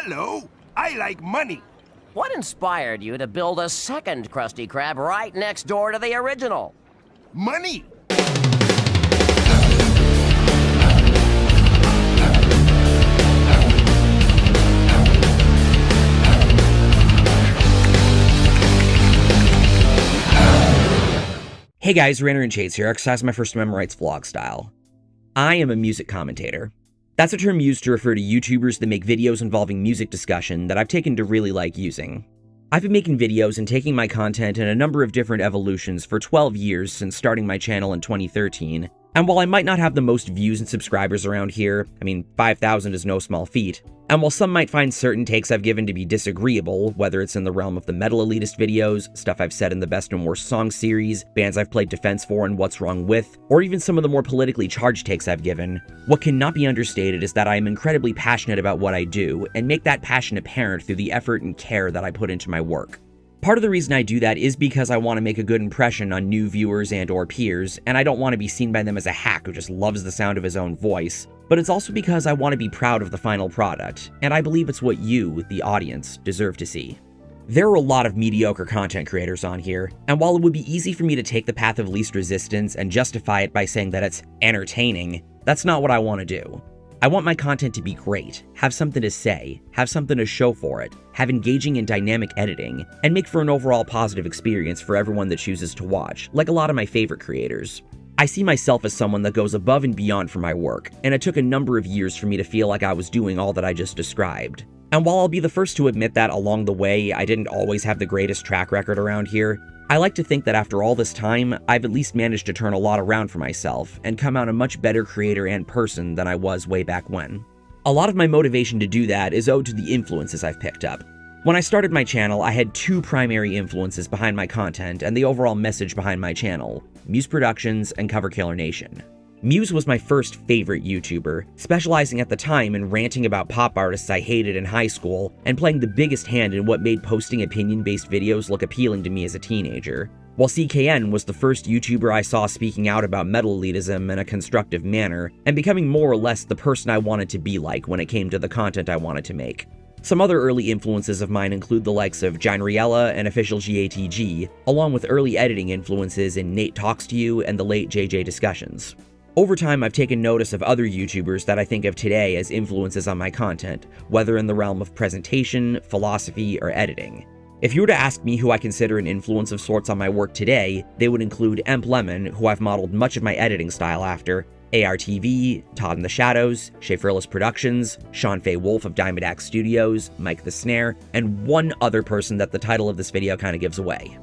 Hello, I like money. What inspired you to build a second Krusty Krab right next door to the original? Money. Hey guys, RanterInShades here, exercise my First Amendment rights vlog style. I am a music commentator. That's a term used to refer to YouTubers that make videos involving music discussion that I've taken to really like using. I've been making videos and taking my content in a number of different evolutions for 12 years since starting my channel in 2013, and while I might not have the most views and subscribers around here, 5,000 is no small feat, and while some might find certain takes I've given to be disagreeable, whether it's in the realm of the metal elitist videos, stuff I've said in the Best and Worst Songs series, bands I've played defense for and What's Wrong With, or even some of the more politically charged takes I've given, what cannot be understated is that I am incredibly passionate about what I do, and make that passion apparent through the effort and care that I put into my work. Part of the reason I do that is because I want to make a good impression on new viewers and or peers, and I don't want to be seen by them as a hack who just loves the sound of his own voice, but it's also because I want to be proud of the final product, and I believe it's what you, the audience, deserve to see. There are a lot of mediocre content creators on here, and while it would be easy for me to take the path of least resistance and justify it by saying that it's entertaining, that's not what I want to do. I want my content to be great, have something to say, have something to show for it, have engaging and dynamic editing, and make for an overall positive experience for everyone that chooses to watch, like a lot of my favorite creators. I see myself as someone that goes above and beyond for my work, and it took a number of years for me to feel like I was doing all that I just described. And while I'll be the first to admit that along the way I didn't always have the greatest track record around here, I like to think that after all this time, I've at least managed to turn a lot around for myself and come out a much better creator and person than I was way back when. A lot of my motivation to do that is owed to the influences I've picked up. When I started my channel, I had two primary influences behind my content and the overall message behind my channel: Muse Productions and Cover Killer Nation. Muse was my first favorite YouTuber, specializing at the time in ranting about pop artists I hated in high school and playing the biggest hand in what made posting opinion-based videos look appealing to me as a teenager. While CKN was the first YouTuber I saw speaking out about metal elitism in a constructive manner and becoming more or less the person I wanted to be like when it came to the content I wanted to make. Some other early influences of mine include the likes of Gianriella and Official GATG, along with early editing influences in Nate Talks to You and the late JJ Discussions. Over time, I've taken notice of other YouTubers that I think of today as influences on my content, whether in the realm of presentation, philosophy, or editing. If you were to ask me who I consider an influence of sorts on my work today, they would include Emp Lemon, who I've modeled much of my editing style after, ARTV, Todd in the Shadows, Schaeferless Productions, Sean Fay Wolf of Diamond Axe Studios, Mike the Snare, and one other person that the title of this video kind of gives away.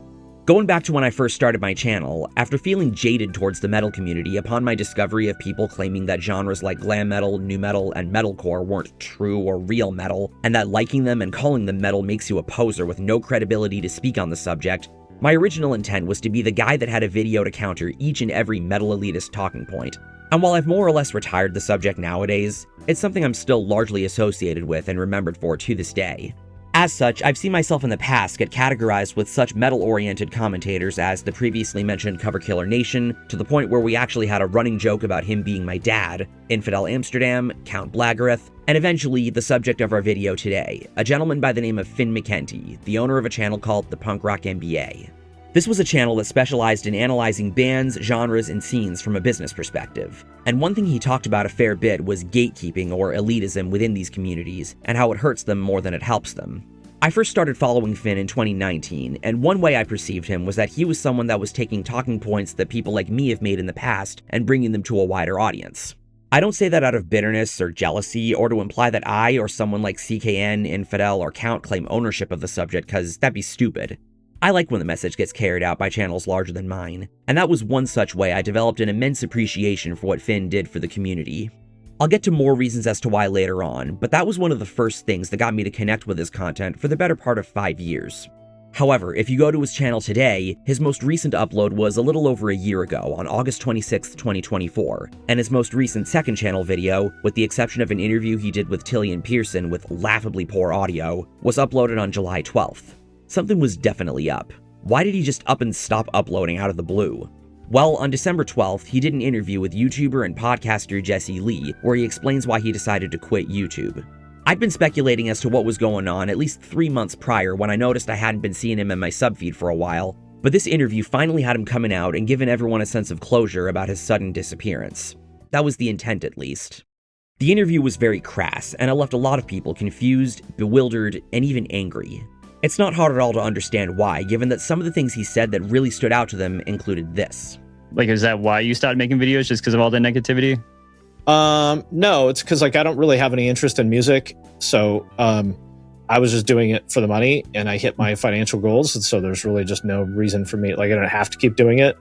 Going back to when I first started my channel, after feeling jaded towards the metal community upon my discovery of people claiming that genres like glam metal, nu metal, and metalcore weren't true or real metal, and that liking them and calling them metal makes you a poser with no credibility to speak on the subject, my original intent was to be the guy that had a video to counter each and every metal elitist talking point. And while I've more or less retired the subject nowadays, it's something I'm still largely associated with and remembered for to this day. As such, I've seen myself in the past get categorized with such metal-oriented commentators as the previously mentioned Cover Killer Nation, to the point where we actually had a running joke about him being my dad, Infidel Amsterdam, Count Blaggereth, and eventually the subject of our video today, a gentleman by the name of Finn McKenty, the owner of a channel called the Punk Rock MBA. This was a channel that specialized in analyzing bands, genres, and scenes from a business perspective. And one thing he talked about a fair bit was gatekeeping or elitism within these communities, and how it hurts them more than it helps them. I first started following Finn in 2019, and one way I perceived him was that he was someone that was taking talking points that people like me have made in the past and bringing them to a wider audience. I don't say that out of bitterness or jealousy, or to imply that I or someone like CKN, Infidel, or Count claim ownership of the subject, cause that'd be stupid. I like when the message gets carried out by channels larger than mine, and that was one such way I developed an immense appreciation for what Finn did for the community. I'll get to more reasons as to why later on, but that was one of the first things that got me to connect with his content for the better part of 5 years. However, if you go to his channel today, his most recent upload was a little over a year ago, on August 26, 2024, and his most recent second channel video, with the exception of an interview he did with Tillian Pearson with laughably poor audio, was uploaded on July 12th. Something was definitely up. Why did he just up and stop uploading out of the blue? Well, on December 12th, he did an interview with YouTuber and podcaster Jesse Lee, where he explains why he decided to quit YouTube. I'd been speculating as to what was going on at least 3 months prior when I noticed I hadn't been seeing him in my subfeed for a while, but this interview finally had him coming out and giving everyone a sense of closure about his sudden disappearance. That was the intent, at least. The interview was very crass, and it left a lot of people confused, bewildered, and even angry. It's not hard at all to understand why, given that some of the things he said that really stood out to them included this. Like, is that why you started making videos, just because of all the negativity? No, it's because, like, I don't really have any interest in music, so I was just doing it for the money, and I hit my financial goals, and so there's really just no reason for me, like, I don't have to keep doing it.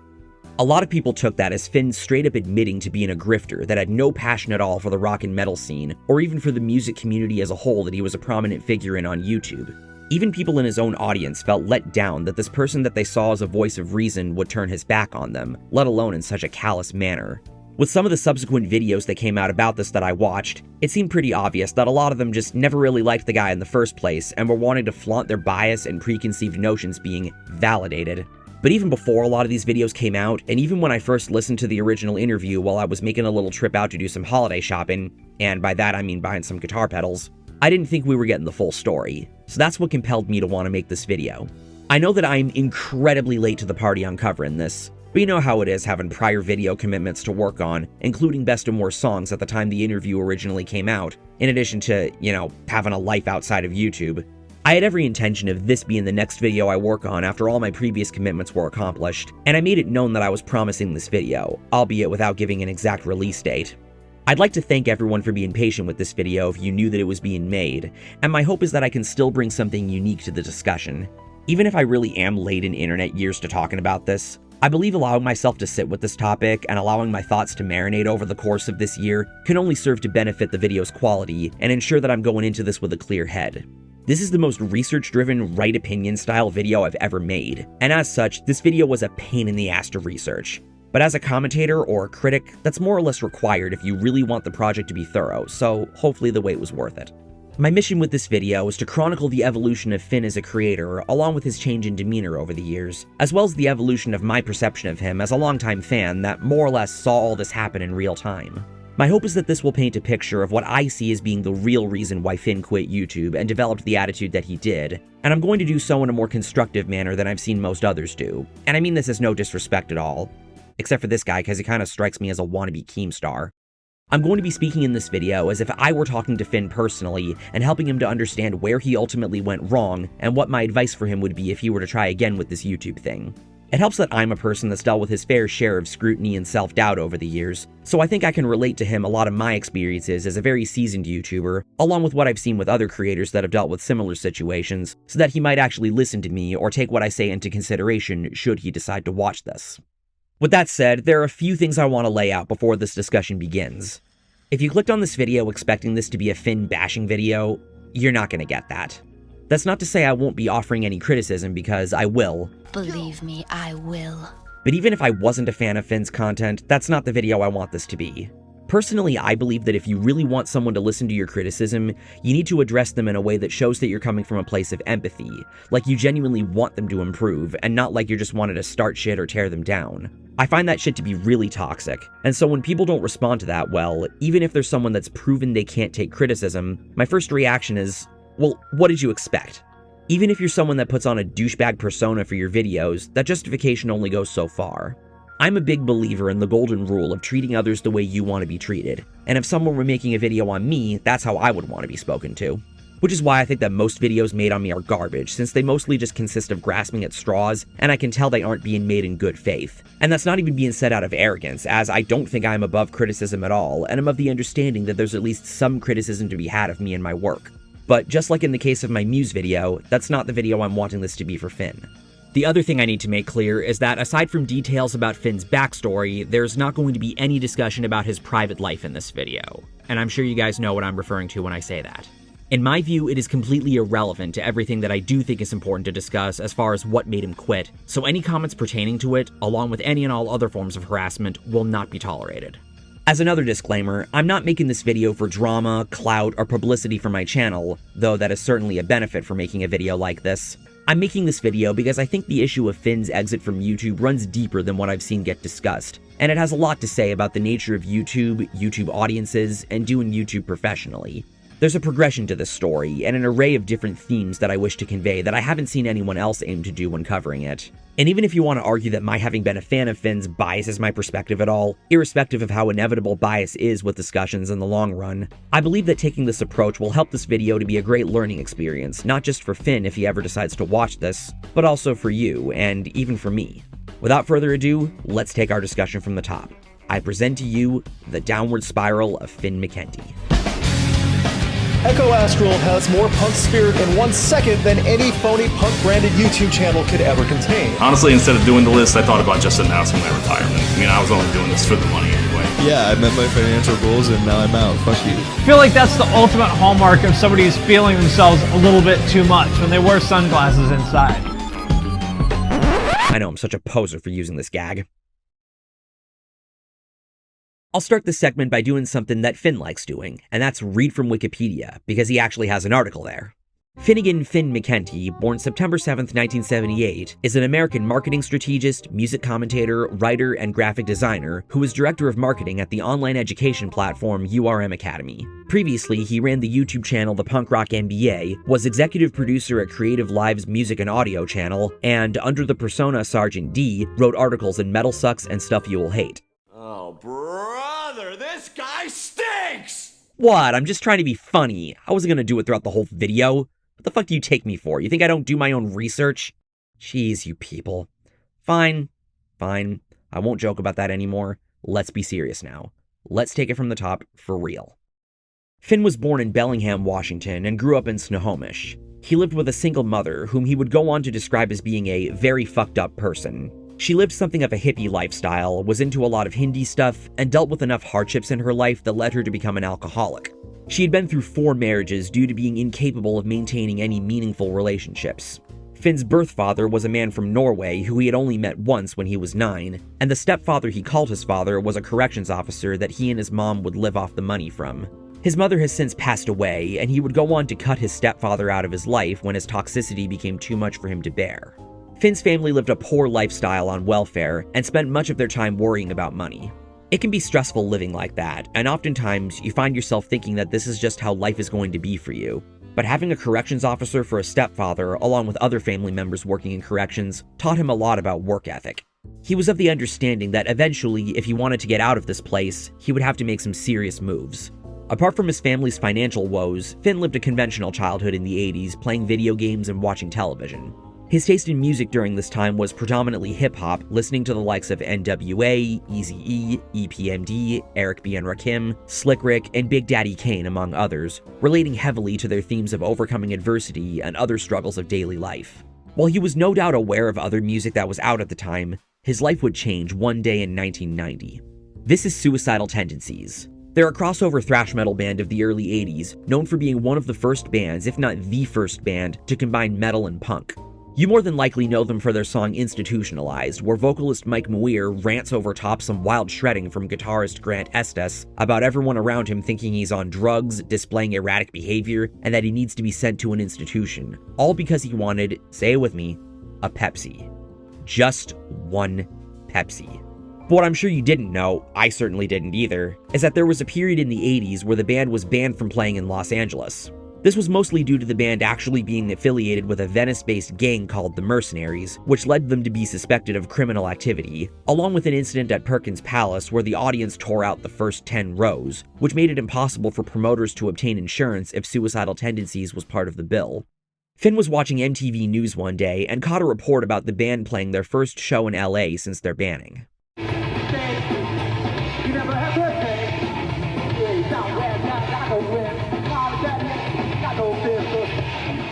A lot of people took that as Finn straight up admitting to being a grifter that had no passion at all for the rock and metal scene, or even for the music community as a whole that he was a prominent figure in on YouTube. Even people in his own audience felt let down that this person that they saw as a voice of reason would turn his back on them, let alone in such a callous manner. With some of the subsequent videos that came out about this that I watched, it seemed pretty obvious that a lot of them just never really liked the guy in the first place and were wanting to flaunt their bias and preconceived notions being validated. But even before a lot of these videos came out, and even when I first listened to the original interview while I was making a little trip out to do some holiday shopping, and by that I mean buying some guitar pedals, I didn't think we were getting the full story. So that's what compelled me to want to make this video. I know that I'm incredibly late to the party on covering this, but you know how it is having prior video commitments to work on, including best and worst songs at the time the interview originally came out, in addition to, having a life outside of YouTube. I had every intention of this being the next video I work on after all my previous commitments were accomplished, and I made it known that I was promising this video, albeit without giving an exact release date. I'd like to thank everyone for being patient with this video if you knew that it was being made, and my hope is that I can still bring something unique to the discussion. Even if I really am late in internet years to talking about this, I believe allowing myself to sit with this topic and allowing my thoughts to marinate over the course of this year can only serve to benefit the video's quality and ensure that I'm going into this with a clear head. This is the most research-driven, right opinion style video I've ever made, and as such, this video was a pain in the ass to research. But as a commentator or a critic, that's more or less required if you really want the project to be thorough, so hopefully the wait was worth it. My mission with this video is to chronicle the evolution of Finn as a creator, along with his change in demeanor over the years, as well as the evolution of my perception of him as a longtime fan that more or less saw all this happen in real time. My hope is that this will paint a picture of what I see as being the real reason why Finn quit YouTube and developed the attitude that he did, and I'm going to do so in a more constructive manner than I've seen most others do, and I mean this as no disrespect at all, except for this guy because he kind of strikes me as a wannabe Keemstar. I'm going to be speaking in this video as if I were talking to Finn personally and helping him to understand where he ultimately went wrong and what my advice for him would be if he were to try again with this YouTube thing. It helps that I'm a person that's dealt with his fair share of scrutiny and self-doubt over the years, so I think I can relate to him a lot of my experiences as a very seasoned YouTuber, along with what I've seen with other creators that have dealt with similar situations, so that he might actually listen to me or take what I say into consideration should he decide to watch this. With that said, there are a few things I want to lay out before this discussion begins. If you clicked on this video expecting this to be a Finn bashing video, you're not going to get that. That's not to say I won't be offering any criticism, because I will. Believe me, I will. But even if I wasn't a fan of Finn's content, that's not the video I want this to be. Personally, I believe that if you really want someone to listen to your criticism, you need to address them in a way that shows that you're coming from a place of empathy, like you genuinely want them to improve, and not like you're just wanting to start shit or tear them down. I find that shit to be really toxic, and so when people don't respond to that well, even if there's someone that's proven they can't take criticism, my first reaction is, well, what did you expect? Even if you're someone that puts on a douchebag persona for your videos, that justification only goes so far. I'm a big believer in the golden rule of treating others the way you want to be treated, and if someone were making a video on me, that's how I would want to be spoken to. Which is why I think that most videos made on me are garbage, since they mostly just consist of grasping at straws, and I can tell they aren't being made in good faith. And that's not even being said out of arrogance, as I don't think I'm above criticism at all, and I'm of the understanding that there's at least some criticism to be had of me and my work. But just like in the case of my Muse video, that's not the video I'm wanting this to be for Finn. The other thing I need to make clear is that aside from details about Finn's backstory, there's not going to be any discussion about his private life in this video, and I'm sure you guys know what I'm referring to when I say that. In my view, it is completely irrelevant to everything that I do think is important to discuss as far as what made him quit, so any comments pertaining to it, along with any and all other forms of harassment, will not be tolerated. As another disclaimer, I'm not making this video for drama, clout, or publicity for my channel, though that is certainly a benefit for making a video like this. I'm making this video because I think the issue of Finn's exit from YouTube runs deeper than what I've seen get discussed, and it has a lot to say about the nature of YouTube, YouTube audiences, and doing YouTube professionally. There's a progression to this story, and an array of different themes that I wish to convey that I haven't seen anyone else aim to do when covering it. And even if you want to argue that my having been a fan of Finn's biases my perspective at all, irrespective of how inevitable bias is with discussions in the long run, I believe that taking this approach will help this video to be a great learning experience, not just for Finn if he ever decides to watch this, but also for you, and even for me. Without further ado, let's take our discussion from the top. I present to you the downward spiral of Finn McKenty. Echo Astral has more punk spirit in 1 second than any phony punk-branded YouTube channel could ever contain. Honestly, instead of doing the list, I thought about just announcing my retirement. I mean, I was only doing this for the money anyway. Yeah, I met my financial goals and now I'm out. Fuck you. I feel like that's the ultimate hallmark of somebody who's feeling themselves a little bit too much when they wear sunglasses inside. I know I'm such a poser for using this gag. I'll start this segment by doing something that Finn likes doing, and that's read from Wikipedia, because he actually has an article there. Finnegan Finn McKenty, born September 7th, 1978, is an American marketing strategist, music commentator, writer, and graphic designer who was director of marketing at the online education platform URM Academy. Previously, he ran the YouTube channel The Punk Rock MBA, was executive producer at CreativeLive's music and audio channel, and, under the persona Sergeant D, wrote articles in Metal Sucks and Stuff You Will Hate. Oh, brother, this guy stinks! What? I'm just trying to be funny. I wasn't gonna do it throughout the whole video. What the fuck do you take me for? You think I don't do my own research? Jeez, you people. Fine. I won't joke about that anymore. Let's be serious now. Let's take it from the top for real. Finn was born in Bellingham, Washington, and grew up in Snohomish. He lived with a single mother, whom he would go on to describe as being a very fucked up person. She lived something of a hippie lifestyle, was into a lot of Hindi stuff, and dealt with enough hardships in her life that led her to become an alcoholic. She had been through 4 marriages due to being incapable of maintaining any meaningful relationships. Finn's birth father was a man from Norway who he had only met once when he was 9, and the stepfather he called his father was a corrections officer that he and his mom would live off the money from. His mother has since passed away, and he would go on to cut his stepfather out of his life when his toxicity became too much for him to bear. Finn's family lived a poor lifestyle on welfare and spent much of their time worrying about money. It can be stressful living like that, and oftentimes you find yourself thinking that this is just how life is going to be for you. But having a corrections officer for a stepfather, along with other family members working in corrections, taught him a lot about work ethic. He was of the understanding that eventually, if he wanted to get out of this place, he would have to make some serious moves. Apart from his family's financial woes, Finn lived a conventional childhood in the 80s, playing video games and watching television. His taste in music during this time was predominantly hip-hop, listening to the likes of NWA, Eazy-E, EPMD, Eric B. and Rakim, Slick Rick, and Big Daddy Kane, among others, relating heavily to their themes of overcoming adversity and other struggles of daily life. While he was no doubt aware of other music that was out at the time, his life would change one day in 1990. This is Suicidal Tendencies. They're a crossover thrash metal band of the early 80s, known for being one of the first bands, if not the first band, to combine metal and punk. You more than likely know them for their song Institutionalized, where vocalist Mike Muir rants over top some wild shredding from guitarist Grant Estes about everyone around him thinking he's on drugs, displaying erratic behavior, and that he needs to be sent to an institution. All because he wanted, say it with me, a Pepsi. Just one Pepsi. But what I'm sure you didn't know, I certainly didn't either, is that there was a period in the 80s where the band was banned from playing in Los Angeles. This was mostly due to the band actually being affiliated with a Venice-based gang called the Mercenaries, which led them to be suspected of criminal activity, along with an incident at Perkins Palace where the audience tore out the first 10 rows, which made it impossible for promoters to obtain insurance if Suicidal Tendencies was part of the bill. Finn was watching MTV News one day and caught a report about the band playing their first show in LA since their banning.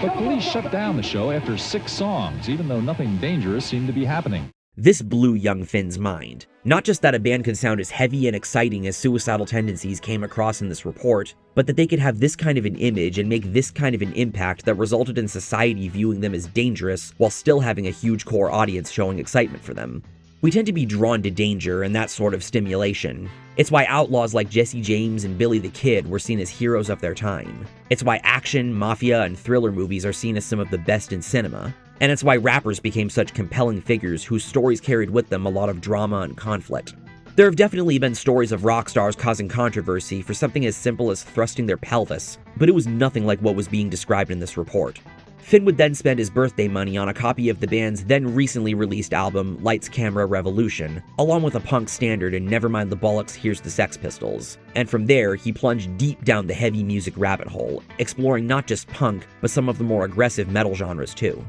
But police shut down the show after 6 songs, even though nothing dangerous seemed to be happening. This blew young Finn's mind. Not just that a band could sound as heavy and exciting as Suicidal Tendencies came across in this report, but that they could have this kind of an image and make this kind of an impact that resulted in society viewing them as dangerous while still having a huge core audience showing excitement for them. We tend to be drawn to danger and that sort of stimulation. It's why outlaws like Jesse James and Billy the Kid were seen as heroes of their time. It's why action, mafia, and thriller movies are seen as some of the best in cinema. And it's why rappers became such compelling figures whose stories carried with them a lot of drama and conflict. There have definitely been stories of rock stars causing controversy for something as simple as thrusting their pelvis, but it was nothing like what was being described in this report. Finn would then spend his birthday money on a copy of the band's then recently released album Lights Camera Revolution, along with a punk standard in Nevermind the Bollocks, Here's the Sex Pistols. And from there, he plunged deep down the heavy music rabbit hole, exploring not just punk, but some of the more aggressive metal genres too.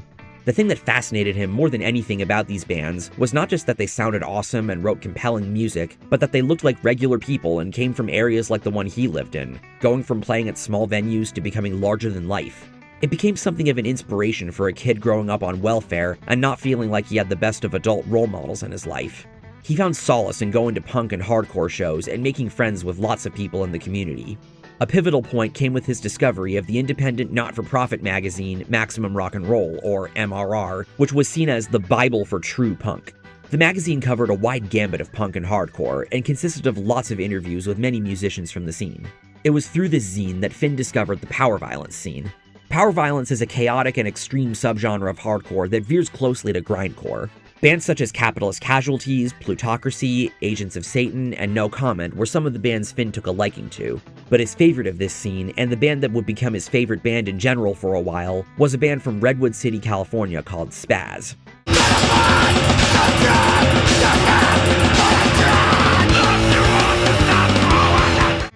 The thing that fascinated him more than anything about these bands was not just that they sounded awesome and wrote compelling music, but that they looked like regular people and came from areas like the one he lived in, going from playing at small venues to becoming larger than life. It became something of an inspiration for a kid growing up on welfare and not feeling like he had the best of adult role models in his life. He found solace in going to punk and hardcore shows and making friends with lots of people in the community. A pivotal point came with his discovery of the independent not-for-profit magazine Maximum Rock and Roll, or MRR, which was seen as the Bible for true punk. The magazine covered a wide gambit of punk and hardcore and consisted of lots of interviews with many musicians from the scene. It was through this zine that Finn discovered the power violence scene. Power violence is a chaotic and extreme subgenre of hardcore that veers closely to grindcore. Bands such as Capitalist Casualties, Plutocracy, Agents of Satan, and No Comment were some of the bands Finn took a liking to. But his favorite of this scene, and the band that would become his favorite band in general for a while, was a band from Redwood City, California called Spaz.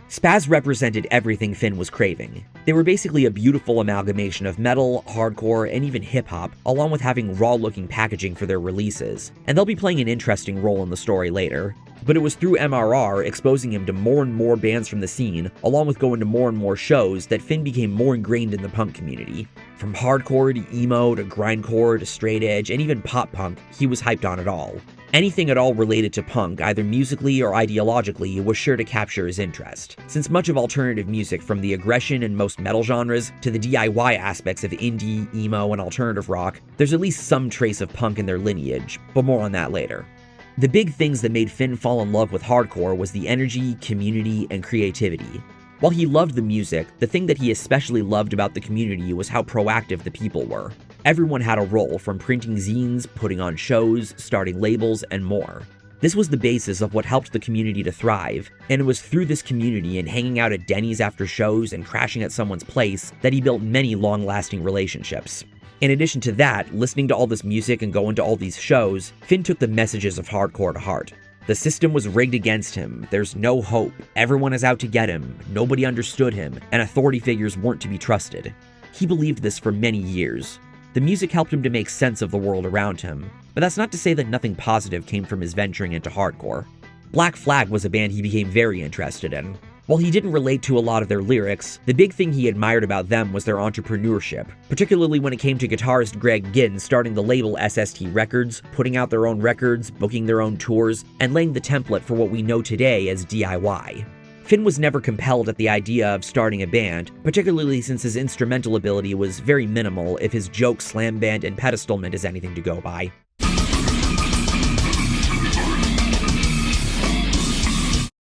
Spaz represented everything Finn was craving. They were basically a beautiful amalgamation of metal, hardcore, and even hip-hop, along with having raw-looking packaging for their releases, and they'll be playing an interesting role in the story later. But it was through MRR exposing him to more and more bands from the scene, along with going to more and more shows, that Finn became more ingrained in the punk community. From hardcore to emo to grindcore to straight edge and even pop punk, he was hyped on it all. Anything at all related to punk, either musically or ideologically, was sure to capture his interest, since much of alternative music, from the aggression in most metal genres to the DIY aspects of indie, emo, and alternative rock, there's at least some trace of punk in their lineage, but more on that later. The big things that made Finn fall in love with hardcore was the energy, community, and creativity. While he loved the music, the thing that he especially loved about the community was how proactive the people were. Everyone had a role, from printing zines, putting on shows, starting labels, and more. This was the basis of what helped the community to thrive, and it was through this community and hanging out at Denny's after shows and crashing at someone's place that he built many long-lasting relationships. In addition to that, listening to all this music and going to all these shows, Finn took the messages of hardcore to heart. The system was rigged against him, there's no hope, everyone is out to get him, nobody understood him, and authority figures weren't to be trusted. He believed this for many years. The music helped him to make sense of the world around him, but that's not to say that nothing positive came from his venturing into hardcore. Black Flag was a band he became very interested in. While he didn't relate to a lot of their lyrics, the big thing he admired about them was their entrepreneurship, particularly when it came to guitarist Greg Ginn starting the label SST Records, putting out their own records, booking their own tours, and laying the template for what we know today as DIY. Finn was never compelled at the idea of starting a band, particularly since his instrumental ability was very minimal if his joke, slam band, and pedestalment is anything to go by.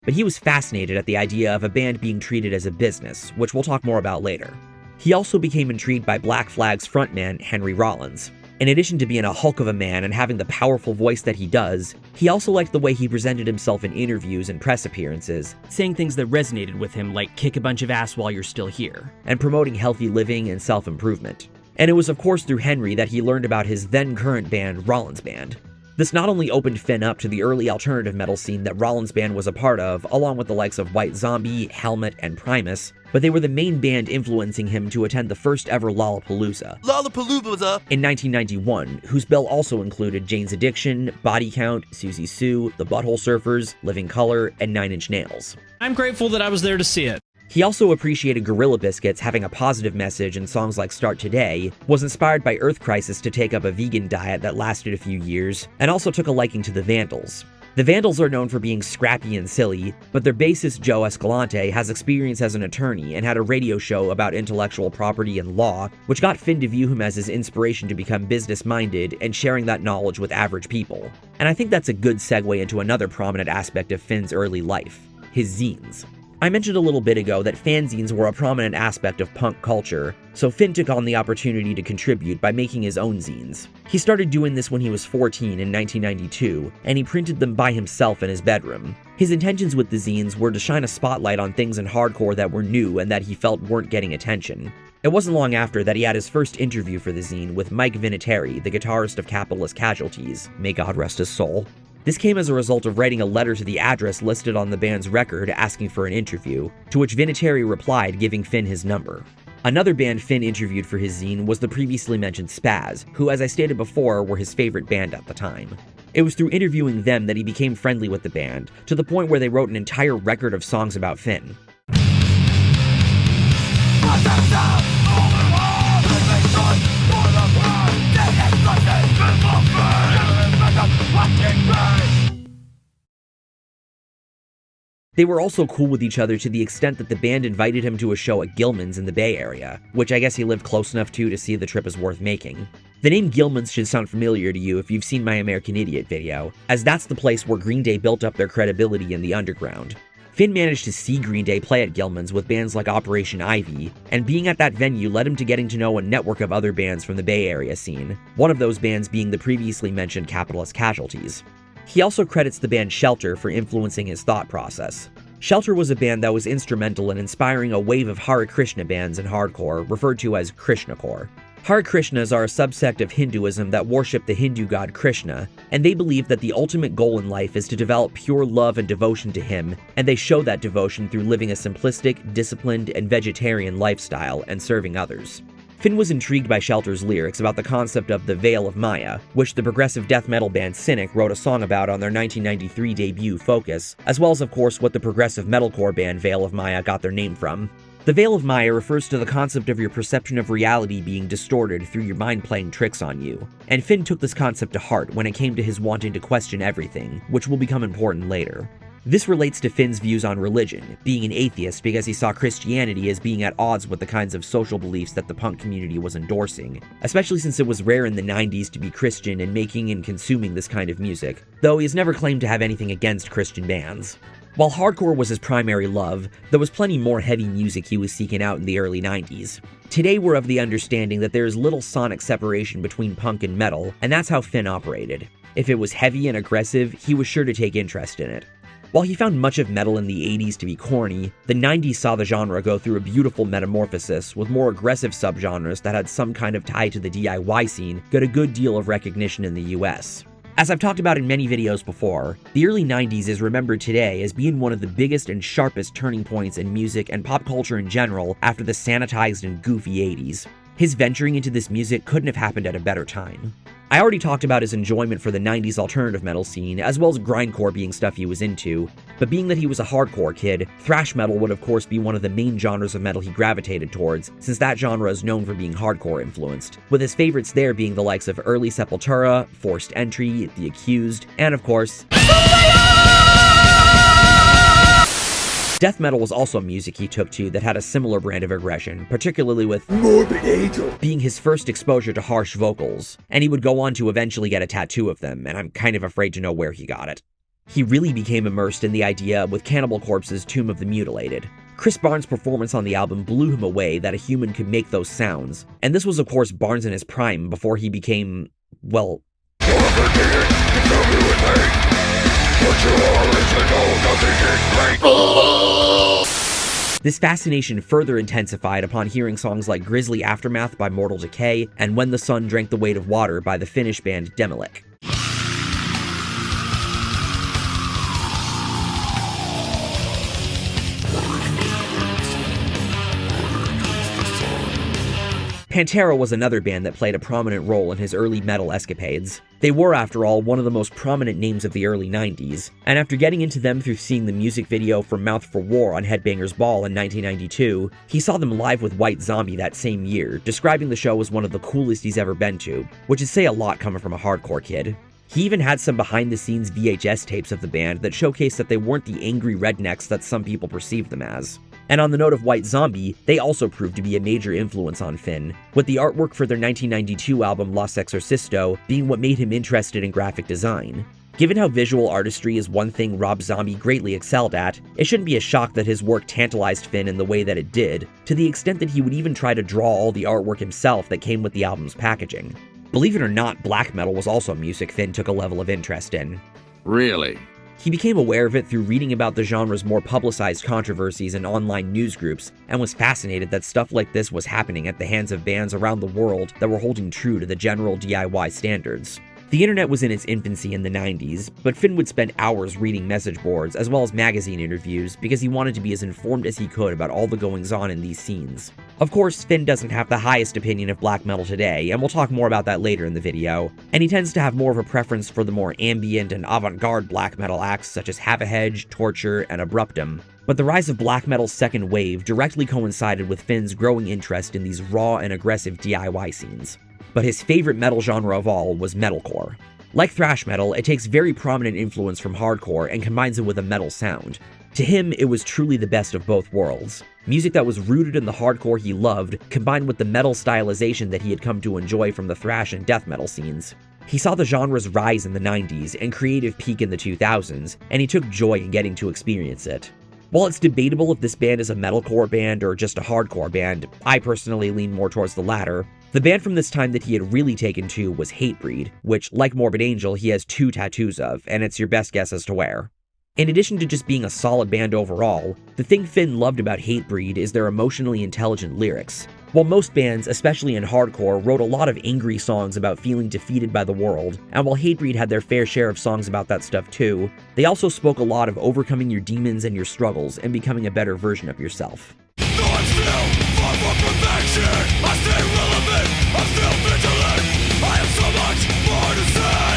But he was fascinated at the idea of a band being treated as a business, which we'll talk more about later. He also became intrigued by Black Flag's frontman, Henry Rollins. In addition to being a hulk of a man and having the powerful voice that he does, he also liked the way he presented himself in interviews and press appearances, saying things that resonated with him like "kick a bunch of ass while you're still here," and promoting healthy living and self-improvement. And it was of course through Henry that he learned about his then current band, Rollins Band. This not only opened Finn up to the early alternative metal scene that Rollins Band was a part of, along with the likes of White Zombie, Helmet, and Primus, but they were the main band influencing him to attend the first ever Lollapalooza in 1991, whose bill also included Jane's Addiction, Body Count, Susie Sue, The Butthole Surfers, Living Colour, and 9 Inch Nails. I'm grateful that I was there to see it. He also appreciated Gorilla Biscuits having a positive message in songs like Start Today, was inspired by Earth Crisis to take up a vegan diet that lasted a few years, and also took a liking to the Vandals. The Vandals are known for being scrappy and silly, but their bassist Joe Escalante has experience as an attorney and had a radio show about intellectual property and law, which got Finn to view him as his inspiration to become business-minded and sharing that knowledge with average people. And I think that's a good segue into another prominent aspect of Finn's early life, his zines. I mentioned a little bit ago that fanzines were a prominent aspect of punk culture, so Finn took on the opportunity to contribute by making his own zines. He started doing this when he was 14 in 1992, and he printed them by himself in his bedroom. His intentions with the zines were to shine a spotlight on things in hardcore that were new and that he felt weren't getting attention. It wasn't long after that he had his first interview for the zine with Mike Vinatieri, the guitarist of Capitalist Casualties. May God rest his soul. This came as a result of writing a letter to the address listed on the band's record asking for an interview, to which Vinatieri replied giving Finn his number. Another band Finn interviewed for his zine was the previously mentioned Spaz, who, as I stated before, were his favorite band at the time. It was through interviewing them that he became friendly with the band, to the point where they wrote an entire record of songs about Finn. They were also cool with each other to the extent that the band invited him to a show at Gilman's in the Bay Area, which I guess he lived close enough to see the trip is worth making. The name Gilman's should sound familiar to you if you've seen my American Idiot video, as that's the place where Green Day built up their credibility in the underground. Finn managed to see Green Day play at Gilman's with bands like Operation Ivy, and being at that venue led him to getting to know a network of other bands from the Bay Area scene, one of those bands being the previously mentioned Capitalist Casualties. He also credits the band Shelter for influencing his thought process. Shelter was a band that was instrumental in inspiring a wave of Hare Krishna bands in hardcore, referred to as Krishnacore. Hare Krishnas are a subsect of Hinduism that worship the Hindu god Krishna, and they believe that the ultimate goal in life is to develop pure love and devotion to him, and they show that devotion through living a simplistic, disciplined, and vegetarian lifestyle and serving others. Finn was intrigued by Shelter's lyrics about the concept of the Veil of Maya, which the progressive death metal band Cynic wrote a song about on their 1993 debut Focus, as well as of course what the progressive metalcore band Veil of Maya got their name from. The Veil of Maya refers to the concept of your perception of reality being distorted through your mind playing tricks on you, and Finn took this concept to heart when it came to his wanting to question everything, which will become important later. This relates to Finn's views on religion, being an atheist because he saw Christianity as being at odds with the kinds of social beliefs that the punk community was endorsing, especially since it was rare in the 90s to be Christian and making and consuming this kind of music, though he has never claimed to have anything against Christian bands. While hardcore was his primary love, there was plenty more heavy music he was seeking out in the early 90s. Today we're of the understanding that there is little sonic separation between punk and metal, and that's how Finn operated. If it was heavy and aggressive, he was sure to take interest in it. While he found much of metal in the 80s to be corny, the 90s saw the genre go through a beautiful metamorphosis, with more aggressive subgenres that had some kind of tie to the DIY scene get a good deal of recognition in the US. As I've talked about in many videos before, the early 90s is remembered today as being one of the biggest and sharpest turning points in music and pop culture in general after the sanitized and goofy 80s. His venturing into this music couldn't have happened at a better time. I already talked about his enjoyment for the 90s alternative metal scene, as well as grindcore being stuff he was into, but being that he was a hardcore kid, thrash metal would of course be one of the main genres of metal he gravitated towards, since that genre is known for being hardcore influenced, with his favorites there being the likes of early Sepultura, Forced Entry, The Accused, and of course, death metal was also music he took to that had a similar brand of aggression, particularly with being his first exposure to harsh vocals, and he would go on to eventually get a tattoo of them, and I'm kind of afraid to know where he got it. He really became immersed in the idea with Cannibal Corpse's Tomb of the Mutilated. Chris Barnes' performance on the album blew him away that a human could make those sounds, and this was of course Barnes in his prime before he became, well, this fascination further intensified upon hearing songs like Grisly Aftermath by Mortal Decay and When the Sun Drank the Weight of Water by the Finnish band Demilich. Pantera was another band that played a prominent role in his early metal escapades. They were, after all, one of the most prominent names of the early 90s, and after getting into them through seeing the music video for Mouth for War on Headbangers Ball in 1992, he saw them live with White Zombie that same year, describing the show as one of the coolest he's ever been to, which is say a lot coming from a hardcore kid. He even had some behind-the-scenes VHS tapes of the band that showcased that they weren't the angry rednecks that some people perceived them as. And on the note of White Zombie, they also proved to be a major influence on Finn, with the artwork for their 1992 album Los Exorcisto being what made him interested in graphic design. Given how visual artistry is one thing Rob Zombie greatly excelled at, it shouldn't be a shock that his work tantalized Finn in the way that it did, to the extent that he would even try to draw all the artwork himself that came with the album's packaging. Believe it or not, black metal was also music Finn took a level of interest in. Really? He became aware of it through reading about the genre's more publicized controversies in online news groups, and was fascinated that stuff like this was happening at the hands of bands around the world that were holding true to the general DIY standards. The internet was in its infancy in the 90s, but Finn would spend hours reading message boards as well as magazine interviews because he wanted to be as informed as he could about all the goings-on in these scenes. Of course, Finn doesn't have the highest opinion of black metal today, and we'll talk more about that later in the video, and he tends to have more of a preference for the more ambient and avant-garde black metal acts such as Have a Hedge, Torture, and Abruptum. But the rise of black metal's second wave directly coincided with Finn's growing interest in these raw and aggressive DIY scenes. But his favorite metal genre of all was metalcore. Like thrash metal, it takes very prominent influence from hardcore and combines it with a metal sound. To him, it was truly the best of both worlds. Music that was rooted in the hardcore he loved, combined with the metal stylization that he had come to enjoy from the thrash and death metal scenes. He saw the genre's rise in the 90s and creative peak in the 2000s, and he took joy in getting to experience it. While it's debatable if this band is a metalcore band or just a hardcore band, I personally lean more towards the latter. The band from this time that he had really taken to was Hatebreed, which, like Morbid Angel, he has 2 tattoos of, and it's your best guess as to where. In addition to just being a solid band overall, the thing Finn loved about Hatebreed is their emotionally intelligent lyrics. While most bands, especially in hardcore, wrote a lot of angry songs about feeling defeated by the world, and while Hatebreed had their fair share of songs about that stuff too, they also spoke a lot of overcoming your demons and your struggles and becoming a better version of yourself. I'm still far from perfection. I stay relevant. I'm still vigilant. I have so much more to say.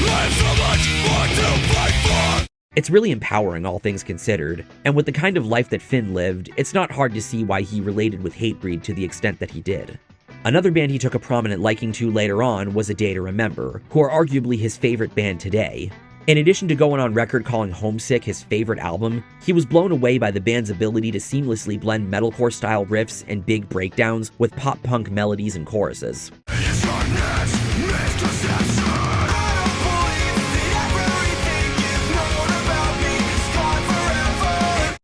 I have so much more to fight for. It's really empowering, all things considered, and with the kind of life that Finn lived, it's not hard to see why he related with Hatebreed to the extent that he did. Another band he took a prominent liking to later on was A Day to Remember, who are arguably his favorite band today. In addition to going on record calling Homesick his favorite album, he was blown away by the band's ability to seamlessly blend metalcore-style riffs and big breakdowns with pop-punk melodies and choruses.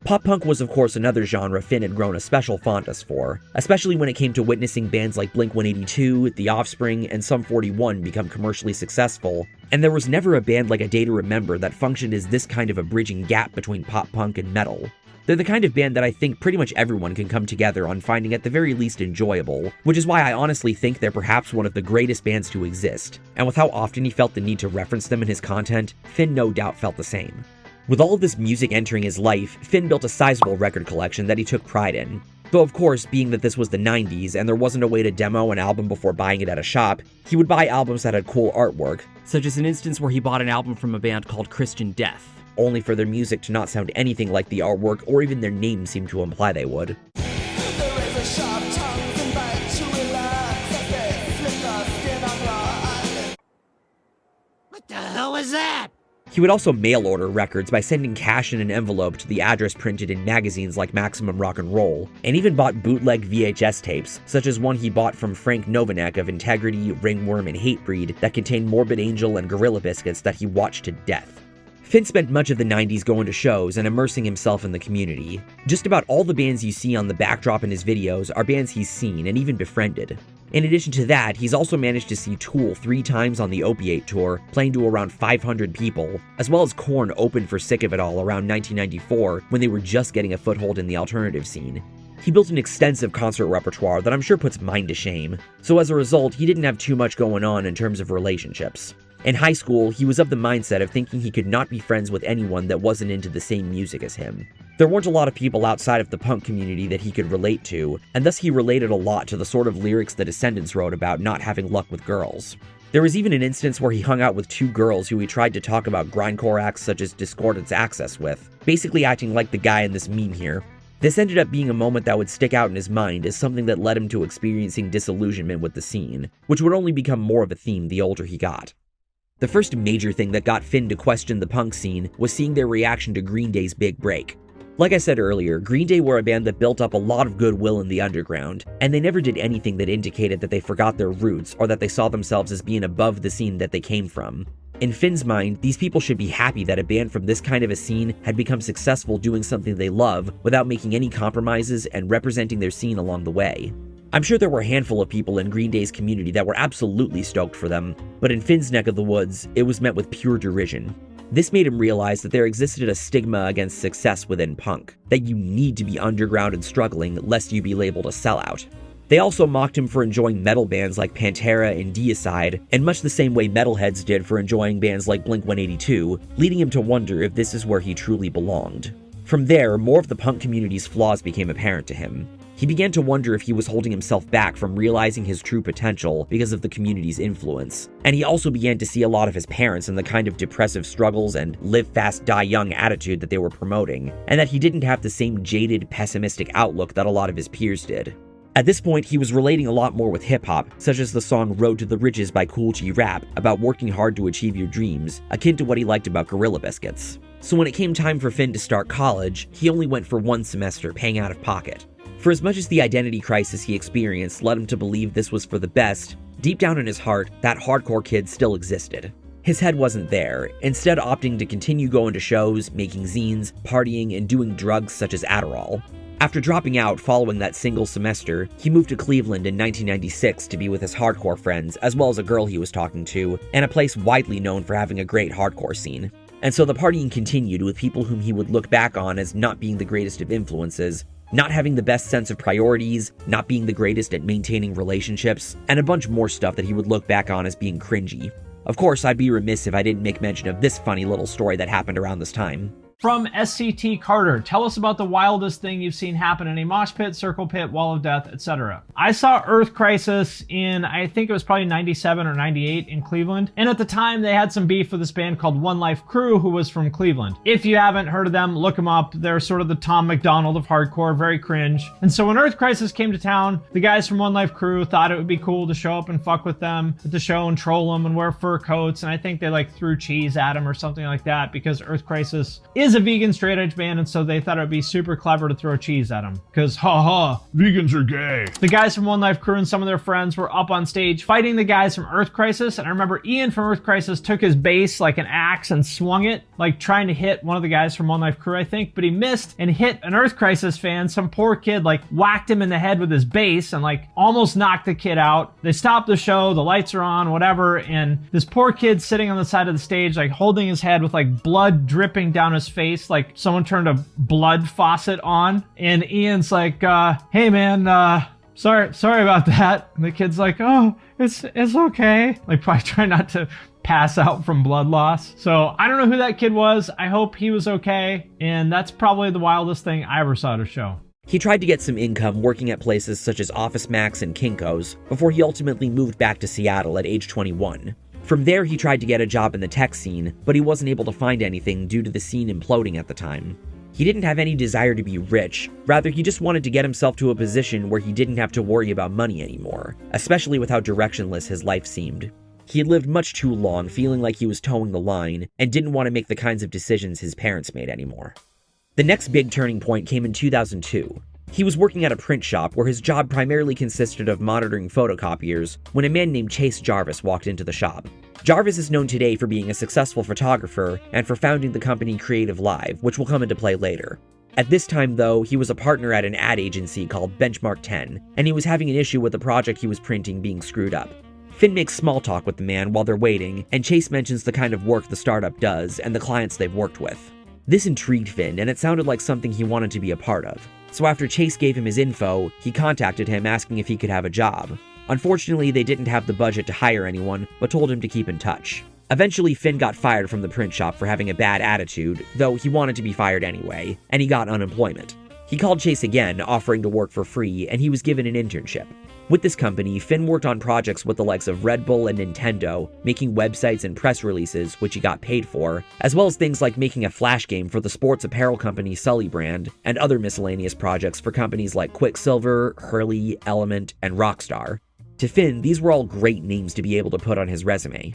Pop-punk was of course another genre Finn had grown a special fondness for, especially when it came to witnessing bands like Blink-182, The Offspring, and Sum 41 become commercially successful, and there was never a band like A Day to Remember that functioned as this kind of a bridging gap between pop-punk and metal. They're the kind of band that I think pretty much everyone can come together on finding at the very least enjoyable, which is why I honestly think they're perhaps one of the greatest bands to exist, and with how often he felt the need to reference them in his content, Finn no doubt felt the same. With all of this music entering his life, Finn built a sizable record collection that he took pride in. Though of course, being that this was the 90s and there wasn't a way to demo an album before buying it at a shop, he would buy albums that had cool artwork, such as an instance where he bought an album from a band called Christian Death, only for their music to not sound anything like the artwork or even their name seemed to imply they would. What the hell was that? He would also mail order records by sending cash in an envelope to the address printed in magazines like Maximum Rock and Roll, and even bought bootleg VHS tapes, such as one he bought from Frank Novanek of Integrity, Ringworm, and Hatebreed that contained Morbid Angel and Gorilla Biscuits that he watched to death. Finn spent much of the 90s going to shows and immersing himself in the community. Just about all the bands you see on the backdrop in his videos are bands he's seen and even befriended. In addition to that, he's also managed to see Tool 3 times on the Opiate Tour, playing to around 500 people, as well as Korn opened for Sick of It All around 1994 when they were just getting a foothold in the alternative scene. He built an extensive concert repertoire that I'm sure puts mine to shame, so as a result, he didn't have too much going on in terms of relationships. In high school, he was of the mindset of thinking he could not be friends with anyone that wasn't into the same music as him. There weren't a lot of people outside of the punk community that he could relate to, and thus he related a lot to the sort of lyrics the Descendants wrote about not having luck with girls. There was even an instance where he hung out with 2 girls who he tried to talk about grindcore acts such as Discordance Access with, basically acting like the guy in this meme here. This ended up being a moment that would stick out in his mind as something that led him to experiencing disillusionment with the scene, which would only become more of a theme the older he got. The first major thing that got Finn to question the punk scene was seeing their reaction to Green Day's big break. Like I said earlier, Green Day were a band that built up a lot of goodwill in the underground, and they never did anything that indicated that they forgot their roots or that they saw themselves as being above the scene that they came from. In Finn's mind, these people should be happy that a band from this kind of a scene had become successful doing something they love without making any compromises and representing their scene along the way. I'm sure there were a handful of people in Green Day's community that were absolutely stoked for them, but in Finn's neck of the woods, it was met with pure derision. This made him realize that there existed a stigma against success within punk, that you need to be underground and struggling lest you be labeled a sellout. They also mocked him for enjoying metal bands like Pantera and Deicide, in much the same way metalheads did for enjoying bands like Blink-182, leading him to wonder if this is where he truly belonged. From there, more of the punk community's flaws became apparent to him. He began to wonder if he was holding himself back from realizing his true potential because of the community's influence. And he also began to see a lot of his parents in the kind of depressive struggles and live fast, die young attitude that they were promoting, and that he didn't have the same jaded, pessimistic outlook that a lot of his peers did. At this point, he was relating a lot more with hip-hop, such as the song Road to the Riches by Kool G Rap, about working hard to achieve your dreams, akin to what he liked about Gorilla Biscuits. So when it came time for Finn to start college, he only went for one semester, paying out of pocket. For as much as the identity crisis he experienced led him to believe this was for the best, deep down in his heart, that hardcore kid still existed. His head wasn't there, instead opting to continue going to shows, making zines, partying, and doing drugs such as Adderall. After dropping out following that single semester, he moved to Cleveland in 1996 to be with his hardcore friends, as well as a girl he was talking to, and a place widely known for having a great hardcore scene. And so the partying continued with people whom he would look back on as not being the greatest of influences, not having the best sense of priorities, not being the greatest at maintaining relationships, and a bunch more stuff that he would look back on as being cringy. Of course, I'd be remiss if I didn't make mention of this funny little story that happened around this time. From SCT Carter, tell us about the wildest thing you've seen happen in a mosh pit, circle pit, wall of death, etc. I saw Earth Crisis in, I think it was probably 97 or 98 in Cleveland. And at the time they had some beef with this band called One Life Crew, who was from Cleveland. If you haven't heard of them, look them up. They're sort of the Tom McDonald of hardcore, very cringe. And so when Earth Crisis came to town, the guys from One Life Crew thought it would be cool to show up and fuck with them at the show and troll them and wear fur coats. And I think they like threw cheese at them or something like that because Earth Crisis is a vegan straight edge band, and so they thought it would be super clever to throw cheese at them because vegans are gay. The guys from One Life Crew and some of their friends were up on stage fighting the guys from Earth Crisis, and I remember Ian from Earth Crisis took his bass like an axe and swung it, like trying to hit one of the guys from One Life Crew, I think, but he missed and hit an Earth Crisis fan. Some poor kid like whacked him in the head with his bass and like almost knocked the kid out. They stopped the show, the lights are on, whatever, and this poor kid sitting on the side of the stage like holding his head with like blood dripping down his face, like someone turned a blood faucet on, and Ian's like, hey man, sorry about that. And the kid's like, oh, it's okay. Like probably trying not to pass out from blood loss. So I don't know who that kid was. I hope he was okay. And that's probably the wildest thing I ever saw at a show. He tried to get some income working at places such as Office Max and Kinko's before he ultimately moved back to Seattle at age 21. From there, he tried to get a job in the tech scene, but he wasn't able to find anything due to the scene imploding at the time. He didn't have any desire to be rich, rather he just wanted to get himself to a position where he didn't have to worry about money anymore, especially with how directionless his life seemed. He had lived much too long feeling like he was towing the line and didn't want to make the kinds of decisions his parents made anymore. The next big turning point came in 2002. He was working at a print shop where his job primarily consisted of monitoring photocopiers when a man named Chase Jarvis walked into the shop. Jarvis is known today for being a successful photographer and for founding the company CreativeLive, which will come into play later. At this time, though, he was a partner at an ad agency called Benchmark 10, and he was having an issue with the project he was printing being screwed up. Finn makes small talk with the man while they're waiting, and Chase mentions the kind of work the startup does and the clients they've worked with. This intrigued Finn, and it sounded like something he wanted to be a part of. So after Chase gave him his info, he contacted him asking if he could have a job. Unfortunately, they didn't have the budget to hire anyone, but told him to keep in touch. Eventually, Finn got fired from the print shop for having a bad attitude, though he wanted to be fired anyway, and he got unemployment. He called Chase again, offering to work for free, and he was given an internship. With this company, Finn worked on projects with the likes of Red Bull and Nintendo, making websites and press releases, which he got paid for, as well as things like making a flash game for the sports apparel company Sully brand, and other miscellaneous projects for companies like Quicksilver, Hurley, Element, and Rockstar. To Finn, these were all great names to be able to put on his resume.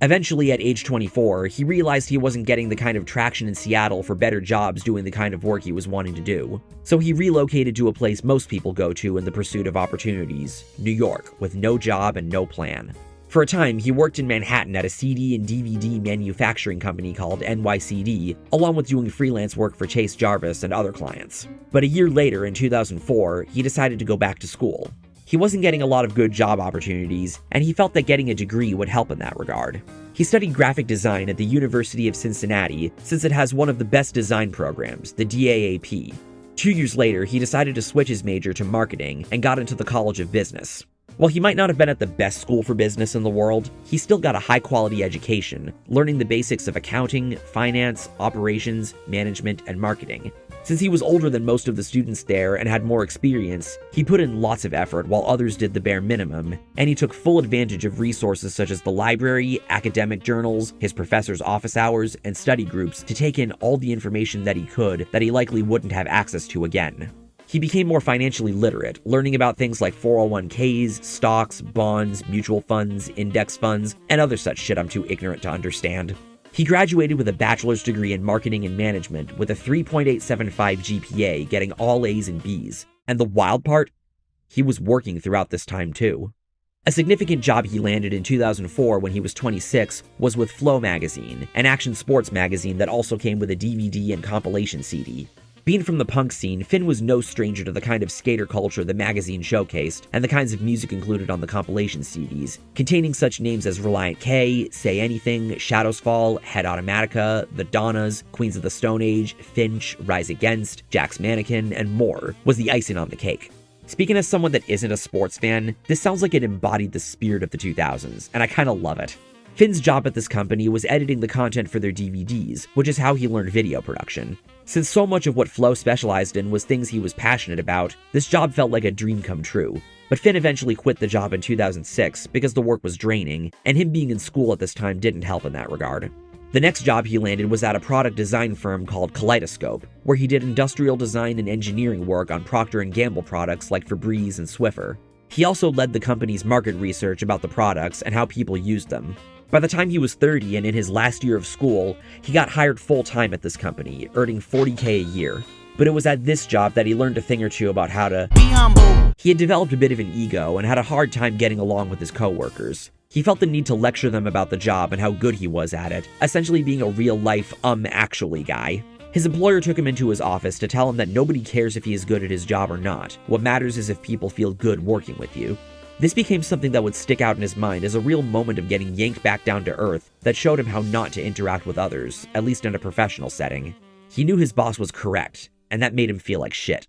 Eventually, at age 24, he realized he wasn't getting the kind of traction in Seattle for better jobs doing the kind of work he was wanting to do. So he relocated to a place most people go to in the pursuit of opportunities, New York, with no job and no plan. For a time, he worked in Manhattan at a CD and DVD manufacturing company called NYCD, along with doing freelance work for Chase Jarvis and other clients. But a year later, in 2004, he decided to go back to school. He wasn't getting a lot of good job opportunities, and he felt that getting a degree would help in that regard. He studied graphic design at the University of Cincinnati, since it has one of the best design programs, the DAAP. 2 years later, he decided to switch his major to marketing and got into the College of Business. While he might not have been at the best school for business in the world, he still got a high-quality education, learning the basics of accounting, finance, operations, management, and marketing. Since he was older than most of the students there and had more experience, he put in lots of effort while others did the bare minimum, and he took full advantage of resources such as the library, academic journals, his professor's office hours, and study groups to take in all the information that he could that he likely wouldn't have access to again. He became more financially literate, learning about things like 401ks, stocks, bonds, mutual funds, index funds, and other such shit I'm too ignorant to understand. He graduated with a bachelor's degree in marketing and management with a 3.875 GPA, getting all A's and B's. And the wild part? He was working throughout this time too. A significant job he landed in 2004 when he was 26 was with Flow magazine, an action sports magazine that also came with a DVD and compilation CD. Being from the punk scene, Finn was no stranger to the kind of skater culture the magazine showcased, and the kinds of music included on the compilation CDs, containing such names as Relient K, Say Anything, Shadows Fall, Head Automatica, The Donnas, Queens of the Stone Age, Finch, Rise Against, Jack's Mannequin, and more, was the icing on the cake. Speaking as someone that isn't a sports fan, this sounds like it embodied the spirit of the 2000s, and I kinda love it. Finn's job at this company was editing the content for their DVDs, which is how he learned video production. Since so much of what Flo specialized in was things he was passionate about, this job felt like a dream come true. But Finn eventually quit the job in 2006 because the work was draining, and him being in school at this time didn't help in that regard. The next job he landed was at a product design firm called Kaleidoscope, where he did industrial design and engineering work on Procter & Gamble products like Febreze and Swiffer. He also led the company's market research about the products and how people used them. By the time he was 30 and in his last year of school, he got hired full-time at this company, earning $40K a year. But it was at this job that he learned a thing or two about how to be humble. He had developed a bit of an ego and had a hard time getting along with his coworkers. He felt the need to lecture them about the job and how good he was at it, essentially being a real-life actually guy. His employer took him into his office to tell him that nobody cares if he is good at his job or not. What matters is if people feel good working with you. This became something that would stick out in his mind as a real moment of getting yanked back down to earth that showed him how not to interact with others, at least in a professional setting. He knew his boss was correct, and that made him feel like shit.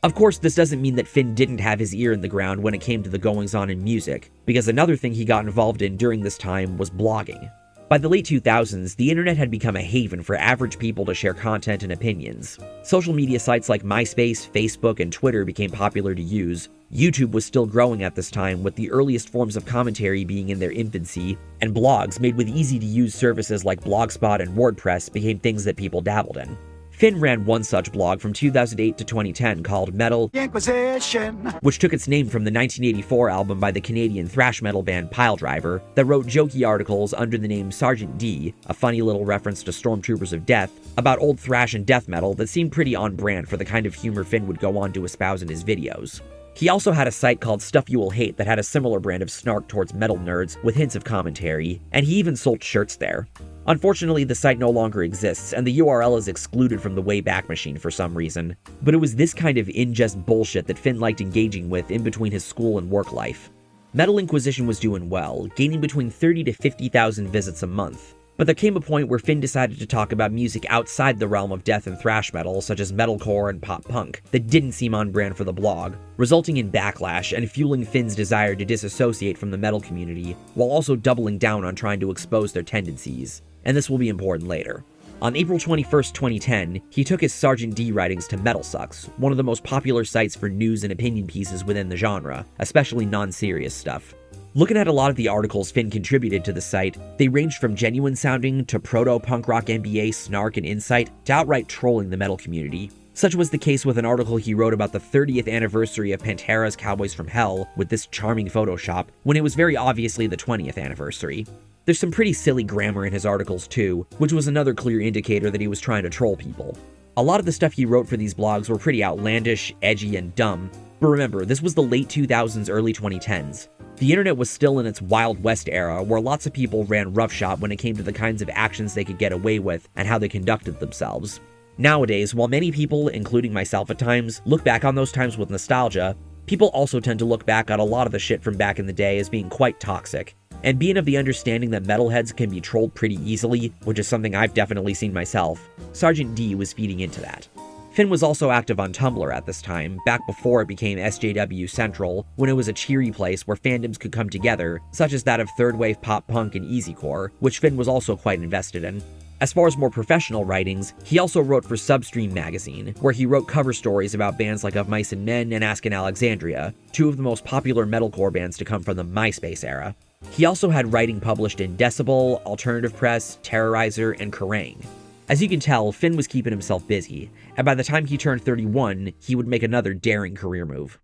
Of course, this doesn't mean that Finn didn't have his ear in the ground when it came to the goings-on in music, because another thing he got involved in during this time was blogging. By the late 2000s, the internet had become a haven for average people to share content and opinions. Social media sites like MySpace, Facebook, and Twitter became popular to use. YouTube was still growing at this time, with the earliest forms of commentary being in their infancy, and blogs made with easy-to-use services like Blogspot and WordPress became things that people dabbled in. Finn ran one such blog from 2008 to 2010 called Metal Inquisition, which took its name from the 1984 album by the Canadian thrash metal band Piledriver that wrote jokey articles under the name Sergeant D, a funny little reference to Stormtroopers of Death, about old thrash and death metal that seemed pretty on brand for the kind of humor Finn would go on to espouse in his videos. He also had a site called Stuff You Will Hate that had a similar brand of snark towards metal nerds with hints of commentary, and he even sold shirts there. Unfortunately, the site no longer exists, and the URL is excluded from the Wayback Machine for some reason. But it was this kind of ingest bullshit that Finn liked engaging with in between his school and work life. Metal Inquisition was doing well, gaining between 30 to 50,000 visits a month. But there came a point where Finn decided to talk about music outside the realm of death and thrash metal, such as metalcore and pop punk, that didn't seem on brand for the blog, resulting in backlash and fueling Finn's desire to disassociate from the metal community, while also doubling down on trying to expose their tendencies. And this will be important later. On April 21st, 2010, he took his Sergeant D writings to Metal Sucks, one of the most popular sites for news and opinion pieces within the genre, especially non-serious stuff. Looking at a lot of the articles Finn contributed to the site, they ranged from genuine sounding to proto-Punk Rock MBA snark and insight to outright trolling the metal community. Such was the case with an article he wrote about the 30th anniversary of Pantera's Cowboys from Hell with this charming Photoshop, when it was very obviously the 20th anniversary. There's some pretty silly grammar in his articles too, which was another clear indicator that he was trying to troll people. A lot of the stuff he wrote for these blogs were pretty outlandish, edgy, and dumb, but remember, this was the late 2000s, early 2010s. The internet was still in its Wild West era, where lots of people ran roughshod when it came to the kinds of actions they could get away with and how they conducted themselves. Nowadays, while many people, including myself at times, look back on those times with nostalgia, people also tend to look back at a lot of the shit from back in the day as being quite toxic. And being of the understanding that metalheads can be trolled pretty easily, which is something I've definitely seen myself, Sergeant D was feeding into that. Finn was also active on Tumblr at this time, back before it became SJW Central, when it was a cheery place where fandoms could come together, such as that of third wave pop punk and easycore, which Finn was also quite invested in. As far as more professional writings, he also wrote for Substream magazine, where he wrote cover stories about bands like Of Mice and Men and Askin Alexandria, two of the most popular metalcore bands to come from the MySpace era. He also had writing published in Decibel, Alternative Press, Terrorizer, and Kerrang! As you can tell, Finn was keeping himself busy, and by the time he turned 31, he would make another daring career move.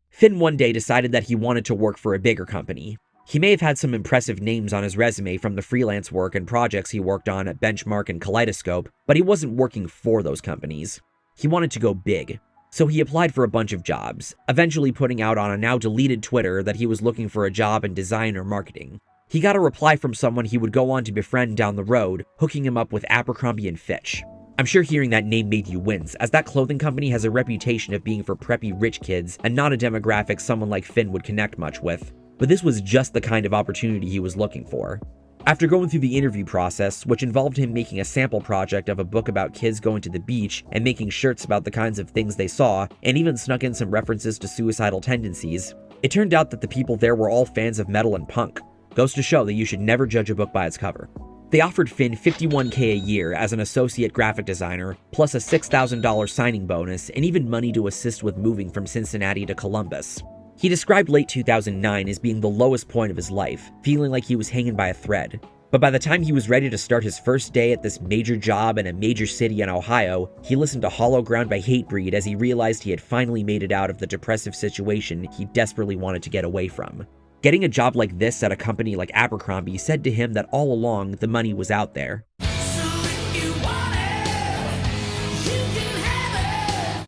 Finn one day decided that he wanted to work for a bigger company. He may have had some impressive names on his resume from the freelance work and projects he worked on at Benchmark and Kaleidoscope, but he wasn't working for those companies. He wanted to go big. So he applied for a bunch of jobs, eventually putting out on a now deleted Twitter that he was looking for a job in design or marketing. He got a reply from someone he would go on to befriend down the road, hooking him up with Abercrombie & Fitch. I'm sure hearing that name made you wince, as that clothing company has a reputation of being for preppy rich kids and not a demographic someone like Finn would connect much with. But this was just the kind of opportunity he was looking for. After going through the interview process, which involved him making a sample project of a book about kids going to the beach and making shirts about the kinds of things they saw, and even snuck in some references to suicidal tendencies, it turned out that the people there were all fans of metal and punk. Goes to show that you should never judge a book by its cover. They offered Finn $51K a year as an associate graphic designer, plus a $6,000 signing bonus, and even money to assist with moving from Cincinnati to Columbus. He described late 2009 as being the lowest point of his life, feeling like he was hanging by a thread. But by the time he was ready to start his first day at this major job in a major city in Ohio, he listened to Hollow Ground by Hatebreed as he realized he had finally made it out of the depressive situation he desperately wanted to get away from. Getting a job like this at a company like Abercrombie said to him that all along the money was out there.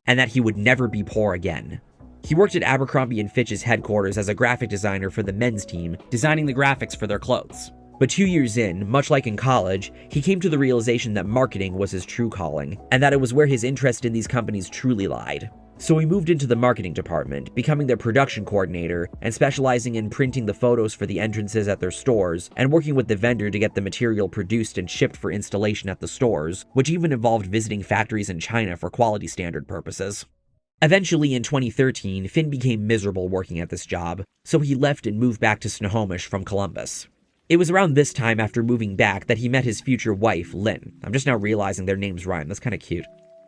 And that he would never be poor again. He worked at Abercrombie & Fitch's headquarters as a graphic designer for the men's team, designing the graphics for their clothes. But 2 years in, much like in college, he came to the realization that marketing was his true calling, and that it was where his interest in these companies truly lied. So he moved into the marketing department, becoming their production coordinator and specializing in printing the photos for the entrances at their stores and working with the vendor to get the material produced and shipped for installation at the stores, which even involved visiting factories in China for quality standard purposes. Eventually, in 2013, Finn became miserable working at this job, so he left and moved back to Snohomish from Columbus. It was around this time after moving back that he met his future wife, Lynn. I'm just now realizing their names rhyme, that's kind of cute.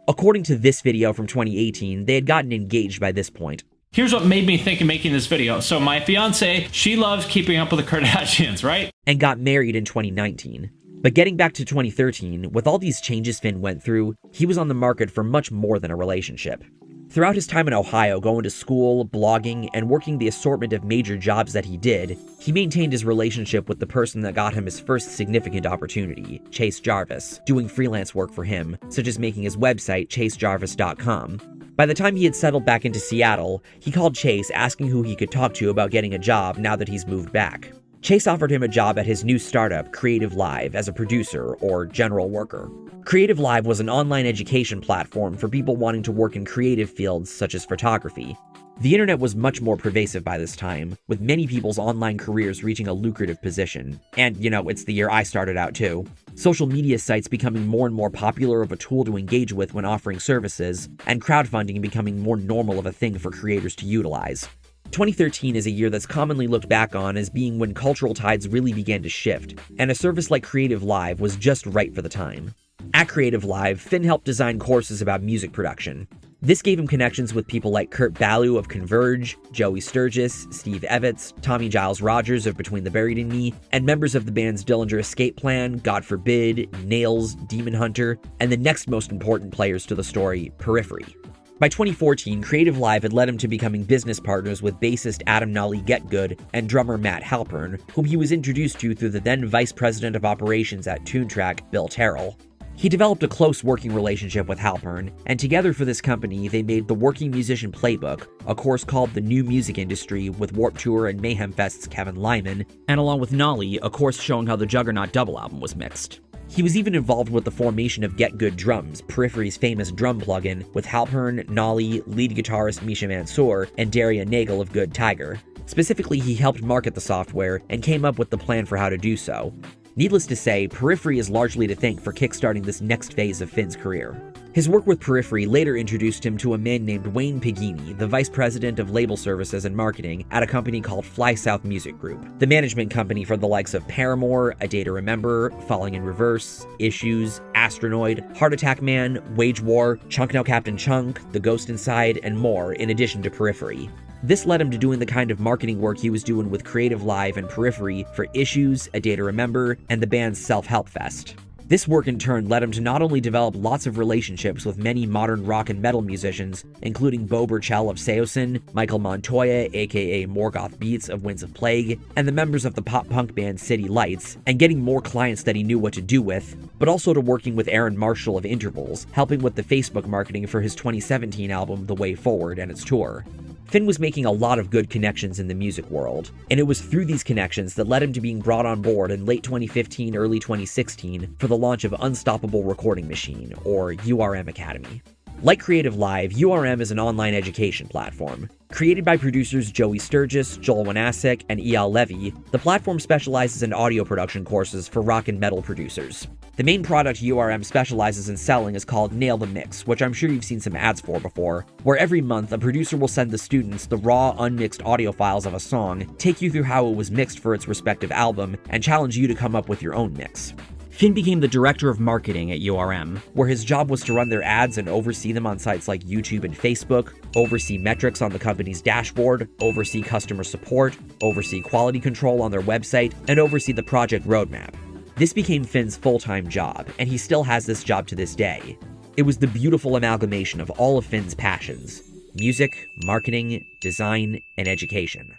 According to this video from 2018, they had gotten engaged by this point. Here's what made me think of making this video. So my fiance, she loves keeping up with the Kardashians, right? And got married in 2019. But getting back to 2013, with all these changes Finn went through, he was on the market for much more than a relationship. Throughout his time in Ohio, going to school, blogging, and working the assortment of major jobs that he did, he maintained his relationship with the person that got him his first significant opportunity, Chase Jarvis, doing freelance work for him, such as making his website, chasejarvis.com. By the time he had settled back into Seattle, he called Chase asking who he could talk to about getting a job now that he's moved back. Chase offered him a job at his new startup, CreativeLive, as a producer, or general worker. CreativeLive was an online education platform for people wanting to work in creative fields such as photography. The internet was much more pervasive by this time, with many people's online careers reaching a lucrative position. And, it's the year I started out too. Social media sites becoming more and more popular of a tool to engage with when offering services, and crowdfunding becoming more normal of a thing for creators to utilize. 2013 is a year that's commonly looked back on as being when cultural tides really began to shift, and a service like CreativeLive was just right for the time. At CreativeLive, Finn helped design courses about music production. This gave him connections with people like Kurt Ballou of Converge, Joey Sturgis, Steve Evans, Tommy Giles Rogers of Between the Buried and Me, and members of the bands Dillinger Escape Plan, God Forbid, Nails, Demon Hunter, and the next most important players to the story, Periphery. By 2014, CreativeLive had led him to becoming business partners with bassist Adam Nolly Getgood and drummer Matt Halpern, whom he was introduced to through the then vice president of operations at Toontrack, Bill Terrell. He developed a close working relationship with Halpern, and together for this company, they made the Working Musician Playbook, a course called The New Music Industry with Warped Tour and Mayhem Fest's Kevin Lyman, and along with Nolly, a course showing how the Juggernaut double album was mixed. He was even involved with the formation of Get Good Drums, Periphery's famous drum plugin, with Halpern, Nolly, lead guitarist Misha Mansour, and Daria Nagel of Good Tiger. Specifically, he helped market the software and came up with the plan for how to do so. Needless to say, Periphery is largely to thank for kickstarting this next phase of Finn's career. His work with Periphery later introduced him to a man named Wayne Pagini, the vice president of label services and marketing at a company called Fly South Music Group, the management company for the likes of Paramore, A Day to Remember, Falling in Reverse, Issues, Astronoid, Heart Attack Man, Wage War, Chunk Now Captain Chunk, The Ghost Inside, and more, in addition to Periphery. This led him to doing the kind of marketing work he was doing with CreativeLive and Periphery for Issues, A Day to Remember, and the band's Self-Help Fest. This work in turn led him to not only develop lots of relationships with many modern rock and metal musicians, including Bo Burchell of Seosin, Michael Montoya aka Morgoth Beats of Winds of Plague, and the members of the pop-punk band City Lights, and getting more clients that he knew what to do with, but also to working with Aaron Marshall of Intervals, helping with the Facebook marketing for his 2017 album The Way Forward and its tour. Finn was making a lot of good connections in the music world, and it was through these connections that led him to being brought on board in late 2015, early 2016 for the launch of Unstoppable Recording Machine, or URM Academy. Like CreativeLive, URM is an online education platform. Created by producers Joey Sturgis, Joel Wanasek, and Eyal Levy, the platform specializes in audio production courses for rock and metal producers. The main product URM specializes in selling is called Nail the Mix, which I'm sure you've seen some ads for before, where every month a producer will send the students the raw, unmixed audio files of a song, take you through how it was mixed for its respective album, and challenge you to come up with your own mix. Finn became the director of marketing at URM, where his job was to run their ads and oversee them on sites like YouTube and Facebook, oversee metrics on the company's dashboard, oversee customer support, oversee quality control on their website, and oversee the project roadmap. This became Finn's full-time job, and he still has this job to this day. It was the beautiful amalgamation of all of Finn's passions: music, marketing, design, and education.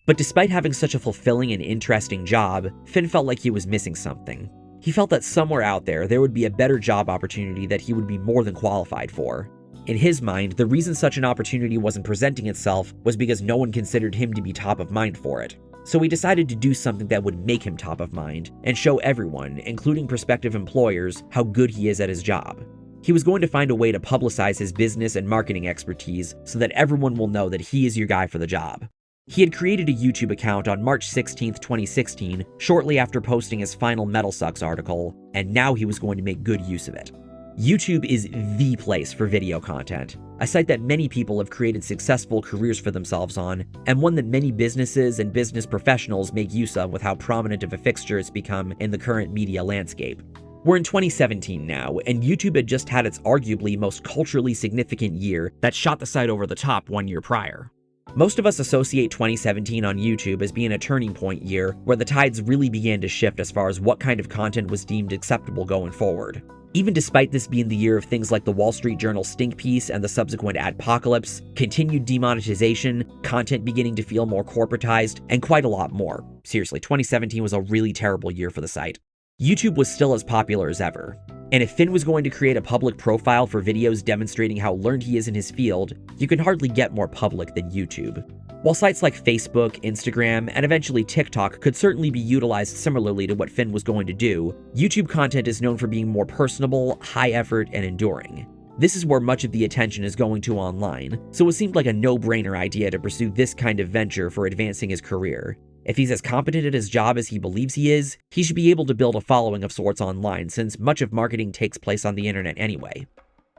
But despite having such a fulfilling and interesting job, Finn felt like he was missing something. He felt that somewhere out there would be a better job opportunity that he would be more than qualified for. In his mind, the reason such an opportunity wasn't presenting itself was because no one considered him to be top of mind for it. So he decided to do something that would make him top of mind and show everyone, including prospective employers, how good he is at his job. He was going to find a way to publicize his business and marketing expertise so that everyone will know that he is your guy for the job. He had created a YouTube account on March 16, 2016, shortly after posting his final Metal Sucks article, and now he was going to make good use of it. YouTube is the place for video content, a site that many people have created successful careers for themselves on, and one that many businesses and business professionals make use of with how prominent of a fixture it's become in the current media landscape. We're in 2017 now, and YouTube had just had its arguably most culturally significant year that shot the site over the top 1 year prior. Most of us associate 2017 on YouTube as being a turning point year where the tides really began to shift as far as what kind of content was deemed acceptable going forward. Even despite this being the year of things like the Wall Street Journal stink piece and the subsequent adpocalypse, continued demonetization, content beginning to feel more corporatized, and quite a lot more. Seriously, 2017 was a really terrible year for the site. YouTube was still as popular as ever. And if Finn was going to create a public profile for videos demonstrating how learned he is in his field, you can hardly get more public than YouTube. While sites like Facebook, Instagram, and eventually TikTok could certainly be utilized similarly to what Finn was going to do, YouTube content is known for being more personable, high effort, and enduring. This is where much of the attention is going to online, so it seemed like a no-brainer idea to pursue this kind of venture for advancing his career. If he's as competent at his job as he believes he is, he should be able to build a following of sorts online since much of marketing takes place on the internet anyway.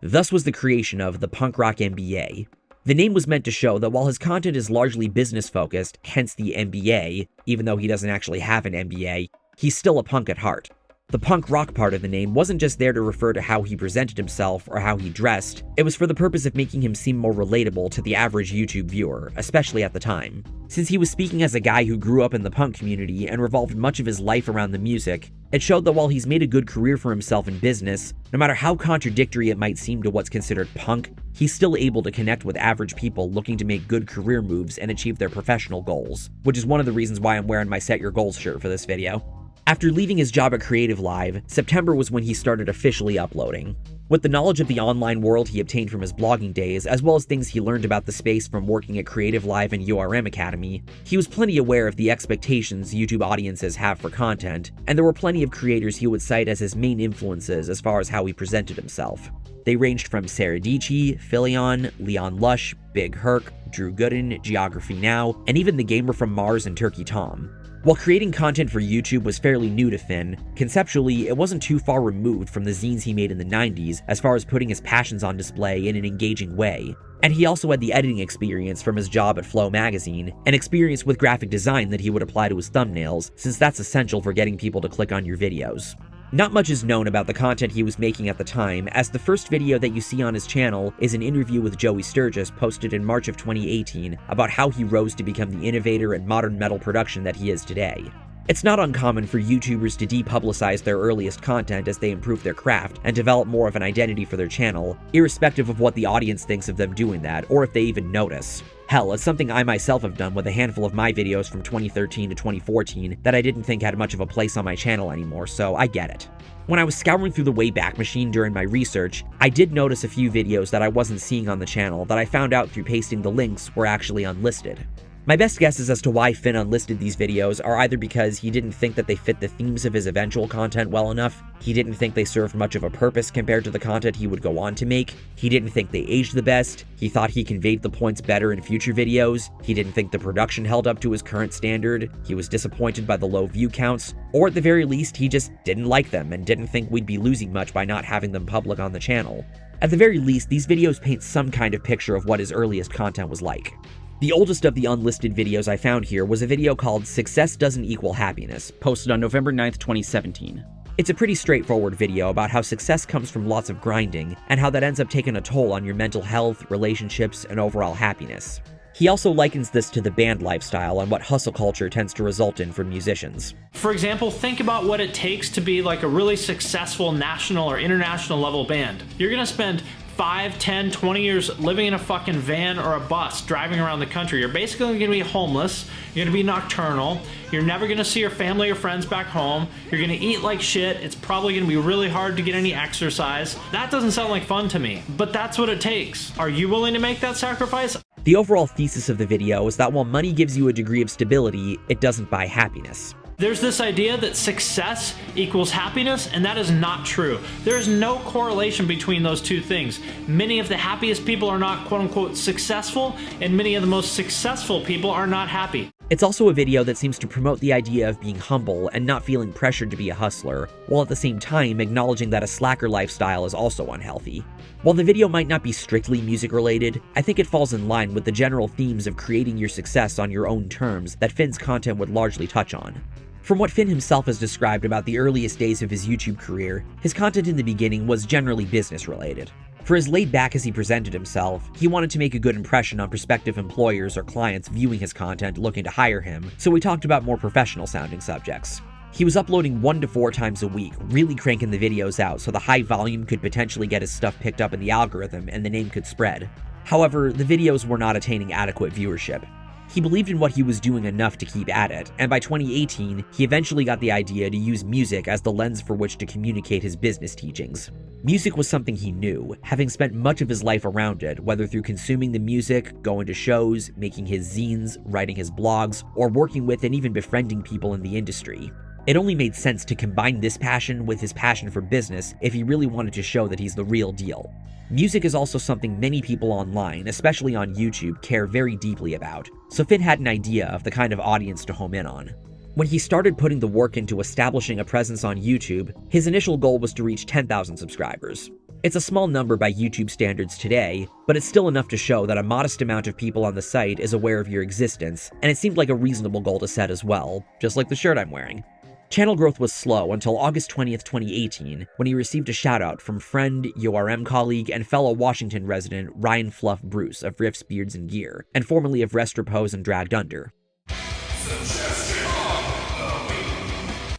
Thus was the creation of the Punk Rock MBA. The name was meant to show that while his content is largely business-focused, hence the MBA, even though he doesn't actually have an MBA, he's still a punk at heart. The punk rock part of the name wasn't just there to refer to how he presented himself or how he dressed, it was for the purpose of making him seem more relatable to the average YouTube viewer, especially at the time. Since he was speaking as a guy who grew up in the punk community and revolved much of his life around the music, it showed that while he's made a good career for himself in business, no matter how contradictory it might seem to what's considered punk, he's still able to connect with average people looking to make good career moves and achieve their professional goals, which is one of the reasons why I'm wearing my Set Your Goals shirt for this video. After leaving his job at CreativeLive, September was when he started officially uploading. With the knowledge of the online world he obtained from his blogging days, as well as things he learned about the space from working at CreativeLive and URM Academy, he was plenty aware of the expectations YouTube audiences have for content, and there were plenty of creators he would cite as his main influences as far as how he presented himself. They ranged from BADke, Philion, Leon Lush, Big Herc, Drew Gooden, Geography Now, and even the gamer from Mars and Turkey Tom. While creating content for YouTube was fairly new to Finn, conceptually it wasn't too far removed from the zines he made in the 90s as far as putting his passions on display in an engaging way. And he also had the editing experience from his job at Flow magazine, and experience with graphic design that he would apply to his thumbnails, since that's essential for getting people to click on your videos. Not much is known about the content he was making at the time, as the first video that you see on his channel is an interview with Joey Sturgis posted in March of 2018 about how he rose to become the innovator in modern metal production that he is today. It's not uncommon for YouTubers to depublicize their earliest content as they improve their craft and develop more of an identity for their channel, irrespective of what the audience thinks of them doing that, or if they even notice. Hell, it's something I myself have done with a handful of my videos from 2013 to 2014 that I didn't think had much of a place on my channel anymore, so I get it. When I was scouring through the Wayback Machine during my research, I did notice a few videos that I wasn't seeing on the channel that I found out through pasting the links were actually unlisted. My best guesses as to why Finn unlisted these videos are either because he didn't think that they fit the themes of his eventual content well enough, he didn't think they served much of a purpose compared to the content he would go on to make, he didn't think they aged the best, he thought he conveyed the points better in future videos, he didn't think the production held up to his current standard, he was disappointed by the low view counts, or at the very least he just didn't like them and didn't think we'd be losing much by not having them public on the channel. At the very least, these videos paint some kind of picture of what his earliest content was like. The oldest of the unlisted videos I found here was a video called Success Doesn't Equal Happiness, posted on November 9th, 2017. It's a pretty straightforward video about how success comes from lots of grinding, and how that ends up taking a toll on your mental health, relationships, and overall happiness. He also likens this to the band lifestyle and what hustle culture tends to result in for musicians. For example, think about what it takes to be like a really successful national or international level band. You're gonna spend 5, 10, 20 years living in a fucking van or a bus driving around the country. You're basically gonna be homeless, you're gonna be nocturnal, you're never gonna see your family or friends back home, you're gonna eat like shit, it's probably gonna be really hard to get any exercise. That doesn't sound like fun to me, but that's what it takes. Are you willing to make that sacrifice? The overall thesis of the video is that while money gives you a degree of stability, it doesn't buy happiness. There's this idea that success equals happiness, and that is not true. There is no correlation between those two things. Many of the happiest people are not quote-unquote successful, and many of the most successful people are not happy. It's also a video that seems to promote the idea of being humble and not feeling pressured to be a hustler, while at the same time acknowledging that a slacker lifestyle is also unhealthy. While the video might not be strictly music related, I think it falls in line with the general themes of creating your success on your own terms that Finn's content would largely touch on. From what Finn himself has described about the earliest days of his YouTube career, his content in the beginning was generally business related. For as laid back as he presented himself, he wanted to make a good impression on prospective employers or clients viewing his content looking to hire him, so we talked about more professional sounding subjects. He was uploading 1 to 4 times a week, really cranking the videos out so the high volume could potentially get his stuff picked up in the algorithm and the name could spread. However, the videos were not attaining adequate viewership. He believed in what he was doing enough to keep at it, and by 2018, he eventually got the idea to use music as the lens for which to communicate his business teachings. Music was something he knew, having spent much of his life around it, whether through consuming the music, going to shows, making his zines, writing his blogs, or working with and even befriending people in the industry. It only made sense to combine this passion with his passion for business if he really wanted to show that he's the real deal. Music is also something many people online, especially on YouTube, care very deeply about, so Finn had an idea of the kind of audience to home in on. When he started putting the work into establishing a presence on YouTube, his initial goal was to reach 10,000 subscribers. It's a small number by YouTube standards today, but it's still enough to show that a modest amount of people on the site is aware of your existence, and it seemed like a reasonable goal to set as well, just like the shirt I'm wearing. Channel growth was slow until August 20th, 2018, when he received a shoutout from friend, URM colleague, and fellow Washington resident Ryan Fluff Bruce of Riffs, Beards, and Gear, and formerly of Rest, Repose, and Dragged Under.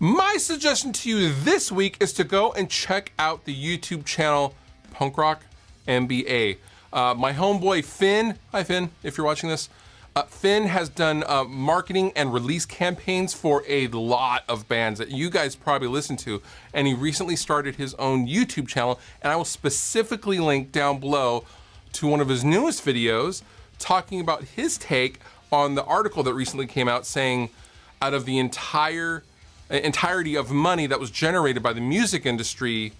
My suggestion to you this week is to go and check out the YouTube channel Punk Rock MBA. My homeboy Finn, hi Finn, if you're watching this, Finn has done marketing and release campaigns for a lot of bands that you guys probably listen to, and he recently started his own YouTube channel, and I will specifically link down below to one of his newest videos talking about his take on the article that recently came out saying out of the entirety of money that was generated by the music industry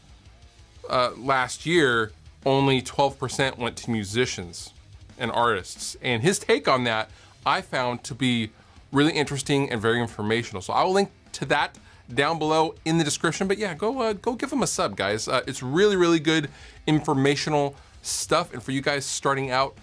last year, only 12% went to musicians and artists. And his take on that I found to be really interesting and very informational. So I will link to that down below in the description. But yeah, go give him a sub, guys. It's really, really good informational stuff. And for you guys starting out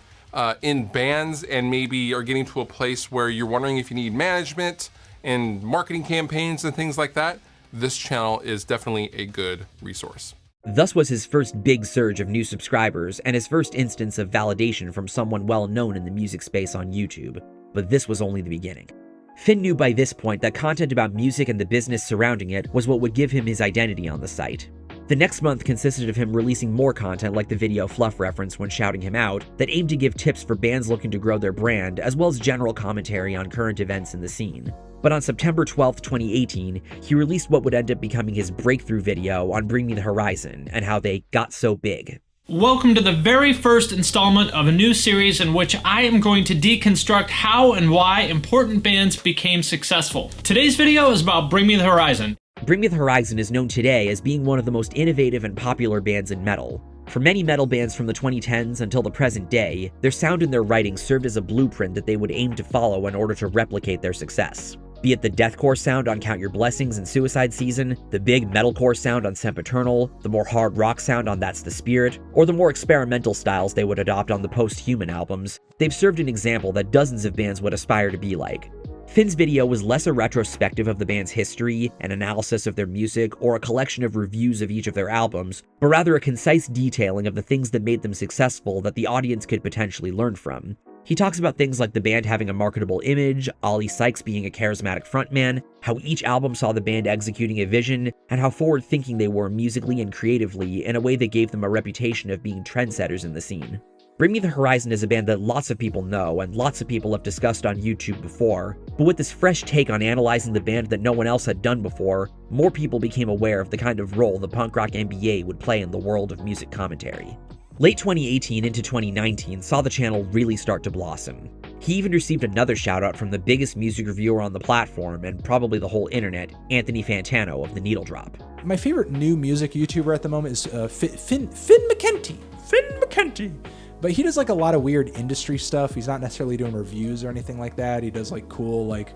in bands and maybe are getting to a place where you're wondering if you need management and marketing campaigns and things like that, this channel is definitely a good resource. Thus was his first big surge of new subscribers and his first instance of validation from someone well known in the music space on YouTube. But this was only the beginning. Finn knew by this point that content about music and the business surrounding it was what would give him his identity on the site. The next month consisted of him releasing more content like the video Fluff reference when shouting him out that aimed to give tips for bands looking to grow their brand as well as general commentary on current events in the scene. But on September 12th, 2018, he released what would end up becoming his breakthrough video on Bring Me the Horizon and how they got so big. Welcome to the very first installment of a new series in which I am going to deconstruct how and why important bands became successful. Today's video is about Bring Me the Horizon. Bring Me the Horizon is known today as being one of the most innovative and popular bands in metal. For many metal bands from the 2010s until the present day, their sound and their writing served as a blueprint that they would aim to follow in order to replicate their success. Be it the deathcore sound on Count Your Blessings and Suicide Season, the big metalcore sound on Sempiternal, the more hard rock sound on That's the Spirit, or the more experimental styles they would adopt on the Post-Human albums, they've served an example that dozens of bands would aspire to be like. Finn's video was less a retrospective of the band's history, an analysis of their music, or a collection of reviews of each of their albums, but rather a concise detailing of the things that made them successful that the audience could potentially learn from. He talks about things like the band having a marketable image, Ollie Sykes being a charismatic frontman, how each album saw the band executing a vision, and how forward-thinking they were musically and creatively in a way that gave them a reputation of being trendsetters in the scene. Bring Me the Horizon is a band that lots of people know and lots of people have discussed on YouTube before, but with this fresh take on analyzing the band that no one else had done before, more people became aware of the kind of role the Punk Rock MBA would play in the world of music commentary. Late 2018 into 2019 saw the channel really start to blossom. He even received another shoutout from the biggest music reviewer on the platform and probably the whole internet, Anthony Fantano of The Needle Drop. My favorite new music YouTuber at the moment is Finn McKenty. Finn McKenty. But he does like a lot of weird industry stuff. He's not necessarily doing reviews or anything like that. He does like cool like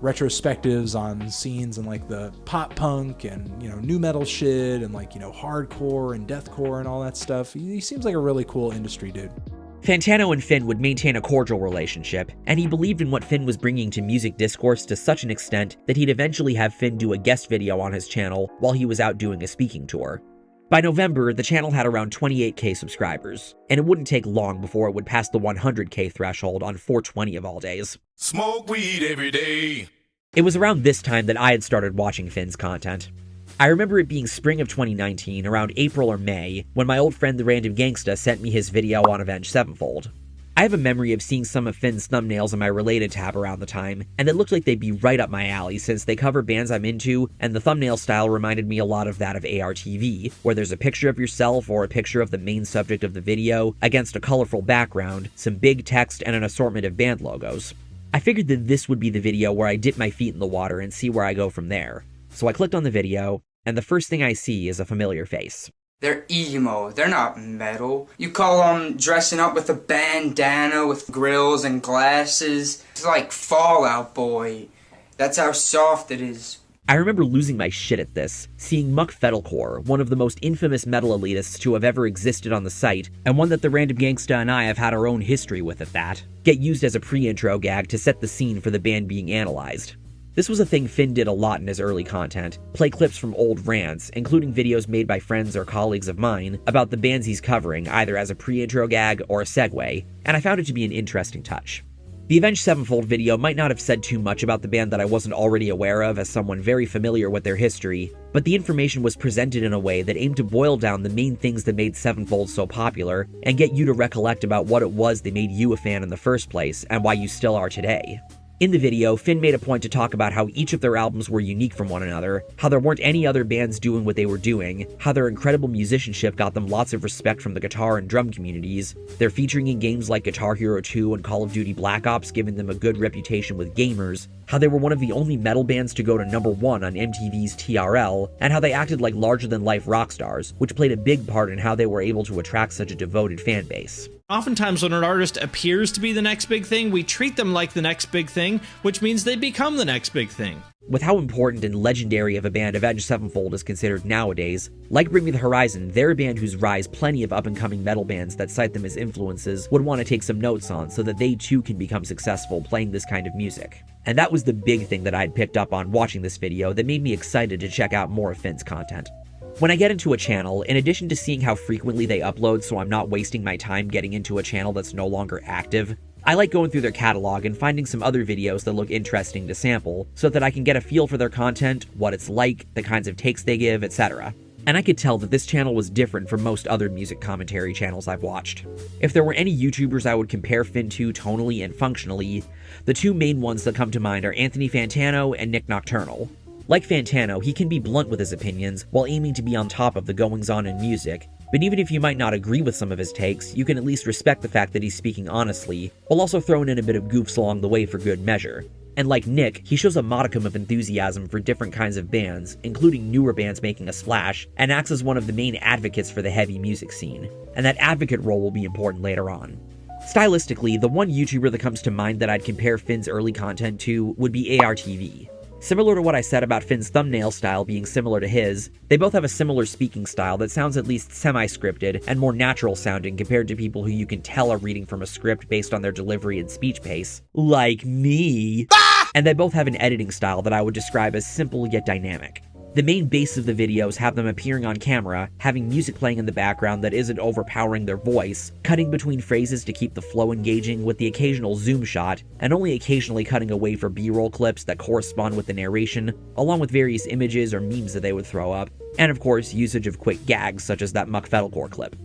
retrospectives on scenes and like the pop punk and, you know, new metal shit and like, you know, hardcore and deathcore and all that stuff. He seems like a really cool industry dude. Fantano and Finn would maintain a cordial relationship, and he believed in what Finn was bringing to music discourse to such an extent that he'd eventually have Finn do a guest video on his channel while he was out doing a speaking tour. By November, the channel had around 28k subscribers, and it wouldn't take long before it would pass the 100k threshold on 420 of all days. Smoke weed every day. It was around this time that I had started watching Finn's content. I remember it being spring of 2019, around April or May, when my old friend the Random Gangsta sent me his video on Avenged Sevenfold. I have a memory of seeing some of Finn's thumbnails in my Related tab around the time, and it looked like they'd be right up my alley since they cover bands I'm into, and the thumbnail style reminded me a lot of that of ARTV, where there's a picture of yourself or a picture of the main subject of the video against a colorful background, some big text, and an assortment of band logos. I figured that this would be the video where I dip my feet in the water and see where I go from there. So I clicked on the video, and the first thing I see is a familiar face. They're emo, they're not metal. You call them dressing up with a bandana with grills and glasses. It's like Fall Out Boy. That's how soft it is. I remember losing my shit at this, seeing Muck Fettlecore, one of the most infamous metal elitists to have ever existed on the site, and one that the Random Gangsta and I have had our own history with at that, get used as a pre-intro gag to set the scene for the band being analyzed. This was a thing Finn did a lot in his early content, play clips from old rants, including videos made by friends or colleagues of mine about the bands he's covering, either as a pre-intro gag or a segue, and I found it to be an interesting touch. The Avenged Sevenfold video might not have said too much about the band that I wasn't already aware of as someone very familiar with their history, but the information was presented in a way that aimed to boil down the main things that made Sevenfold so popular and get you to recollect about what it was that made you a fan in the first place and why you still are today. In the video, Finn made a point to talk about how each of their albums were unique from one another, how there weren't any other bands doing what they were doing, how their incredible musicianship got them lots of respect from the guitar and drum communities, their featuring in games like Guitar Hero 2 and Call of Duty Black Ops giving them a good reputation with gamers, how they were one of the only metal bands to go to #1 on MTV's TRL, and how they acted like larger-than-life rock stars, which played a big part in how they were able to attract such a devoted fan base. Oftentimes when an artist appears to be the next big thing, we treat them like the next big thing, which means they become the next big thing. With how important and legendary of a band Avenged Sevenfold is considered nowadays, like Bring Me the Horizon, they're a band whose rise plenty of up-and-coming metal bands that cite them as influences would want to take some notes on so that they too can become successful playing this kind of music. And that was the big thing that I'd picked up on watching this video that made me excited to check out more of Finn's content. When I get into a channel, in addition to seeing how frequently they upload so I'm not wasting my time getting into a channel that's no longer active, I like going through their catalog and finding some other videos that look interesting to sample, so that I can get a feel for their content, what it's like, the kinds of takes they give, etc. And I could tell that this channel was different from most other music commentary channels I've watched. If there were any YouTubers I would compare Finn to tonally and functionally, the two main ones that come to mind are Anthony Fantano and Nick Nocturnal. Like Fantano, he can be blunt with his opinions while aiming to be on top of the goings-on in music, but even if you might not agree with some of his takes, you can at least respect the fact that he's speaking honestly, while also throwing in a bit of goofs along the way for good measure. And like Nick, he shows a modicum of enthusiasm for different kinds of bands, including newer bands making a splash, and acts as one of the main advocates for the heavy music scene. And that advocate role will be important later on. Stylistically, the one YouTuber that comes to mind that I'd compare Finn's early content to would be ARTV. Similar to what I said about Finn's thumbnail style being similar to his, they both have a similar speaking style that sounds at least semi-scripted and more natural sounding compared to people who you can tell are reading from a script based on their delivery and speech pace. Like me! And they both have an editing style that I would describe as simple yet dynamic. The main base of the videos have them appearing on camera, having music playing in the background that isn't overpowering their voice, cutting between phrases to keep the flow engaging with the occasional zoom shot, and only occasionally cutting away for B-roll clips that correspond with the narration, along with various images or memes that they would throw up, and of course usage of quick gags such as that Muck Fetalcore clip.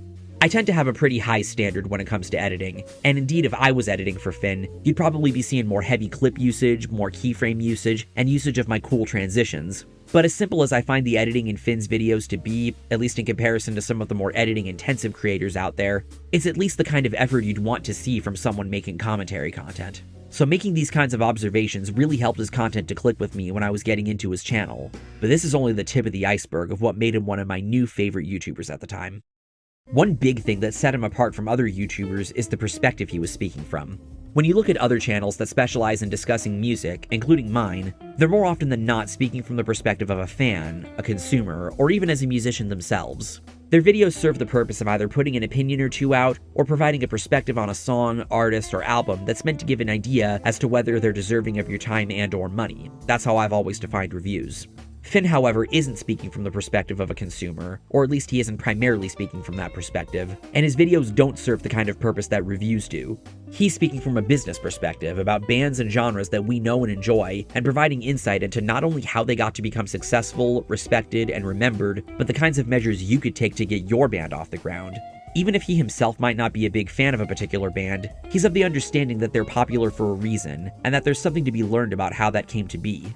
I tend to have a pretty high standard when it comes to editing, and indeed if I was editing for Finn, you'd probably be seeing more heavy clip usage, more keyframe usage, and usage of my cool transitions. But as simple as I find the editing in Finn's videos to be, at least in comparison to some of the more editing-intensive creators out there, it's at least the kind of effort you'd want to see from someone making commentary content. So making these kinds of observations really helped his content to click with me when I was getting into his channel. But this is only the tip of the iceberg of what made him one of my new favorite YouTubers at the time. One big thing that set him apart from other YouTubers is the perspective he was speaking from. When you look at other channels that specialize in discussing music, including mine, they're more often than not speaking from the perspective of a fan, a consumer, or even as a musician themselves. Their videos serve the purpose of either putting an opinion or two out, or providing a perspective on a song, artist, or album that's meant to give an idea as to whether they're deserving of your time and/or money. That's how I've always defined reviews. Finn, however, isn't speaking from the perspective of a consumer, or at least he isn't primarily speaking from that perspective, and his videos don't serve the kind of purpose that reviews do. He's speaking from a business perspective about bands and genres that we know and enjoy, and providing insight into not only how they got to become successful, respected, and remembered, but the kinds of measures you could take to get your band off the ground. Even if he himself might not be a big fan of a particular band, he's of the understanding that they're popular for a reason, and that there's something to be learned about how that came to be.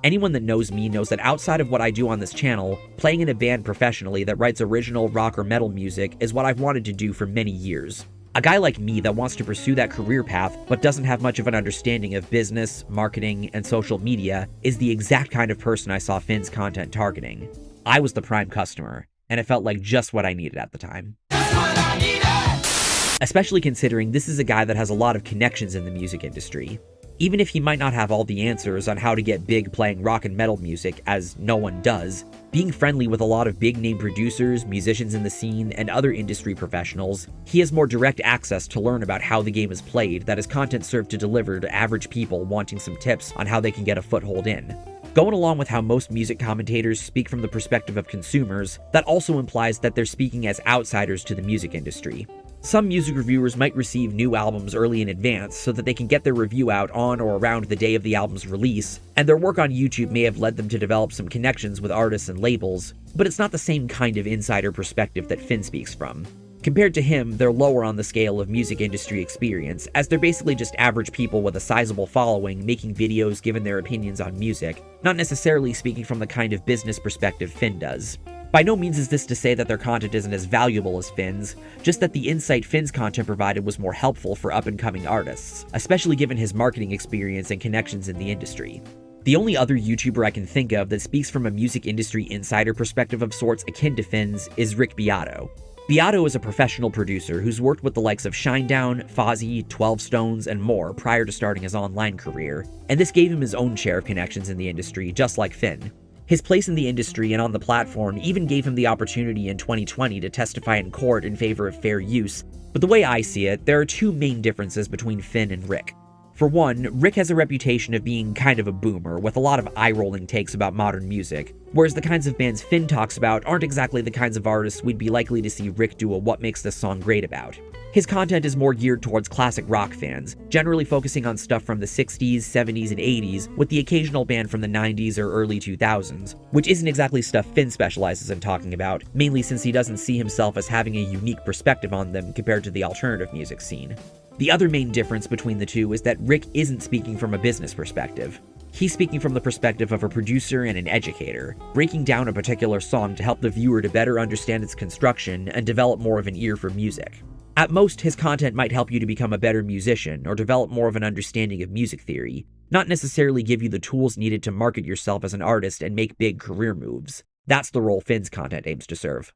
Anyone that knows me knows that outside of what I do on this channel, playing in a band professionally that writes original rock or metal music is what I've wanted to do for many years. A guy like me that wants to pursue that career path but doesn't have much of an understanding of business, marketing, and social media is the exact kind of person I saw Finn's content targeting. I was the prime customer, and it felt like just what I needed at the time. Especially considering this is a guy that has a lot of connections in the music industry. Even if he might not have all the answers on how to get big playing rock and metal music, as no one does, being friendly with a lot of big-name producers, musicians in the scene, and other industry professionals, he has more direct access to learn about how the game is played that his content served to deliver to average people wanting some tips on how they can get a foothold in. Going along with how most music commentators speak from the perspective of consumers, that also implies that they're speaking as outsiders to the music industry. Some music reviewers might receive new albums early in advance so that they can get their review out on or around the day of the album's release, and their work on YouTube may have led them to develop some connections with artists and labels, but it's not the same kind of insider perspective that Finn speaks from. Compared to him, they're lower on the scale of music industry experience, as they're basically just average people with a sizable following making videos giving their opinions on music, not necessarily speaking from the kind of business perspective Finn does. By no means is this to say that their content isn't as valuable as Finn's, just that the insight Finn's content provided was more helpful for up-and-coming artists, especially given his marketing experience and connections in the industry. The only other YouTuber I can think of that speaks from a music industry insider perspective of sorts akin to Finn's is Rick Beato. Beato is a professional producer who's worked with the likes of Shinedown, Fozzy, 12 Stones, and more prior to starting his online career, and this gave him his own share of connections in the industry, just like Finn. His place in the industry and on the platform even gave him the opportunity in 2020 to testify in court in favor of fair use, but the way I see it, there are two main differences between Finn and Rick. For one, Rick has a reputation of being kind of a boomer, with a lot of eye-rolling takes about modern music, whereas the kinds of bands Finn talks about aren't exactly the kinds of artists we'd be likely to see Rick do a What Makes This Song Great about. His content is more geared towards classic rock fans, generally focusing on stuff from the 60s, 70s, and 80s, with the occasional band from the 90s or early 2000s, which isn't exactly stuff Finn specializes in talking about, mainly since he doesn't see himself as having a unique perspective on them compared to the alternative music scene. The other main difference between the two is that Rick isn't speaking from a business perspective. He's speaking from the perspective of a producer and an educator, breaking down a particular song to help the viewer to better understand its construction and develop more of an ear for music. At most, his content might help you to become a better musician or develop more of an understanding of music theory, not necessarily give you the tools needed to market yourself as an artist and make big career moves. That's the role Finn's content aims to serve.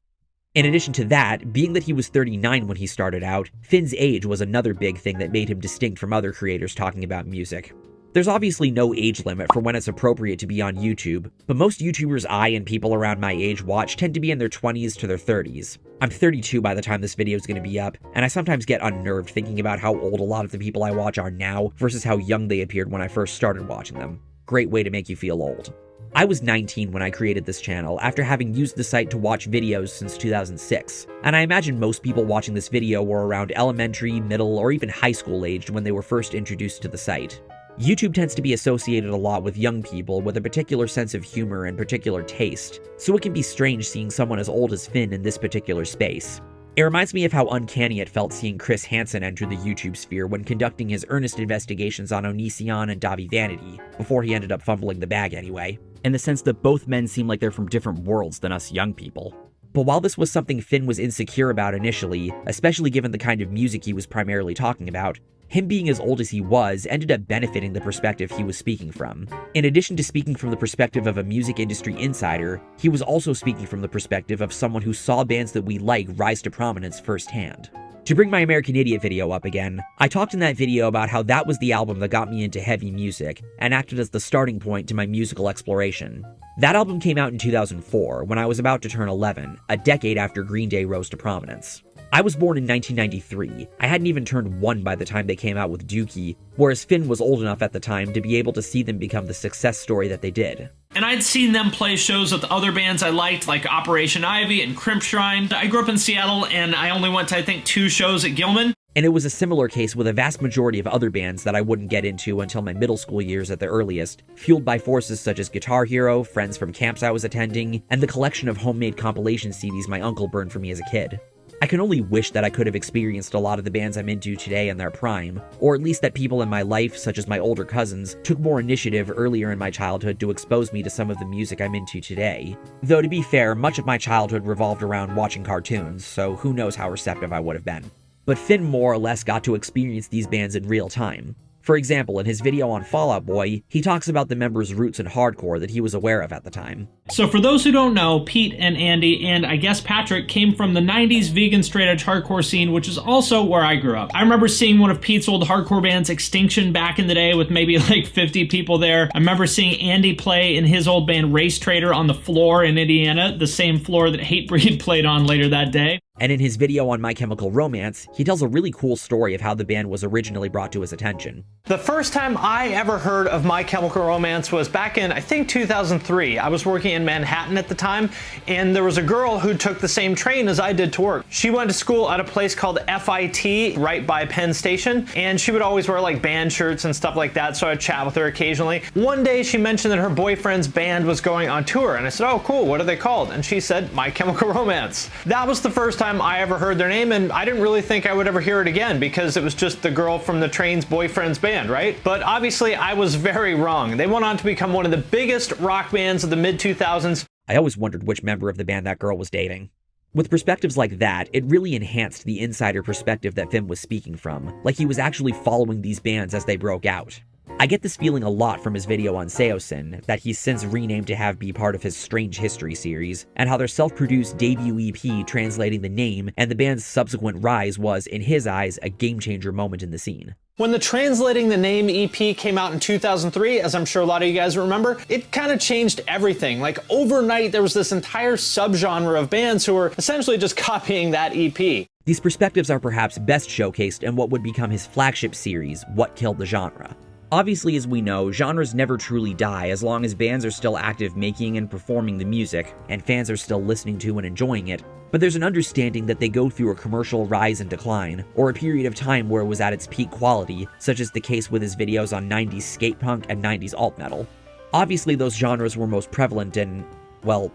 In addition to that, being that he was 39 when he started out, Finn's age was another big thing that made him distinct from other creators talking about music. There's obviously no age limit for when it's appropriate to be on YouTube, but most YouTubers I and people around my age watch tend to be in their 20s to their 30s. I'm 32 by the time this video is going to be up, and I sometimes get unnerved thinking about how old a lot of the people I watch are now versus how young they appeared when I first started watching them. Great way to make you feel old. I was 19 when I created this channel after having used the site to watch videos since 2006, and I imagine most people watching this video were around elementary, middle, or even high school aged when they were first introduced to the site. YouTube tends to be associated a lot with young people with a particular sense of humor and particular taste, so it can be strange seeing someone as old as Finn in this particular space. It reminds me of how uncanny it felt seeing Chris Hansen enter the YouTube sphere when conducting his earnest investigations on Onision and Davi Vanity, before he ended up fumbling the bag anyway, in the sense that both men seem like they're from different worlds than us young people. But while this was something Finn was insecure about initially, especially given the kind of music he was primarily talking about, him being as old as he was ended up benefiting the perspective he was speaking from. In addition to speaking from the perspective of a music industry insider, he was also speaking from the perspective of someone who saw bands that we like rise to prominence firsthand. To bring my American Idiot video up again, I talked in that video about how that was the album that got me into heavy music and acted as the starting point to my musical exploration. That album came out in 2004, when I was about to turn 11, a decade after Green Day rose to prominence. I was born in 1993. I hadn't even turned 1 by the time they came out with Dookie, whereas Finn was old enough at the time to be able to see them become the success story that they did. And I'd seen them play shows with other bands I liked, like Operation Ivy and Crimp Shrine. I grew up in Seattle, and I only went to, I think, 2 shows at Gilman. And it was a similar case with a vast majority of other bands that I wouldn't get into until my middle school years at the earliest, fueled by forces such as Guitar Hero, friends from camps I was attending, and the collection of homemade compilation CDs my uncle burned for me as a kid. I can only wish that I could have experienced a lot of the bands I'm into today in their prime, or at least that people in my life, such as my older cousins, took more initiative earlier in my childhood to expose me to some of the music I'm into today. Though to be fair, much of my childhood revolved around watching cartoons, so who knows how receptive I would have been. But Finn more or less got to experience these bands in real time. For example, in his video on Fall Out Boy, he talks about the members' roots in hardcore that he was aware of at the time. So for those who don't know, Pete and Andy, and I guess Patrick, came from the 90s vegan straight edge hardcore scene, which is also where I grew up. I remember seeing one of Pete's old hardcore bands, Extinction, back in the day with maybe like 50 people there. I remember seeing Andy play in his old band Race Trader on the floor in Indiana, the same floor that Hatebreed played on later that day. And in his video on My Chemical Romance, he tells a really cool story of how the band was originally brought to his attention. The first time I ever heard of My Chemical Romance was back in, I think, 2003. I was working in Manhattan at the time, and there was a girl who took the same train as I did to work. She went to school at a place called FIT, right by Penn Station, and she would always wear like band shirts and stuff like that, so I'd chat with her occasionally. One day she mentioned that her boyfriend's band was going on tour, and I said, oh cool, what are they called? And she said, My Chemical Romance. That was the first time I ever heard their name, and I didn't really think I would ever hear it again because it was just the girl from the train's boyfriend's band, right? But obviously I was very wrong. They went on to become one of the biggest rock bands of the mid-2000s. I always wondered which member of the band that girl was dating. With perspectives like that, it really enhanced the insider perspective that Finn was speaking from, like he was actually following these bands as they broke out. I get this feeling a lot from his video on Seosin, that he's since renamed to have be part of his Strange History series, and how their self-produced debut EP translating the name and the band's subsequent rise was, in his eyes, a game-changer moment in the scene. When the Translating the Name EP came out in 2003, as I'm sure a lot of you guys remember, it kind of changed everything. Like overnight, there was this entire subgenre of bands who were essentially just copying that EP. These perspectives are perhaps best showcased in what would become his flagship series, What Killed the Genre. Obviously, as we know, genres never truly die as long as bands are still active making and performing the music, and fans are still listening to and enjoying it, but there's an understanding that they go through a commercial rise and decline, or a period of time where it was at its peak quality, such as the case with his videos on 90s skate punk and 90s alt metal. Obviously, those genres were most prevalent in, well,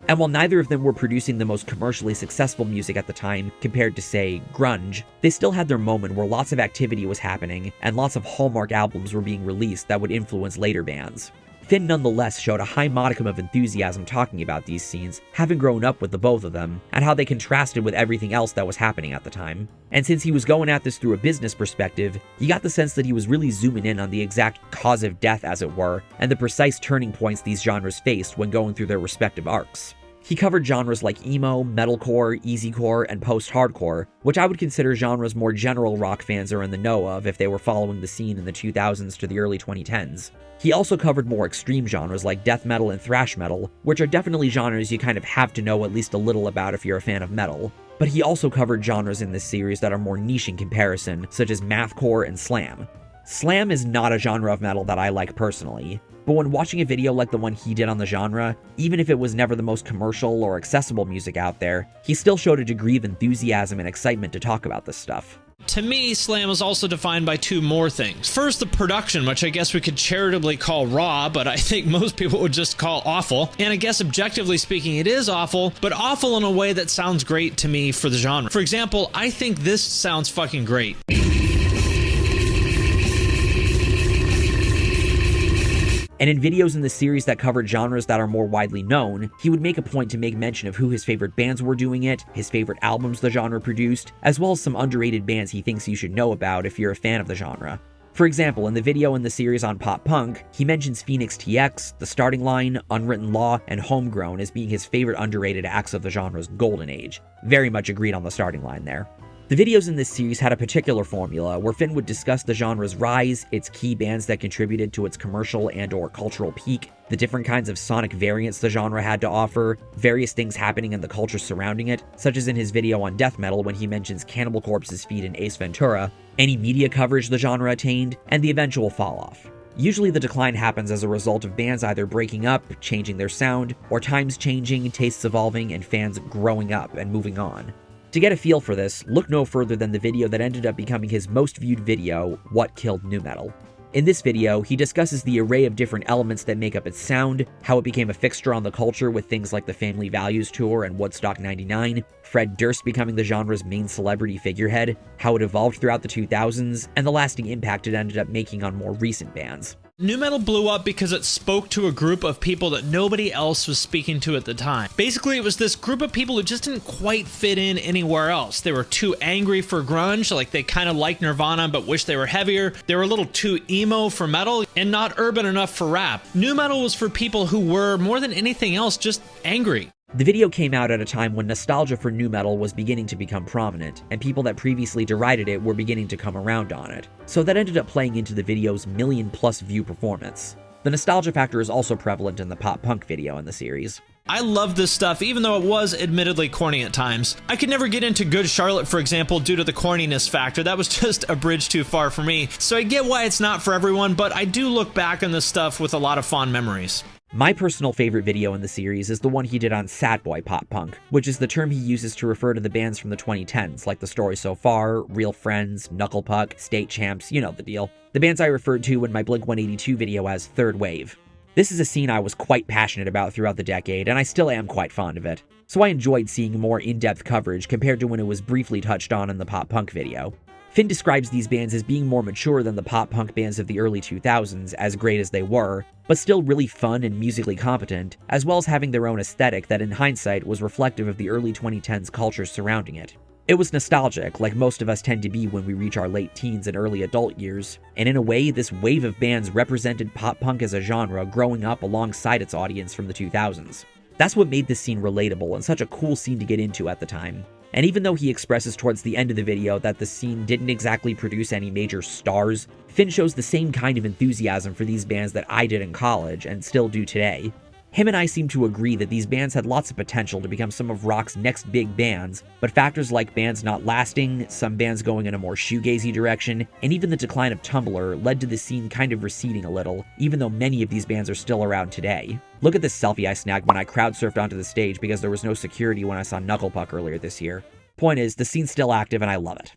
and while neither of them were producing the most commercially successful music at the time compared to, say, grunge, they still had their moment where lots of activity was happening and lots of hallmark albums were being released that would influence later bands. Finn nonetheless showed a high modicum of enthusiasm talking about these scenes, having grown up with the both of them, and how they contrasted with everything else that was happening at the time. And since he was going at this through a business perspective, you got the sense that he was really zooming in on the exact cause of death, as it were, and the precise turning points these genres faced when going through their respective arcs. He covered genres like emo, metalcore, easycore, and post-hardcore, which I would consider genres more general rock fans are in the know of if they were following the scene in the 2000s to the early 2010s. He also covered more extreme genres like death metal and thrash metal, which are definitely genres you kind of have to know at least a little about if you're a fan of metal. But he also covered genres in this series that are more niche in comparison, such as mathcore and slam. Slam is not a genre of metal that I like personally, but when watching a video like the one he did on the genre, even if it was never the most commercial or accessible music out there, he still showed a degree of enthusiasm and excitement to talk about this stuff. To me, slam is also defined by two more things. First, the production, which I guess we could charitably call raw, but I think most people would just call awful. And I guess objectively speaking, it is awful, but awful in a way that sounds great to me for the genre. For example, I think this sounds fucking great. And in videos in the series that covered genres that are more widely known, he would make a point to make mention of who his favorite bands were doing it, his favorite albums the genre produced, as well as some underrated bands he thinks you should know about if you're a fan of the genre. For example, in the video in the series on pop punk, he mentions Phoenix TX, The Starting Line, Unwritten Law, and Homegrown as being his favorite underrated acts of the genre's golden age. Very much agreed on The Starting Line there. The videos in this series had a particular formula where Finn would discuss the genre's rise, its key bands that contributed to its commercial and/or cultural peak, the different kinds of sonic variants the genre had to offer, various things happening in the culture surrounding it, such as in his video on death metal when he mentions Cannibal Corpse's feat in Ace Ventura, any media coverage the genre attained, and the eventual fall-off. Usually the decline happens as a result of bands either breaking up, changing their sound, or times changing, tastes evolving, and fans growing up and moving on. To get a feel for this, look no further than the video that ended up becoming his most viewed video, What Killed Nu Metal. In this video, he discusses the array of different elements that make up its sound, how it became a fixture on the culture with things like the Family Values Tour and Woodstock '99, Fred Durst becoming the genre's main celebrity figurehead, how it evolved throughout the 2000s, and the lasting impact it ended up making on more recent bands. Nu metal blew up because it spoke to a group of people that nobody else was speaking to at the time. Basically, it was this group of people who just didn't quite fit in anywhere else. They were too angry for grunge, like they kind of liked Nirvana but wish they were heavier. They were a little too emo for metal and not urban enough for rap. Nu metal was for people who were, more than anything else, just angry. The video came out at a time when nostalgia for nu metal was beginning to become prominent, and people that previously derided it were beginning to come around on it, so that ended up playing into the video's million-plus view performance. The nostalgia factor is also prevalent in the pop punk video in the series. I love this stuff, even though it was admittedly corny at times. I could never get into Good Charlotte, for example, due to the corniness factor. That was just a bridge too far for me. So I get why it's not for everyone, but I do look back on this stuff with a lot of fond memories. My personal favorite video in the series is the one he did on sad boy pop punk, which is the term he uses to refer to the bands from the 2010s, like The Story So Far, Real Friends, Knuckle Puck, State Champs, you know the deal. The bands I referred to in my Blink-182 video as Third Wave. This is a scene I was quite passionate about throughout the decade, and I still am quite fond of it. So I enjoyed seeing more in-depth coverage compared to when it was briefly touched on in the pop punk video. Finn describes these bands as being more mature than the pop punk bands of the early 2000s, as great as they were, but still really fun and musically competent, as well as having their own aesthetic that in hindsight was reflective of the early 2010s culture surrounding it. It was nostalgic, like most of us tend to be when we reach our late teens and early adult years, and in a way, this wave of bands represented pop punk as a genre growing up alongside its audience from the 2000s. That's what made this scene relatable and such a cool scene to get into at the time. And even though he expresses towards the end of the video that the scene didn't exactly produce any major stars, Finn shows the same kind of enthusiasm for these bands that I did in college and still do today. Him and I seem to agree that these bands had lots of potential to become some of rock's next big bands, but factors like bands not lasting, some bands going in a more shoegazy direction, and even the decline of Tumblr led to the scene kind of receding a little, even though many of these bands are still around today. Look at this selfie I snagged when I crowd surfed onto the stage because there was no security when I saw Knuckle Puck earlier this year. Point is, the scene's still active and I love it.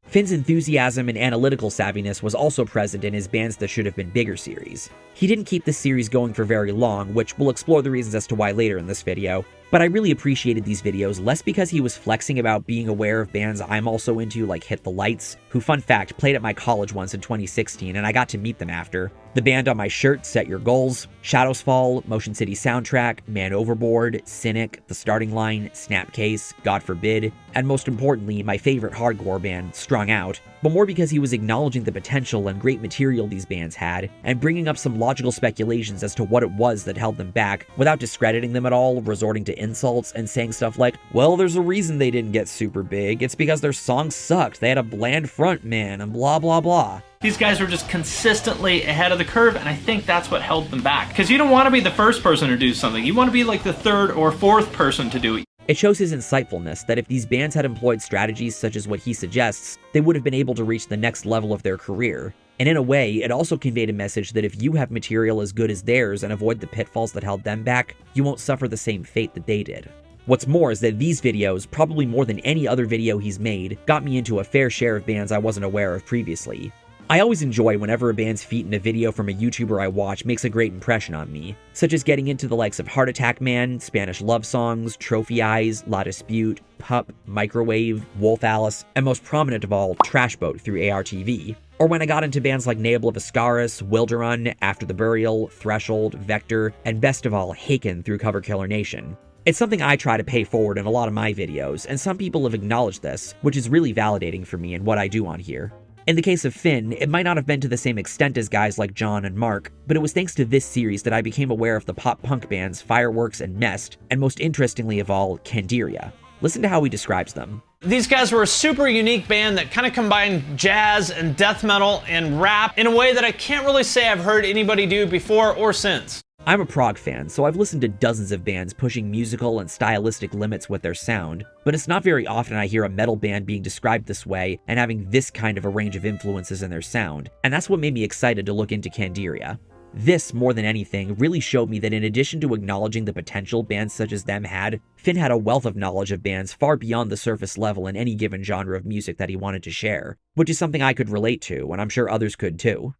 Finn's enthusiasm and analytical savviness was also present in his Bands That Should Have Been Bigger series. He didn't keep this series going for very long, which we'll explore the reasons as to why later in this video, but I really appreciated these videos less because he was flexing about being aware of bands I'm also into like Hit the Lights, who fun fact played at my college once in 2016 and I got to meet them after, the band on my shirt Set Your Goals, Shadows Fall, Motion City Soundtrack, Man Overboard, Cynic, The Starting Line, Snapcase, God Forbid, and most importantly my favorite hardcore band, Strung Out, but more because he was acknowledging the potential and great material these bands had, and bringing up some logical speculations as to what it was that held them back, without discrediting them at all, resorting to insults, and saying stuff like, well, there's a reason they didn't get super big, it's because their songs sucked, they had a bland front man, and blah blah blah. These guys were just consistently ahead of the curve, and I think that's what held them back. Because you don't want to be the first person to do something, you want to be like the third or fourth person to do it. It shows his insightfulness that if these bands had employed strategies such as what he suggests, they would have been able to reach the next level of their career. And in a way, it also conveyed a message that if you have material as good as theirs and avoid the pitfalls that held them back, you won't suffer the same fate that they did. What's more is that these videos, probably more than any other video he's made, got me into a fair share of bands I wasn't aware of previously. I always enjoy whenever a band's feat in a video from a YouTuber I watch makes a great impression on me, such as getting into the likes of Heart Attack Man, Spanish Love Songs, Trophy Eyes, La Dispute, Pup, Microwave, Wolf Alice, and most prominent of all, Trash Boat through ARTV. Or when I got into bands like Nail of Ascaris, Wilderun, After the Burial, Threshold, Vector, and best of all, Haken through Cover Killer Nation. It's something I try to pay forward in a lot of my videos, and some people have acknowledged this, which is really validating for me in what I do on here. In the case of Finn, it might not have been to the same extent as guys like John and Mark, but it was thanks to this series that I became aware of the pop-punk bands Fireworks and Mest, and most interestingly of all, Candiria. Listen to how he describes them. These guys were a super unique band that kind of combined jazz and death metal and rap in a way that I can't really say I've heard anybody do before or since. I'm a prog fan, so I've listened to dozens of bands pushing musical and stylistic limits with their sound, but it's not very often I hear a metal band being described this way and having this kind of a range of influences in their sound, and that's what made me excited to look into Candiria. This, more than anything, really showed me that in addition to acknowledging the potential bands such as them had, Finn had a wealth of knowledge of bands far beyond the surface level in any given genre of music that he wanted to share, which is something I could relate to, and I'm sure others could too.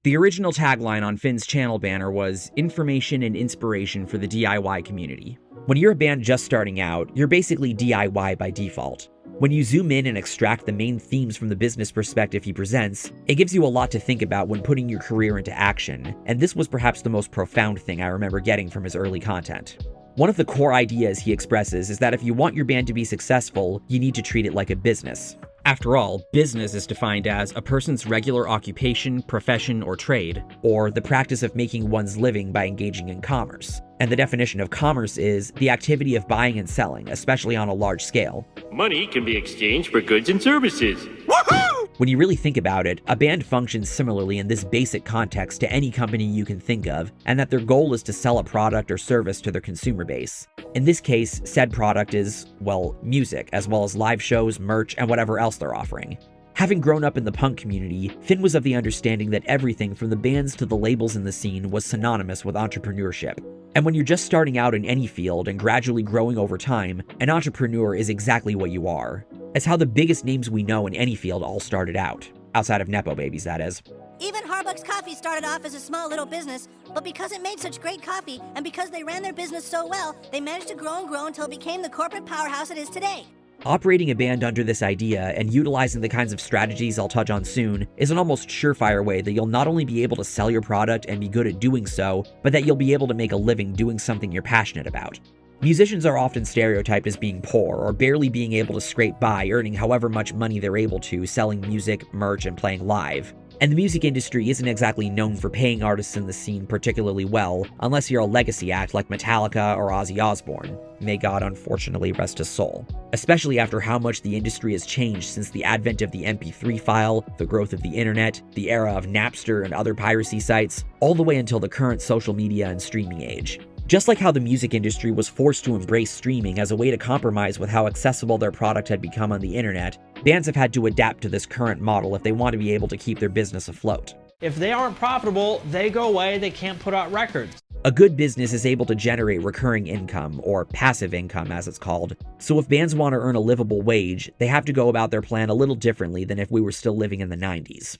The original tagline on Finn's channel banner was, "Information and inspiration for the DIY community." When you're a band just starting out, you're basically DIY by default. When you zoom in and extract the main themes from the business perspective he presents, it gives you a lot to think about when putting your career into action, and this was perhaps the most profound thing I remember getting from his early content. One of the core ideas he expresses is that if you want your band to be successful, you need to treat it like a business. After all, business is defined as a person's regular occupation, profession, or trade, or the practice of making one's living by engaging in commerce. And the definition of commerce is the activity of buying and selling, especially on a large scale. Money can be exchanged for goods and services. Woohoo! When you really think about it, a band functions similarly in this basic context to any company you can think of, and that their goal is to sell a product or service to their consumer base. In this case, said product is, well, music, as well as live shows, merch, and whatever else they're offering. Having grown up in the punk community, Finn was of the understanding that everything from the bands to the labels in the scene was synonymous with entrepreneurship. And when you're just starting out in any field and gradually growing over time, an entrepreneur is exactly what you are. It's how the biggest names we know in any field all started out. Outside of Nepo babies, that is. Even Harbucks Coffee started off as a small little business, but because it made such great coffee, and because they ran their business so well, they managed to grow and grow until it became the corporate powerhouse it is today. Operating a band under this idea and utilizing the kinds of strategies I'll touch on soon is an almost surefire way that you'll not only be able to sell your product and be good at doing so, but that you'll be able to make a living doing something you're passionate about. Musicians are often stereotyped as being poor or barely being able to scrape by, earning however much money they're able to selling music, merch, and playing live. And the music industry isn't exactly known for paying artists in the scene particularly well, unless you're a legacy act like Metallica or Ozzy Osbourne. May God unfortunately rest his soul. Especially after how much the industry has changed since the advent of the MP3 file, the growth of the internet, the era of Napster and other piracy sites, all the way until the current social media and streaming age. Just like how the music industry was forced to embrace streaming as a way to compromise with how accessible their product had become on the internet, bands have had to adapt to this current model if they want to be able to keep their business afloat. If they aren't profitable, they go away, they can't put out records. A good business is able to generate recurring income, or passive income as it's called. So if bands want to earn a livable wage, they have to go about their plan a little differently than if we were still living in the 90s.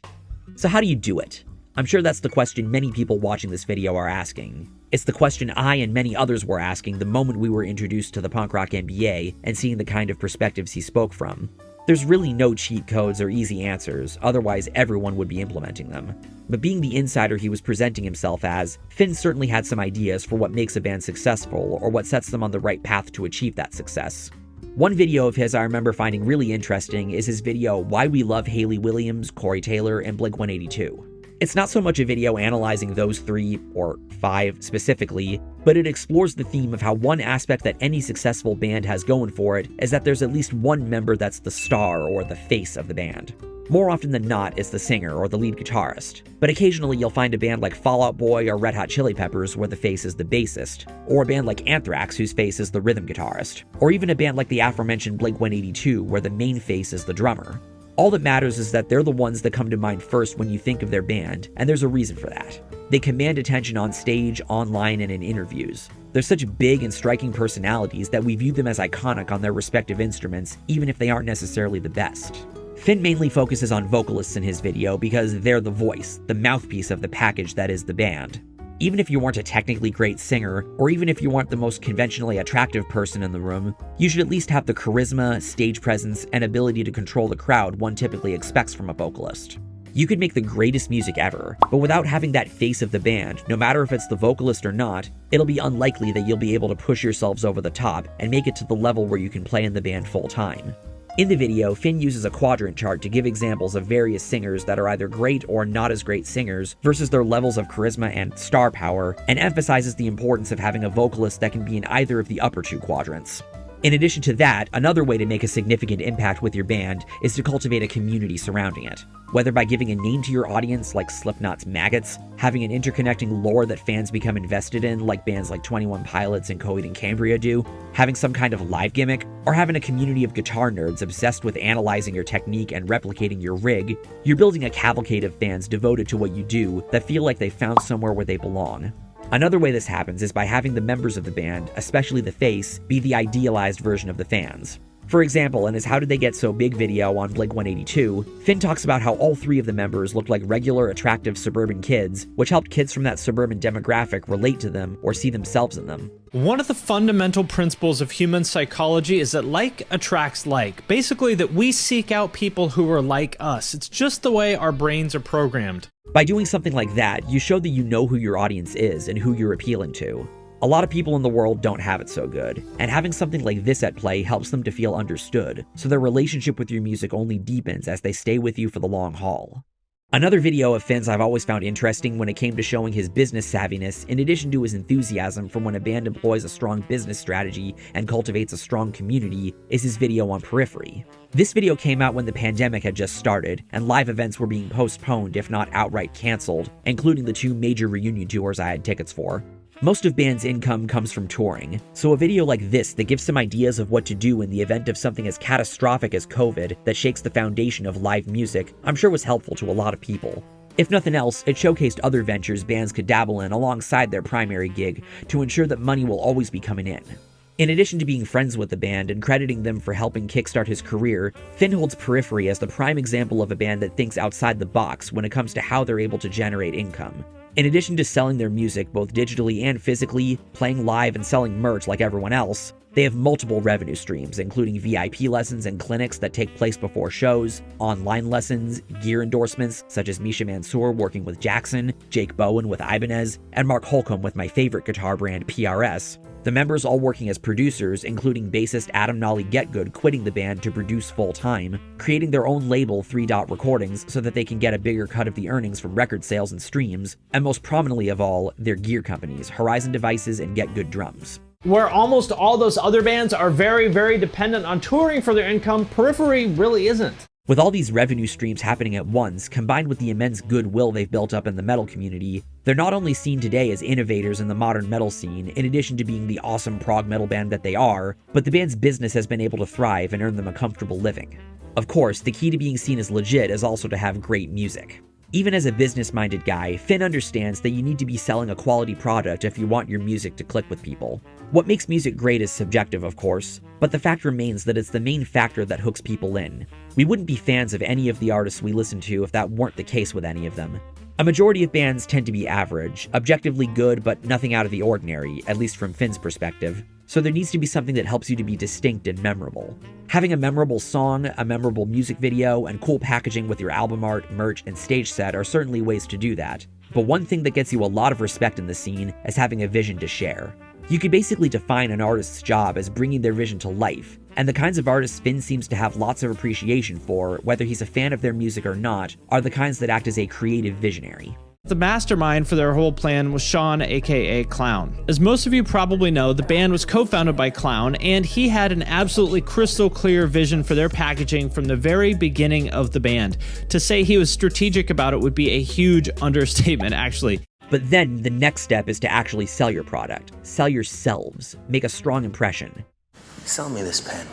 So how do you do it? I'm sure that's the question many people watching this video are asking. It's the question I and many others were asking the moment we were introduced to the Punk Rock MBA and seeing the kind of perspectives he spoke from. There's really no cheat codes or easy answers, otherwise everyone would be implementing them. But being the insider he was presenting himself as, Finn certainly had some ideas for what makes a band successful or what sets them on the right path to achieve that success. One video of his I remember finding really interesting is his video Why We Love Hayley Williams, Corey Taylor, and Blink-182. It's not so much a video analyzing those 3, or 5 specifically, but it explores the theme of how one aspect that any successful band has going for it is that there's at least one member that's the star or the face of the band. More often than not, it's the singer or the lead guitarist, but occasionally you'll find a band like Fall Out Boy or Red Hot Chili Peppers where the face is the bassist, or a band like Anthrax whose face is the rhythm guitarist, or even a band like the aforementioned Blink-182 where the main face is the drummer. All that matters is that they're the ones that come to mind first when you think of their band, and there's a reason for that. They command attention on stage, online, and in interviews. They're such big and striking personalities that we view them as iconic on their respective instruments, even if they aren't necessarily the best. Finn mainly focuses on vocalists in his video because they're the voice, the mouthpiece of the package that is the band. Even if you weren't a technically great singer, or even if you weren't the most conventionally attractive person in the room, you should at least have the charisma, stage presence, and ability to control the crowd one typically expects from a vocalist. You could make the greatest music ever, but without having that face of the band, no matter if it's the vocalist or not, it'll be unlikely that you'll be able to push yourselves over the top and make it to the level where you can play in the band full time. In the video, Finn uses a quadrant chart to give examples of various singers that are either great or not as great singers versus their levels of charisma and star power, and emphasizes the importance of having a vocalist that can be in either of the upper 2 quadrants. In addition to that, another way to make a significant impact with your band is to cultivate a community surrounding it. Whether by giving a name to your audience like Slipknot's Maggots, having an interconnecting lore that fans become invested in like bands like 21 Pilots and Coheed and Cambria do, having some kind of live gimmick, or having a community of guitar nerds obsessed with analyzing your technique and replicating your rig, you're building a cavalcade of fans devoted to what you do that feel like they found somewhere where they belong. Another way this happens is by having the members of the band, especially the face, be the idealized version of the fans. For example, in his How Did They Get So Big video on Blink-182, Finn talks about how all 3 of the members looked like regular, attractive suburban kids, which helped kids from that suburban demographic relate to them or see themselves in them. One of the fundamental principles of human psychology is that like attracts like. Basically, that we seek out people who are like us. It's just the way our brains are programmed. By doing something like that, you show that you know who your audience is and who you're appealing to. A lot of people in the world don't have it so good, and having something like this at play helps them to feel understood, so their relationship with your music only deepens as they stay with you for the long haul. Another video of Finn's I've always found interesting when it came to showing his business savviness, in addition to his enthusiasm from when a band employs a strong business strategy and cultivates a strong community, is his video on Periphery. This video came out when the pandemic had just started, and live events were being postponed if not outright cancelled, including the 2 major reunion tours I had tickets for. Most of band's income comes from touring, so a video like this that gives some ideas of what to do in the event of something as catastrophic as COVID that shakes the foundation of live music, I'm sure was helpful to a lot of people. If nothing else, it showcased other ventures bands could dabble in alongside their primary gig to ensure that money will always be coming in. In addition to being friends with the band and crediting them for helping kickstart his career, Finn holds Periphery as the prime example of a band that thinks outside the box when it comes to how they're able to generate income. In addition to selling their music both digitally and physically, playing live and selling merch like everyone else, they have multiple revenue streams, including VIP lessons and clinics that take place before shows, online lessons, gear endorsements such as Misha Mansour working with Jackson, Jake Bowen with Ibanez, and Mark Holcomb with my favorite guitar brand PRS. The members all working as producers, including bassist Adam Nolly Getgood quitting the band to produce full-time, creating their own label 3 Dot Recordings so that they can get a bigger cut of the earnings from record sales and streams, and most prominently of all, their gear companies, Horizon Devices and Get Good Drums. Where almost all those other bands are very, very dependent on touring for their income, Periphery really isn't. With all these revenue streams happening at once, combined with the immense goodwill they've built up in the metal community, they're not only seen today as innovators in the modern metal scene, in addition to being the awesome prog metal band that they are, but the band's business has been able to thrive and earn them a comfortable living. Of course, the key to being seen as legit is also to have great music. Even as a business-minded guy, Finn understands that you need to be selling a quality product if you want your music to click with people. What makes music great is subjective, of course, but the fact remains that it's the main factor that hooks people in. We wouldn't be fans of any of the artists we listen to if that weren't the case with any of them. A majority of bands tend to be average, objectively good but nothing out of the ordinary, at least from Finn's perspective. So there needs to be something that helps you to be distinct and memorable. Having a memorable song, a memorable music video, and cool packaging with your album art, merch, and stage set are certainly ways to do that. But one thing that gets you a lot of respect in the scene is having a vision to share. You could basically define an artist's job as bringing their vision to life, and the kinds of artists Finn seems to have lots of appreciation for, whether he's a fan of their music or not, are the kinds that act as a creative visionary. The mastermind for their whole plan was Sean, aka Clown. As most of you probably know, the band was co-founded by Clown, and he had an absolutely crystal clear vision for their packaging from the very beginning of the band. To say he was strategic about it would be a huge understatement, actually. But then the next step is to actually sell your product. Sell yourselves. Make a strong impression. Sell me this pen.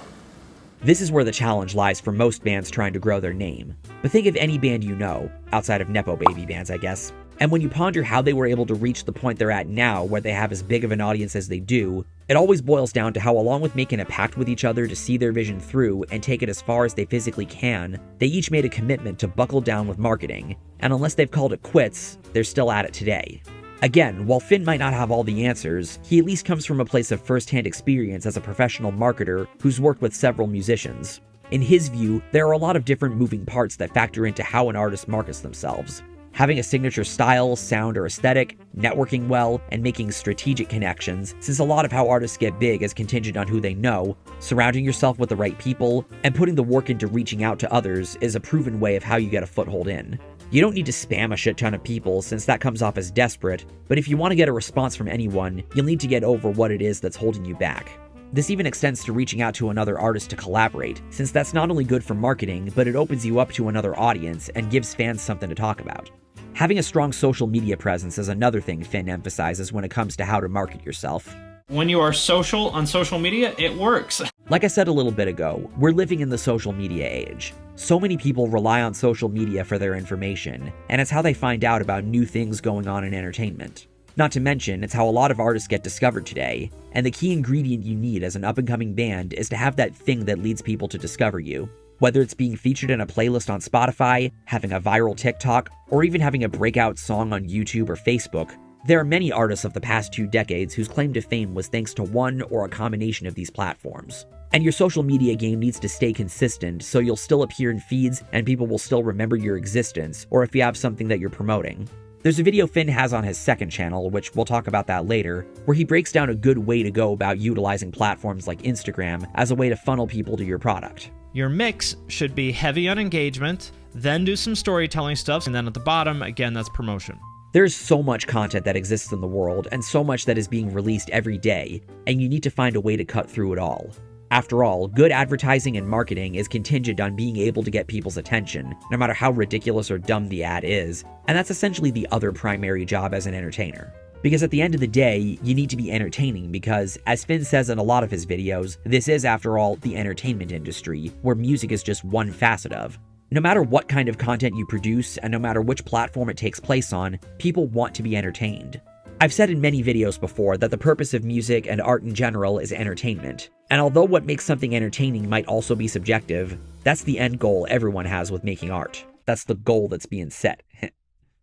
This is where the challenge lies for most bands trying to grow their name. But think of any band you know, outside of Nepo Baby bands, I guess. And when you ponder how they were able to reach the point they're at now, where they have as big of an audience as they do, it always boils down to how, along with making a pact with each other to see their vision through and take it as far as they physically can, they each made a commitment to buckle down with marketing. And unless they've called it quits, they're still at it today. Again, while Finn might not have all the answers, he at least comes from a place of first-hand experience as a professional marketer who's worked with several musicians. In his view, there are a lot of different moving parts that factor into how an artist markets themselves. Having a signature style, sound, or aesthetic, networking well, and making strategic connections, since a lot of how artists get big is contingent on who they know, surrounding yourself with the right people, and putting the work into reaching out to others is a proven way of how you get a foothold in. You don't need to spam a shit ton of people, since that comes off as desperate, but if you want to get a response from anyone, you'll need to get over what it is that's holding you back. This even extends to reaching out to another artist to collaborate, since that's not only good for marketing, but it opens you up to another audience and gives fans something to talk about. Having a strong social media presence is another thing Finn emphasizes when it comes to how to market yourself. When you are social on social media, it works. Like I said a little bit ago, we're living in the social media age. So many people rely on social media for their information, and it's how they find out about new things going on in entertainment. Not to mention, it's how a lot of artists get discovered today, and the key ingredient you need as an up-and-coming band is to have that thing that leads people to discover you. Whether it's being featured in a playlist on Spotify, having a viral TikTok, or even having a breakout song on YouTube or Facebook, there are many artists of the past 2 decades whose claim to fame was thanks to one or a combination of these platforms. And your social media game needs to stay consistent so you'll still appear in feeds and people will still remember your existence, or if you have something that you're promoting. There's a video Finn has on his second channel, which we'll talk about that later, where he breaks down a good way to go about utilizing platforms like Instagram as a way to funnel people to your product. Your mix should be heavy on engagement, then do some storytelling stuff, and then at the bottom, again, that's promotion. There's so much content that exists in the world, and so much that is being released every day, and you need to find a way to cut through it all. After all, good advertising and marketing is contingent on being able to get people's attention, no matter how ridiculous or dumb the ad is, and that's essentially the other primary job as an entertainer. Because at the end of the day, you need to be entertaining because, as Finn says in a lot of his videos, this is, after all, the entertainment industry, where music is just one facet of. No matter what kind of content you produce, and no matter which platform it takes place on, people want to be entertained. I've said in many videos before that the purpose of music and art in general is entertainment. And although what makes something entertaining might also be subjective, that's the end goal everyone has with making art. That's the goal that's being set.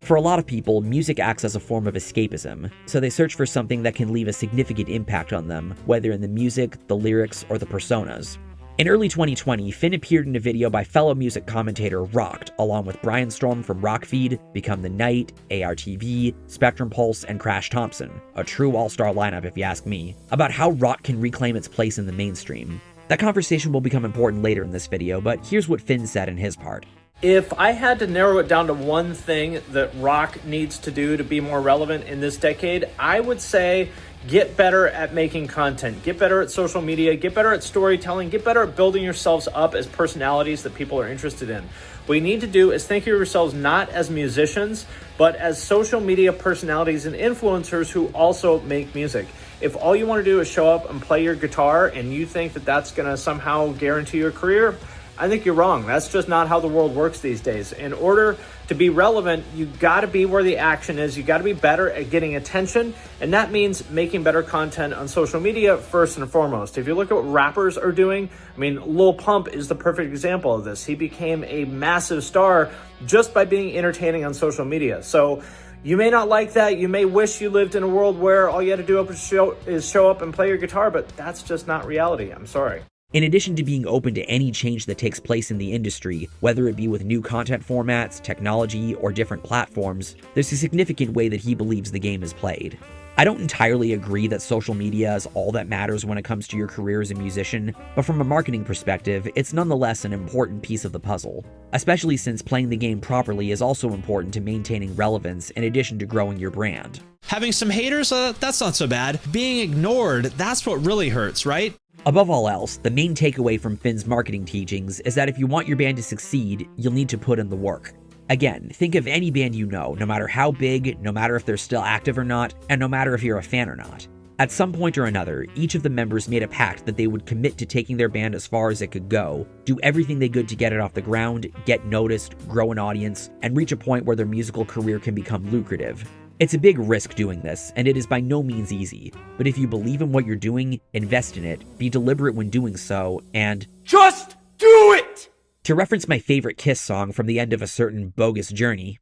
For a lot of people, music acts as a form of escapism, so they search for something that can leave a significant impact on them, whether in the music, the lyrics, or the personas. In early 2020, Finn appeared in a video by fellow music commentator Rocked, along with Brian Storm from Rockfeed, Become the Night, ARTV, Spectrum Pulse, and Crash Thompson, a true all-star lineup if you ask me, about how rock can reclaim its place in the mainstream. That conversation will become important later in this video, but here's what Finn said in his part. If I had to narrow it down to one thing that rock needs to do to be more relevant in this decade, I would say get better at making content, get better at social media, get better at storytelling, get better at building yourselves up as personalities that people are interested in. What you need to do is think of yourselves not as musicians, but as social media personalities and influencers who also make music. If all you want to do is show up and play your guitar and you think that that's going to somehow guarantee your career, I think you're wrong. That's just not how the world works these days. In order to be relevant, you got to be where the action is. You got to be better at getting attention, and that means making better content on social media first and foremost. If you look at what rappers are doing, I mean, Lil Pump is the perfect example of this. He became a massive star just by being entertaining on social media. So you may not like that. You may wish you lived in a world where all you had to do is show up and play your guitar, but that's just not reality. I'm sorry. In addition to being open to any change that takes place in the industry, whether it be with new content formats, technology, or different platforms, there's a significant way that he believes the game is played. I don't entirely agree that social media is all that matters when it comes to your career as a musician, but from a marketing perspective, it's nonetheless an important piece of the puzzle, especially since playing the game properly is also important to maintaining relevance in addition to growing your brand. Having some haters, that's not so bad. Being ignored, that's what really hurts, right? Above all else, the main takeaway from Finn's marketing teachings is that if you want your band to succeed, you'll need to put in the work. Again, think of any band you know, no matter how big, no matter if they're still active or not, and no matter if you're a fan or not. At some point or another, each of the members made a pact that they would commit to taking their band as far as it could go, do everything they could to get it off the ground, get noticed, grow an audience, and reach a point where their musical career can become lucrative. It's a big risk doing this, and it is by no means easy, but if you believe in what you're doing, invest in it, be deliberate when doing so, and just do it! To reference my favorite Kiss song from the end of a certain bogus journey,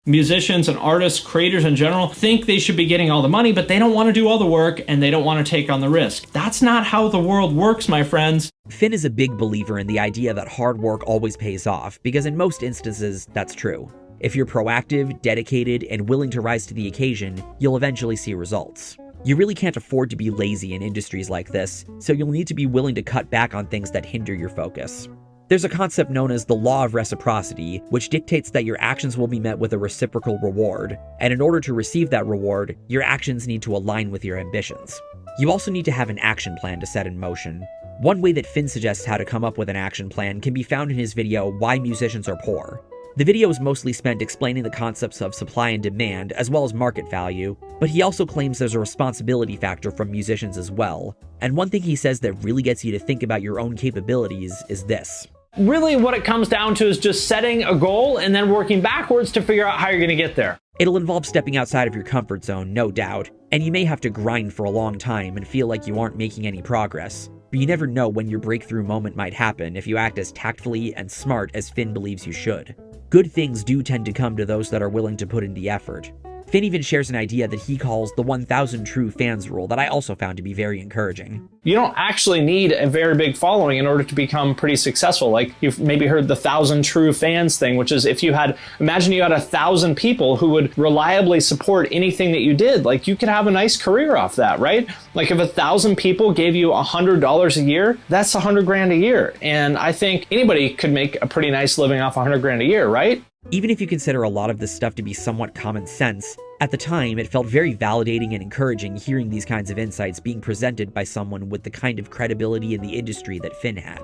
musicians and artists, creators in general, think they should be getting all the money, but they don't want to do all the work and they don't want to take on the risk. That's not how the world works, my friends. Finn is a big believer in the idea that hard work always pays off, because in most instances, that's true. If you're proactive, dedicated, and willing to rise to the occasion, you'll eventually see results. You really can't afford to be lazy in industries like this, so you'll need to be willing to cut back on things that hinder your focus. There's a concept known as the law of reciprocity, which dictates that your actions will be met with a reciprocal reward, and in order to receive that reward, your actions need to align with your ambitions. You also need to have an action plan to set in motion. One way that Finn suggests how to come up with an action plan can be found in his video, Why Musicians Are Poor. The video is mostly spent explaining the concepts of supply and demand, as well as market value, but he also claims there's a responsibility factor from musicians as well. And one thing he says that really gets you to think about your own capabilities is this. Really, what it comes down to is just setting a goal and then working backwards to figure out how you're going to get there. It'll involve stepping outside of your comfort zone, no doubt, and you may have to grind for a long time and feel like you aren't making any progress. But you never know when your breakthrough moment might happen if you act as tactfully and smart as Finn believes you should. Good things do tend to come to those that are willing to put in the effort. Finn even shares an idea that he calls the 1,000 true fans rule that I also found to be very encouraging. You don't actually need a very big following in order to become pretty successful. Like, you've maybe heard the 1,000 true fans thing, which is imagine you had 1,000 people who would reliably support anything that you did. Like, you could have a nice career off that, right? Like, if 1,000 people gave you $100 a year, that's $100,000 a year. And I think anybody could make a pretty nice living off $100,000 a year, right? Even if you consider a lot of this stuff to be somewhat common sense, at the time it felt very validating and encouraging hearing these kinds of insights being presented by someone with the kind of credibility in the industry that Finn had.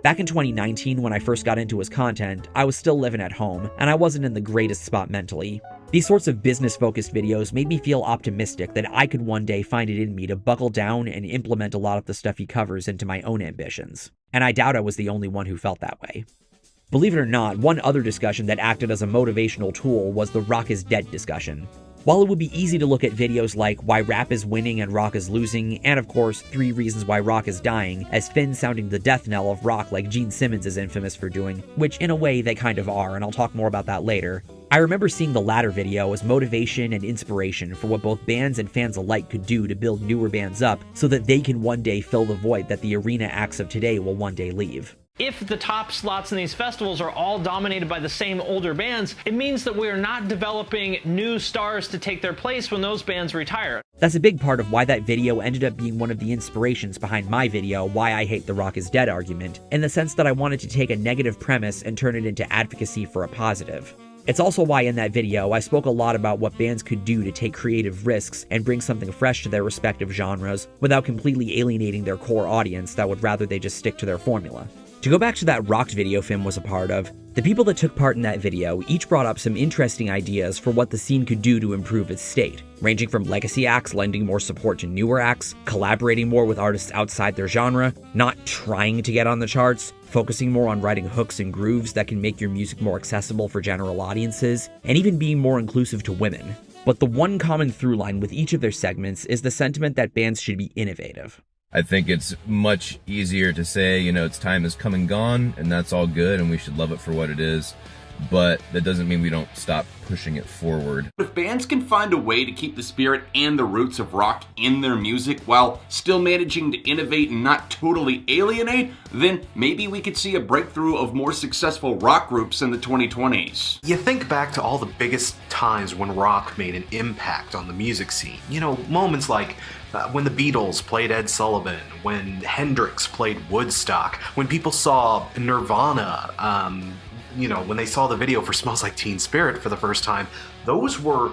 Back in 2019, when I first got into his content, I was still living at home, and I wasn't in the greatest spot mentally. These sorts of business-focused videos made me feel optimistic that I could one day find it in me to buckle down and implement a lot of the stuff he covers into my own ambitions. And I doubt I was the only one who felt that way. Believe it or not, one other discussion that acted as a motivational tool was the rock is dead discussion. While it would be easy to look at videos like why rap is winning and rock is losing, and of course 3 reasons why rock is dying, as Finn sounding the death knell of rock like Gene Simmons is infamous for doing, which in a way they kind of are, and I'll talk more about that later, I remember seeing the latter video as motivation and inspiration for what both bands and fans alike could do to build newer bands up so that they can one day fill the void that the arena acts of today will one day leave. If the top slots in these festivals are all dominated by the same older bands, it means that we are not developing new stars to take their place when those bands retire. That's a big part of why that video ended up being one of the inspirations behind my video, Why I Hate the Rock is Dead argument, in the sense that I wanted to take a negative premise and turn it into advocacy for a positive. It's also why in that video I spoke a lot about what bands could do to take creative risks and bring something fresh to their respective genres without completely alienating their core audience that would rather they just stick to their formula. To go back to that Rocked video Finn was a part of, the people that took part in that video each brought up some interesting ideas for what the scene could do to improve its state, ranging from legacy acts lending more support to newer acts, collaborating more with artists outside their genre, not trying to get on the charts, focusing more on writing hooks and grooves that can make your music more accessible for general audiences, and even being more inclusive to women. But the one common through line with each of their segments is the sentiment that bands should be innovative. I think it's much easier to say, its time has come and gone, and that's all good, and we should love it for what it is. But that doesn't mean we don't stop pushing it forward. If bands can find a way to keep the spirit and the roots of rock in their music while still managing to innovate and not totally alienate, then maybe we could see a breakthrough of more successful rock groups in the 2020s. You think back to all the biggest times when rock made an impact on the music scene. Moments like when the Beatles played Ed Sullivan, when Hendrix played Woodstock, when people saw Nirvana, when they saw the video for Smells Like Teen Spirit for the first time. Those were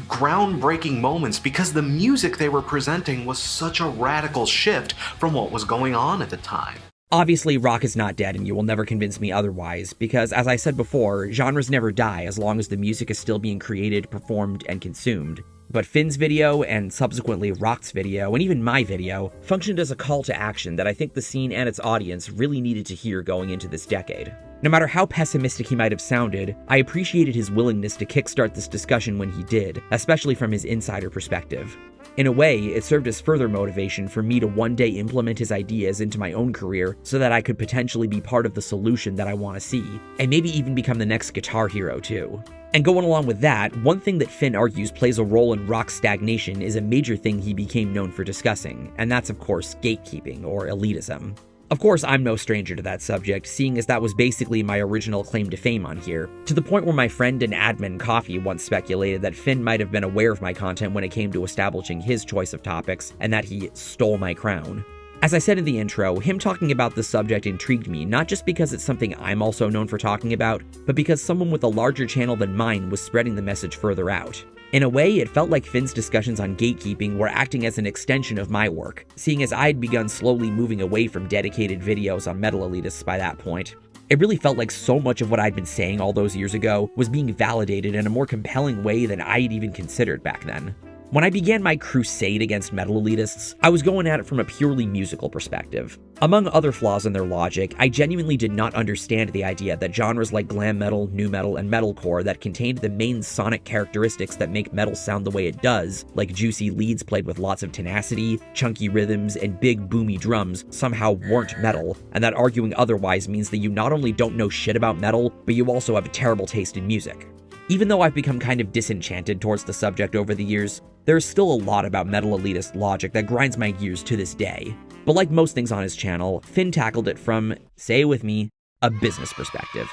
groundbreaking moments because the music they were presenting was such a radical shift from what was going on at the time. Obviously, rock is not dead, and you will never convince me otherwise, because as I said before, genres never die as long as the music is still being created, performed, and consumed. But Finn's video, and subsequently Rock's video, and even my video, functioned as a call to action that I think the scene and its audience really needed to hear going into this decade. No matter how pessimistic he might have sounded, I appreciated his willingness to kickstart this discussion when he did, especially from his insider perspective. In a way, it served as further motivation for me to one day implement his ideas into my own career so that I could potentially be part of the solution that I want to see, and maybe even become the next guitar hero too. And going along with that, one thing that Finn argues plays a role in rock's stagnation is a major thing he became known for discussing, and that's of course gatekeeping or elitism. Of course, I'm no stranger to that subject, seeing as that was basically my original claim to fame on here, to the point where my friend and admin Coffee once speculated that Finn might have been aware of my content when it came to establishing his choice of topics, and that he stole my crown. As I said in the intro, him talking about this subject intrigued me, not just because it's something I'm also known for talking about, but because someone with a larger channel than mine was spreading the message further out. In a way, it felt like Finn's discussions on gatekeeping were acting as an extension of my work, seeing as I'd begun slowly moving away from dedicated videos on metal elitists by that point. It really felt like so much of what I'd been saying all those years ago was being validated in a more compelling way than I'd even considered back then. When I began my crusade against metal elitists, I was going at it from a purely musical perspective. Among other flaws in their logic, I genuinely did not understand the idea that genres like glam metal, nu metal, and metalcore that contained the main sonic characteristics that make metal sound the way it does, like juicy leads played with lots of tenacity, chunky rhythms, and big boomy drums, somehow weren't metal, and that arguing otherwise means that you not only don't know shit about metal, but you also have a terrible taste in music. Even though I've become kind of disenchanted towards the subject over the years, there is still a lot about metal elitist logic that grinds my gears to this day. But like most things on his channel, Finn tackled it from, say it with me, a business perspective.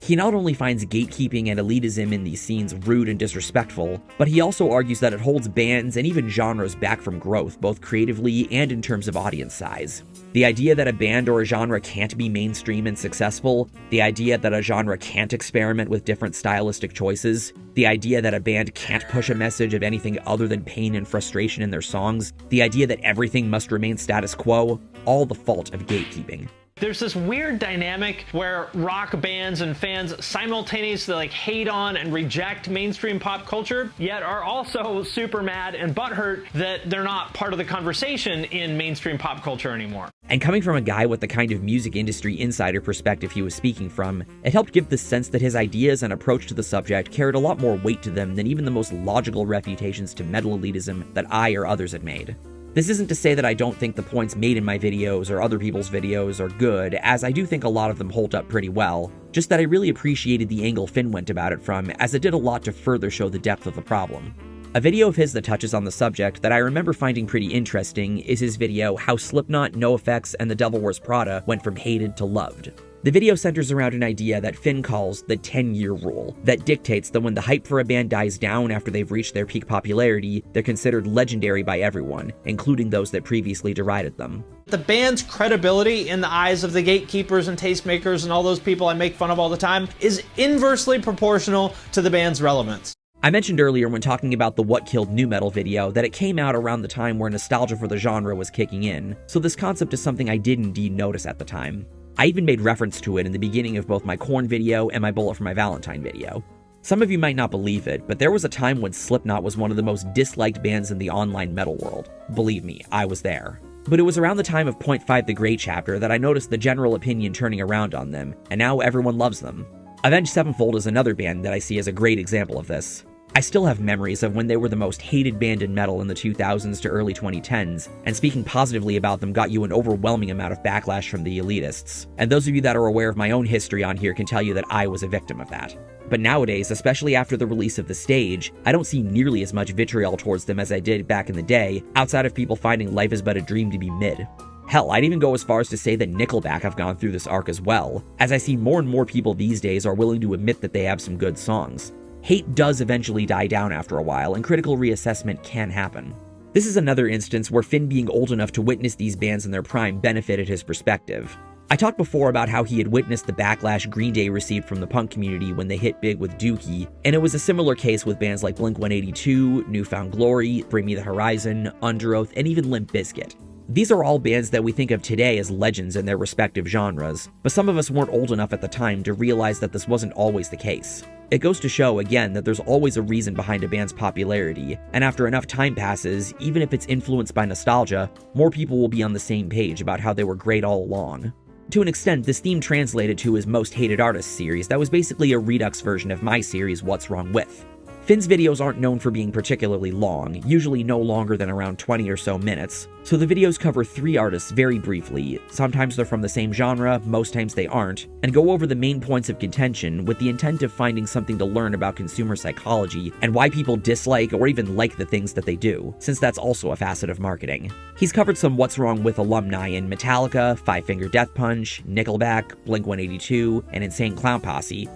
He not only finds gatekeeping and elitism in these scenes rude and disrespectful, but he also argues that it holds bands and even genres back from growth, both creatively and in terms of audience size. The idea that a band or a genre can't be mainstream and successful, the idea that a genre can't experiment with different stylistic choices, the idea that a band can't push a message of anything other than pain and frustration in their songs, the idea that everything must remain status quo, all the fault of gatekeeping. There's this weird dynamic where rock bands and fans simultaneously hate on and reject mainstream pop culture, yet are also super mad and butthurt that they're not part of the conversation in mainstream pop culture anymore. And coming from a guy with the kind of music industry insider perspective he was speaking from, it helped give the sense that his ideas and approach to the subject carried a lot more weight to them than even the most logical refutations to metal elitism that I or others had made. This isn't to say that I don't think the points made in my videos or other people's videos are good, as I do think a lot of them hold up pretty well, just that I really appreciated the angle Finn went about it from, as it did a lot to further show the depth of the problem. A video of his that touches on the subject that I remember finding pretty interesting is his video How Slipknot, NoFX, and The Devil Wears Prada went from hated to loved. The video centers around an idea that Finn calls the 10-year rule, that dictates that when the hype for a band dies down after they've reached their peak popularity, they're considered legendary by everyone, including those that previously derided them. The band's credibility in the eyes of the gatekeepers and tastemakers and all those people I make fun of all the time is inversely proportional to the band's relevance. I mentioned earlier when talking about the What Killed Nu Metal video that it came out around the time where nostalgia for the genre was kicking in, so this concept is something I did indeed notice at the time. I even made reference to it in the beginning of both my Korn video and my Bullet for My Valentine video. Some of you might not believe it, but there was a time when Slipknot was one of the most disliked bands in the online metal world. Believe me, I was there. But it was around the time of Point 5 The Great chapter that I noticed the general opinion turning around on them, and now everyone loves them. Avenged Sevenfold is another band that I see as a great example of this. I still have memories of when they were the most hated band in metal in the 2000s to early 2010s, and speaking positively about them got you an overwhelming amount of backlash from the elitists. And those of you that are aware of my own history on here can tell you that I was a victim of that. But nowadays, especially after the release of The Stage, I don't see nearly as much vitriol towards them as I did back in the day, outside of people finding Life Is But a Dream to be mid. Hell, I'd even go as far as to say that Nickelback have gone through this arc as well, as I see more and more people these days are willing to admit that they have some good songs. Hate does eventually die down after a while, and critical reassessment can happen. This is another instance where Finn being old enough to witness these bands in their prime benefited his perspective. I talked before about how he had witnessed the backlash Green Day received from the punk community when they hit big with Dookie, and it was a similar case with bands like Blink-182, Newfound Glory, Bring Me the Horizon, Underoath, and even Limp Bizkit. These are all bands that we think of today as legends in their respective genres, but some of us weren't old enough at the time to realize that this wasn't always the case. It goes to show, again, that there's always a reason behind a band's popularity, and after enough time passes, even if it's influenced by nostalgia, more people will be on the same page about how they were great all along. To an extent, this theme translated to his Most Hated Artists series that was basically a redux version of my series What's Wrong With. Finn's videos aren't known for being particularly long, usually no longer than around 20 or so minutes, so the videos cover 3 artists very briefly, sometimes they're from the same genre, most times they aren't, and go over the main points of contention with the intent of finding something to learn about consumer psychology and why people dislike or even like the things that they do, since that's also a facet of marketing. He's covered some What's Wrong With alumni in Metallica, Five Finger Death Punch, Nickelback, Blink-182, and Insane Clown Posse,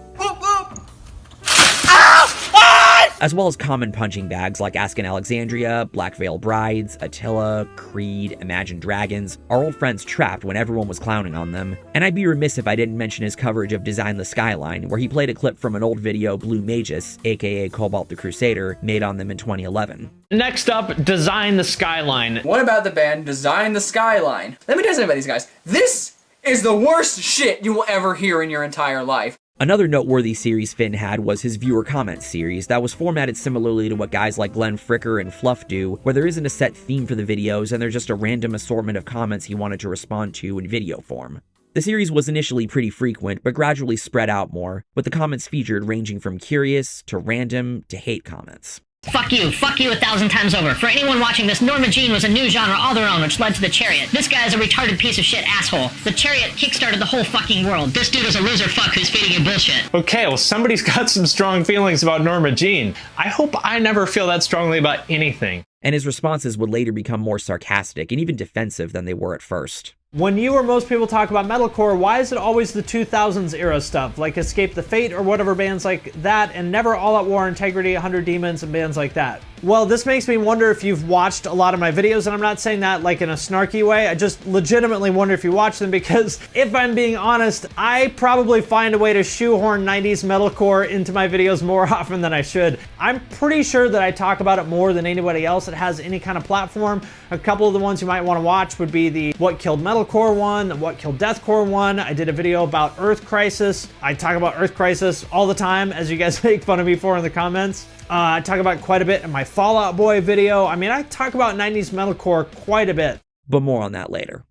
as well as common punching bags like Askin Alexandria, Black Veil Brides, Attila, Creed, Imagine Dragons, our old friends Trapped when everyone was clowning on them, and I'd be remiss if I didn't mention his coverage of Design the Skyline, where he played a clip from an old video Blue Magus, aka Cobalt the Crusader, made on them in 2011. Next up, Design the Skyline. What about the band Design the Skyline? Let me tell you something about these guys. This is the worst shit you will ever hear in your entire life. Another noteworthy series Finn had was his viewer comments series that was formatted similarly to what guys like Glenn Fricker and Fluff do, where there isn't a set theme for the videos and they're just a random assortment of comments he wanted to respond to in video form. The series was initially pretty frequent, but gradually spread out more, with the comments featured ranging from curious, to random, to hate comments. Fuck you 1,000 times over. For anyone watching this, Norma Jean was a new genre all their own, which led to the Chariot. This guy is a retarded piece of shit asshole. The Chariot kickstarted the whole fucking world. This dude is a loser fuck who's feeding you bullshit. Okay, well, somebody's got some strong feelings about Norma Jean. I hope I never feel that strongly about anything. And his responses would later become more sarcastic and even defensive than they were at first. When you or most people talk about metalcore, why is it always the 2000s era stuff, like Escape the Fate or whatever bands like that, and never All Out War, Integrity, 100 Demons, and bands like that? Well, this makes me wonder if you've watched a lot of my videos, and I'm not saying that like in a snarky way. I just legitimately wonder if you watch them, because if I'm being honest, I probably find a way to shoehorn 90s metalcore into my videos more often than I should. I'm pretty sure that I talk about it more than anybody else that has any kind of platform. A couple of the ones you might want to watch would be the What Killed Metalcore one, the What Killed Deathcore one. I did a video about Earth Crisis. I talk about Earth Crisis all the time, as you guys make fun of me for in the comments. I talk about it quite a bit in my Fall Out Boy video. I mean, I talk about 90s metalcore quite a bit. But more on that later.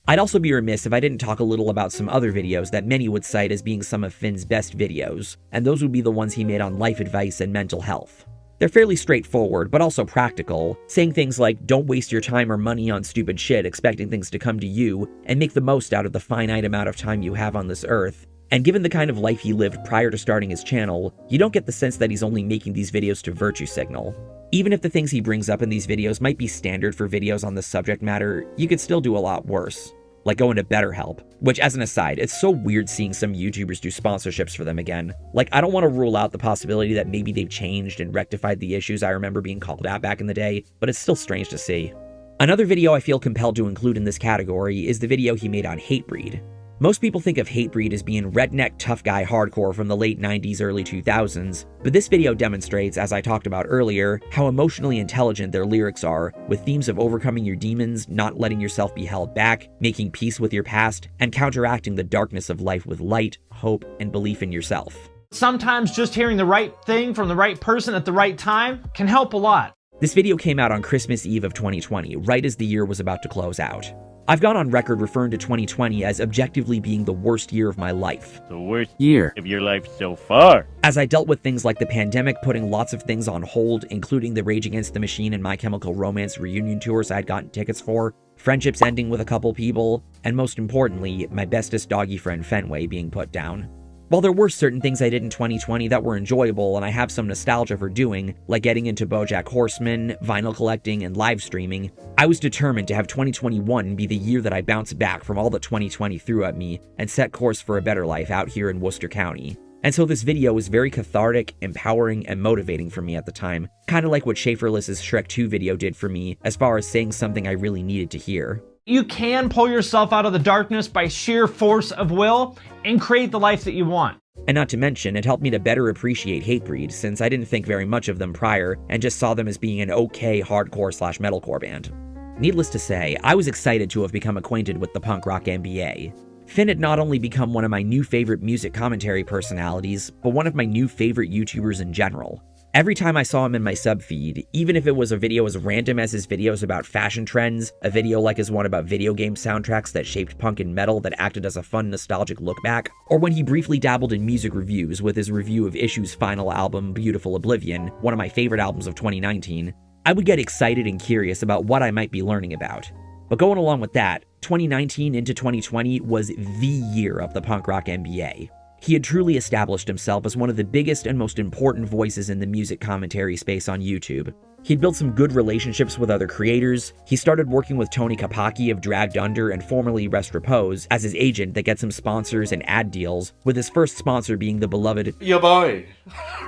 I'd also be remiss if I didn't talk a little about some other videos that many would cite as being some of Finn's best videos, and those would be the ones he made on life advice and mental health. They're fairly straightforward, but also practical, saying things like, don't waste your time or money on stupid shit expecting things to come to you, and make the most out of the finite amount of time you have on this earth. And given the kind of life he lived prior to starting his channel, you don't get the sense that he's only making these videos to virtue signal. Even if the things he brings up in these videos might be standard for videos on this subject matter, you could still do a lot worse. Like go into BetterHelp, which, as an aside, it's so weird seeing some YouTubers do sponsorships for them again. Like, I don't want to rule out the possibility that maybe they've changed and rectified the issues I remember being called out back in the day, but it's still strange to see. Another video I feel compelled to include in this category is the video he made on Hatebreed. Most people think of Hatebreed as being redneck tough guy hardcore from the late 90s, early 2000s, but this video demonstrates, as I talked about earlier, how emotionally intelligent their lyrics are, with themes of overcoming your demons, not letting yourself be held back, making peace with your past, and counteracting the darkness of life with light, hope, and belief in yourself. Sometimes just hearing the right thing from the right person at the right time can help a lot. This video came out on Christmas Eve of 2020, right as the year was about to close out. I've gone on record referring to 2020 as objectively being the worst year of my life. The worst year of your life so far. As I dealt with things like the pandemic putting lots of things on hold, including the Rage Against the Machine and My Chemical Romance reunion tours I'd gotten tickets for, friendships ending with a couple people, and most importantly, my bestest doggy friend Fenway being put down. While there were certain things I did in 2020 that were enjoyable and I have some nostalgia for doing, like getting into BoJack Horseman, vinyl collecting, and live streaming, I was determined to have 2021 be the year that I bounced back from all that 2020 threw at me and set course for a better life out here in Worcester County. And so this video was very cathartic, empowering, and motivating for me at the time, kind of like what Schaeferless's Shrek 2 video did for me as far as saying something I really needed to hear. You can pull yourself out of the darkness by sheer force of will and create the life that you want. And not to mention, it helped me to better appreciate Hatebreed, since I didn't think very much of them prior and just saw them as being an okay hardcore/metalcore band. Needless to say, I was excited to have become acquainted with the Punk Rock MBA. Finn had not only become one of my new favorite music commentary personalities, but one of my new favorite YouTubers in general. Every time I saw him in my sub feed, even if it was a video as random as his videos about fashion trends, a video like his one about video game soundtracks that shaped punk and metal that acted as a fun nostalgic look back, or when he briefly dabbled in music reviews with his review of Issue's final album, Beautiful Oblivion, one of my favorite albums of 2019, I would get excited and curious about what I might be learning about. But going along with that, 2019 into 2020 was the year of the Punk Rock MBA. He had truly established himself as one of the biggest and most important voices in the music commentary space on YouTube. He'd built some good relationships with other creators. He started working with Tony Kapaki of Dragged Under and formerly Rest Repose as his agent that gets him sponsors and ad deals, with his first sponsor being the beloved Yo boy,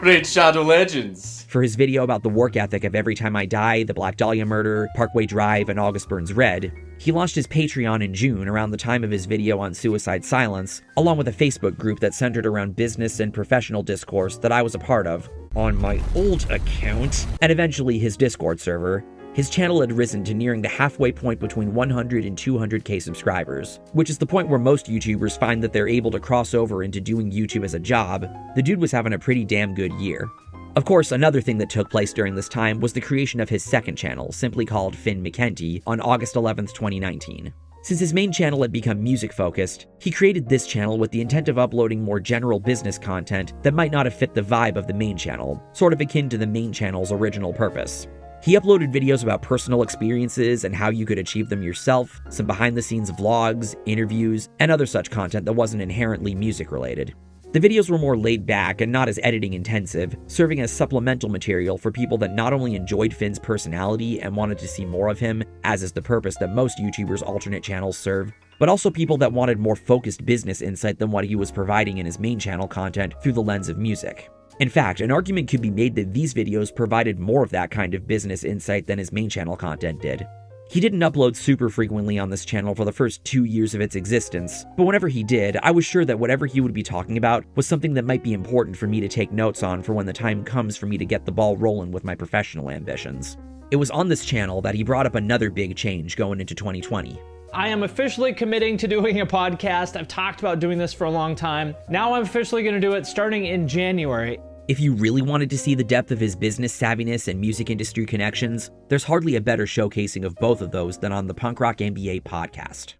Raid Shadow Legends. For his video about the work ethic of Every Time I Die, The Black Dahlia Murder, Parkway Drive, and August Burns Red. He launched his Patreon in June around the time of his video on suicide silence, along with a Facebook group that centered around business and professional discourse that I was a part of on my old account, and eventually his Discord server. His channel had risen to nearing the halfway point between 100 and 200k subscribers, which is the point where most YouTubers find that they're able to cross over into doing YouTube as a job. The dude was having a pretty damn good year. Of course, another thing that took place during this time was the creation of his second channel, simply called Finn McKenty, on August 11th, 2019. Since his main channel had become music-focused, he created this channel with the intent of uploading more general business content that might not have fit the vibe of the main channel, sort of akin to the main channel's original purpose. He uploaded videos about personal experiences and how you could achieve them yourself, some behind-the-scenes vlogs, interviews, and other such content that wasn't inherently music-related. The videos were more laid back and not as editing intensive, serving as supplemental material for people that not only enjoyed Finn's personality and wanted to see more of him, as is the purpose that most YouTubers' alternate channels serve, but also people that wanted more focused business insight than what he was providing in his main channel content through the lens of music. In fact, an argument could be made that these videos provided more of that kind of business insight than his main channel content did. He didn't upload super frequently on this channel for the first 2 years of its existence, but whenever he did, I was sure that whatever he would be talking about was something that might be important for me to take notes on for when the time comes for me to get the ball rolling with my professional ambitions. It was on this channel that he brought up another big change going into 2020. I am officially committing to doing a podcast. I've talked about doing this for a long time. Now I'm officially going to do it starting in January. If you really wanted to see the depth of his business savviness and music industry connections, there's hardly a better showcasing of both of those than on the Punk Rock MBA podcast.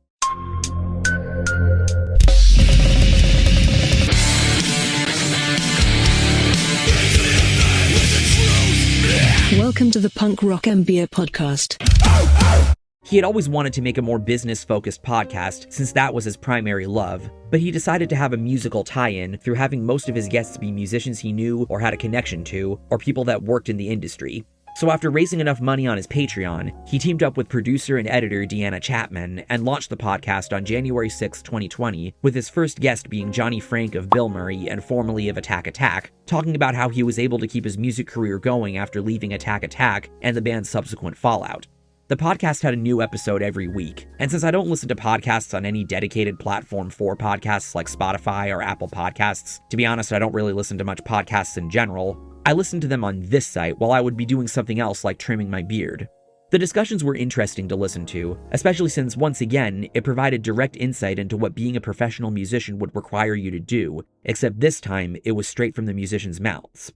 Welcome to the Punk Rock MBA podcast. He had always wanted to make a more business-focused podcast since that was his primary love, but he decided to have a musical tie-in through having most of his guests be musicians he knew or had a connection to, or people that worked in the industry. So after raising enough money on his Patreon, he teamed up with producer and editor Deanna Chapman and launched the podcast on January 6, 2020, with his first guest being Johnny Frank of Bill Murray and formerly of Attack Attack, talking about how he was able to keep his music career going after leaving Attack Attack and the band's subsequent fallout. The podcast had a new episode every week, and since I don't listen to podcasts on any dedicated platform for podcasts like Spotify or Apple Podcasts, to be honest, I don't really listen to much podcasts in general, I listened to them on this site while I would be doing something else like trimming my beard. The discussions were interesting to listen to, especially since, once again, it provided direct insight into what being a professional musician would require you to do, except this time it was straight from the musicians' mouths.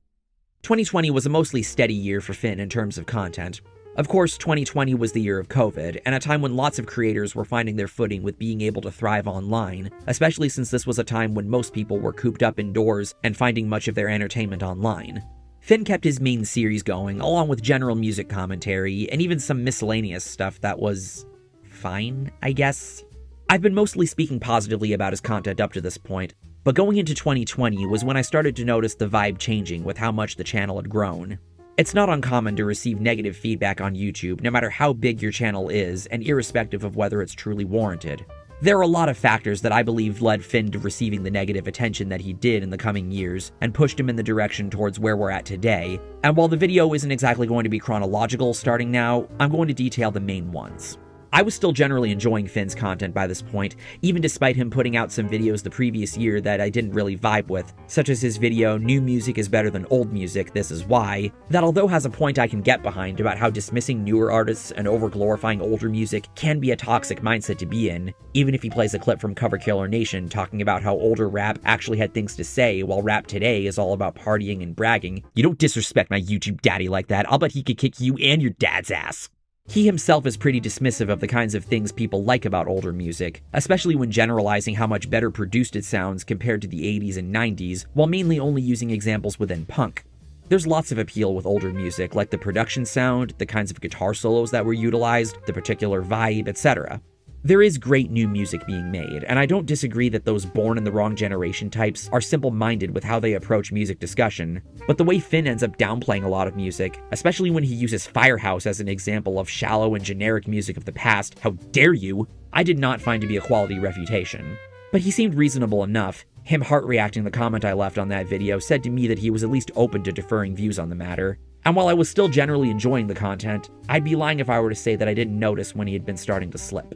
2020 was a mostly steady year for Finn in terms of content. Of course, 2020 was the year of COVID, and a time when lots of creators were finding their footing with being able to thrive online, especially since this was a time when most people were cooped up indoors and finding much of their entertainment online. Finn kept his main series going, along with general music commentary, and even some miscellaneous stuff that was fine, I guess. I've been mostly speaking positively about his content up to this point, but going into 2020 was when I started to notice the vibe changing with how much the channel had grown. It's not uncommon to receive negative feedback on YouTube, no matter how big your channel is, and irrespective of whether it's truly warranted. There are a lot of factors that I believe led Finn to receiving the negative attention that he did in the coming years, and pushed him in the direction towards where we're at today, and while the video isn't exactly going to be chronological starting now, I'm going to detail the main ones. I was still generally enjoying Finn's content by this point, even despite him putting out some videos the previous year that I didn't really vibe with, such as his video New Music is Better Than Old Music, This Is Why, that although has a point I can get behind about how dismissing newer artists and over-glorifying older music can be a toxic mindset to be in, even if he plays a clip from Cover Killer Nation talking about how older rap actually had things to say while rap today is all about partying and bragging. You don't disrespect my YouTube daddy like that, I'll bet he could kick you and your dad's ass. He himself is pretty dismissive of the kinds of things people like about older music, especially when generalizing how much better produced it sounds compared to the 80s and 90s, while mainly only using examples within punk. There's lots of appeal with older music, like the production sound, the kinds of guitar solos that were utilized, the particular vibe, etc. There is great new music being made, and I don't disagree that those born in the wrong generation types are simple-minded with how they approach music discussion, but the way Finn ends up downplaying a lot of music, especially when he uses Firehouse as an example of shallow and generic music of the past, how dare you, I did not find to be a quality refutation. But he seemed reasonable enough. Him heart-reacting the comment I left on that video said to me that he was at least open to deferring views on the matter. And while I was still generally enjoying the content, I'd be lying if I were to say that I didn't notice when he had been starting to slip.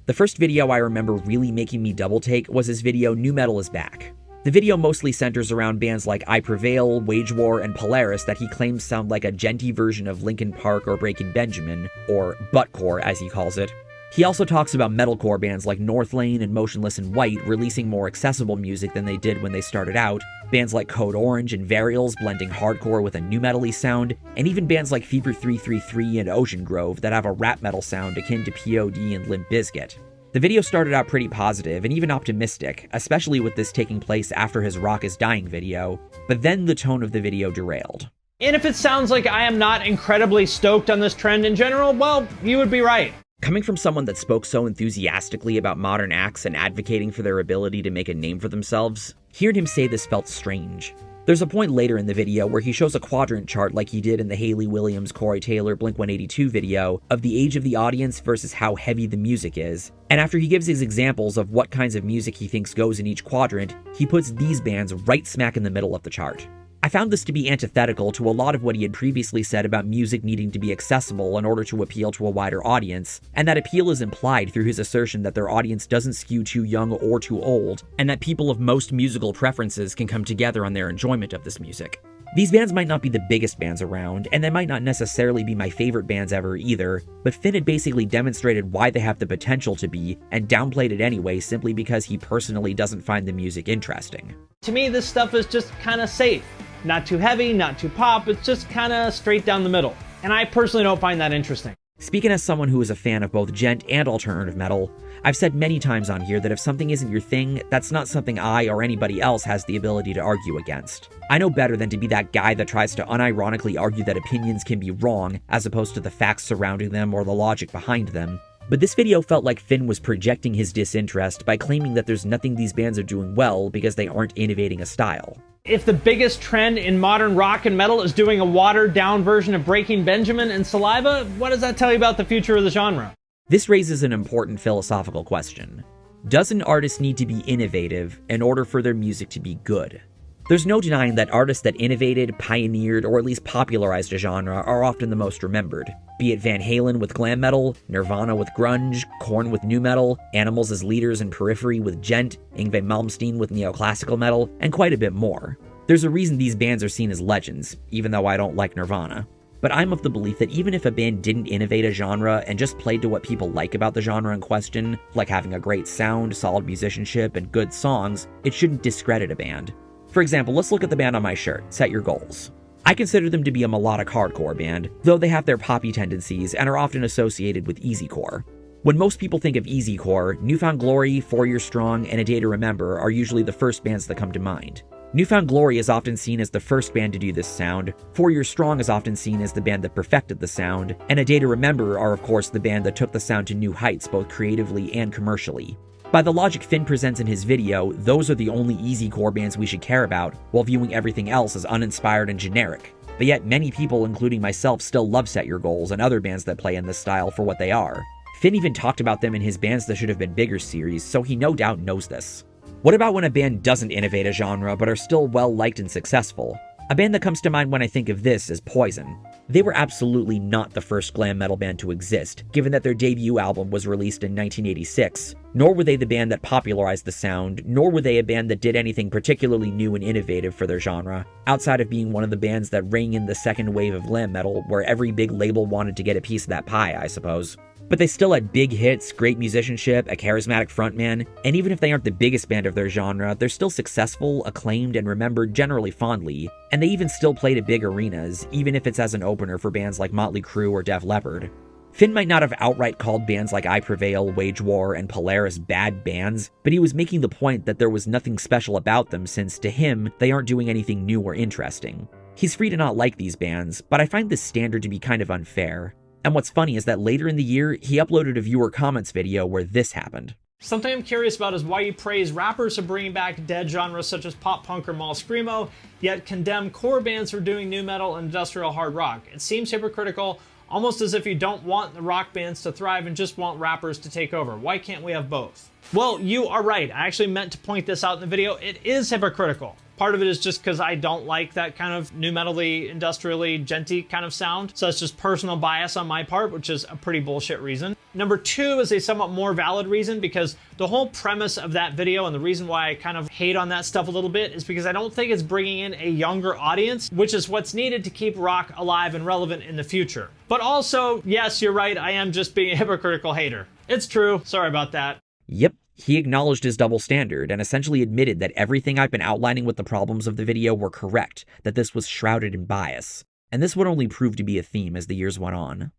The first video I remember really making me double take was his video Nu Metal Is Back. The video mostly centers around bands like I Prevail, Wage War, and Polaris that he claims sound like a genty version of Linkin Park or Breaking Benjamin, or buttcore as he calls it. He also talks about metalcore bands like Northlane and Motionless in White releasing more accessible music than they did when they started out, bands like Code Orange and Varials blending hardcore with a nu metal-y sound, and even bands like Fever 333 and Ocean Grove that have a rap metal sound akin to POD and Limp Bizkit. The video started out pretty positive and even optimistic, especially with this taking place after his Rock is Dying video, but then the tone of the video derailed. And if it sounds like I am not incredibly stoked on this trend in general, well, you would be right. Coming from someone that spoke so enthusiastically about modern acts and advocating for their ability to make a name for themselves, hearing him say this felt strange. There's a point later in the video where he shows a quadrant chart like he did in the Hayley Williams, Corey Taylor, Blink-182 video of the age of the audience versus how heavy the music is. And after he gives his examples of what kinds of music he thinks goes in each quadrant, he puts these bands right smack in the middle of the chart. I found this to be antithetical to a lot of what he had previously said about music needing to be accessible in order to appeal to a wider audience, and that appeal is implied through his assertion that their audience doesn't skew too young or too old, and that people of most musical preferences can come together on their enjoyment of this music. These bands might not be the biggest bands around, and they might not necessarily be my favorite bands ever either, but Finn had basically demonstrated why they have the potential to be, and downplayed it anyway simply because he personally doesn't find the music interesting. To me, this stuff is just kind of safe. Not too heavy, not too pop, it's just kind of straight down the middle. And I personally don't find that interesting. Speaking as someone who is a fan of both gent and alternative metal, I've said many times on here that if something isn't your thing, that's not something I or anybody else has the ability to argue against. I know better than to be that guy that tries to unironically argue that opinions can be wrong, as opposed to the facts surrounding them or the logic behind them. But this video felt like Finn was projecting his disinterest by claiming that there's nothing these bands are doing well because they aren't innovating a style. If the biggest trend in modern rock and metal is doing a watered-down version of Breaking Benjamin and Saliva, what does that tell you about the future of the genre? This raises an important philosophical question. Does an artist need to be innovative in order for their music to be good? There's no denying that artists that innovated, pioneered, or at least popularized a genre are often the most remembered. Be it Van Halen with glam metal, Nirvana with grunge, Korn with nu metal, Animals as leaders in Periphery with gent, Yngwie Malmsteen with neoclassical metal, and quite a bit more. There's a reason these bands are seen as legends, even though I don't like Nirvana. But I'm of the belief that even if a band didn't innovate a genre and just played to what people like about the genre in question, like having a great sound, solid musicianship, and good songs, it shouldn't discredit a band. For example, let's look at the band on my shirt, Set Your Goals. I consider them to be a melodic hardcore band, though they have their poppy tendencies and are often associated with easycore. When most people think of easycore, Newfound Glory, 4 Year Strong, and A Day to Remember are usually the first bands that come to mind. Newfound Glory is often seen as the first band to do this sound, 4 Year Strong is often seen as the band that perfected the sound, and A Day to Remember are of course the band that took the sound to new heights both creatively and commercially. By the logic Finn presents in his video, those are the only easycore bands we should care about, while viewing everything else as uninspired and generic. But yet many people, including myself, still love Set Your Goals and other bands that play in this style for what they are. Finn even talked about them in his Bands That Should Have Been Bigger series, so he no doubt knows this. What about when a band doesn't innovate a genre but are still well-liked and successful? A band that comes to mind when I think of this is Poison. They were absolutely not the first glam metal band to exist, given that their debut album was released in 1986, nor were they the band that popularized the sound, nor were they a band that did anything particularly new and innovative for their genre, outside of being one of the bands that rang in the second wave of glam metal, where every big label wanted to get a piece of that pie, I suppose. But they still had big hits, great musicianship, a charismatic frontman, and even if they aren't the biggest band of their genre, they're still successful, acclaimed, and remembered generally fondly, and they even still played at big arenas, even if it's as an opener for bands like Motley Crue or Def Leppard. Finn might not have outright called bands like I Prevail, Wage War, and Polaris bad bands, but he was making the point that there was nothing special about them since, to him, they aren't doing anything new or interesting. He's free to not like these bands, but I find this standard to be kind of unfair. And what's funny is that later in the year, he uploaded a viewer comments video where this happened. Something I'm curious about is why you praise rappers for bringing back dead genres such as pop punk or mall screamo, yet condemn core bands for doing nu metal and industrial hard rock. It seems hypocritical, almost as if you don't want the rock bands to thrive and just want rappers to take over. Why can't we have both? Well, you are right. I actually meant to point this out in the video. It is hypocritical. Part of it is just because I don't like that kind of nu metal-y, industrially, genty kind of sound. So it's just personal bias on my part, which is a pretty bullshit reason. Number two is a somewhat more valid reason, because the whole premise of that video and the reason why I kind of hate on that stuff a little bit is because I don't think it's bringing in a younger audience, which is what's needed to keep rock alive and relevant in the future. But also, yes, you're right, I am just being a hypocritical hater. It's true, sorry about that. Yep. He acknowledged his double standard and essentially admitted that everything I've been outlining with the problems of the video were correct, that this was shrouded in bias. And this would only prove to be a theme as the years went on.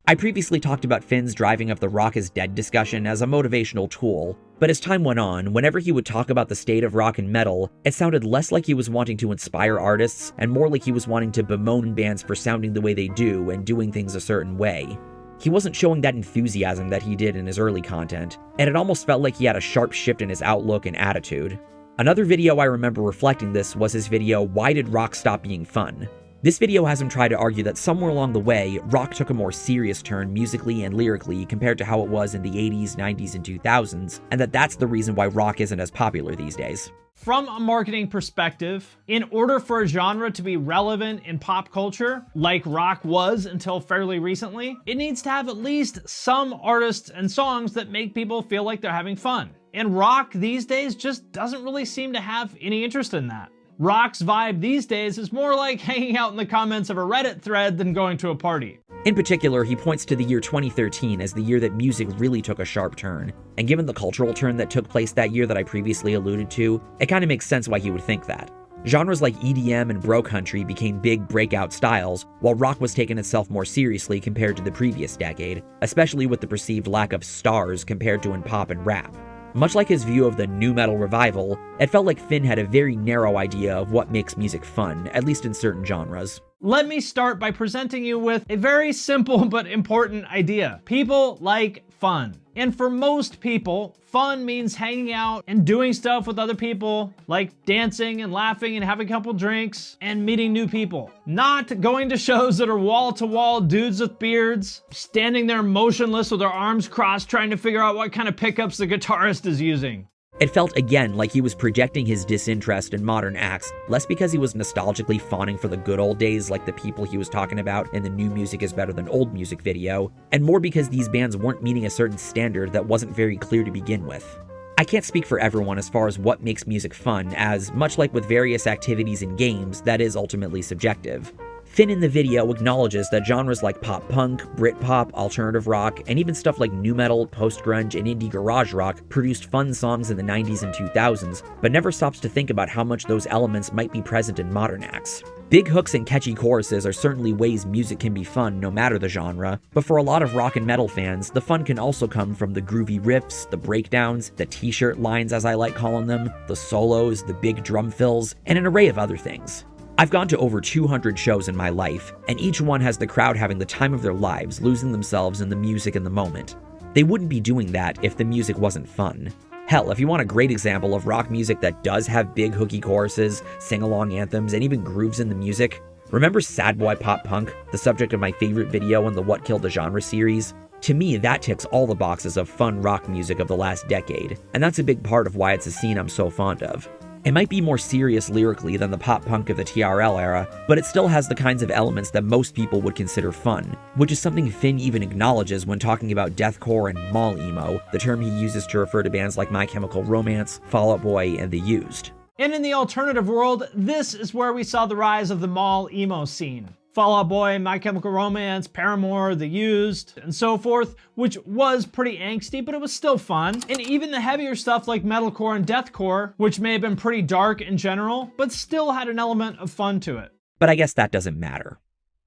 I previously talked about Finn's driving of the rock is dead discussion as a motivational tool, but as time went on, whenever he would talk about the state of rock and metal, it sounded less like he was wanting to inspire artists and more like he was wanting to bemoan bands for sounding the way they do and doing things a certain way. He wasn't showing that enthusiasm that he did in his early content, and it almost felt like he had a sharp shift in his outlook and attitude. Another video I remember reflecting this was his video, Why Did Rock Stop Being Fun? This video has him try to argue that somewhere along the way, rock took a more serious turn musically and lyrically compared to how it was in the 80s, 90s, and 2000s, and that's the reason why rock isn't as popular these days. From a marketing perspective, in order for a genre to be relevant in pop culture, like rock was until fairly recently, it needs to have at least some artists and songs that make people feel like they're having fun. And rock these days just doesn't really seem to have any interest in that. Rock's vibe these days is more like hanging out in the comments of a Reddit thread than going to a party. In particular, he points to the year 2013 as the year that music really took a sharp turn, and given the cultural turn that took place that year that I previously alluded to, it kind of makes sense why he would think that. Genres like EDM and bro country became big breakout styles, while rock was taking itself more seriously compared to the previous decade, especially with the perceived lack of stars compared to in pop and rap. Much like his view of the nu metal revival, it felt like Finn had a very narrow idea of what makes music fun, at least in certain genres. Let me start by presenting you with a very simple but important idea. People like fun. And for most people, fun means hanging out and doing stuff with other people, like dancing and laughing and having a couple drinks and meeting new people. Not going to shows that are wall-to-wall dudes with beards, standing there motionless with their arms crossed trying to figure out what kind of pickups the guitarist is using. It felt again like he was projecting his disinterest in modern acts, less because he was nostalgically fawning for the good old days like the people he was talking about in the new music is better than old music video, and more because these bands weren't meeting a certain standard that wasn't very clear to begin with. I can't speak for everyone as far as what makes music fun, as much like with various activities in games, that is ultimately subjective. Finn in the video acknowledges that genres like pop punk, Britpop, alternative rock, and even stuff like nu metal, post-grunge, and indie garage rock produced fun songs in the 90s and 2000s, but never stops to think about how much those elements might be present in modern acts. Big hooks and catchy choruses are certainly ways music can be fun no matter the genre, but for a lot of rock and metal fans, the fun can also come from the groovy riffs, the breakdowns, the t-shirt lines as I like calling them, the solos, the big drum fills, and an array of other things. I've gone to over 200 shows in my life, and each one has the crowd having the time of their lives, losing themselves in the music in the moment. They wouldn't be doing that if the music wasn't fun. Hell, if you want a great example of rock music that does have big hooky choruses, sing-along anthems, and even grooves in the music, remember Sad Boy Pop Punk, the subject of my favorite video in the What Killed the Genre series? To me, that ticks all the boxes of fun rock music of the last decade, and that's a big part of why it's a scene I'm so fond of. It might be more serious lyrically than the pop punk of the TRL era, but it still has the kinds of elements that most people would consider fun, which is something Finn even acknowledges when talking about deathcore and mall emo, the term he uses to refer to bands like My Chemical Romance, Fall Out Boy, and The Used. And in the alternative world, this is where we saw the rise of the mall emo scene. Fall Out Boy, My Chemical Romance, Paramore, The Used, and so forth, which was pretty angsty, but it was still fun. And even the heavier stuff like metalcore and deathcore, which may have been pretty dark in general, but still had an element of fun to it. But I guess that doesn't matter.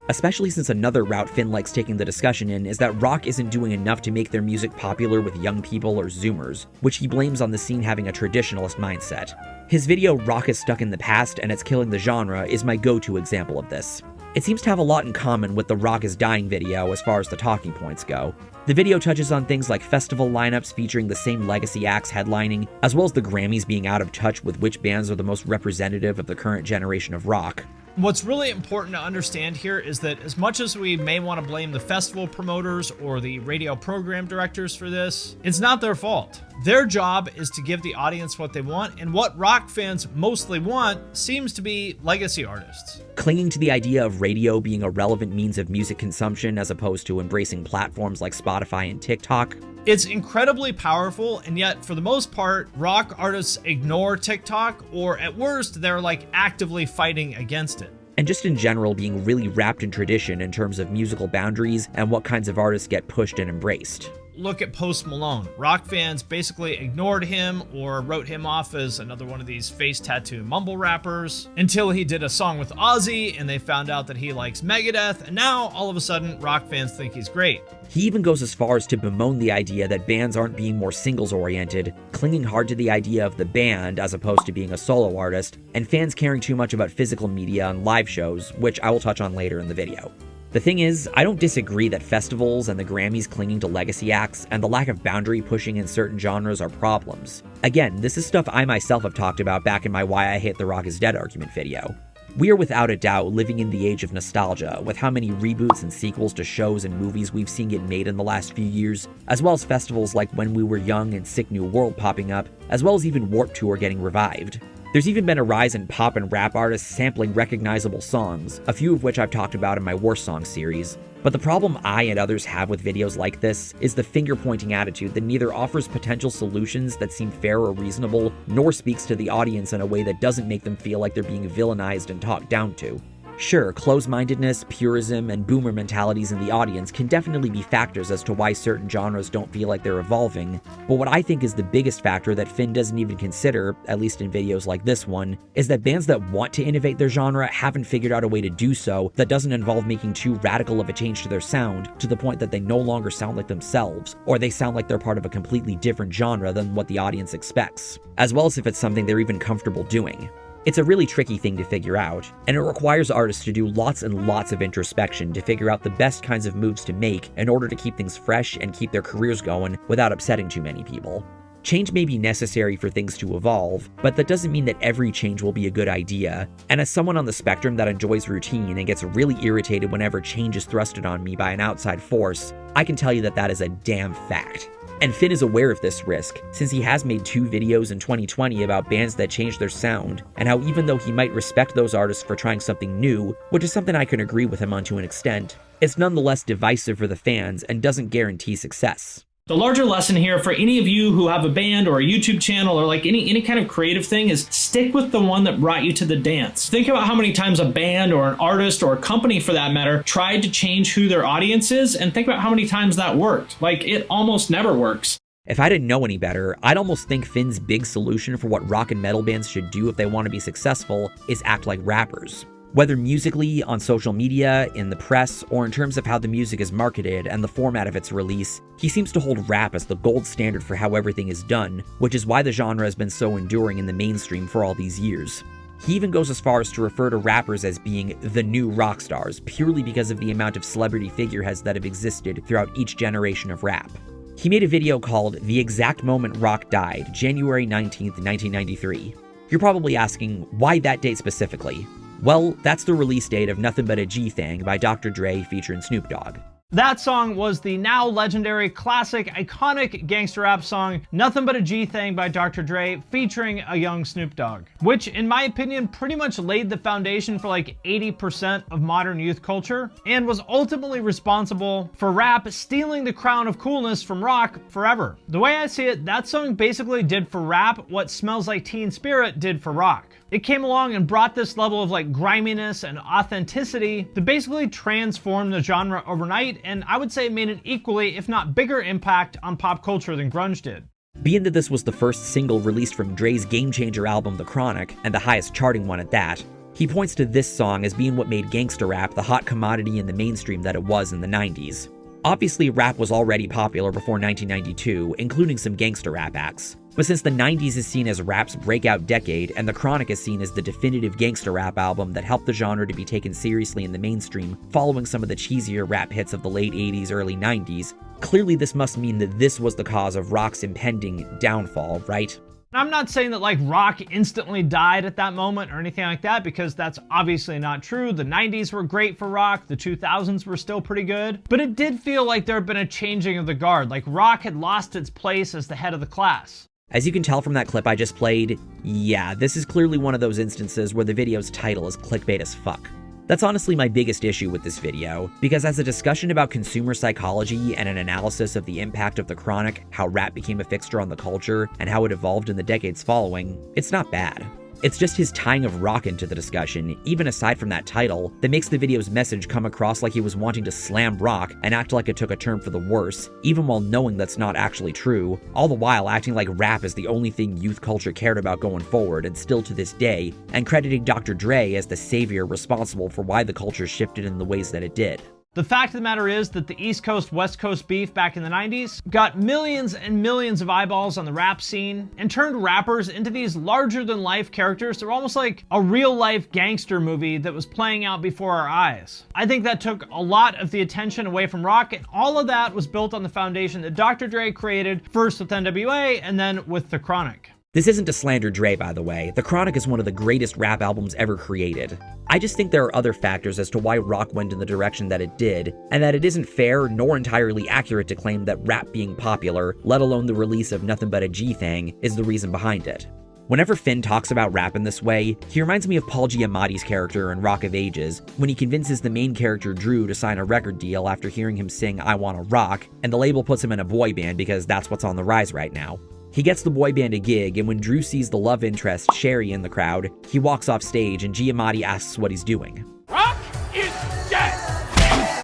Especially since another route Finn likes taking the discussion in is that rock isn't doing enough to make their music popular with young people or Zoomers, which he blames on the scene having a traditionalist mindset. His video Rock is Stuck in the Past and It's Killing the Genre is my go-to example of this. It seems to have a lot in common with the Rock is Dying video as far as the talking points go. The video touches on things like festival lineups featuring the same legacy acts headlining, as well as the Grammys being out of touch with which bands are the most representative of the current generation of rock. What's really important to understand here is that as much as we may want to blame the festival promoters or the radio program directors for this, it's not their fault. Their job is to give the audience what they want, and what rock fans mostly want seems to be legacy artists. Clinging to the idea of radio being a relevant means of music consumption as opposed to embracing platforms like Spotify and TikTok. It's incredibly powerful, and yet for the most part, rock artists ignore TikTok, or at worst, they're like actively fighting against it. And just in general being really wrapped in tradition in terms of musical boundaries and what kinds of artists get pushed and embraced. look at Post Malone. Rock fans basically ignored him or wrote him off as another one of these face tattoo mumble rappers until he did a song with Ozzy and they found out that he likes Megadeth, and now all of a sudden rock fans think he's great. He even goes as far as to bemoan the idea that bands aren't being more singles-oriented, clinging hard to the idea of the band as opposed to being a solo artist, and fans caring too much about physical media on live shows, which I will touch on later in the video. The thing is, I don't disagree that festivals and the Grammys clinging to legacy acts and the lack of boundary pushing in certain genres are problems. Again, this is stuff I myself have talked about back in my Why I Hate the Rock is Dead argument video. We are without a doubt living in the age of nostalgia, with how many reboots and sequels to shows and movies we've seen get made in the last few years, as well as festivals like When We Were Young and Sick New World popping up, as well as even Warped Tour getting revived. There's even been a rise in pop and rap artists sampling recognizable songs, a few of which I've talked about in my Worst Songs series. But the problem I and others have with videos like this is the finger-pointing attitude that neither offers potential solutions that seem fair or reasonable, nor speaks to the audience in a way that doesn't make them feel like they're being villainized and talked down to. Sure, close-mindedness, purism, and boomer mentalities in the audience can definitely be factors as to why certain genres don't feel like they're evolving, but what I think is the biggest factor that Finn doesn't even consider, at least in videos like this one, is that bands that want to innovate their genre haven't figured out a way to do so that doesn't involve making too radical of a change to their sound to the point that they no longer sound like themselves, or they sound like they're part of a completely different genre than what the audience expects, as well as if it's something they're even comfortable doing. It's a really tricky thing to figure out, and it requires artists to do lots and lots of introspection to figure out the best kinds of moves to make in order to keep things fresh and keep their careers going without upsetting too many people. Change may be necessary for things to evolve, but that doesn't mean that every change will be a good idea, and as someone on the spectrum that enjoys routine and gets really irritated whenever change is thrusted on me by an outside force, I can tell you that that is a damn fact. And Finn is aware of this risk, since he has made 2 videos in 2020 about bands that changed their sound, and how even though he might respect those artists for trying something new, which is something I can agree with him on to an extent, it's nonetheless divisive for the fans and doesn't guarantee success. The larger lesson here for any of you who have a band or a YouTube channel or like any kind of creative thing is stick with the one that brought you to the dance. Think about how many times a band or an artist or a company for that matter tried to change who their audience is, and think about how many times that worked. Like, it almost never works. If I didn't know any better, I'd almost think Finn's big solution for what rock and metal bands should do if they want to be successful is act like rappers. Whether musically, on social media, in the press, or in terms of how the music is marketed and the format of its release, he seems to hold rap as the gold standard for how everything is done, which is why the genre has been so enduring in the mainstream for all these years. He even goes as far as to refer to rappers as being the new rock stars, purely because of the amount of celebrity figureheads that have existed throughout each generation of rap. He made a video called The Exact Moment Rock Died, January 19th, 1993. You're probably asking, why that date specifically? Well, that's the release date of Nothing But a G-Thang by Dr. Dre featuring Snoop Dogg. That song was the now legendary, classic, iconic gangster rap song, Nothing But a G-Thang by Dr. Dre, featuring a young Snoop Dogg, which, in my opinion, pretty much laid the foundation for like 80% of modern youth culture, and was ultimately responsible for rap stealing the crown of coolness from rock forever. The way I see it, that song basically did for rap what Smells Like Teen Spirit did for rock. It came along and brought this level of like griminess and authenticity to basically transform the genre overnight, and I would say made an equally, if not bigger, impact on pop culture than grunge did. Being that this was the first single released from Dre's Game Changer album The Chronic, and the highest charting one at that, he points to this song as being what made gangsta rap the hot commodity in the mainstream that it was in the 90s. Obviously, rap was already popular before 1992, including some gangsta rap acts. But since the 90s is seen as rap's breakout decade, and The Chronic is seen as the definitive gangsta rap album that helped the genre to be taken seriously in the mainstream, following some of the cheesier rap hits of the late 80s, early 90s, clearly this must mean that this was the cause of rock's impending downfall, right? I'm not saying that like rock instantly died at that moment or anything like that, because that's obviously not true. The 90s were great for rock, the 2000s were still pretty good, but it did feel like there had been a changing of the guard, like rock had lost its place as the head of the class. As you can tell from that clip I just played, yeah, this is clearly one of those instances where the video's title is clickbait as fuck. That's honestly my biggest issue with this video, because as a discussion about consumer psychology and an analysis of the impact of The Chronic, how rap became a fixture on the culture, and how it evolved in the decades following, it's not bad. It's just his tying of rock into the discussion, even aside from that title, that makes the video's message come across like he was wanting to slam rock and act like it took a turn for the worse, even while knowing that's not actually true, all the while acting like rap is the only thing youth culture cared about going forward and still to this day, and crediting Dr. Dre as the savior responsible for why the culture shifted in the ways that it did. The fact of the matter is that the East Coast West Coast beef back in the 90s got millions and millions of eyeballs on the rap scene and turned rappers into these larger than life characters. They're almost like a real life gangster movie that was playing out before our eyes. I think that took a lot of the attention away from rock, and all of that was built on the foundation that Dr. Dre created, first with NWA and then with The Chronic. This isn't to slander Dre, by the way. The Chronic is one of the greatest rap albums ever created. I just think there are other factors as to why rock went in the direction that it did, and that it isn't fair nor entirely accurate to claim that rap being popular, let alone the release of Nothing But a G-Thang, is the reason behind it. Whenever Finn talks about rap in this way, he reminds me of Paul Giamatti's character in Rock of Ages, when he convinces the main character Drew to sign a record deal after hearing him sing I Wanna Rock, and the label puts him in a boy band because that's what's on the rise right now. He gets the boy band a gig, and when Drew sees the love interest, Sherry, in the crowd, he walks off stage and Giamatti asks what he's doing. Rock is dead!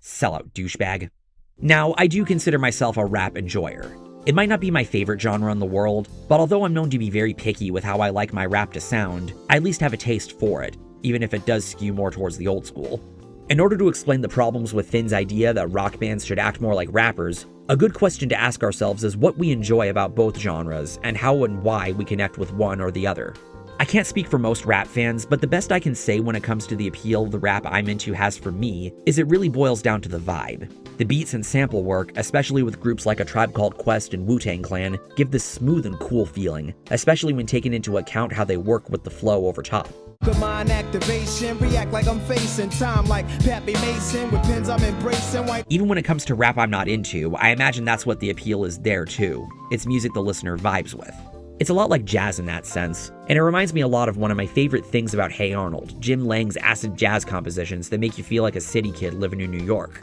Sellout douchebag. Now, I do consider myself a rap enjoyer. It might not be my favorite genre in the world, but although I'm known to be very picky with how I like my rap to sound, I at least have a taste for it, even if it does skew more towards the old school. In order to explain the problems with Finn's idea that rock bands should act more like rappers, a good question to ask ourselves is what we enjoy about both genres, and how and why we connect with one or the other. I can't speak for most rap fans, but the best I can say when it comes to the appeal the rap I'm into has for me is it really boils down to the vibe. The beats and sample work, especially with groups like A Tribe Called Quest and Wu-Tang Clan, give this smooth and cool feeling, especially when taking into account how they work with the flow over top. The mind activation, react like I'm facing time like Pappy Mason with pins I'm embracing. Even when it comes to rap I'm not into, I imagine that's what the appeal is there too. It's music the listener vibes with. It's a lot like jazz in that sense, and it reminds me a lot of one of my favorite things about Hey Arnold, Jim Lang's acid jazz compositions that make you feel like a city kid living in New York.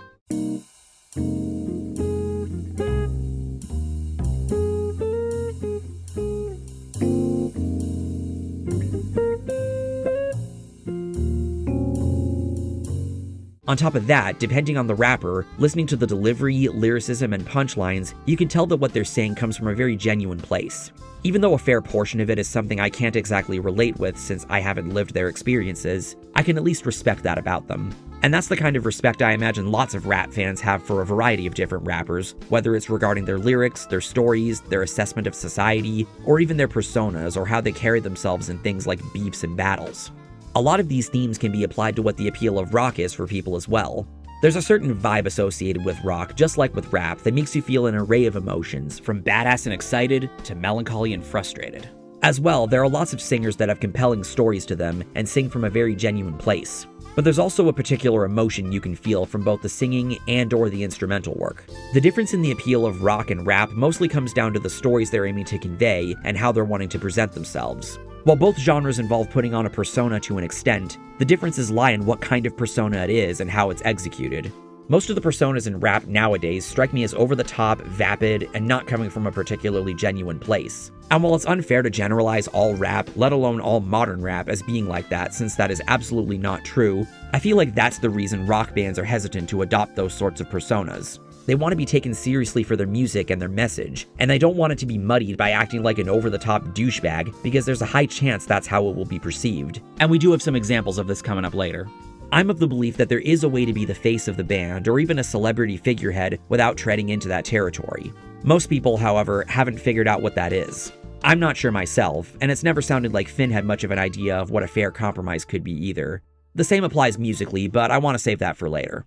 On top of that, depending on the rapper, listening to the delivery, lyricism, and punchlines, you can tell that what they're saying comes from a very genuine place. Even though a fair portion of it is something I can't exactly relate with since I haven't lived their experiences, I can at least respect that about them. And that's the kind of respect I imagine lots of rap fans have for a variety of different rappers, whether it's regarding their lyrics, their stories, their assessment of society, or even their personas or how they carry themselves in things like beefs and battles. A lot of these themes can be applied to what the appeal of rock is for people as well. There's a certain vibe associated with rock, just like with rap, that makes you feel an array of emotions, from badass and excited to melancholy and frustrated. As well, there are lots of singers that have compelling stories to them and sing from a very genuine place. But there's also a particular emotion you can feel from both the singing and/or the instrumental work. The difference in the appeal of rock and rap mostly comes down to the stories they're aiming to convey and how they're wanting to present themselves. While both genres involve putting on a persona to an extent, the differences lie in what kind of persona it is and how it's executed. Most of the personas in rap nowadays strike me as over-the-top, vapid, and not coming from a particularly genuine place. And while it's unfair to generalize all rap, let alone all modern rap, as being like that, since that is absolutely not true, I feel like that's the reason rock bands are hesitant to adopt those sorts of personas. They want to be taken seriously for their music and their message, and they don't want it to be muddied by acting like an over-the-top douchebag, because there's a high chance that's how it will be perceived. And we do have some examples of this coming up later. I'm of the belief that there is a way to be the face of the band, or even a celebrity figurehead, without treading into that territory. Most people, however, haven't figured out what that is. I'm not sure myself, and it's never sounded like Finn had much of an idea of what a fair compromise could be either. The same applies musically, but I want to save that for later.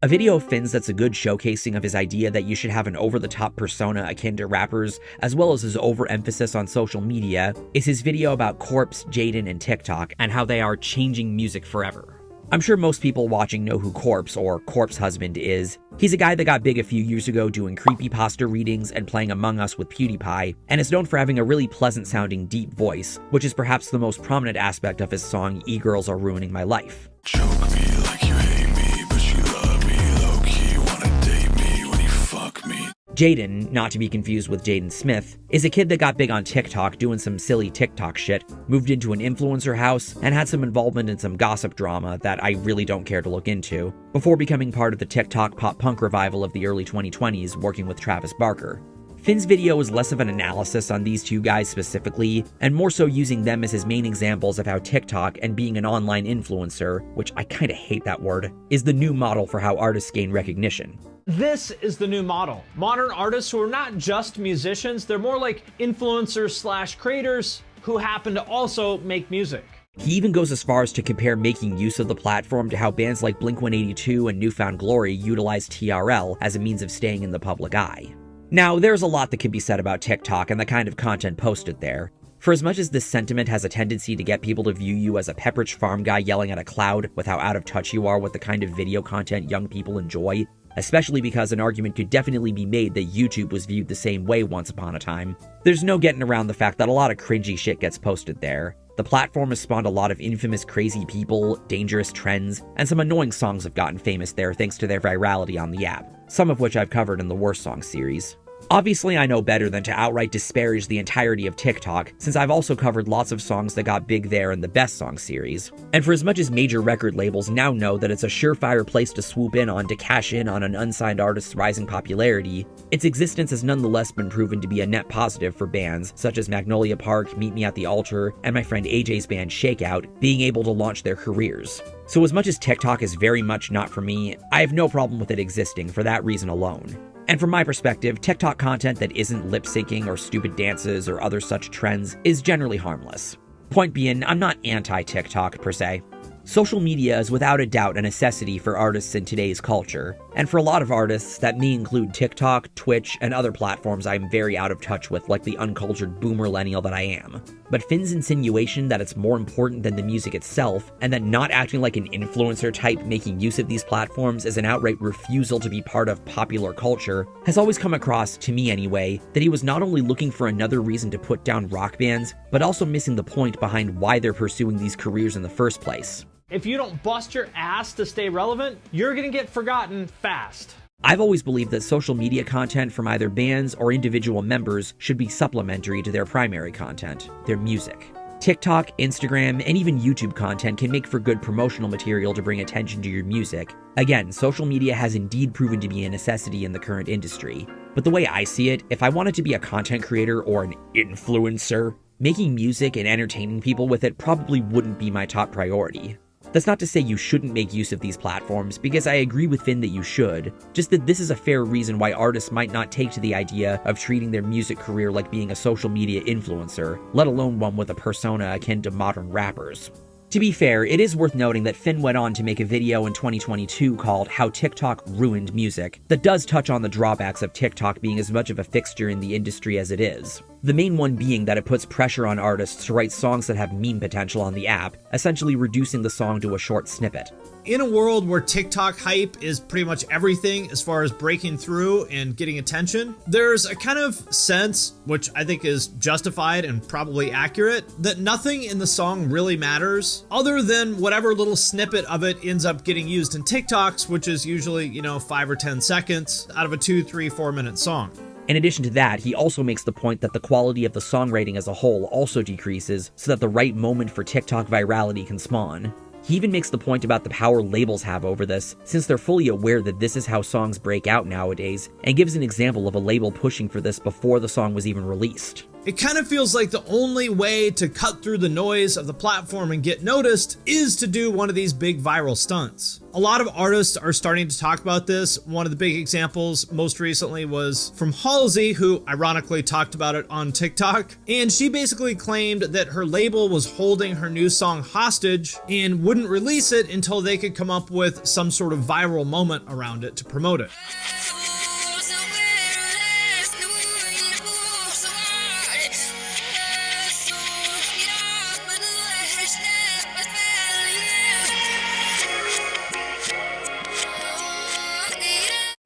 A video of Finn's that's a good showcasing of his idea that you should have an over-the-top persona akin to rappers, as well as his overemphasis on social media, is his video about Corpse, Jaden, and TikTok, and how they are changing music forever. I'm sure most people watching know who Corpse, or Corpse Husband, is. He's a guy that got big a few years ago doing creepypasta readings and playing Among Us with PewDiePie, and is known for having a really pleasant-sounding deep voice, which is perhaps the most prominent aspect of his song E-Girls Are Ruining My Life. Choke me like you hate me, but you love me low-key, wanna date me when you fuck me. Jaden, not to be confused with Jaden Smith, is a kid that got big on TikTok doing some silly TikTok shit, moved into an influencer house, and had some involvement in some gossip drama that I really don't care to look into, before becoming part of the TikTok pop punk revival of the early 2020s, working with Travis Barker. Finn's video is less of an analysis on these two guys specifically, and more so using them as his main examples of how TikTok and being an online influencer, which I kinda hate that word, is the new model for how artists gain recognition. This is the new model. Modern artists who are not just musicians, they're more like influencers / creators who happen to also make music. He even goes as far as to compare making use of the platform to how bands like Blink-182 and New Found Glory utilize TRL as a means of staying in the public eye. Now, there's a lot that can be said about TikTok and the kind of content posted there. For as much as this sentiment has a tendency to get people to view you as a Pepperidge Farm guy yelling at a cloud with how out of touch you are with the kind of video content young people enjoy, especially because an argument could definitely be made that YouTube was viewed the same way once upon a time, there's no getting around the fact that a lot of cringy shit gets posted there. The platform has spawned a lot of infamous crazy people, dangerous trends, and some annoying songs have gotten famous there thanks to their virality on the app, some of which I've covered in the Worst Song series. Obviously, I know better than to outright disparage the entirety of TikTok, since I've also covered lots of songs that got big there in the Best Song series. And for as much as major record labels now know that it's a surefire place to swoop in on to cash in on an unsigned artist's rising popularity, its existence has nonetheless been proven to be a net positive for bands such as Magnolia Park, Meet Me at the Altar, and my friend AJ's band Shakeout being able to launch their careers. So as much as TikTok is very much not for me, I have no problem with it existing for that reason alone. And from my perspective, TikTok content that isn't lip-syncing or stupid dances or other such trends is generally harmless. Point being, I'm not anti-TikTok per se. Social media is without a doubt a necessity for artists in today's culture, and for a lot of artists, that may include TikTok, Twitch, and other platforms I'm very out of touch with, like the uncultured boomerlennial that I am. But Finn's insinuation that it's more important than the music itself, and that not acting like an influencer type making use of these platforms is an outright refusal to be part of popular culture, has always come across, to me anyway, that he was not only looking for another reason to put down rock bands, but also missing the point behind why they're pursuing these careers in the first place. If you don't bust your ass to stay relevant, you're gonna get forgotten fast. I've always believed that social media content from either bands or individual members should be supplementary to their primary content, their music. TikTok, Instagram, and even YouTube content can make for good promotional material to bring attention to your music. Again, social media has indeed proven to be a necessity in the current industry. But the way I see it, if I wanted to be a content creator or an influencer, making music and entertaining people with it probably wouldn't be my top priority. That's not to say you shouldn't make use of these platforms, because I agree with Finn that you should, just that this is a fair reason why artists might not take to the idea of treating their music career like being a social media influencer, let alone one with a persona akin to modern rappers. To be fair, it is worth noting that Finn went on to make a video in 2022 called How TikTok Ruined Music that does touch on the drawbacks of TikTok being as much of a fixture in the industry as it is. The main one being that it puts pressure on artists to write songs that have meme potential on the app, essentially reducing the song to a short snippet. In a world where TikTok hype is pretty much everything as far as breaking through and getting attention, there's a kind of sense, which I think is justified and probably accurate, that nothing in the song really matters other than whatever little snippet of it ends up getting used in TikToks, which is usually, 5 or 10 seconds out of a 2, 3, 4 minute song. In addition to that, he also makes the point that the quality of the songwriting as a whole also decreases so that the right moment for TikTok virality can spawn. He even makes the point about the power labels have over this, since they're fully aware that this is how songs break out nowadays, and gives an example of a label pushing for this before the song was even released. It kind of feels like the only way to cut through the noise of the platform and get noticed is to do one of these big viral stunts. A lot of artists are starting to talk about this. One of the big examples most recently was from Halsey, who ironically talked about it on TikTok. And she basically claimed that her label was holding her new song hostage and wouldn't release it until they could come up with some sort of viral moment around it to promote it.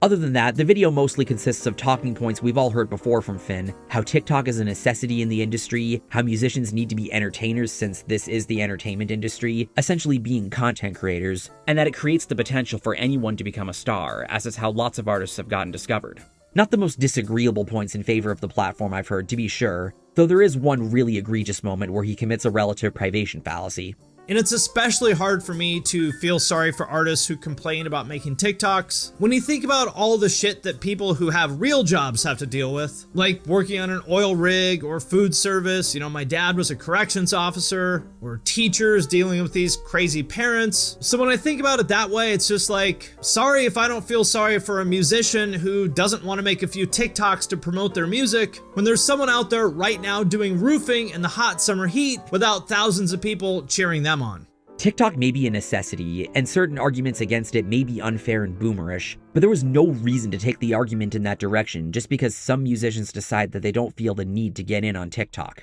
Other than that, the video mostly consists of talking points we've all heard before from Finn, how TikTok is a necessity in the industry, how musicians need to be entertainers since this is the entertainment industry, essentially being content creators, and that it creates the potential for anyone to become a star, as is how lots of artists have gotten discovered. Not the most disagreeable points in favor of the platform I've heard, to be sure, though there is one really egregious moment where he commits a relative privation fallacy. And it's especially hard for me to feel sorry for artists who complain about making TikToks when you think about all the shit that people who have real jobs have to deal with, like working on an oil rig or food service. You know, my dad was a corrections officer, or teachers dealing with these crazy parents. So when I think about it that way, it's just like, sorry if I don't feel sorry for a musician who doesn't want to make a few TikToks to promote their music, when there's someone out there right now doing roofing in the hot summer heat without thousands of people cheering them on. TikTok may be a necessity, and certain arguments against it may be unfair and boomerish, but there was no reason to take the argument in that direction just because some musicians decide that they don't feel the need to get in on TikTok.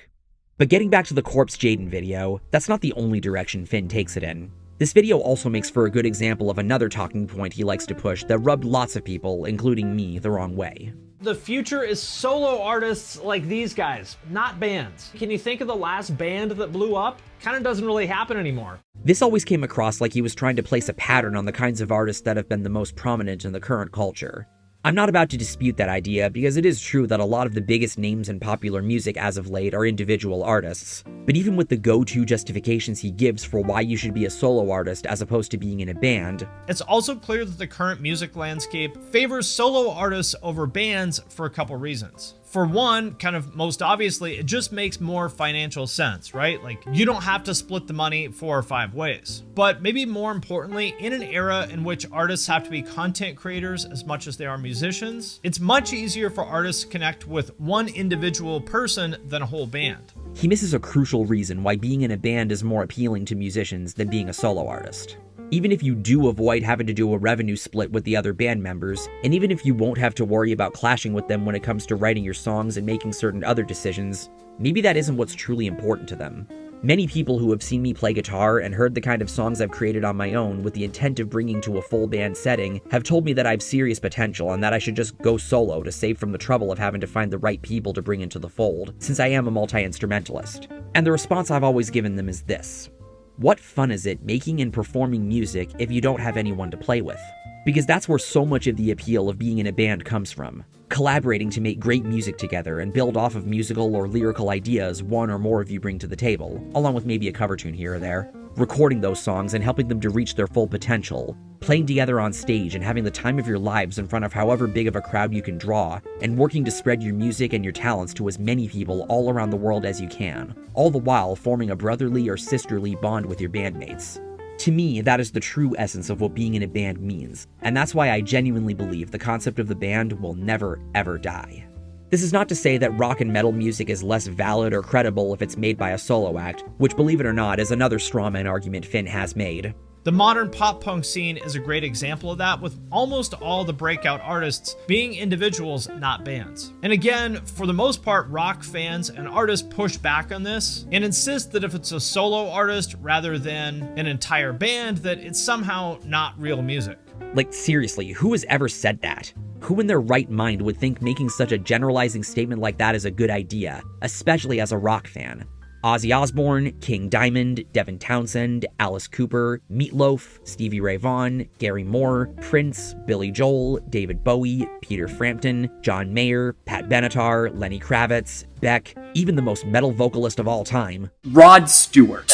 But getting back to the Corpse Jaden video, that's not the only direction Finn takes it in. This video also makes for a good example of another talking point he likes to push that rubbed lots of people, including me, the wrong way. The future is solo artists like these guys, not bands. Can you think of the last band that blew up? Kind of doesn't really happen anymore. This always came across like he was trying to place a pattern on the kinds of artists that have been the most prominent in the current culture. I'm not about to dispute that idea because it is true that a lot of the biggest names in popular music as of late are individual artists. But even with the go-to justifications he gives for why you should be a solo artist as opposed to being in a band, it's also clear that the current music landscape favors solo artists over bands for a couple reasons. For one, kind of most obviously, it just makes more financial sense, right? Like, you don't have to split the money 4 or 5 ways. But maybe more importantly, in an era in which artists have to be content creators as much as they are musicians, it's much easier for artists to connect with one individual person than a whole band. He misses a crucial reason why being in a band is more appealing to musicians than being a solo artist. Even if you do avoid having to do a revenue split with the other band members, and even if you won't have to worry about clashing with them when it comes to writing your songs and making certain other decisions, maybe that isn't what's truly important to them. Many people who have seen me play guitar and heard the kind of songs I've created on my own with the intent of bringing to a full band setting have told me that I have serious potential and that I should just go solo to save from the trouble of having to find the right people to bring into the fold, since I am a multi-instrumentalist. And the response I've always given them is this: what fun is it making and performing music if you don't have anyone to play with? Because that's where so much of the appeal of being in a band comes from. Collaborating to make great music together and build off of musical or lyrical ideas one or more of you bring to the table, along with maybe a cover tune here or there. Recording those songs and helping them to reach their full potential. Playing together on stage and having the time of your lives in front of however big of a crowd you can draw, and working to spread your music and your talents to as many people all around the world as you can, all the while forming a brotherly or sisterly bond with your bandmates. To me, that is the true essence of what being in a band means, and that's why I genuinely believe the concept of the band will never, ever die. This is not to say that rock and metal music is less valid or credible if it's made by a solo act, which, believe it or not, is another strawman argument Finn has made. The modern pop punk scene is a great example of that, with almost all the breakout artists being individuals, not bands. And again, for the most part, rock fans and artists push back on this and insist that if it's a solo artist rather than an entire band, that it's somehow not real music. Like, seriously, who has ever said that? Who in their right mind would think making such a generalizing statement like that is a good idea, especially as a rock fan? Ozzy Osbourne, King Diamond, Devin Townsend, Alice Cooper, Meatloaf, Stevie Ray Vaughan, Gary Moore, Prince, Billy Joel, David Bowie, Peter Frampton, John Mayer, Pat Benatar, Lenny Kravitz, Beck, even the most metal vocalist of all time, Rod Stewart.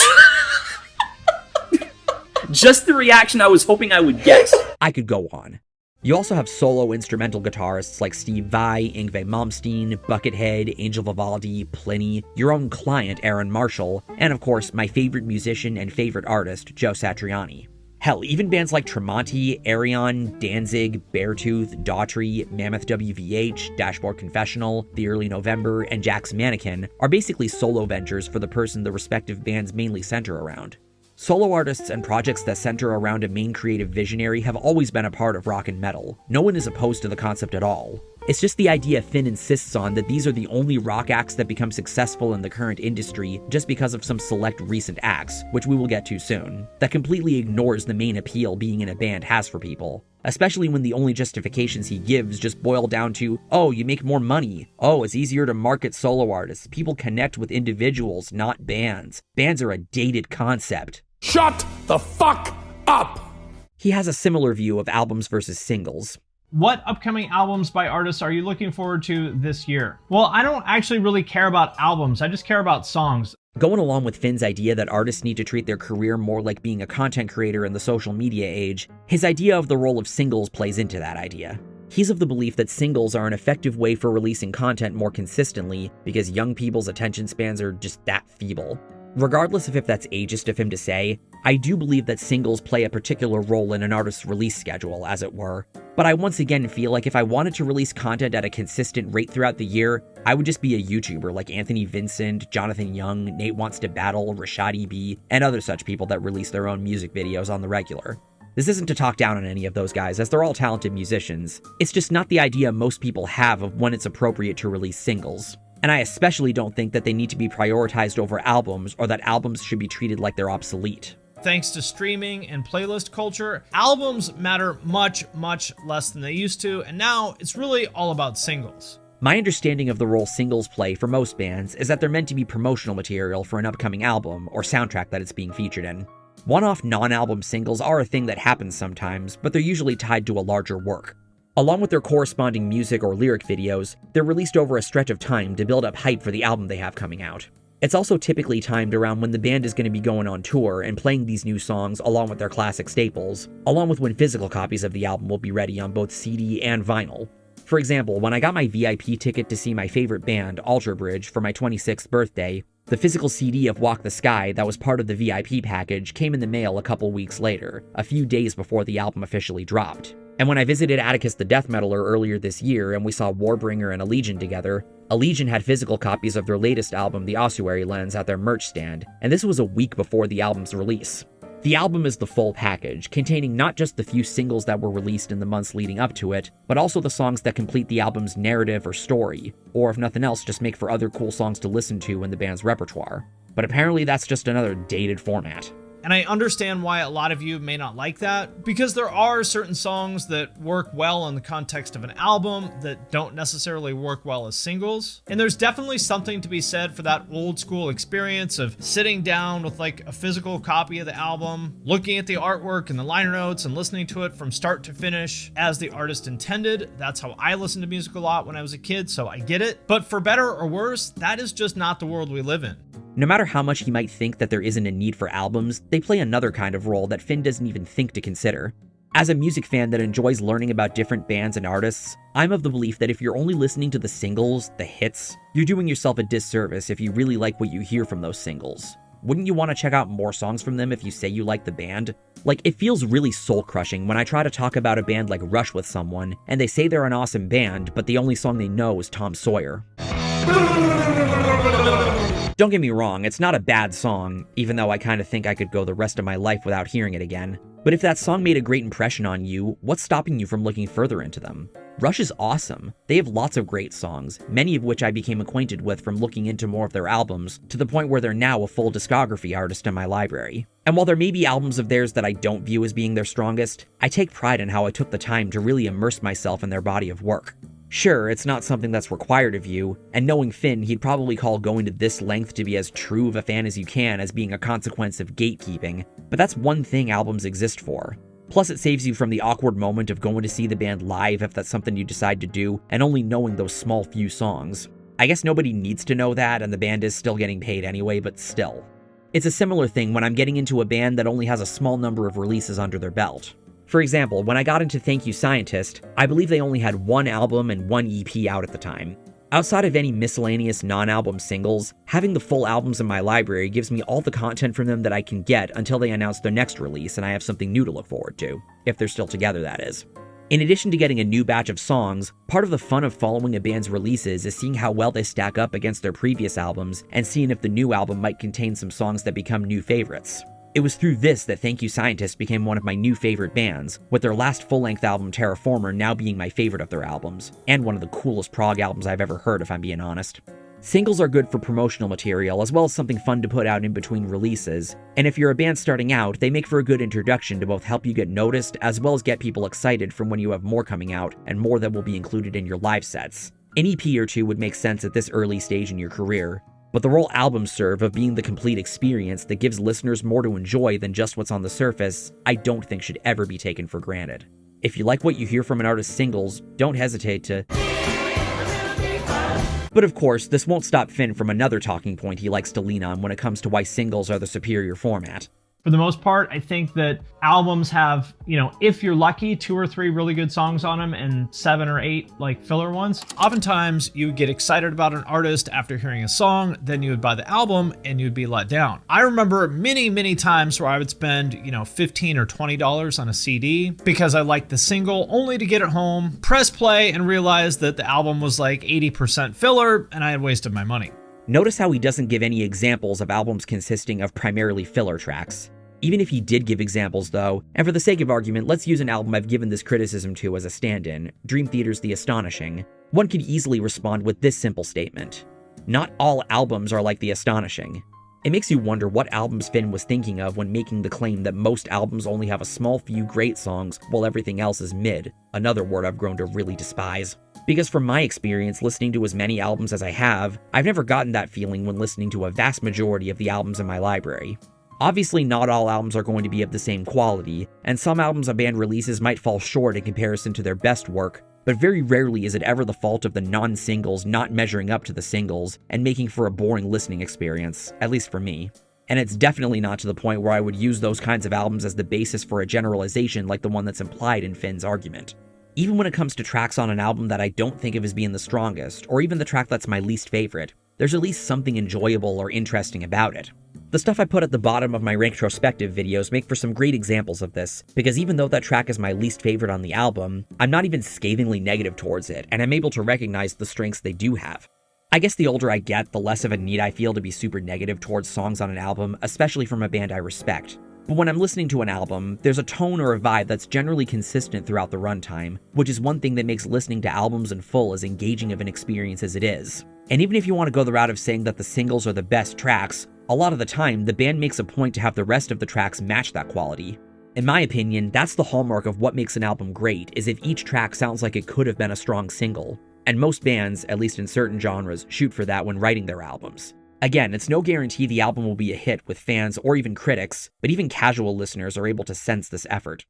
Just the reaction I was hoping I would get. I could go on. You also have solo instrumental guitarists like Steve Vai, Yngwie Malmsteen, Buckethead, Angel Vivaldi, Pliny, your own client Aaron Marshall, and of course my favorite musician and favorite artist, Joe Satriani. Hell, even bands like Tremonti, Arion, Danzig, Beartooth, Daughtry, Mammoth WVH, Dashboard Confessional, The Early November, and Jack's Mannequin are basically solo ventures for the person the respective bands mainly center around. Solo artists and projects that center around a main creative visionary have always been a part of rock and metal. No one is opposed to the concept at all. It's just the idea Finn insists on that these are the only rock acts that become successful in the current industry just because of some select recent acts, which we will get to soon, that completely ignores the main appeal being in a band has for people. Especially when the only justifications he gives just boil down to, oh, you make more money. Oh, it's easier to market solo artists. People connect with individuals, not bands. Bands are a dated concept. Shut the fuck up! He has a similar view of albums versus singles. What upcoming albums by artists are you looking forward to this year? Well, I don't actually really care about albums, I just care about songs. Going along with Finn's idea that artists need to treat their career more like being a content creator in the social media age, his idea of the role of singles plays into that idea. He's of the belief that singles are an effective way for releasing content more consistently because young people's attention spans are just that feeble. Regardless of if that's ageist of him to say, I do believe that singles play a particular role in an artist's release schedule, as it were. But I once again feel like if I wanted to release content at a consistent rate throughout the year, I would just be a YouTuber like Anthony Vincent, Jonathan Young, Nate Wants to Battle, Rashad E.B., and other such people that release their own music videos on the regular. This isn't to talk down on any of those guys, as they're all talented musicians. It's just not the idea most people have of when it's appropriate to release singles. And I especially don't think that they need to be prioritized over albums, or that albums should be treated like they're obsolete. Thanks to streaming and playlist culture, albums matter much, much less than they used to, and now it's really all about singles. My understanding of the role singles play for most bands is that they're meant to be promotional material for an upcoming album or soundtrack that it's being featured in. One-off non-album singles are a thing that happens sometimes, but they're usually tied to a larger work. Along with their corresponding music or lyric videos, they're released over a stretch of time to build up hype for the album they have coming out. It's also typically timed around when the band is going to be going on tour and playing these new songs along with their classic staples, along with when physical copies of the album will be ready on both CD and vinyl. For example, when I got my VIP ticket to see my favorite band, Alter Bridge, for my 26th birthday, the physical CD of Walk the Sky that was part of the VIP package came in the mail a couple weeks later, a few days before the album officially dropped. And when I visited Atticus the Death Metaler earlier this year and we saw Warbringer and Allegiant together, Allegiant had physical copies of their latest album, The Ossuary Lens, at their merch stand, and this was a week before the album's release. The album is the full package, containing not just the few singles that were released in the months leading up to it, but also the songs that complete the album's narrative or story, or if nothing else, just make for other cool songs to listen to in the band's repertoire. But apparently that's just another dated format. And I understand why a lot of you may not like that, because there are certain songs that work well in the context of an album that don't necessarily work well as singles. And there's definitely something to be said for that old school experience of sitting down with like a physical copy of the album, looking at the artwork and the liner notes and listening to it from start to finish as the artist intended. That's how I listened to music a lot when I was a kid, so I get it. But for better or worse, that is just not the world we live in. No matter how much he might think that there isn't a need for albums, they play another kind of role that Finn doesn't even think to consider. As a music fan that enjoys learning about different bands and artists, I'm of the belief that if you're only listening to the singles, the hits, you're doing yourself a disservice if you really like what you hear from those singles. Wouldn't you want to check out more songs from them if you say you like the band? Like, it feels really soul-crushing when I try to talk about a band like Rush with someone, and they say they're an awesome band, but the only song they know is Tom Sawyer. Don't get me wrong, it's not a bad song, even though I kind of think I could go the rest of my life without hearing it again. But if that song made a great impression on you, what's stopping you from looking further into them? Rush is awesome. They have lots of great songs, many of which I became acquainted with from looking into more of their albums, to the point where they're now a full discography artist in my library. And while there may be albums of theirs that I don't view as being their strongest, I take pride in how I took the time to really immerse myself in their body of work. Sure, it's not something that's required of you, and knowing Finn, he'd probably call going to this length to be as true of a fan as you can as being a consequence of gatekeeping, but that's one thing albums exist for. Plus, it saves you from the awkward moment of going to see the band live if that's something you decide to do, and only knowing those small few songs. I guess nobody needs to know that, and the band is still getting paid anyway, but still. It's a similar thing when I'm getting into a band that only has a small number of releases under their belt. For example, when I got into Thank You Scientist, I believe they only had one album and one EP out at the time. Outside of any miscellaneous non-album singles, having the full albums in my library gives me all the content from them that I can get until they announce their next release and I have something new to look forward to. If they're still together, that is. In addition to getting a new batch of songs, part of the fun of following a band's releases is seeing how well they stack up against their previous albums and seeing if the new album might contain some songs that become new favorites. It was through this that Thank You Scientist became one of my new favorite bands, with their last full-length album Terraformer now being my favorite of their albums, and one of the coolest prog albums I've ever heard if I'm being honest. Singles are good for promotional material as well as something fun to put out in between releases, and if you're a band starting out, they make for a good introduction to both help you get noticed as well as get people excited from when you have more coming out and more that will be included in your live sets. An EP or two would make sense at this early stage in your career, but the role albums serve of being the complete experience that gives listeners more to enjoy than just what's on the surface, I don't think should ever be taken for granted. If you like what you hear from an artist's singles, don't hesitate to... But of course, this won't stop Finn from another talking point he likes to lean on when it comes to why singles are the superior format. For the most part, I think that albums have, if you're lucky, 2 or 3 really good songs on them and 7 or 8 like filler ones. Oftentimes you would get excited about an artist after hearing a song, then you would buy the album and you'd be let down. I remember many times where I would spend, $15 or $20 on a CD because I liked the single, only to get it home, press play, and realize that the album was like 80% filler and I had wasted my money. Notice how he doesn't give any examples of albums consisting of primarily filler tracks. Even if he did give examples though, and for the sake of argument, let's use an album I've given this criticism to as a stand-in, Dream Theater's The Astonishing. One could easily respond with this simple statement: not all albums are like The Astonishing. It makes you wonder what albums Finn was thinking of when making the claim that most albums only have a small few great songs while everything else is mid, another word I've grown to really despise. Because from my experience listening to as many albums as I have, I've never gotten that feeling when listening to a vast majority of the albums in my library. Obviously, not all albums are going to be of the same quality, and some albums a band releases might fall short in comparison to their best work, but very rarely is it ever the fault of the non-singles not measuring up to the singles and making for a boring listening experience, at least for me. And it's definitely not to the point where I would use those kinds of albums as the basis for a generalization like the one that's implied in Finn's argument. Even when it comes to tracks on an album that I don't think of as being the strongest, or even the track that's my least favorite, there's at least something enjoyable or interesting about it. The stuff I put at the bottom of my Retrospective videos make for some great examples of this, because even though that track is my least favorite on the album, I'm not even scathingly negative towards it, and I'm able to recognize the strengths they do have. I guess the older I get, the less of a need I feel to be super negative towards songs on an album, especially from a band I respect. But when I'm listening to an album, there's a tone or a vibe that's generally consistent throughout the runtime, which is one thing that makes listening to albums in full as engaging of an experience as it is. And even if you want to go the route of saying that the singles are the best tracks, a lot of the time, the band makes a point to have the rest of the tracks match that quality. In my opinion, that's the hallmark of what makes an album great, is if each track sounds like it could have been a strong single. And most bands, at least in certain genres, shoot for that when writing their albums. Again, it's no guarantee the album will be a hit with fans or even critics, but even casual listeners are able to sense this effort.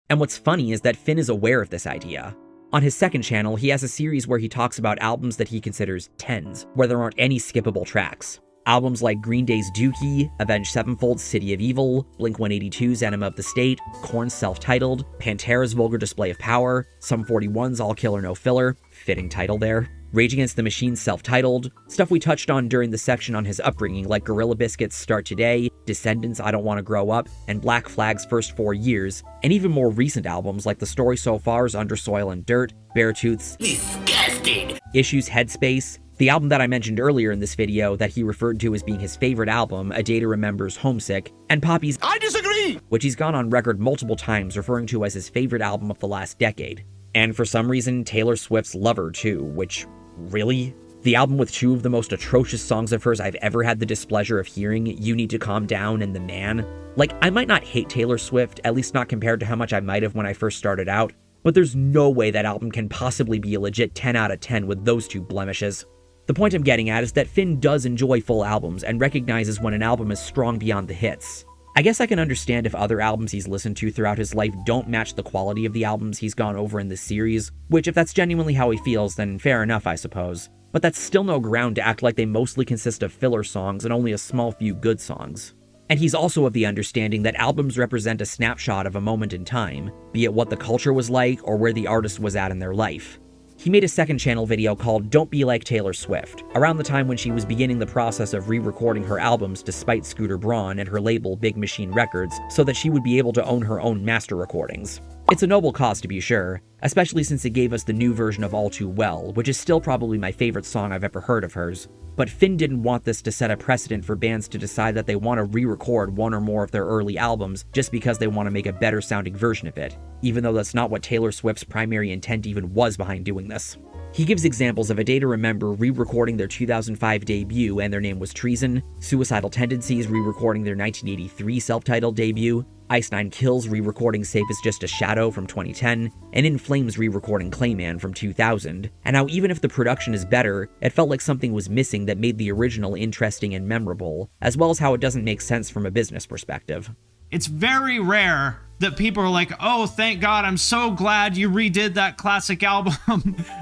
And what's funny is that Finn is aware of this idea. On his second channel, he has a series where he talks about albums that he considers 10s, where there aren't any skippable tracks. Albums like Green Day's Dookie, Avenged Sevenfold's City of Evil, Blink-182's Enema of the State, Korn's Self-Titled, Pantera's Vulgar Display of Power, Sum 41's All Killer No Filler, fitting title there, Rage Against the Machine's Self-Titled, stuff we touched on during the section on his upbringing like Gorilla Biscuit's Start Today, Descendants' I Don't Want to Grow Up, and Black Flag's First 4 Years, and even more recent albums like The Story So Far's Under Soil and Dirt, Beartooth's Disgusting, Issues Headspace, the album that I mentioned earlier in this video that he referred to as being his favorite album, A Day to Remember's Homesick, and Poppy's I Disagree, which he's gone on record multiple times referring to as his favorite album of the last decade. And for some reason, Taylor Swift's Lover too, which, really? The album with 2 of the most atrocious songs of hers I've ever had the displeasure of hearing, You Need to Calm Down and The Man? Like, I might not hate Taylor Swift, at least not compared to how much I might have when I first started out, but there's no way that album can possibly be a legit 10 out of 10 with those 2 blemishes. The point I'm getting at is that Finn does enjoy full albums and recognizes when an album is strong beyond the hits. I guess I can understand if other albums he's listened to throughout his life don't match the quality of the albums he's gone over in this series, which if that's genuinely how he feels, then fair enough, I suppose. But that's still no ground to act like they mostly consist of filler songs and only a small few good songs. And he's also of the understanding that albums represent a snapshot of a moment in time, be it what the culture was like or where the artist was at in their life. He made a second channel video called Don't Be Like Taylor Swift, around the time when she was beginning the process of re-recording her albums despite Scooter Braun and her label Big Machine Records, so that she would be able to own her own master recordings. It's a noble cause to be sure, especially since it gave us the new version of All Too Well, which is still probably my favorite song I've ever heard of hers. But Finn didn't want this to set a precedent for bands to decide that they want to re-record one or more of their early albums just because they want to make a better sounding version of it, even though that's not what Taylor Swift's primary intent even was behind doing this. He gives examples of A Day to Remember re-recording their 2005 debut and Their Name Was Treason, Suicidal Tendencies re-recording their 1983 self-titled debut, Ice Nine Kills re-recording Safe As Just a Shadow from 2010, and In Flames re-recording Clayman from 2000, and how even if the production is better, it felt like something was missing that made the original interesting and memorable, as well as how it doesn't make sense from a business perspective. It's very rare that people are like, oh, thank God, I'm so glad you redid that classic album.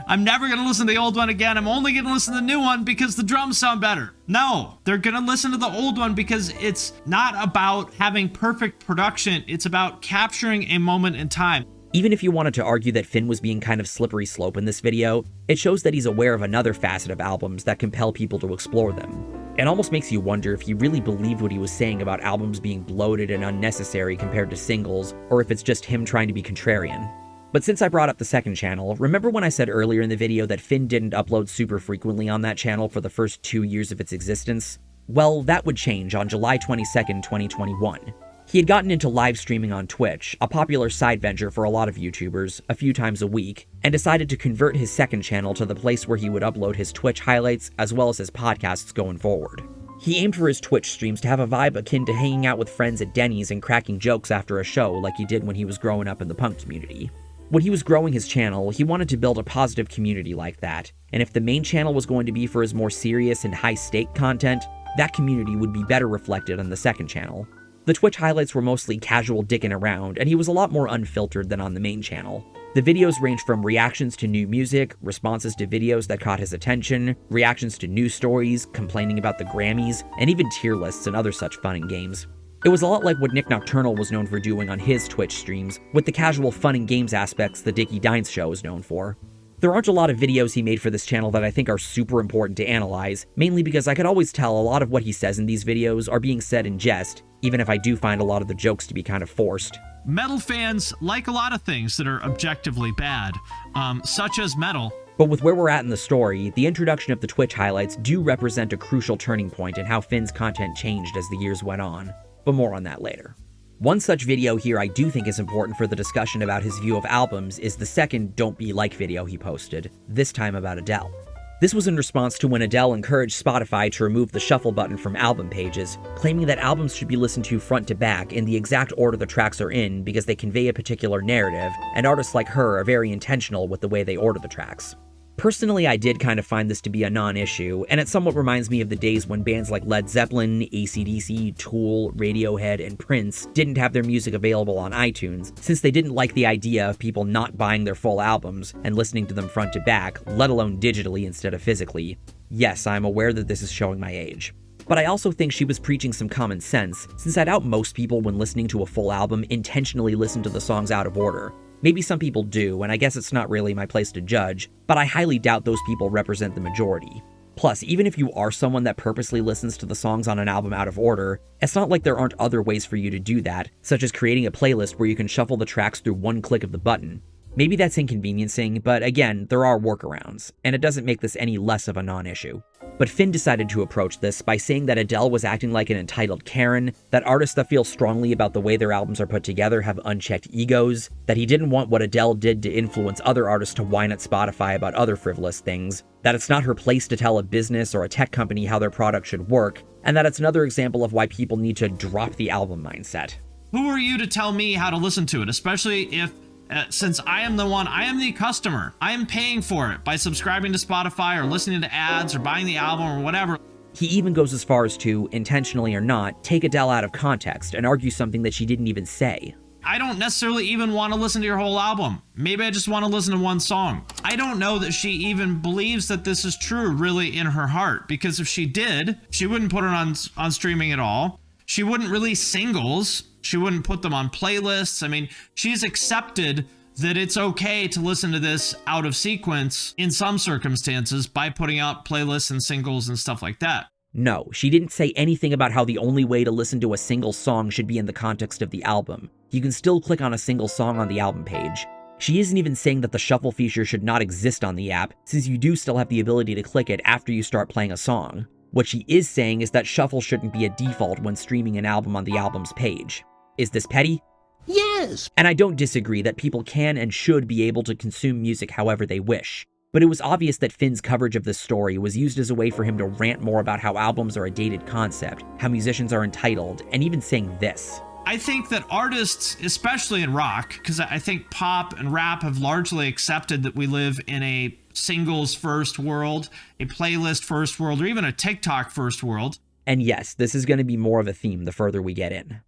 I'm never going to listen to the old one again. I'm only going to listen to the new one because the drums sound better. No, they're going to listen to the old one because it's not about having perfect production. It's about capturing a moment in time. Even if you wanted to argue that Finn was being kind of slippery slope in this video, it shows that he's aware of another facet of albums that compel people to explore them. It almost makes you wonder if he really believed what he was saying about albums being bloated and unnecessary compared to singles, or if it's just him trying to be contrarian. But since I brought up the second channel, remember when I said earlier in the video that Finn didn't upload super frequently on that channel for the first 2 years of its existence? Well, that would change on July 22nd, 2021. He had gotten into live streaming on Twitch, a popular side venture for a lot of YouTubers, a few times a week, and decided to convert his second channel to the place where he would upload his Twitch highlights as well as his podcasts going forward. He aimed for his Twitch streams to have a vibe akin to hanging out with friends at Denny's and cracking jokes after a show like he did when he was growing up in the punk community. When he was growing his channel, he wanted to build a positive community like that, and if the main channel was going to be for his more serious and high-stake content, that community would be better reflected on the second channel. The Twitch highlights were mostly casual dicking around, and he was a lot more unfiltered than on the main channel. The videos ranged from reactions to new music, responses to videos that caught his attention, reactions to news stories, complaining about the Grammys, and even tier lists and other such fun and games. It was a lot like what Nick Nocturnal was known for doing on his Twitch streams, with the casual fun and games aspects the Dickie Dines show is known for. There aren't a lot of videos he made for this channel that I think are super important to analyze, mainly because I could always tell a lot of what he says in these videos are being said in jest, even if I do find a lot of the jokes to be kind of forced. Metal fans like a lot of things that are objectively bad, such as metal. But with where we're at in the story, the introduction of the Twitch highlights do represent a crucial turning point in how Finn's content changed as the years went on. But more on that later. One such video here I do think is important for the discussion about his view of albums is the second Don't Be Like video he posted, this time about Adele. This was in response to when Adele encouraged Spotify to remove the shuffle button from album pages, claiming that albums should be listened to front to back in the exact order the tracks are in because they convey a particular narrative, and artists like her are very intentional with the way they order the tracks. Personally, I did kind of find this to be a non-issue, and it somewhat reminds me of the days when bands like Led Zeppelin, AC/DC, Tool, Radiohead, and Prince didn't have their music available on iTunes, since they didn't like the idea of people not buying their full albums and listening to them front to back, let alone digitally instead of physically. Yes, I'm aware that this is showing my age. But I also think she was preaching some common sense, since I doubt most people when listening to a full album intentionally listen to the songs out of order. Maybe some people do, and I guess it's not really my place to judge, but I highly doubt those people represent the majority. Plus, even if you are someone that purposely listens to the songs on an album out of order, it's not like there aren't other ways for you to do that, such as creating a playlist where you can shuffle the tracks through one click of the button. Maybe that's inconveniencing, but again, there are workarounds, and it doesn't make this any less of a non-issue. But Finn decided to approach this by saying that Adele was acting like an entitled Karen, that artists that feel strongly about the way their albums are put together have unchecked egos, that he didn't want what Adele did to influence other artists to whine at Spotify about other frivolous things, that it's not her place to tell a business or a tech company how their product should work, and that it's another example of why people need to drop the album mindset. Who are you to tell me how to listen to it, especially if since I am the customer. I am paying for it by subscribing to Spotify or listening to ads or buying the album or whatever. He even goes as far as to, intentionally or not, take Adele out of context and argue something that she didn't even say. I don't necessarily even want to listen to your whole album. Maybe I just want to listen to one song. I don't know that she even believes that this is true really in her heart, because if she did, she wouldn't put it on streaming at all. She wouldn't release singles. She wouldn't put them on playlists. I mean, she's accepted that it's okay to listen to this out of sequence in some circumstances by putting out playlists and singles and stuff like that. No, she didn't say anything about how the only way to listen to a single song should be in the context of the album. You can still click on a single song on the album page. She isn't even saying that the shuffle feature should not exist on the app, since you do still have the ability to click it after you start playing a song. What she is saying is that shuffle shouldn't be a default when streaming an album on the album's page. Is this petty? Yes! And I don't disagree that people can and should be able to consume music however they wish. But it was obvious that Finn's coverage of this story was used as a way for him to rant more about how albums are a dated concept, how musicians are entitled, and even saying this. I think that artists, especially in rock, because I think pop and rap have largely accepted that we live in a singles first world, a playlist first world, or even a TikTok first world. And yes, this is going to be more of a theme the further we get in.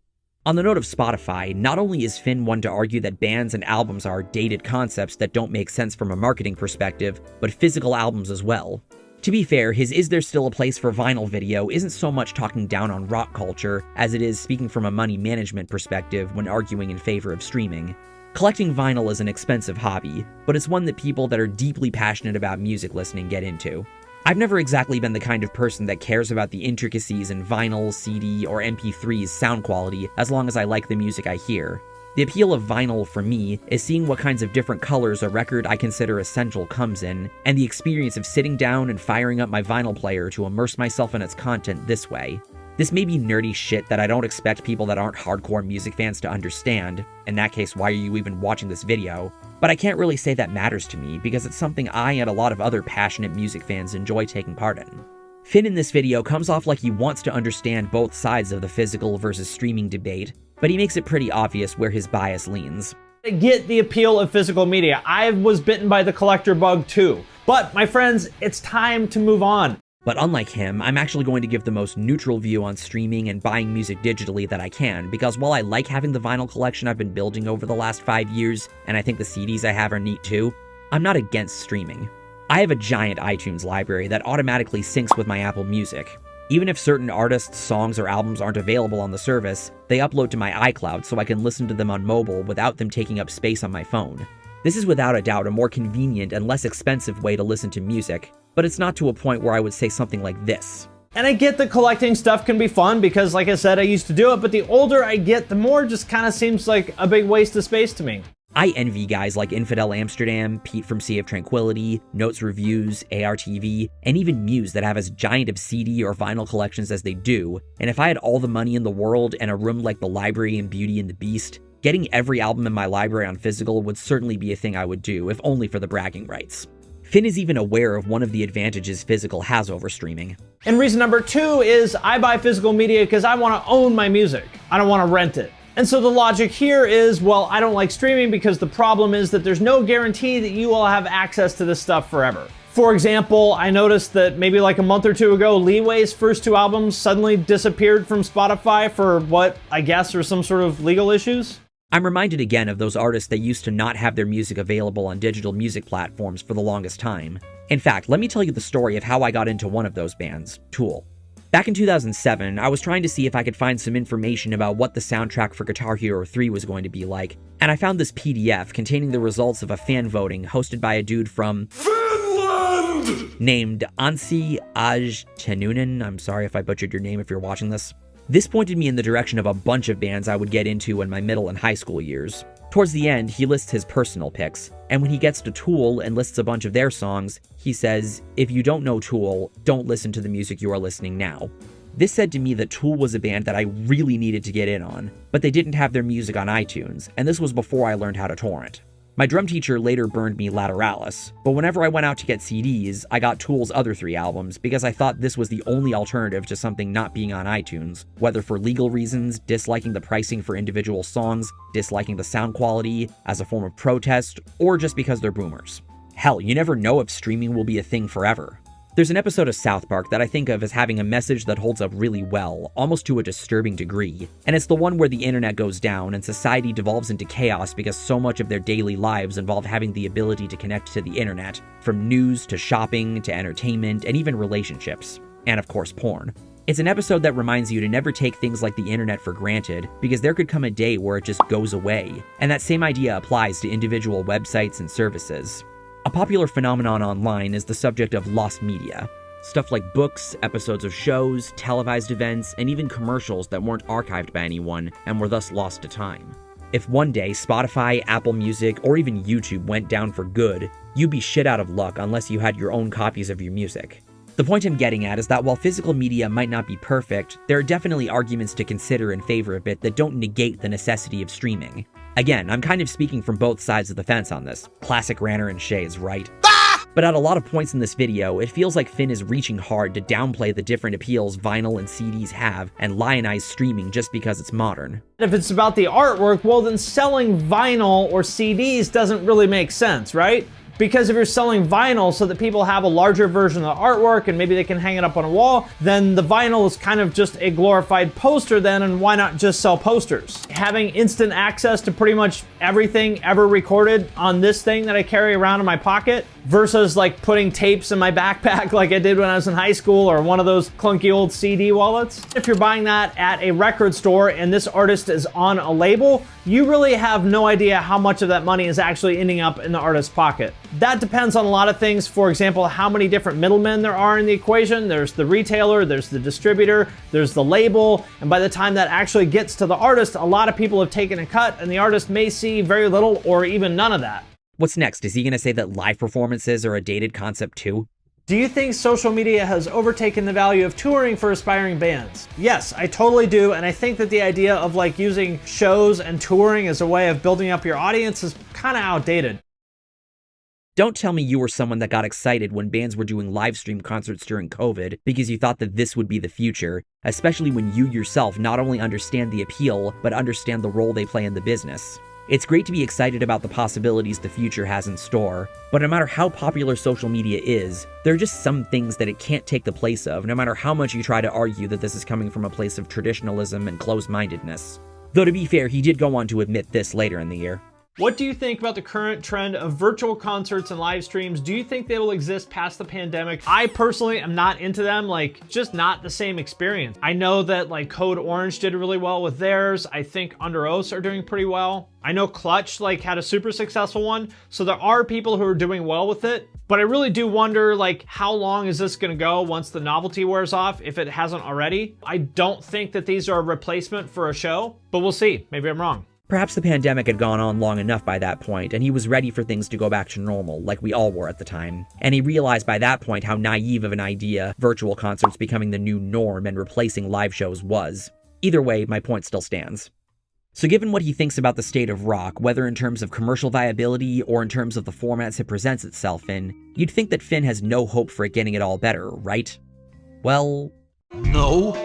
On the note of Spotify, not only is Finn one to argue that bands and albums are dated concepts that don't make sense from a marketing perspective, but physical albums as well. To be fair, his "Is There Still a Place for Vinyl" video isn't so much talking down on rock culture as it is speaking from a money management perspective when arguing in favor of streaming. Collecting vinyl is an expensive hobby, but it's one that people that are deeply passionate about music listening get into. I've never exactly been the kind of person that cares about the intricacies in vinyl, CD, or MP3's sound quality as long as I like the music I hear. The appeal of vinyl for me is seeing what kinds of different colors a record I consider essential comes in, and the experience of sitting down and firing up my vinyl player to immerse myself in its content this way. This may be nerdy shit that I don't expect people that aren't hardcore music fans to understand. In that case, why are you even watching this video? But I can't really say that matters to me because it's something I and a lot of other passionate music fans enjoy taking part in. Finn in this video comes off like he wants to understand both sides of the physical versus streaming debate, but he makes it pretty obvious where his bias leans. I get the appeal of physical media. I was bitten by the collector bug too. But my friends, it's time to move on. But unlike him, I'm actually going to give the most neutral view on streaming and buying music digitally that I can, because while I like having the vinyl collection I've been building over the last 5 years, and I think the CDs I have are neat too, I'm not against streaming. I have a giant iTunes library that automatically syncs with my Apple Music. Even if certain artists, songs, or albums aren't available on the service, they upload to my iCloud so I can listen to them on mobile without them taking up space on my phone. This is without a doubt a more convenient and less expensive way to listen to music, but it's not to a point where I would say something like this. And I get that collecting stuff can be fun because, like I said, I used to do it, but the older I get, the more it just kind of seems like a big waste of space to me. I envy guys like Infidel Amsterdam, Pete from Sea of Tranquility, Notes Reviews, ARTV, and even Muse that have as giant of CD or vinyl collections as they do, and if I had all the money in the world and a room like the library in Beauty and the Beast, getting every album in my library on physical would certainly be a thing I would do, if only for the bragging rights. Finn is even aware of one of the advantages physical has over streaming. And reason number 2 is I buy physical media because I want to own my music. I don't want to rent it. And so the logic here is, well, I don't like streaming because the problem is that there's no guarantee that you will have access to this stuff forever. For example, I noticed that maybe like a month or two ago, Leeway's first 2 albums suddenly disappeared from Spotify for what I guess are some sort of legal issues. I'm reminded again of those artists that used to not have their music available on digital music platforms for the longest time. In fact, let me tell you the story of how I got into one of those bands, Tool. Back in 2007, I was trying to see if I could find some information about what the soundtrack for Guitar Hero 3 was going to be like, and I found this PDF containing the results of a fan voting hosted by a dude from Finland named Anssi Aj-Tenunen. I'm sorry if I butchered your name if you're watching this. This pointed me in the direction of a bunch of bands I would get into in my middle and high school years. Towards the end, he lists his personal picks, and when he gets to Tool and lists a bunch of their songs, he says, if you don't know Tool, don't listen to the music you are listening now. This said to me that Tool was a band that I really needed to get in on, but they didn't have their music on iTunes, and this was before I learned how to torrent. My drum teacher later burned me Lateralis, but whenever I went out to get CDs, I got Tool's other 3 albums because I thought this was the only alternative to something not being on iTunes, whether for legal reasons, disliking the pricing for individual songs, disliking the sound quality, as a form of protest, or just because they're boomers. Hell, you never know if streaming will be a thing forever. There's an episode of South Park that I think of as having a message that holds up really well, almost to a disturbing degree, and it's the one where the internet goes down and society devolves into chaos because so much of their daily lives involve having the ability to connect to the internet, from news to shopping to entertainment and even relationships, and of course porn. It's an episode that reminds you to never take things like the internet for granted, because there could come a day where it just goes away, and that same idea applies to individual websites and services. A popular phenomenon online is the subject of lost media. Stuff like books, episodes of shows, televised events, and even commercials that weren't archived by anyone and were thus lost to time. If one day Spotify, Apple Music, or even YouTube went down for good, you'd be shit out of luck unless you had your own copies of your music. The point I'm getting at is that while physical media might not be perfect, there are definitely arguments to consider in favor of it that don't negate the necessity of streaming. Again, I'm kind of speaking from both sides of the fence on this. Classic RanterInShades, right? But at a lot of points in this video, it feels like Finn is reaching hard to downplay the different appeals vinyl and CDs have and lionize streaming just because it's modern. If it's about the artwork, well then selling vinyl or CDs doesn't really make sense, right? Because if you're selling vinyl so that people have a larger version of the artwork and maybe they can hang it up on a wall, then the vinyl is kind of just a glorified poster then, and why not just sell posters? Having instant access to pretty much everything ever recorded on this thing that I carry around in my pocket versus like putting tapes in my backpack like I did when I was in high school, or one of those clunky old CD wallets. If you're buying that at a record store and this artist is on a label, you really have no idea how much of that money is actually ending up in the artist's pocket. That depends on a lot of things. For example, how many different middlemen there are in the equation. There's the retailer, there's the distributor, there's the label, and by the time that actually gets to the artist, a lot of people have taken a cut and the artist may see very little or even none of that. What's next? Is he gonna say that live performances are a dated concept too? Do you think social media has overtaken the value of touring for aspiring bands? Yes, I totally do, and I think that the idea of like using shows and touring as a way of building up your audience is kind of outdated. Don't tell me you were someone that got excited when bands were doing live stream concerts during COVID because you thought that this would be the future, especially when you yourself not only understand the appeal, but understand the role they play in the business. It's great to be excited about the possibilities the future has in store, but no matter how popular social media is, there are just some things that it can't take the place of, no matter how much you try to argue that this is coming from a place of traditionalism and closed-mindedness. Though to be fair, he did go on to admit this later in the year. What do you think about the current trend of virtual concerts and live streams? Do you think they will exist past the pandemic? I personally am not into them, like just not the same experience. I know that like Code Orange did really well with theirs. I think Under Oath are doing pretty well. I know Clutch like had a super successful one. So there are people who are doing well with it, but I really do wonder like how long is this gonna go once the novelty wears off, if it hasn't already? I don't think that these are a replacement for a show, but we'll see. Maybe I'm wrong. Perhaps the pandemic had gone on long enough by that point, and he was ready for things to go back to normal, like we all were at the time. And he realized by that point how naive of an idea virtual concerts becoming the new norm and replacing live shows was. Either way, my point still stands. So given what he thinks about the state of rock, whether in terms of commercial viability or in terms of the formats it presents itself in, you'd think that Finn has no hope for it getting it all better, right? Well, no.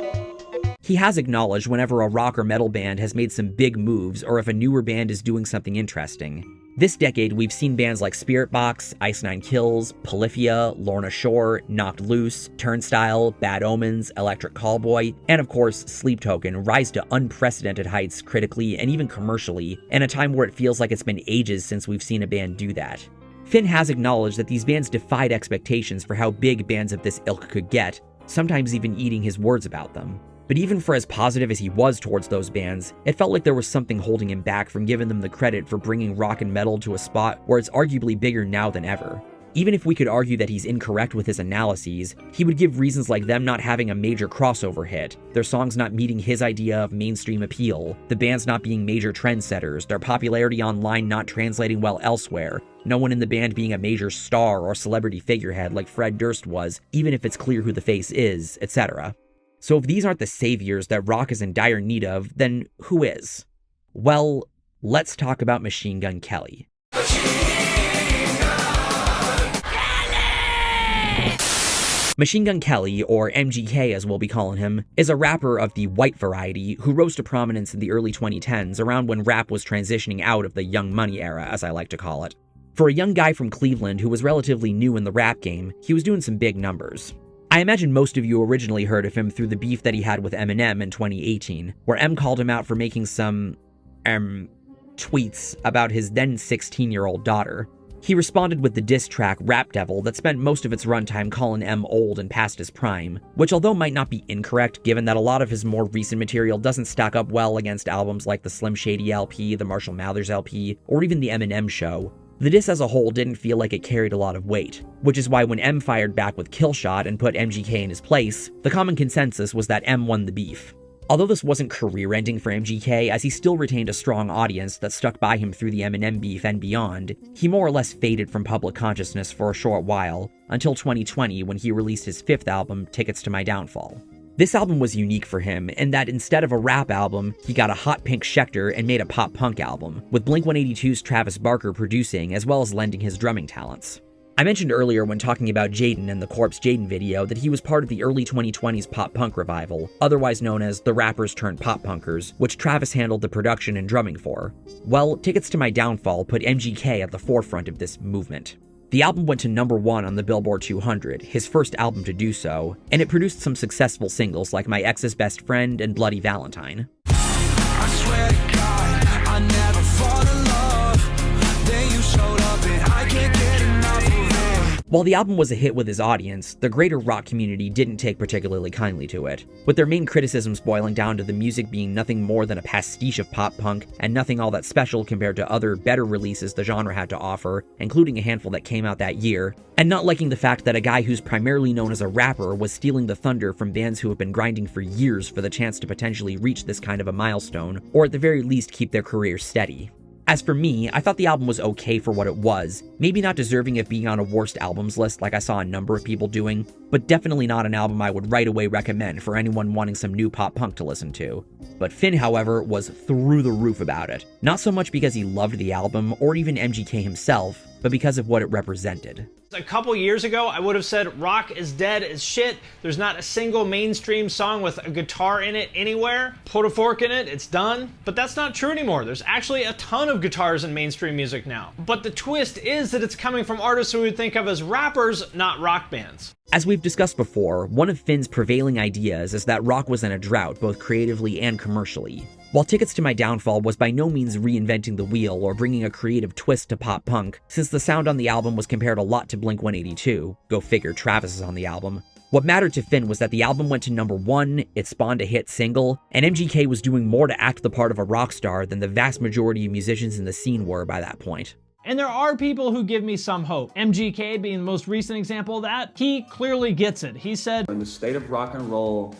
He has acknowledged whenever a rock or metal band has made some big moves, or if a newer band is doing something interesting. This decade, we've seen bands like Spiritbox, Ice Nine Kills, Polyphia, Lorna Shore, Knocked Loose, Turnstile, Bad Omens, Electric Callboy, and of course, Sleep Token rise to unprecedented heights critically and even commercially, in a time where it feels like it's been ages since we've seen a band do that. Finn has acknowledged that these bands defied expectations for how big bands of this ilk could get, sometimes even eating his words about them. But even for as positive as he was towards those bands, it felt like there was something holding him back from giving them the credit for bringing rock and metal to a spot where it's arguably bigger now than ever. Even if we could argue that he's incorrect with his analyses, he would give reasons like them not having a major crossover hit, their songs not meeting his idea of mainstream appeal, the bands not being major trendsetters, their popularity online not translating well elsewhere, no one in the band being a major star or celebrity figurehead like Fred Durst was, even if it's clear who the face is, etc. So if these aren't the saviors that rock is in dire need of, then who is? Well, let's talk about Machine Gun Kelly. Machine Gun Kelly, or MGK as we'll be calling him, is a rapper of the white variety who rose to prominence in the early 2010s, around when rap was transitioning out of the Young Money era, as I like to call it. For a young guy from Cleveland who was relatively new in the rap game, he was doing some big numbers. I imagine most of you originally heard of him through the beef that he had with Eminem in 2018, where M called him out for making some, tweets about his then 16-year-old daughter. He responded with the diss track Rap Devil that spent most of its runtime calling M old and past his prime, which although might not be incorrect given that a lot of his more recent material doesn't stack up well against albums like the Slim Shady LP, the Marshall Mathers LP, or even the Eminem Show, the diss as a whole didn't feel like it carried a lot of weight, which is why when M fired back with Killshot and put MGK in his place, the common consensus was that M won the beef. Although this wasn't career-ending for MGK, as he still retained a strong audience that stuck by him through the Eminem beef and beyond, he more or less faded from public consciousness for a short while, until 2020 when he released his fifth album, Tickets to My Downfall. This album was unique for him in that instead of a rap album, he got a hot pink Schecter and made a pop-punk album, with Blink-182's Travis Barker producing as well as lending his drumming talents. I mentioned earlier when talking about Jaden and the Corpse Jaden video that he was part of the early 2020s pop-punk revival, otherwise known as the Rappers Turned Pop-Punkers, which Travis handled the production and drumming for. Well, Tickets to My Downfall put MGK at the forefront of this movement. The album went to #1 on the Billboard 200, his first album to do so, and it produced some successful singles like My Ex's Best Friend and Bloody Valentine. I swear to God, I never fall in love. Then you showed up and I can't get enough of it. While the album was a hit with his audience, the greater rock community didn't take particularly kindly to it, with their main criticisms boiling down to the music being nothing more than a pastiche of pop punk and nothing all that special compared to other better releases the genre had to offer, including a handful that came out that year, and not liking the fact that a guy who's primarily known as a rapper was stealing the thunder from bands who have been grinding for years for the chance to potentially reach this kind of a milestone, or at the very least keep their careers steady. As for me, I thought the album was okay for what it was, maybe not deserving of being on a worst albums list like I saw a number of people doing, but definitely not an album I would right away recommend for anyone wanting some new pop punk to listen to. But Finn, however, was through the roof about it, not so much because he loved the album or even MGK himself, but because of what it represented. A couple years ago, I would have said rock is dead as shit. There's not a single mainstream song with a guitar in it anywhere. Put a fork in it, it's done. But that's not true anymore. There's actually a ton of guitars in mainstream music now. But the twist is that it's coming from artists who we would think of as rappers, not rock bands. As we've discussed before, one of Finn's prevailing ideas is that rock was in a drought both creatively and commercially. While Tickets to My Downfall was by no means reinventing the wheel or bringing a creative twist to pop punk, since the sound on the album was compared a lot to Blink-182, go figure, Travis is on the album, what mattered to Finn was that the album went to #1, it spawned a hit single, and MGK was doing more to act the part of a rock star than the vast majority of musicians in the scene were by that point. And there are people who give me some hope. MGK being the most recent example of that, he clearly gets it. He said, "In the state of rock and roll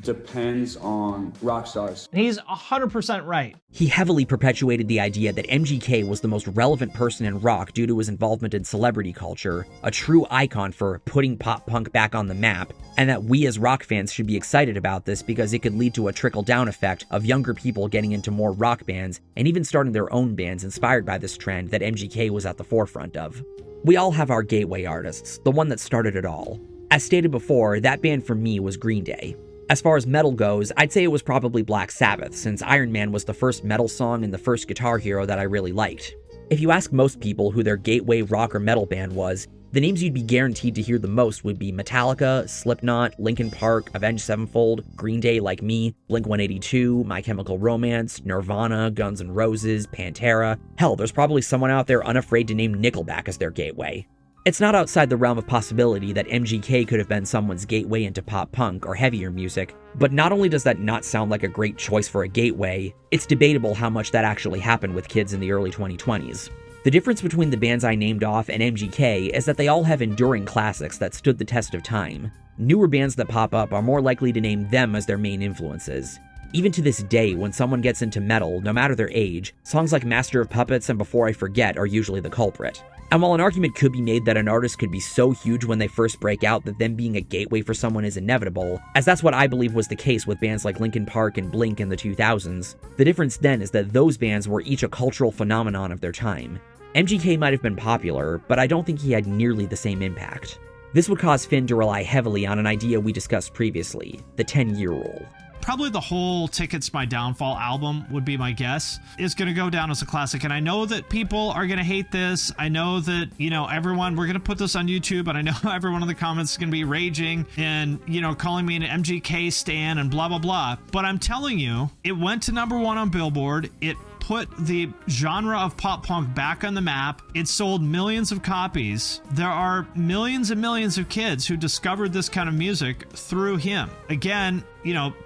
depends on rock stars." He's 100% right. He heavily perpetuated the idea that MGK was the most relevant person in rock due to his involvement in celebrity culture, a true icon for putting pop punk back on the map, and that we as rock fans should be excited about this because it could lead to a trickle-down effect of younger people getting into more rock bands and even starting their own bands inspired by this trend that MGK was at the forefront of. We all have our gateway artists, the one that started it all. As stated before, that band for me was Green Day. As far as metal goes, I'd say it was probably Black Sabbath, since Iron Man was the first metal song and the first Guitar Hero that I really liked. If you ask most people who their gateway rock or metal band was, the names you'd be guaranteed to hear the most would be Metallica, Slipknot, Linkin Park, Avenged Sevenfold, Green Day like me, Blink-182, My Chemical Romance, Nirvana, Guns N' Roses, Pantera. Hell, there's probably someone out there unafraid to name Nickelback as their gateway. It's not outside the realm of possibility that MGK could have been someone's gateway into pop punk or heavier music, but not only does that not sound like a great choice for a gateway, it's debatable how much that actually happened with kids in the early 2020s. The difference between the bands I named off and MGK is that they all have enduring classics that stood the test of time. Newer bands that pop up are more likely to name them as their main influences. Even to this day, when someone gets into metal, no matter their age, songs like Master of Puppets and Before I Forget are usually the culprit. And while an argument could be made that an artist could be so huge when they first break out that them being a gateway for someone is inevitable, as that's what I believe was the case with bands like Linkin Park and Blink in the 2000s, the difference then is that those bands were each a cultural phenomenon of their time. MGK might have been popular, but I don't think he had nearly the same impact. This would cause Finn to rely heavily on an idea we discussed previously, the 10-year rule. Probably the whole Tickets to My Downfall album would be my guess. It's going to go down as a classic, and I know that people are going to hate this. I know that, everyone, we're going to put this on YouTube, and I know everyone in the comments is going to be raging and, calling me an MGK stan and blah, blah, blah. But I'm telling you, it went to #1 on Billboard. It put the genre of pop punk back on the map. It sold millions of copies. There are millions and millions of kids who discovered this kind of music through him. Again,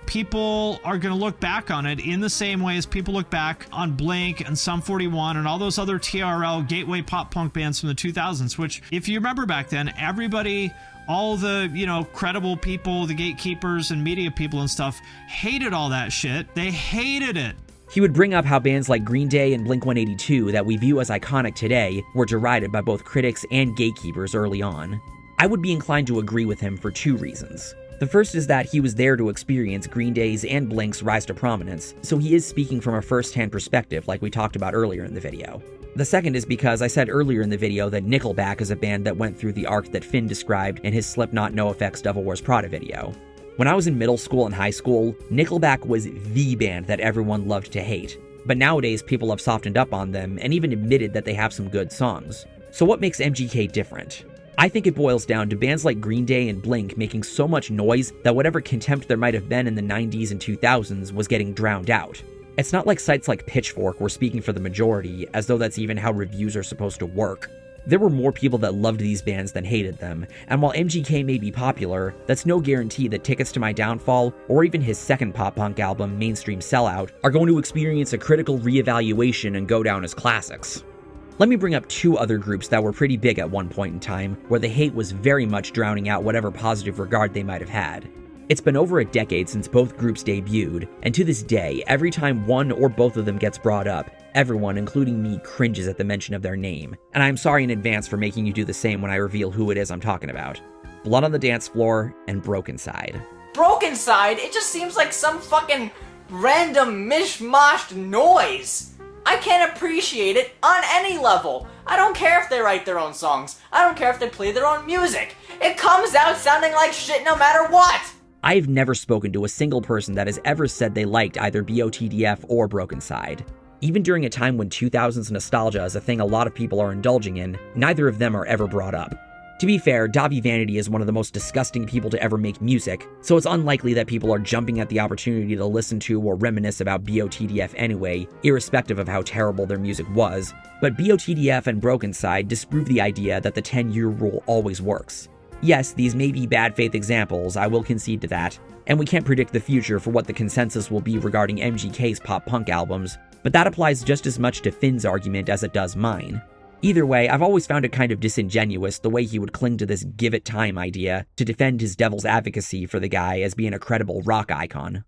people are going to look back on it in the same way as people look back on Blink and Sum 41 and all those other TRL gateway pop punk bands from the 2000s, which, if you remember back then, everybody, all the, credible people, the gatekeepers and media people and stuff, hated all that shit. They hated it. He would bring up how bands like Green Day and Blink-182 that we view as iconic today were derided by both critics and gatekeepers early on. I would be inclined to agree with him for two reasons. The first is that he was there to experience Green Day's and Blink's rise to prominence, so he is speaking from a first-hand perspective like we talked about earlier in the video. The second is because I said earlier in the video that Nickelback is a band that went through the arc that Finn described in his Slipknot NoFX Devil Wears Prada video. When I was in middle school and high school, Nickelback was the band that everyone loved to hate, but nowadays people have softened up on them and even admitted that they have some good songs. So what makes MGK different? I think it boils down to bands like Green Day and Blink making so much noise that whatever contempt there might have been in the 90s and 2000s was getting drowned out. It's not like sites like Pitchfork were speaking for the majority, as though that's even how reviews are supposed to work. There were more people that loved these bands than hated them, and while MGK may be popular, that's no guarantee that Tickets to My Downfall, or even his second pop-punk album, Mainstream Sellout, are going to experience a critical reevaluation and go down as classics. Let me bring up two other groups that were pretty big at one point in time, where the hate was very much drowning out whatever positive regard they might have had. It's been over a decade since both groups debuted, and to this day, every time one or both of them gets brought up, everyone, including me, cringes at the mention of their name. And I'm sorry in advance for making you do the same when I reveal who it is I'm talking about. Blood on the Dance Floor and Brokencyde. Brokencyde? It just seems like some fucking random mishmashed noise. I can't appreciate it on any level. I don't care if they write their own songs. I don't care if they play their own music. It comes out sounding like shit no matter what. I've never spoken to a single person that has ever said they liked either BOTDF or Brokencyde. Even during a time when 2000s nostalgia is a thing a lot of people are indulging in, neither of them are ever brought up. To be fair, Davi Vanity is one of the most disgusting people to ever make music, so it's unlikely that people are jumping at the opportunity to listen to or reminisce about BOTDF anyway, irrespective of how terrible their music was, but BOTDF and Brokencyde disprove the idea that the 10-year rule always works. Yes, these may be bad faith examples, I will concede to that, and we can't predict the future for what the consensus will be regarding MGK's pop-punk albums, but that applies just as much to Finn's argument as it does mine. Either way, I've always found it kind of disingenuous the way he would cling to this give it time idea to defend his devil's advocacy for the guy as being a credible rock icon.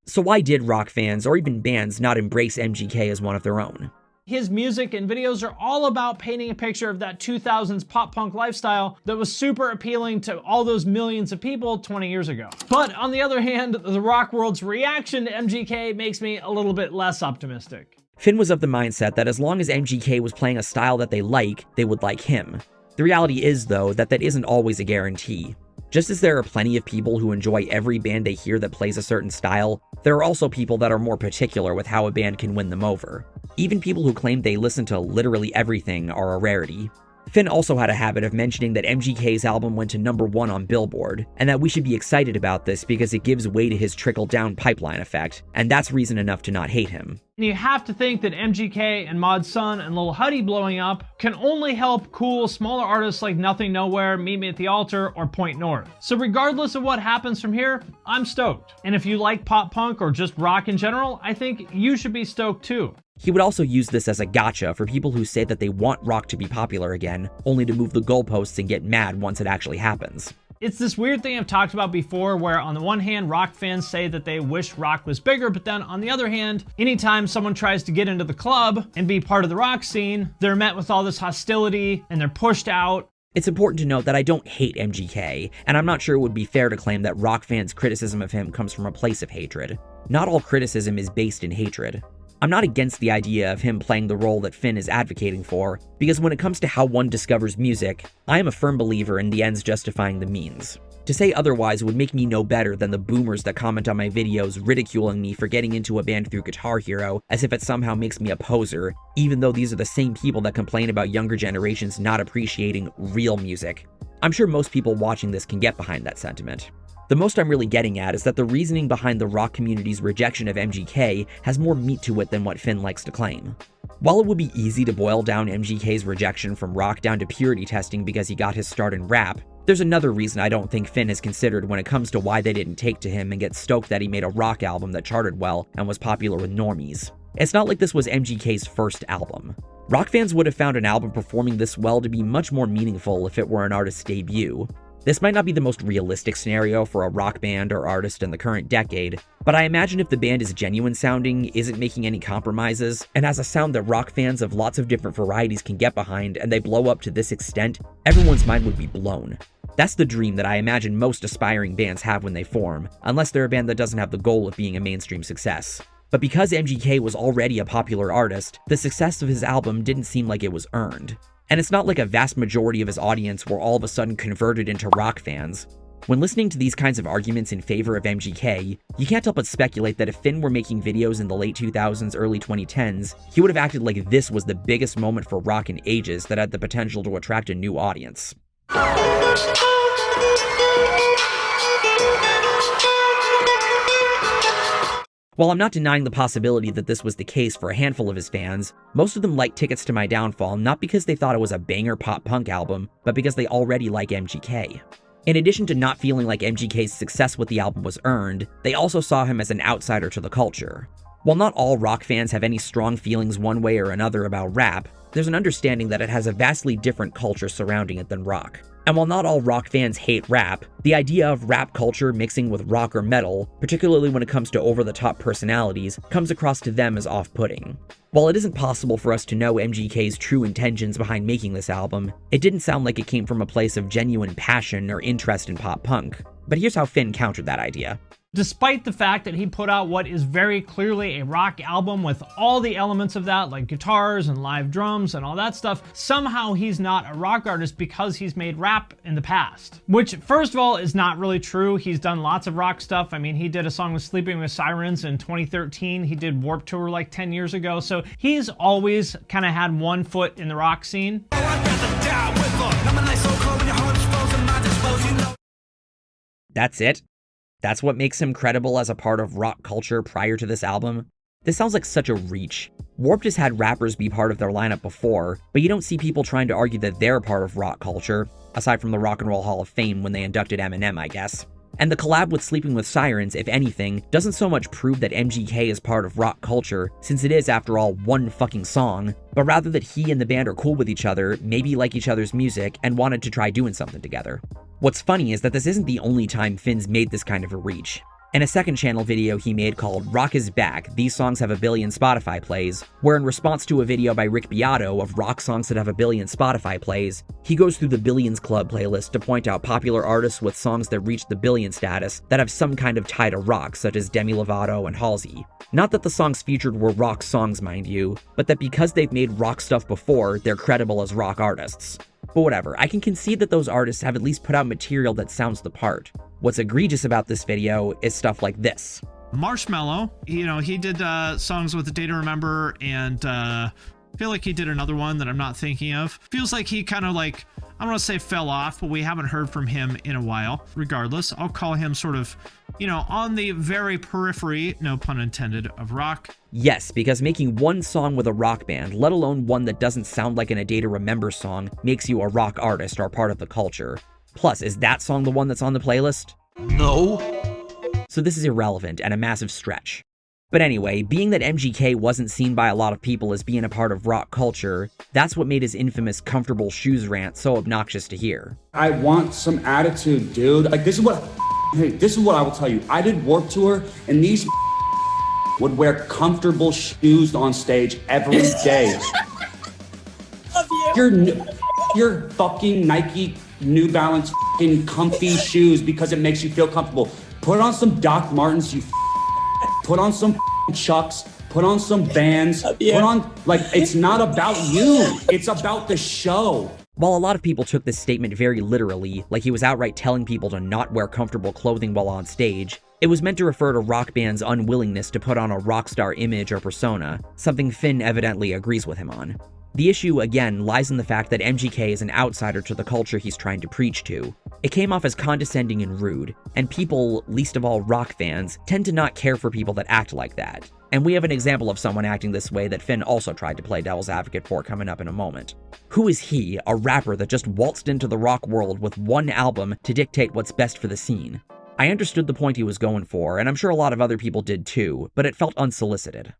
So why did rock fans, or even bands, not embrace MGK as one of their own? His music and videos are all about painting a picture of that 2000s pop-punk lifestyle that was super appealing to all those millions of people 20 years ago. But on the other hand, the rock world's reaction to MGK makes me a little bit less optimistic. Finn was of the mindset that as long as MGK was playing a style that they like, they would like him. The reality is, though, that isn't always a guarantee. Just as there are plenty of people who enjoy every band they hear that plays a certain style, there are also people that are more particular with how a band can win them over. Even people who claim they listen to literally everything are a rarity. Finn also had a habit of mentioning that MGK's album went to #1 on Billboard, and that we should be excited about this because it gives way to his trickle-down pipeline effect, and that's reason enough to not hate him. And you have to think that MGK and Mod Sun and Lil Huddy blowing up can only help cool, smaller artists like Nothing Nowhere, Meet Me at the Altar, or Point North. So regardless of what happens from here, I'm stoked. And if you like pop punk or just rock in general, I think you should be stoked too. He would also use this as a gotcha for people who say that they want rock to be popular again, only to move the goalposts and get mad once it actually happens. It's this weird thing I've talked about before where on the one hand, rock fans say that they wish rock was bigger, but then on the other hand, anytime someone tries to get into the club and be part of the rock scene, they're met with all this hostility and they're pushed out. It's important to note that I don't hate MGK, and I'm not sure it would be fair to claim that rock fans' criticism of him comes from a place of hatred. Not all criticism is based in hatred. I'm not against the idea of him playing the role that Finn is advocating for, because when it comes to how one discovers music, I am a firm believer in the ends justifying the means. To say otherwise would make me no better than the boomers that comment on my videos ridiculing me for getting into a band through Guitar Hero as if it somehow makes me a poser, even though these are the same people that complain about younger generations not appreciating real music. I'm sure most people watching this can get behind that sentiment. The most I'm really getting at is that the reasoning behind the rock community's rejection of MGK has more meat to it than what Finn likes to claim. While it would be easy to boil down MGK's rejection from rock down to purity testing because he got his start in rap, there's another reason I don't think Finn has considered when it comes to why they didn't take to him and get stoked that he made a rock album that charted well and was popular with normies. It's not like this was MGK's first album. Rock fans would have found an album performing this well to be much more meaningful if it were an artist's debut. This might not be the most realistic scenario for a rock band or artist in the current decade, but I imagine if the band is genuine sounding, isn't making any compromises, and has a sound that rock fans of lots of different varieties can get behind and they blow up to this extent, everyone's mind would be blown. That's the dream that I imagine most aspiring bands have when they form, unless they're a band that doesn't have the goal of being a mainstream success. But because MGK was already a popular artist, the success of his album didn't seem like it was earned. And it's not like a vast majority of his audience were all of a sudden converted into rock fans. When listening to these kinds of arguments in favor of MGK, you can't help but speculate that if Finn were making videos in the late 2000s, early 2010s, he would have acted like this was the biggest moment for rock in ages that had the potential to attract a new audience. While I'm not denying the possibility that this was the case for a handful of his fans, most of them liked Tickets to My Downfall not because they thought it was a banger pop punk album, but because they already like MGK. In addition to not feeling like MGK's success with the album was earned, they also saw him as an outsider to the culture. While not all rock fans have any strong feelings one way or another about rap, there's an understanding that it has a vastly different culture surrounding it than rock. And while not all rock fans hate rap, the idea of rap culture mixing with rock or metal, particularly when it comes to over-the-top personalities, comes across to them as off-putting. While it isn't possible for us to know MGK's true intentions behind making this album, it didn't sound like it came from a place of genuine passion or interest in pop punk. But here's how Finn countered that idea. Despite the fact that he put out what is very clearly a rock album with all the elements of that, like guitars and live drums and all that stuff, somehow he's not a rock artist because he's made rap in the past. Which, first of all, is not really true. He's done lots of rock stuff. I mean, he did a song with Sleeping with Sirens in 2013. He did Warped Tour like 10 years ago. So he's always kind of had one foot in the rock scene. That's it? That's what makes him credible as a part of rock culture prior to this album? This sounds like such a reach. Warped has had rappers be part of their lineup before, but you don't see people trying to argue that they're part of rock culture, aside from the Rock and Roll Hall of Fame when they inducted Eminem, I guess. And the collab with Sleeping with Sirens, if anything, doesn't so much prove that MGK is part of rock culture, since it is, after all, one fucking song, but rather that he and the band are cool with each other, maybe like each other's music, and wanted to try doing something together. What's funny is that this isn't the only time Finn's made this kind of a reach. In a second channel video he made called Rock is Back, These Songs Have a Billion Spotify Plays, where in response to a video by Rick Beato of rock songs that have a billion Spotify plays, he goes through the Billions Club playlist to point out popular artists with songs that reach the billion status that have some kind of tie to rock, such as Demi Lovato and Halsey. Not that the songs featured were rock songs, mind you, but that because they've made rock stuff before, they're credible as rock artists. But whatever, I can concede that those artists have at least put out material that sounds the part. What's egregious about this video is stuff like this. Marshmello, he did songs with A Day to Remember, and I feel like he did another one that I'm not thinking of. Feels like he kind of I don't want to say fell off, but we haven't heard from him in a while. Regardless, I'll call him sort of, on the very periphery, no pun intended, of rock. Yes, because making one song with a rock band, let alone one that doesn't sound like an A Day to Remember song, makes you a rock artist or part of the culture. Plus, is that song the one that's on the playlist? No. So this is irrelevant and a massive stretch. But anyway, being that MGK wasn't seen by a lot of people as being a part of rock culture, that's what made his infamous Comfortable Shoes rant so obnoxious to hear. I want some attitude, dude. This is what I will tell you. I did Warped Tour, and these would wear comfortable shoes on stage every day. Your fucking Nike New Balance fucking comfy shoes because it makes you feel comfortable. Put on some Doc Martens, you put on some Chucks, put on some Vans, put on, it's not about you, it's about the show. While a lot of people took this statement very literally, like he was outright telling people to not wear comfortable clothing while on stage, it was meant to refer to rock band's unwillingness to put on a rock star image or persona, something Finn evidently agrees with him on. The issue, again, lies in the fact that MGK is an outsider to the culture he's trying to preach to. It came off as condescending and rude, and people, least of all rock fans, tend to not care for people that act like that. And we have an example of someone acting this way that Finn also tried to play devil's advocate for coming up in a moment. Who is he, a rapper that just waltzed into the rock world with one album to dictate what's best for the scene? I understood the point he was going for, and I'm sure a lot of other people did too, but it felt unsolicited.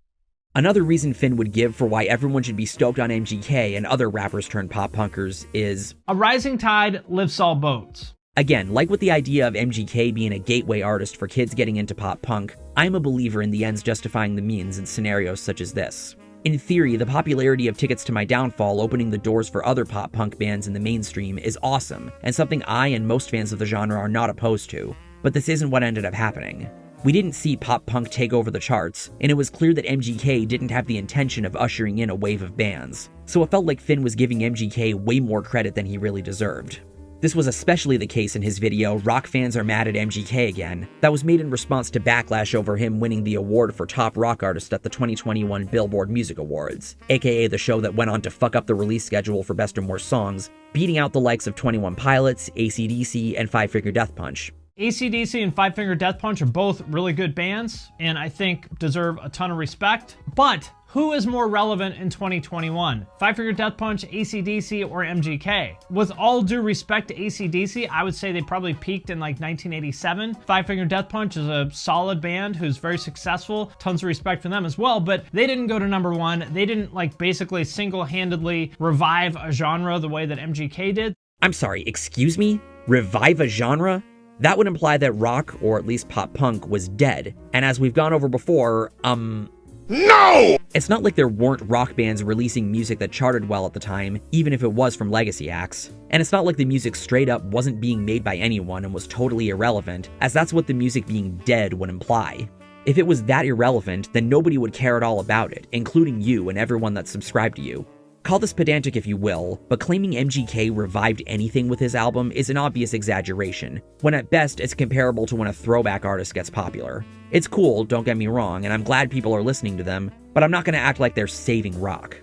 Another reason Finn would give for why everyone should be stoked on MGK and other rappers turned pop punkers is, a rising tide lifts all boats. Again, like with the idea of MGK being a gateway artist for kids getting into pop punk, I'm a believer in the ends justifying the means in scenarios such as this. In theory, the popularity of Tickets to My Downfall opening the doors for other pop punk bands in the mainstream is awesome, and something I and most fans of the genre are not opposed to. But this isn't what ended up happening. We didn't see pop punk take over the charts, and it was clear that MGK didn't have the intention of ushering in a wave of bands. So it felt like Finn was giving MGK way more credit than he really deserved. This was especially the case in his video, Rock Fans Are Mad at MGK Again, that was made in response to backlash over him winning the award for Top Rock Artist at the 2021 Billboard Music Awards, aka the show that went on to fuck up the release schedule for Best and Worst Songs, beating out the likes of 21 Pilots, AC/DC, and Five Finger Death Punch. AC/DC and Five Finger Death Punch are both really good bands, and I think deserve a ton of respect, but who is more relevant in 2021? Five Finger Death Punch, AC/DC, or MGK? With all due respect to AC/DC, I would say they probably peaked in like 1987. Five Finger Death Punch is a solid band who's very successful. Tons of respect for them as well, but they didn't go to #1. They didn't like basically single-handedly revive a genre the way that MGK did. I'm sorry, excuse me? Revive a genre? That would imply that rock, or at least pop punk, was dead. And as we've gone over before, no! It's not like there weren't rock bands releasing music that charted well at the time, even if it was from legacy acts. And it's not like the music straight up wasn't being made by anyone and was totally irrelevant, as that's what the music being dead would imply. If it was that irrelevant, then nobody would care at all about it, including you and everyone that's subscribed to you. Call this pedantic if you will, but claiming MGK revived anything with his album is an obvious exaggeration, when at best it's comparable to when a throwback artist gets popular. It's cool, don't get me wrong, and I'm glad people are listening to them, but I'm not going to act like they're saving rock.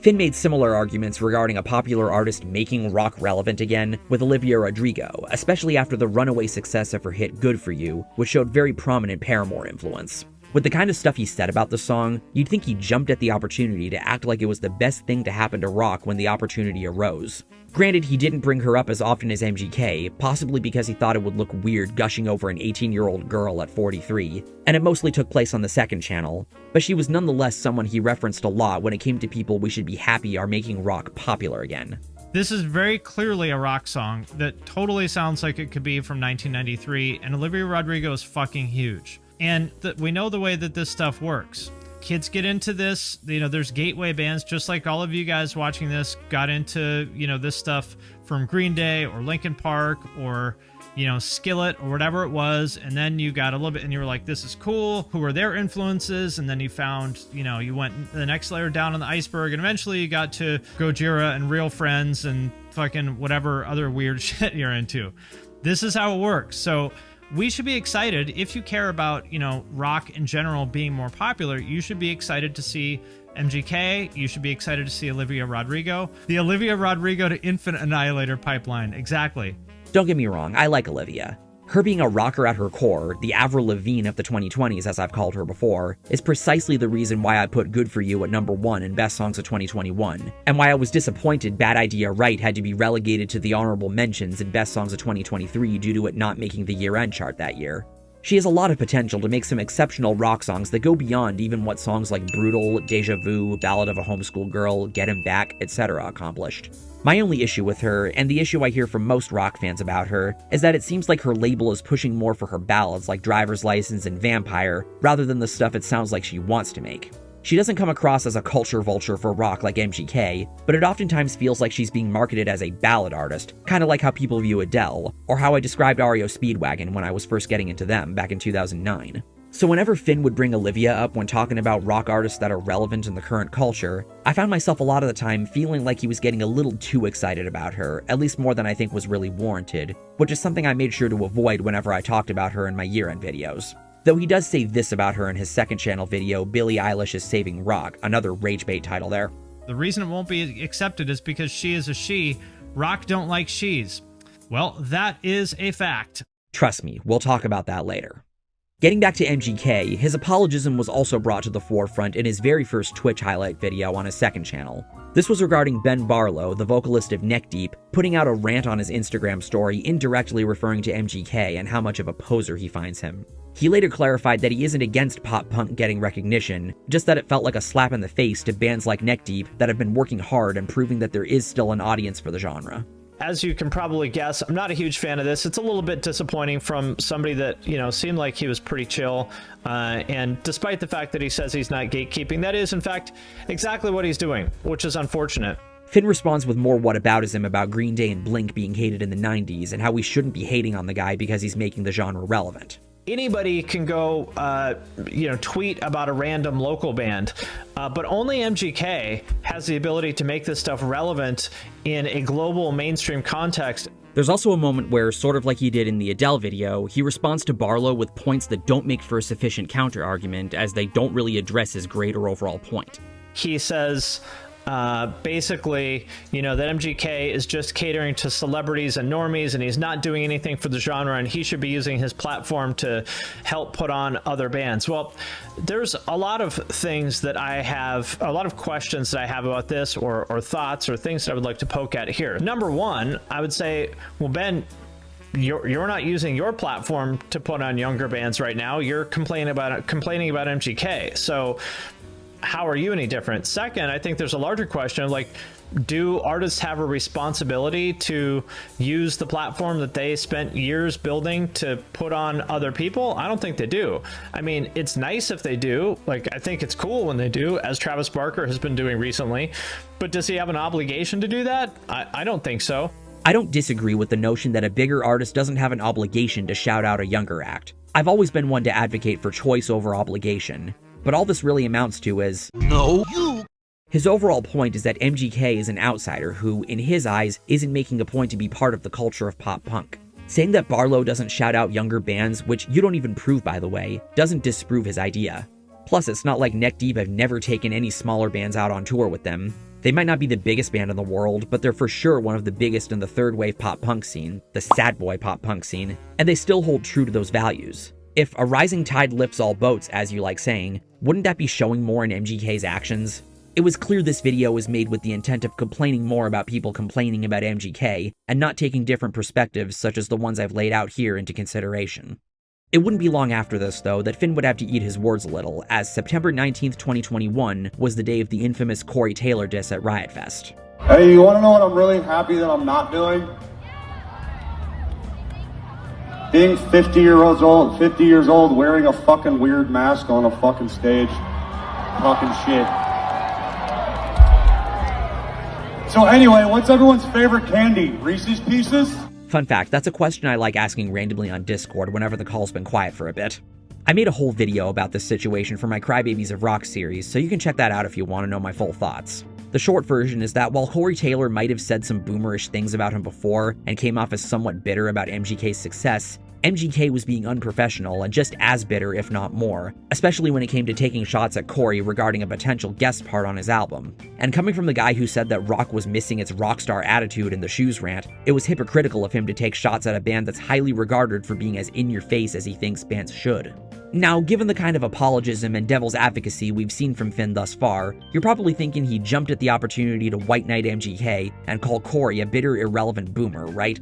Finn made similar arguments regarding a popular artist making rock relevant again with Olivia Rodrigo, especially after the runaway success of her hit Good For You, which showed very prominent Paramore influence. With the kind of stuff he said about the song, you'd think he jumped at the opportunity to act like it was the best thing to happen to rock when the opportunity arose. Granted, he didn't bring her up as often as MGK, possibly because he thought it would look weird gushing over an 18-year-old girl at 43, and it mostly took place on the second channel, but she was nonetheless someone he referenced a lot when it came to people we should be happy are making rock popular again. This is very clearly a rock song that totally sounds like it could be from 1993, and Olivia Rodrigo is fucking huge. And we know the way that this stuff works. Kids get into this, there's gateway bands, just like all of you guys watching this got into, this stuff from Green Day or Linkin Park or, Skillet or whatever it was. And then you got a little bit and you were like, this is cool. Who are their influences? And then you found, you went the next layer down on the iceberg, and eventually you got to Gojira and Real Friends and fucking whatever other weird shit you're into. This is how it works. So we should be excited if you care about, rock in general being more popular. You should be excited to see MGK. You should be excited to see Olivia Rodrigo. The Olivia Rodrigo to Infinite Annihilator pipeline. Exactly. Don't get me wrong, I like Olivia. Her being a rocker at her core, the Avril Lavigne of the 2020s as I've called her before, is precisely the reason why I put Good For You at #1 in Best Songs of 2021, and why I was disappointed Bad Idea Right had to be relegated to the honorable mentions in Best Songs of 2023 due to it not making the year-end chart that year. She has a lot of potential to make some exceptional rock songs that go beyond even what songs like Brutal, Deja Vu, Ballad of a Homeschool Girl, Get Him Back, etc. accomplished. My only issue with her, and the issue I hear from most rock fans about her, is that it seems like her label is pushing more for her ballads like Driver's License and Vampire, rather than the stuff it sounds like she wants to make. She doesn't come across as a culture vulture for rock like MGK, but it oftentimes feels like she's being marketed as a ballad artist, kinda like how people view Adele, or how I described REO Speedwagon when I was first getting into them back in 2009. So whenever Finn would bring Olivia up when talking about rock artists that are relevant in the current culture, I found myself a lot of the time feeling like he was getting a little too excited about her, at least more than I think was really warranted, which is something I made sure to avoid whenever I talked about her in my year-end videos. Though he does say this about her in his second channel video, Billie Eilish is Saving Rock, another rage bait title there. The reason it won't be accepted is because she is a she. Rock don't like she's. Well, that is a fact. Trust me, we'll talk about that later. Getting back to MGK, his apologism was also brought to the forefront in his very first Twitch highlight video on his second channel. This was regarding Ben Barlow, the vocalist of Neck Deep, putting out a rant on his Instagram story indirectly referring to MGK and how much of a poser he finds him. He later clarified that he isn't against pop punk getting recognition, just that it felt like a slap in the face to bands like Neck Deep that have been working hard and proving that there is still an audience for the genre. As you can probably guess, I'm not a huge fan of this. It's a little bit disappointing from somebody that, seemed like he was pretty chill. And despite the fact that he says he's not gatekeeping, that is, in fact, exactly what he's doing, which is unfortunate. Finn responds with more whataboutism about Green Day and Blink being hated in the 90s and how we shouldn't be hating on the guy because he's making the genre relevant. Anybody can go, tweet about a random local band, but only MGK has the ability to make this stuff relevant in a global mainstream context. There's also a moment where, sort of like he did in the Adele video, he responds to Barlow with points that don't make for a sufficient counter-argument, as they don't really address his greater overall point. He says, basically, you know, that MGK is just catering to celebrities and normies, and he's not doing anything for the genre, and he should be using his platform to help put on other bands. Well, there's a lot of things that I have, a lot of questions that I have about this, or thoughts, or things that I would like to poke at here. Number one, I would say, well, Ben, you're not using your platform to put on younger bands right now. You're complaining about MGK. So how are you any different? Second, I think there's a larger question of, like, do artists have a responsibility to use the platform that they spent years building to put on other people? I don't think they do. I mean, it's nice if they do. Like, I think it's cool when they do, as Travis Barker has been doing recently. But does he have an obligation to do that? I don't think so. I don't disagree with the notion that a bigger artist doesn't have an obligation to shout out a younger act. I've always been one to advocate for choice over obligation. But all this really amounts to is, no, you. His overall point is that MGK is an outsider who, in his eyes, isn't making a point to be part of the culture of pop punk. Saying that Barlow doesn't shout out younger bands, which you don't even prove by the way, doesn't disprove his idea. Plus, it's not like Neck Deep have never taken any smaller bands out on tour with them. They might not be the biggest band in the world, but they're for sure one of the biggest in the third wave pop punk scene, the sad boy pop punk scene, and they still hold true to those values. If a rising tide lifts all boats, as you like saying, wouldn't that be showing more in MGK's actions? It was clear this video was made with the intent of complaining more about people complaining about MGK, and not taking different perspectives such as the ones I've laid out here into consideration. It wouldn't be long after this, though, that Finn would have to eat his words a little, as September 19th, 2021 was the day of the infamous Corey Taylor diss at Riot Fest. Hey, you wanna know what I'm really happy that I'm not doing? Being 50 years old, wearing a fucking weird mask on a fucking stage, talking shit. So anyway, what's everyone's favorite candy? Reese's Pieces? Fun fact, that's a question I like asking randomly on Discord whenever the call's been quiet for a bit. I made a whole video about this situation for my Crybabies of Rock series, so you can check that out if you want to know my full thoughts. The short version is that while Corey Taylor might have said some boomerish things about him before and came off as somewhat bitter about MGK's success, MGK was being unprofessional and just as bitter, if not more, especially when it came to taking shots at Corey regarding a potential guest part on his album. And coming from the guy who said that rock was missing its rock star attitude in the Shoes rant, it was hypocritical of him to take shots at a band that's highly regarded for being as in-your-face as he thinks bands should. Now, given the kind of apologism and devil's advocacy we've seen from Finn thus far, you're probably thinking he jumped at the opportunity to white knight MGK and call Corey a bitter, irrelevant boomer, right?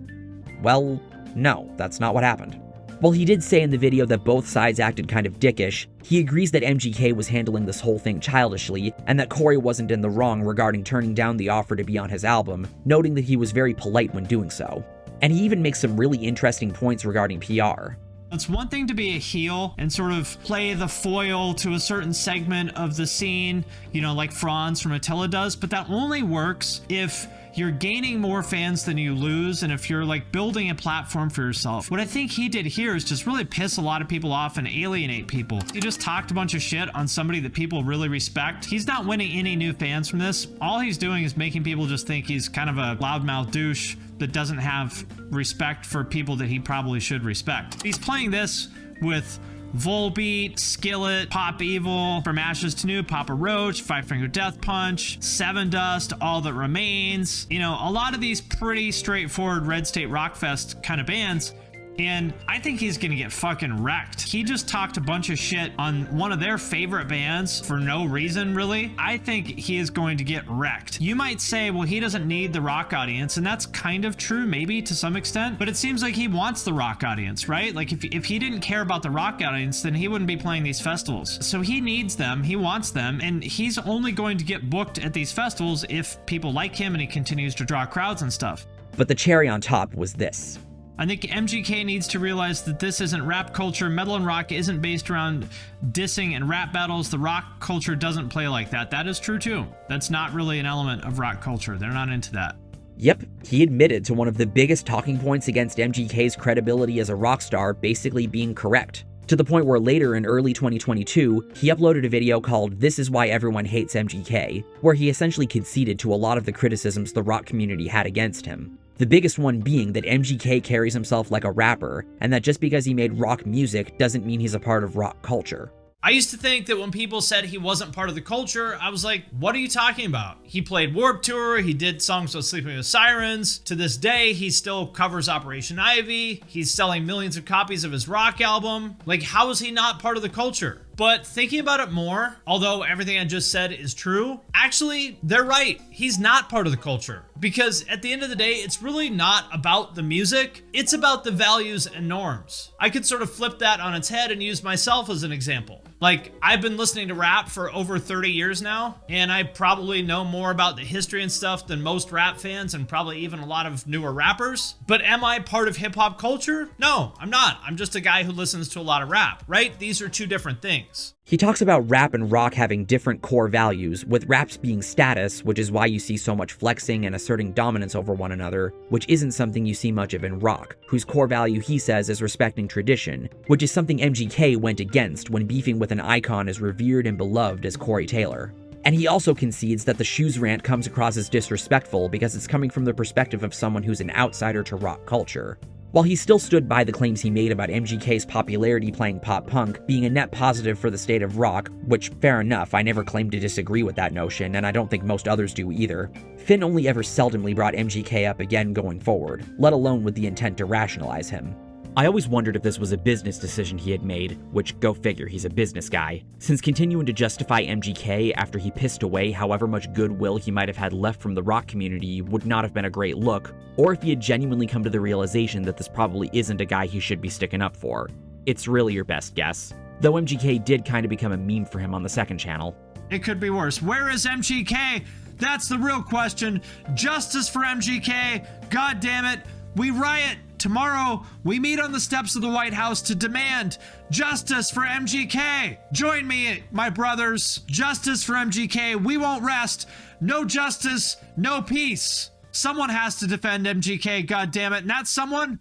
Well, no, that's not what happened. While he did say in the video that both sides acted kind of dickish, he agrees that MGK was handling this whole thing childishly, and that Corey wasn't in the wrong regarding turning down the offer to be on his album, noting that he was very polite when doing so. And he even makes some really interesting points regarding PR. It's one thing to be a heel and sort of play the foil to a certain segment of the scene, you know, like Franz from Attila does, but that only works if you're gaining more fans than you lose, and if you're like building a platform for yourself. What I think he did here is just really piss a lot of people off and alienate people. He just talked a bunch of shit on somebody that people really respect. He's not winning any new fans from this. All he's doing is making people just think he's kind of a loudmouth douche that doesn't have respect for people that he probably should respect. He's playing this with Volbeat, Skillet, Pop Evil, From Ashes to New, Papa Roach, Five Finger Death Punch, Seven Dust, All That Remains. You know, a lot of these pretty straightforward Red State Rockfest kind of bands. And I think he's gonna get fucking wrecked. He just talked a bunch of shit on one of their favorite bands for no reason, really. I think he is going to get wrecked. You might say, well, he doesn't need the rock audience, and that's kind of true, maybe to some extent, but it seems like he wants the rock audience, right? Like if he didn't care about the rock audience, then he wouldn't be playing these festivals. So he needs them, he wants them, and he's only going to get booked at these festivals if people like him and he continues to draw crowds and stuff. But the cherry on top was this. I think MGK needs to realize that this isn't rap culture. Metal and rock isn't based around dissing and rap battles. The rock culture doesn't play like that. That is true too. That's not really an element of rock culture. They're not into that. Yep, he admitted to one of the biggest talking points against MGK's credibility as a rock star basically being correct. To the point where later in early 2022, he uploaded a video called "This Is Why Everyone Hates MGK," where he essentially conceded to a lot of the criticisms the rock community had against him. The biggest one being that MGK carries himself like a rapper, and that just because he made rock music doesn't mean he's a part of rock culture. I used to think that when people said he wasn't part of the culture, I was like, what are you talking about? He played Warped Tour, he did songs with Sleeping with Sirens. To this day, he still covers Operation Ivy. He's selling millions of copies of his rock album. Like, how is he not part of the culture? But thinking about it more, although everything I just said is true, actually, they're right. He's not part of the culture. Because at the end of the day, it's really not about the music. It's about the values and norms. I could sort of flip that on its head and use myself as an example. Like, I've been listening to rap for over 30 years now, and I probably know more about the history and stuff than most rap fans and probably even a lot of newer rappers. But am I part of hip-hop culture? No, I'm not. I'm just a guy who listens to a lot of rap, right? These are two different things. He talks about rap and rock having different core values, with raps being status, which is why you see so much flexing and asserting dominance over one another, which isn't something you see much of in rock, whose core value he says is respecting tradition, which is something MGK went against when beefing with an icon as revered and beloved as Corey Taylor. And he also concedes that the shoes rant comes across as disrespectful because it's coming from the perspective of someone who's an outsider to rock culture. While he still stood by the claims he made about MGK's popularity playing pop punk being a net positive for the state of rock, which fair enough, I never claimed to disagree with that notion, and I don't think most others do either, Finn only ever seldomly brought MGK up again going forward, let alone with the intent to rationalize him. I always wondered if this was a business decision he had made, which go figure, he's a business guy, since continuing to justify MGK after he pissed away however much goodwill he might have had left from the rock community would not have been a great look, or if he had genuinely come to the realization that this probably isn't a guy he should be sticking up for. It's really your best guess. Though MGK did kind of become a meme for him on the second channel. It could be worse. Where is MGK? That's the real question. Justice for MGK. God damn it. We riot. Tomorrow, we meet on the steps of the White House to demand justice for MGK. Join me, my brothers. Justice for MGK. We won't rest. No justice, no peace. Someone has to defend MGK, goddammit, and that someone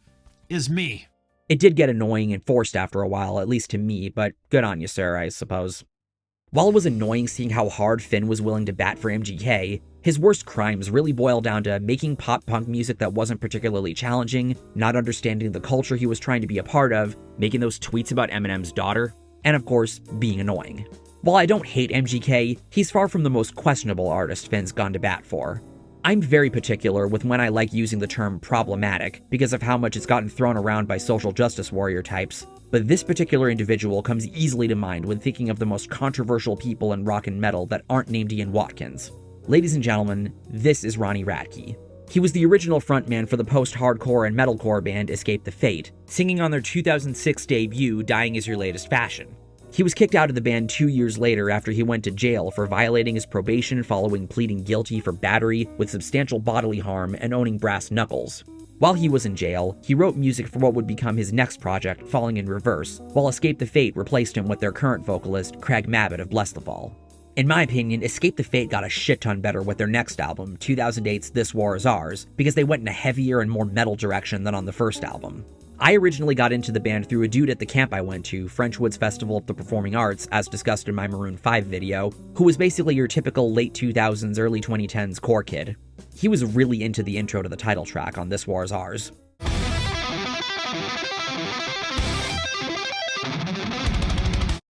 is me. It did get annoying and forced after a while, at least to me, but good on you, sir, I suppose. While it was annoying seeing how hard Finn was willing to bat for MGK, his worst crimes really boiled down to making pop-punk music that wasn't particularly challenging, not understanding the culture he was trying to be a part of, making those tweets about Eminem's daughter, and of course, being annoying. While I don't hate MGK, he's far from the most questionable artist Finn's gone to bat for. I'm very particular with when I like using the term problematic because of how much it's gotten thrown around by social justice warrior types, but this particular individual comes easily to mind when thinking of the most controversial people in rock and metal that aren't named Ian Watkins. Ladies and gentlemen, this is Ronnie Radke. He was the original frontman for the post-hardcore and metalcore band Escape the Fate, singing on their 2006 debut Dying Is Your Latest Fashion. He was kicked out of the band 2 years later after he went to jail for violating his probation following pleading guilty for battery with substantial bodily harm and owning brass knuckles. While he was in jail, he wrote music for what would become his next project, Falling in Reverse, while Escape the Fate replaced him with their current vocalist, Craig Mabbitt of Bless the Fall. In my opinion, Escape the Fate got a shit ton better with their next album, 2008's This War Is Ours, because they went in a heavier and more metal direction than on the first album. I originally got into the band through a dude at the camp I went to, Frenchwood's Festival of the Performing Arts, as discussed in my Maroon 5 video, who was basically your typical late 2000s, early 2010s core kid. He was really into the intro to the title track on This War Is Ours.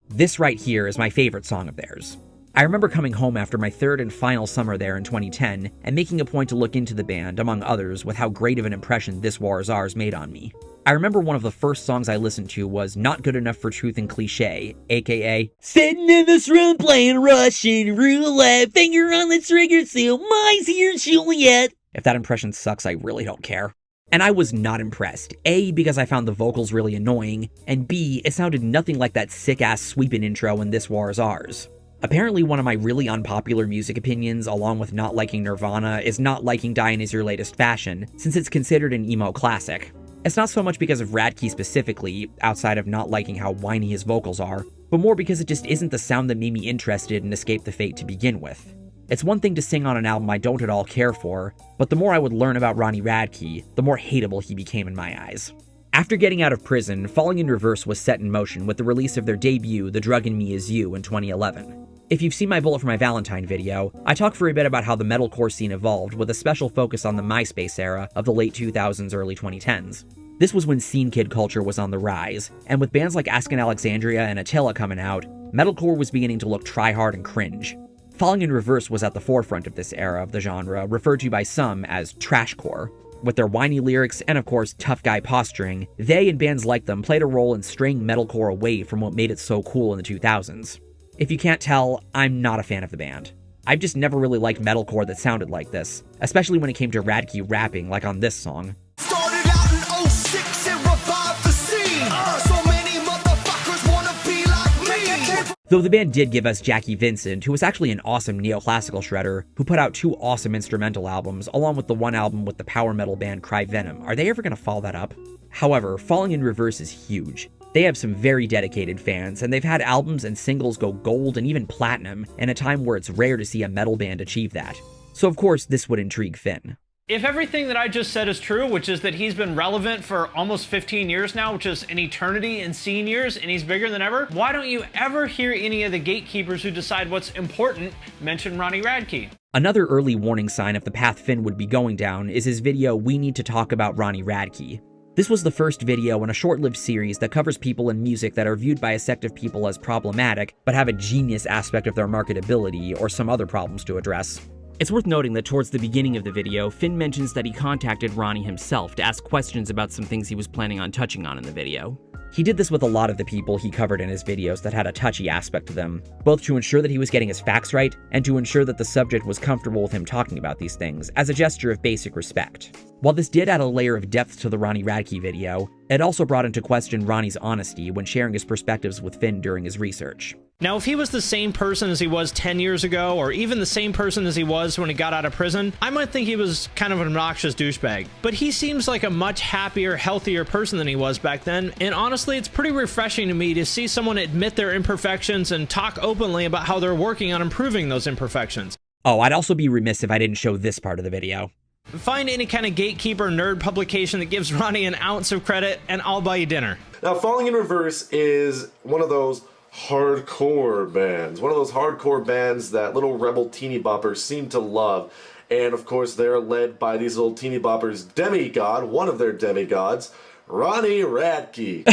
This right here is my favorite song of theirs. I remember coming home after my third and final summer there in 2010 and making a point to look into the band, among others, with how great of an impression This War Is Ours made on me. I remember one of the first songs I listened to was Not Good Enough for Truth and Cliche, aka Sitting in this room playing Russian roulette, finger on the trigger, seal, mine's here, Juliet. If that impression sucks, I really don't care. And I was not impressed. A, because I found the vocals really annoying, and B, it sounded nothing like that sick-ass sweeping intro in This War Is Ours. Apparently one of my really unpopular music opinions, along with not liking Nirvana, is not liking Dying Is Your Latest Fashion, since it's considered an emo classic. It's not so much because of Radke specifically, outside of not liking how whiny his vocals are, but more because it just isn't the sound that made me interested in Escape the Fate to begin with. It's one thing to sing on an album I don't at all care for, but the more I would learn about Ronnie Radke, the more hateable he became in my eyes. After getting out of prison, Falling in Reverse was set in motion with the release of their debut, The Drug in Me Is You, in 2011. If you've seen my Bullet for My Valentine video, I talk for a bit about how the metalcore scene evolved with a special focus on the MySpace era of the late 2000s, early 2010s. This was when scene kid culture was on the rise, and with bands like Askin Alexandria and Attila coming out, metalcore was beginning to look try-hard and cringe. Falling in Reverse was at the forefront of this era of the genre, referred to by some as trashcore. With their whiny lyrics and of course tough guy posturing, they and bands like them played a role in straying metalcore away from what made it so cool in the 2000s. If you can't tell, I'm not a fan of the band. I've just never really liked metalcore that sounded like this, especially when it came to Radke rapping like on this song. Started out in 06 and revived the scene. So many motherfuckers wanna be like me. Though the band did give us Jackie Vincent, who was actually an awesome neoclassical shredder, who put out 2 awesome instrumental albums, along with the one album with the power metal band Cry Venom. Are they ever gonna follow that up? However, Falling in Reverse is huge. They have some very dedicated fans, and they've had albums and singles go gold and even platinum in a time where it's rare to see a metal band achieve that. So of course, this would intrigue Finn. If everything that I just said is true, which is that he's been relevant for almost 15 years now, which is an eternity in scene years, and he's bigger than ever, why don't you ever hear any of the gatekeepers who decide what's important mention Ronnie Radke? Another early warning sign of the path Finn would be going down is his video We Need to Talk About Ronnie Radke. This was the first video in a short-lived series that covers people in music that are viewed by a sect of people as problematic, but have a genius aspect of their marketability or some other problems to address. It's worth noting that towards the beginning of the video, Finn mentions that he contacted Ronnie himself to ask questions about some things he was planning on touching on in the video. He did this with a lot of the people he covered in his videos that had a touchy aspect to them, both to ensure that he was getting his facts right, and to ensure that the subject was comfortable with him talking about these things, as a gesture of basic respect. While this did add a layer of depth to the Ronnie Radke video, it also brought into question Ronnie's honesty when sharing his perspectives with Finn during his research. Now, if he was the same person as he was 10 years ago, or even the same person as he was when he got out of prison, I might think he was kind of an obnoxious douchebag. But he seems like a much happier, healthier person than he was back then, and honestly, it's pretty refreshing to me to see someone admit their imperfections and talk openly about how they're working on improving those imperfections. Oh, I'd also be remiss if I didn't show this part of the video. Find any kind of gatekeeper nerd publication that gives Ronnie an ounce of credit, and I'll buy you dinner. Now, Falling in Reverse is one of those hardcore bands. One of those hardcore bands that little rebel teeny boppers seem to love. And of course, they're led by these little teeny boppers' demigod, one of their demigods, Ronnie Radke.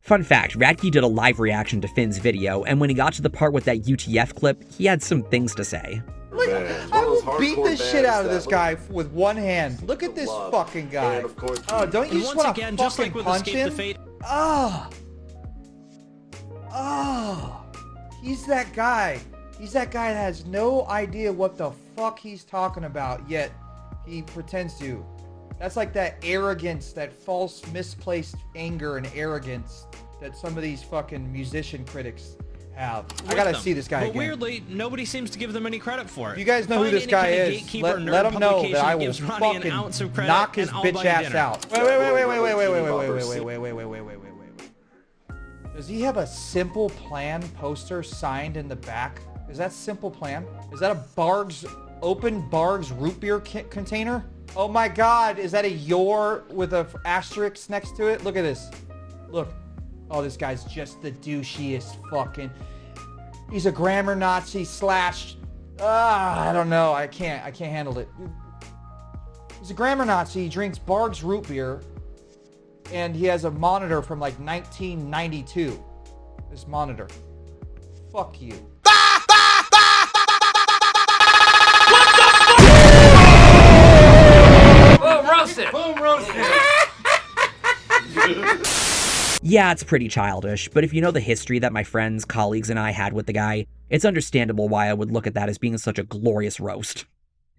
Fun fact, Radke did a live reaction to Finn's video, and when he got to the part with that UTF clip, he had some things to say. I will beat the shit out of this guy with one hand. Look at this fucking guy. Oh, don't you just want to fucking punch him? Oh. He's that guy. He's that guy that has no idea what the fuck he's talking about, yet he pretends to. That's like that arrogance, that false, misplaced anger and arrogance that some of these fucking musician critics have. I gotta see this guy again. But weirdly, nobody seems to give them any credit for it. You guys know who this guy is. Let him know that I will fucking knock his bitch ass out. Wait. Does he have a Simple Plan poster signed in the back? Is that Simple Plan? Is that a Barg's, open Barg's root beer container? Oh my god, is that a your with a asterisk next to it? Look at this. Look. Oh, this guy's just the douchiest fucking... He's a grammar Nazi slash... I don't know. I can't handle it. He's a grammar Nazi. He drinks Barg's root beer. And he has a monitor from like 1992. This monitor. Fuck you. Boom, roasted! Boom, roasted! Yeah, it's pretty childish, but if you know the history that my friends, colleagues, and I had with the guy, it's understandable why I would look at that as being such a glorious roast.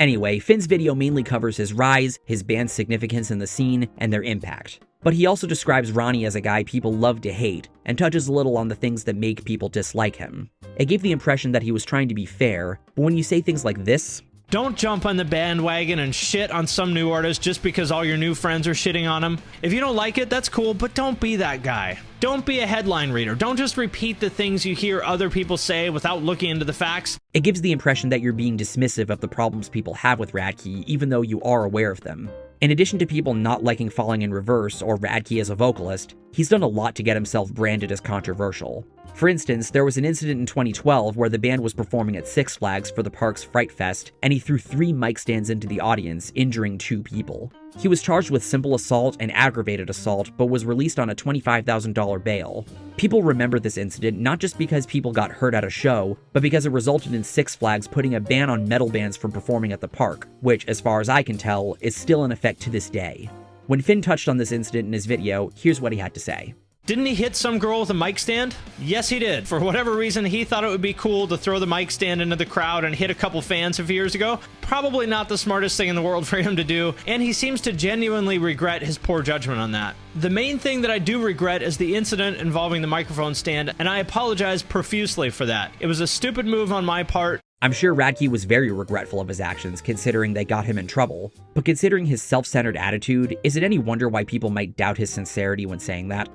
Anyway, Finn's video mainly covers his rise, his band's significance in the scene, and their impact. But he also describes Ronnie as a guy people love to hate, and touches a little on the things that make people dislike him. It gave the impression that he was trying to be fair, but when you say things like this... Don't jump on the bandwagon and shit on some new artist just because all your new friends are shitting on him. If you don't like it, that's cool, but don't be that guy. Don't be a headline reader. Don't just repeat the things you hear other people say without looking into the facts. It gives the impression that you're being dismissive of the problems people have with Radke, even though you are aware of them. In addition to people not liking Falling in Reverse or Radke as a vocalist, he's done a lot to get himself branded as controversial. For instance, there was an incident in 2012 where the band was performing at Six Flags for the park's Fright Fest, and he threw 3 mic stands into the audience, injuring 2 people. He was charged with simple assault and aggravated assault, but was released on a $25,000 bail. People remember this incident not just because people got hurt at a show, but because it resulted in Six Flags putting a ban on metal bands from performing at the park, which, as far as I can tell, is still in effect to this day. When Finn touched on this incident in his video, here's what he had to say. Didn't he hit some girl with a mic stand? Yes, he did. For whatever reason, he thought it would be cool to throw the mic stand into the crowd and hit a couple fans a few years ago. Probably not the smartest thing in the world for him to do, and he seems to genuinely regret his poor judgment on that. The main thing that I do regret is the incident involving the microphone stand, and I apologize profusely for that. It was a stupid move on my part. I'm sure Radke was very regretful of his actions considering they got him in trouble, but considering his self-centered attitude, is it any wonder why people might doubt his sincerity when saying that?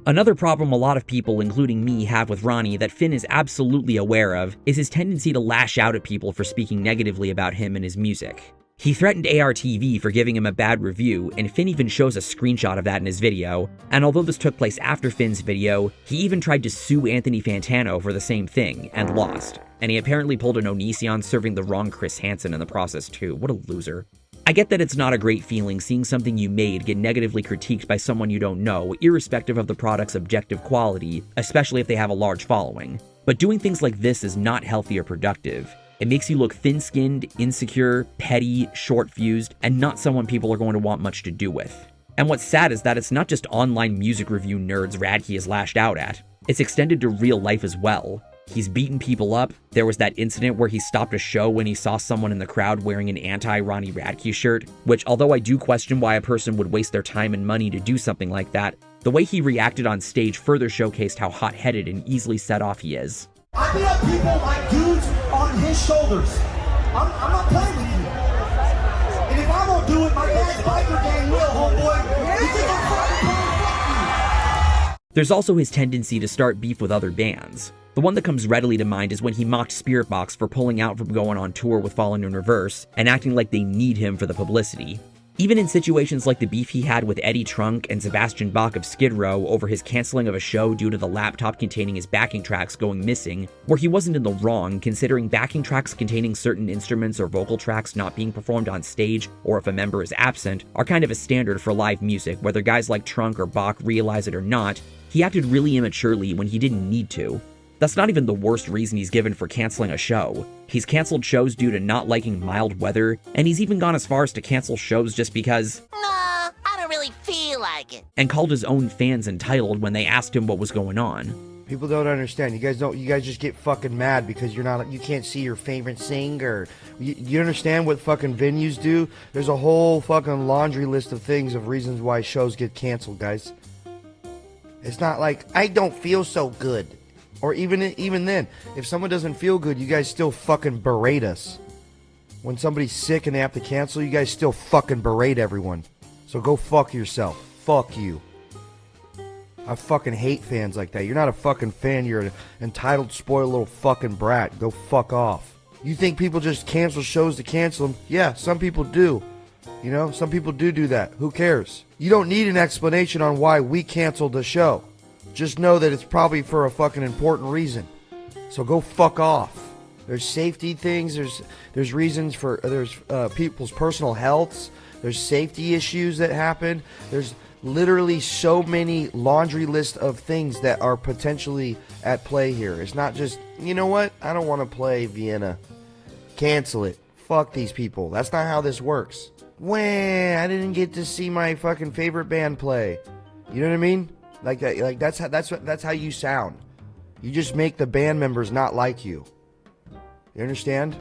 Another problem a lot of people, including me, have with Ronnie that Finn is absolutely aware of is his tendency to lash out at people for speaking negatively about him and his music. He threatened ARTV for giving him a bad review, and Finn even shows a screenshot of that in his video, and although this took place after Finn's video, he even tried to sue Anthony Fantano for the same thing, and lost. And he apparently pulled an Onision serving the wrong Chris Hansen in the process too. What a loser. I get that it's not a great feeling seeing something you made get negatively critiqued by someone you don't know, irrespective of the product's objective quality, especially if they have a large following. But doing things like this is not healthy or productive. It makes you look thin-skinned, insecure, petty, short-fused, and not someone people are going to want much to do with. And what's sad is that it's not just online music review nerds Radke is lashed out at. It's extended to real life as well. He's beaten people up. There was that incident where he stopped a show when he saw someone in the crowd wearing an anti-Ronnie Radke shirt, which, although I do question why a person would waste their time and money to do something like that, the way he reacted on stage further showcased how hot-headed and easily set off he is. I beat up people like dudes on his shoulders. I'm not playing with you. And if I won't do it, my dad's biker gang will, homeboy. You think I'm fucking playing? Fuck you. There's also his tendency to start beef with other bands. The one that comes readily to mind is when he mocked Spiritbox for pulling out from going on tour with Fallen in Reverse and acting like they need him for the publicity. Even in situations like the beef he had with Eddie Trunk and Sebastian Bach of Skid Row over his canceling of a show due to the laptop containing his backing tracks going missing, where he wasn't in the wrong considering backing tracks containing certain instruments or vocal tracks not being performed on stage or if a member is absent are kind of a standard for live music, whether guys like Trunk or Bach realize it or not. He acted really immaturely when he didn't need to. That's not even the worst reason he's given for canceling a show. He's canceled shows due to not liking mild weather, and he's even gone as far as to cancel shows just because, Nah, I don't really feel like it. and called his own fans entitled when they asked him what was going on. People don't understand. You guys just get fucking mad because you can't see your favorite singer. You understand what fucking venues do? There's a whole fucking laundry list of things of reasons why shows get canceled, guys. It's not like, I don't feel so good. Or even then, if someone doesn't feel good, you guys still fucking berate us. When somebody's sick and they have to cancel, you guys still fucking berate everyone. So go fuck yourself. Fuck you. I fucking hate fans like that. You're not a fucking fan. You're an entitled, spoiled little fucking brat. Go fuck off. You think people just cancel shows to cancel them? Yeah, some people do. You know, some people do that. Who cares? You don't need an explanation on why we canceled the show. Just know that it's probably for a fucking important reason. So go fuck off. There's safety things. There's reasons for there's people's personal healths. There's safety issues that happen. There's literally so many laundry list of things that are potentially at play here. It's not just, you know what? I don't want to play Vienna. Cancel it. Fuck these people. That's not how this works. Wah, I didn't get to see my fucking favorite band play. You know what I mean? Like that, like that's how you sound. You just make the band members not like you. You understand?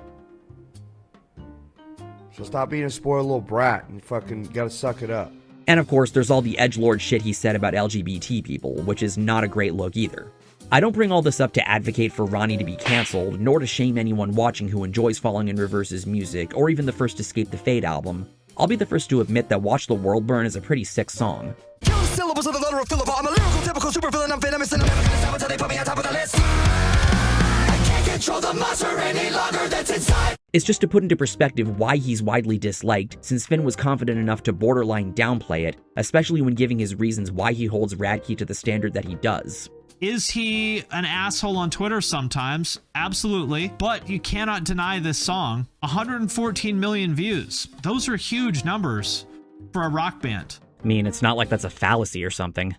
So stop being a spoiled little brat and fucking gotta suck it up. And of course, there's all the edgelord shit he said about LGBT people, which is not a great look either. I don't bring all this up to advocate for Ronnie to be cancelled, nor to shame anyone watching who enjoys Falling in Reverse's music, or even the first Escape the Fate album. I'll be the first to admit that Watch the World Burn is a pretty sick song. Kill the syllables of the letter of Philippa. I'm a lyrical, typical supervillain. I'm venomous and I'm never gonna stop until they put me on top of the list. I can't control the monster any longer that's inside. It's just to put into perspective why he's widely disliked, since Finn was confident enough to borderline downplay it, especially when giving his reasons why he holds Radke to the standard that he does. Is he an asshole on Twitter sometimes? Absolutely. But you cannot deny this song. 114 million views. Those are huge numbers for a rock band. I mean, it's not like that's a fallacy or something.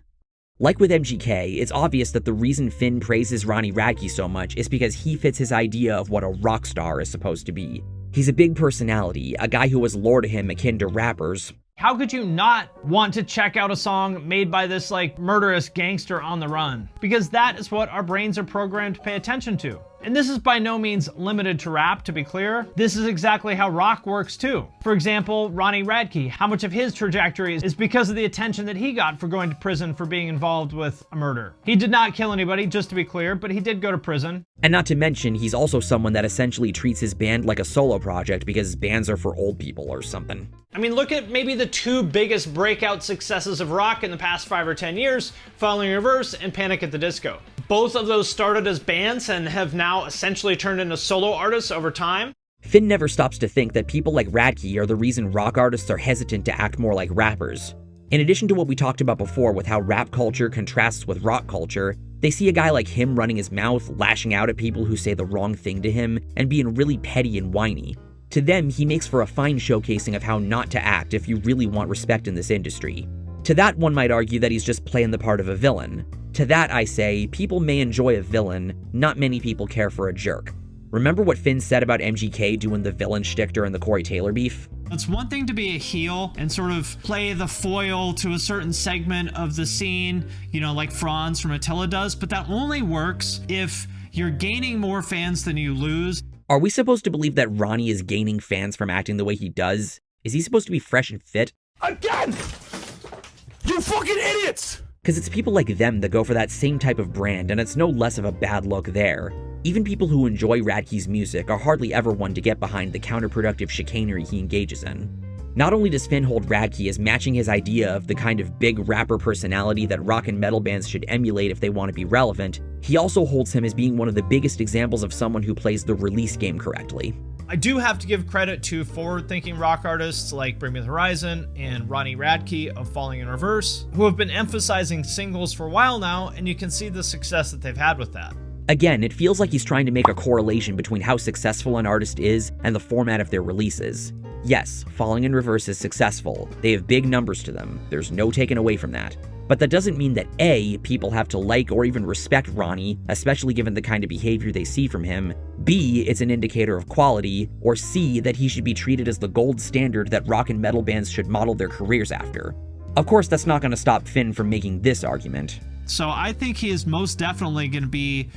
Like with MGK, it's obvious that the reason Finn praises Ronnie Radke so much is because he fits his idea of what a rock star is supposed to be. He's a big personality, a guy who has lore to him akin to rappers. How could you not want to check out a song made by this like murderous gangster on the run? Because that is what our brains are programmed to pay attention to. And this is by no means limited to rap, to be clear. This is exactly how rock works too. For example, Ronnie Radke, how much of his trajectory is because of the attention that he got for going to prison for being involved with a murder. He did not kill anybody, just to be clear, but he did go to prison. And not to mention, he's also someone that essentially treats his band like a solo project because bands are for old people or something. I mean, look at maybe the two biggest breakout successes of rock in the past 5 or 10 years, Falling in Reverse and Panic at the Disco. Both of those started as bands and have now essentially turned into solo artists over time. Finn never stops to think that people like Radke are the reason rock artists are hesitant to act more like rappers. In addition to what we talked about before with how rap culture contrasts with rock culture, they see a guy like him running his mouth, lashing out at people who say the wrong thing to him, and being really petty and whiny. To them, he makes for a fine showcasing of how not to act if you really want respect in this industry. To that, one might argue that he's just playing the part of a villain. To that, I say, people may enjoy a villain, not many people care for a jerk. Remember what Finn said about MGK doing the villain shtick during the Corey Taylor beef? It's one thing to be a heel and sort of play the foil to a certain segment of the scene, you know, like Franz from Attila does, but that only works if you're gaining more fans than you lose. Are we supposed to believe that Ronnie is gaining fans from acting the way he does? Is he supposed to be fresh and fit? Again! You fucking idiots! Because it's people like them that go for that same type of brand, and it's no less of a bad look there. Even people who enjoy Radke's music are hardly ever one to get behind the counterproductive chicanery he engages in. Not only does Finn hold Radke as matching his idea of the kind of big rapper personality that rock and metal bands should emulate if they want to be relevant, he also holds him as being one of the biggest examples of someone who plays the release game correctly. I do have to give credit to forward-thinking rock artists like Bring Me the Horizon and Ronnie Radke of Falling in Reverse, who have been emphasizing singles for a while now, and you can see the success that they've had with that. Again, it feels like he's trying to make a correlation between how successful an artist is and the format of their releases. Yes, Falling in Reverse is successful. They have big numbers to them. There's no taking away from that. But that doesn't mean that A, people have to like or even respect Ronnie, especially given the kind of behavior they see from him, B, it's an indicator of quality, or C, that he should be treated as the gold standard that rock and metal bands should model their careers after. Of course, that's not going to stop Finn from making this argument. So I think he is most definitely going to be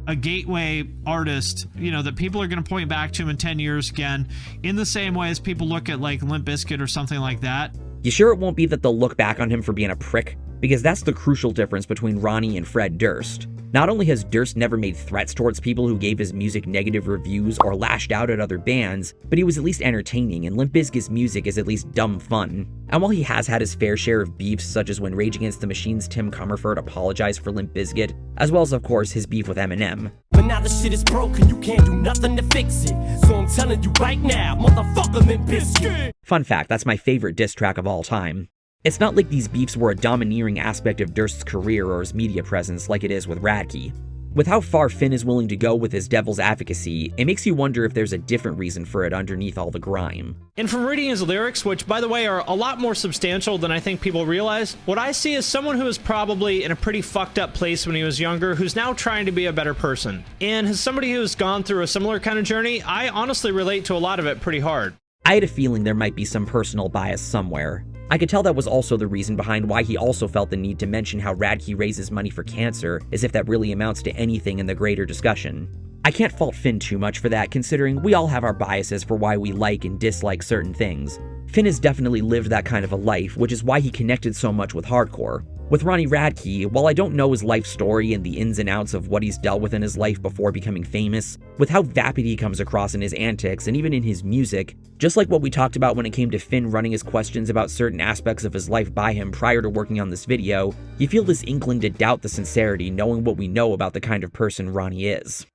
a gateway artist, you know, that people are going to point back to him in 10 years again, in the same way as people look at like Limp Bizkit or something like that. You sure it won't be that they'll look back on him for being a prick? Because that's the crucial difference between Ronnie and Fred Durst. Not only has Durst never made threats towards people who gave his music negative reviews or lashed out at other bands, but he was at least entertaining, and Limp Bizkit's music is at least dumb fun. And while he has had his fair share of beefs, such as when Rage Against the Machine's Tim Comerford apologized for Limp Bizkit, as well as of course his beef with Eminem. But now the shit is broken, you can't do nothing to fix it. So I'm telling you right now, motherfucker Limp Bizkit. Fun fact, that's my favorite diss track of all time. It's not like these beefs were a domineering aspect of Durst's career or his media presence like it is with Radke. With how far Finn is willing to go with his devil's advocacy, it makes you wonder if there's a different reason for it underneath all the grime. And from reading his lyrics, which by the way are a lot more substantial than I think people realize, what I see is someone who was probably in a pretty fucked up place when he was younger, who's now trying to be a better person. And as somebody who's gone through a similar kind of journey, I honestly relate to a lot of it pretty hard. I had a feeling there might be some personal bias somewhere. I could tell that was also the reason behind why he also felt the need to mention how Radke raises money for cancer, as if that really amounts to anything in the greater discussion. I can't fault Finn too much for that, considering we all have our biases for why we like and dislike certain things. Finn has definitely lived that kind of a life, which is why he connected so much with hardcore. With Ronnie Radke, while I don't know his life story and the ins and outs of what he's dealt with in his life before becoming famous, with how vapid he comes across in his antics and even in his music, just like what we talked about when it came to Finn running his questions about certain aspects of his life by him prior to working on this video, you feel this inkling to doubt the sincerity knowing what we know about the kind of person Ronnie is.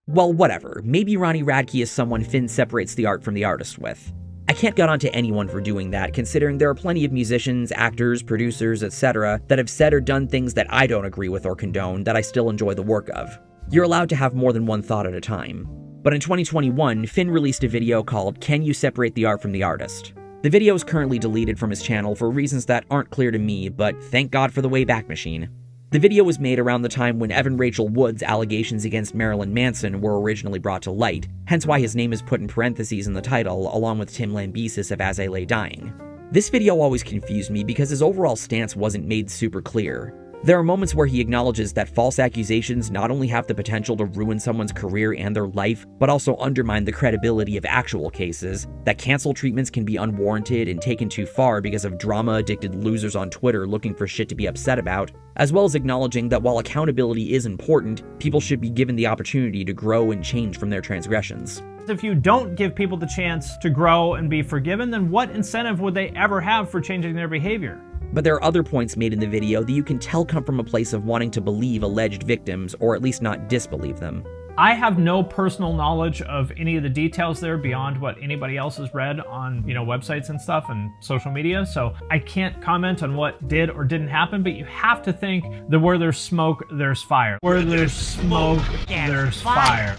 Well, whatever. Maybe Ronnie Radke is someone Finn separates the art from the artist with. I can't gut onto anyone for doing that, considering there are plenty of musicians, actors, producers, etc. that have said or done things that I don't agree with or condone that I still enjoy the work of. You're allowed to have more than one thought at a time. But in 2021, Finn released a video called Can You Separate the Art from the Artist? The video is currently deleted from his channel for reasons that aren't clear to me, but thank God for the Wayback Machine. The video was made around the time when Evan Rachel Wood's allegations against Marilyn Manson were originally brought to light, hence why his name is put in parentheses in the title, along with Tim Lambesis of As I Lay Dying. This video always confused me because his overall stance wasn't made super clear. There are moments where he acknowledges that false accusations not only have the potential to ruin someone's career and their life, but also undermine the credibility of actual cases, that cancel treatments can be unwarranted and taken too far because of drama-addicted losers on Twitter looking for shit to be upset about, as well as acknowledging that while accountability is important, people should be given the opportunity to grow and change from their transgressions. If you don't give people the chance to grow and be forgiven, then what incentive would they ever have for changing their behavior? But there are other points made in the video that you can tell come from a place of wanting to believe alleged victims, or at least not disbelieve them. I have no personal knowledge of any of the details there beyond what anybody else has read on, websites and stuff and social media, so I can't comment on what did or didn't happen, but you have to think that where there's smoke, there's fire. Where there's smoke, there's fire.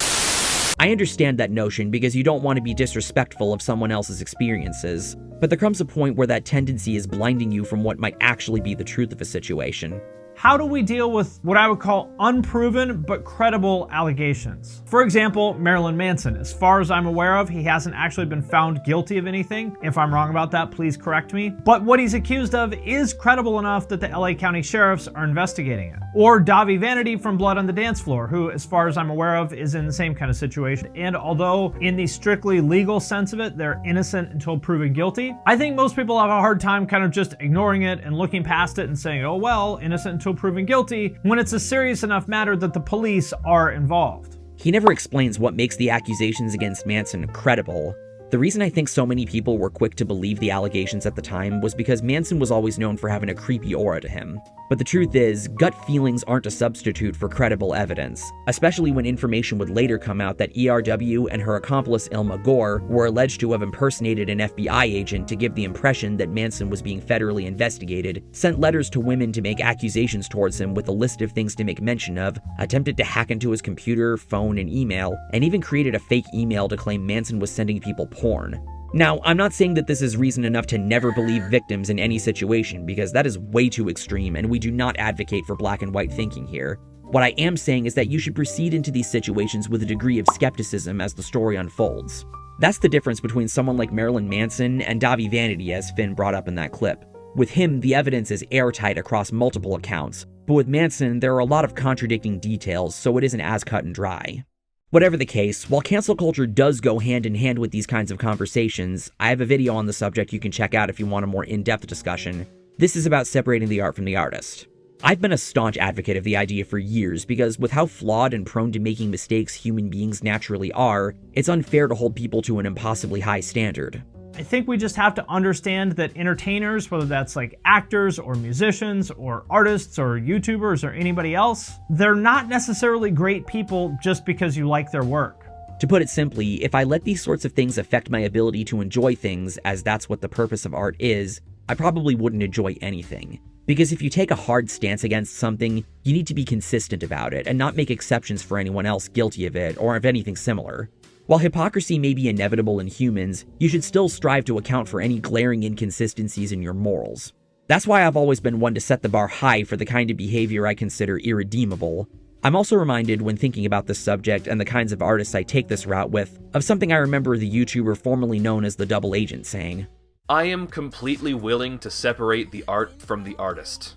I understand that notion because you don't want to be disrespectful of someone else's experiences, but there comes a point where that tendency is blinding you from what might actually be the truth of a situation. How do we deal with what I would call unproven but credible allegations? For example, Marilyn Manson. As far as I'm aware of, he hasn't actually been found guilty of anything. If I'm wrong about that, please correct me. But what he's accused of is credible enough that the LA County Sheriffs are investigating it. Or Davi Vanity from Blood on the Dance Floor, who, as far as I'm aware of, is in the same kind of situation. And although in the strictly legal sense of it, they're innocent until proven guilty, I think most people have a hard time kind of just ignoring it and looking past it and saying, oh well, innocent until proven guilty, when it's a serious enough matter that the police are involved. He never explains what makes the accusations against Manson credible. The reason I think so many people were quick to believe the allegations at the time was because Manson was always known for having a creepy aura to him. But the truth is, gut feelings aren't a substitute for credible evidence, especially when information would later come out that ERW and her accomplice Ilma Gore were alleged to have impersonated an FBI agent to give the impression that Manson was being federally investigated, sent letters to women to make accusations towards him with a list of things to make mention of, attempted to hack into his computer, phone, and email, and even created a fake email to claim Manson was sending people porn. Now, I'm not saying that this is reason enough to never believe victims in any situation, because that is way too extreme, and we do not advocate for black and white thinking here. What I am saying is that you should proceed into these situations with a degree of skepticism as the story unfolds. That's the difference between someone like Marilyn Manson and Davi Vanity, as Finn brought up in that clip. With him, the evidence is airtight across multiple accounts, but with Manson, there are a lot of contradicting details, so it isn't as cut and dry. Whatever the case, while cancel culture does go hand in hand with these kinds of conversations, I have a video on the subject you can check out if you want a more in-depth discussion. This is about separating the art from the artist. I've been a staunch advocate of the idea for years because with how flawed and prone to making mistakes human beings naturally are, it's unfair to hold people to an impossibly high standard. I think we just have to understand that entertainers, whether that's like actors or musicians or artists or YouTubers or anybody else, they're not necessarily great people just because you like their work. To put it simply, if I let these sorts of things affect my ability to enjoy things, as that's what the purpose of art is, I probably wouldn't enjoy anything. Because if you take a hard stance against something, you need to be consistent about it and not make exceptions for anyone else guilty of it or of anything similar. While hypocrisy may be inevitable in humans, you should still strive to account for any glaring inconsistencies in your morals. That's why I've always been one to set the bar high for the kind of behavior I consider irredeemable. I'm also reminded when thinking about this subject and the kinds of artists I take this route with, of something I remember the YouTuber formerly known as the Double Agent saying. I am completely willing to separate the art from the artist,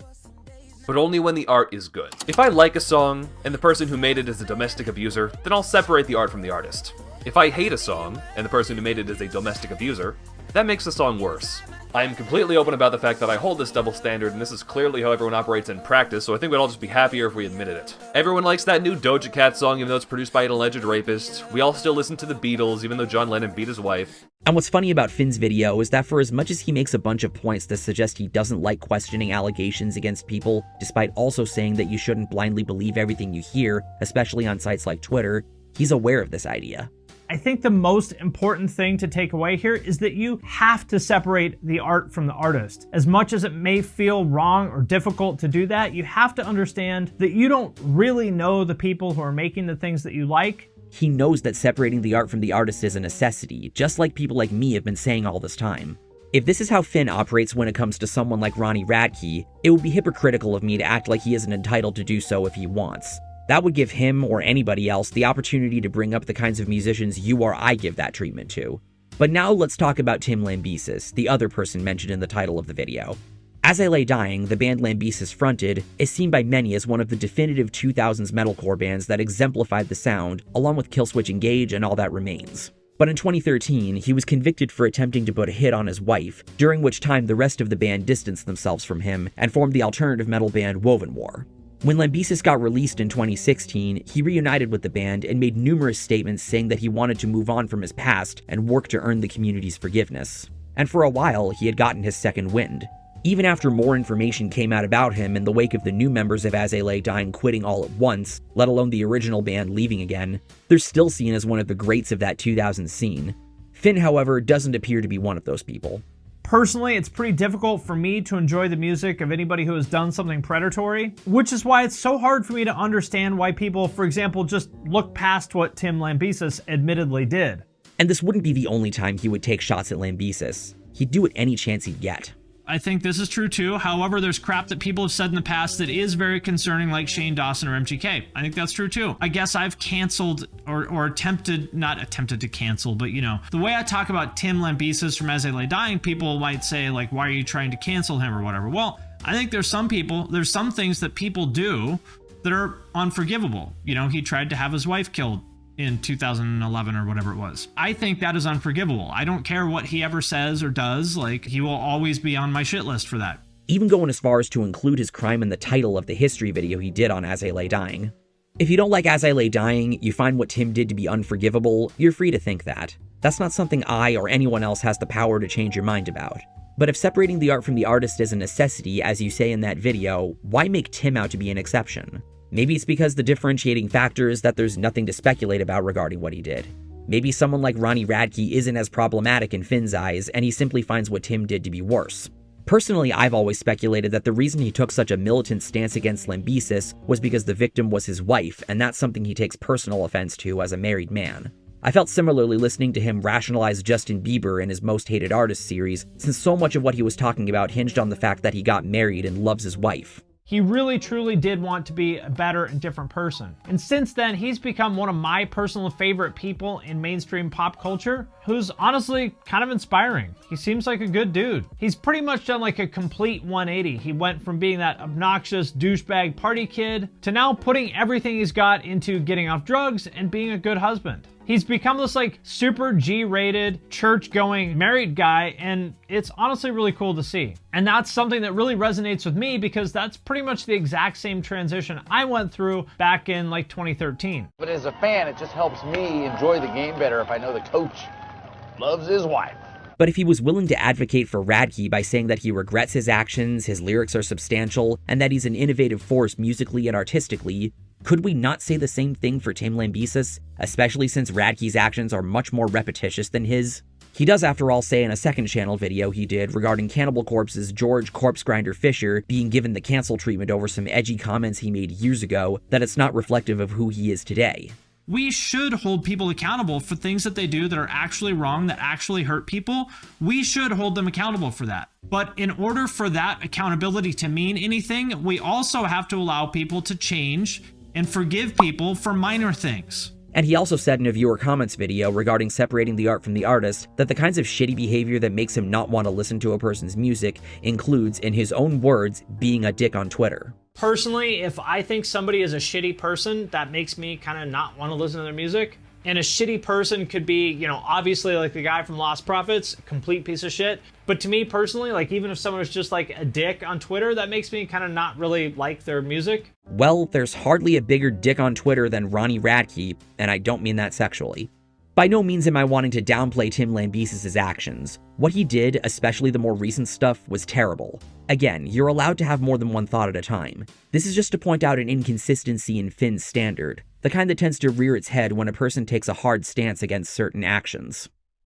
but only when the art is good. If I like a song and the person who made it is a domestic abuser, then I'll separate the art from the artist. If I hate a song, and the person who made it is a domestic abuser, that makes the song worse. I am completely open about the fact that I hold this double standard, and this is clearly how everyone operates in practice, so I think we'd all just be happier if we admitted it. Everyone likes that new Doja Cat song, even though it's produced by an alleged rapist. We all still listen to the Beatles, even though John Lennon beat his wife. And what's funny about Finn's video is that for as much as he makes a bunch of points that suggest he doesn't like questioning allegations against people, despite also saying that you shouldn't blindly believe everything you hear, especially on sites like Twitter, He's aware of this idea. I think the most important thing to take away here is that you have to separate the art from the artist. As much as it may feel wrong or difficult to do that, you have to understand that you don't really know the people who are making the things that you like. He knows that separating the art from the artist is a necessity, just like people like me have been saying all this time. If this is how Finn operates when it comes to someone like Radke, it would be hypocritical of me to act like he isn't entitled to do so if he wants. That would give him, or anybody else, the opportunity to bring up the kinds of musicians you or I give that treatment to. But now let's talk about Tim Lambesis, the other person mentioned in the title of the video. As I Lay Dying, the band Lambesis fronted, is seen by many as one of the definitive 2000s metalcore bands that exemplified the sound, along with Killswitch Engage and All That Remains. But in 2013, he was convicted for attempting to put a hit on his wife, during which time the rest of the band distanced themselves from him and formed the alternative metal band Woven War. When Lambesis got released in 2016, he reunited with the band and made numerous statements saying that he wanted to move on from his past and work to earn the community's forgiveness. And for a while, he had gotten his second wind. Even after more information came out about him in the wake of the new members of As I Lay Dying quitting all at once, let alone the original band leaving again, they're still seen as one of the greats of that 2000s scene. Finn, however, doesn't appear to be one of those people. Personally, it's pretty difficult for me to enjoy the music of anybody who has done something predatory, which is why it's so hard for me to understand why people, for example, just look past what Tim Lambesis admittedly did. And this wouldn't be the only time he would take shots at Lambesis. He'd do it any chance he'd get. I think this is true too. However, there's crap that people have said in the past that is very concerning, like Shane Dawson or MGK. I think that's true too. I guess I've canceled or not attempted to cancel, but you know, the way I talk about Tim Lambesis from As I Lay Dying, people might say like, why are you trying to cancel him or whatever? Well, I think there's some things that people do that are unforgivable. You know, he tried to have his wife killed in 2011 or whatever it was. I think that is unforgivable. I don't care what he ever says or does, like, he will always be on my shit list for that. Even going as far as to include his crime in the title of the history video he did on As I Lay Dying. If you don't like As I Lay Dying, you find what Tim did to be unforgivable, you're free to think that. That's not something I or anyone else has the power to change your mind about. But if separating the art from the artist is a necessity, as you say in that video, why make Tim out to be an exception? Maybe it's because the differentiating factor is that there's nothing to speculate about regarding what he did. Maybe someone like Radke isn't as problematic in Finn's eyes, and he simply finds what Tim did to be worse. Personally, I've always speculated that the reason he took such a militant stance against Lambesis was because the victim was his wife, and that's something he takes personal offense to as a married man. I felt similarly listening to him rationalize Justin Bieber in his Most Hated Artist series, since so much of what he was talking about hinged on the fact that he got married and loves his wife. He really truly did want to be a better and different person. And since then, he's become one of my personal favorite people in mainstream pop culture, who's honestly kind of inspiring. He seems like a good dude. He's pretty much done like a complete 180. He went from being that obnoxious douchebag party kid to now putting everything he's got into getting off drugs and being a good husband. He's become this like super G-rated, church-going, married guy, and it's honestly really cool to see. And that's something that really resonates with me because that's pretty much the exact same transition I went through back in like 2013. But as a fan, it just helps me enjoy the game better if I know the coach loves his wife. But if he was willing to advocate for Radke by saying that he regrets his actions, his lyrics are substantial, and that he's an innovative force musically and artistically, could we not say the same thing for Tim Lambesis, especially since Radke's actions are much more repetitious than his? He does, after all, say in a second channel video he did regarding Cannibal Corpse's George Corpsegrinder Fisher being given the cancel treatment over some edgy comments he made years ago that it's not reflective of who he is today. We should hold people accountable for things that they do that are actually wrong, that actually hurt people. We should hold them accountable for that. But in order for that accountability to mean anything, we also have to allow people to change and forgive people for minor things. And he also said in a viewer comments video regarding separating the art from the artist that the kinds of shitty behavior that makes him not want to listen to a person's music includes, in his own words, being a dick on Twitter. Personally, if I think somebody is a shitty person, that makes me kind of not want to listen to their music. And a shitty person could be, you know, obviously like the guy from Lost Prophets, a complete piece of shit. But to me personally, like even if someone is just like a dick on Twitter, that makes me kind of not really like their music. Well, there's hardly a bigger dick on Twitter than Radke, and I don't mean that sexually. By no means am I wanting to downplay Tim Lambesis' actions. What he did, especially the more recent stuff, was terrible. Again, you're allowed to have more than one thought at a time. This is just to point out an inconsistency in Finn's standard, the kind that tends to rear its head when a person takes a hard stance against certain actions.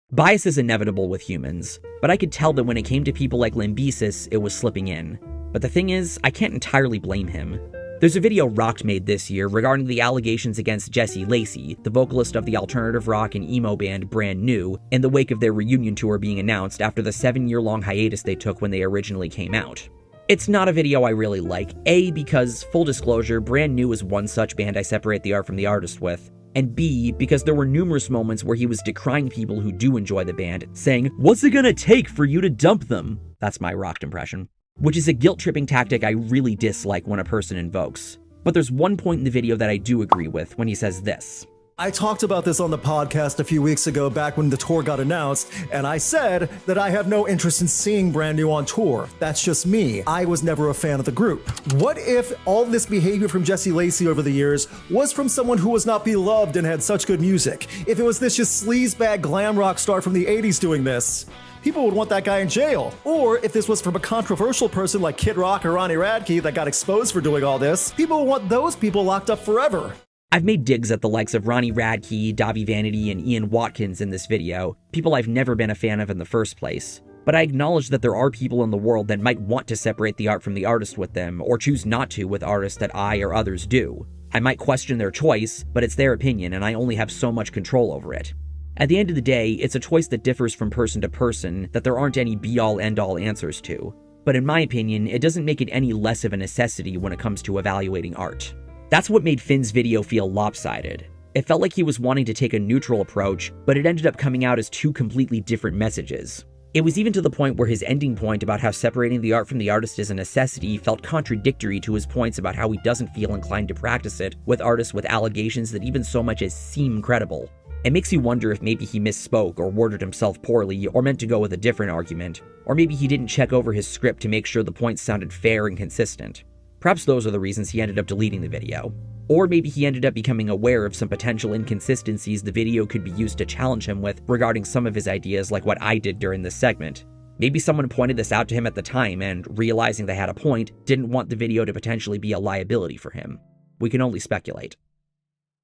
Bias is inevitable with humans, but I could tell that when it came to people like Lambesis, it was slipping in. But the thing is, I can't entirely blame him. There's a video Rocked made this year regarding the allegations against Jesse Lacey, the vocalist of the alternative rock and emo band Brand New, in the wake of their reunion tour being announced after the 7-year-long hiatus they took when they originally came out. It's not a video I really like, A, because, full disclosure, Brand New is one such band I separate the art from the artist with, and B, because there were numerous moments where he was decrying people who do enjoy the band, saying, "What's it gonna take for you to dump them?" That's my Rocked impression. Which is a guilt-tripping tactic I really dislike when a person invokes. But there's one point in the video that I do agree with when he says this. I talked about this on the podcast a few weeks ago back when the tour got announced, and I said that I have no interest in seeing Brand New on tour. That's just me. I was never a fan of the group. What if all this behavior from Jesse Lacey over the years was from someone who was not beloved and had such good music? If it was this just sleazebag glam rock star from the 80s doing this? People would want that guy in jail. Or if this was from a controversial person like Kid Rock or Ronnie Radke that got exposed for doing all this, people would want those people locked up forever. I've made digs at the likes of Ronnie Radke, Davi Vanity, and Ian Watkins in this video, people I've never been a fan of in the first place. But I acknowledge that there are people in the world that might want to separate the art from the artist with them, or choose not to with artists that I or others do. I might question their choice, but it's their opinion and I only have so much control over it. At the end of the day, it's a choice that differs from person to person that there aren't any be-all end-all answers to. But in my opinion, it doesn't make it any less of a necessity when it comes to evaluating art. That's what made Finn's video feel lopsided. It felt like he was wanting to take a neutral approach, but it ended up coming out as two completely different messages. It was even to the point where his ending point about how separating the art from the artist is a necessity felt contradictory to his points about how he doesn't feel inclined to practice it with artists with allegations that even so much as seem credible. It makes you wonder if maybe he misspoke or worded himself poorly or meant to go with a different argument, or maybe he didn't check over his script to make sure the points sounded fair and consistent. Perhaps those are the reasons he ended up deleting the video. Or maybe he ended up becoming aware of some potential inconsistencies the video could be used to challenge him with regarding some of his ideas like what I did during this segment. Maybe someone pointed this out to him at the time and, realizing they had a point, didn't want the video to potentially be a liability for him. We can only speculate.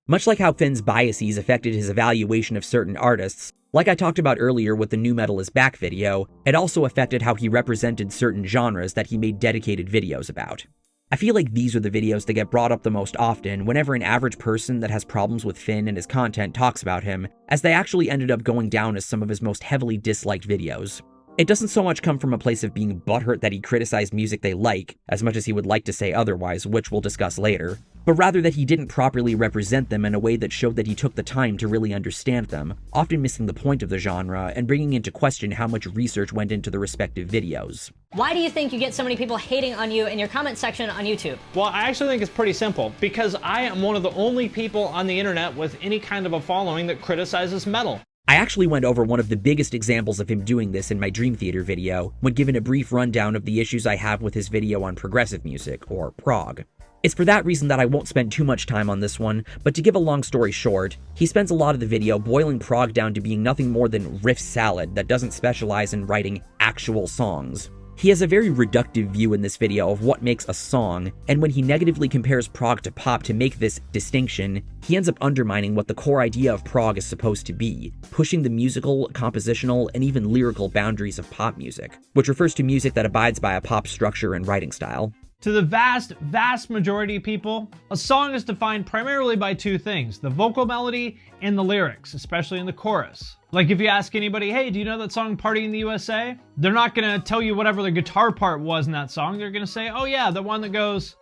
Much like how Finn's biases affected his evaluation of certain artists, like I talked about earlier with the Nu Metal Is Back video, it also affected how he represented certain genres that he made dedicated videos about. I feel like these are the videos that get brought up the most often whenever an average person that has problems with Finn and his content talks about him, as they actually ended up going down as some of his most heavily disliked videos. It doesn't so much come from a place of being butthurt that he criticized music they like, as much as he would like to say otherwise, which we'll discuss later, but rather that he didn't properly represent them in a way that showed that he took the time to really understand them, often missing the point of the genre and bringing into question how much research went into the respective videos. Why do you think you get so many people hating on you in your comment section on YouTube? Well, I actually think it's pretty simple, because I am one of the only people on the internet with any kind of a following that criticizes metal. I actually went over one of the biggest examples of him doing this in my Dream Theater video, when given a brief rundown of the issues I have with his video on progressive music, or prog. It's for that reason that I won't spend too much time on this one, but to give a long story short, he spends a lot of the video boiling prog down to being nothing more than riff salad that doesn't specialize in writing actual songs. He has a very reductive view in this video of what makes a song, and when he negatively compares prog to pop to make this distinction, he ends up undermining what the core idea of prog is supposed to be, pushing the musical, compositional, and even lyrical boundaries of pop music, which refers to music that abides by a pop structure and writing style. To the vast majority of people, a song is defined primarily by two things, the vocal melody and the lyrics, especially in the chorus. Like if you ask anybody, hey, do you know that song Party in the USA? They're not gonna tell you whatever the guitar part was in that song. They're gonna say, oh yeah, the one that goes...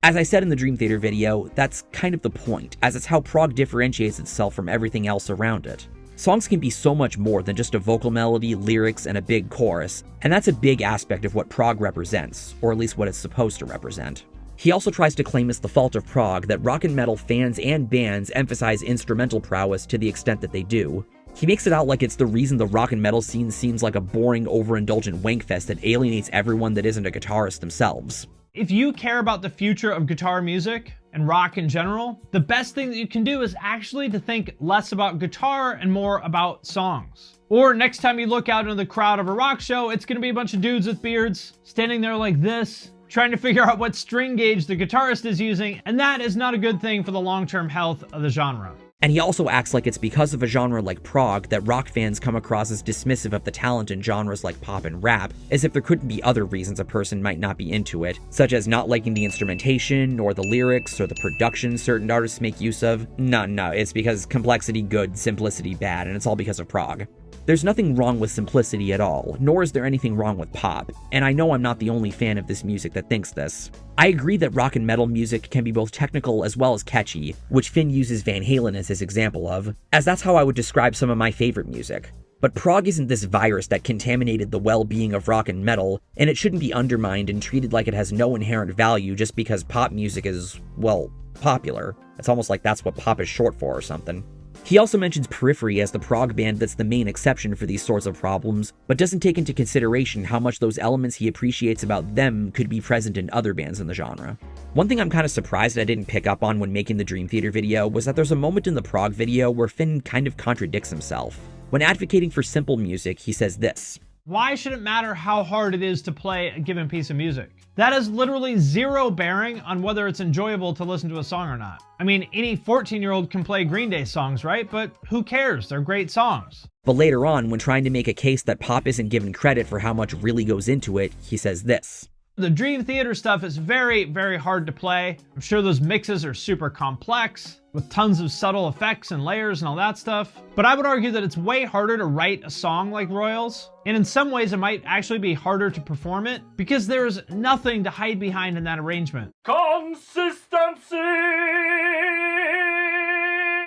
As I said in the Dream Theater video, that's kind of the point, as it's how prog differentiates itself from everything else around it. Songs can be so much more than just a vocal melody, lyrics, and a big chorus, and that's a big aspect of what prog represents, or at least what it's supposed to represent. He also tries to claim it's the fault of prog that rock and metal fans and bands emphasize instrumental prowess to the extent that they do. He makes it out like it's the reason the rock and metal scene seems like a boring, overindulgent wankfest that alienates everyone that isn't a guitarist themselves. If you care about the future of guitar music, and rock in general, the best thing that you can do is actually to think less about guitar and more about songs. Or next time you look out into the crowd of a rock show, it's gonna be a bunch of dudes with beards standing there like this, trying to figure out what string gauge the guitarist is using, and that is not a good thing for the long-term health of the genre. And he also acts like it's because of a genre like prog that rock fans come across as dismissive of the talent in genres like pop and rap, as if there couldn't be other reasons a person might not be into it, such as not liking the instrumentation, or the lyrics, or the production certain artists make use of. No, it's because complexity good, simplicity bad, and it's all because of prog. There's nothing wrong with simplicity at all, nor is there anything wrong with pop, and I know I'm not the only fan of this music that thinks this. I agree that rock and metal music can be both technical as well as catchy, which Finn uses Van Halen as his example of, as that's how I would describe some of my favorite music. But prog isn't this virus that contaminated the well-being of rock and metal, and it shouldn't be undermined and treated like it has no inherent value just because pop music is, well, popular. It's almost like that's what pop is short for or something. He also mentions Periphery as the prog band that's the main exception for these sorts of problems, but doesn't take into consideration how much those elements he appreciates about them could be present in other bands in the genre. One thing I'm kind of surprised I didn't pick up on when making the Dream Theater video was that there's a moment in the prog video where Finn kind of contradicts himself. When advocating for simple music, he says this: "Why should it matter how hard it is to play a given piece of music? That has literally zero bearing on whether it's enjoyable to listen to a song or not. I mean, any 14-year-old can play Green Day songs, right? But who cares? They're great songs." But later on, when trying to make a case that pop isn't given credit for how much really goes into it, he says this: "The Dream Theater stuff is very, very hard to play. I'm sure those mixes are super complex, with tons of subtle effects and layers and all that stuff. But I would argue that it's way harder to write a song like Royals, and in some ways it might actually be harder to perform it, because there's nothing to hide behind in that arrangement." Consistency!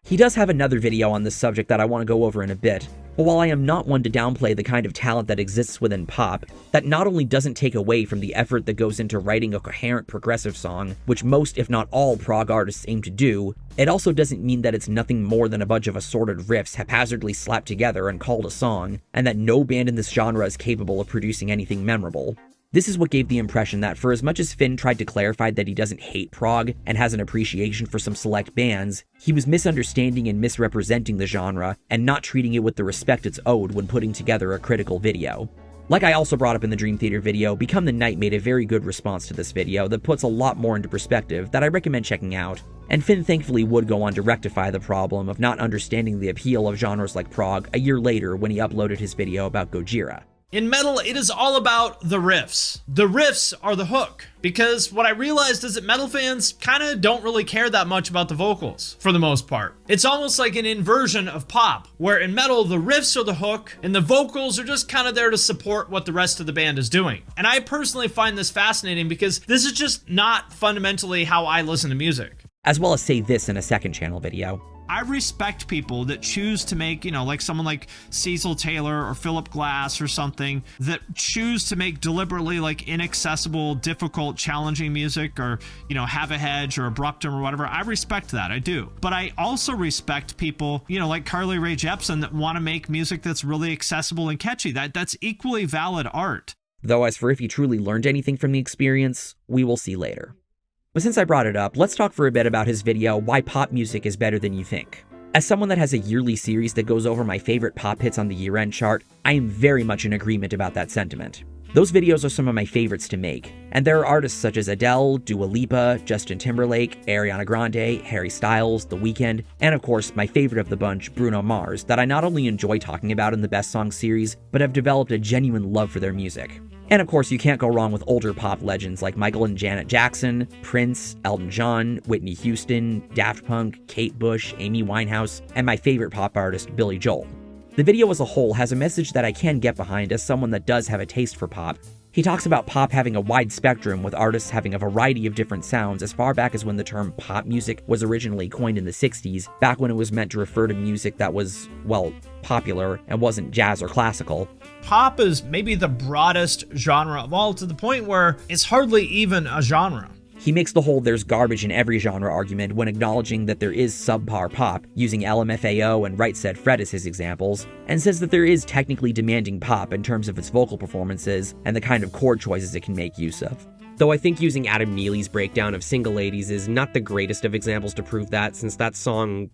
He does have another video on this subject that I want to go over in a bit, but while I am not one to downplay the kind of talent that exists within pop, that not only doesn't take away from the effort that goes into writing a coherent progressive song, which most if not all prog artists aim to do, it also doesn't mean that it's nothing more than a bunch of assorted riffs haphazardly slapped together and called a song, and that no band in this genre is capable of producing anything memorable. This is what gave the impression that for as much as Finn tried to clarify that he doesn't hate prog and has an appreciation for some select bands, he was misunderstanding and misrepresenting the genre and not treating it with the respect it's owed when putting together a critical video. Like I also brought up in the Dream Theater video, Become the Night made a very good response to this video that puts a lot more into perspective that I recommend checking out, and Finn thankfully would go on to rectify the problem of not understanding the appeal of genres like prog a year later when he uploaded his video about Gojira. In metal, it is all about the riffs. The riffs are the hook. Because what I realized is that metal fans kind of don't really care that much about the vocals, for the most part. It's almost like an inversion of pop, where in metal, the riffs are the hook, and the vocals are just kind of there to support what the rest of the band is doing. And I personally find this fascinating because this is just not fundamentally how I listen to music. As well as say this in a second channel video. I respect people that choose to make, like someone like Cecil Taylor or Philip Glass or something, that choose to make deliberately inaccessible, difficult, challenging music, or, Have a Hedge or Abruptum or whatever. I respect that, I do. But I also respect people, like Carly Rae Jepsen, that want to make music that's really accessible and catchy. That's equally valid art. Though as for if he truly learned anything from the experience, we will see later. But since I brought it up, let's talk for a bit about his video, Why Pop Music is Better Than You Think. As someone that has a yearly series that goes over my favorite pop hits on the year-end chart, I am very much in agreement about that sentiment. Those videos are some of my favorites to make, and there are artists such as Adele, Dua Lipa, Justin Timberlake, Ariana Grande, Harry Styles, The Weeknd, and of course my favorite of the bunch, Bruno Mars, that I not only enjoy talking about in the Best Songs series, but have developed a genuine love for their music. And of course, you can't go wrong with older pop legends like Michael and Janet Jackson, Prince, Elton John, Whitney Houston, Daft Punk, Kate Bush, Amy Winehouse, and my favorite pop artist, Billy Joel. The video as a whole has a message that I can get behind as someone that does have a taste for pop. He talks about pop having a wide spectrum, with artists having a variety of different sounds as far back as when the term pop music was originally coined in the 60s, back when it was meant to refer to music that was, well, popular and wasn't jazz or classical. Pop is maybe the broadest genre of all, to the point where it's hardly even a genre. He makes the whole there's garbage in every genre argument when acknowledging that there is subpar pop, using LMFAO and Right Said Fred as his examples, and says that there is technically demanding pop in terms of its vocal performances and the kind of chord choices it can make use of. Though I think using Adam Neely's breakdown of Single Ladies is not the greatest of examples to prove that, since that song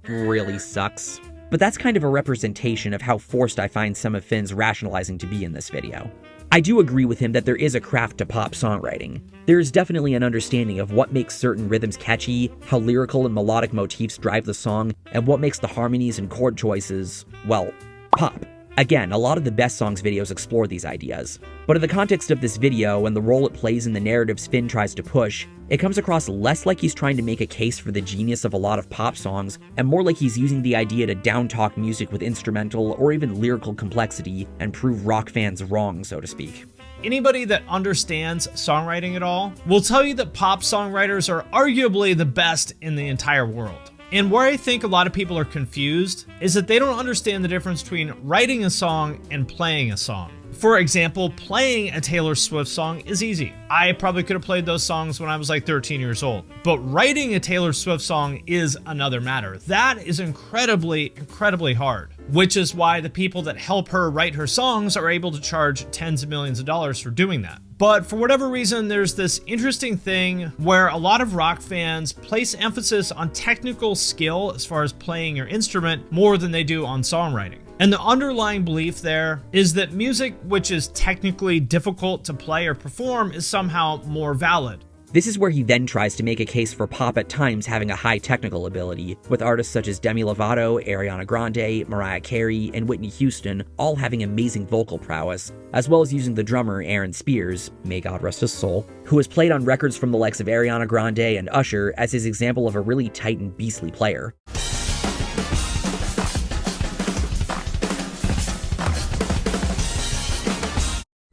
really sucks. But that's kind of a representation of how forced I find some of Finn's rationalizing to be in this video. I do agree with him that there is a craft to pop songwriting. There is definitely an understanding of what makes certain rhythms catchy, how lyrical and melodic motifs drive the song, and what makes the harmonies and chord choices, well, pop. Again, a lot of the Best Songs videos explore these ideas. But in the context of this video and the role it plays in the narratives Finn tries to push, it comes across less like he's trying to make a case for the genius of a lot of pop songs, and more like he's using the idea to down-talk music with instrumental or even lyrical complexity and prove rock fans wrong, so to speak. Anybody that understands songwriting at all will tell you that pop songwriters are arguably the best in the entire world. And where I think a lot of people are confused is that they don't understand the difference between writing a song and playing a song. For example, playing a Taylor Swift song is easy. I probably could have played those songs when I was like 13 years old. But writing a Taylor Swift song is another matter. That is incredibly, incredibly hard, which is why the people that help her write her songs are able to charge tens of millions of dollars for doing that. But for whatever reason, there's this interesting thing where a lot of rock fans place emphasis on technical skill as far as playing your instrument more than they do on songwriting. And the underlying belief there is that music which is technically difficult to play or perform is somehow more valid. This is where he then tries to make a case for pop at times having a high technical ability, with artists such as Demi Lovato, Ariana Grande, Mariah Carey, and Whitney Houston all having amazing vocal prowess, as well as using the drummer Aaron Spears, may God rest his soul, who has played on records from the likes of Ariana Grande and Usher as his example of a really tight and beastly player.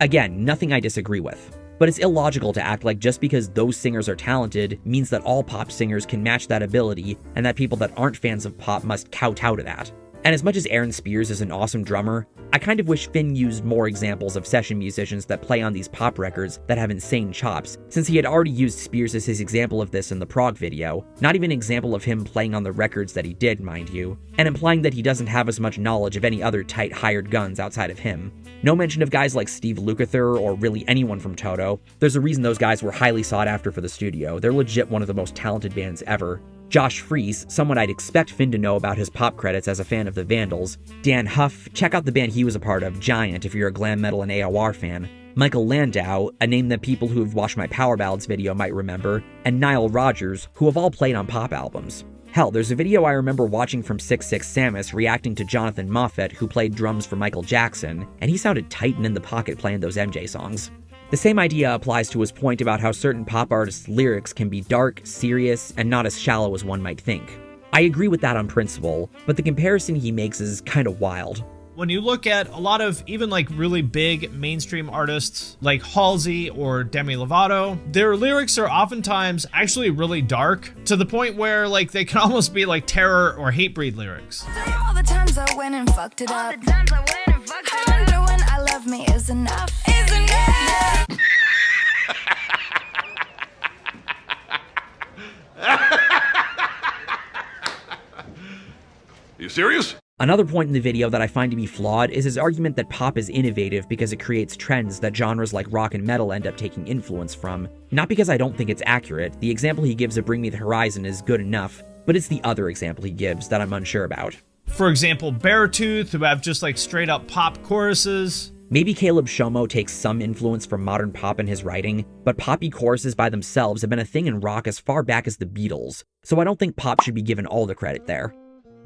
Again, nothing I disagree with. But it's illogical to act like just because those singers are talented means that all pop singers can match that ability, and that people that aren't fans of pop must kowtow to that. And as much as Aaron Spears is an awesome drummer, I kind of wish Finn used more examples of session musicians that play on these pop records that have insane chops, since he had already used Spears as his example of this in the Prog video, not even an example of him playing on the records that he did, mind you, and implying that he doesn't have as much knowledge of any other tight hired guns outside of him. No mention of guys like Steve Lukather or really anyone from Toto. There's a reason those guys were highly sought after for the studio. They're legit one of the most talented bands ever. Josh Freese, someone I'd expect Finn to know about his pop credits as a fan of the Vandals. Dan Huff, check out the band he was a part of, Giant, if you're a glam metal and AOR fan. Michael Landau, a name that people who've watched my Power Ballads video might remember, and Nile Rodgers, who have all played on pop albums. Hell, there's a video I remember watching from 66 Samus reacting to Jonathan Moffat, who played drums for Michael Jackson, and he sounded tight and in the pocket playing those MJ songs. The same idea applies to his point about how certain pop artists' lyrics can be dark, serious, and not as shallow as one might think. I agree with that on principle, but the comparison he makes is kind of wild. When you look at a lot of even like really big mainstream artists like Halsey or Demi Lovato, their lyrics are oftentimes actually really dark, to the point where like they can almost be like terror or hate breed lyrics. All the times I went and fucked it up. I wonder when I love me is enough. Is enough. You serious? Another point in the video that I find to be flawed is his argument that pop is innovative because it creates trends that genres like rock and metal end up taking influence from. Not because I don't think it's accurate, the example he gives of Bring Me the Horizon is good enough, but it's the other example he gives that I'm unsure about. For example, Beartooth, who have just like straight up pop choruses. Maybe Caleb Shomo takes some influence from modern pop in his writing, but poppy choruses by themselves have been a thing in rock as far back as the Beatles, so I don't think pop should be given all the credit there.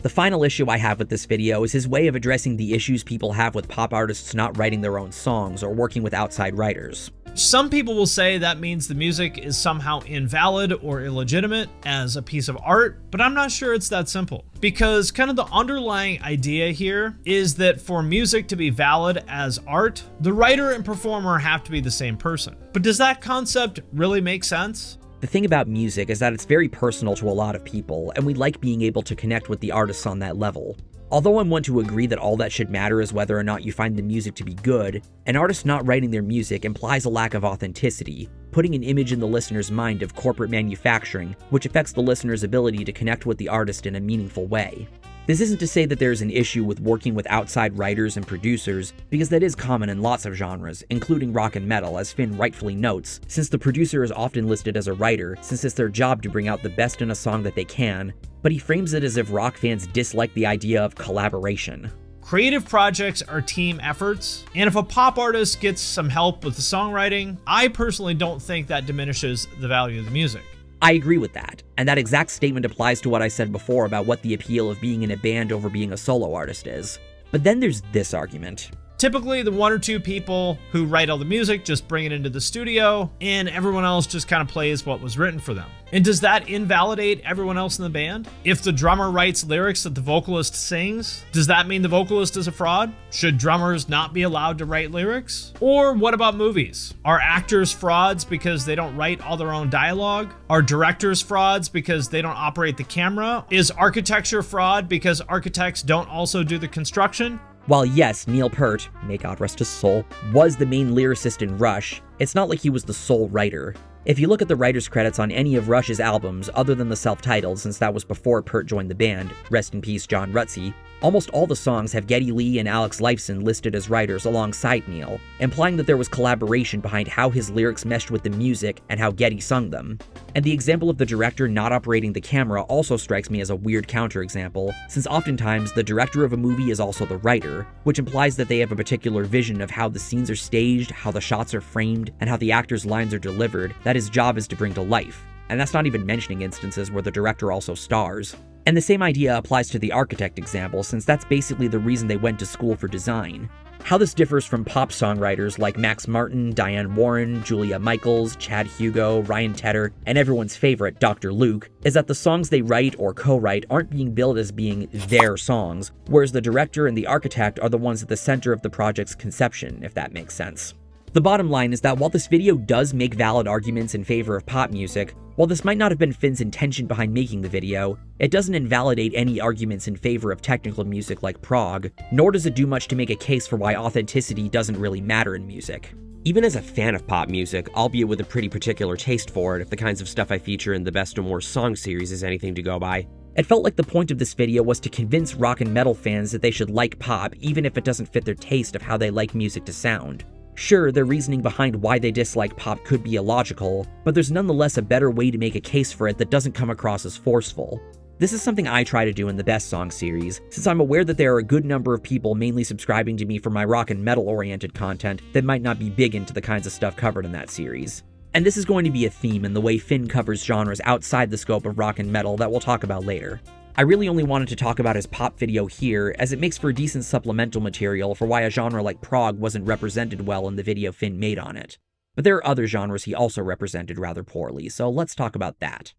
The final issue I have with this video is his way of addressing the issues people have with pop artists not writing their own songs or working with outside writers. Some people will say that means the music is somehow invalid or illegitimate as a piece of art, but I'm not sure it's that simple. Because kind of the underlying idea here is that for music to be valid as art, the writer and performer have to be the same person. But does that concept really make sense? The thing about music is that it's very personal to a lot of people, and we like being able to connect with the artists on that level. Although I'm one to agree that all that should matter is whether or not you find the music to be good, an artist not writing their music implies a lack of authenticity, putting an image in the listener's mind of corporate manufacturing, which affects the listener's ability to connect with the artist in a meaningful way. This isn't to say that there's an issue with working with outside writers and producers, because that is common in lots of genres, including rock and metal, as Finn rightfully notes, since the producer is often listed as a writer, since it's their job to bring out the best in a song that they can, but he frames it as if rock fans dislike the idea of collaboration. Creative projects are team efforts, and if a pop artist gets some help with the songwriting, I personally don't think that diminishes the value of the music. I agree with that, and that exact statement applies to what I said before about what the appeal of being in a band over being a solo artist is. But then there's this argument. Typically, the one or two people who write all the music just bring it into the studio, and everyone else just kind of plays what was written for them. And does that invalidate everyone else in the band? If the drummer writes lyrics that the vocalist sings, does that mean the vocalist is a fraud? Should drummers not be allowed to write lyrics? Or what about movies? Are actors frauds because they don't write all their own dialogue? Are directors frauds because they don't operate the camera? Is architecture fraud because architects don't also do the construction? While yes, Neil Peart, may God rest his soul, was the main lyricist in Rush, it's not like he was the sole writer. If you look at the writer's credits on any of Rush's albums, other than the self-titled since that was before Peart joined the band, rest in peace John Rutsey, almost all the songs have Geddy Lee and Alex Lifeson listed as writers alongside Neil, implying that there was collaboration behind how his lyrics meshed with the music and how Geddy sung them. And the example of the director not operating the camera also strikes me as a weird counterexample, since oftentimes the director of a movie is also the writer, which implies that they have a particular vision of how the scenes are staged, how the shots are framed, and how the actors' lines are delivered that his job is to bring to life. And that's not even mentioning instances where the director also stars. And the same idea applies to the architect example, since that's basically the reason they went to school for design. How this differs from pop songwriters like Max Martin, Diane Warren, Julia Michaels, Chad Hugo, Ryan Tedder, and everyone's favorite, Dr. Luke, is that the songs they write or co-write aren't being billed as being their songs, whereas the director and the architect are the ones at the center of the project's conception, if that makes sense. The bottom line is that while this video does make valid arguments in favor of pop music, while this might not have been Finn's intention behind making the video, it doesn't invalidate any arguments in favor of technical music like prog, nor does it do much to make a case for why authenticity doesn't really matter in music. Even as a fan of pop music, albeit with a pretty particular taste for it if the kinds of stuff I feature in the Best and Worst Song series is anything to go by, it felt like the point of this video was to convince rock and metal fans that they should like pop even if it doesn't fit their taste of how they like music to sound. Sure, their reasoning behind why they dislike pop could be illogical, but there's nonetheless a better way to make a case for it that doesn't come across as forceful. This is something I try to do in the Best Song series, since I'm aware that there are a good number of people mainly subscribing to me for my rock and metal-oriented content that might not be big into the kinds of stuff covered in that series. And this is going to be a theme in the way Finn covers genres outside the scope of rock and metal that we'll talk about later. I really only wanted to talk about his pop video here, as it makes for decent supplemental material for why a genre like prog wasn't represented well in the video Finn made on it. But there are other genres he also represented rather poorly, so let's talk about that.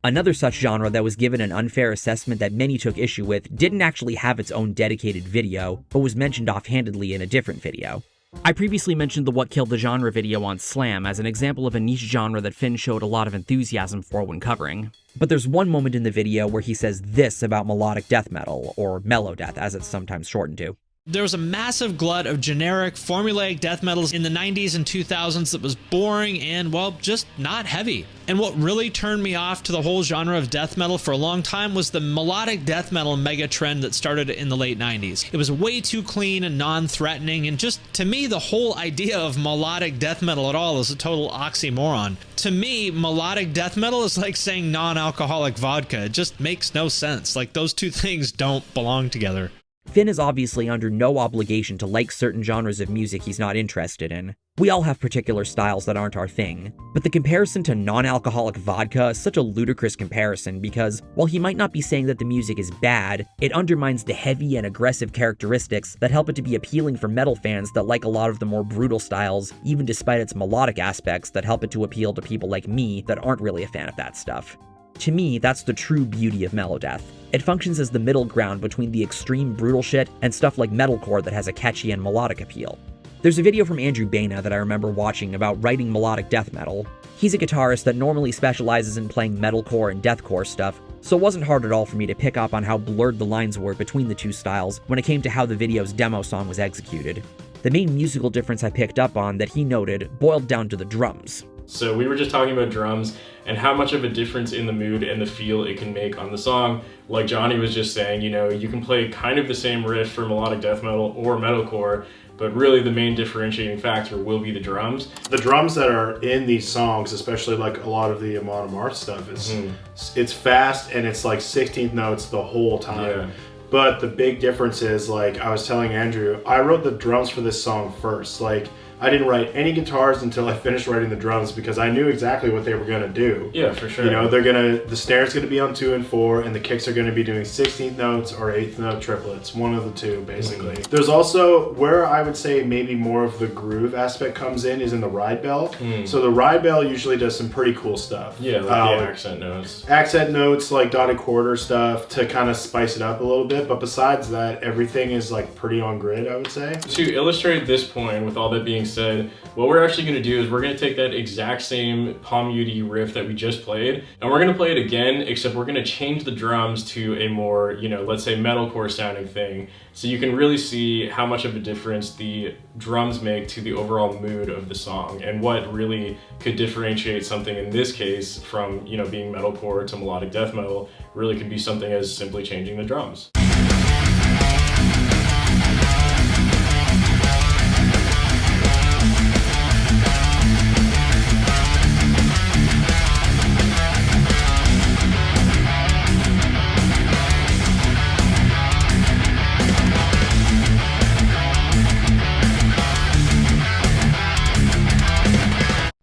Another such genre that was given an unfair assessment that many took issue with didn't actually have its own dedicated video, but was mentioned offhandedly in a different video. I previously mentioned the What Killed the Genre video on Slam as an example of a niche genre that Finn showed a lot of enthusiasm for when covering. But there's one moment in the video where he says this about melodic death metal, or Melodeath as it's sometimes shortened to. There was a massive glut of generic, formulaic death metals in the 90s and 2000s that was boring and, well, just not heavy. And what really turned me off to the whole genre of death metal for a long time was the melodic death metal mega trend that started in the late 90s. It was way too clean and non-threatening, and just, to me, the whole idea of melodic death metal at all is a total oxymoron. To me, melodic death metal is like saying non-alcoholic vodka. It just makes no sense. Like, those two things don't belong together. Finn is obviously under no obligation to like certain genres of music he's not interested in. We all have particular styles that aren't our thing, but the comparison to non-alcoholic vodka is such a ludicrous comparison because, while he might not be saying that the music is bad, it undermines the heavy and aggressive characteristics that help it to be appealing for metal fans that like a lot of the more brutal styles, even despite its melodic aspects that help it to appeal to people like me that aren't really a fan of that stuff. To me, that's the true beauty of Melodeath. It functions as the middle ground between the extreme brutal shit and stuff like metalcore that has a catchy and melodic appeal. There's a video from Andrew Baina that I remember watching about writing melodic death metal. He's a guitarist that normally specializes in playing metalcore and deathcore stuff, so it wasn't hard at all for me to pick up on how blurred the lines were between the two styles when it came to how the video's demo song was executed. The main musical difference I picked up on that he noted boiled down to the drums. So we were just talking about drums and how much of a difference in the mood and the feel it can make on the song. Like Johnny was just saying, you know, you can play kind of the same riff for melodic death metal or metalcore, but really the main differentiating factor will be the drums. The drums that are in these songs, especially like a lot of the Amon Amarth stuff, it's fast and it's like 16th notes the whole time. Yeah. But the big difference is, like I was telling Andrew, I wrote the drums for this song first. Like, I didn't write any guitars until I finished writing the drums because I knew exactly what they were gonna do. Yeah, for sure. You know, the snare's gonna be on 2 and 4, and the kicks are gonna be doing 16th notes or 8th note triplets, one of the two, basically. There's also where I would say maybe more of the groove aspect comes in is in the ride bell. So the ride bell usually does some pretty cool stuff. Yeah, like the accent notes. Accent notes, like dotted quarter stuff to kind of spice it up a little bit. But besides that, everything is like pretty on grid, I would say. To illustrate this point, with all that being said, what we're actually going to do is we're going to take that exact same Palm Muty riff that we just played, and we're going to play it again, except we're going to change the drums to a more, you know, let's say metalcore sounding thing. So you can really see how much of a difference the drums make to the overall mood of the song, and what really could differentiate something in this case from, you know, being metalcore to melodic death metal really could be something as simply changing the drums.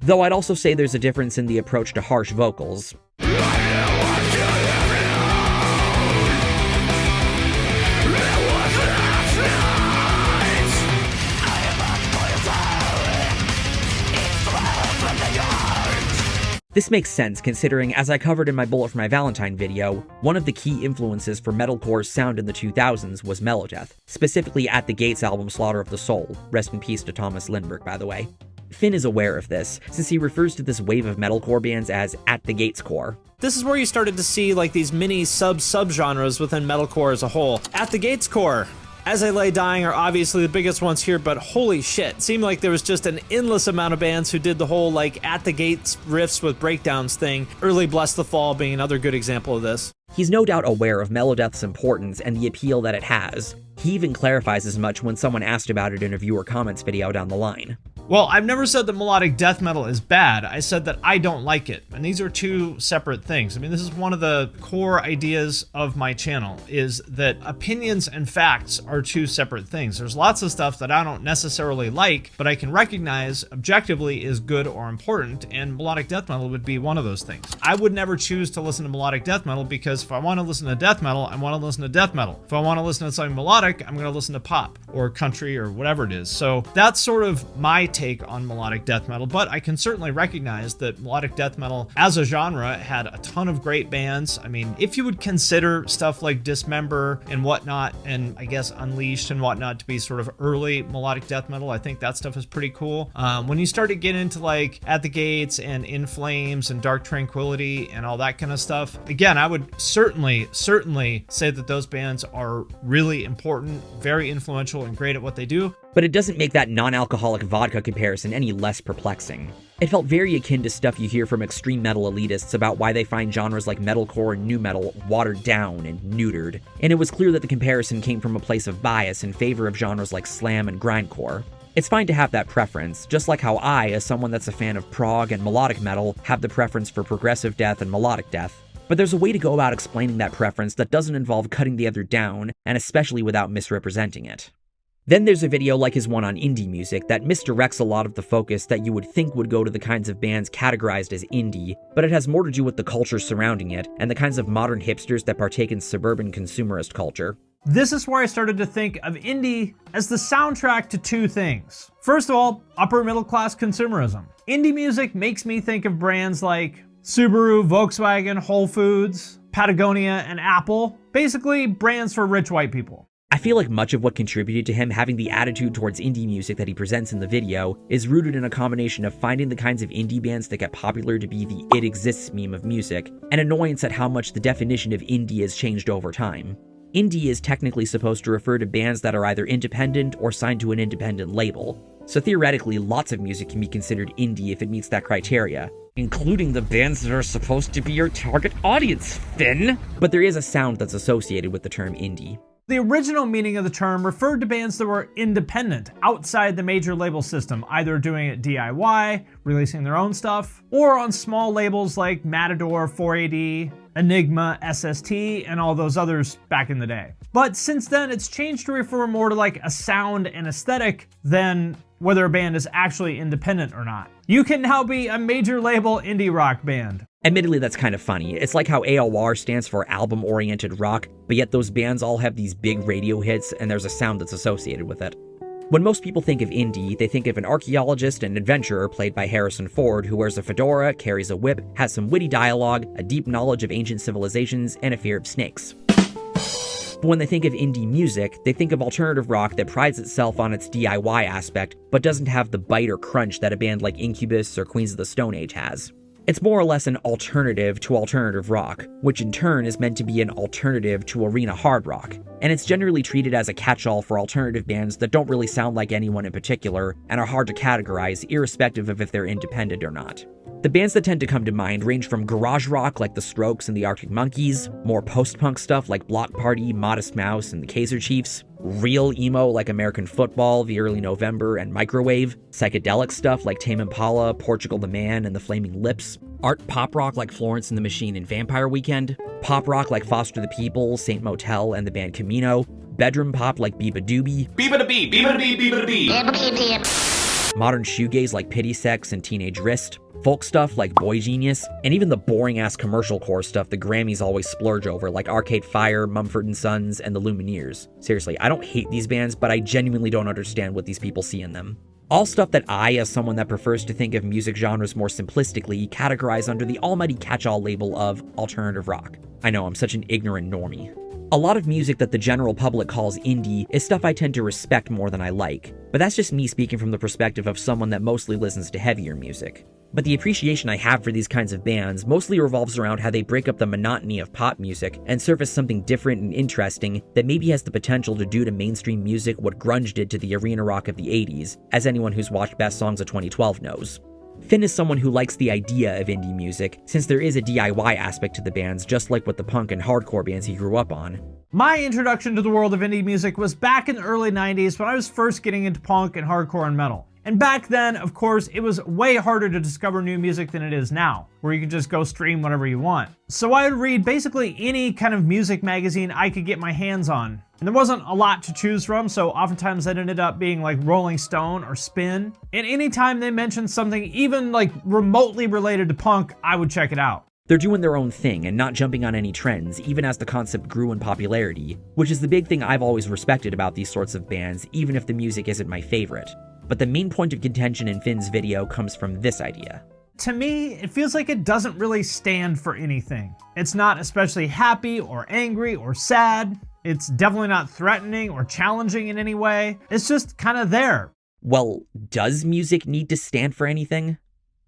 Though I'd also say there's a difference in the approach to harsh vocals. This makes sense considering, as I covered in my Bullet for My Valentine video, one of the key influences for metalcore's sound in the 2000s was Melodeath, specifically At the Gates' album Slaughter of the Soul. Rest in peace to Thomas Lindbergh, by the way. Finn is aware of this, since he refers to this wave of metalcore bands as At the Gates core. This is where you started to see like these mini sub-genres within metalcore as a whole. At the Gates core, As I Lay Dying are obviously the biggest ones here, but holy shit, it seemed like there was just an endless amount of bands who did the whole like At the Gates riffs with breakdowns thing. Early Bless the Fall being another good example of this. He's no doubt aware of Melodeath's importance and the appeal that it has. He even clarifies as much when someone asked about it in a viewer comments video down the line. Well, I've never said that melodic death metal is bad. I said that I don't like it. And these are two separate things. I mean, this is one of the core ideas of my channel, is that opinions and facts are two separate things. There's lots of stuff that I don't necessarily like, but I can recognize objectively is good or important, and melodic death metal would be one of those things. I would never choose to listen to melodic death metal because if I want to listen to death metal, I want to listen to death metal. If I want to listen to something melodic, I'm going to listen to pop or country or whatever it is. So that's sort of my take on melodic death metal, but I can certainly recognize that melodic death metal as a genre had a ton of great bands. I mean, if you would consider stuff like Dismember and whatnot, and I guess Unleashed and whatnot to be sort of early melodic death metal, I think that stuff is pretty cool. When you start to get into like At the Gates and In Flames and Dark Tranquility and all that kind of stuff, again, I would certainly say that those bands are really important, very influential, and great at what they do. But it doesn't make that non-alcoholic vodka comparison any less perplexing. It felt very akin to stuff you hear from extreme metal elitists about why they find genres like metalcore and nu metal watered down and neutered, and it was clear that the comparison came from a place of bias in favor of genres like slam and grindcore. It's fine to have that preference, just like how I, as someone that's a fan of prog and melodic metal, have the preference for progressive death and melodic death. But there's a way to go about explaining that preference that doesn't involve cutting the other down, and especially without misrepresenting it. Then there's a video like his one on indie music that misdirects a lot of the focus that you would think would go to the kinds of bands categorized as indie, but it has more to do with the culture surrounding it and the kinds of modern hipsters that partake in suburban consumerist culture. This is where I started to think of indie as the soundtrack to two things. First of all, upper middle class consumerism. Indie music makes me think of brands like Subaru, Volkswagen, Whole Foods, Patagonia, and Apple. Basically, brands for rich white people. I feel like much of what contributed to him having the attitude towards indie music that he presents in the video is rooted in a combination of finding the kinds of indie bands that get popular to be the "it exists" meme of music, and annoyance at how much the definition of indie has changed over time. Indie is technically supposed to refer to bands that are either independent or signed to an independent label. So theoretically, lots of music can be considered indie if it meets that criteria, including the bands that are supposed to be your target audience, Finn! But there is a sound that's associated with the term indie. The original meaning of the term referred to bands that were independent, outside the major label system, either doing it DIY, releasing their own stuff, or on small labels like Matador, 4AD, Enigma, SST, and all those others back in the day. But since then, it's changed to refer more to like a sound and aesthetic than whether a band is actually independent or not. You can now be a major label indie rock band. Admittedly, that's kind of funny. It's like how AOR stands for album-oriented rock, but yet those bands all have these big radio hits and there's a sound that's associated with it. When most people think of indie, they think of an archaeologist and adventurer played by Harrison Ford who wears a fedora, carries a whip, has some witty dialogue, a deep knowledge of ancient civilizations, and a fear of snakes. But when they think of indie music, they think of alternative rock that prides itself on its DIY aspect, but doesn't have the bite or crunch that a band like Incubus or Queens of the Stone Age has. It's more or less an alternative to alternative rock, which in turn is meant to be an alternative to arena hard rock, and it's generally treated as a catch-all for alternative bands that don't really sound like anyone in particular and are hard to categorize irrespective of if they're independent or not. The bands that tend to come to mind range from garage rock like The Strokes and the Arctic Monkeys, more post-punk stuff like Block Party, Modest Mouse, and the Kaiser Chiefs, real emo like American Football, The Early November, and Microwave, psychedelic stuff like Tame Impala, Portugal the Man, and the Flaming Lips, art pop rock like Florence and the Machine and Vampire Weekend, pop rock like Foster the People, Saint Motel, and the band Camino, bedroom pop like Biba Doobie, modern shoegaze like Pity Sex and Teenage Wrist, folk stuff like Boy Genius, and even the boring-ass commercial core stuff the Grammys always splurge over like Arcade Fire, Mumford & Sons, and the Lumineers. Seriously, I don't hate these bands, but I genuinely don't understand what these people see in them. All stuff that I, as someone that prefers to think of music genres more simplistically, categorize under the almighty catch-all label of alternative rock. I know, I'm such an ignorant normie. A lot of music that the general public calls indie is stuff I tend to respect more than I like, but that's just me speaking from the perspective of someone that mostly listens to heavier music. But the appreciation I have for these kinds of bands mostly revolves around how they break up the monotony of pop music and surface something different and interesting that maybe has the potential to do to mainstream music what grunge did to the arena rock of the 80s, as anyone who's watched Best Songs of 2012 knows. Finn is someone who likes the idea of indie music, since there is a DIY aspect to the bands just like with the punk and hardcore bands he grew up on. My introduction to the world of indie music was back in the early 90s when I was first getting into punk and hardcore and metal. And back then, of course, it was way harder to discover new music than it is now, where you can just go stream whatever you want. So I would read basically any kind of music magazine I could get my hands on. And there wasn't a lot to choose from, so oftentimes that ended up being like Rolling Stone or Spin. And anytime they mentioned something even like remotely related to punk, I would check it out. They're doing their own thing and not jumping on any trends, even as the concept grew in popularity, which is the big thing I've always respected about these sorts of bands, even if the music isn't my favorite. But the main point of contention in Finn's video comes from this idea. To me, it feels like it doesn't really stand for anything. It's not especially happy or angry or sad. It's definitely not threatening or challenging in any way. It's just kind of there. Well, does music need to stand for anything?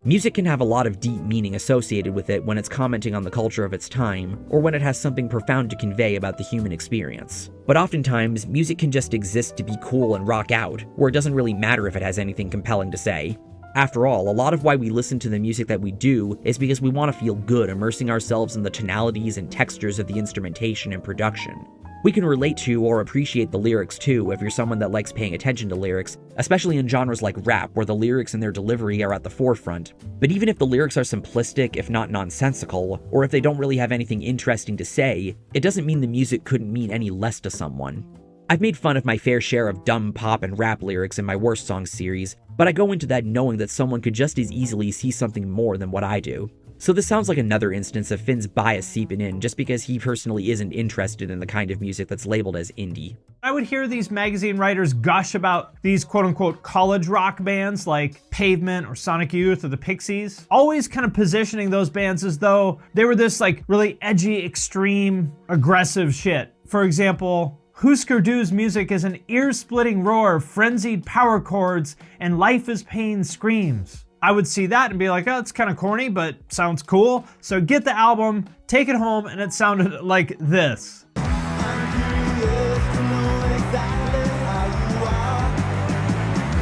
Music can have a lot of deep meaning associated with it when it's commenting on the culture of its time, or when it has something profound to convey about the human experience. But oftentimes, music can just exist to be cool and rock out, where it doesn't really matter if it has anything compelling to say. After all, a lot of why we listen to the music that we do is because we want to feel good immersing ourselves in the tonalities and textures of the instrumentation and production. We can relate to or appreciate the lyrics too if you're someone that likes paying attention to lyrics, especially in genres like rap where the lyrics and their delivery are at the forefront. But even if the lyrics are simplistic, if not nonsensical, or if they don't really have anything interesting to say, it doesn't mean the music couldn't mean any less to someone. I've made fun of my fair share of dumb pop and rap lyrics in my Worst Songs series, but I go into that knowing that someone could just as easily see something more than what I do. So this sounds like another instance of Finn's bias seeping in just because he personally isn't interested in the kind of music that's labeled as indie. I would hear these magazine writers gush about these quote-unquote college rock bands like Pavement or Sonic Youth or the Pixies, always kind of positioning those bands as though they were this like really edgy, extreme, aggressive shit. For example, Husker Du's music is an ear-splitting roar of frenzied power chords and life is pain screams. I would see that and be like, oh, it's kind of corny, but sounds cool. So get the album, take it home, and it sounded like this.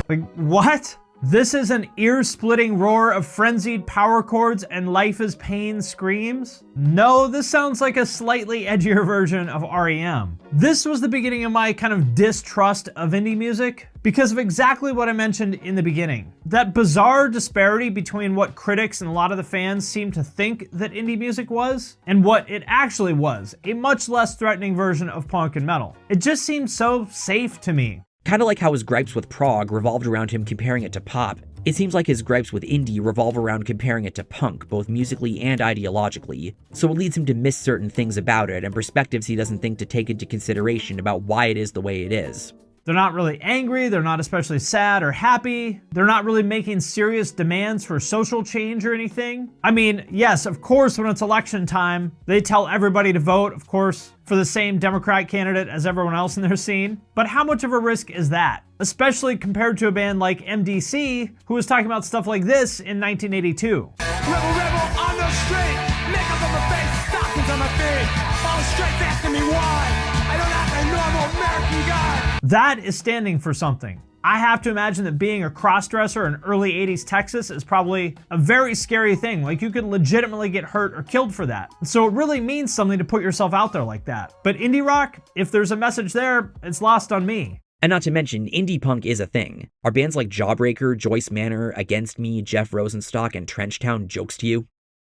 Like, What? This is an ear-splitting roar of frenzied power chords and life is pain screams? No, this sounds like a slightly edgier version of REM. This was the beginning of my kind of distrust of indie music because of exactly what I mentioned in the beginning. That bizarre disparity between what critics and a lot of the fans seem to think that indie music was and what it actually was, a much less threatening version of punk and metal. It just seemed so safe to me. Kind of like how his gripes with Prog revolved around him comparing it to pop, it seems like his gripes with indie revolve around comparing it to punk, both musically and ideologically, so it leads him to miss certain things about it and perspectives he doesn't think to take into consideration about why it is the way it is. They're not really angry, they're not especially sad or happy, they're not really making serious demands for social change or anything. I mean, yes, of course, when it's election time, they tell everybody to vote, of course, for the same Democrat candidate as everyone else in their scene. But how much of a risk is that? Especially compared to a band like MDC, who was talking about stuff like this in 1982. Rebel on the street, makeup on my face, stockings on my feet, all the straights asking me why I don't act like a normal American guy. That is standing for something. I have to imagine that being a crossdresser in early 80s Texas is probably a very scary thing. Like, you could legitimately get hurt or killed for that. So it really means something to put yourself out there like that. But indie rock, if there's a message there, it's lost on me. And not to mention, indie punk is a thing. Are bands like Jawbreaker, Joyce Manor, Against Me, Jeff Rosenstock, and Trenchtown jokes to you?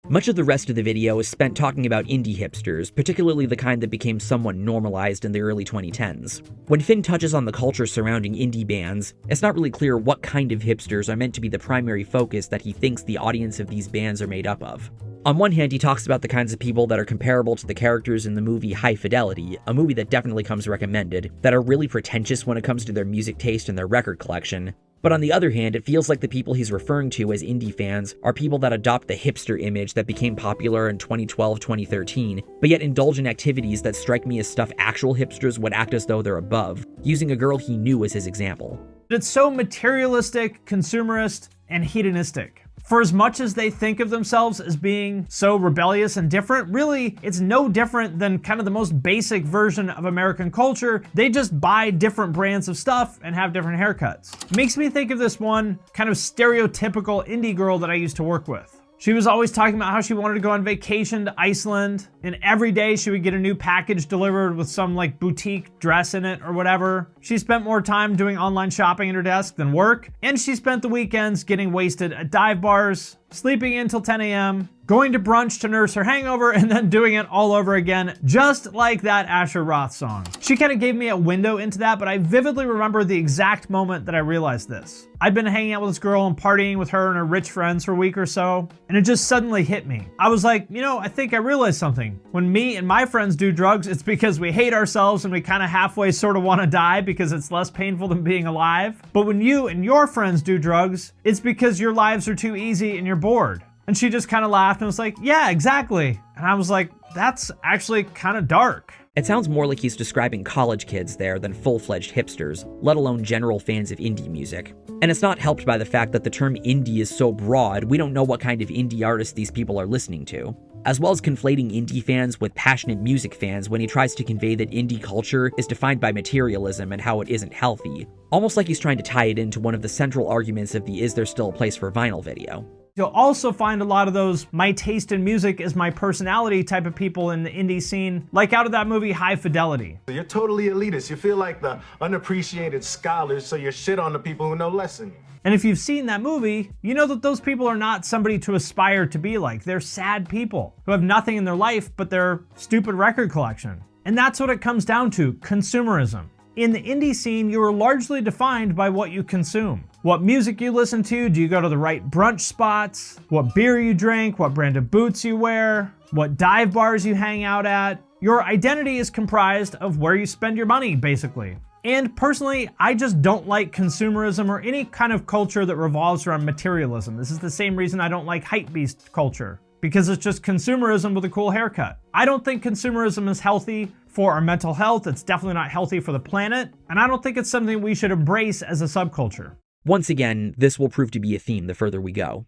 Much of the rest of the video is spent talking about indie hipsters, particularly the kind that became somewhat normalized in the early 2010s. When Finn touches on the culture surrounding indie bands, it's not really clear what kind of hipsters are meant to be the primary focus that he thinks the audience of these bands are made up of. On one hand, he talks about the kinds of people that are comparable to the characters in the movie High Fidelity, a movie that definitely comes recommended, that are really pretentious when it comes to their music taste and their record collection. But on the other hand, it feels like the people he's referring to as indie fans are people that adopt the hipster image that became popular in 2012-2013, but yet indulge in activities that strike me as stuff actual hipsters would act as though they're above, using a girl he knew as his example. It's so materialistic, consumerist, and hedonistic. For as much as they think of themselves as being so rebellious and different, really, it's no different than kind of the most basic version of American culture. They just buy different brands of stuff and have different haircuts. It makes me think of this one kind of stereotypical indie girl that I used to work with. She was always talking about how she wanted to go on vacation to Iceland, and every day she would get a new package delivered with some like boutique dress in it or whatever. She spent more time doing online shopping at her desk than work, and she spent the weekends getting wasted at dive bars, sleeping in till 10 a.m., going to brunch to nurse her hangover, and then doing it all over again, just like that Asher Roth song. She kind of gave me a window into that, but I vividly remember the exact moment that I realized this. I'd been hanging out with this girl and partying with her and her rich friends for a week or so, and it just suddenly hit me. I was like, you know, I think I realized something. When me and my friends do drugs, it's because we hate ourselves and we kind of halfway sort of want to die because it's less painful than being alive. But when you and your friends do drugs, it's because your lives are too easy and you're bored. And she just kind of laughed and was like, yeah, exactly. And I was like, that's actually kind of dark. It sounds more like he's describing college kids there than full-fledged hipsters, let alone general fans of indie music. And it's not helped by the fact that the term indie is so broad, we don't know what kind of indie artists these people are listening to. As well as conflating indie fans with passionate music fans when he tries to convey that indie culture is defined by materialism and how it isn't healthy. Almost like he's trying to tie it into one of the central arguments of the Is There Still a Place for Vinyl video. You'll also find a lot of those my taste in music is my personality type of people in the indie scene, like out of that movie High Fidelity. You're totally elitist. You feel like the unappreciated scholars, so you shit on the people who know less than you. And if you've seen that movie, you know that those people are not somebody to aspire to be like. They're sad people who have nothing in their life but their stupid record collection. And that's what it comes down to, consumerism. In the indie scene, you are largely defined by what you consume. What music you listen to, do you go to the right brunch spots, what beer you drink, what brand of boots you wear, what dive bars you hang out at. Your identity is comprised of where you spend your money, basically. And personally, I just don't like consumerism or any kind of culture that revolves around materialism. This is the same reason I don't like hypebeast culture, because it's just consumerism with a cool haircut. I don't think consumerism is healthy for our mental health. It's definitely not healthy for the planet. And I don't think it's something we should embrace as a subculture. Once again, this will prove to be a theme the further we go.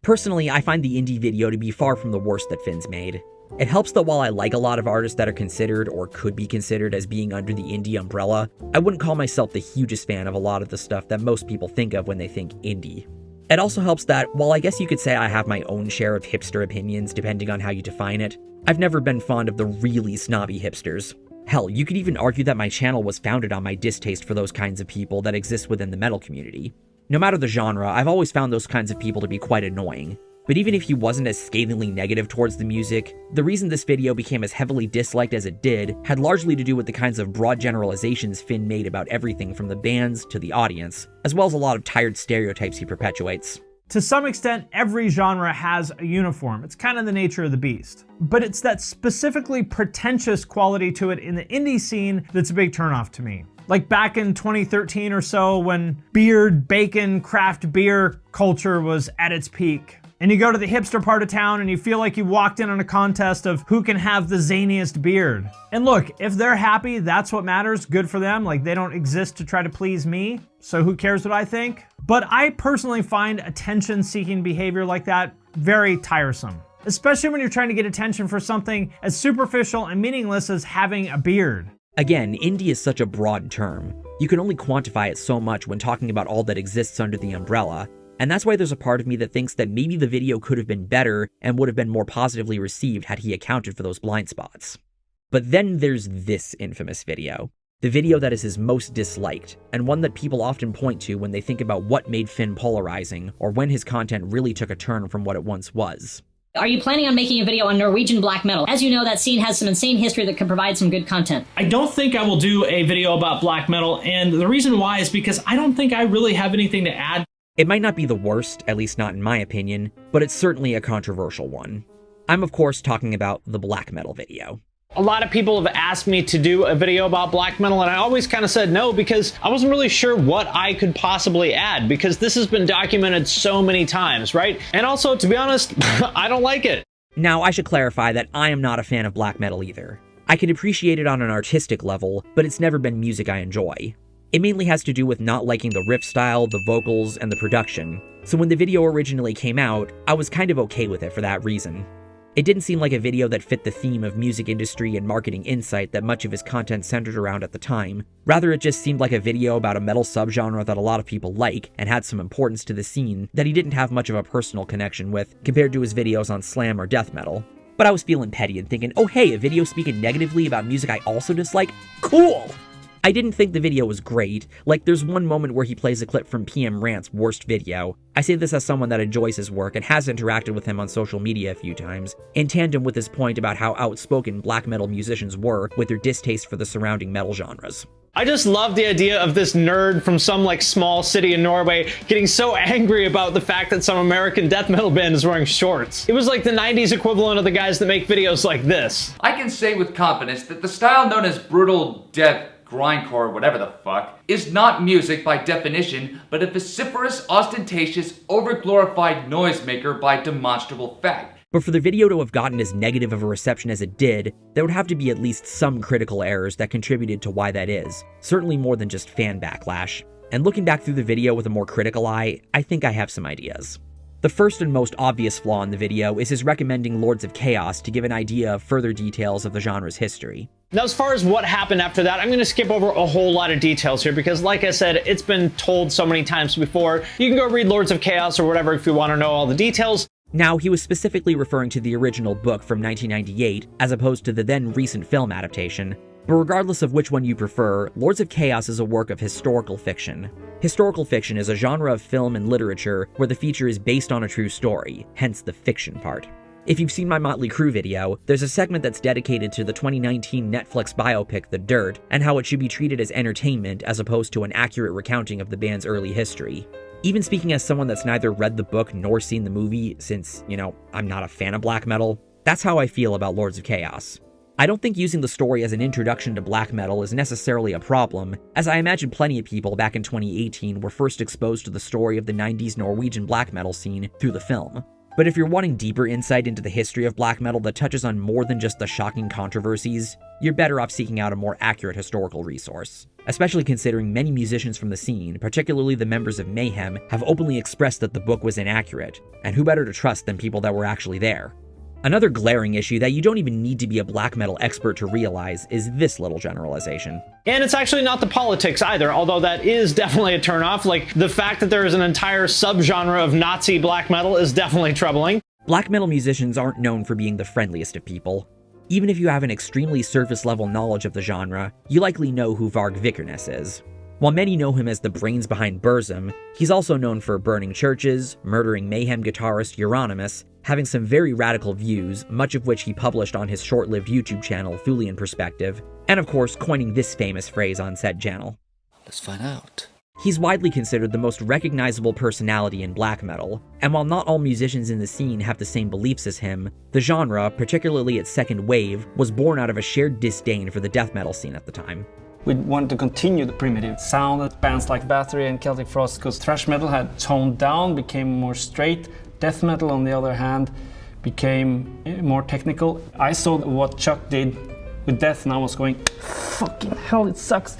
Personally, I find the indie video to be far from the worst that Finn's made. It helps that while I like a lot of artists that are considered or could be considered as being under the indie umbrella, I wouldn't call myself the hugest fan of a lot of the stuff that most people think of when they think indie. It also helps that, while I guess you could say I have my own share of hipster opinions depending on how you define it, I've never been fond of the really snobby hipsters. Hell, you could even argue that my channel was founded on my distaste for those kinds of people that exist within the metal community. No matter the genre, I've always found those kinds of people to be quite annoying. But even if he wasn't as scathingly negative towards the music, the reason this video became as heavily disliked as it did had largely to do with the kinds of broad generalizations Finn made about everything from the bands to the audience, as well as a lot of tired stereotypes he perpetuates. To some extent, every genre has a uniform. It's kind of the nature of the beast. But it's that specifically pretentious quality to it in the indie scene that's a big turnoff to me. Like back in 2013 or so when beard, bacon, craft beer culture was at its peak. And you go to the hipster part of town and you feel like you walked in on a contest of who can have the zaniest beard. And look, if they're happy, that's what matters, good for them. Like, they don't exist to try to please me, so who cares what I think? But I personally find attention-seeking behavior like that very tiresome. Especially when you're trying to get attention for something as superficial and meaningless as having a beard. Again, indie is such a broad term. You can only quantify it so much when talking about all that exists under the umbrella. And that's why there's a part of me that thinks that maybe the video could have been better and would have been more positively received had he accounted for those blind spots. But then there's this infamous video. The video that is his most disliked, and one that people often point to when they think about what made Finn polarizing, or when his content really took a turn from what it once was. Are you planning on making a video on Norwegian black metal? As you know, that scene has some insane history that could provide some good content. I don't think I will do a video about black metal, and the reason why is because I don't think I really have anything to add. It might not be the worst, at least not in my opinion, but it's certainly a controversial one. I'm of course talking about the black metal video. A lot of people have asked me to do a video about black metal, and I always kind of said no because I wasn't really sure what I could possibly add, because this has been documented so many times, right? And also, to be honest, I don't like it. Now, I should clarify that I am not a fan of black metal either. I can appreciate it on an artistic level, but it's never been music I enjoy. It mainly has to do with not liking the riff style, the vocals, and the production, so when the video originally came out, I was kind of okay with it for that reason. It didn't seem like a video that fit the theme of music industry and marketing insight that much of his content centered around at the time. Rather, it just seemed like a video about a metal subgenre that a lot of people like and had some importance to the scene that he didn't have much of a personal connection with compared to his videos on slam or death metal. But I was feeling petty and thinking, oh hey, a video speaking negatively about music I also dislike? Cool! I didn't think the video was great. Like, there's one moment where he plays a clip from PM Rant's worst video. I say this as someone that enjoys his work and has interacted with him on social media a few times, in tandem with his point about how outspoken black metal musicians were with their distaste for the surrounding metal genres. I just love the idea of this nerd from some like small city in Norway getting so angry about the fact that some American death metal band is wearing shorts. It was like the 90s equivalent of the guys that make videos like this. I can say with confidence that the style known as brutal death, grindcore, whatever the fuck, is not music by definition, but a vociferous, ostentatious, over-glorified noisemaker by demonstrable fact. But for the video to have gotten as negative of a reception as it did, there would have to be at least some critical errors that contributed to why that is, certainly more than just fan backlash. And looking back through the video with a more critical eye, I think I have some ideas. The first and most obvious flaw in the video is his recommending Lords of Chaos to give an idea of further details of the genre's history. Now, as far as what happened after that, I'm going to skip over a whole lot of details here because, like I said, it's been told so many times before. You can go read Lords of Chaos or whatever if you want to know all the details. Now, he was specifically referring to the original book from 1998, as opposed to the then recent film adaptation. But regardless of which one you prefer, Lords of Chaos is a work of historical fiction. Historical fiction is a genre of film and literature where the feature is based on a true story, hence the fiction part. If you've seen my Motley Crue video, there's a segment that's dedicated to the 2019 Netflix biopic The Dirt, and how it should be treated as entertainment as opposed to an accurate recounting of the band's early history. Even speaking as someone that's neither read the book nor seen the movie, since, I'm not a fan of black metal, that's how I feel about Lords of Chaos. I don't think using the story as an introduction to black metal is necessarily a problem, as I imagine plenty of people back in 2018 were first exposed to the story of the 90s Norwegian black metal scene through the film. But if you're wanting deeper insight into the history of black metal that touches on more than just the shocking controversies, you're better off seeking out a more accurate historical resource. Especially considering many musicians from the scene, particularly the members of Mayhem, have openly expressed that the book was inaccurate, and who better to trust than people that were actually there? Another glaring issue that you don't even need to be a black metal expert to realize is this little generalization. And it's actually not the politics either, although that is definitely a turnoff. Like, the fact that there is an entire subgenre of Nazi black metal is definitely troubling. Black metal musicians aren't known for being the friendliest of people. Even if you have an extremely surface-level knowledge of the genre, you likely know who Varg Vikernes is. While many know him as the brains behind Burzum, he's also known for burning churches, murdering Mayhem guitarist Euronymous, having some very radical views, much of which he published on his short-lived YouTube channel, Thulian Perspective, and of course coining this famous phrase on said channel. Let's find out. He's widely considered the most recognizable personality in black metal, and while not all musicians in the scene have the same beliefs as him, the genre, particularly its second wave, was born out of a shared disdain for the death metal scene at the time. We wanted to continue the primitive sound that bands like Battery and Celtic Frost, because thrash metal had toned down, became more straight. Death metal, on the other hand, became more technical. I saw what Chuck did with death and I was going, fucking hell, it sucks.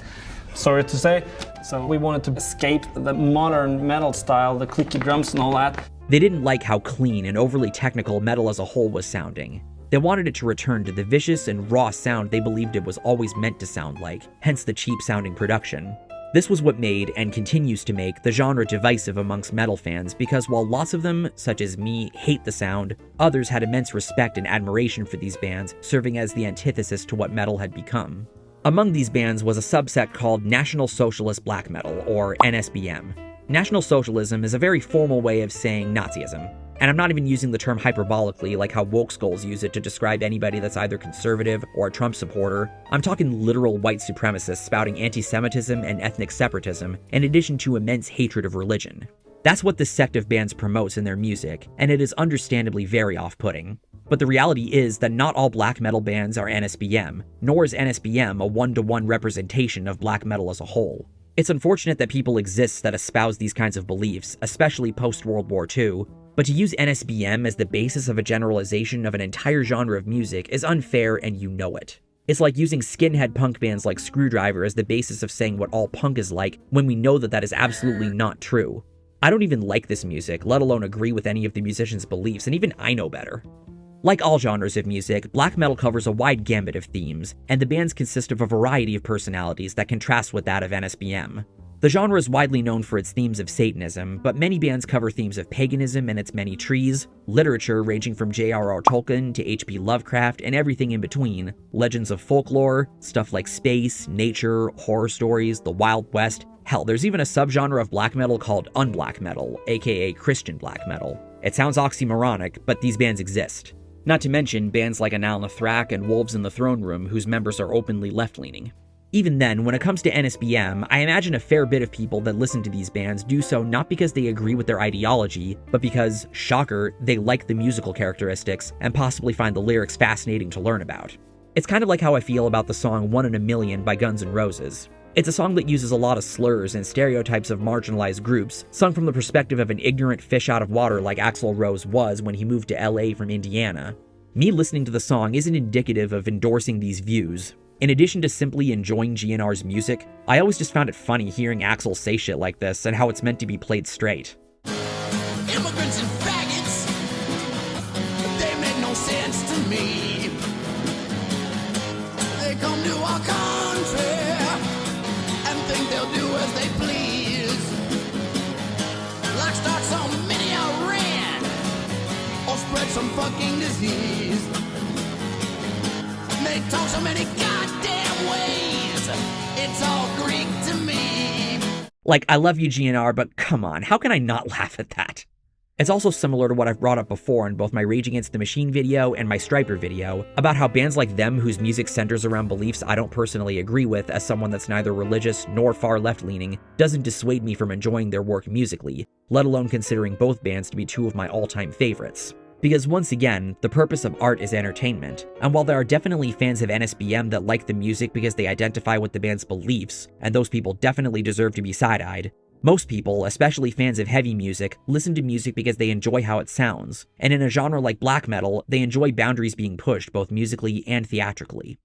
Sorry to say. So we wanted to escape the modern metal style, the clicky drums and all that. They didn't like how clean and overly technical metal as a whole was sounding. They wanted it to return to the vicious and raw sound they believed it was always meant to sound like, hence the cheap-sounding production. This was what made, and continues to make, the genre divisive amongst metal fans because while lots of them, such as me, hate the sound, others had immense respect and admiration for these bands, serving as the antithesis to what metal had become. Among these bands was a subset called National Socialist Black Metal, or NSBM. National Socialism is a very formal way of saying Nazism. And I'm not even using the term hyperbolically like how Wokescolds use it to describe anybody that's either conservative or a Trump supporter. I'm talking literal white supremacists spouting anti-Semitism and ethnic separatism, in addition to immense hatred of religion. That's what this sect of bands promotes in their music, and it is understandably very off-putting. But the reality is that not all black metal bands are NSBM, nor is NSBM a one-to-one representation of black metal as a whole. It's unfortunate that people exist that espouse these kinds of beliefs, especially post-World War II, but to use NSBM as the basis of a generalization of an entire genre of music is unfair and you know it. It's like using skinhead punk bands like Screwdriver as the basis of saying what all punk is like when we know that that is absolutely not true. I don't even like this music, let alone agree with any of the musicians' beliefs, and even I know better. Like all genres of music, black metal covers a wide gambit of themes, and the bands consist of a variety of personalities that contrast with that of NSBM. The genre is widely known for its themes of Satanism, but many bands cover themes of paganism and its many trees, literature ranging from J.R.R. Tolkien to H.P. Lovecraft and everything in between, legends of folklore, stuff like space, nature, horror stories, the Wild West. Hell, there's even a subgenre of black metal called unblack metal, aka Christian black metal. It sounds oxymoronic, but these bands exist. Not to mention bands like Anal Nathrak and Wolves in the Throne Room, whose members are openly left-leaning. Even then, when it comes to NSBM, I imagine a fair bit of people that listen to these bands do so not because they agree with their ideology, but because, shocker, they like the musical characteristics and possibly find the lyrics fascinating to learn about. It's kind of like how I feel about the song 1 in a Million by Guns N' Roses. It's a song that uses a lot of slurs and stereotypes of marginalized groups, sung from the perspective of an ignorant fish out of water like Axl Rose was when he moved to LA from Indiana. Me listening to the song isn't indicative of endorsing these views. In addition to simply enjoying GNR's music, I always just found it funny hearing Axl say shit like this and how it's meant to be played straight. Immigrants and faggots, they make no sense to me. They come to our country and think they'll do as they please. Like start some mini Iran or spread some fucking disease. They talk so many goddamn ways, it's all Greek to me. Like, I love you, GNR, but come on, how can I not laugh at that? It's also similar to what I've brought up before in both my Rage Against the Machine video and my Stryper video, about how bands like them whose music centers around beliefs I don't personally agree with as someone that's neither religious nor far left-leaning doesn't dissuade me from enjoying their work musically, let alone considering both bands to be two of my all-time favorites. Because once again, the purpose of art is entertainment, and while there are definitely fans of NSBM that like the music because they identify with the band's beliefs, and those people definitely deserve to be side-eyed, Most people, especially fans of heavy music, listen to music because they enjoy how it sounds, and in a genre like black metal, they enjoy boundaries being pushed both musically and theatrically.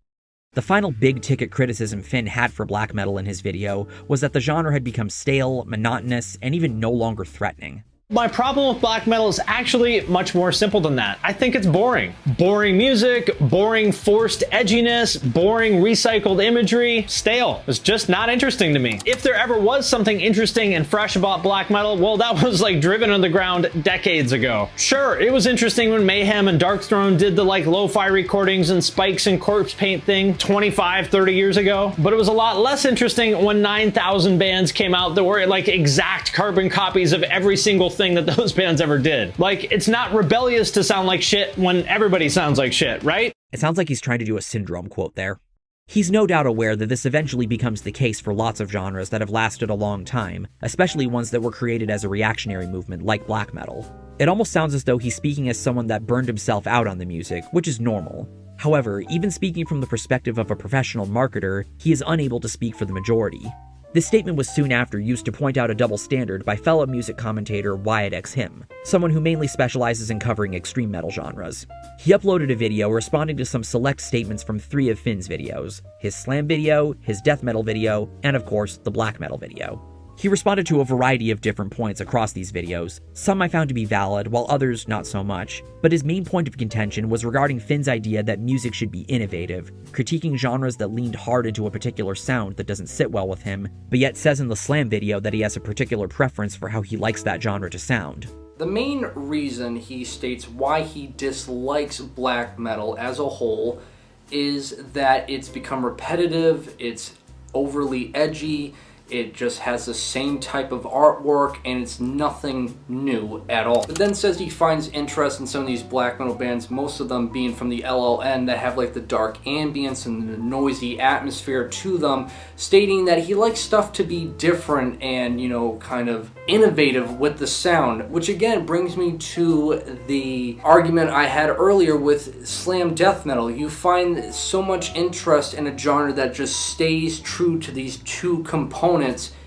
The final big-ticket criticism Finn had for black metal in his video was that the genre had become stale, monotonous, and even no longer threatening. My problem with black metal is actually much more simple than that. I think it's boring. Boring music, boring forced edginess, boring recycled imagery, stale. It's just not interesting to me. If there ever was something interesting and fresh about black metal, well, that was like Driven Underground decades ago. Sure, it was interesting when Mayhem and Darkthrone did the like lo-fi recordings and spikes and corpse paint thing 25, 30 years ago, but it was a lot less interesting when 9,000 bands came out that were like exact carbon copies of every single thing that those bands ever did. Like, it's not rebellious to sound like shit when everybody sounds like shit, right? It sounds like he's trying to do a Syndrome quote there. He's no doubt aware that this eventually becomes the case for lots of genres that have lasted a long time, especially ones that were created as a reactionary movement like black metal. It almost sounds as though he's speaking as someone that burned himself out on the music, which is normal. However, even speaking from the perspective of a professional marketer, he is unable to speak for the majority. This statement was soon after used to point out a double standard by fellow music commentator WyattXHim, someone who mainly specializes in covering extreme metal genres. He uploaded a video responding to some select statements from 3 of Finn's videos: his slam video, his death metal video, and of course, the black metal video. He responded to a variety of different points across these videos. Some I found to be valid, while others not so much. But his main point of contention was regarding Finn's idea that music should be innovative, critiquing genres that leaned hard into a particular sound that doesn't sit well with him, but yet says in the slam video that he has a particular preference for how he likes that genre to sound. The main reason he states why he dislikes black metal as a whole is that it's become repetitive, it's overly edgy, it just has the same type of artwork, and it's nothing new at all. But then says he finds interest in some of these black metal bands, most of them being from the LLN, that have like the dark ambience and the noisy atmosphere to them, stating that he likes stuff to be different and, you know, kind of innovative with the sound, which again brings me to the argument I had earlier with slam death metal. You find so much interest in a genre that just stays true to these two components,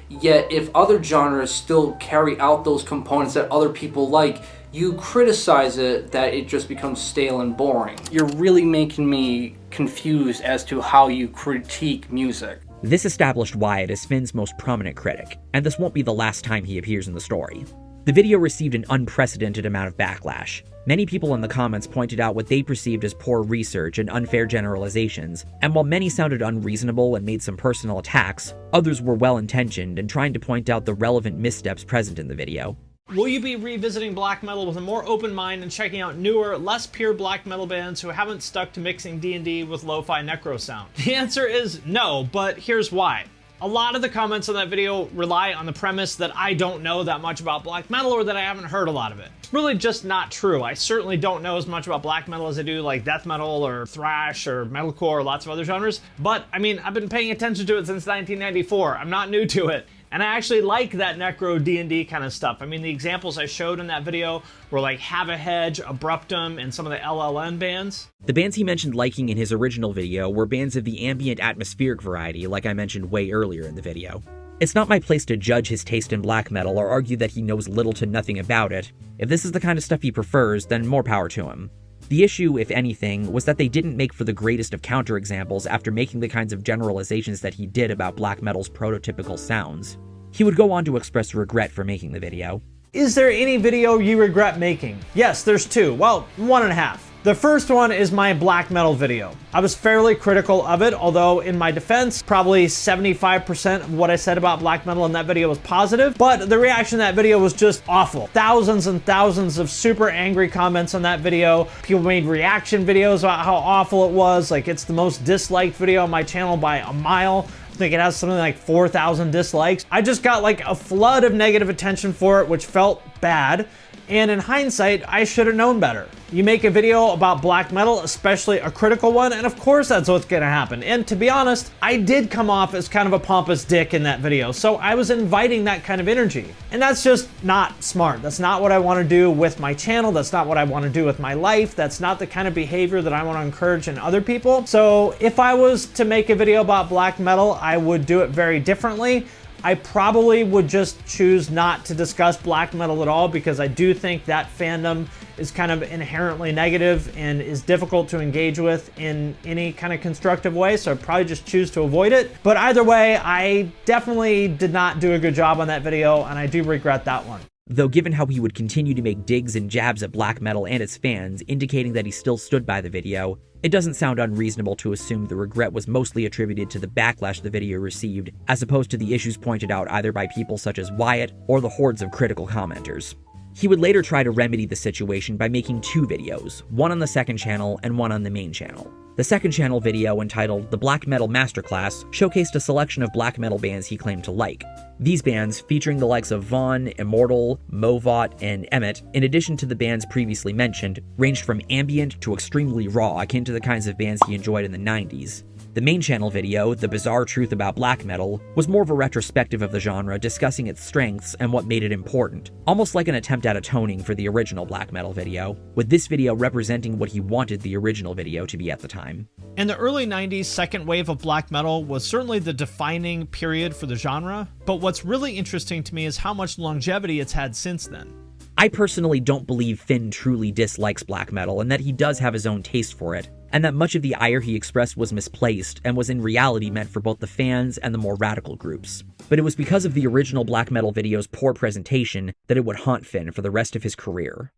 yet if other genres still carry out those components that other people like, you criticize it that it just becomes stale and boring. You're really making me confused as to how you critique music. This established Wyatt as Finn's most prominent critic, and this won't be the last time he appears in the story. The video received an unprecedented amount of backlash. Many people in the comments pointed out what they perceived as poor research and unfair generalizations, and while many sounded unreasonable and made some personal attacks, others were well-intentioned and trying to point out the relevant missteps present in the video. Will you be revisiting black metal with a more open mind and checking out newer, less pure black metal bands who haven't stuck to mixing D&D with lo-fi necro sound? The answer is no, but here's why. A lot of the comments on that video rely on the premise that I don't know that much about black metal or that I haven't heard a lot of it. It's really just not true. I certainly don't know as much about black metal as I do like death metal or thrash or metalcore or lots of other genres, but I mean, I've been paying attention to it since 1994. I'm not new to it. And I actually like that necro D&D kind of stuff. I mean, the examples I showed in that video were like Have a Hedge, Abruptum, and some of the LLN bands. The bands he mentioned liking in his original video were bands of the ambient atmospheric variety, like I mentioned way earlier in the video. It's not my place to judge his taste in black metal or argue that he knows little to nothing about it. If this is the kind of stuff he prefers, then more power to him. The issue, if anything, was that they didn't make for the greatest of counterexamples after making the kinds of generalizations that he did about black metal's prototypical sounds. He would go on to express regret for making the video. Is there any video you regret making? Yes, there's 2. Well, 1.5. The first one is my black metal video. I was fairly critical of it, although in my defense, probably 75% of what I said about black metal in that video was positive, but the reaction to that video was just awful. Thousands and thousands of super angry comments on that video. People made reaction videos about how awful it was, like it's the most disliked video on my channel by a mile. I think it has something like 4,000 dislikes. I just got like a flood of negative attention for it, which felt bad. And in hindsight, I should have known better. You make a video about black metal, especially a critical one, and of course that's what's gonna happen. And to be honest, I did come off as kind of a pompous dick in that video, so I was inviting that kind of energy. And that's just not smart. That's not what I wanna do with my channel. That's not what I wanna do with my life. That's not the kind of behavior that I wanna encourage in other people. So if I was to make a video about black metal, I would do it very differently. I probably would just choose not to discuss black metal at all, because I do think that fandom is kind of inherently negative and is difficult to engage with in any kind of constructive way, so I'd probably just choose to avoid it. But either way, I definitely did not do a good job on that video, and I do regret that one. Though given how he would continue to make digs and jabs at black metal and its fans, indicating that he still stood by the video, it doesn't sound unreasonable to assume the regret was mostly attributed to the backlash the video received, as opposed to the issues pointed out either by people such as Wyatt or the hordes of critical commenters. He would later try to remedy the situation by making 2 videos, one on the second channel and one on the main channel. The second channel video, entitled The Black Metal Masterclass, showcased a selection of black metal bands he claimed to like. These bands, featuring the likes of Vaughn, Immortal, Movot, and Emmett, in addition to the bands previously mentioned, ranged from ambient to extremely raw, akin to the kinds of bands he enjoyed in the 90s. The main channel video, The Bizarre Truth About Black Metal, was more of a retrospective of the genre, discussing its strengths and what made it important, almost like an attempt at atoning for the original black metal video, with this video representing what he wanted the original video to be at the time. In the early 90s, second wave of black metal was certainly the defining period for the genre, but what's really interesting to me is how much longevity it's had since then. I personally don't believe Finn truly dislikes black metal, and that he does have his own taste for it, and that much of the ire he expressed was misplaced and was in reality meant for both the fans and the more radical groups. But it was because of the original black metal video's poor presentation that it would haunt Finn for the rest of his career.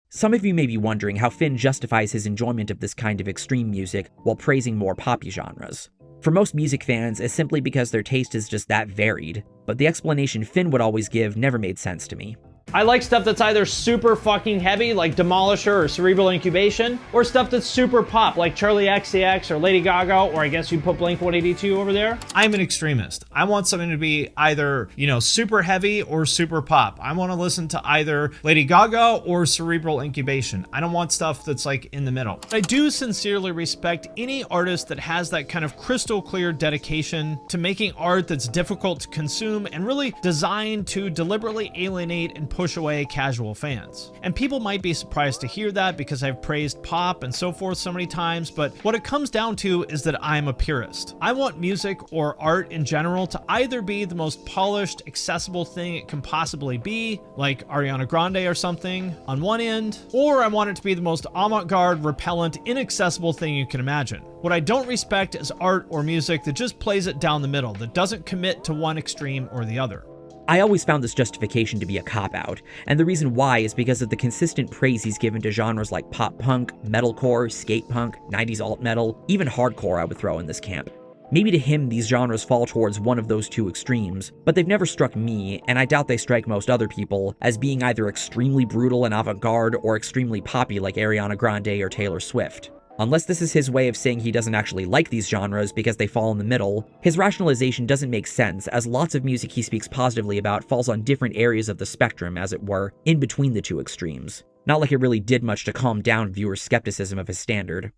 Some of you may be wondering how Finn justifies his enjoyment of this kind of extreme music while praising more poppy genres. For most music fans, it's simply because their taste is just that varied, but the explanation Finn would always give never made sense to me. I like stuff that's either super fucking heavy, like Demolisher or Cerebral Incubation, or stuff that's super pop, like Charlie XCX or Lady Gaga, or I guess you'd put Blink-182 over there. I'm an extremist. I want something to be either, super heavy or super pop. I want to listen to either Lady Gaga or Cerebral Incubation. I don't want stuff that's like in the middle. I do sincerely respect any artist that has that kind of crystal clear dedication to making art that's difficult to consume and really designed to deliberately alienate and push away casual fans. And people might be surprised to hear that because I've praised pop and so forth so many times, but what it comes down to is that I'm a purist. I want music or art in general to either be the most polished, accessible thing it can possibly be, like Ariana Grande or something, on one end, or I want it to be the most avant-garde, repellent, inaccessible thing you can imagine. What I don't respect is art or music that just plays it down the middle, that doesn't commit to one extreme or the other. I always found this justification to be a cop-out, and the reason why is because of the consistent praise he's given to genres like pop-punk, metalcore, skate-punk, 90s alt-metal, even hardcore I would throw in this camp. Maybe to him these genres fall towards one of those two extremes, but they've never struck me, and I doubt they strike most other people, as being either extremely brutal and avant-garde or extremely poppy like Ariana Grande or Taylor Swift. Unless this is his way of saying he doesn't actually like these genres because they fall in the middle, his rationalization doesn't make sense, as lots of music he speaks positively about falls on different areas of the spectrum, as it were, in between the two extremes. Not like it really did much to calm down viewers' skepticism of his standard.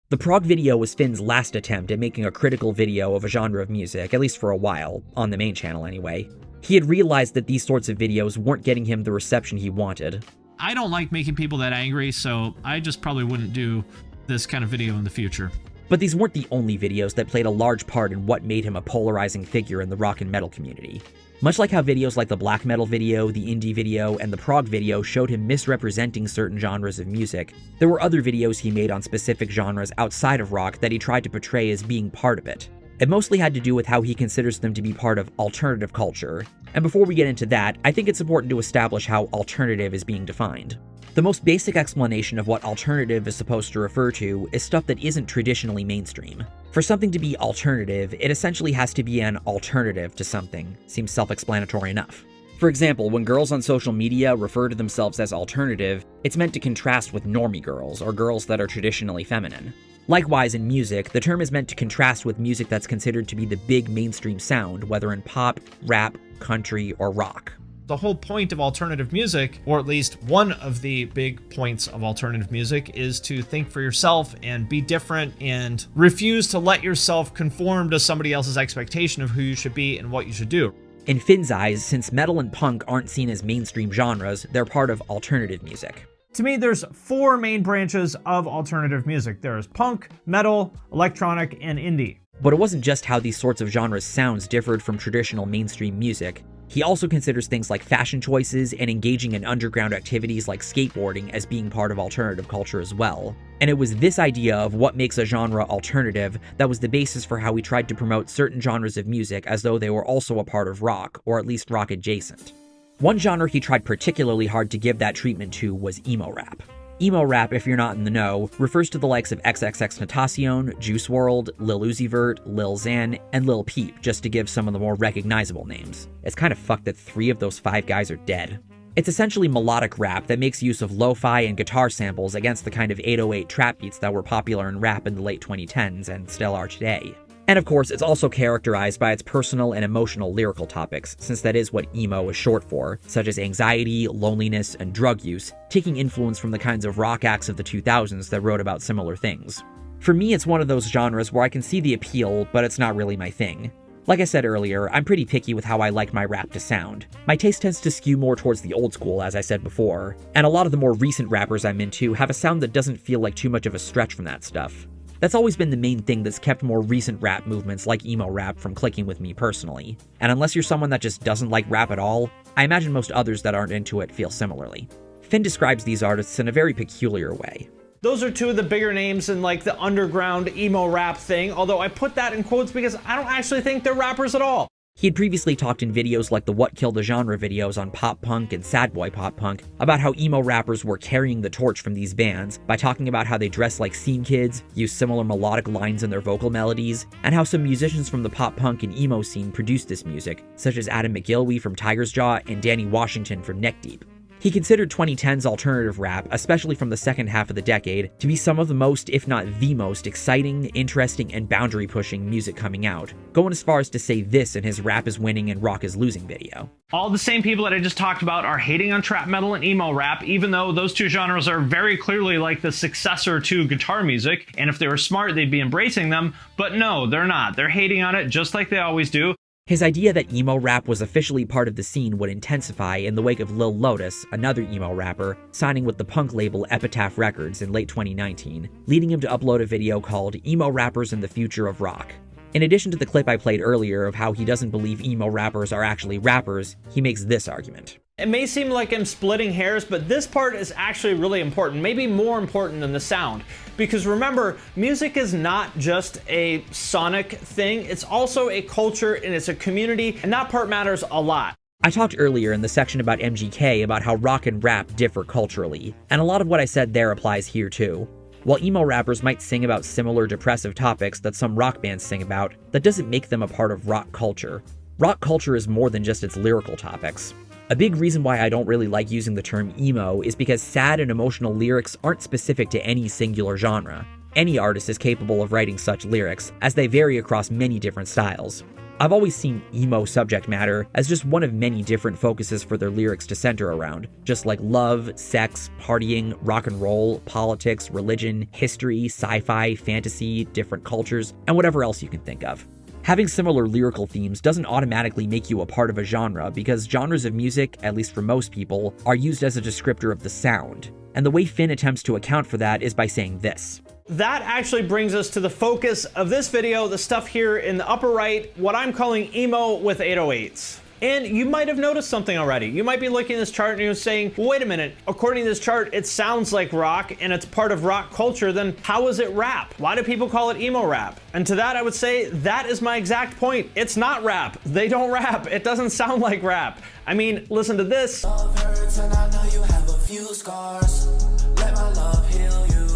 The Prog video was Finn's last attempt at making a critical video of a genre of music, at least for a while, on the main channel anyway. He had realized that these sorts of videos weren't getting him the reception he wanted. I don't like making people that angry, so I just probably wouldn't do this kind of video in the future. But these weren't the only videos that played a large part in what made him a polarizing figure in the rock and metal community. Much like how videos like the black metal video, the indie video, and the prog video showed him misrepresenting certain genres of music, there were other videos he made on specific genres outside of rock that he tried to portray as being part of it. It mostly had to do with how he considers them to be part of alternative culture. And before we get into that, I think it's important to establish how alternative is being defined. The most basic explanation of what alternative is supposed to refer to is stuff that isn't traditionally mainstream. For something to be alternative, it essentially has to be an alternative to something. Seems self-explanatory enough. For example, when girls on social media refer to themselves as alternative, it's meant to contrast with normie girls, or girls that are traditionally feminine. Likewise, in music, the term is meant to contrast with music that's considered to be the big mainstream sound, whether in pop, rap, country, or rock. The whole point of alternative music, or at least one of the big points of alternative music, is to think for yourself and be different and refuse to let yourself conform to somebody else's expectation of who you should be and what you should do. In Finn's eyes, since metal and punk aren't seen as mainstream genres, they're part of alternative music. To me, there's four main branches of alternative music. There's punk, metal, electronic, and indie. But it wasn't just how these sorts of genres' sounds differed from traditional mainstream music. He also considers things like fashion choices and engaging in underground activities like skateboarding as being part of alternative culture as well. And it was this idea of what makes a genre alternative that was the basis for how he tried to promote certain genres of music as though they were also a part of rock, or at least rock adjacent. One genre he tried particularly hard to give that treatment to was emo rap. Emo rap, if you're not in the know, refers to the likes of XXXTentacion, Juice WRLD, Lil Uzi Vert, Lil Xan, and Lil Peep, just to give some of the more recognizable names. It's kind of fucked that 3 of those 5 guys are dead. It's essentially melodic rap that makes use of lo-fi and guitar samples against the kind of 808 trap beats that were popular in rap in the late 2010s and still are today. And of course, it's also characterized by its personal and emotional lyrical topics, since that is what emo is short for, such as anxiety, loneliness, and drug use, taking influence from the kinds of rock acts of the 2000s that wrote about similar things. For me, it's one of those genres where I can see the appeal, but it's not really my thing. Like I said earlier, I'm pretty picky with how I like my rap to sound. My taste tends to skew more towards the old school, as I said before, and a lot of the more recent rappers I'm into have a sound that doesn't feel like too much of a stretch from that stuff. That's always been the main thing that's kept more recent rap movements like emo rap from clicking with me personally. And unless you're someone that just doesn't like rap at all, I imagine most others that aren't into it feel similarly. Finn describes these artists in a very peculiar way. Those are 2 of the bigger names in like the underground emo rap thing, although I put that in quotes because I don't actually think they're rappers at all. He had previously talked in videos like the What Killed the Genre videos on pop punk and sad boy pop punk about how emo rappers were carrying the torch from these bands by talking about how they dress like scene kids, use similar melodic lines in their vocal melodies, and how some musicians from the pop punk and emo scene produced this music, such as Adam McGilvey from Tiger's Jaw and Danny Washington from Neck Deep. He considered 2010's alternative rap, especially from the second half of the decade, to be some of the most, if not the most, exciting, interesting, and boundary-pushing music coming out, going as far as to say this in his Rap is Winning and Rock is Losing video. All the same people that I just talked about are hating on trap metal and emo rap, even though those 2 genres are very clearly like the successor to guitar music, and if they were smart, they'd be embracing them, but no, they're not. They're hating on it just like they always do. His idea that emo rap was officially part of the scene would intensify in the wake of Lil Lotus, another emo rapper, signing with the punk label Epitaph Records in late 2019, leading him to upload a video called Emo Rappers and the Future of Rock. In addition to the clip I played earlier of how he doesn't believe emo rappers are actually rappers, he makes this argument. It may seem like I'm splitting hairs, but this part is actually really important, maybe more important than the sound. Because remember, music is not just a sonic thing, it's also a culture and it's a community, and that part matters a lot. I talked earlier in the section about MGK about how rock and rap differ culturally, and a lot of what I said there applies here too. While emo rappers might sing about similar depressive topics that some rock bands sing about, that doesn't make them a part of rock culture. Rock culture is more than just its lyrical topics. A big reason why I don't really like using the term emo is because sad and emotional lyrics aren't specific to any singular genre. Any artist is capable of writing such lyrics, as they vary across many different styles. I've always seen emo subject matter as just one of many different focuses for their lyrics to center around, just like love, sex, partying, rock and roll, politics, religion, history, sci-fi, fantasy, different cultures, and whatever else you can think of. Having similar lyrical themes doesn't automatically make you a part of a genre because genres of music, at least for most people, are used as a descriptor of the sound. And the way Finn attempts to account for that is by saying this. That actually brings us to the focus of this video, the stuff here in the upper right, what I'm calling emo with 808s. And you might have noticed something already. You might be looking at this chart and you're saying, wait a minute, according to this chart, it sounds like rock and it's part of rock culture, then how is it rap? Why do people call it emo rap? And to that I would say, that is my exact point. It's not rap. They don't rap. It doesn't sound like rap. I mean, listen to this.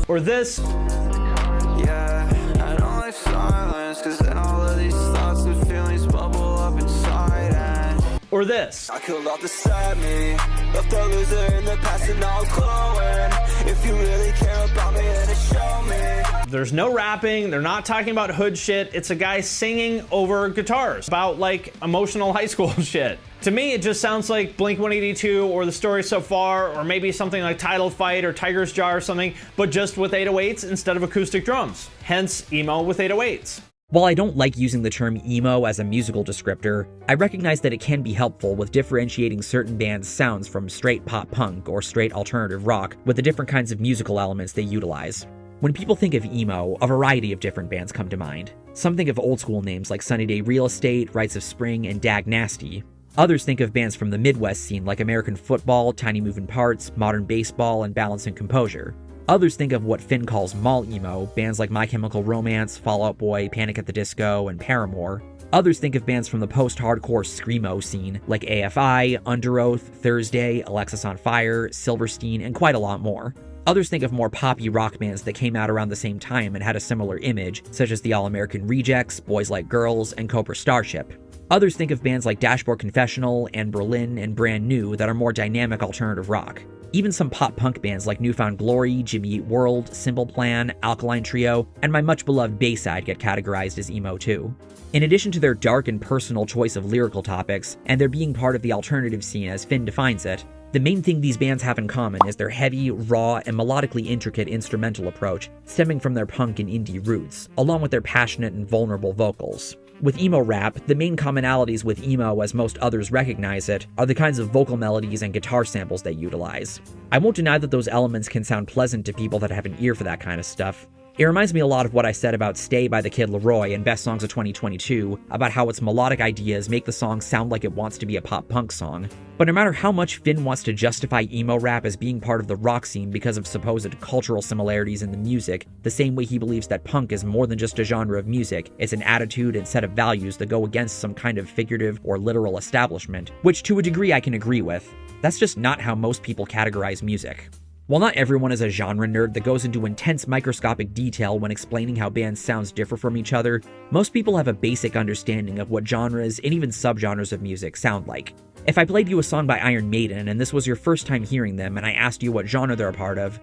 Or this. Yeah, I don't like silence, cause then all of these thoughts and feelings bubble up inside and or this. I killed off the side me, left a loser in the past and now I'm glowing. If you really care about me, then it show me. There's no rapping, they're not talking about hood shit, it's a guy singing over guitars about like emotional high school shit. To me, it just sounds like Blink-182 or The Story So Far, or maybe something like Title Fight or Tiger's Jaw or something, but just with 808s instead of acoustic drums. Hence, emo with 808s. While I don't like using the term emo as a musical descriptor, I recognize that it can be helpful with differentiating certain bands' sounds from straight pop punk or straight alternative rock with the different kinds of musical elements they utilize. When people think of emo, a variety of different bands come to mind. Some think of old school names like Sunny Day Real Estate, Rites of Spring, and Dag Nasty. Others think of bands from the Midwest scene like American Football, Tiny Moving Parts, Modern Baseball, and Balance and Composure. Others think of what Finn calls mall emo, bands like My Chemical Romance, Fall Out Boy, Panic at the Disco, and Paramore. Others think of bands from the post-hardcore screamo scene like AFI, Underoath, Thursday, Alexis on Fire, Silverstein, and quite a lot more. Others think of more poppy rock bands that came out around the same time and had a similar image, such as the All-American Rejects, Boys Like Girls, and Cobra Starship. Others think of bands like Dashboard Confessional, and Berlin, and Brand New that are more dynamic alternative rock. Even some pop-punk bands like Newfound Glory, Jimmy Eat World, Simple Plan, Alkaline Trio, and my much-beloved Bayside get categorized as emo too. In addition to their dark and personal choice of lyrical topics, and their being part of the alternative scene as Finn defines it, the main thing these bands have in common is their heavy, raw, and melodically intricate instrumental approach, stemming from their punk and indie roots, along with their passionate and vulnerable vocals. With emo rap, the main commonalities with emo, as most others recognize it, are the kinds of vocal melodies and guitar samples they utilize. I won't deny that those elements can sound pleasant to people that have an ear for that kind of stuff. It reminds me a lot of what I said about Stay by the Kid Laroi and Best Songs of 2022, about how its melodic ideas make the song sound like it wants to be a pop-punk song. But no matter how much Finn wants to justify emo rap as being part of the rock scene because of supposed cultural similarities in the music, the same way he believes that punk is more than just a genre of music, it's an attitude and set of values that go against some kind of figurative or literal establishment, which to a degree I can agree with. That's just not how most people categorize music. While not everyone is a genre nerd that goes into intense microscopic detail when explaining how bands' sounds differ from each other, most people have a basic understanding of what genres and even subgenres of music sound like. If I played you a song by Iron Maiden and this was your first time hearing them and I asked you what genre they're a part of,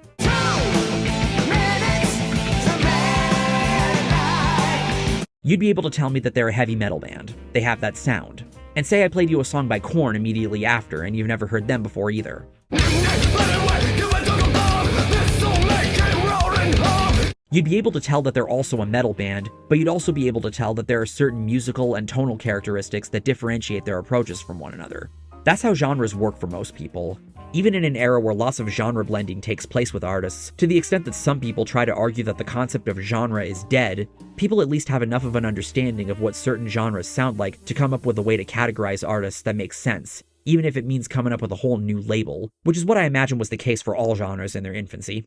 you'd be able to tell me that they're a heavy metal band. They have that sound. And say I played you a song by Korn immediately after and you've never heard them before either. You'd be able to tell that they're also a metal band, but you'd also be able to tell that there are certain musical and tonal characteristics that differentiate their approaches from one another. That's how genres work for most people. Even in an era where lots of genre blending takes place with artists, to the extent that some people try to argue that the concept of genre is dead, people at least have enough of an understanding of what certain genres sound like to come up with a way to categorize artists that makes sense, even if it means coming up with a whole new label, which is what I imagine was the case for all genres in their infancy.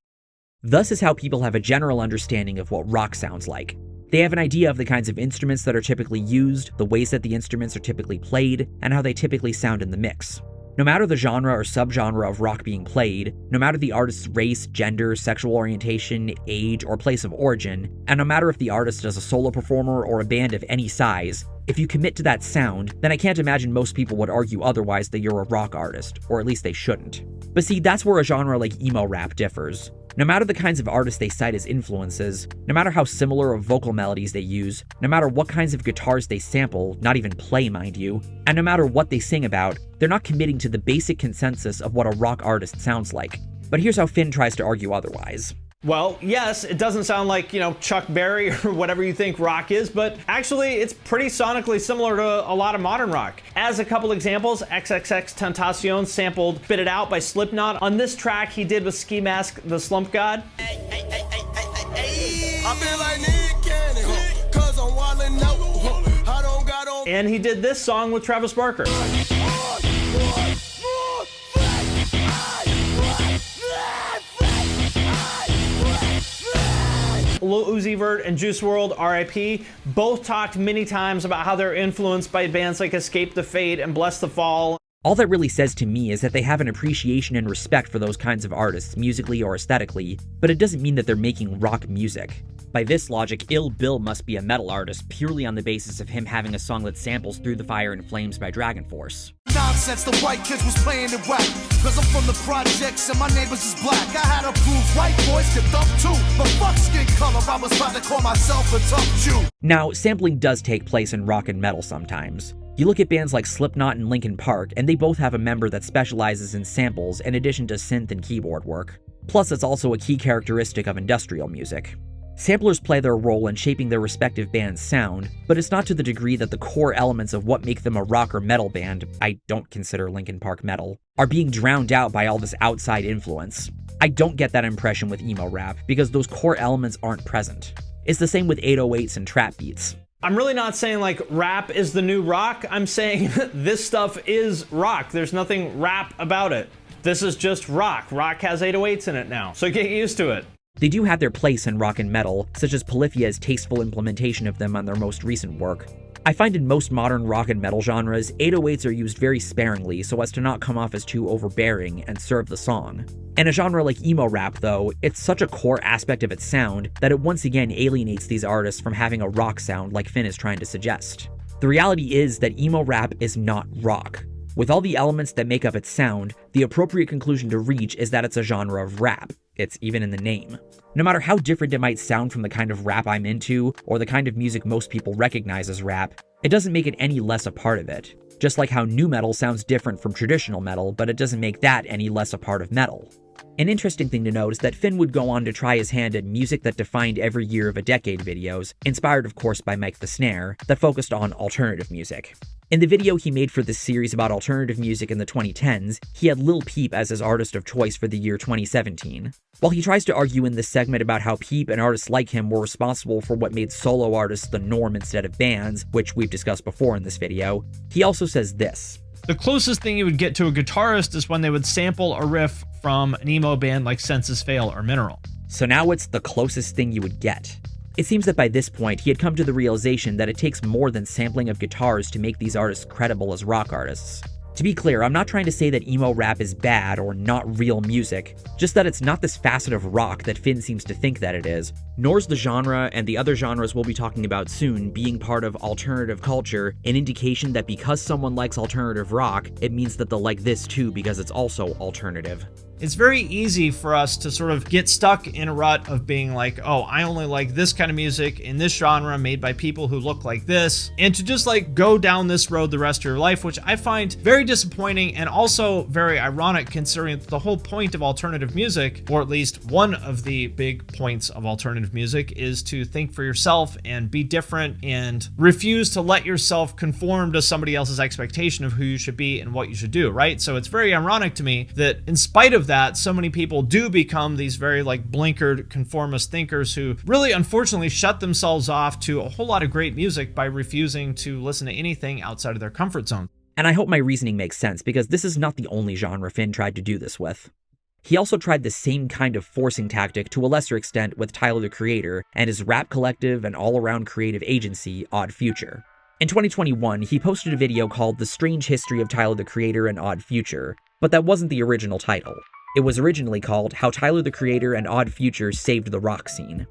Thus is how people have a general understanding of what rock sounds like. They have an idea of the kinds of instruments that are typically used, the ways that the instruments are typically played, and how they typically sound in the mix. No matter the genre or subgenre of rock being played, no matter the artist's race, gender, sexual orientation, age, or place of origin, and no matter if the artist is a solo performer or a band of any size, if you commit to that sound, then I can't imagine most people would argue otherwise that you're a rock artist, or at least they shouldn't. But see, that's where a genre like emo rap differs. No matter the kinds of artists they cite as influences, no matter how similar of vocal melodies they use, no matter what kinds of guitars they sample, not even play mind you, and no matter what they sing about, they're not committing to the basic consensus of what a rock artist sounds like. But here's how Finn tries to argue otherwise. Well, yes, it doesn't sound like, Chuck Berry or whatever you think rock is, but actually it's pretty sonically similar to a lot of modern rock. As a couple examples, XXXTentacion sampled Spit It Out by Slipknot. On this track he did with Ski Mask, The Slump God. And he did this song with Travis Barker. Lil Uzi Vert and Juice WRLD, R.I.P., both talked many times about how they're influenced by bands like Escape the Fate and Bless the Fall. All that really says to me is that they have an appreciation and respect for those kinds of artists, musically or aesthetically, but it doesn't mean that they're making rock music. By this logic, Ill Bill must be a metal artist purely on the basis of him having a song that samples Through the Fire and Flames by Dragon Force. Nonsense, the white kids was playing it whack. Cause I'm from the projects and my neighbors is black. I had to prove white boys could thump too. But fuck skin color, I was about to call myself a tough Jew. Now, sampling does take place in rock and metal sometimes. You look at bands like Slipknot and Linkin Park, and they both have a member that specializes in samples in addition to synth and keyboard work. Plus, it's also a key characteristic of industrial music. Samplers play their role in shaping their respective band's sound, but it's not to the degree that the core elements of what make them a rock or metal band, I don't consider Linkin Park metal, are being drowned out by all this outside influence. I don't get that impression with emo rap, because those core elements aren't present. It's the same with 808s and trap beats. I'm really not saying like rap is the new rock. I'm saying this stuff is rock. There's nothing rap about it. This is just rock. Rock has 808s in it now, so get used to it. They do have their place in rock and metal, such as Polyphia's tasteful implementation of them on their most recent work. I find in most modern rock and metal genres, 808s are used very sparingly so as to not come off as too overbearing and serve the song. In a genre like emo rap, though, it's such a core aspect of its sound that it once again alienates these artists from having a rock sound like Finn is trying to suggest. The reality is that emo rap is not rock. With all the elements that make up its sound, the appropriate conclusion to reach is that it's a genre of rap. It's even in the name. No matter how different it might sound from the kind of rap I'm into, or the kind of music most people recognize as rap, it doesn't make it any less a part of it. Just like how nu metal sounds different from traditional metal, but it doesn't make that any less a part of metal. An interesting thing to note is that Finn would go on to try his hand at music that defined every year of a decade videos, inspired of course by Mike the Snare, that focused on alternative music. In the video he made for this series about alternative music in the 2010s, he had Lil Peep as his artist of choice for the year 2017. While he tries to argue in this segment about how Peep and artists like him were responsible for what made solo artists the norm instead of bands, which we've discussed before in this video, he also says this. The closest thing you would get to a guitarist is when they would sample a riff from an emo band like Senses Fail or Mineral. So now it's the closest thing you would get. It seems that by this point, he had come to the realization that it takes more than sampling of guitars to make these artists credible as rock artists. To be clear, I'm not trying to say that emo rap is bad or not real music, just that it's not this facet of rock that Finn seems to think that it is, nor is the genre and the other genres we'll be talking about soon being part of alternative culture an indication that because someone likes alternative rock, it means that they'll like this too because it's also alternative. It's very easy for us to sort of get stuck in a rut of being like, oh, I only like this kind of music in this genre made by people who look like this, and to just like go down this road the rest of your life, which I find very disappointing and also very ironic considering that the whole point of alternative music, or at least one of the big points of alternative music, is to think for yourself and be different and refuse to let yourself conform to somebody else's expectation of who you should be and what you should do, right? So it's very ironic to me that in spite of that, so many people do become these very like blinkered conformist thinkers who really unfortunately shut themselves off to a whole lot of great music by refusing to listen to anything outside of their comfort zone. And I hope my reasoning makes sense because this is not the only genre Finn tried to do this with. He also tried the same kind of forcing tactic to a lesser extent with Tyler the Creator and his rap collective and all-around creative agency, Odd Future. In 2021, he posted a video called The Strange History of Tyler the Creator and Odd Future, but that wasn't the original title. It was originally called How Tyler the Creator and Odd Future Saved the Rock Scene.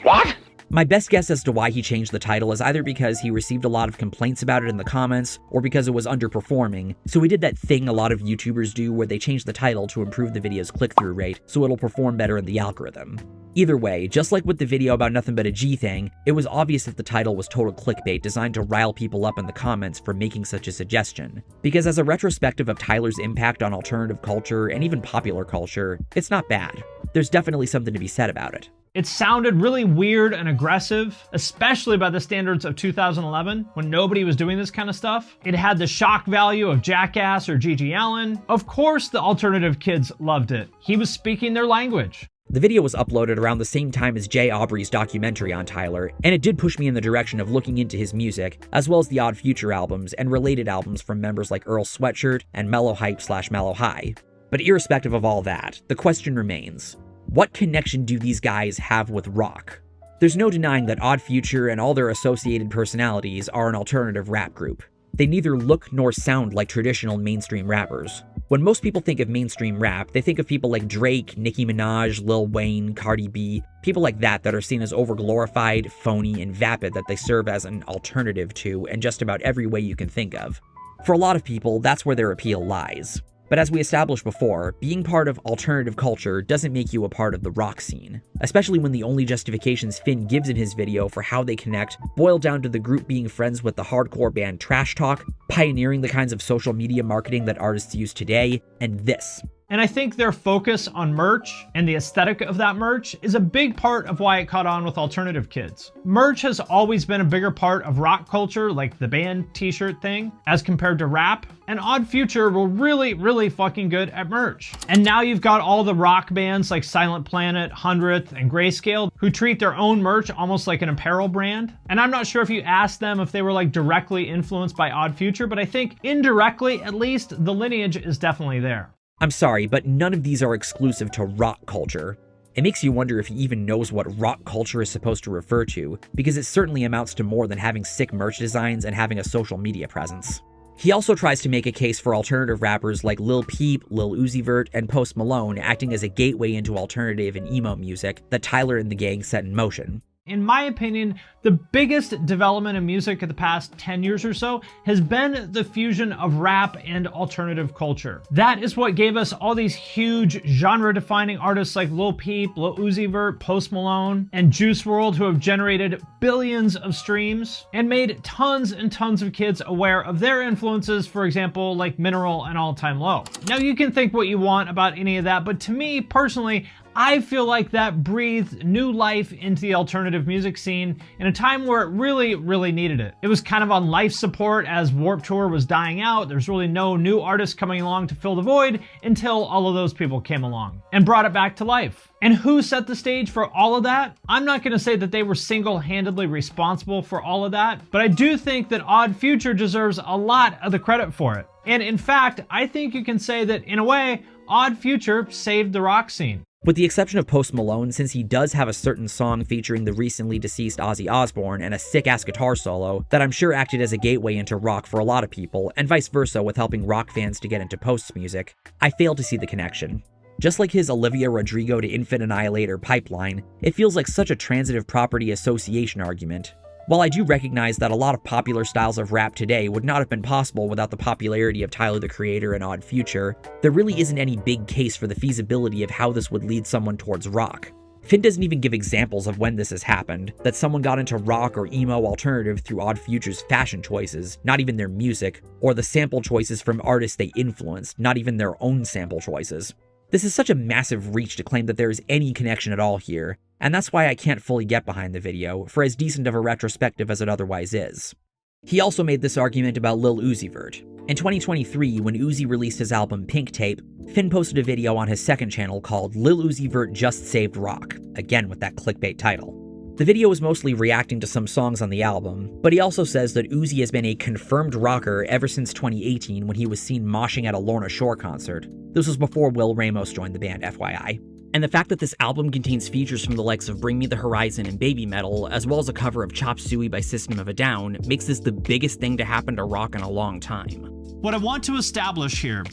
What? My best guess as to why he changed the title is either because he received a lot of complaints about it in the comments, or because it was underperforming, so he did that thing a lot of YouTubers do where they change the title to improve the video's click-through rate so it'll perform better in the algorithm. Either way, just like with the video about Nothing But a G Thing, it was obvious that the title was total clickbait designed to rile people up in the comments for making such a suggestion. Because as a retrospective of Tyler's impact on alternative culture and even popular culture, it's not bad. There's definitely something to be said about it. It sounded really weird and aggressive, especially by the standards of 2011, when nobody was doing this kind of stuff. It had the shock value of Jackass or G.G. Allen. Of course the alternative kids loved it. He was speaking their language. The video was uploaded around the same time as Jay Aubrey's documentary on Tyler, and it did push me in the direction of looking into his music, as well as the Odd Future albums and related albums from members like Earl Sweatshirt and Mellow Hype/Mellow High. But irrespective of all that, the question remains, what connection do these guys have with rock? There's no denying that Odd Future and all their associated personalities are an alternative rap group. They neither look nor sound like traditional mainstream rappers. When most people think of mainstream rap, they think of people like Drake, Nicki Minaj, Lil Wayne, Cardi B, people like that are seen as overglorified, phony, and vapid that they serve as an alternative to in just about every way you can think of. For a lot of people, that's where their appeal lies. But as we established before, being part of alternative culture doesn't make you a part of the rock scene, especially when the only justifications Finn gives in his video for how they connect boil down to the group being friends with the hardcore band Trash Talk, pioneering the kinds of social media marketing that artists use today, and this. And I think their focus on merch and the aesthetic of that merch is a big part of why it caught on with alternative kids. Merch has always been a bigger part of rock culture, like the band t-shirt thing, as compared to rap. And Odd Future were really fucking good at merch. And now you've got all the rock bands like Silent Planet, 100th, and Grayscale who treat their own merch almost like an apparel brand. And I'm not sure if you asked them if they were like directly influenced by Odd Future, but I think indirectly, at least, the lineage is definitely there. I'm sorry, but none of these are exclusive to rock culture. It makes you wonder if he even knows what rock culture is supposed to refer to, because it certainly amounts to more than having sick merch designs and having a social media presence. He also tries to make a case for alternative rappers like Lil Peep, Lil Uzi Vert, and Post Malone acting as a gateway into alternative and emo music that Tyler and the gang set in motion. In my opinion, the biggest development in music in the past 10 years or so has been the fusion of rap and alternative culture. That is what gave us all these huge genre-defining artists like Lil Peep, Lil Uzi Vert, Post Malone, and Juice WRLD, who have generated billions of streams and made tons and tons of kids aware of their influences, for example, like Mineral and All Time Low. Now, you can think what you want about any of that, but to me, personally, I feel like that breathed new life into the alternative music scene in a time where it really needed it. It was kind of on life support as Warped Tour was dying out. There's really no new artists coming along to fill the void until all of those people came along and brought it back to life. And who set the stage for all of that? I'm not going to say that they were single-handedly responsible for all of that, but I do think that Odd Future deserves a lot of the credit for it. And in fact, I think you can say that in a way, Odd Future saved the rock scene. With the exception of Post Malone, since he does have a certain song featuring the recently deceased Ozzy Osbourne and a sick-ass guitar solo that I'm sure acted as a gateway into rock for a lot of people, and vice versa with helping rock fans to get into Post's music, I fail to see the connection. Just like his Olivia Rodrigo to Infant Annihilator pipeline, it feels like such a transitive property association argument. While I do recognize that a lot of popular styles of rap today would not have been possible without the popularity of Tyler the Creator and Odd Future, there really isn't any big case for the feasibility of how this would lead someone towards rock. Finn doesn't even give examples of when this has happened, that someone got into rock or emo alternative through Odd Future's fashion choices, not even their music, or the sample choices from artists they influenced, not even their own sample choices. This is such a massive reach to claim that there is any connection at all here, and that's why I can't fully get behind the video, for as decent of a retrospective as it otherwise is. He also made this argument about Lil Uzi Vert. In 2023, when Uzi released his album Pink Tape, Finn posted a video on his second channel called Lil Uzi Vert Just Saved Rock, again with that clickbait title. The video was mostly reacting to some songs on the album, but he also says that Uzi has been a confirmed rocker ever since 2018 when he was seen moshing at a Lorna Shore concert. This was before Will Ramos joined the band, FYI. And the fact that this album contains features from the likes of Bring Me the Horizon and Baby Metal, as well as a cover of Chop Suey by System of a Down, makes this the biggest thing to happen to rock in a long time. What I want to establish here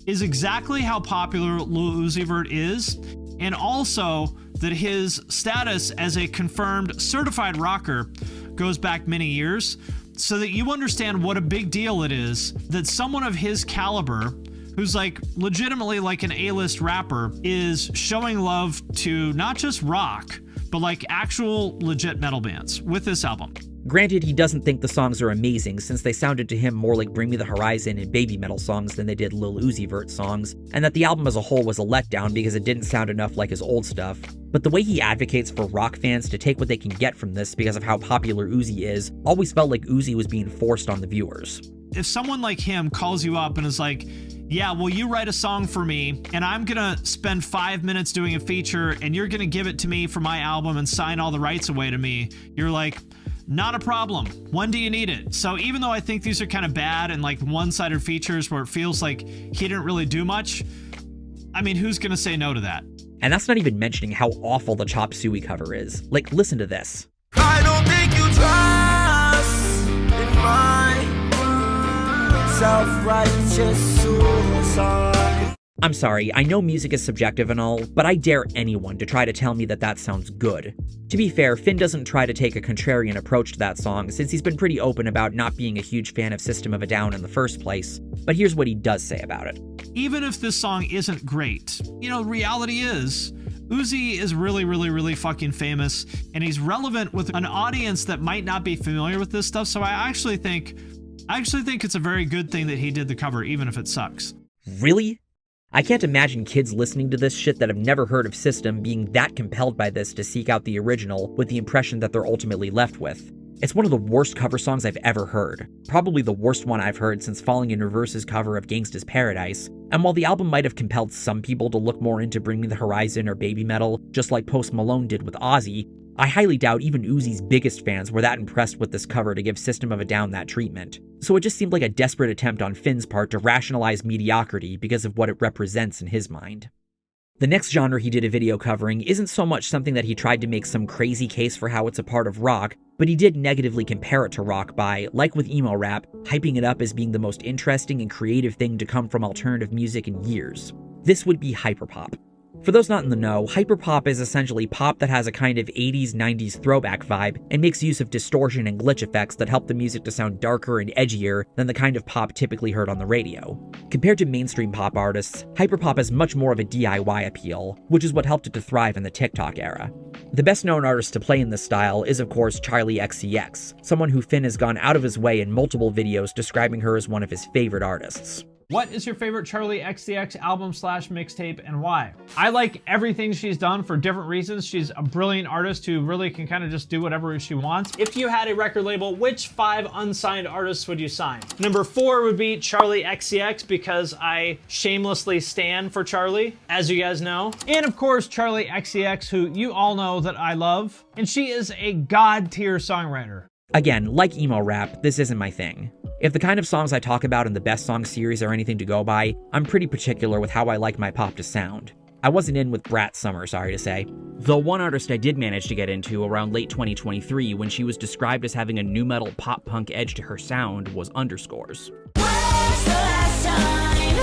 is exactly how popular Lil Uzi Vert is, and also that his status as a confirmed certified rocker goes back many years, so that you understand what a big deal it is that someone of his caliber, who's like legitimately like an A-list rapper, is showing love to not just rock, but like actual legit metal bands with this album. Granted, he doesn't think the songs are amazing since they sounded to him more like Bring Me the Horizon and Baby Metal songs than they did Lil Uzi Vert songs, and that the album as a whole was a letdown because it didn't sound enough like his old stuff. But the way he advocates for rock fans to take what they can get from this because of how popular Uzi is always felt like Uzi was being forced on the viewers. If someone like him calls you up and is like, yeah, well, you write a song for me, and I'm gonna spend 5 minutes doing a feature, and you're gonna give it to me for my album and sign all the rights away to me, you're like, not a problem. When do you need it? So even though I think these are kind of bad and like one-sided features where it feels like he didn't really do much, I mean, who's gonna say no to that? And that's not even mentioning how awful the Chop Suey cover is. Like, listen to this. I don't think you trust in my self-righteous suicide. I'm sorry, I know music is subjective and all, but I dare anyone to try to tell me that that sounds good. To be fair, Finn doesn't try to take a contrarian approach to that song, since he's been pretty open about not being a huge fan of System of a Down in the first place, but here's what he does say about it. Even if this song isn't great, you know, reality is, Uzi is really fucking famous, and he's relevant with an audience that might not be familiar with this stuff, so I actually think it's a very good thing that he did the cover, even if it sucks. Really? I can't imagine kids listening to this shit that have never heard of System being that compelled by this to seek out the original with the impression that they're ultimately left with. It's one of the worst cover songs I've ever heard, probably the worst one I've heard since Falling in Reverse's cover of Gangsta's Paradise, and while the album might have compelled some people to look more into Bring Me the Horizon or Baby Metal, just like Post Malone did with Ozzy, I highly doubt even Uzi's biggest fans were that impressed with this cover to give System of a Down that treatment. So it just seemed like a desperate attempt on Finn's part to rationalize mediocrity because of what it represents in his mind. The next genre he did a video covering isn't so much something that he tried to make some crazy case for how it's a part of rock, but he did negatively compare it to rock by, like with Emo Rap, hyping it up as being the most interesting and creative thing to come from alternative music in years. This would be Hyperpop. For those not in the know, Hyperpop is essentially pop that has a kind of 80s, 90s throwback vibe and makes use of distortion and glitch effects that help the music to sound darker and edgier than the kind of pop typically heard on the radio. Compared to mainstream pop artists, Hyperpop has much more of a DIY appeal, which is what helped it to thrive in the TikTok era. The best known artist to play in this style is of course Charli XCX, someone who Finn has gone out of his way in multiple videos describing her as one of his favorite artists. What is your favorite Charli XCX album / mixtape and why? I like everything she's done for different reasons. She's a brilliant artist who really can kind of just do whatever she wants. If you had a record label, which 5 unsigned artists would you sign? Number 4 would be Charli XCX because I shamelessly stan for Charli, as you guys know. And of course, Charli XCX, who you all know that I love. And she is a god tier songwriter. Again, like Emo Rap, this isn't my thing. If the kind of songs I talk about in the Best Songs series are anything to go by, I'm pretty particular with how I like my pop to sound. I wasn't in with Brat Summer, sorry to say. Though one artist I did manage to get into around late 2023 when she was described as having a nu metal pop punk edge to her sound was Underscores. When's the last time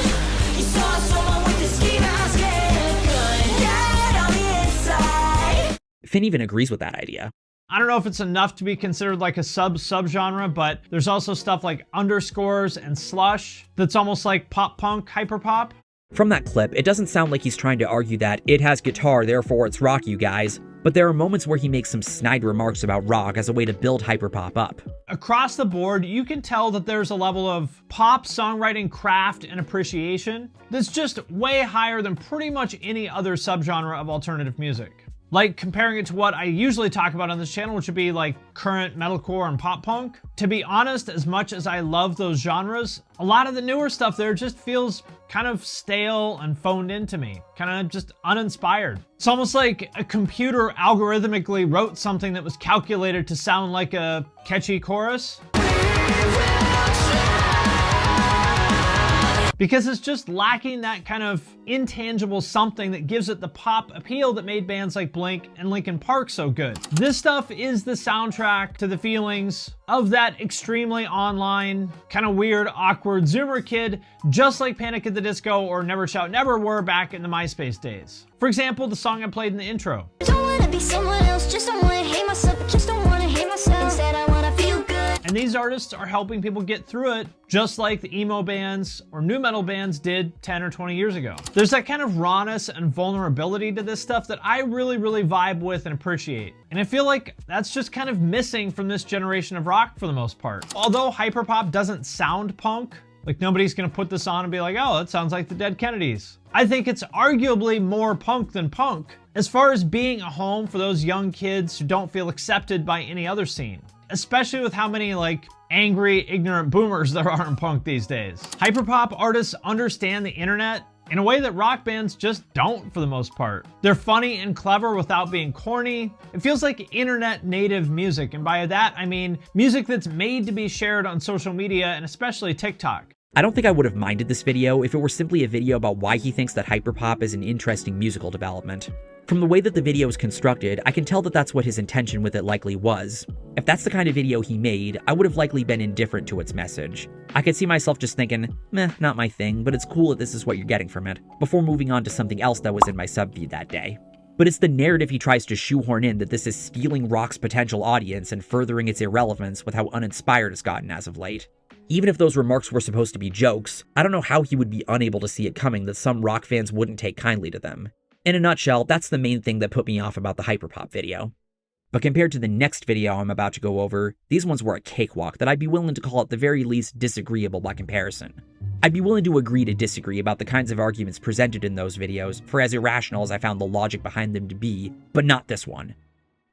you saw someone with a ski mask and a gun dead on the inside? Finn even agrees with that idea. I don't know if it's enough to be considered like a sub-genre, but there's also stuff like Underscores and Slush that's almost like pop-punk hyperpop. From that clip, it doesn't sound like he's trying to argue that it has guitar, therefore it's rock, you guys, but there are moments where he makes some snide remarks about rock as a way to build hyperpop up. Across the board, you can tell that there's a level of pop songwriting craft and appreciation that's just way higher than pretty much any other subgenre of alternative music. Like comparing it to what I usually talk about on this channel, which would be like current metalcore and pop punk. To be honest, as much as I love those genres, a lot of the newer stuff there just feels kind of stale and phoned in to me, kind of just uninspired. It's almost like a computer algorithmically wrote something that was calculated to sound like a catchy chorus. Because it's just lacking that kind of intangible something that gives it the pop appeal that made bands like Blink and Linkin Park so good. This stuff is the soundtrack to the feelings of that extremely online, kind of weird, awkward Zoomer kid, just like Panic at the Disco or Never Shout Never were back in the MySpace days. For example, the song I played in the intro. Don't wanna be someone else, just don't wanna hate myself, just don't wanna hate myself. Instead I wanna feel good. And these artists are helping people get through it, just like the emo bands or nu metal bands did 10 or 20 years ago. There's that kind of rawness and vulnerability to this stuff that I really vibe with and appreciate. And I feel like that's just kind of missing from this generation of rock for the most part. Although hyperpop doesn't sound punk, like nobody's gonna put this on and be like, oh, that sounds like the Dead Kennedys. I think it's arguably more punk than punk, as far as being a home for those young kids who don't feel accepted by any other scene. Especially with how many like angry, ignorant boomers there are in punk these days. Hyperpop artists understand the internet in a way that rock bands just don't for the most part. They're funny and clever without being corny. It feels like internet native music, and by that I mean music that's made to be shared on social media and especially TikTok. I don't think I would have minded this video if it were simply a video about why he thinks that hyperpop is an interesting musical development. From the way that the video is constructed, I can tell that that's what his intention with it likely was. If that's the kind of video he made, I would have likely been indifferent to its message. I could see myself just thinking, meh, not my thing, but it's cool that this is what you're getting from it, before moving on to something else that was in my subfeed that day. But it's the narrative he tries to shoehorn in that this is stealing rock's potential audience and furthering its irrelevance with how uninspired it's gotten as of late. Even if those remarks were supposed to be jokes, I don't know how he would be unable to see it coming that some rock fans wouldn't take kindly to them. In a nutshell, that's the main thing that put me off about the hyperpop video. But compared to the next video I'm about to go over, these ones were a cakewalk that I'd be willing to call at the very least disagreeable by comparison. I'd be willing to agree to disagree about the kinds of arguments presented in those videos, for as irrational as I found the logic behind them to be, but not this one.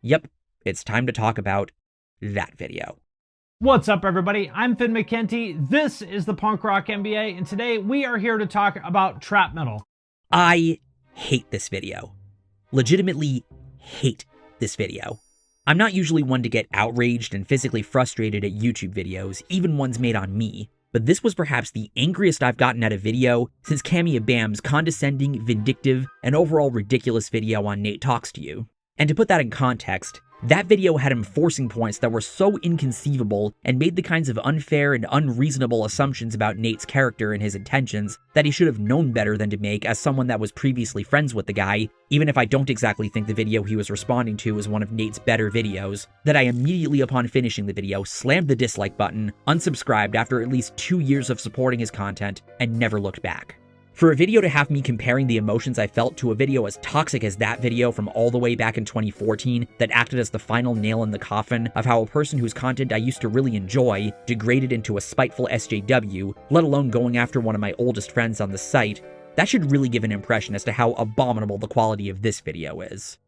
Yep, it's time to talk about that video. What's up, everybody? I'm Finn McKenty. This is the Punk Rock MBA, and today we are here to talk about trap metal. I hate this video. Legitimately hate this video. I'm not usually one to get outraged and physically frustrated at YouTube videos, even ones made on me, but this was perhaps the angriest I've gotten at a video since Cammy Abam's condescending, vindictive, and overall ridiculous video on Nate Talks to You. And to put that in context, that video had him forcing points that were so inconceivable and made the kinds of unfair and unreasonable assumptions about Nate's character and his intentions that he should have known better than to make as someone that was previously friends with the guy, even if I don't exactly think the video he was responding to was one of Nate's better videos, that I immediately upon finishing the video slammed the dislike button, unsubscribed after at least 2 years of supporting his content, and never looked back. For a video to have me comparing the emotions I felt to a video as toxic as that video from all the way back in 2014 that acted as the final nail in the coffin of how a person whose content I used to really enjoy degraded into a spiteful SJW, let alone going after one of my oldest friends on the site, that should really give an impression as to how abominable the quality of this video is.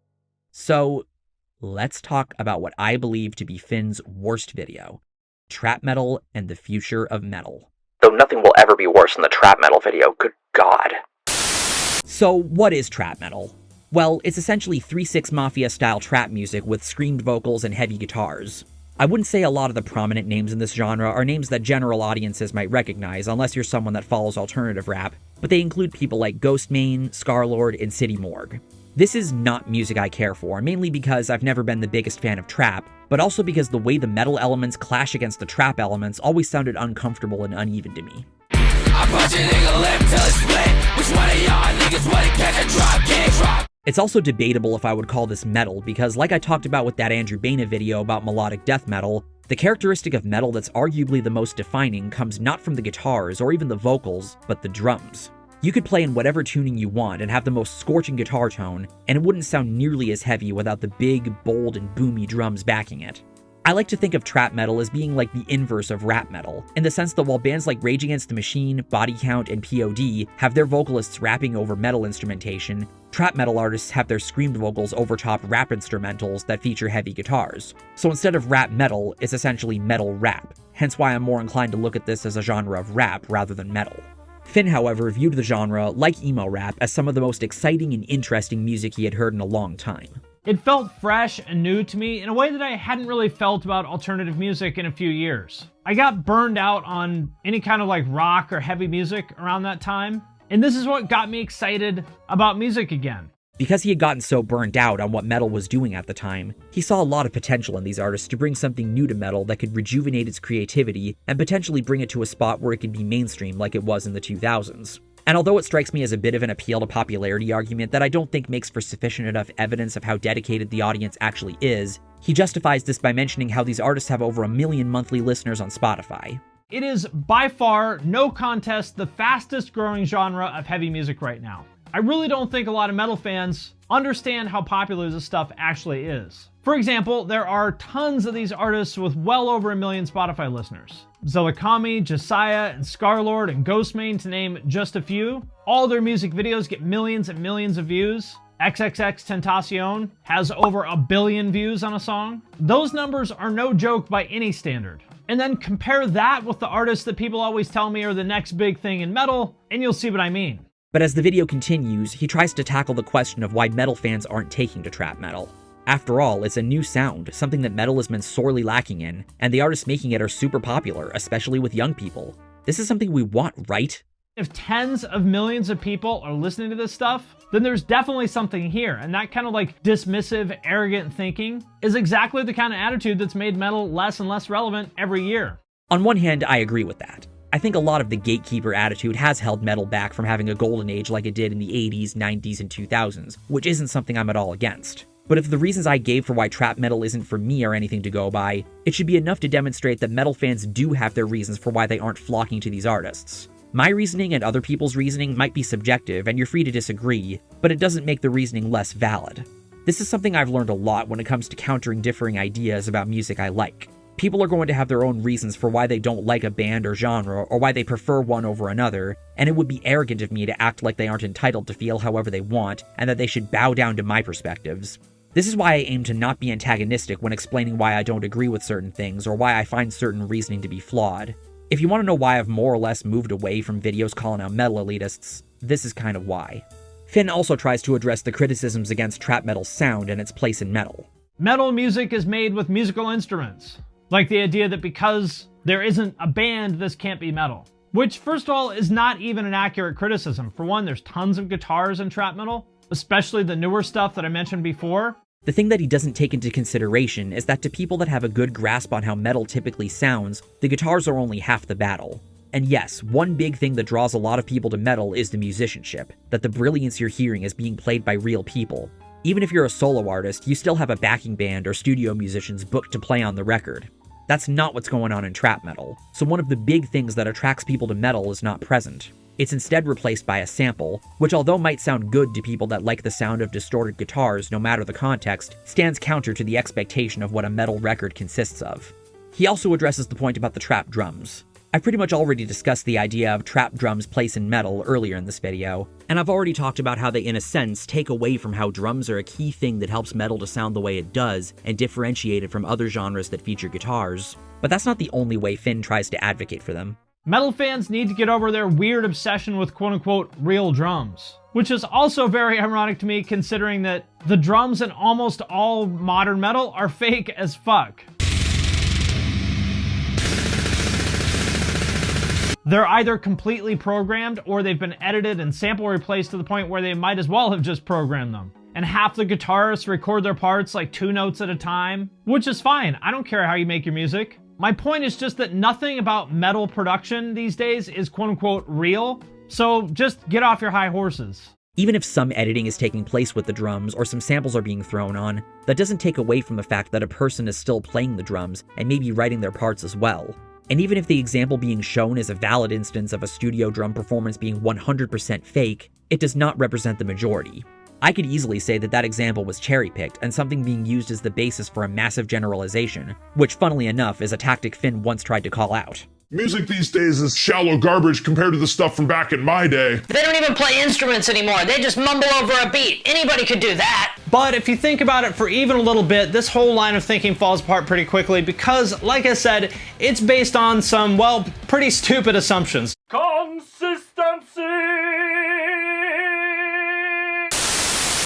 So, let's talk about what I believe to be Finn's worst video, Trap Metal and the Future of Metal. Though nothing will ever be worse than the trap metal video, good God. So what is trap metal? Well, it's essentially 3-6 Mafia-style trap music with screamed vocals and heavy guitars. I wouldn't say a lot of the prominent names in this genre are names that general audiences might recognize unless you're someone that follows alternative rap, but they include people like Ghostmane, Scarlord, and City Morgue. This is not music I care for, mainly because I've never been the biggest fan of trap, but also because the way the metal elements clash against the trap elements always sounded uncomfortable and uneven to me. It's also debatable if I would call this metal, because like I talked about with that Andrew Baina video about melodic death metal, the characteristic of metal that's arguably the most defining comes not from the guitars or even the vocals, but the drums. You could play in whatever tuning you want and have the most scorching guitar tone, and it wouldn't sound nearly as heavy without the big, bold, and boomy drums backing it. I like to think of trap metal as being like the inverse of rap metal, in the sense that while bands like Rage Against the Machine, Body Count, and POD have their vocalists rapping over metal instrumentation, trap metal artists have their screamed vocals overtop rap instrumentals that feature heavy guitars. So instead of rap metal, it's essentially metal rap, hence why I'm more inclined to look at this as a genre of rap rather than metal. Finn, however, viewed the genre, like emo rap, as some of the most exciting and interesting music he had heard in a long time. It felt fresh and new to me in a way that I hadn't really felt about alternative music in a few years. I got burned out on any kind of like rock or heavy music around that time, and this is what got me excited about music again. Because he had gotten so burned out on what metal was doing at the time, he saw a lot of potential in these artists to bring something new to metal that could rejuvenate its creativity and potentially bring it to a spot where it could be mainstream like it was in the 2000s. And although it strikes me as a bit of an appeal to popularity argument that I don't think makes for sufficient enough evidence of how dedicated the audience actually is, he justifies this by mentioning how these artists have over 1 million monthly listeners on Spotify. It is by far, no contest, the fastest growing genre of heavy music right now. I really don't think a lot of metal fans understand how popular this stuff actually is. For example, there are tons of these artists with well over 1 million Spotify listeners. Zelakami, Josiah, and Scarlord, and Ghostmane, to name just a few. All their music videos get millions and millions of views. XXXTentacion has over 1 billion views on a song. Those numbers are no joke by any standard. And then compare that with the artists that people always tell me are the next big thing in metal, and you'll see what I mean. But as the video continues, he tries to tackle the question of why metal fans aren't taking to trap metal. After all, it's a new sound, something that metal has been sorely lacking in, and the artists making it are super popular, especially with young people. This is something we want, right? If tens of millions of people are listening to this stuff, then there's definitely something here, and that kind of like dismissive, arrogant thinking is exactly the kind of attitude that's made metal less and less relevant every year. On one hand, I agree with that. I think a lot of the gatekeeper attitude has held metal back from having a golden age like it did in the 80s, 90s, and 2000s, which isn't something I'm at all against. But if the reasons I gave for why trap metal isn't for me are anything to go by, it should be enough to demonstrate that metal fans do have their reasons for why they aren't flocking to these artists. My reasoning and other people's reasoning might be subjective, and you're free to disagree, but it doesn't make the reasoning less valid. This is something I've learned a lot when it comes to countering differing ideas about music I like. People are going to have their own reasons for why they don't like a band or genre, or why they prefer one over another, and it would be arrogant of me to act like they aren't entitled to feel however they want, and that they should bow down to my perspectives. This is why I aim to not be antagonistic when explaining why I don't agree with certain things, or why I find certain reasoning to be flawed. If you want to know why I've more or less moved away from videos calling out metal elitists, this is kind of why. Finn also tries to address the criticisms against trap metal's sound and its place in metal. Metal music is made with musical instruments. Like the idea that because there isn't a band, this can't be metal. Which, first of all, is not even an accurate criticism. For one, there's tons of guitars in trap metal, especially the newer stuff that I mentioned before. The thing that he doesn't take into consideration is that to people that have a good grasp on how metal typically sounds, the guitars are only half the battle. And yes, one big thing that draws a lot of people to metal is the musicianship, that the brilliance you're hearing is being played by real people. Even if you're a solo artist, you still have a backing band or studio musicians booked to play on the record. That's not what's going on in trap metal, so one of the big things that attracts people to metal is not present. It's instead replaced by a sample, which although might sound good to people that like the sound of distorted guitars no matter the context, stands counter to the expectation of what a metal record consists of. He also addresses the point about the trap drums. I've pretty much already discussed the idea of trap drums' place in metal earlier in this video, and I've already talked about how they in a sense take away from how drums are a key thing that helps metal to sound the way it does and differentiate it from other genres that feature guitars. But that's not the only way Finn tries to advocate for them. Metal fans need to get over their weird obsession with quote-unquote real drums, which is also very ironic to me considering that the drums in almost all modern metal are fake as fuck. They're either completely programmed or they've been edited and sample replaced to the point where they might as well have just programmed them. And half the guitarists record their parts like 2 notes at a time, which is fine. I don't care how you make your music. My point is just that nothing about metal production these days is quote-unquote real, so just get off your high horses. Even if some editing is taking place with the drums or some samples are being thrown on, that doesn't take away from the fact that a person is still playing the drums and maybe writing their parts as well. And even if the example being shown is a valid instance of a studio drum performance being 100% fake, it does not represent the majority. I could easily say that that example was cherry-picked and something being used as the basis for a massive generalization, which funnily enough is a tactic Finn once tried to call out. Music these days is shallow garbage compared to the stuff from back in my day. They don't even play instruments anymore. They just mumble over a beat. Anybody could do that. But if you think about it for even a little bit, this whole line of thinking falls apart pretty quickly because, like I said, it's based on some, well, pretty stupid assumptions. Consistency!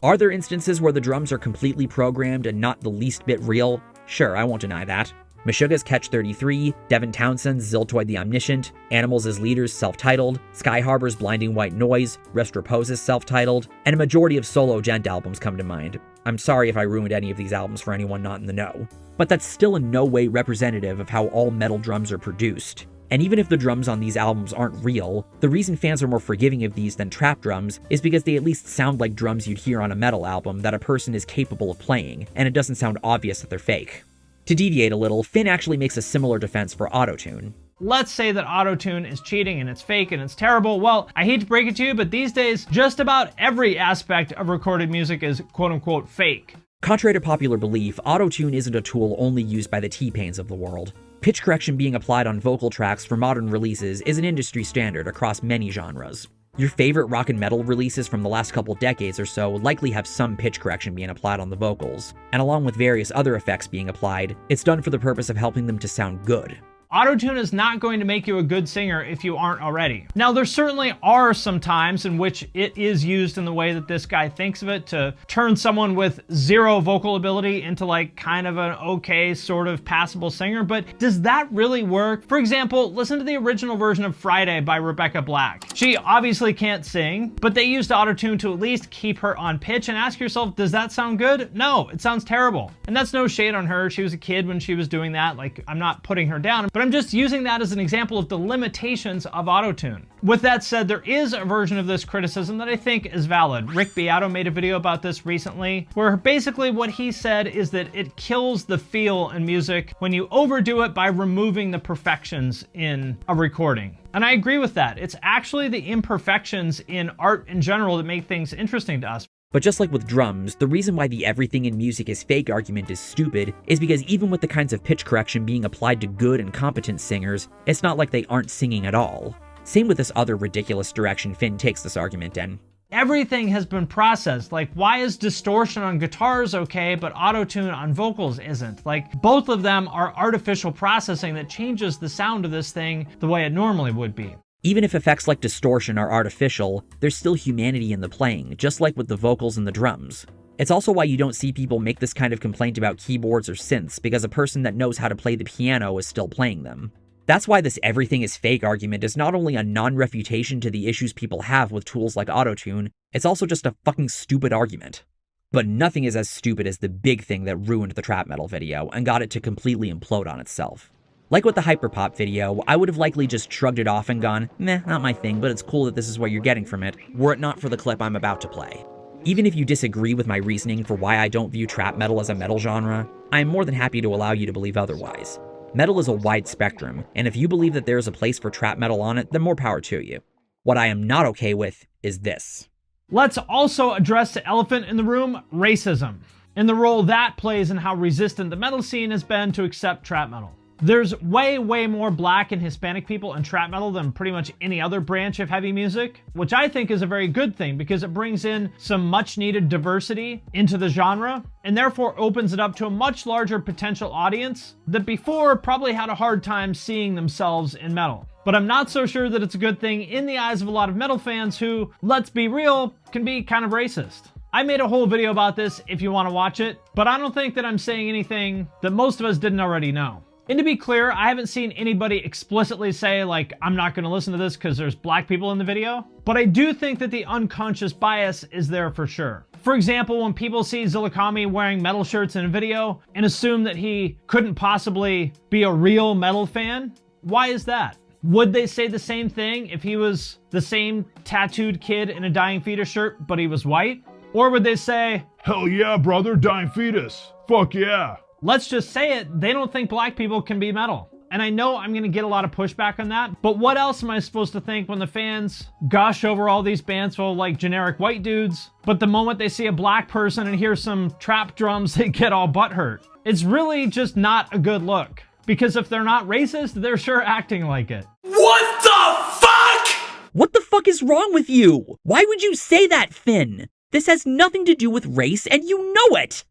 Are there instances where the drums are completely programmed and not the least bit real? Sure, I won't deny that. Meshuggah's Catch 33, Devin Townsend's Ziltoid the Omniscient, Animals as Leaders self-titled, Sky Harbor's Blinding White Noise, Rest Repose's self-titled, and a majority of solo gent albums come to mind. I'm sorry if I ruined any of these albums for anyone not in the know. But that's still in no way representative of how all metal drums are produced. And even if the drums on these albums aren't real, the reason fans are more forgiving of these than trap drums is because they at least sound like drums you'd hear on a metal album that a person is capable of playing, and it doesn't sound obvious that they're fake. To deviate a little, Finn actually makes a similar defense for autotune. Let's say that autotune is cheating and it's fake and it's terrible. Well, I hate to break it to you, but these days, just about every aspect of recorded music is quote-unquote fake. Contrary to popular belief, autotune isn't a tool only used by the T-Pains of the world. Pitch correction being applied on vocal tracks for modern releases is an industry standard across many genres. Your favorite rock and metal releases from the last couple decades or so likely have some pitch correction being applied on the vocals, and along with various other effects being applied, it's done for the purpose of helping them to sound good. Autotune is not going to make you a good singer if you aren't already. Now, there certainly are some times in which it is used in the way that this guy thinks of it to turn someone with zero vocal ability into like kind of an okay, sort of passable singer, but does that really work? For example, listen to the original version of Friday by Rebecca Black. She obviously can't sing, but they used autotune to at least keep her on pitch, and ask yourself, does that sound good? No, it sounds terrible. And that's no shade on her. She was a kid when she was doing that. Like, I'm not putting her down, but I'm just using that as an example of the limitations of autotune. With that said, there is a version of this criticism that I think is valid. Rick Beato made a video about this recently, where basically what he said is that it kills the feel in music when you overdo it by removing the perfections in a recording. And I agree with that. It's actually the imperfections in art in general that make things interesting to us. But just like with drums, the reason why the everything in music is fake argument is stupid is because even with the kinds of pitch correction being applied to good and competent singers, it's not like they aren't singing at all. Same with this other ridiculous direction Finn takes this argument in. Everything has been processed. Like, why is distortion on guitars okay, but auto-tune on vocals isn't? Like, both of them are artificial processing that changes the sound of this thing the way it normally would be. Even if effects like distortion are artificial, there's still humanity in the playing, just like with the vocals and the drums. It's also why you don't see people make this kind of complaint about keyboards or synths, because a person that knows how to play the piano is still playing them. That's why this everything is fake argument is not only a non-refutation to the issues people have with tools like autotune, it's also just a fucking stupid argument. But nothing is as stupid as the big thing that ruined the trap metal video and got it to completely implode on itself. Like with the Hyperpop video, I would have likely just shrugged it off and gone, meh, not my thing, but it's cool that this is what you're getting from it, were it not for the clip I'm about to play. Even if you disagree with my reasoning for why I don't view trap metal as a metal genre, I am more than happy to allow you to believe otherwise. Metal is a wide spectrum, and if you believe that there is a place for trap metal on it, then more power to you. What I am not okay with is this. Let's also address the elephant in the room, racism, and the role that plays in how resistant the metal scene has been to accept trap metal. There's way more Black and Hispanic people in trap metal than pretty much any other branch of heavy music, which I think is a very good thing because it brings in some much needed diversity into the genre and therefore opens it up to a much larger potential audience that before probably had a hard time seeing themselves in metal. But I'm not so sure that it's a good thing in the eyes of a lot of metal fans who, let's be real, can be kind of racist. I made a whole video about this if you want to watch it, but I don't think that I'm saying anything that most of us didn't already know. And to be clear, I haven't seen anybody explicitly say, like, I'm not going to listen to this because there's Black people in the video, but I do think that the unconscious bias is there for sure. For example, when people see Zillakami wearing metal shirts in a video and assume that he couldn't possibly be a real metal fan, why is that? Would they say the same thing if he was the same tattooed kid in a Dying Fetus shirt, but he was white? Or would they say, hell yeah, brother, Dying Fetus. Fuck yeah. Let's just say it, they don't think Black people can be metal. And I know I'm gonna get a lot of pushback on that, but what else am I supposed to think when the fans gush over all these bands full of like generic white dudes, but the moment they see a Black person and hear some trap drums, they get all butthurt? It's really just not a good look. Because if they're not racist, they're sure acting like it. What the fuck? What the fuck is wrong with you? Why would you say that, Finn? This has nothing to do with race, and you know it!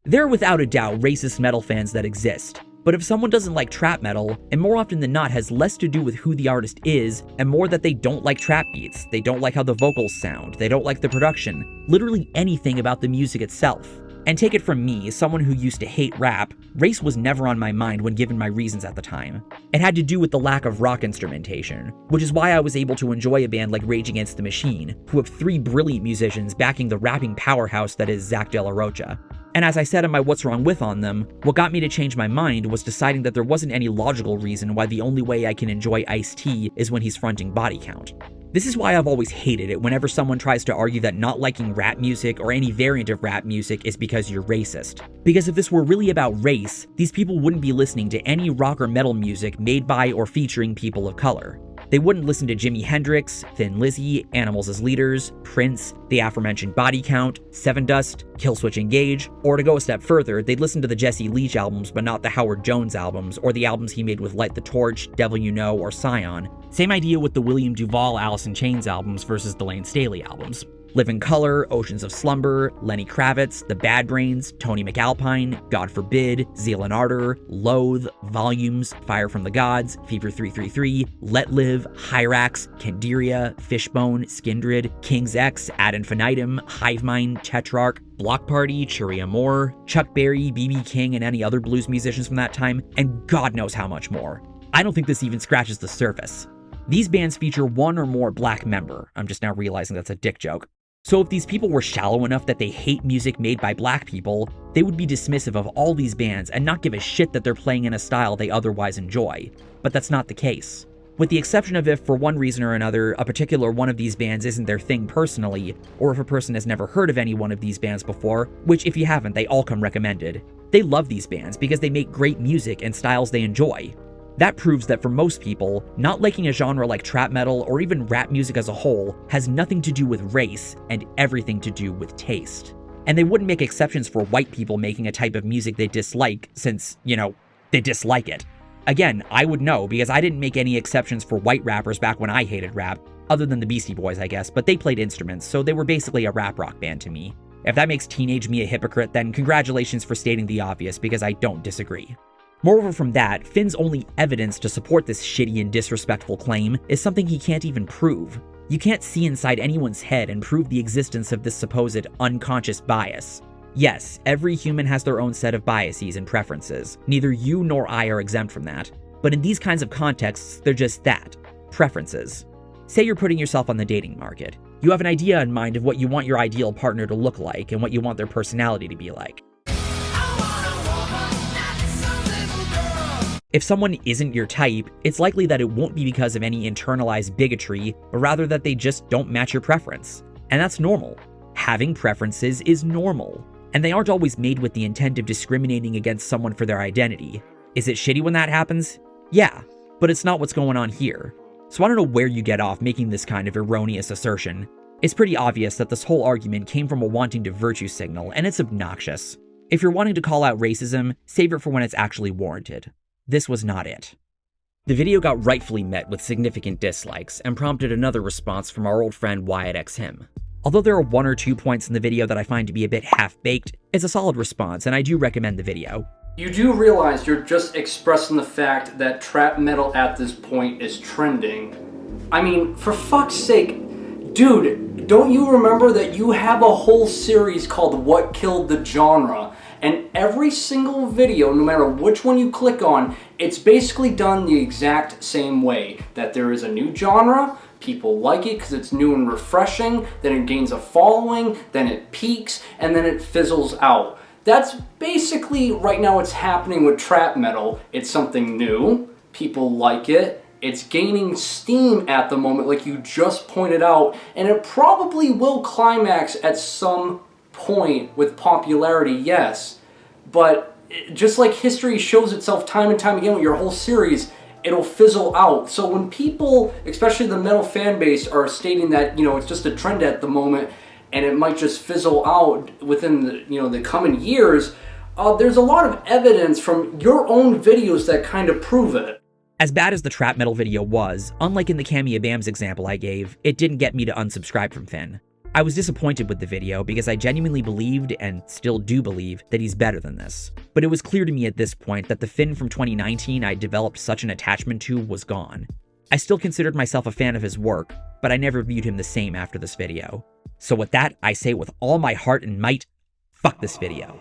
There are without a doubt racist metal fans that exist, but if someone doesn't like trap metal, and more often than not has less to do with who the artist is, and more that they don't like trap beats, they don't like how the vocals sound, they don't like the production, literally anything about the music itself. And take it from me, someone who used to hate rap, race was never on my mind when given my reasons at the time. It had to do with the lack of rock instrumentation, which is why I was able to enjoy a band like Rage Against the Machine, who have 3 brilliant musicians backing the rapping powerhouse that is Zach De La Rocha. And as I said in my What's Wrong With on them, what got me to change my mind was deciding that there wasn't any logical reason why the only way I can enjoy Ice-T is when he's fronting Body Count. This is why I've always hated it whenever someone tries to argue that not liking rap music or any variant of rap music is because you're racist. Because if this were really about race, these people wouldn't be listening to any rock or metal music made by or featuring people of color. They wouldn't listen to Jimi Hendrix, Thin Lizzy, Animals as Leaders, Prince, the aforementioned Body Count, Sevendust, Killswitch Engage, or to go a step further, they'd listen to the Jesse Leach albums but not the Howard Jones albums, or the albums he made with Light the Torch, Devil You Know, or Scion. Same idea with the William Duvall Alice in Chains albums versus the Lane Staley albums. Live in Color, Oceans of Slumber, Lenny Kravitz, The Bad Brains, Tony McAlpine, God Forbid, Zeal and Ardor, Loathe, Volumes, Fire from the Gods, Fever 333, Let Live, Hyrax, Candiria, Fishbone, Skindred, King's X, Ad Infinitum, Hivemind, Tetrarch, Block Party, Churia Moore, Chuck Berry, B.B. King, and any other blues musicians from that time, and God knows how much more. I don't think this even scratches the surface. These bands feature one or more Black member. I'm just now realizing that's a dick joke. So if these people were shallow enough that they hate music made by Black people, they would be dismissive of all these bands and not give a shit that they're playing in a style they otherwise enjoy. But that's not the case. With the exception of if, for one reason or another, a particular one of these bands isn't their thing personally, or if a person has never heard of any one of these bands before, which if you haven't, they all come recommended. They love these bands because they make great music and styles they enjoy. That proves that for most people, not liking a genre like trap metal or even rap music as a whole has nothing to do with race and everything to do with taste. And they wouldn't make exceptions for white people making a type of music they dislike since, they dislike it. Again, I would know because I didn't make any exceptions for white rappers back when I hated rap, other than the Beastie Boys, I guess, but they played instruments, so they were basically a rap rock band to me. If that makes teenage me a hypocrite, then congratulations for stating the obvious because I don't disagree. Moreover from that, Finn's only evidence to support this shitty and disrespectful claim is something he can't even prove. You can't see inside anyone's head and prove the existence of this supposed unconscious bias. Yes, every human has their own set of biases and preferences. Neither you nor I are exempt from that. But in these kinds of contexts, they're just that, preferences. Say you're putting yourself on the dating market. You have an idea in mind of what you want your ideal partner to look like and what you want their personality to be like. If someone isn't your type, it's likely that it won't be because of any internalized bigotry, but rather that they just don't match your preference. And that's normal. Having preferences is normal. And they aren't always made with the intent of discriminating against someone for their identity. Is it shitty when that happens? Yeah, but it's not what's going on here. So I don't know where you get off making this kind of erroneous assertion. It's pretty obvious that this whole argument came from a wanting to virtue signal, and it's obnoxious. If you're wanting to call out racism, save it for when it's actually warranted. This was not it. The video got rightfully met with significant dislikes and prompted another response from our old friend Wyatt X Him. Although there are 1 or 2 points in the video that I find to be a bit half-baked, it's a solid response and I do recommend the video. You do realize you're just expressing the fact that trap metal at this point is trending. I mean, for fuck's sake, dude, don't you remember that you have a whole series called What Killed the Genre? And every single video, no matter which one you click on, it's basically done the exact same way. That there is a new genre, people like it because it's new and refreshing, then it gains a following, then it peaks, and then it fizzles out. That's basically right now what's happening with trap metal. It's something new, people like it, it's gaining steam at the moment like you just pointed out, and it probably will climax at some point with popularity, yes, but just like history shows itself time and time again with your whole series, it'll fizzle out. So when people, especially the metal fan base, are stating that, it's just a trend at the moment and it might just fizzle out within the, the coming years, there's a lot of evidence from your own videos that kind of prove it. As bad as the trap metal video was, unlike in the Camia Bams example I gave, it didn't get me to unsubscribe from Finn. I was disappointed with the video because I genuinely believed, and still do believe, that he's better than this. But it was clear to me at this point that the Finn from 2019 I developed such an attachment to was gone. I still considered myself a fan of his work, but I never viewed him the same after this video. So with that, I say with all my heart and might, fuck this video.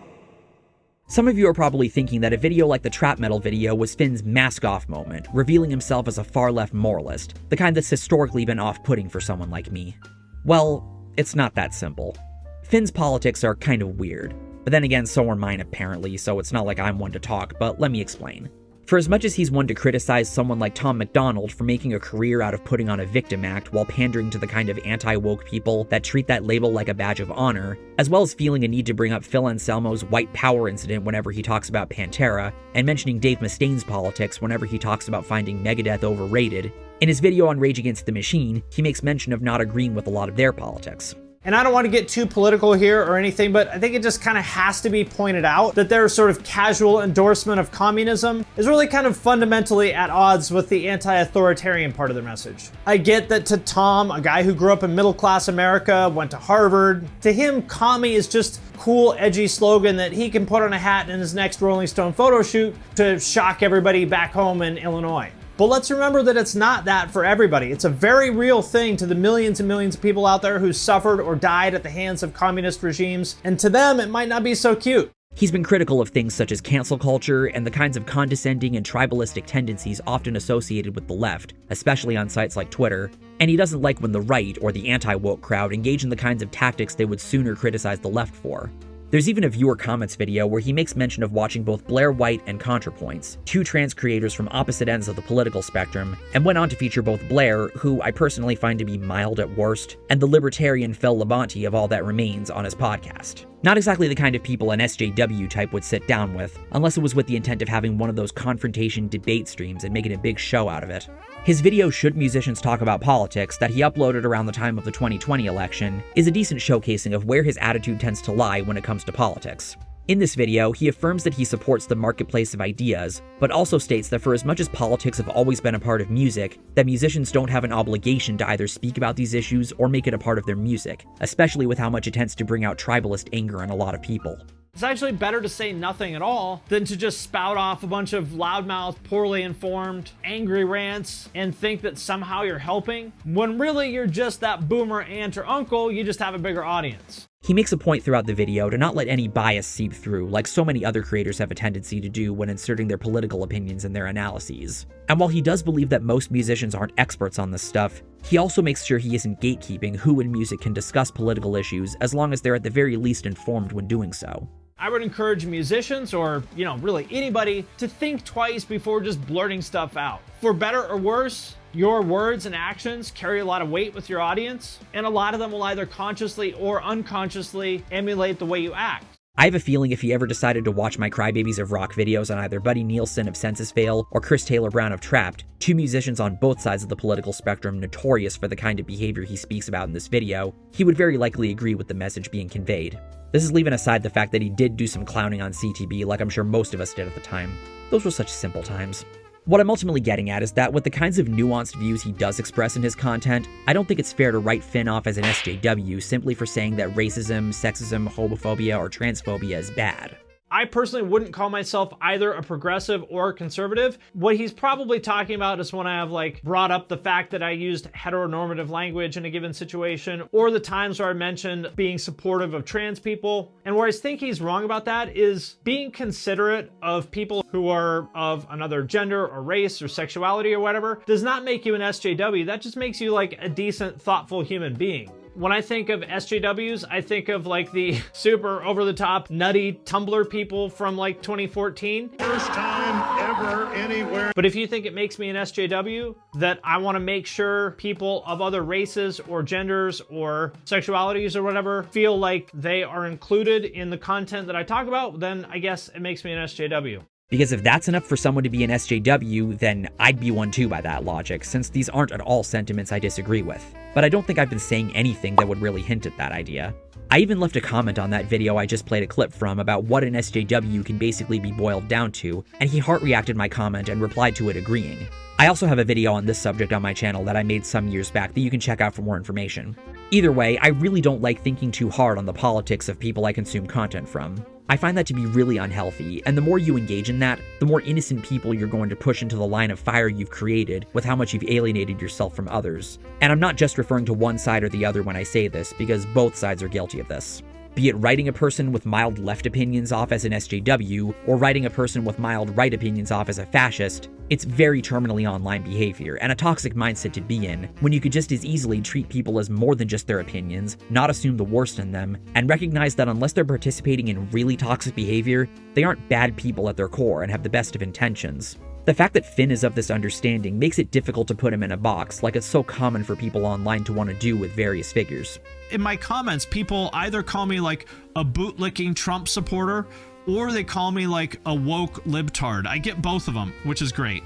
Some of you are probably thinking that a video like the trap metal video was Finn's mask-off moment, revealing himself as a far-left moralist, the kind that's historically been off-putting for someone like me. Well, it's not that simple. Finn's politics are kind of weird, but then again, so are mine apparently, so it's not like I'm one to talk, but let me explain. For as much as he's one to criticize someone like Tom MacDonald for making a career out of putting on a victim act while pandering to the kind of anti-woke people that treat that label like a badge of honor, as well as feeling a need to bring up Phil Anselmo's white power incident whenever he talks about Pantera, and mentioning Dave Mustaine's politics whenever he talks about finding Megadeth overrated, in his video on Rage Against the Machine, he makes mention of not agreeing with a lot of their politics. And I don't want to get too political here or anything, but I think it just kind of has to be pointed out that their sort of casual endorsement of communism is really kind of fundamentally at odds with the anti-authoritarian part of their message. I get that to Tom, a guy who grew up in middle-class America, went to Harvard, to him, commie is just cool, edgy slogan that he can put on a hat in his next Rolling Stone photo shoot to shock everybody back home in Illinois. But let's remember that it's not that for everybody. It's a very real thing to the millions and millions of people out there who suffered or died at the hands of communist regimes, and to them it might not be so cute. He's been critical of things such as cancel culture and the kinds of condescending and tribalistic tendencies often associated with the left, especially on sites like Twitter, and he doesn't like when the right or the anti-woke crowd engage in the kinds of tactics they would sooner criticize the left for. There's even a viewer comments video where he makes mention of watching both Blair White and ContraPoints, two trans creators from opposite ends of the political spectrum, and went on to feature both Blair, who I personally find to be mild at worst, and the libertarian Phil Labonte of All That Remains on his podcast. Not exactly the kind of people an SJW type would sit down with, unless it was with the intent of having one of those confrontation debate streams and making a big show out of it. His video Should Musicians Talk About Politics that he uploaded around the time of the 2020 election is a decent showcasing of where his attitude tends to lie when it comes to politics. In this video, he affirms that he supports the marketplace of ideas, but also states that for as much as politics have always been a part of music, that musicians don't have an obligation to either speak about these issues or make it a part of their music, especially with how much it tends to bring out tribalist anger in a lot of people. It's actually better to say nothing at all than to just spout off a bunch of loudmouth, poorly informed, angry rants and think that somehow you're helping, when really you're just that boomer aunt or uncle, you just have a bigger audience. He makes a point throughout the video to not let any bias seep through, like so many other creators have a tendency to do when inserting their political opinions in their analyses. And while he does believe that most musicians aren't experts on this stuff, he also makes sure he isn't gatekeeping who in music can discuss political issues as long as they're at the very least informed when doing so. I would encourage musicians, or, really anybody, to think twice before just blurting stuff out. For better or worse, your words and actions carry a lot of weight with your audience, and a lot of them will either consciously or unconsciously emulate the way you act. I have a feeling if he ever decided to watch my Crybabies of Rock videos on either Buddy Nielsen of Census Fail or Chris Taylor Brown of Trapped, two musicians on both sides of the political spectrum notorious for the kind of behavior he speaks about in this video, he would very likely agree with the message being conveyed. This is leaving aside the fact that he did do some clowning on CTB like I'm sure most of us did at the time. Those were such simple times. What I'm ultimately getting at is that with the kinds of nuanced views he does express in his content, I don't think it's fair to write Finn off as an SJW simply for saying that racism, sexism, homophobia, or transphobia is bad. I personally wouldn't call myself either a progressive or a conservative. What he's probably talking about is when I have brought up the fact that I used heteronormative language in a given situation, or the times where I mentioned being supportive of trans people. And where I think he's wrong about that is being considerate of people who are of another gender or race or sexuality or whatever does not make you an SJW. That just makes you a decent, thoughtful human being. When I think of SJWs, I think of the super over-the-top nutty Tumblr people from 2014. First time ever anywhere. But if you think it makes me an SJW, that I want to make sure people of other races or genders or sexualities or whatever feel like they are included in the content that I talk about, then I guess it makes me an SJW. Because if that's enough for someone to be an SJW, then I'd be one too by that logic, since these aren't at all sentiments I disagree with. But I don't think I've been saying anything that would really hint at that idea. I even left a comment on that video I just played a clip from about what an SJW can basically be boiled down to, and he heart reacted my comment and replied to it agreeing. I also have a video on this subject on my channel that I made some years back that you can check out for more information. Either way, I really don't like thinking too hard on the politics of people I consume content from. I find that to be really unhealthy, and the more you engage in that, the more innocent people you're going to push into the line of fire you've created with how much you've alienated yourself from others. And I'm not just referring to one side or the other when I say this, because both sides are guilty of this. Be it writing a person with mild left opinions off as an SJW, or writing a person with mild right opinions off as a fascist, it's very terminally online behavior, and a toxic mindset to be in, when you could just as easily treat people as more than just their opinions, not assume the worst in them, and recognize that unless they're participating in really toxic behavior, they aren't bad people at their core and have the best of intentions. The fact that Finn is of this understanding makes it difficult to put him in a box, like it's so common for people online to want to do with various figures. In my comments, people either call me a bootlicking Trump supporter, or they call me a woke libtard. I get both of them, which is great.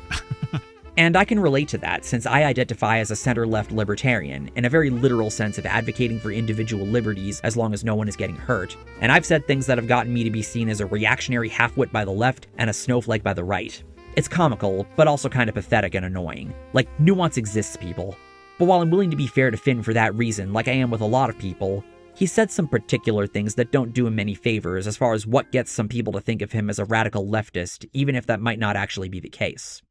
And I can relate to that, since I identify as a center-left libertarian, in a very literal sense of advocating for individual liberties as long as no one is getting hurt. And I've said things that have gotten me to be seen as a reactionary half-wit by the left and a snowflake by the right. It's comical, but also kind of pathetic and annoying. Nuance exists, people. But while I'm willing to be fair to Finn for that reason, like I am with a lot of people, he said some particular things that don't do him many favors as far as what gets some people to think of him as a radical leftist, even if that might not actually be the case.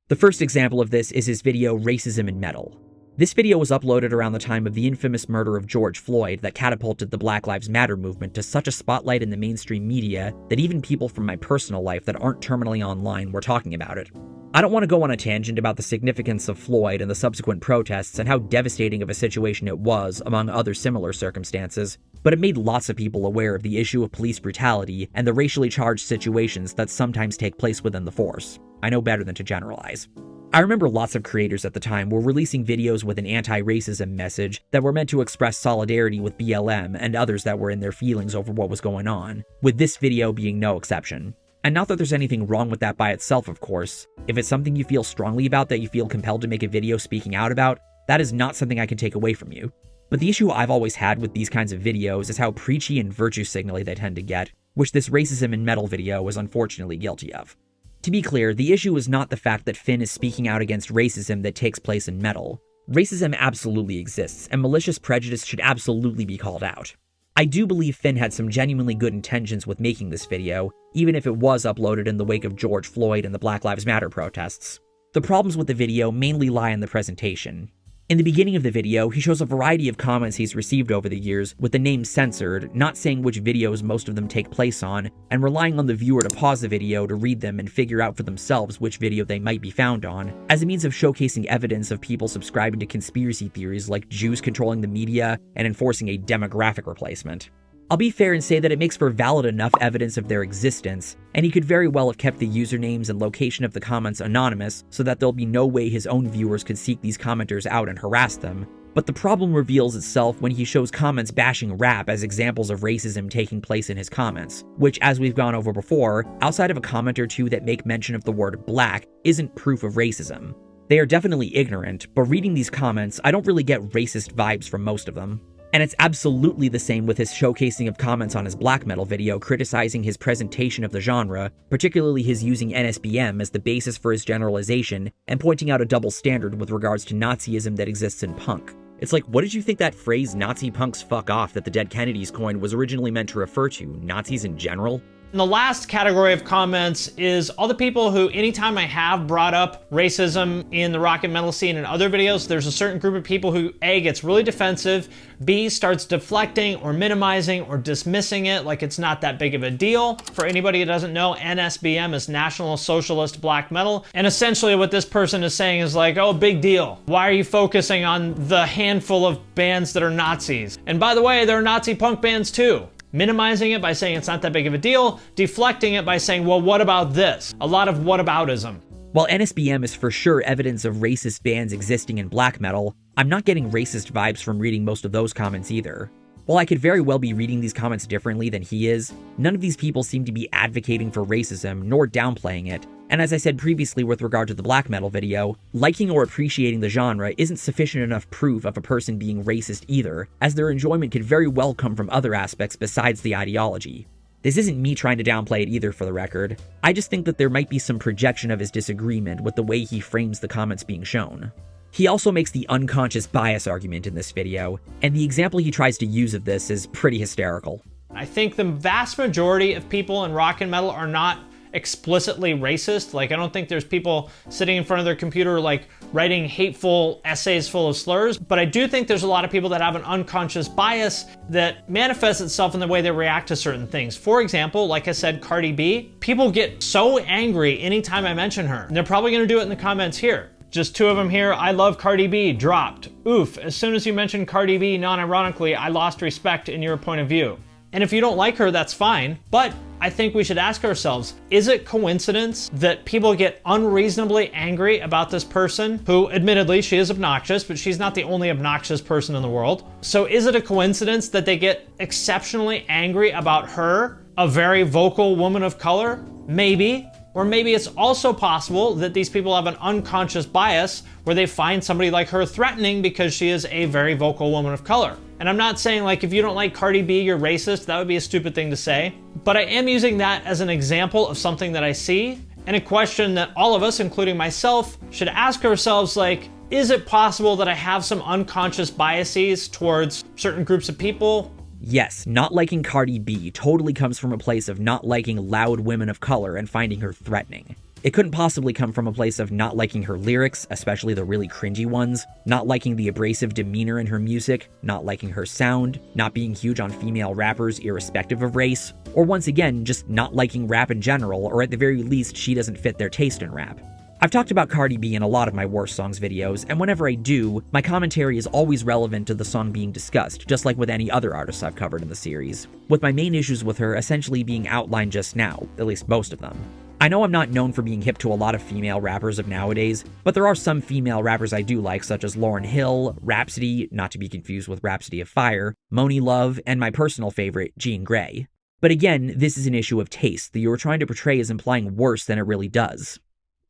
The first example of this is his video Racism in Metal. This video was uploaded around the time of the infamous murder of George Floyd that catapulted the Black Lives Matter movement to such a spotlight in the mainstream media that even people from my personal life that aren't terminally online were talking about it. I don't want to go on a tangent about the significance of Floyd and the subsequent protests and how devastating of a situation it was, among other similar circumstances, but it made lots of people aware of the issue of police brutality and the racially charged situations that sometimes take place within the force. I know better than to generalize. I remember lots of creators at the time were releasing videos with an anti-racism message that were meant to express solidarity with BLM and others that were in their feelings over what was going on, with this video being no exception. And not that there's anything wrong with that by itself, of course. If it's something you feel strongly about that you feel compelled to make a video speaking out about, that is not something I can take away from you. But the issue I've always had with these kinds of videos is how preachy and virtue signally they tend to get, which this racism in metal video was unfortunately guilty of. To be clear, the issue is not the fact that Finn is speaking out against racism that takes place in metal. Racism absolutely exists, and malicious prejudice should absolutely be called out. I do believe Finn had some genuinely good intentions with making this video, even if it was uploaded in the wake of George Floyd and the Black Lives Matter protests. The problems with the video mainly lie in the presentation. In the beginning of the video, he shows a variety of comments he's received over the years with the names censored, not saying which videos most of them take place on, and relying on the viewer to pause the video to read them and figure out for themselves which video they might be found on, as a means of showcasing evidence of people subscribing to conspiracy theories like Jews controlling the media and enforcing a demographic replacement. I'll be fair and say that it makes for valid enough evidence of their existence, and he could very well have kept the usernames and location of the comments anonymous so that there'll be no way his own viewers could seek these commenters out and harass them. But the problem reveals itself when he shows comments bashing rap as examples of racism taking place in his comments, which, as we've gone over before, outside of a comment or two that make mention of the word black, isn't proof of racism. They are definitely ignorant, but reading these comments, I don't really get racist vibes from most of them. And it's absolutely the same with his showcasing of comments on his black metal video criticizing his presentation of the genre, particularly his using NSBM as the basis for his generalization and pointing out a double standard with regards to Nazism that exists in punk. It's like, what did you think that phrase Nazi punks fuck off that the Dead Kennedys coined was originally meant to refer to? Nazis in general? And the last category of comments is all the people who, anytime I have brought up racism in the rock and metal scene in other videos, there's a certain group of people who A, gets really defensive, B, starts deflecting or minimizing or dismissing it like it's not that big of a deal. For anybody who doesn't know, NSBM is National Socialist Black Metal. And essentially what this person is saying is like, oh, big deal. Why are you focusing on the handful of bands that are Nazis? And by the way, there are Nazi punk bands too. Minimizing it by saying it's not that big of a deal, deflecting it by saying, well, what about this? A lot of whataboutism. While NSBM is for sure evidence of racist bands existing in black metal, I'm not getting racist vibes from reading most of those comments either. While I could very well be reading these comments differently than he is, none of these people seem to be advocating for racism nor downplaying it. And as I said previously with regard to the black metal video, liking or appreciating the genre isn't sufficient enough proof of a person being racist either, as their enjoyment could very well come from other aspects besides the ideology. This isn't me trying to downplay it either, for the record. I just think that there might be some projection of his disagreement with the way he frames the comments being shown. He also makes the unconscious bias argument in this video, and the example he tries to use of this is pretty hysterical. I think the vast majority of people in rock and metal are not explicitly racist. Like, I don't think there's people sitting in front of their computer like writing hateful essays full of slurs, but I do think there's a lot of people that have an unconscious bias that manifests itself in the way they react to certain things. For example, like I said, Cardi B, people get so angry anytime I mention her, and they're probably gonna do it in the comments here. Just two of them here. I love Cardi B, dropped. Oof, as soon as you mentioned Cardi B, non-ironically, I lost respect in your point of view. And if you don't like her, that's fine. But I think we should ask ourselves, is it coincidence that people get unreasonably angry about this person who, admittedly, she is obnoxious, but she's not the only obnoxious person in the world. So is it a coincidence that they get exceptionally angry about her, a very vocal woman of color? Maybe. Or maybe it's also possible that these people have an unconscious bias where they find somebody like her threatening because she is a very vocal woman of color. And I'm not saying like if you don't like Cardi B, you're racist. That would be a stupid thing to say. But I am using that as an example of something that I see and a question that all of us, including myself, should ask ourselves like, is it possible that I have some unconscious biases towards certain groups of people? Yes, not liking Cardi B totally comes from a place of not liking loud women of color and finding her threatening. It couldn't possibly come from a place of not liking her lyrics, especially the really cringy ones, not liking the abrasive demeanor in her music, not liking her sound, not being huge on female rappers irrespective of race, or once again, just not liking rap in general, or at the very least, she doesn't fit their taste in rap. I've talked about Cardi B in a lot of my Worst Songs videos, and whenever I do, my commentary is always relevant to the song being discussed, just like with any other artist I've covered in the series, with my main issues with her essentially being outlined just now, at least most of them. I know I'm not known for being hip to a lot of female rappers of nowadays, but there are some female rappers I do like, such as Lauryn Hill, Rhapsody, not to be confused with Rhapsody of Fire, Moni Love, and my personal favorite, Jean Grey. But again, this is an issue of taste that you are trying to portray as implying worse than it really does.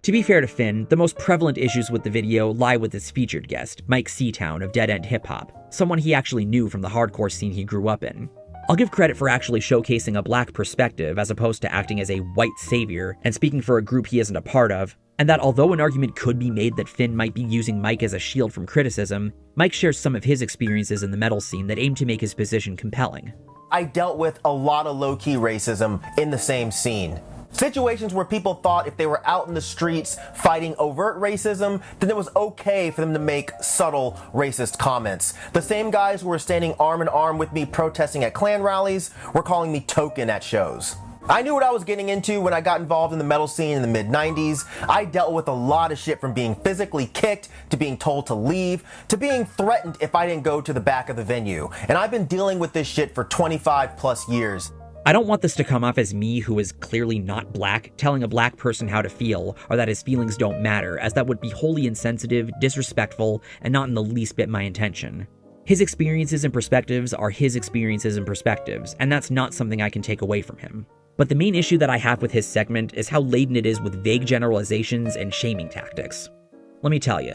To be fair to Finn, the most prevalent issues with the video lie with its featured guest, Mike Seatown of Dead End Hip Hop, someone he actually knew from the hardcore scene he grew up in. I'll give credit for actually showcasing a black perspective as opposed to acting as a white savior and speaking for a group he isn't a part of, and that although an argument could be made that Finn might be using Mike as a shield from criticism, Mike shares some of his experiences in the metal scene that aim to make his position compelling. I dealt with a lot of low-key racism in the same scene. Situations where people thought if they were out in the streets fighting overt racism, then it was okay for them to make subtle racist comments. The same guys who were standing arm in arm with me protesting at Klan rallies were calling me token at shows. I knew what I was getting into when I got involved in the metal scene in the mid-90s. I dealt with a lot of shit, from being physically kicked, to being told to leave, to being threatened if I didn't go to the back of the venue. And I've been dealing with this shit for 25 plus years. I don't want this to come off as me, who is clearly not black, telling a black person how to feel, or that his feelings don't matter, as that would be wholly insensitive, disrespectful, and not in the least bit my intention. His experiences and perspectives are his experiences and perspectives, and that's not something I can take away from him. But the main issue that I have with his segment is how laden it is with vague generalizations and shaming tactics. Let me tell you,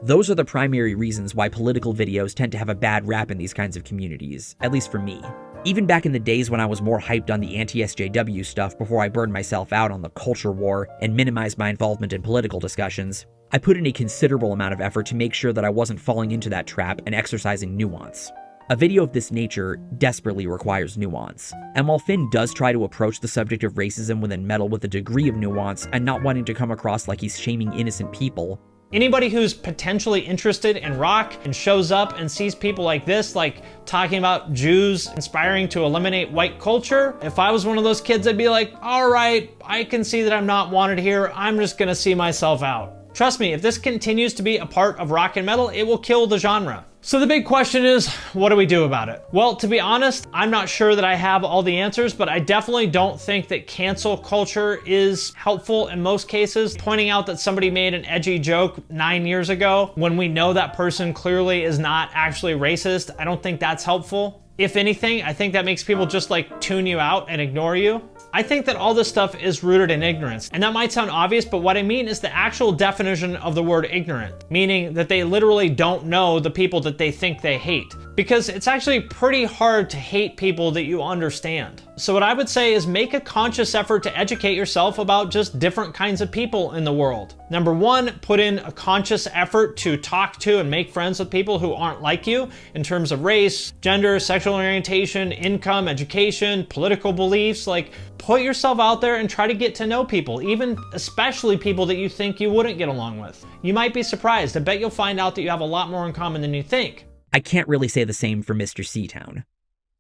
those are the primary reasons why political videos tend to have a bad rap in these kinds of communities, at least for me. Even back in the days when I was more hyped on the anti-SJW stuff before I burned myself out on the culture war and minimized my involvement in political discussions, I put in a considerable amount of effort to make sure that I wasn't falling into that trap and exercising nuance. A video of this nature desperately requires nuance, and while Finn does try to approach the subject of racism within metal with a degree of nuance and not wanting to come across like he's shaming innocent people, anybody who's potentially interested in rock and shows up and sees people like this, like talking about Jews inspiring to eliminate white culture, if I was one of those kids, I'd be like, all right, I can see that I'm not wanted here. I'm just gonna see myself out. Trust me, if this continues to be a part of rock and metal, it will kill the genre. So the big question is, what do we do about it? Well, to be honest, I'm not sure that I have all the answers, but I definitely don't think that cancel culture is helpful in most cases. Pointing out that somebody made an edgy joke 9 years ago when we know that person clearly is not actually racist, I don't think that's helpful. If anything, I think that makes people just like tune you out and ignore you. I think that all this stuff is rooted in ignorance. And that might sound obvious, but what I mean is the actual definition of the word ignorant, meaning that they literally don't know the people that they think they hate. Because it's actually pretty hard to hate people that you understand. So what I would say is make a conscious effort to educate yourself about just different kinds of people in the world. Number one, put in a conscious effort to talk to and make friends with people who aren't like you in terms of race, gender, sexual orientation, income, education, political beliefs. Like, put yourself out there and try to get to know people, even especially people that you think you wouldn't get along with. You might be surprised. I bet you'll find out that you have a lot more in common than you think. I can't really say the same for Mr. Seatown.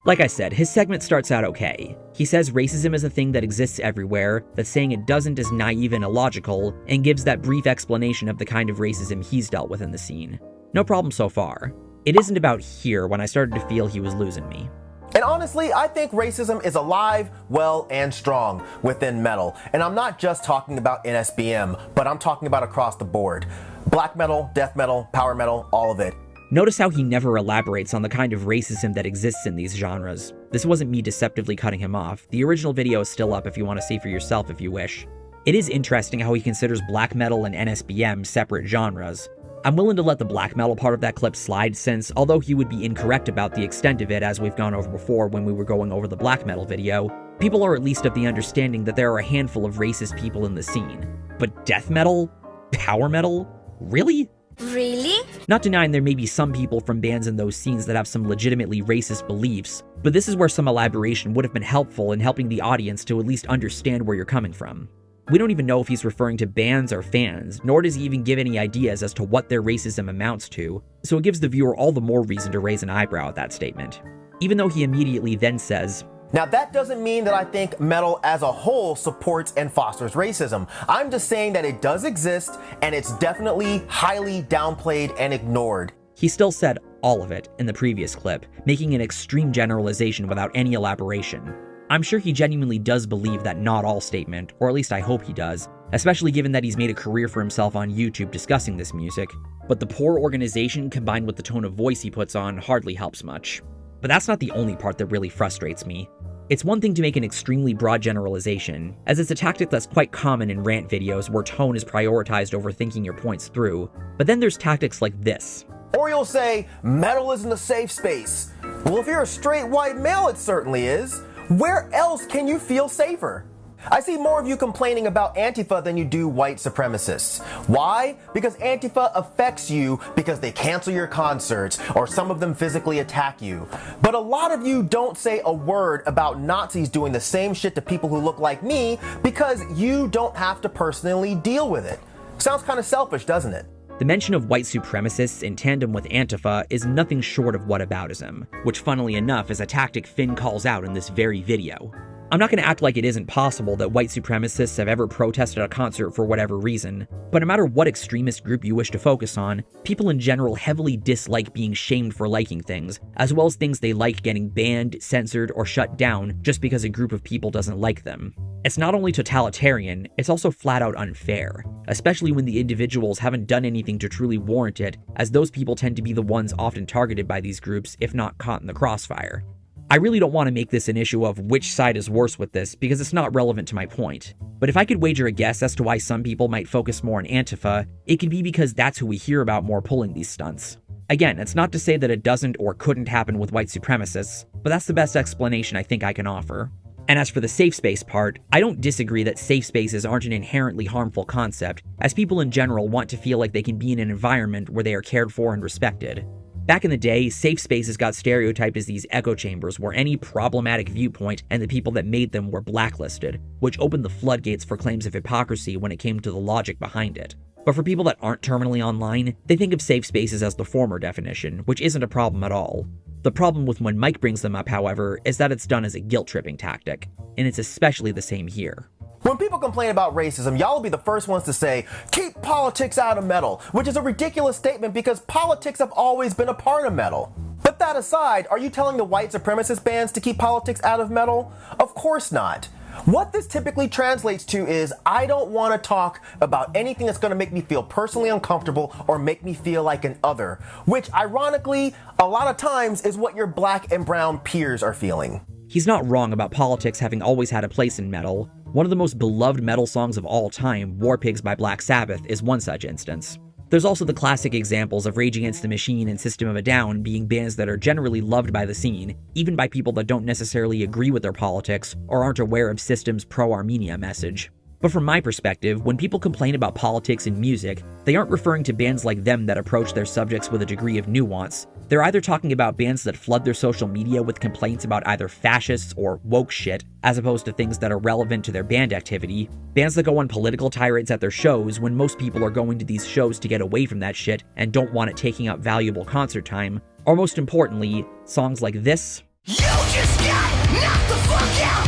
Like I said, his segment starts out okay. He says racism is a thing that exists everywhere, that saying it doesn't is naive and illogical, and gives that brief explanation of the kind of racism he's dealt with in the scene. No problem so far. It isn't about here when I started to feel he was losing me. And honestly, I think racism is alive, well, and strong within metal. And I'm not just talking about NSBM, but I'm talking about across the board. Black metal, death metal, power metal, all of it. Notice how he never elaborates on the kind of racism that exists in these genres. This wasn't me deceptively cutting him off. The original video is still up if you want to see for yourself if you wish. It is interesting how he considers black metal and NSBM separate genres. I'm willing to let the black metal part of that clip slide since, although he would be incorrect about the extent of it as we've gone over before when we were going over the black metal video, people are at least of the understanding that there are a handful of racist people in the scene. But death metal? Power metal? Really? Really? Not denying there may be some people from bands in those scenes that have some legitimately racist beliefs, but this is where some elaboration would have been helpful in helping the audience to at least understand where you're coming from. We don't even know if he's referring to bands or fans, nor does he even give any ideas as to what their racism amounts to, so it gives the viewer all the more reason to raise an eyebrow at that statement. Even though he immediately then says, now that doesn't mean that I think metal as a whole supports and fosters racism. I'm just saying that it does exist and it's definitely highly downplayed and ignored. He still said all of it in the previous clip, making an extreme generalization without any elaboration. I'm sure he genuinely does believe that not all statement, or at least I hope he does, especially given that he's made a career for himself on YouTube discussing this music, but the poor organization combined with the tone of voice he puts on hardly helps much. But that's not the only part that really frustrates me. It's one thing to make an extremely broad generalization, as it's a tactic that's quite common in rant videos where tone is prioritized over thinking your points through, but then there's tactics like this. Or you'll say, metal isn't a safe space. Well, if you're a straight white male, it certainly is. Where else can you feel safer? I see more of you complaining about Antifa than you do white supremacists. Why? Because Antifa affects you because they cancel your concerts or some of them physically attack you. But a lot of you don't say a word about Nazis doing the same shit to people who look like me because you don't have to personally deal with it. Sounds kind of selfish, doesn't it? The mention of white supremacists in tandem with Antifa is nothing short of whataboutism, which funnily enough is a tactic Finn calls out in this very video. I'm not going to act like it isn't possible that white supremacists have ever protested a concert for whatever reason, but no matter what extremist group you wish to focus on, people in general heavily dislike being shamed for liking things, as well as things they like getting banned, censored, or shut down just because a group of people doesn't like them. It's not only totalitarian, it's also flat out unfair, especially when the individuals haven't done anything to truly warrant it, as those people tend to be the ones often targeted by these groups, if not caught in the crossfire. I really don't want to make this an issue of which side is worse with this, because it's not relevant to my point. But if I could wager a guess as to why some people might focus more on Antifa, it could be because that's who we hear about more pulling these stunts. Again, it's not to say that it doesn't or couldn't happen with white supremacists, but that's the best explanation I think I can offer. And as for the safe space part, I don't disagree that safe spaces aren't an inherently harmful concept, as people in general want to feel like they can be in an environment where they are cared for and respected. Back in the day, safe spaces got stereotyped as these echo chambers where any problematic viewpoint and the people that made them were blacklisted, which opened the floodgates for claims of hypocrisy when it came to the logic behind it. But for people that aren't terminally online, they think of safe spaces as the former definition, which isn't a problem at all. The problem with when Mike brings them up, however, is that it's done as a guilt-tripping tactic, and it's especially the same here. When people complain about racism, y'all will be the first ones to say, keep politics out of metal, which is a ridiculous statement because politics have always been a part of metal. But that aside, are you telling the white supremacist bands to keep politics out of metal? Of course not. What this typically translates to is, I don't want to talk about anything that's going to make me feel personally uncomfortable or make me feel like an other, which ironically, a lot of times is what your black and brown peers are feeling. He's not wrong about politics having always had a place in metal. One of the most beloved metal songs of all time, War Pigs by Black Sabbath, is one such instance. There's also the classic examples of Rage Against the Machine and System of a Down being bands that are generally loved by the scene, even by people that don't necessarily agree with their politics or aren't aware of System's pro-Armenia message. But from my perspective, when people complain about politics in music, they aren't referring to bands like them that approach their subjects with a degree of nuance. They're either talking about bands that flood their social media with complaints about either fascists or woke shit, as opposed to things that are relevant to their band activity, bands that go on political tirades at their shows when most people are going to these shows to get away from that shit and don't want it taking up valuable concert time, or most importantly, songs like this. You just got knocked the fuck out!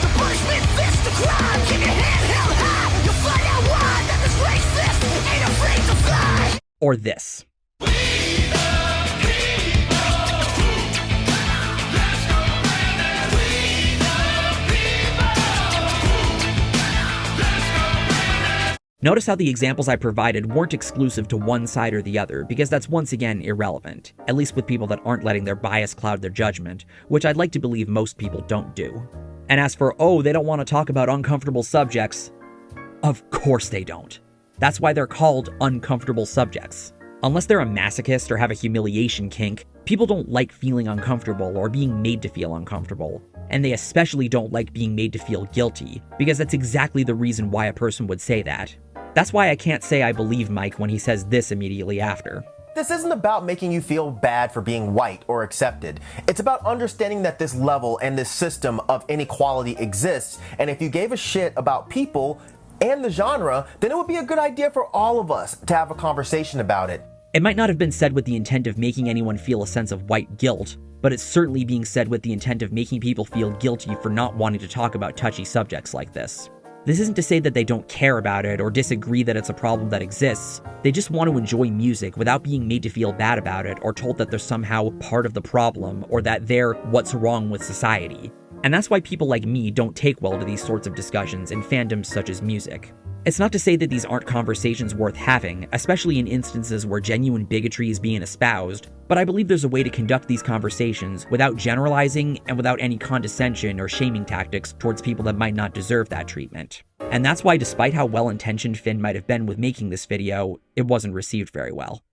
The punishment fits the crime! Keep your head held high! You'll find out why that this racist ain't afraid to fly! Or this. Notice how the examples I provided weren't exclusive to one side or the other, because that's once again irrelevant, at least with people that aren't letting their bias cloud their judgment, which I'd like to believe most people don't do. And as for, oh, they don't want to talk about uncomfortable subjects, of course they don't. That's why they're called uncomfortable subjects. Unless they're a masochist or have a humiliation kink, people don't like feeling uncomfortable or being made to feel uncomfortable. And they especially don't like being made to feel guilty, because that's exactly the reason why a person would say that. That's why I can't say I believe Mike when he says this immediately after. This isn't about making you feel bad for being white or accepted. It's about understanding that this level and this system of inequality exists, and if you gave a shit about people and the genre, then it would be a good idea for all of us to have a conversation about it. It might not have been said with the intent of making anyone feel a sense of white guilt, but it's certainly being said with the intent of making people feel guilty for not wanting to talk about touchy subjects like this. This isn't to say that they don't care about it or disagree that it's a problem that exists. They just want to enjoy music without being made to feel bad about it or told that they're somehow part of the problem or that they're what's wrong with society. And that's why people like me don't take well to these sorts of discussions in fandoms such as music. It's not to say that these aren't conversations worth having, especially in instances where genuine bigotry is being espoused, but I believe there's a way to conduct these conversations without generalizing and without any condescension or shaming tactics towards people that might not deserve that treatment. And that's why, despite how well-intentioned Finn might have been with making this video, it wasn't received very well.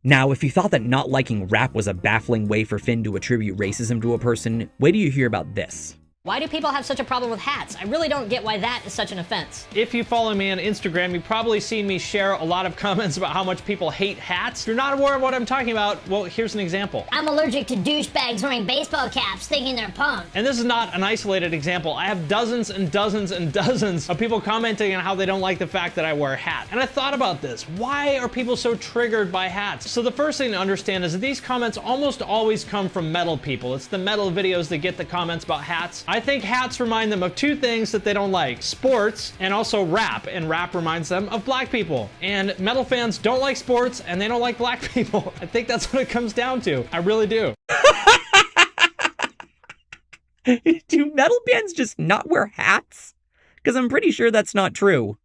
Now, if you thought that not liking rap was a baffling way for Finn to attribute racism to a person, wait till you hear about this. Why do people have such a problem with hats? I really don't get why that is such an offense. If you follow me on Instagram, you've probably seen me share a lot of comments about how much people hate hats. If you're not aware of what I'm talking about, well, here's an example. I'm allergic to douchebags wearing baseball caps thinking they're punk. And this is not an isolated example. I have dozens and dozens and dozens of people commenting on how they don't like the fact that I wear a hat. And I thought about this. Why are people so triggered by hats? So the first thing to understand is that these comments almost always come from metal people. It's the metal videos that get the comments about hats. I think hats remind them of two things that they don't like: sports and also rap, and rap reminds them of black people. And metal fans don't like sports and they don't like black people. I think that's what it comes down to. I really do. Do metal bands just not wear hats? Because I'm pretty sure that's not true.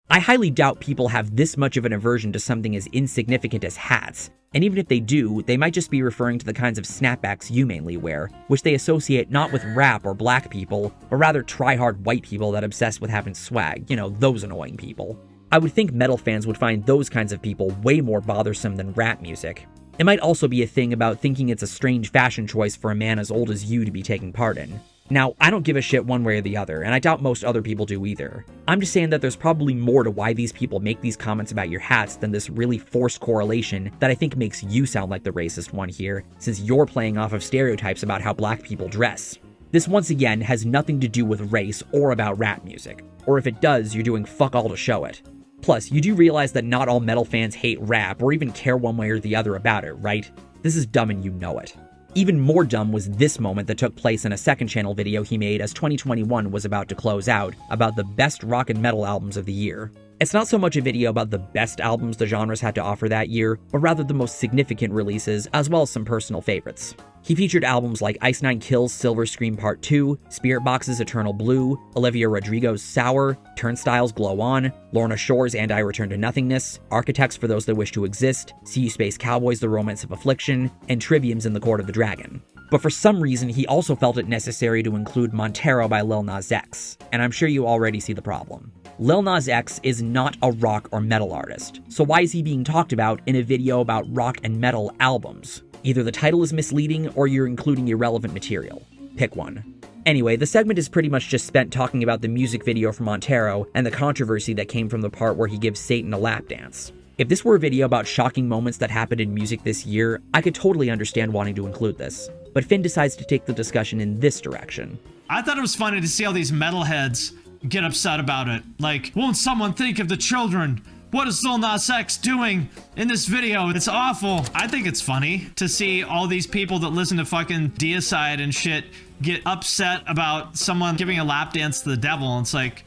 I highly doubt people have this much of an aversion to something as insignificant as hats, and even if they do, they might just be referring to the kinds of snapbacks you mainly wear, which they associate not with rap or black people, but rather try-hard white people that obsess with having swag, you know, those annoying people. I would think metal fans would find those kinds of people way more bothersome than rap music. It might also be a thing about thinking it's a strange fashion choice for a man as old as you to be taking part in. Now, I don't give a shit one way or the other, and I doubt most other people do either. I'm just saying that there's probably more to why these people make these comments about your hats than this really forced correlation that I think makes you sound like the racist one here, since you're playing off of stereotypes about how black people dress. This once again has nothing to do with race or about rap music, or if it does, you're doing fuck all to show it. Plus, you do realize that not all metal fans hate rap or even care one way or the other about it, right? This is dumb and you know it. Even more dumb was this moment that took place in a second channel video he made as 2021 was about to close out, about the best rock and metal albums of the year. It's not so much a video about the best albums the genres had to offer that year, but rather the most significant releases, as well as some personal favorites. He featured albums like Ice Nine Kills' Silver Scream Part 2, Spiritbox's Eternal Blue, Olivia Rodrigo's Sour, Turnstile's Glow On, Lorna Shore's And I Return to Nothingness, Architects for Those That Wish to Exist, See You Space Cowboys' The Romance of Affliction, and Trivium's In the Court of the Dragon. But for some reason, he also felt it necessary to include Montero by Lil Nas X, and I'm sure you already see the problem. Lil Nas X is not a rock or metal artist, so why is he being talked about in a video about rock and metal albums? Either the title is misleading or you're including irrelevant material. Pick one. Anyway, the segment is pretty much just spent talking about the music video for Montero and the controversy that came from the part where he gives Satan a lap dance. If this were a video about shocking moments that happened in music this year, I could totally understand wanting to include this. But Finn decides to take the discussion in this direction. I thought it was funny to see all these metalheads get upset about it. Like, won't someone think of the children? What is Lil Nas X doing in this video? It's awful. I think it's funny to see all these people that listen to fucking Deicide and shit get upset about someone giving a lap dance to the devil. And it's like,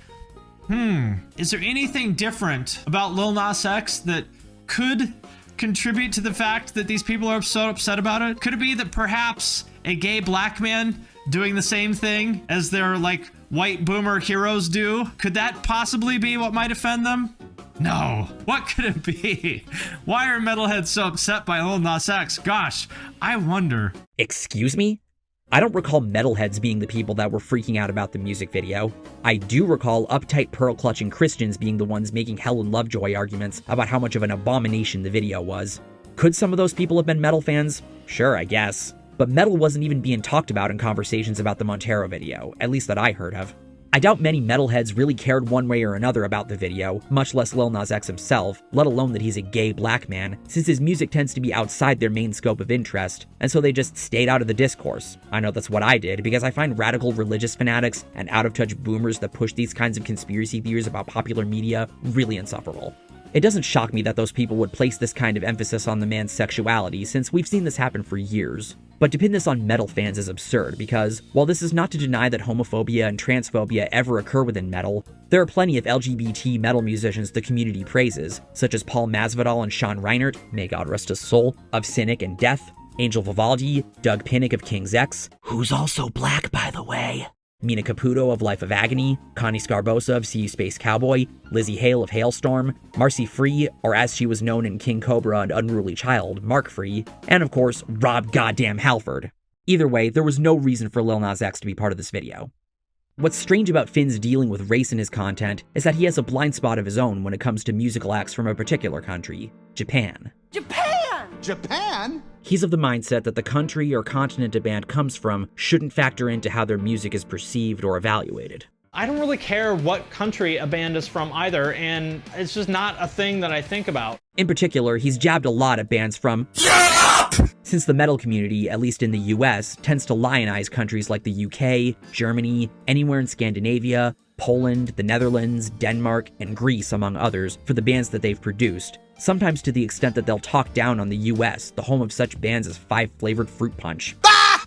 is there anything different about Lil Nas X that could contribute to the fact that these people are so upset about it? Could it be that perhaps a gay black man doing the same thing as their, like, white boomer heroes do? Could that possibly be what might offend them? No. What could it be? Why are metalheads so upset by Lil Nas X? Gosh, I wonder. Excuse me? I don't recall metalheads being the people that were freaking out about the music video. I do recall uptight pearl-clutching Christians being the ones making hell and lovejoy arguments about how much of an abomination the video was. Could some of those people have been metal fans? Sure, I guess. But metal wasn't even being talked about in conversations about the Montero video, at least that I heard of. I doubt many metalheads really cared one way or another about the video, much less Lil Nas X himself, let alone that he's a gay black man, since his music tends to be outside their main scope of interest, and so they just stayed out of the discourse. I know that's what I did, because I find radical religious fanatics and out-of-touch boomers that push these kinds of conspiracy theories about popular media really insufferable. It doesn't shock me that those people would place this kind of emphasis on the man's sexuality, since we've seen this happen for years. But to pin this on metal fans is absurd, because while this is not to deny that homophobia and transphobia ever occur within metal, there are plenty of LGBT metal musicians the community praises, such as Paul Masvidal and Sean Reinert, may God rest his soul, of Cynic and Death, Angel Vivaldi, Doug Pinnick of King's X, who's also black by the way, Mina Caputo of Life of Agony, Connie Scarbosa of See You Space Cowboy, Lizzie Hale of Hailstorm, Marcy Free, or as she was known in King Cobra and Unruly Child, Mark Free, and of course, Rob Goddamn Halford. Either way, there was no reason for Lil Nas X to be part of this video. What's strange about Finn's dealing with race in his content is that he has a blind spot of his own when it comes to musical acts from a particular country, Japan. Japan? He's of the mindset that the country or continent a band comes from shouldn't factor into how their music is perceived or evaluated. I don't really care what country a band is from either, and it's just not a thing that I think about. In particular, he's jabbed a lot at bands from Europe! Since the metal community, at least in the US, tends to lionize countries like the UK, Germany, anywhere in Scandinavia, Poland, the Netherlands, Denmark, and Greece, among others, for the bands that they've produced, sometimes to the extent that they'll talk down on the US, the home of such bands as Five Flavored Fruit Punch.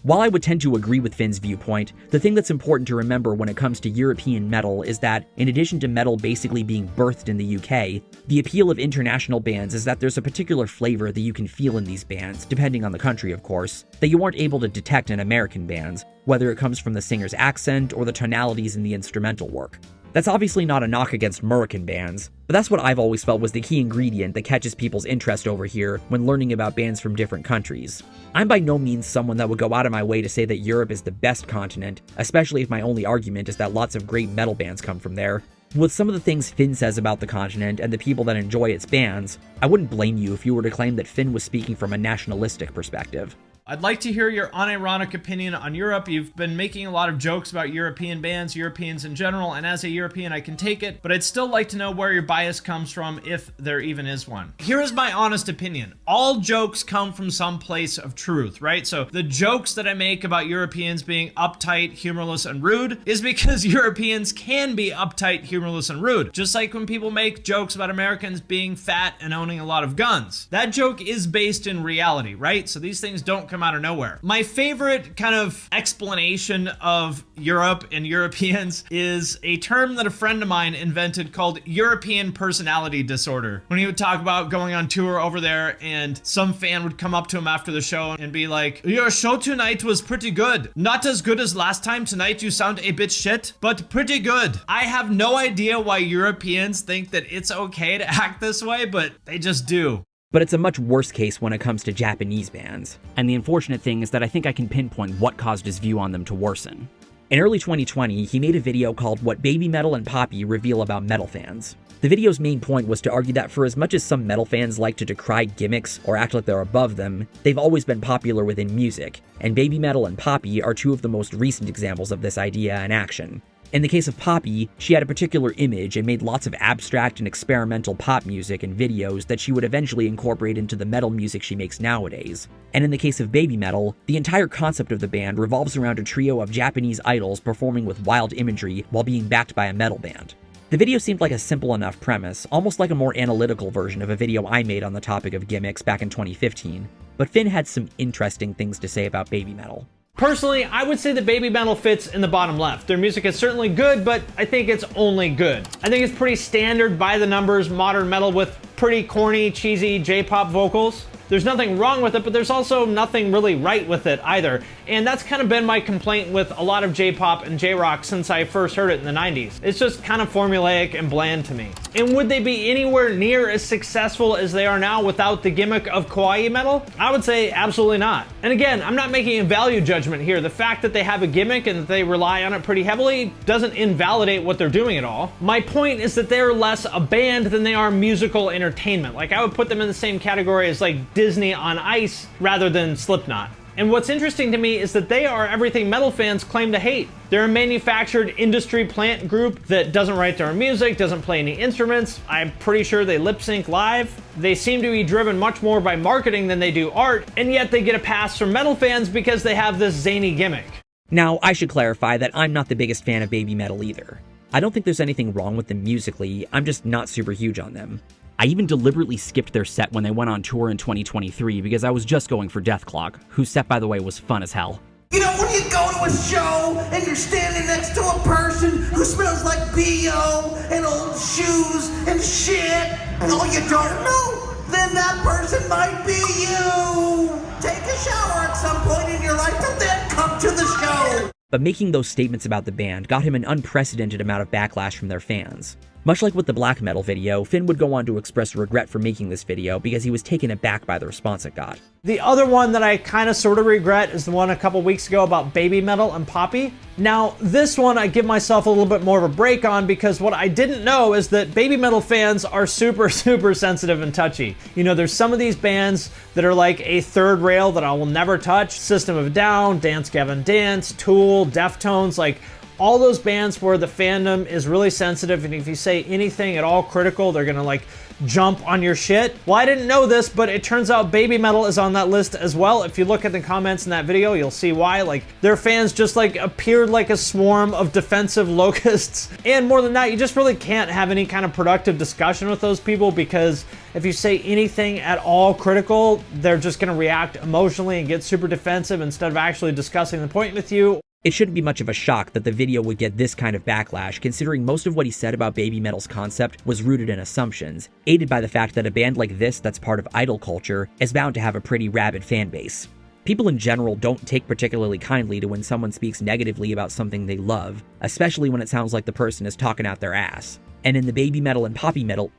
While I would tend to agree with Finn's viewpoint, the thing that's important to remember when it comes to European metal is that, in addition to metal basically being birthed in the UK, the appeal of international bands is that there's a particular flavor that you can feel in these bands, depending on the country of course, that you aren't able to detect in American bands, whether it comes from the singer's accent or the tonalities in the instrumental work. That's obviously not a knock against American bands, but that's what I've always felt was the key ingredient that catches people's interest over here when learning about bands from different countries. I'm by no means someone that would go out of my way to say that Europe is the best continent, especially if my only argument is that lots of great metal bands come from there. With some of the things Finn says about the continent and the people that enjoy its bands, I wouldn't blame you if you were to claim that Finn was speaking from a nationalistic perspective. I'd like to hear your unironic opinion on Europe. You've been making a lot of jokes about European bands, Europeans in general, and as a European I can take it, but I'd still like to know where your bias comes from, if there even is one. Here is my honest opinion. All jokes come from some place of truth, right? So the jokes that I make about Europeans being uptight, humorless, and rude is because Europeans can be uptight, humorless, and rude. Just like when people make jokes about Americans being fat and owning a lot of guns. That joke is based in reality, right? So these things don't come out of nowhere. My favorite kind of explanation of Europe and Europeans is a term that a friend of mine invented called European personality disorder. When he would talk about going on tour over there and some fan would come up to him after the show and be like, "Your show tonight was pretty good. Not as good as last time. Tonight you sound a bit shit, but pretty good." I have no idea why Europeans think that it's okay to act this way, but they just do. But it's a much worse case when it comes to Japanese bands. And the unfortunate thing is that I think I can pinpoint what caused his view on them to worsen. In early 2020, he made a video called What Baby Metal and Poppy Reveal About Metal Fans. The video's main point was to argue that for as much as some metal fans like to decry gimmicks or act like they're above them, they've always been popular within music, and Baby Metal and Poppy are two of the most recent examples of this idea in action. In the case of Poppy, she had a particular image and made lots of abstract and experimental pop music and videos that she would eventually incorporate into the metal music she makes nowadays. And in the case of Baby Metal, the entire concept of the band revolves around a trio of Japanese idols performing with wild imagery while being backed by a metal band. The video seemed like a simple enough premise, almost like a more analytical version of a video I made on the topic of gimmicks back in 2015, but Finn had some interesting things to say about Baby Metal. Personally, I would say that Baby Metal fits in the bottom left. Their music is certainly good, but I think it's only good. I think it's pretty standard by the numbers modern metal with pretty corny, cheesy J-pop vocals. There's nothing wrong with it, but there's also nothing really right with it either. And that's kind of been my complaint with a lot of J-pop and J-rock since I first heard it in the 90s. It's just kind of formulaic and bland to me. And would they be anywhere near as successful as they are now without the gimmick of kawaii metal? I would say absolutely not. And again, I'm not making a value judgment here. The fact that they have a gimmick and that they rely on it pretty heavily doesn't invalidate what they're doing at all. My point is that they're less a band than they are musical entertainment. Like, I would put them in the same category as like Disney on Ice rather than Slipknot. And what's interesting to me is that they are everything metal fans claim to hate. They're a manufactured industry plant group that doesn't write their own music, doesn't play any instruments. I'm pretty sure they lip sync live. They seem to be driven much more by marketing than they do art, and yet they get a pass from metal fans because they have this zany gimmick. Now, I should clarify that I'm not the biggest fan of Baby Metal either. I don't think there's anything wrong with them musically, I'm just not super huge on them. I even deliberately skipped their set when they went on tour in 2023 because I was just going for Deathclog, whose set, by the way, was fun as hell. You know, when you go to a show and you're standing next to a person who smells like BO and old shoes and shit, and all you don't know then that person might be you. Take a shower at some point in your life and then come to the show. But making those statements about the band got him an unprecedented amount of backlash from their fans. Much like with the black metal video, Finn would go on to express regret for making this video because he was taken aback by the response it got. The other one that I kind of sort of regret is the one a couple weeks ago about baby metal and poppy. Now, this one I give myself a little bit more of a break on because what I didn't know is that baby metal fans are super sensitive and touchy. You know, there's some of these bands that are like a third rail that I will never touch. System of a Down, Dance Gavin Dance, Tool, Deftones, like all those bands where the fandom is really sensitive, and if you say anything at all critical, they're gonna like jump on your shit. Well, I didn't know this, but it turns out baby metal is on that list as well. If you look at the comments in that video, you'll see why. Like, their fans just like appeared like a swarm of defensive locusts. And more than that, you just really can't have any kind of productive discussion with those people, because if you say anything at all critical, they're just gonna react emotionally and get super defensive instead of actually discussing the point with you. It shouldn't be much of a shock that the video would get this kind of backlash, considering most of what he said about baby metal's concept was rooted in assumptions, aided by the fact that a band like this that's part of idol culture is bound to have a pretty rabid fan base. People in general don't take particularly kindly to when someone speaks negatively about something they love, especially when it sounds like the person is talking out their ass. And in the baby metal and poppy metal...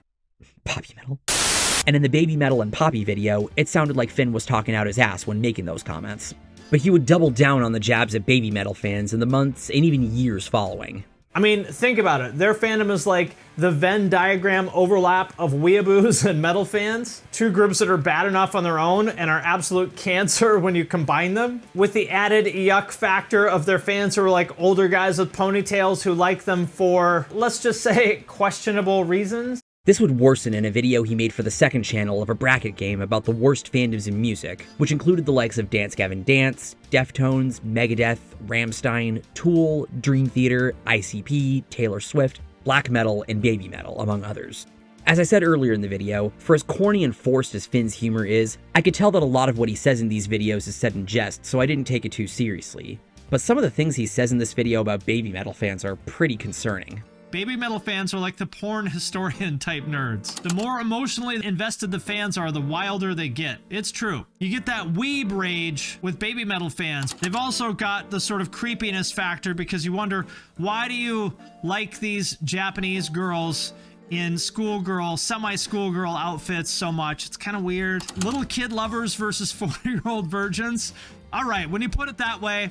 And in the baby metal and poppy video, it sounded like Finn was talking out his ass when making those comments. But he would double down on the jabs at baby metal fans in the months and even years following. I mean, think about it. Their fandom is like the Venn diagram overlap of weeaboos and metal fans. Two groups that are bad enough on their own and are absolute cancer when you combine them. With the added yuck factor of their fans who are like older guys with ponytails who like them for, let's just say, questionable reasons. This would worsen in a video he made for the second channel of a bracket game about the worst fandoms in music, which included the likes of Dance Gavin Dance, Deftones, Megadeth, Rammstein, Tool, Dream Theater, ICP, Taylor Swift, black metal, and baby metal, among others. As I said earlier in the video, for as corny and forced as Finn's humor is, I could tell that a lot of what he says in these videos is said in jest, so I didn't take it too seriously. But some of the things he says in this video about baby metal fans are pretty concerning. Baby metal fans are like the porn historian type nerds. The more emotionally invested the fans are, the wilder they get. It's true. You get that weeb rage with baby metal fans. They've also got the sort of creepiness factor because you wonder, why do you like these Japanese girls in schoolgirl, semi-schoolgirl outfits so much? It's kind of weird. Little kid lovers versus 40-year-old virgins. All right, when you put it that way,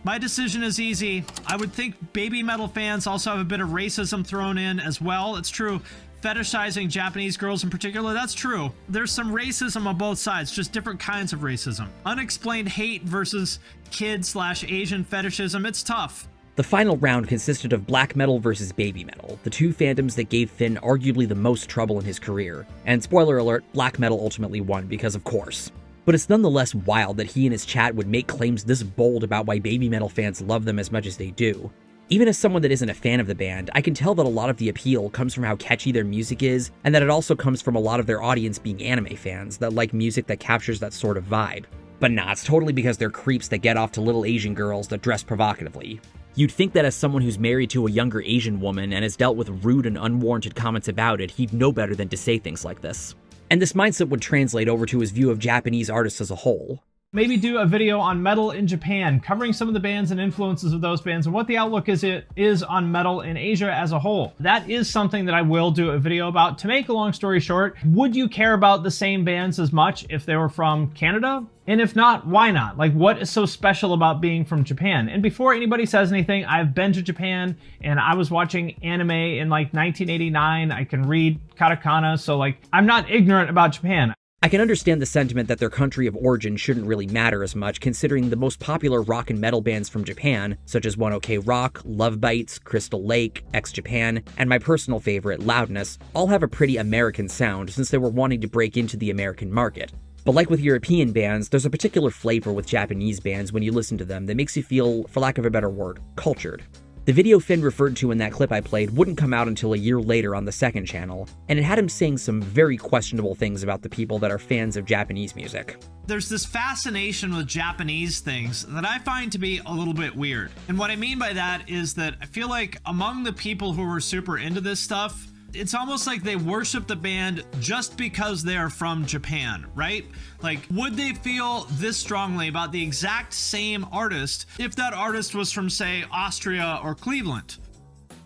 my decision is easy. I would think baby metal fans also have a bit of racism thrown in as well. It's true. Fetishizing Japanese girls in particular, that's true. There's some racism on both sides, just different kinds of racism. Unexplained hate versus kid/Asian fetishism, it's tough. The final round consisted of black metal versus baby metal, the two fandoms that gave Finn arguably the most trouble in his career. And spoiler alert, black metal ultimately won because of course. But it's nonetheless wild that he and his chat would make claims this bold about why baby metal fans love them as much as they do. Even as someone that isn't a fan of the band, I can tell that a lot of the appeal comes from how catchy their music is, and that it also comes from a lot of their audience being anime fans that like music that captures that sort of vibe. But nah, it's totally because they're creeps that get off to little Asian girls that dress provocatively. You'd think that as someone who's married to a younger Asian woman and has dealt with rude and unwarranted comments about it, he'd know better than to say things like this. And this mindset would translate over to his view of Japanese artists as a whole. Maybe do a video on metal in Japan, covering some of the bands and influences of those bands and what the outlook is on metal in Asia as a whole. That is something that I will do a video about. To make a long story short, would you care about the same bands as much if they were from Canada? And if not, why not? Like, what is so special about being from Japan? And before anybody says anything, I've been to Japan and I was watching anime in like 1989. I can read katakana, so like, I'm not ignorant about Japan. I can understand the sentiment that their country of origin shouldn't really matter as much, considering the most popular rock and metal bands from Japan, such as One OK Rock, Love Bites, Crystal Lake, X Japan, and my personal favorite, Loudness, all have a pretty American sound since they were wanting to break into the American market. But like with European bands, there's a particular flavor with Japanese bands when you listen to them that makes you feel, for lack of a better word, cultured. The video Finn referred to in that clip I played wouldn't come out until a year later on the second channel, and it had him saying some very questionable things about the people that are fans of Japanese music. There's this fascination with Japanese things that I find to be a little bit weird. And what I mean by that is that I feel like among the people who are super into this stuff, it's almost like they worship the band just because they're from Japan, right? Like, would they feel this strongly about the exact same artist if that artist was from, say, Austria or Cleveland?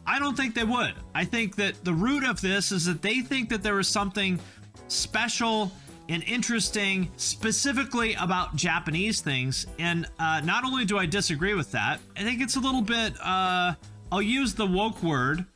I don't think they would. I think that the root of this is that they think that there is something special and interesting specifically about Japanese things. And not only do I disagree with that, I think it's a little bit, I'll use the woke word,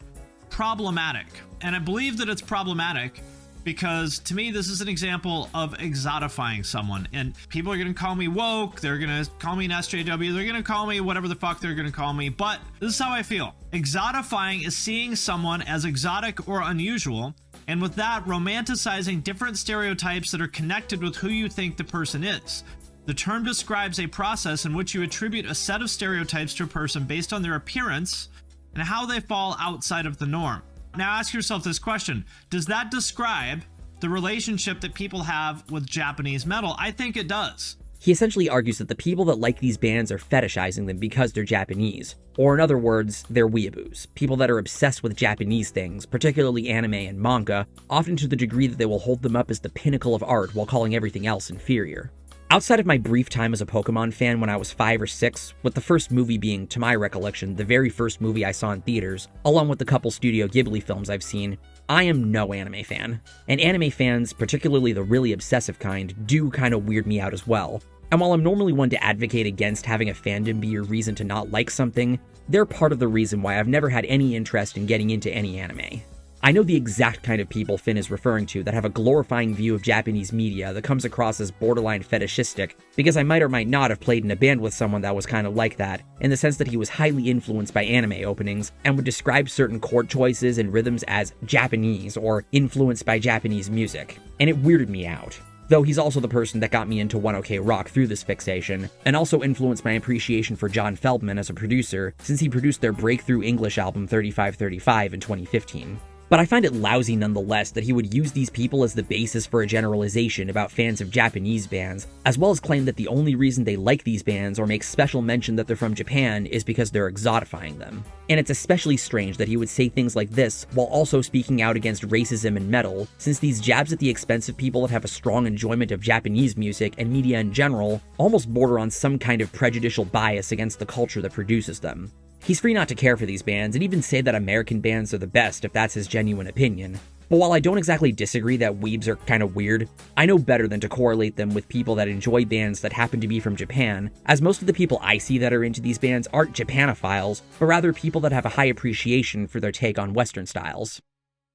problematic. And I believe that it's problematic because to me, this is an example of exotifying someone. And people are going to call me woke. They're going to call me an SJW. They're going to call me whatever the fuck they're going to call me. But this is how I feel. Exotifying is seeing someone as exotic or unusual, and with that, romanticizing different stereotypes that are connected with who you think the person is. The term describes a process in which you attribute a set of stereotypes to a person based on their appearance and how they fall outside of the norm. Now ask yourself this question: does that describe the relationship that people have with Japanese metal? I think it does. He essentially argues that the people that like these bands are fetishizing them because they're Japanese. Or in other words, they're weeaboos, people that are obsessed with Japanese things, particularly anime and manga, often to the degree that they will hold them up as the pinnacle of art while calling everything else inferior. Outside of my brief time as a Pokemon fan when I was 5 or 6, with the first movie being, to my recollection, the very first movie I saw in theaters, along with the couple Studio Ghibli films I've seen, I am no anime fan. And anime fans, particularly the really obsessive kind, do kind of weird me out as well. And while I'm normally one to advocate against having a fandom be your reason to not like something, they're part of the reason why I've never had any interest in getting into any anime. I know the exact kind of people Finn is referring to that have a glorifying view of Japanese media that comes across as borderline fetishistic, because I might or might not have played in a band with someone that was kind of like that, in the sense that he was highly influenced by anime openings and would describe certain chord choices and rhythms as Japanese or influenced by Japanese music, and it weirded me out. Though he's also the person that got me into 1OK Rock through this fixation, and also influenced my appreciation for John Feldman as a producer, since he produced their breakthrough English album 3535 in 2015. But I find it lousy nonetheless that he would use these people as the basis for a generalization about fans of Japanese bands, as well as claim that the only reason they like these bands or make special mention that they're from Japan is because they're exotifying them. And it's especially strange that he would say things like this while also speaking out against racism in metal, since these jabs at the expense of people that have a strong enjoyment of Japanese music and media in general almost border on some kind of prejudicial bias against the culture that produces them. He's free not to care for these bands and even say that American bands are the best if that's his genuine opinion. But while I don't exactly disagree that weebs are kind of weird, I know better than to correlate them with people that enjoy bands that happen to be from Japan, as most of the people I see that are into these bands aren't Japanophiles, but rather people that have a high appreciation for their take on Western styles.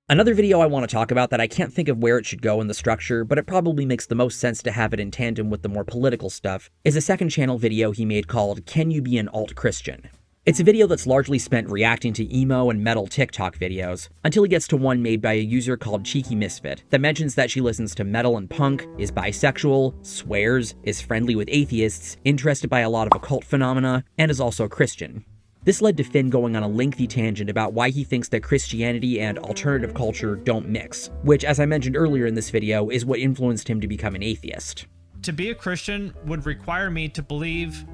Another video I want to talk about that I can't think of where it should go in the structure, but it probably makes the most sense to have it in tandem with the more political stuff, is a second channel video he made called Can You Be an Alt-Christian? It's a video that's largely spent reacting to emo and metal TikTok videos, until he gets to one made by a user called Cheeky Misfit that mentions that she listens to metal and punk, is bisexual, swears, is friendly with atheists, interested by a lot of occult phenomena, and is also a Christian. This led to Finn going on a lengthy tangent about why he thinks that Christianity and alternative culture don't mix, which, as I mentioned earlier in this video, is what influenced him to become an atheist. To be a Christian would require me to believe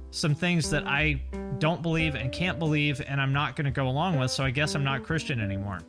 some things that I don't believe and can't believe, and I'm not going to go along with, so I guess I'm not Christian anymore.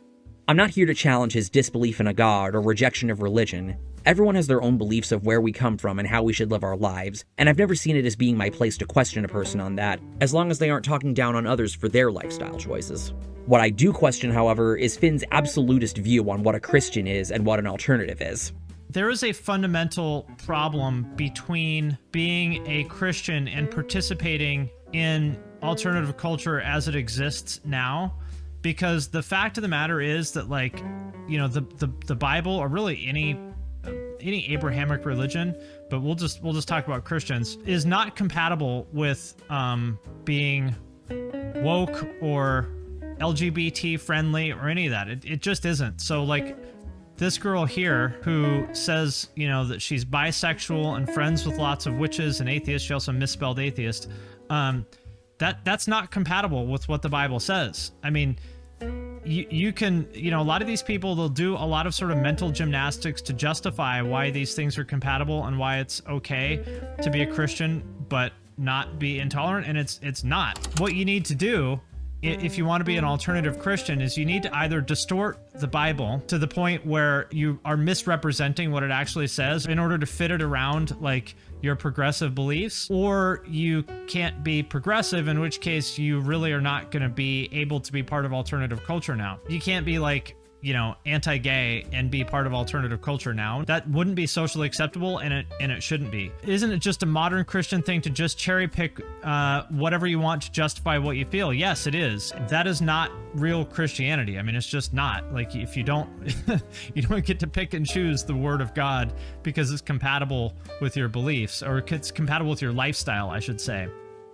I'm not here to challenge his disbelief in a god or rejection of religion. Everyone has their own beliefs of where we come from and how we should live our lives, and I've never seen it as being my place to question a person on that, as long as they aren't talking down on others for their lifestyle choices. What I do question, however, is Finn's absolutist view on what a Christian is and what an alternative is. There is a fundamental problem between being a Christian and participating in alternative culture as it exists now, because the fact of the matter is that, like, you know, the Bible, or really any Abrahamic religion, but we'll just talk about Christians, is not compatible with being woke or LGBT friendly or any of that. It just isn't. So, like, this girl here who says, you know, that she's bisexual and friends with lots of witches and atheists, she also misspelled atheist, that's not compatible with what the Bible says. I mean, you can, you know, a lot of these people, they'll do a lot of sort of mental gymnastics to justify why these things are compatible and why it's okay to be a Christian but not be intolerant, and it's not. What you need to do if you want to be an alternative Christian, is you need to either distort the Bible to the point where you are misrepresenting what it actually says in order to fit it around like your progressive beliefs, or you can't be progressive, in which case you really are not going to be able to be part of alternative culture now. You can't be like, you know, anti-gay and be part of alternative culture now. That wouldn't be socially acceptable, and it shouldn't be. Isn't it just a modern Christian thing to just cherry pick whatever you want to justify what you feel? Yes, it is. That is not real Christianity. I mean, it's just not. Like, if you don't you don't get to pick and choose the word of God because it's compatible with your beliefs, or it's compatible with your lifestyle, I should say.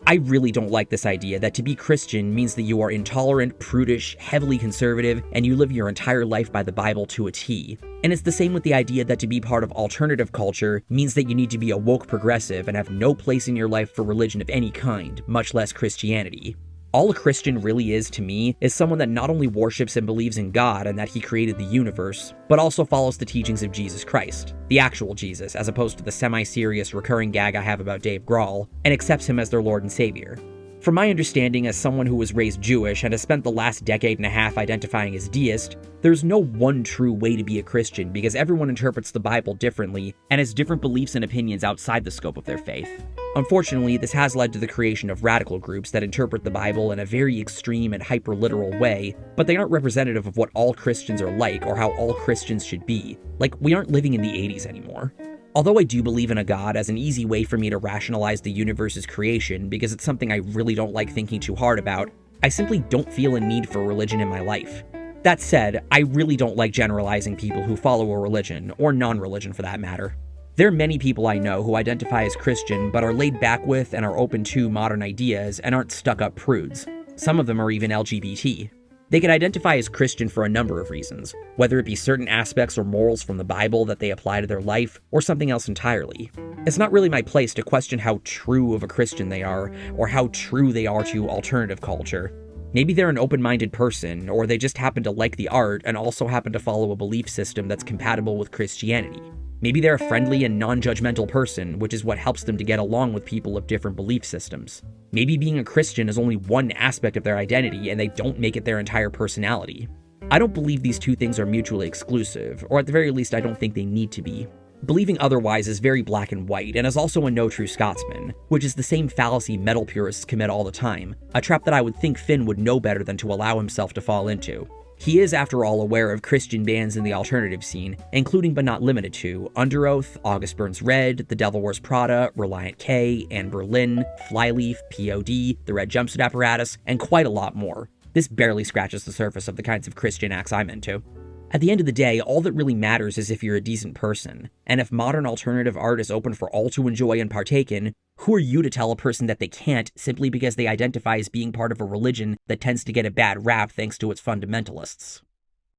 I really don't like this idea that to be Christian means that you are intolerant, prudish, heavily conservative, and you live your entire life by the Bible to a T. And it's the same with the idea that to be part of alternative culture means that you need to be a woke progressive and have no place in your life for religion of any kind, much less Christianity. All a Christian really is to me is someone that not only worships and believes in God and that he created the universe, but also follows the teachings of Jesus Christ, the actual Jesus, as opposed to the semi-serious recurring gag I have about Dave Grohl, and accepts him as their Lord and Savior. From my understanding as someone who was raised Jewish and has spent the last decade and a half identifying as deist, there's no one true way to be a Christian because everyone interprets the Bible differently and has different beliefs and opinions outside the scope of their faith. Unfortunately, this has led to the creation of radical groups that interpret the Bible in a very extreme and hyper-literal way, but they aren't representative of what all Christians are like or how all Christians should be. Like, we aren't living in the 80s anymore. Although I do believe in a God as an easy way for me to rationalize the universe's creation because it's something I really don't like thinking too hard about, I simply don't feel a need for religion in my life. That said, I really don't like generalizing people who follow a religion, or non-religion for that matter. There are many people I know who identify as Christian but are laid back with and are open to modern ideas and aren't stuck-up prudes. Some of them are even LGBT. They can identify as Christian for a number of reasons, whether it be certain aspects or morals from the Bible that they apply to their life, or something else entirely. It's not really my place to question how true of a Christian they are, or how true they are to alternative culture. Maybe they're an open-minded person, or they just happen to like the art and also happen to follow a belief system that's compatible with Christianity. Maybe they're a friendly and non-judgmental person, which is what helps them to get along with people of different belief systems. Maybe being a Christian is only one aspect of their identity and they don't make it their entire personality. I don't believe these two things are mutually exclusive, or at the very least I don't think they need to be. Believing otherwise is very black and white, and is also a no true Scotsman, which is the same fallacy metal purists commit all the time, a trap that I would think Finn would know better than to allow himself to fall into. He is, after all, aware of Christian bands in the alternative scene, including but not limited to Under Oath, August Burns Red, The Devil Wears Prada, Reliant K, Anne Berlin, Flyleaf, POD, The Red Jumpsuit Apparatus, and quite a lot more. This barely scratches the surface of the kinds of Christian acts I'm into. At the end of the day, all that really matters is if you're a decent person, and if modern alternative art is open for all to enjoy and partake in, who are you to tell a person that they can't simply because they identify as being part of a religion that tends to get a bad rap thanks to its fundamentalists?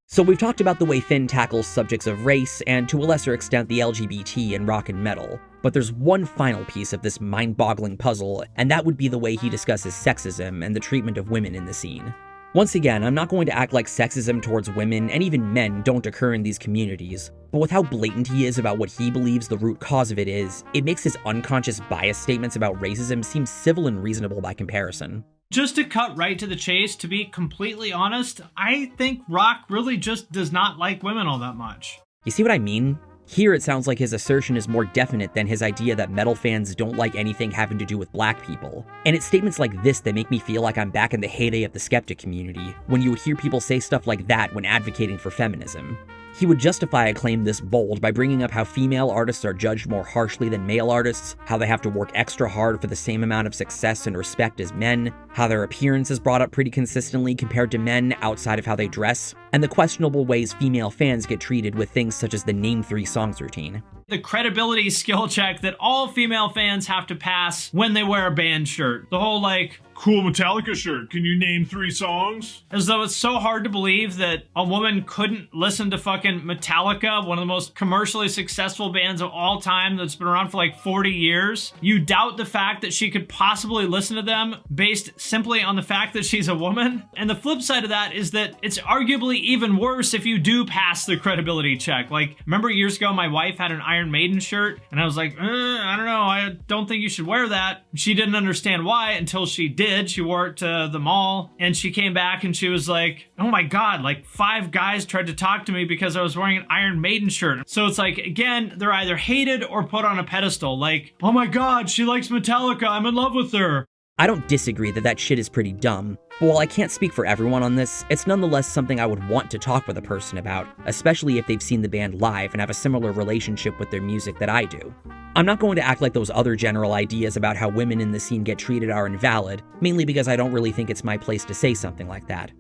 So we've talked about the way Finn tackles subjects of race, and to a lesser extent the LGBT in rock and metal, but there's one final piece of this mind-boggling puzzle, and that would be the way he discusses sexism and the treatment of women in the scene. Once again, I'm not going to act like sexism towards women and even men don't occur in these communities, but with how blatant he is about what he believes the root cause of it is, it makes his unconscious bias statements about racism seem civil and reasonable by comparison. Just to cut right to the chase, to be completely honest, I think rock really just does not like women all that much. You see what I mean? Here it sounds like his assertion is more definite than his idea that metal fans don't like anything having to do with black people. And it's statements like this that make me feel like I'm back in the heyday of the skeptic community, when you would hear people say stuff like that when advocating for feminism. He would justify a claim this bold by bringing up how female artists are judged more harshly than male artists, how they have to work extra hard for the same amount of success and respect as men, how their appearance is brought up pretty consistently compared to men outside of how they dress, and the questionable ways female fans get treated with things such as the Name 3 Songs routine. The credibility skill check that all female fans have to pass when they wear a band shirt. The whole like, cool Metallica shirt, can you name 3 songs? As though it's so hard to believe that a woman couldn't listen to fucking Metallica, one of the most commercially successful bands of all time that's been around for like 40 years. You doubt the fact that she could possibly listen to them based simply on the fact that she's a woman. And the flip side of that is that it's arguably even worse if you do pass the credibility check. Like, remember years ago, my wife had an Iron Maiden shirt and I was like, I don't know, I don't think you should wear that. She didn't understand why until she did. She wore it to the mall and she came back and she was like, oh my God, like 5 guys tried to talk to me because I was wearing an Iron Maiden shirt. So it's like, again, they're either hated or put on a pedestal. Like, oh my God, she likes Metallica, I'm in love with her. I don't disagree that that shit is pretty dumb, but while I can't speak for everyone on this, it's nonetheless something I would want to talk with a person about, especially if they've seen the band live and have a similar relationship with their music that I do. I'm not going to act like those other general ideas about how women in the scene get treated are invalid, mainly because I don't really think it's my place to say something like that.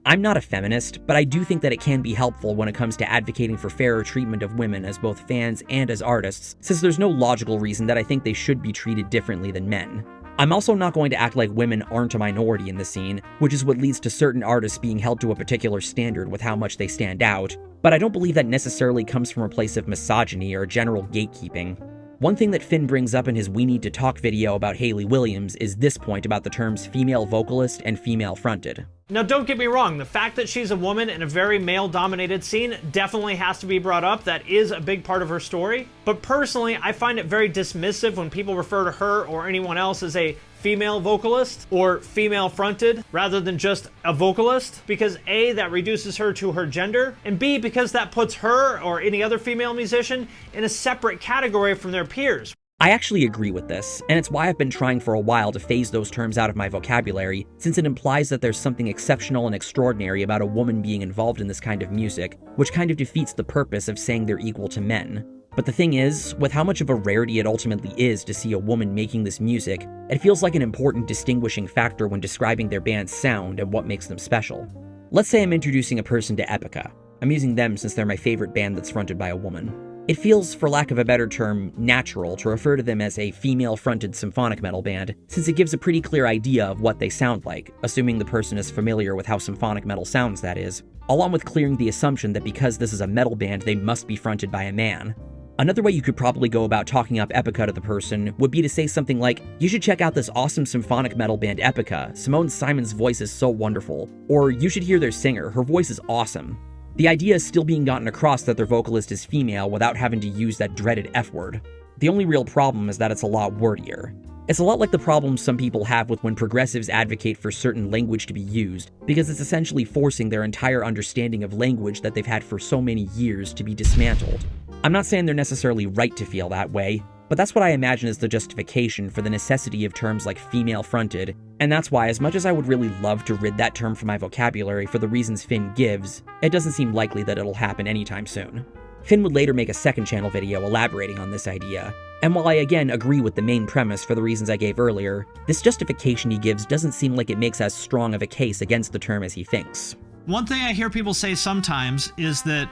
I'm not a feminist, but I do think that it can be helpful when it comes to advocating for fairer treatment of women as both fans and as artists, since there's no logical reason that I think they should be treated differently than men. I'm also not going to act like women aren't a minority in the scene, which is what leads to certain artists being held to a particular standard with how much they stand out, but I don't believe that necessarily comes from a place of misogyny or general gatekeeping. One thing that Finn brings up in his We Need to Talk video about Hayley Williams is this point about the terms female vocalist and female fronted. Now, don't get me wrong, the fact that she's a woman in a very male-dominated scene definitely has to be brought up. That is a big part of her story. But personally, I find it very dismissive when people refer to her or anyone else as a female vocalist or female fronted rather than just a vocalist, because A, that reduces her to her gender, and B, because that puts her or any other female musician in a separate category from their peers. I actually agree with this, and it's why I've been trying for a while to phase those terms out of my vocabulary, since it implies that there's something exceptional and extraordinary about a woman being involved in this kind of music, which kind of defeats the purpose of saying they're equal to men. But the thing is, with how much of a rarity it ultimately is to see a woman making this music, it feels like an important distinguishing factor when describing their band's sound and what makes them special. Let's say I'm introducing a person to BADke. I'm using them since they're my favorite band that's fronted by a woman. It feels, for lack of a better term, natural to refer to them as a female-fronted symphonic metal band, since it gives a pretty clear idea of what they sound like, assuming the person is familiar with how symphonic metal sounds, that is, along with clearing the assumption that because this is a metal band, they must be fronted by a man. Another way you could probably go about talking up BADke to the person would be to say something like, you should check out this awesome symphonic metal band BADke, Simone Simon's voice is so wonderful, or you should hear their singer, her voice is awesome. The idea is still being gotten across that their vocalist is female without having to use that dreaded F word. The only real problem is that it's a lot wordier. It's a lot like the problem some people have with when progressives advocate for certain language to be used, because it's essentially forcing their entire understanding of language that they've had for so many years to be dismantled. I'm not saying they're necessarily right to feel that way, but that's what I imagine is the justification for the necessity of terms like female-fronted, and that's why, as much as I would really love to rid that term from my vocabulary for the reasons Finn gives, it doesn't seem likely that it'll happen anytime soon. Finn would later make a second channel video elaborating on this idea, and while I again agree with the main premise for the reasons I gave earlier, this justification he gives doesn't seem like it makes as strong of a case against the term as he thinks. One thing I hear people say sometimes is that,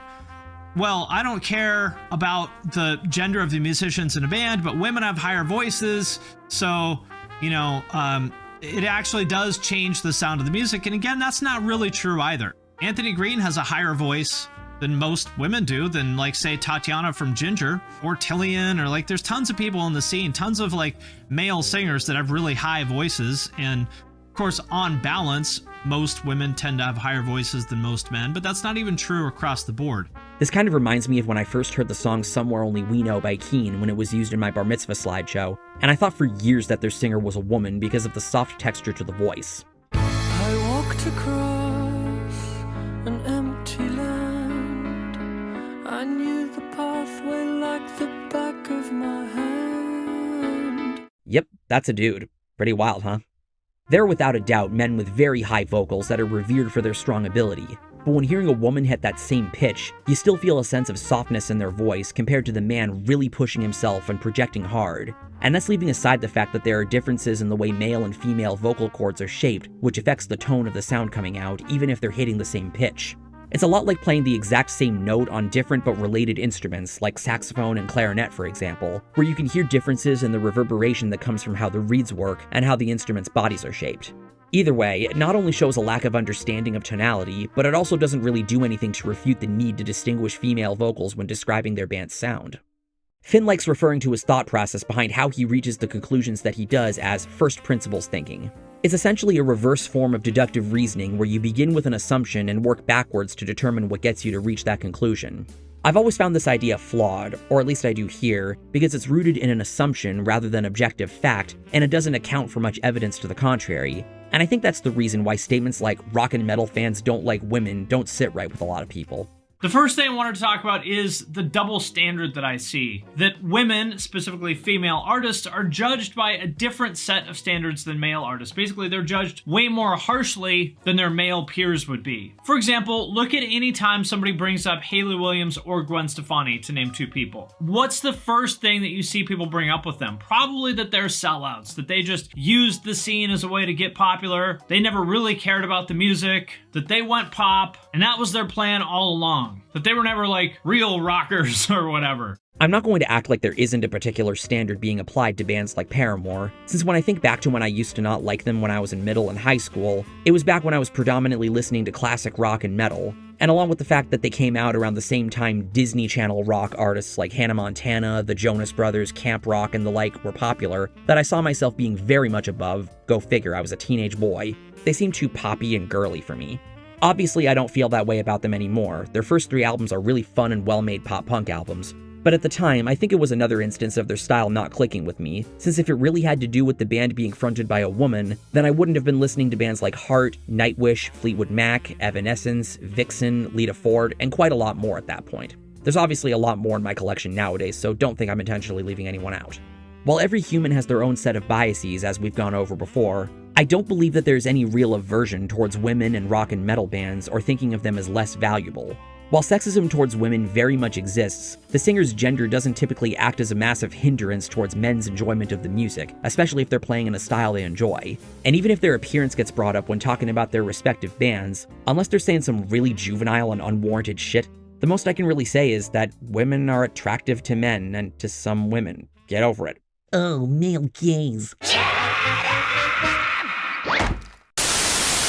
well, I don't care about the gender of the musicians in a band, but women have higher voices, so, it actually does change the sound of the music. And again, that's not really true either. Anthony Green has a higher voice than most women do, than, like, say, Tatiana from Ginger, or Tillian, or, like, there's tons of people in the scene, tons of, like, male singers that have really high voices, and, of course, on balance, most women tend to have higher voices than most men, but that's not even true across the board. This kind of reminds me of when I first heard the song Somewhere Only We Know by Keane when it was used in my bar mitzvah slideshow, and I thought for years that their singer was a woman because of the soft texture to the voice. I walked across an empty land. I knew the pathway like the back of my hand. Yep, that's a dude. Pretty wild, huh? There are without a doubt men with very high vocals that are revered for their strong ability, but when hearing a woman hit that same pitch, you still feel a sense of softness in their voice compared to the man really pushing himself and projecting hard. And that's leaving aside the fact that there are differences in the way male and female vocal cords are shaped, which affects the tone of the sound coming out, even if they're hitting the same pitch. It's a lot like playing the exact same note on different but related instruments, like saxophone and clarinet, for example, where you can hear differences in the reverberation that comes from how the reeds work and how the instrument's bodies are shaped. Either way, it not only shows a lack of understanding of tonality, but it also doesn't really do anything to refute the need to distinguish female vocals when describing their band's sound. Finn likes referring to his thought process behind how he reaches the conclusions that he does as first principles thinking. It's essentially a reverse form of deductive reasoning where you begin with an assumption and work backwards to determine what gets you to reach that conclusion. I've always found this idea flawed, or at least I do here, because it's rooted in an assumption rather than objective fact, and it doesn't account for much evidence to the contrary. And I think that's the reason why statements like rock and metal fans don't like women don't sit right with a lot of people. The first thing I wanted to talk about is the double standard that I see. That women, specifically female artists, are judged by a different set of standards than male artists. Basically, they're judged way more harshly than their male peers would be. For example, look at any time somebody brings up Hayley Williams or Gwen Stefani, to name two people. What's the first thing that you see people bring up with them? Probably that they're sellouts, that they just used the scene as a way to get popular, they never really cared about the music, that they went pop, and that was their plan all along. That they were never like real rockers or whatever. I'm not going to act like there isn't a particular standard being applied to bands like Paramore, since when I think back to when I used to not like them when I was in middle and high school, it was back when I was predominantly listening to classic rock and metal, and along with the fact that they came out around the same time Disney Channel rock artists like Hannah Montana, the Jonas Brothers, Camp Rock, and the like were popular, that I saw myself being very much above. Go figure, I was a teenage boy. They seemed too poppy and girly for me. Obviously, I don't feel that way about them anymore. Their first 3 albums are really fun and well-made pop-punk albums. But at the time, I think it was another instance of their style not clicking with me, since if it really had to do with the band being fronted by a woman, then I wouldn't have been listening to bands like Heart, Nightwish, Fleetwood Mac, Evanescence, Vixen, Lita Ford, and quite a lot more at that point. There's obviously a lot more in my collection nowadays, so don't think I'm intentionally leaving anyone out. While every human has their own set of biases, as we've gone over before, I don't believe that there's any real aversion towards women and rock and metal bands or thinking of them as less valuable. While sexism towards women very much exists, the singer's gender doesn't typically act as a massive hindrance towards men's enjoyment of the music, especially if they're playing in a style they enjoy. And even if their appearance gets brought up when talking about their respective bands, unless they're saying some really juvenile and unwarranted shit, the most I can really say is that women are attractive to men and to some women. Get over it. Oh, male gaze.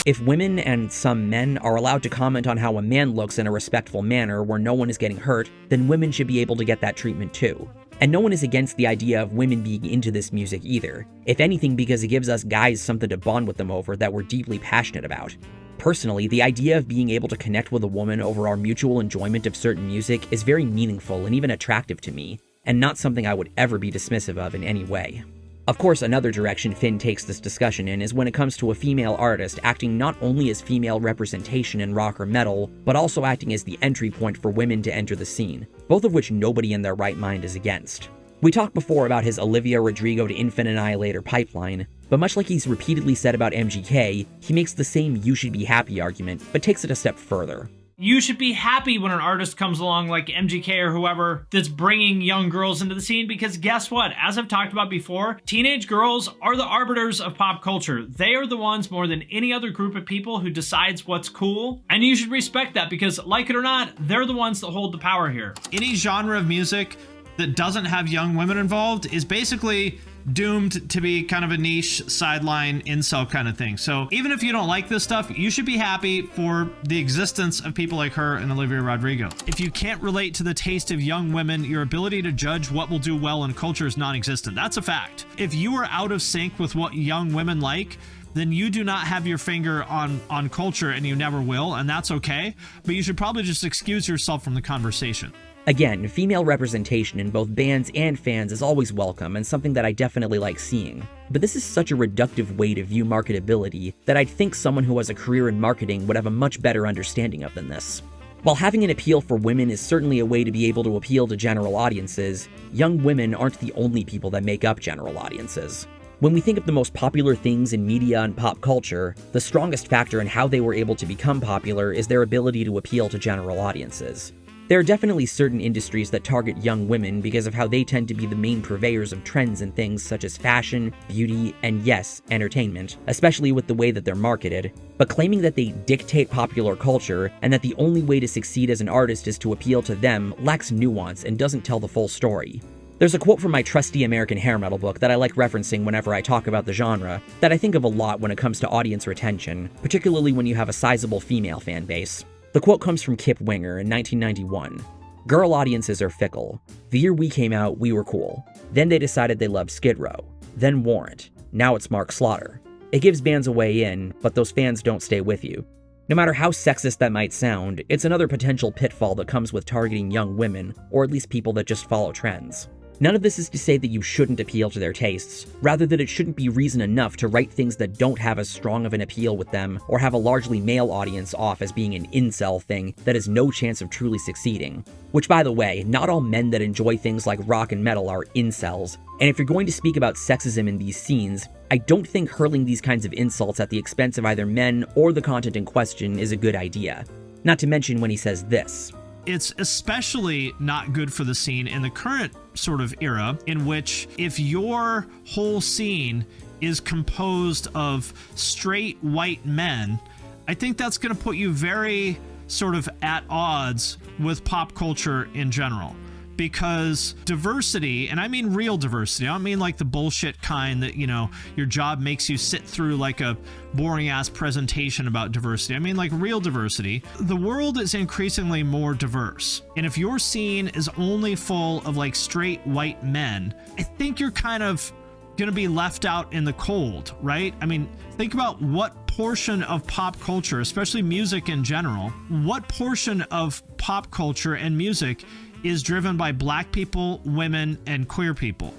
If women and some men are allowed to comment on how a man looks in a respectful manner where no one is getting hurt, then women should be able to get that treatment too. And no one is against the idea of women being into this music either, if anything because it gives us guys something to bond with them over that we're deeply passionate about. Personally, the idea of being able to connect with a woman over our mutual enjoyment of certain music is very meaningful and even attractive to me, and not something I would ever be dismissive of in any way. Of course, another direction Finn takes this discussion in is when it comes to a female artist acting not only as female representation in rock or metal, but also acting as the entry point for women to enter the scene, both of which nobody in their right mind is against. We talked before about his Olivia Rodrigo to Infant Annihilator pipeline, but much like he's repeatedly said about MGK, he makes the same you should be happy argument, but takes it a step further. You should be happy when an artist comes along like MGK or whoever that's bringing young girls into the scene, because guess what? As I've talked about before, teenage girls are the arbiters of pop culture. They are the ones more than any other group of people who decides what's cool, and you should respect that because, like it or not, they're the ones that hold the power here. Any genre of music that doesn't have young women involved is basically doomed to be kind of a niche sideline incel kind of thing. So even if you don't like this stuff, you should be happy for the existence of people like her and Olivia Rodrigo. If you can't relate to the taste of young women, your ability to judge what will do well in culture is non-existent. That's a fact. If you are out of sync with what young women like, then you do not have your finger on culture, and you never will, and that's okay. But you should probably just excuse yourself from the conversation. Again, female representation in both bands and fans is always welcome and something that I definitely like seeing. But this is such a reductive way to view marketability that I'd think someone who has a career in marketing would have a much better understanding of than this. While having an appeal for women is certainly a way to be able to appeal to general audiences, young women aren't the only people that make up general audiences. When we think of the most popular things in media and pop culture, the strongest factor in how they were able to become popular is their ability to appeal to general audiences. There are definitely certain industries that target young women because of how they tend to be the main purveyors of trends in things such as fashion, beauty, and yes, entertainment, especially with the way that they're marketed. But claiming that they dictate popular culture and that the only way to succeed as an artist is to appeal to them lacks nuance and doesn't tell the full story. There's a quote from my trusty American hair metal book that I like referencing whenever I talk about the genre that I think of a lot when it comes to audience retention, particularly when you have a sizable female fan base. The quote comes from Kip Winger in 1991. "Girl audiences are fickle. The year we came out, we were cool. Then they decided they loved Skid Row. Then Warrant. Now it's Mark Slaughter. It gives bands a way in, but those fans don't stay with you. No matter how sexist that might sound, it's another potential pitfall that comes with targeting young women, or at least people that just follow trends. None of this is to say that you shouldn't appeal to their tastes, rather that it shouldn't be reason enough to write things that don't have as strong of an appeal with them, or have a largely male audience off as being an incel thing that has no chance of truly succeeding. Which, by the way, not all men that enjoy things like rock and metal are incels, and if you're going to speak about sexism in these scenes, I don't think hurling these kinds of insults at the expense of either men or the content in question is a good idea. Not to mention when he says this. It's especially not good for the scene in the current sort of era, in which if your whole scene is composed of straight white men, I think that's going to put you very sort of at odds with pop culture in general. Because diversity, and I mean real diversity, I don't mean like the bullshit kind that, you know, your job makes you sit through like a boring ass presentation about diversity. I mean like real diversity. The world is increasingly more diverse. And if your scene is only full of like straight white men, I think you're kind of gonna be left out in the cold, right? I mean, think about what portion of pop culture, especially music in general, what portion of pop culture and music is driven by black people, women, and queer people.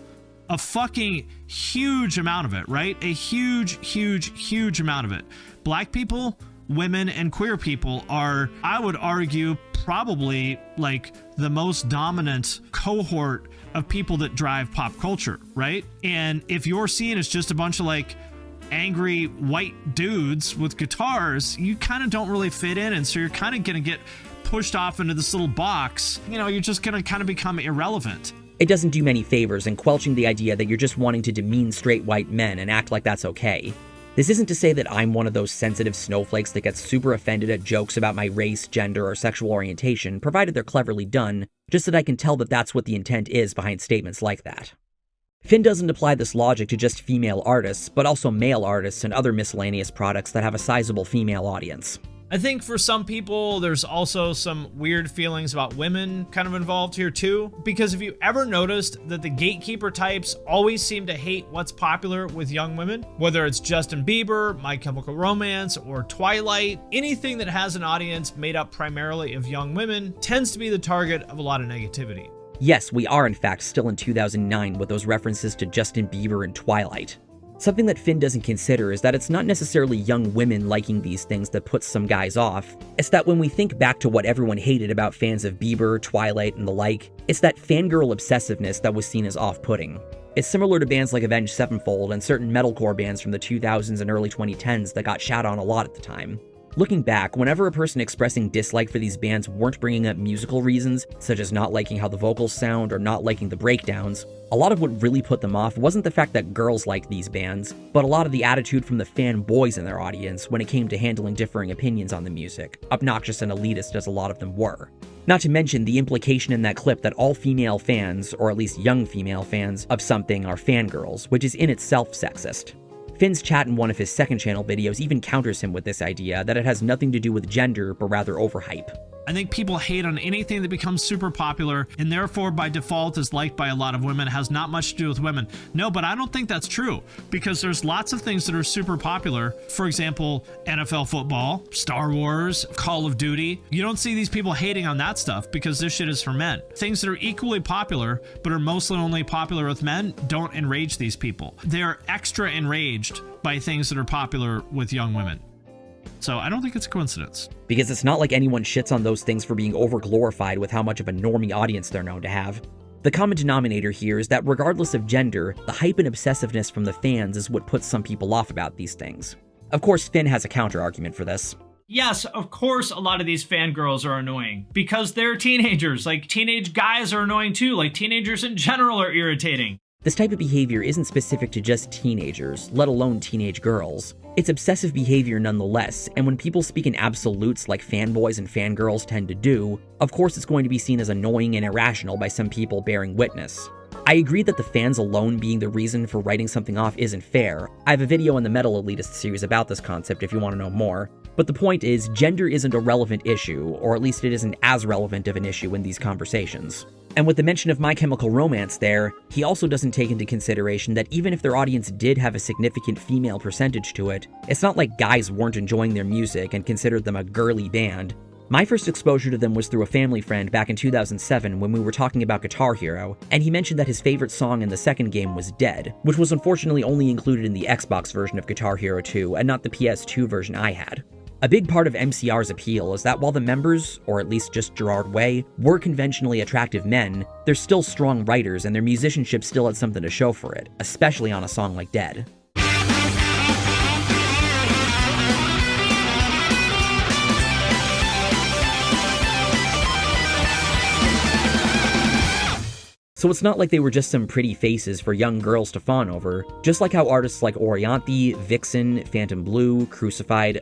A fucking huge amount of it, right? A huge amount of it. Black people, women, and queer people are, I would argue, probably like the most dominant cohort of people that drive pop culture, right? And if your scene is just a bunch of like angry white dudes with guitars, you kind of don't really fit in, and so you're kind of gonna get pushed off into this little box. You know, you're just gonna kind of become irrelevant. It doesn't do many favors in quelching the idea that you're just wanting to demean straight white men and act like that's okay. This isn't to say that I'm one of those sensitive snowflakes that gets super offended at jokes about my race, gender, or sexual orientation, provided they're cleverly done, just that I can tell that that's what the intent is behind statements like that. Finn doesn't apply this logic to just female artists, but also male artists and other miscellaneous products that have a sizable female audience. I think for some people, there's also some weird feelings about women kind of involved here too, because if you ever noticed that the gatekeeper types always seem to hate what's popular with young women, whether it's Justin Bieber, My Chemical Romance, or Twilight, anything that has an audience made up primarily of young women tends to be the target of a lot of negativity. Yes, we are in fact still in 2009 with those references to Justin Bieber and Twilight. Something that Finn doesn't consider is that it's not necessarily young women liking these things that puts some guys off. It's that when we think back to what everyone hated about fans of Bieber, Twilight, and the like, it's that fangirl obsessiveness that was seen as off-putting. It's similar to bands like Avenged Sevenfold and certain metalcore bands from the 2000s and early 2010s that got shat on a lot at the time. Looking back, whenever a person expressing dislike for these bands weren't bringing up musical reasons, such as not liking how the vocals sound or not liking the breakdowns, a lot of what really put them off wasn't the fact that girls liked these bands, but a lot of the attitude from the fanboys in their audience when it came to handling differing opinions on the music, obnoxious and elitist as a lot of them were. Not to mention the implication in that clip that all female fans, or at least young female fans, of something are fangirls, which is in itself sexist. Finn's chat in one of his second channel videos even counters him with this idea that it has nothing to do with gender, but rather overhype. I think people hate on anything that becomes super popular and therefore by default is liked by a lot of women. It has not much to do with women. No, but I don't think that's true, because there's lots of things that are super popular. For example, NFL football, Star Wars, Call of Duty. You don't see these people hating on that stuff because this shit is for men. Things that are equally popular but are mostly only popular with men don't enrage these people. They're extra enraged by things that are popular with young women. So I don't think it's a coincidence. Because it's not like anyone shits on those things for being over-glorified with how much of a normie audience they're known to have. The common denominator here is that regardless of gender, the hype and obsessiveness from the fans is what puts some people off about these things. Of course, Finn has a counter-argument for this. Yes, of course a lot of these fangirls are annoying, because they're teenagers. Like, teenage guys are annoying too. Like, teenagers in general are irritating. This type of behavior isn't specific to just teenagers, let alone teenage girls. It's obsessive behavior nonetheless, and when people speak in absolutes like fanboys and fangirls tend to do, of course it's going to be seen as annoying and irrational by some people bearing witness. I agree that the fans alone being the reason for writing something off isn't fair. I have a video in the Metal Elitist series about this concept if you want to know more. But the point is, gender isn't a relevant issue, or at least it isn't as relevant of an issue in these conversations. And with the mention of My Chemical Romance there, he also doesn't take into consideration that even if their audience did have a significant female percentage to it, it's not like guys weren't enjoying their music and considered them a girly band. My first exposure to them was through a family friend back in 2007 when we were talking about Guitar Hero, and he mentioned that his favorite song in the second game was Dead, which was unfortunately only included in the Xbox version of Guitar Hero 2 and not the PS2 version I had. A big part of MCR's appeal is that while the members, or at least just Gerard Way, were conventionally attractive men, they're still strong writers and their musicianship still had something to show for it, especially on a song like Dead. So it's not like they were just some pretty faces for young girls to fawn over, just like how artists like Orianthi, Vixen, Phantom Blue, Crucified,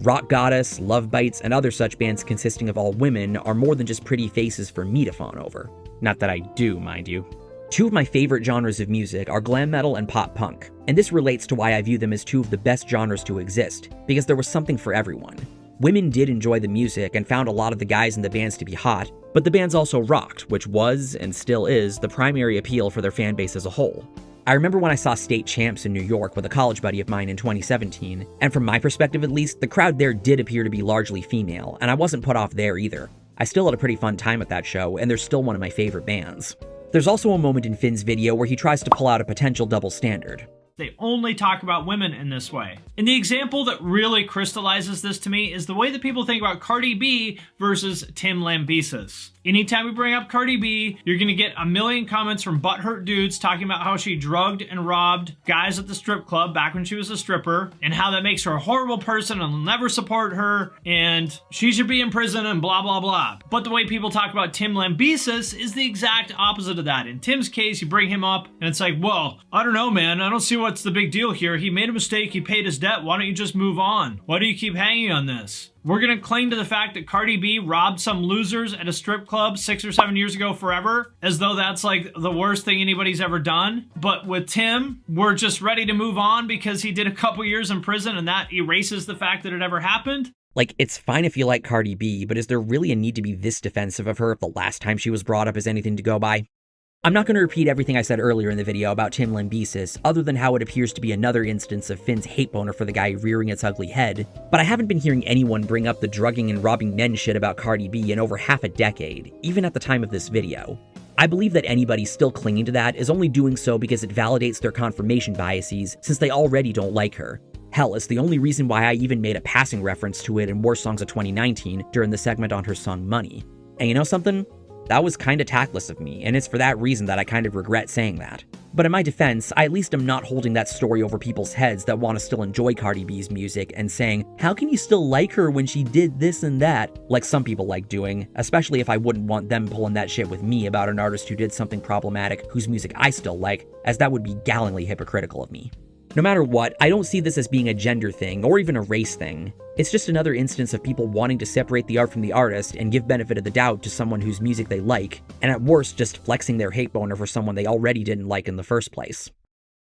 Rock Goddess, Love Bites, and other such bands consisting of all women are more than just pretty faces for me to fawn over. Not that I do, mind you. Two of my favorite genres of music are glam metal and pop punk, and this relates to why I view them as two of the best genres to exist, because there was something for everyone. Women did enjoy the music and found a lot of the guys in the bands to be hot, but the bands also rocked, which was, and still is, the primary appeal for their fan base as a whole. I remember when I saw State Champs in New York with a college buddy of mine in 2017, and from my perspective at least, the crowd there did appear to be largely female, and I wasn't put off there either. I still had a pretty fun time at that show, and they're still one of my favorite bands. There's also a moment in Finn's video where he tries to pull out a potential double standard. They only talk about women in this way. And the example that really crystallizes this to me is the way that people think about Cardi B versus Tim Lambesis. Anytime we bring up Cardi B, you're gonna get a million comments from butthurt dudes talking about how she drugged and robbed guys at the strip club back when she was a stripper, and how that makes her a horrible person and will never support her, and she should be in prison and blah, blah, blah. But the way people talk about Tim Lambesis is the exact opposite of that. In Tim's case, you bring him up, and it's like, well, I don't know, man. I don't see what's the big deal here. He made a mistake. He paid his debt. Why don't you just move on? Why do you keep hanging on this? We're gonna cling to the fact that Cardi B robbed some losers at a strip club 6 or 7 years ago forever, as though that's like the worst thing anybody's ever done. But with Tim, we're just ready to move on because he did a couple years in prison and that erases the fact that it ever happened. Like, it's fine if you like Cardi B, but is there really a need to be this defensive of her if the last time she was brought up is anything to go by? I'm not going to repeat everything I said earlier in the video about Tim Lambesis, other than how it appears to be another instance of Finn's hate boner for the guy rearing its ugly head, but I haven't been hearing anyone bring up the drugging and robbing men shit about Cardi B in over half a decade, even at the time of this video. I believe that anybody still clinging to that is only doing so because it validates their confirmation biases, since they already don't like her. Hell, it's the only reason why I even made a passing reference to it in Worst Songs of 2019 during the segment on her song Money. And you know something? That was kinda tactless of me, and it's for that reason that I kind of regret saying that. But in my defense, I at least am not holding that story over people's heads that want to still enjoy Cardi B's music and saying, how can you still like her when she did this and that, like some people like doing, especially if I wouldn't want them pulling that shit with me about an artist who did something problematic whose music I still like, as that would be gallantly hypocritical of me. No matter what, I don't see this as being a gender thing, or even a race thing. It's just another instance of people wanting to separate the art from the artist and give benefit of the doubt to someone whose music they like, and at worst just flexing their hate boner for someone they already didn't like in the first place.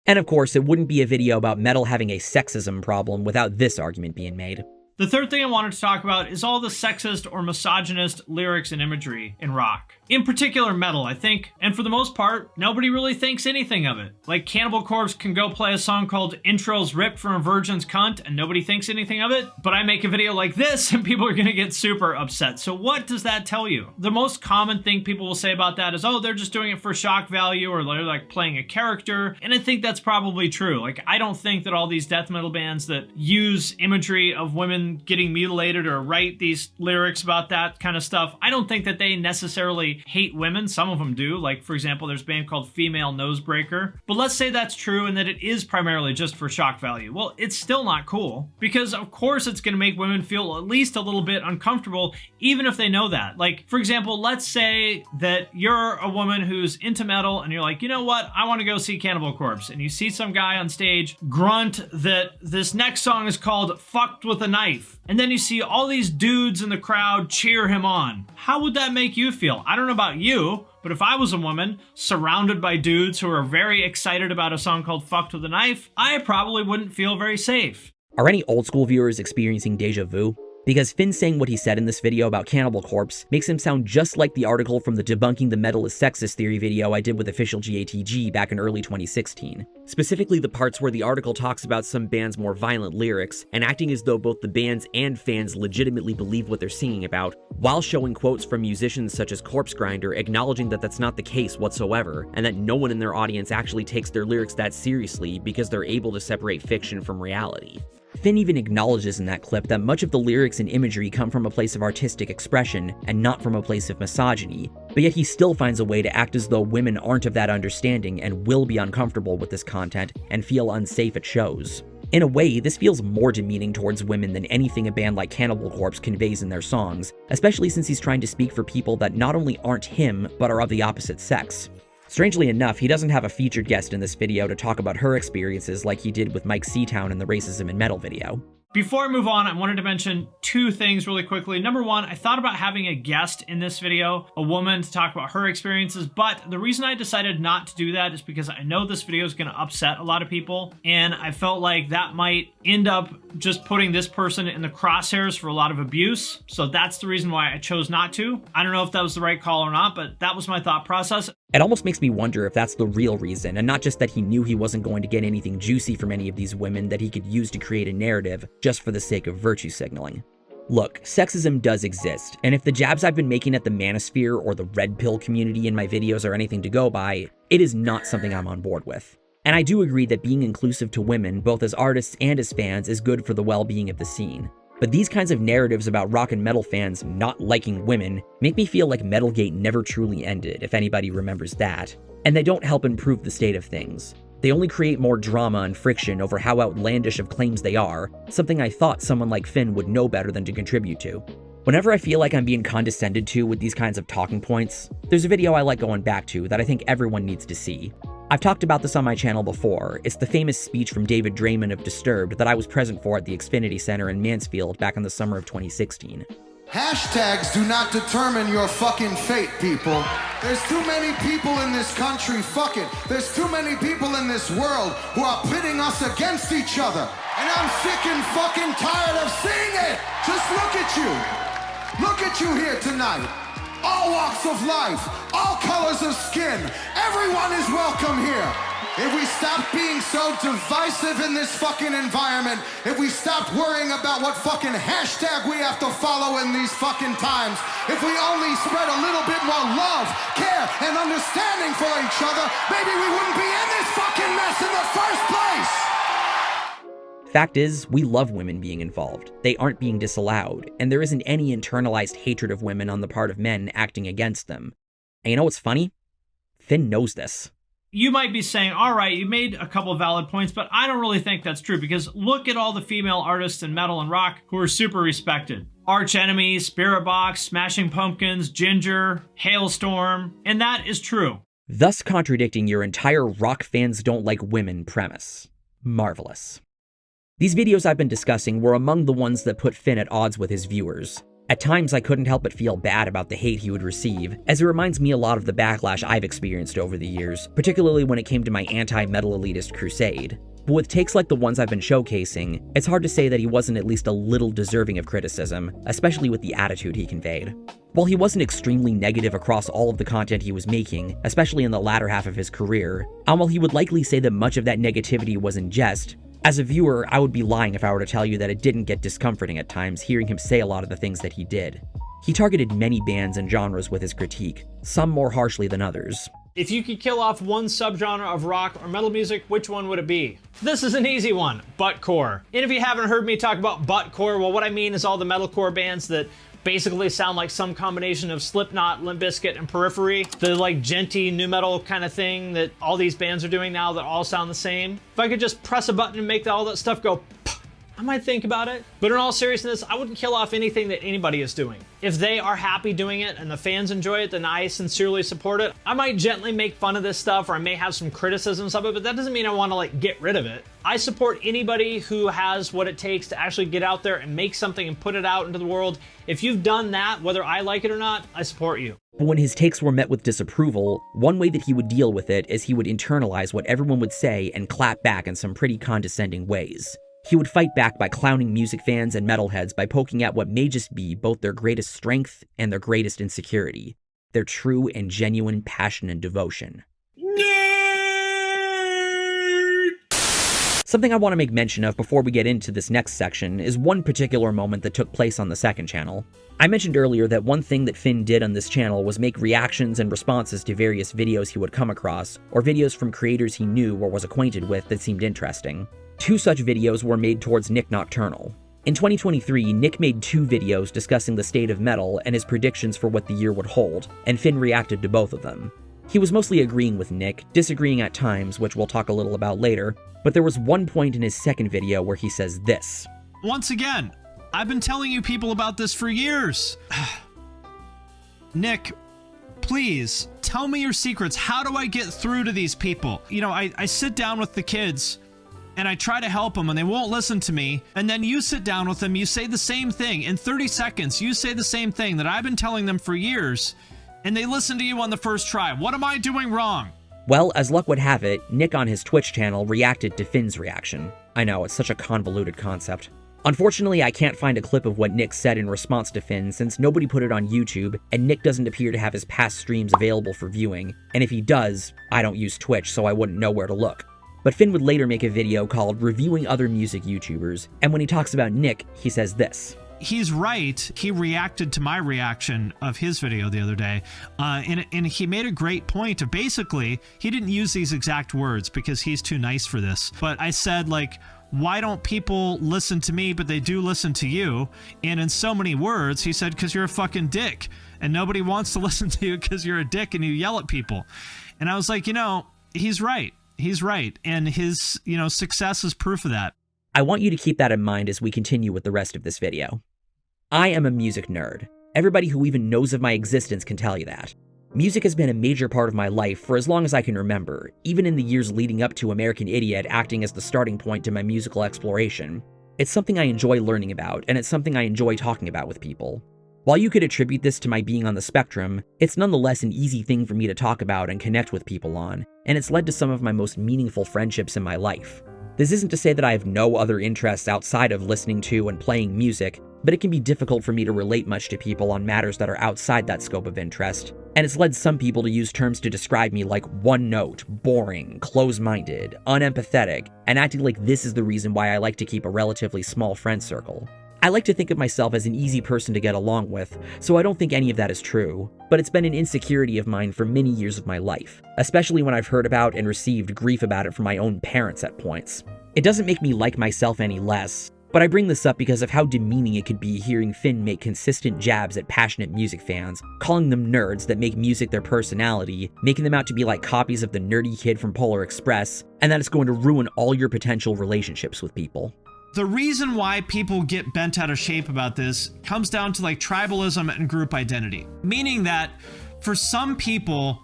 And of course, it wouldn't be a video about metal having a sexism problem without this argument being made. The third thing I wanted to talk about is all the sexist or misogynist lyrics and imagery in rock. In particular metal, I think, and for the most part, nobody really thinks anything of it. Like Cannibal Corpse can go play a song called Intros Ripped from a Virgin's Cunt and nobody thinks anything of it, but I make a video like this and people are gonna get super upset. So what does that tell you? The most common thing people will say about that is, oh, they're just doing it for shock value, or they're like playing a character, and I think that's probably true. Like, I don't think that all these death metal bands that use imagery of women getting mutilated or write these lyrics about that kind of stuff, I don't think that they necessarily hate women. Some of them do. Like, for example, there's a band called Female Nosebreaker. But let's say that's true and that it is primarily just for shock value. Well, it's still not cool, because of course it's going to make women feel at least a little bit uncomfortable, even if they know that. Like, for example, let's say that you're a woman who's into metal and you're like, you know what, I want to go see Cannibal Corpse, and you see some guy on stage grunt that this next song is called Fucked with a Knife, and then you see all these dudes in the crowd cheer him on. How would that make you feel? I don't know about you, but if I was a woman surrounded by dudes who are very excited about a song called Fucked with a Knife, I probably wouldn't feel very safe. Are any old school viewers experiencing deja vu? Because Finn saying what he said in this video about Cannibal Corpse makes him sound just like the article from the Debunking the Metal is Sexist theory video I did with Official GATG back in early 2016. Specifically the parts where the article talks about some bands' more violent lyrics and acting as though both the bands and fans legitimately believe what they're singing about, while showing quotes from musicians such as Corpse Grinder acknowledging that that's not the case whatsoever, and that no one in their audience actually takes their lyrics that seriously because they're able to separate fiction from reality. Finn even acknowledges in that clip that much of the lyrics and imagery come from a place of artistic expression and not from a place of misogyny, but yet he still finds a way to act as though women aren't of that understanding and will be uncomfortable with this content and feel unsafe at shows. In a way, this feels more demeaning towards women than anything a band like Cannibal Corpse conveys in their songs, especially since he's trying to speak for people that not only aren't him, but are of the opposite sex. Strangely enough, he doesn't have a featured guest in this video to talk about her experiences like he did with Mike Seatown in the Racism in Metal video. Before I move on, I wanted to mention two things really quickly. Number one, I thought about having a guest in this video, a woman, to talk about her experiences, but the reason I decided not to do that is because I know this video is going to upset a lot of people, and I felt like that might end up just putting this person in the crosshairs for a lot of abuse, so that's the reason why I chose not to. I don't know if that was the right call or not, but that was my thought process. It almost makes me wonder if that's the real reason, and not just that he knew he wasn't going to get anything juicy from any of these women that he could use to create a narrative just for the sake of virtue signaling. Look, sexism does exist, and if the jabs I've been making at the manosphere or the red pill community in my videos are anything to go by, it is not something I'm on board with. And I do agree that being inclusive to women, both as artists and as fans, is good for the well-being of the scene. But these kinds of narratives about rock and metal fans not liking women make me feel like Metalgate never truly ended, if anybody remembers that. And they don't help improve the state of things. They only create more drama and friction over how outlandish of claims they are, something I thought someone like Finn would know better than to contribute to. Whenever I feel like I'm being condescended to with these kinds of talking points, there's a video I like going back to that I think everyone needs to see. I've talked about this on my channel before. It's the famous speech from David Draymond of Disturbed that I was present for at the Xfinity Center in Mansfield back in the summer of 2016. Hashtags do not determine your fucking fate, people. There's too many people in this country, fuck it. There's too many people in this world who are pitting us against each other. And I'm sick and fucking tired of seeing it. Just look at you. Look at you here tonight. All walks of life, all colors of skin. Everyone is welcome here. If we stop being so divisive in this fucking environment, if we stop worrying about what fucking hashtag we have to follow in these fucking times, if we only spread a little bit more love, care, and understanding for each other, maybe we wouldn't be in this fucking mess in the first place. Fact is, we love women being involved. They aren't being disallowed, and there isn't any internalized hatred of women on the part of men acting against them. And you know what's funny? Finn knows this. You might be saying, all right, you made a couple valid points, but I don't really think that's true because look at all the female artists in metal and rock who are super respected. Arch Enemy, Spirit Box, Smashing Pumpkins, Ginger, Hailstorm, and that is true. Thus contradicting your entire rock fans don't like women premise. Marvelous. These videos I've been discussing were among the ones that put Finn at odds with his viewers. At times, I couldn't help but feel bad about the hate he would receive, as it reminds me a lot of the backlash I've experienced over the years, particularly when it came to my anti-metal elitist crusade. But with takes like the ones I've been showcasing, it's hard to say that he wasn't at least a little deserving of criticism, especially with the attitude he conveyed. While he wasn't extremely negative across all of the content he was making, especially in the latter half of his career, and while he would likely say that much of that negativity was in jest, as a viewer, I would be lying if I were to tell you that it didn't get discomforting at times hearing him say a lot of the things that he did. He targeted many bands and genres with his critique, some more harshly than others. If you could kill off one subgenre of rock or metal music, which one would it be? This is an easy one, buttcore. And if you haven't heard me talk about buttcore, well, what I mean is all the metalcore bands that basically sound like some combination of Slipknot, Limp Bizkit, and Periphery. The like genty nu metal kind of thing that all these bands are doing now that all sound the same. If I could just press a button and make all that stuff go, I might think about it. But in all seriousness, I wouldn't kill off anything that anybody is doing. If they are happy doing it and the fans enjoy it, then I sincerely support it. I might gently make fun of this stuff or I may have some criticisms of it, but that doesn't mean I want to like get rid of it. I support anybody who has what it takes to actually get out there and make something and put it out into the world. If you've done that, whether I like it or not, I support you. But when his takes were met with disapproval, one way that he would deal with it is he would internalize what everyone would say and clap back in some pretty condescending ways. He would fight back by clowning music fans and metalheads by poking at what may just be both their greatest strength and their greatest insecurity, their true and genuine passion and devotion. Something I want to make mention of before we get into this next section is one particular moment that took place on the second channel. I mentioned earlier that one thing that Finn did on this channel was make reactions and responses to various videos he would come across, or videos from creators he knew or was acquainted with that seemed interesting. 2 such videos were made towards Nick Nocturnal. In 2023, Nick made 2 videos discussing the state of metal and his predictions for what the year would hold, and Finn reacted to both of them. He was mostly agreeing with Nick, disagreeing at times, which we'll talk a little about later, but there was one point in his second video where he says this. Once again, I've been telling you people about this for years. Nick, please, tell me your secrets. How do I get through to these people? You know, I sit down with the kids and I try to help them and they won't listen to me. And then you sit down with them, you say the same thing. In 30 seconds, you say the same thing that I've been telling them for years, and they listen to you on the first try. What am I doing wrong? Well, as luck would have it, Nick on his Twitch channel reacted to Finn's reaction. I know, it's such a convoluted concept. Unfortunately, I can't find a clip of what Nick said in response to Finn since nobody put it on YouTube, and Nick doesn't appear to have his past streams available for viewing, and if he does, I don't use Twitch, so I wouldn't know where to look. But Finn would later make a video called Reviewing Other Music YouTubers, and when he talks about Nick, he says this. He's right. He reacted to my reaction of his video the other day, and he made a great point of basically, he didn't use these exact words because he's too nice for this, but I said, like, why don't people listen to me, but they do listen to you? And in so many words, he said, because you're a fucking dick, and nobody wants to listen to you because you're a dick and you yell at people. And I was like, you know, he's right. He's right. And his, you know, success is proof of that. I want you to keep that in mind as we continue with the rest of this video. I am a music nerd. Everybody who even knows of my existence can tell you that. Music has been a major part of my life for as long as I can remember, even in the years leading up to American Idiot acting as the starting point to my musical exploration. It's something I enjoy learning about, and it's something I enjoy talking about with people. While you could attribute this to my being on the spectrum, it's nonetheless an easy thing for me to talk about and connect with people on, and it's led to some of my most meaningful friendships in my life. This isn't to say that I have no other interests outside of listening to and playing music, but it can be difficult for me to relate much to people on matters that are outside that scope of interest, and it's led some people to use terms to describe me like one-note, boring, close-minded, unempathetic, and acting like this is the reason why I like to keep a relatively small friend circle. I like to think of myself as an easy person to get along with, so I don't think any of that is true, but it's been an insecurity of mine for many years of my life, especially when I've heard about and received grief about it from my own parents at points. It doesn't make me like myself any less, but I bring this up because of how demeaning it could be hearing Finn make consistent jabs at passionate music fans, calling them nerds that make music their personality, making them out to be like copies of the nerdy kid from Polar Express, and that it's going to ruin all your potential relationships with people. The reason why people get bent out of shape about this comes down to like tribalism and group identity. Meaning that for some people,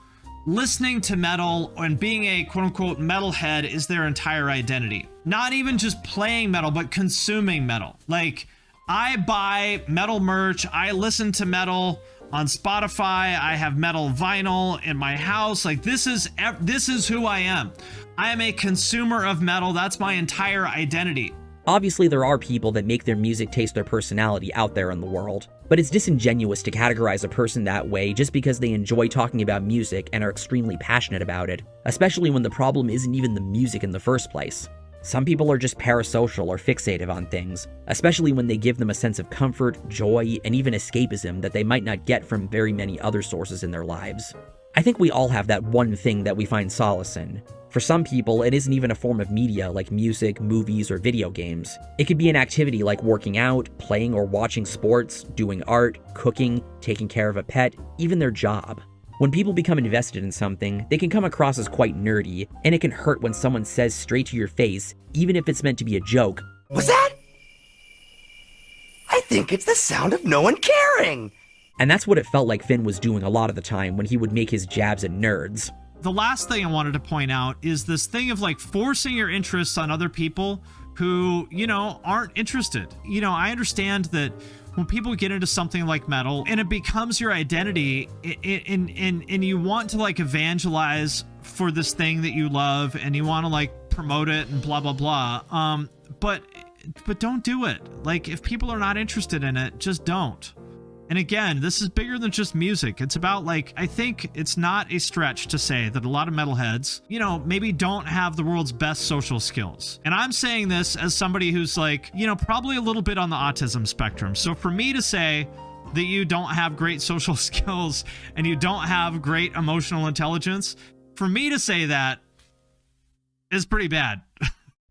listening to metal and being a quote-unquote metalhead is their entire identity. Not even just playing metal, but consuming metal. Like, I buy metal merch, I listen to metal on Spotify, I have metal vinyl in my house. Like, this is who I am. I am a consumer of metal. That's my entire identity. Obviously, there are people that make their music taste their personality out there in the world, but it's disingenuous to categorize a person that way just because they enjoy talking about music and are extremely passionate about it, especially when the problem isn't even the music in the first place. Some people are just parasocial or fixative on things, especially when they give them a sense of comfort, joy, and even escapism that they might not get from very many other sources in their lives. I think we all have that one thing that we find solace in. For some people, it isn't even a form of media like music, movies, or video games. It could be an activity like working out, playing or watching sports, doing art, cooking, taking care of a pet, even their job. When people become invested in something, they can come across as quite nerdy, and it can hurt when someone says straight to your face, even if it's meant to be a joke, "Was that? I think it's the sound of no one caring." And that's what it felt like Finn was doing a lot of the time when he would make his jabs at nerds. The last thing I wanted to point out is this thing of like forcing your interests on other people who, you know, aren't interested. You know, I understand that when people get into something like metal and it becomes your identity and you want to like evangelize for this thing that you love and you want to like promote it and blah, blah, blah. But but don't do it. Like, if people are not interested in it, just don't. And again, this is bigger than just music. It's about, like, I think it's not a stretch to say that a lot of metalheads, you know, maybe don't have the world's best social skills. And I'm saying this as somebody who's, like, you know, probably a little bit on the autism spectrum. So for me to say that you don't have great social skills and you don't have great emotional intelligence, for me to say that is pretty bad.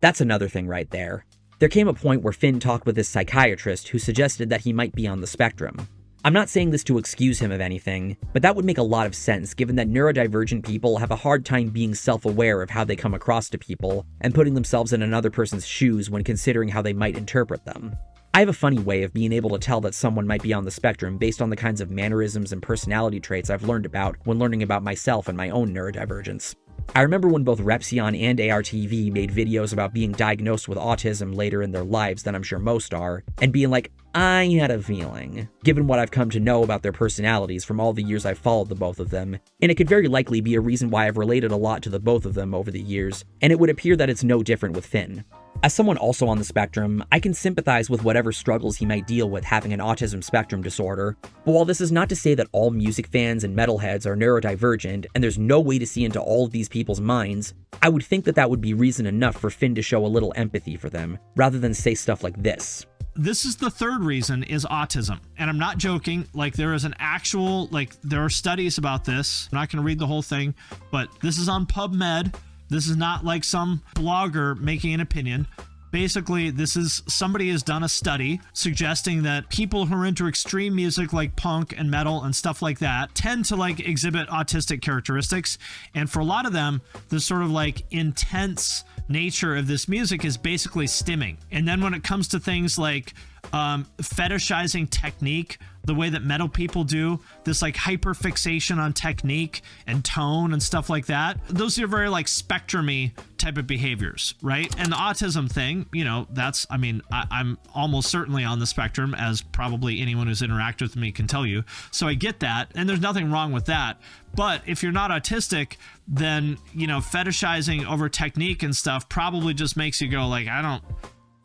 That's another thing right there. There came a point where Finn talked with his psychiatrist who suggested that he might be on the spectrum. I'm not saying this to excuse him of anything, but that would make a lot of sense given that neurodivergent people have a hard time being self-aware of how they come across to people and putting themselves in another person's shoes when considering how they might interpret them. I have a funny way of being able to tell that someone might be on the spectrum based on the kinds of mannerisms and personality traits I've learned about when learning about myself and my own neurodivergence. I remember when both Repsion and ARTV made videos about being diagnosed with autism later in their lives than I'm sure most are, and being like, I had a feeling, given what I've come to know about their personalities from all the years I've followed the both of them, and it could very likely be a reason why I've related a lot to the both of them over the years, and it would appear that it's no different with Finn. As someone also on the spectrum, I can sympathize with whatever struggles he might deal with having an autism spectrum disorder, but while this is not to say that all music fans and metalheads are neurodivergent and there's no way to see into all of these people's minds, I would think that that would be reason enough for Finn to show a little empathy for them, rather than say stuff like this. This is the third reason, is autism. And I'm not joking, like there is an actual, like there are studies about this. I'm not going to read the whole thing, but this is on PubMed. This is not like some blogger making an opinion. Basically, this is somebody has done a study suggesting that people who are into extreme music like punk and metal and stuff like that tend to like exhibit autistic characteristics. And for a lot of them, the sort of like intense nature of this music is basically stimming. And then when it comes to things like fetishizing technique, the way that metal people do, this like hyper fixation on technique and tone and stuff like that, those are very like spectrum-y type of behaviors, right? And the autism thing, you know, that's, I mean, I'm almost certainly on the spectrum, as probably anyone who's interacted with me can tell you. So I get that, and there's nothing wrong with that. But if you're not autistic, then, you know, fetishizing over technique and stuff probably just makes you go like,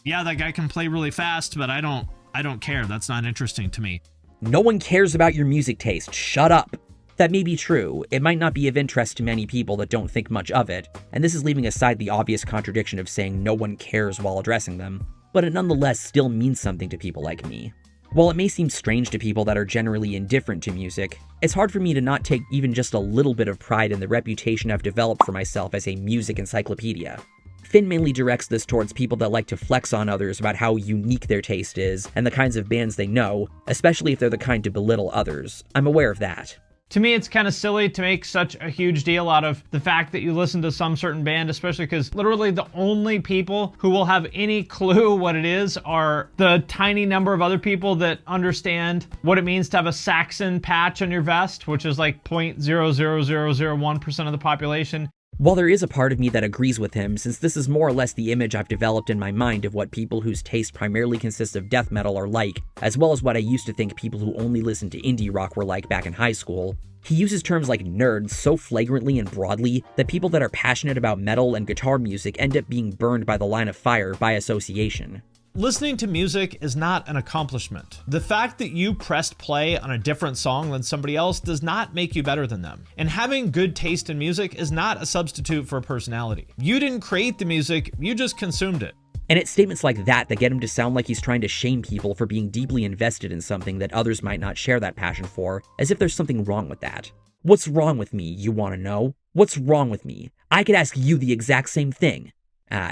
yeah, that guy can play really fast, but I don't care. That's not interesting to me. No one cares about your music taste. Shut up. That may be true. It might not be of interest to many people that don't think much of it, and this is leaving aside the obvious contradiction of saying no one cares while addressing them, but it nonetheless still means something to people like me. While it may seem strange to people that are generally indifferent to music, it's hard for me to not take even just a little bit of pride in the reputation I've developed for myself as a music encyclopedia. Finn mainly directs this towards people that like to flex on others about how unique their taste is and the kinds of bands they know, especially if they're the kind to belittle others. I'm aware of that. To me, it's kind of silly to make such a huge deal out of the fact that you listen to some certain band, especially because literally the only people who will have any clue what it is are the tiny number of other people that understand what it means to have a Saxon patch on your vest, which is like 0.00001% of the population. While there is a part of me that agrees with him, since this is more or less the image I've developed in my mind of what people whose taste primarily consists of death metal are like, as well as what I used to think people who only listened to indie rock were like back in high school, he uses terms like nerds so flagrantly and broadly that people that are passionate about metal and guitar music end up being burned by the line of fire by association. Listening to music is not an accomplishment. The fact that you pressed play on a different song than somebody else does not make you better than them. And having good taste in music is not a substitute for personality. You didn't create the music, you just consumed it. And it's statements like that that get him to sound like he's trying to shame people for being deeply invested in something that others might not share that passion for, as if there's something wrong with that. What's wrong with me, you want to know? What's wrong with me? I could ask you the exact same thing.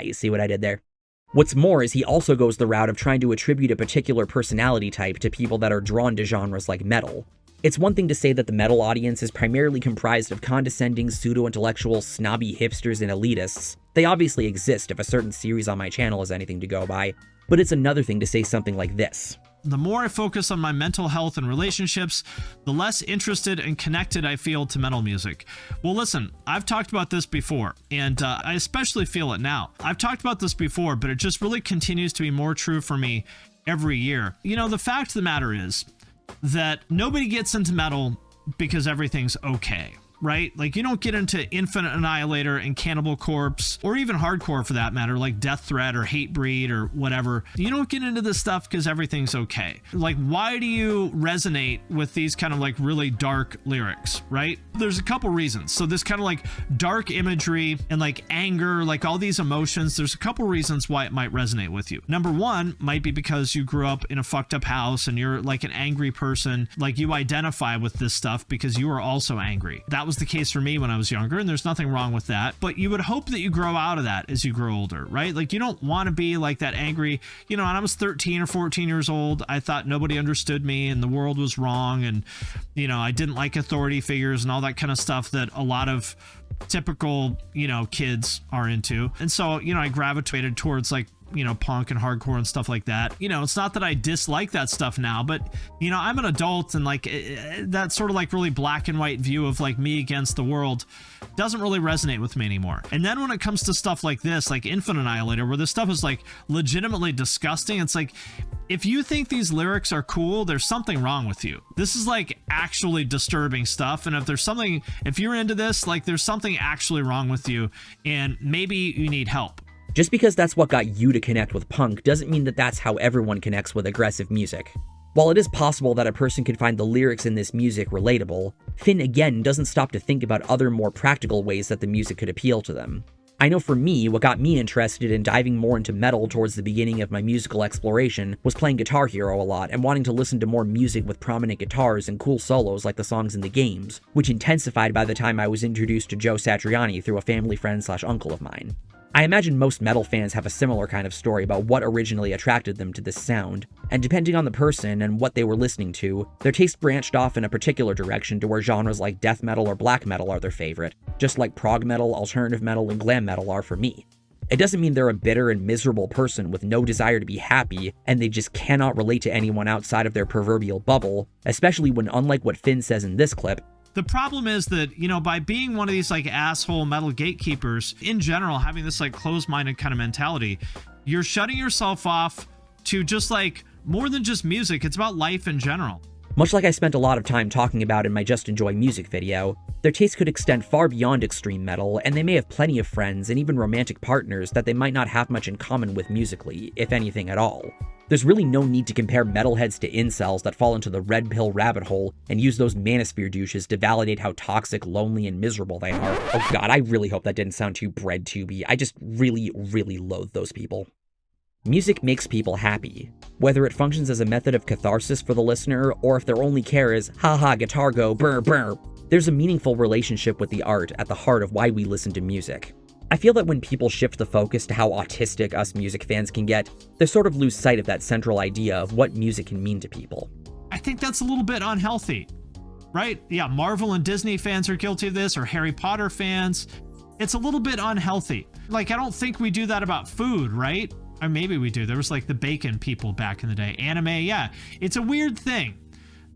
You see what I did there? What's more is he also goes the route of trying to attribute a particular personality type to people that are drawn to genres like metal. It's one thing to say that the metal audience is primarily comprised of condescending, pseudo-intellectual, snobby hipsters and elitists. They obviously exist if a certain series on my channel is anything to go by, but it's another thing to say something like this. The more I focus on my mental health and relationships, the less interested and connected I feel to metal music. Well, listen, I've talked about this before, and I especially feel it now. I've talked about this before, but it just really continues to be more true for me every year. You know, the fact of the matter is that nobody gets into metal because everything's okay. right? Like, you don't get into Infinite Annihilator and Cannibal Corpse, or even hardcore for that matter, like Death Threat or Hatebreed or whatever. You don't get into this stuff because everything's okay. Like, why do you resonate with these kind of like really dark lyrics, right? There's a couple reasons. So this kind of like dark imagery and like anger, like all these emotions, there's a couple reasons why it might resonate with you. Number one might be because you grew up in a fucked up house and you're like an angry person, like you identify with this stuff because you are also angry. That was the case for me when I was younger, and there's nothing wrong with that, but you would hope that you grow out of that as you grow older, right? Like, you don't want to be like that angry, you know. When I was 13 or 14 years old, I thought nobody understood me and the world was wrong, and, you know, I didn't like authority figures and all that kind of stuff that a lot of typical, you know, kids are into. And so, you know, I gravitated towards like, you know, punk and hardcore and stuff like that. You know, it's not that I dislike that stuff now, but, you know, I'm an adult, and like that sort of like really black and white view of like me against the world doesn't really resonate with me anymore. And then when it comes to stuff like this, like Infinite Annihilator, where this stuff is like legitimately disgusting, it's like, if you think these lyrics are cool, there's something wrong with you. This is like actually disturbing stuff. And if you're into this, like there's something actually wrong with you, and maybe you need help. Just because that's what got you to connect with punk doesn't mean that that's how everyone connects with aggressive music. While it is possible that a person could find the lyrics in this music relatable, Finn again doesn't stop to think about other more practical ways that the music could appeal to them. I know for me, what got me interested in diving more into metal towards the beginning of my musical exploration was playing Guitar Hero a lot and wanting to listen to more music with prominent guitars and cool solos like the songs in the games, which intensified by the time I was introduced to Joe Satriani through a family friend / uncle of mine. I imagine most metal fans have a similar kind of story about what originally attracted them to this sound, and depending on the person and what they were listening to, their taste branched off in a particular direction to where genres like death metal or black metal are their favorite, just like prog metal, alternative metal, and glam metal are for me. It doesn't mean they're a bitter and miserable person with no desire to be happy, and they just cannot relate to anyone outside of their proverbial bubble, especially when, unlike what Finn says in this clip, the problem is that, you know, by being one of these like asshole metal gatekeepers, in general, having this like closed-minded kind of mentality, you're shutting yourself off to just like more than just music. It's about life in general. Much like I spent a lot of time talking about in my Just Enjoy Music video, their taste could extend far beyond extreme metal, and they may have plenty of friends and even romantic partners that they might not have much in common with musically, if anything at all. There's really no need to compare metalheads to incels that fall into the red pill rabbit hole and use those manosphere douches to validate how toxic, lonely, and miserable they are. Oh god, I really hope that didn't sound too bread-tubey. I just really, really loathe those people. Music makes people happy. Whether it functions as a method of catharsis for the listener, or if their only care is, haha, guitar go, brr, brr, there's a meaningful relationship with the art at the heart of why we listen to music. I feel that when people shift the focus to how autistic us music fans can get, they sort of lose sight of that central idea of what music can mean to people. I think that's a little bit unhealthy, right? Yeah, Marvel and Disney fans are guilty of this, or Harry Potter fans. It's a little bit unhealthy. Like, I don't think we do that about food, right? Or maybe we do. There was like the bacon people back in the day. Anime, yeah. It's a weird thing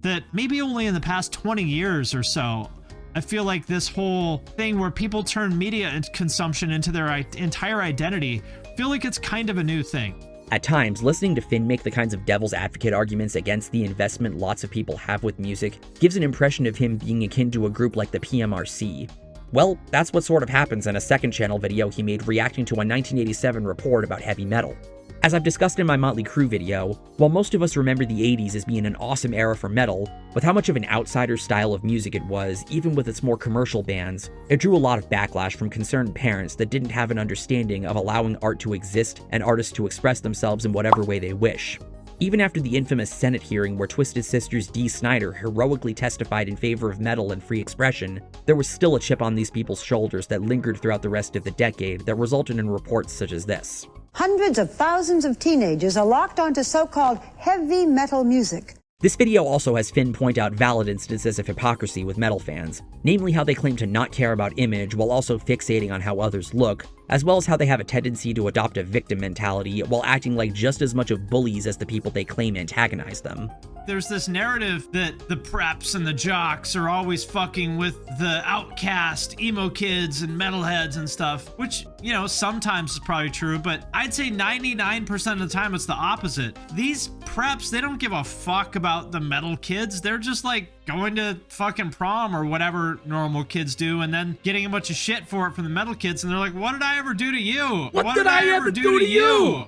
that maybe only in the past 20 years or so, I feel like this whole thing where people turn media consumption into their entire identity, I feel like it's kind of a new thing. At times, listening to Finn make the kinds of devil's advocate arguments against the investment lots of people have with music gives an impression of him being akin to a group like the PMRC. Well, that's what sort of happens in a second channel video he made reacting to a 1987 report about heavy metal. As I've discussed in my Motley Crue video, while most of us remember the 80s as being an awesome era for metal, with how much of an outsider style of music it was, even with its more commercial bands, it drew a lot of backlash from concerned parents that didn't have an understanding of allowing art to exist and artists to express themselves in whatever way they wish. Even after the infamous Senate hearing where Twisted Sister's Dee Snider heroically testified in favor of metal and free expression, there was still a chip on these people's shoulders that lingered throughout the rest of the decade that resulted in reports such as this. Hundreds of thousands of teenagers are locked onto so-called heavy metal music. This video also has Finn point out valid instances of hypocrisy with metal fans, namely how they claim to not care about image while also fixating on how others look, as well as how they have a tendency to adopt a victim mentality while acting like just as much of bullies as the people they claim antagonize them. There's this narrative that the preps and the jocks are always fucking with the outcast emo kids and metalheads and stuff, which, you know, sometimes is probably true, but I'd say 99% of the time it's the opposite. These preps, they don't give a fuck about the metal kids. They're just like going to fucking prom or whatever normal kids do, and then getting a bunch of shit for it from the metal kids, and they're like, what did I ever do to you? What did I ever do to you?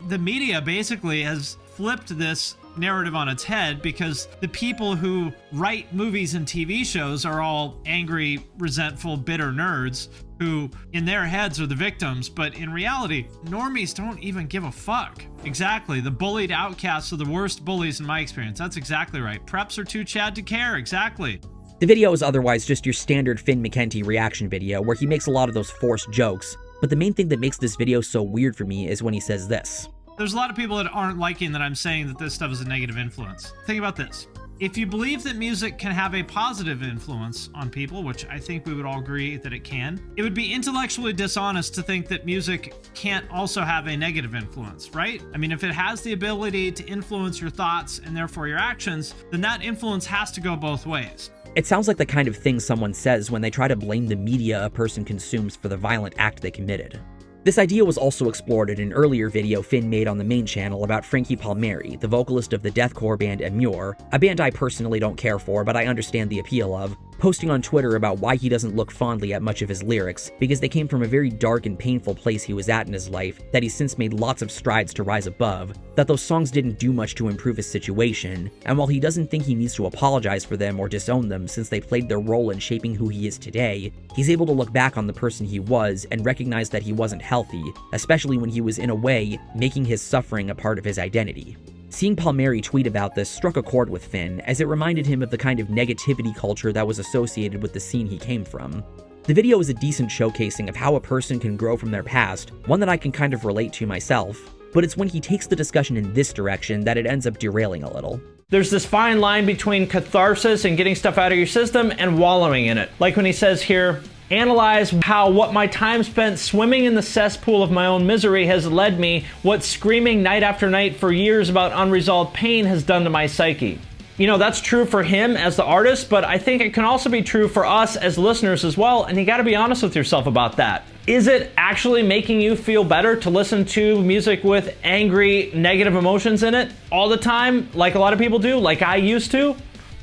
The media basically has flipped this narrative on its head because the people who write movies and TV shows are all angry, resentful, bitter nerds who in their heads are the victims, but in reality, normies don't even give a fuck. Exactly, the bullied outcasts are the worst bullies in my experience. That's exactly right. Preps are too Chad to care, exactly. The video is otherwise just your standard Finn McKenty reaction video where he makes a lot of those forced jokes, but the main thing that makes this video so weird for me is when he says this. There's a lot of people that aren't liking that I'm saying that this stuff is a negative influence. Think about this. If you believe that music can have a positive influence on people, which I think we would all agree that it can, it would be intellectually dishonest to think that music can't also have a negative influence, right? I mean, if it has the ability to influence your thoughts and therefore your actions, then that influence has to go both ways. It sounds like the kind of thing someone says when they try to blame the media a person consumes for the violent act they committed. This idea was also explored in an earlier video Finn made on the main channel about Frankie Palmieri, the vocalist of the deathcore band Emo, a band I personally don't care for but I understand the appeal of, posting on Twitter about why he doesn't look fondly at much of his lyrics because they came from a very dark and painful place he was at in his life that he's since made lots of strides to rise above, that those songs didn't do much to improve his situation, and while he doesn't think he needs to apologize for them or disown them since they played their role in shaping who he is today, he's able to look back on the person he was and recognize that he wasn't healthy, especially when he was in a way making his suffering a part of his identity. Seeing Palmieri tweet about this struck a chord with Finn, as it reminded him of the kind of negativity culture that was associated with the scene he came from. The video is a decent showcasing of how a person can grow from their past, one that I can kind of relate to myself, but it's when he takes the discussion in this direction that it ends up derailing a little. There's this fine line between catharsis and getting stuff out of your system and wallowing in it. Like when he says here, analyze how what my time spent swimming in the cesspool of my own misery has led me, what screaming night after night for years about unresolved pain has done to my psyche. You know, that's true for him as the artist, but I think it can also be true for us as listeners as well, and you gotta be honest with yourself about that. Is it actually making you feel better to listen to music with angry, negative emotions in it all the time, like a lot of people do, like I used to?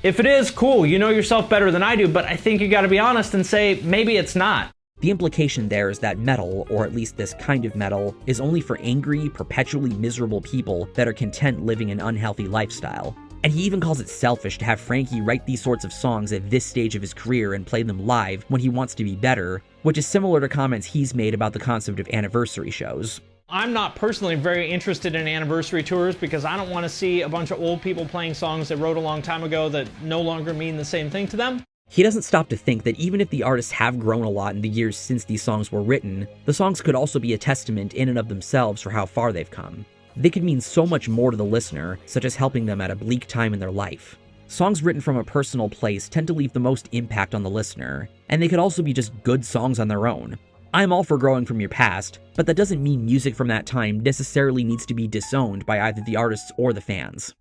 If it is, cool, you know yourself better than I do, but I think you gotta be honest and say, maybe it's not. The implication there is that metal, or at least this kind of metal, is only for angry, perpetually miserable people that are content living an unhealthy lifestyle. And he even calls it selfish to have Frankie write these sorts of songs at this stage of his career and play them live when he wants to be better, which is similar to comments he's made about the concept of anniversary shows. I'm not personally very interested in anniversary tours because I don't want to see a bunch of old people playing songs they wrote a long time ago that no longer mean the same thing to them. He doesn't stop to think that even if the artists have grown a lot in the years since these songs were written, the songs could also be a testament in and of themselves for how far they've come. They could mean so much more to the listener, such as helping them at a bleak time in their life. Songs written from a personal place tend to leave the most impact on the listener, and they could also be just good songs on their own. I'm all for growing from your past, but that doesn't mean music from that time necessarily needs to be disowned by either the artists or the fans.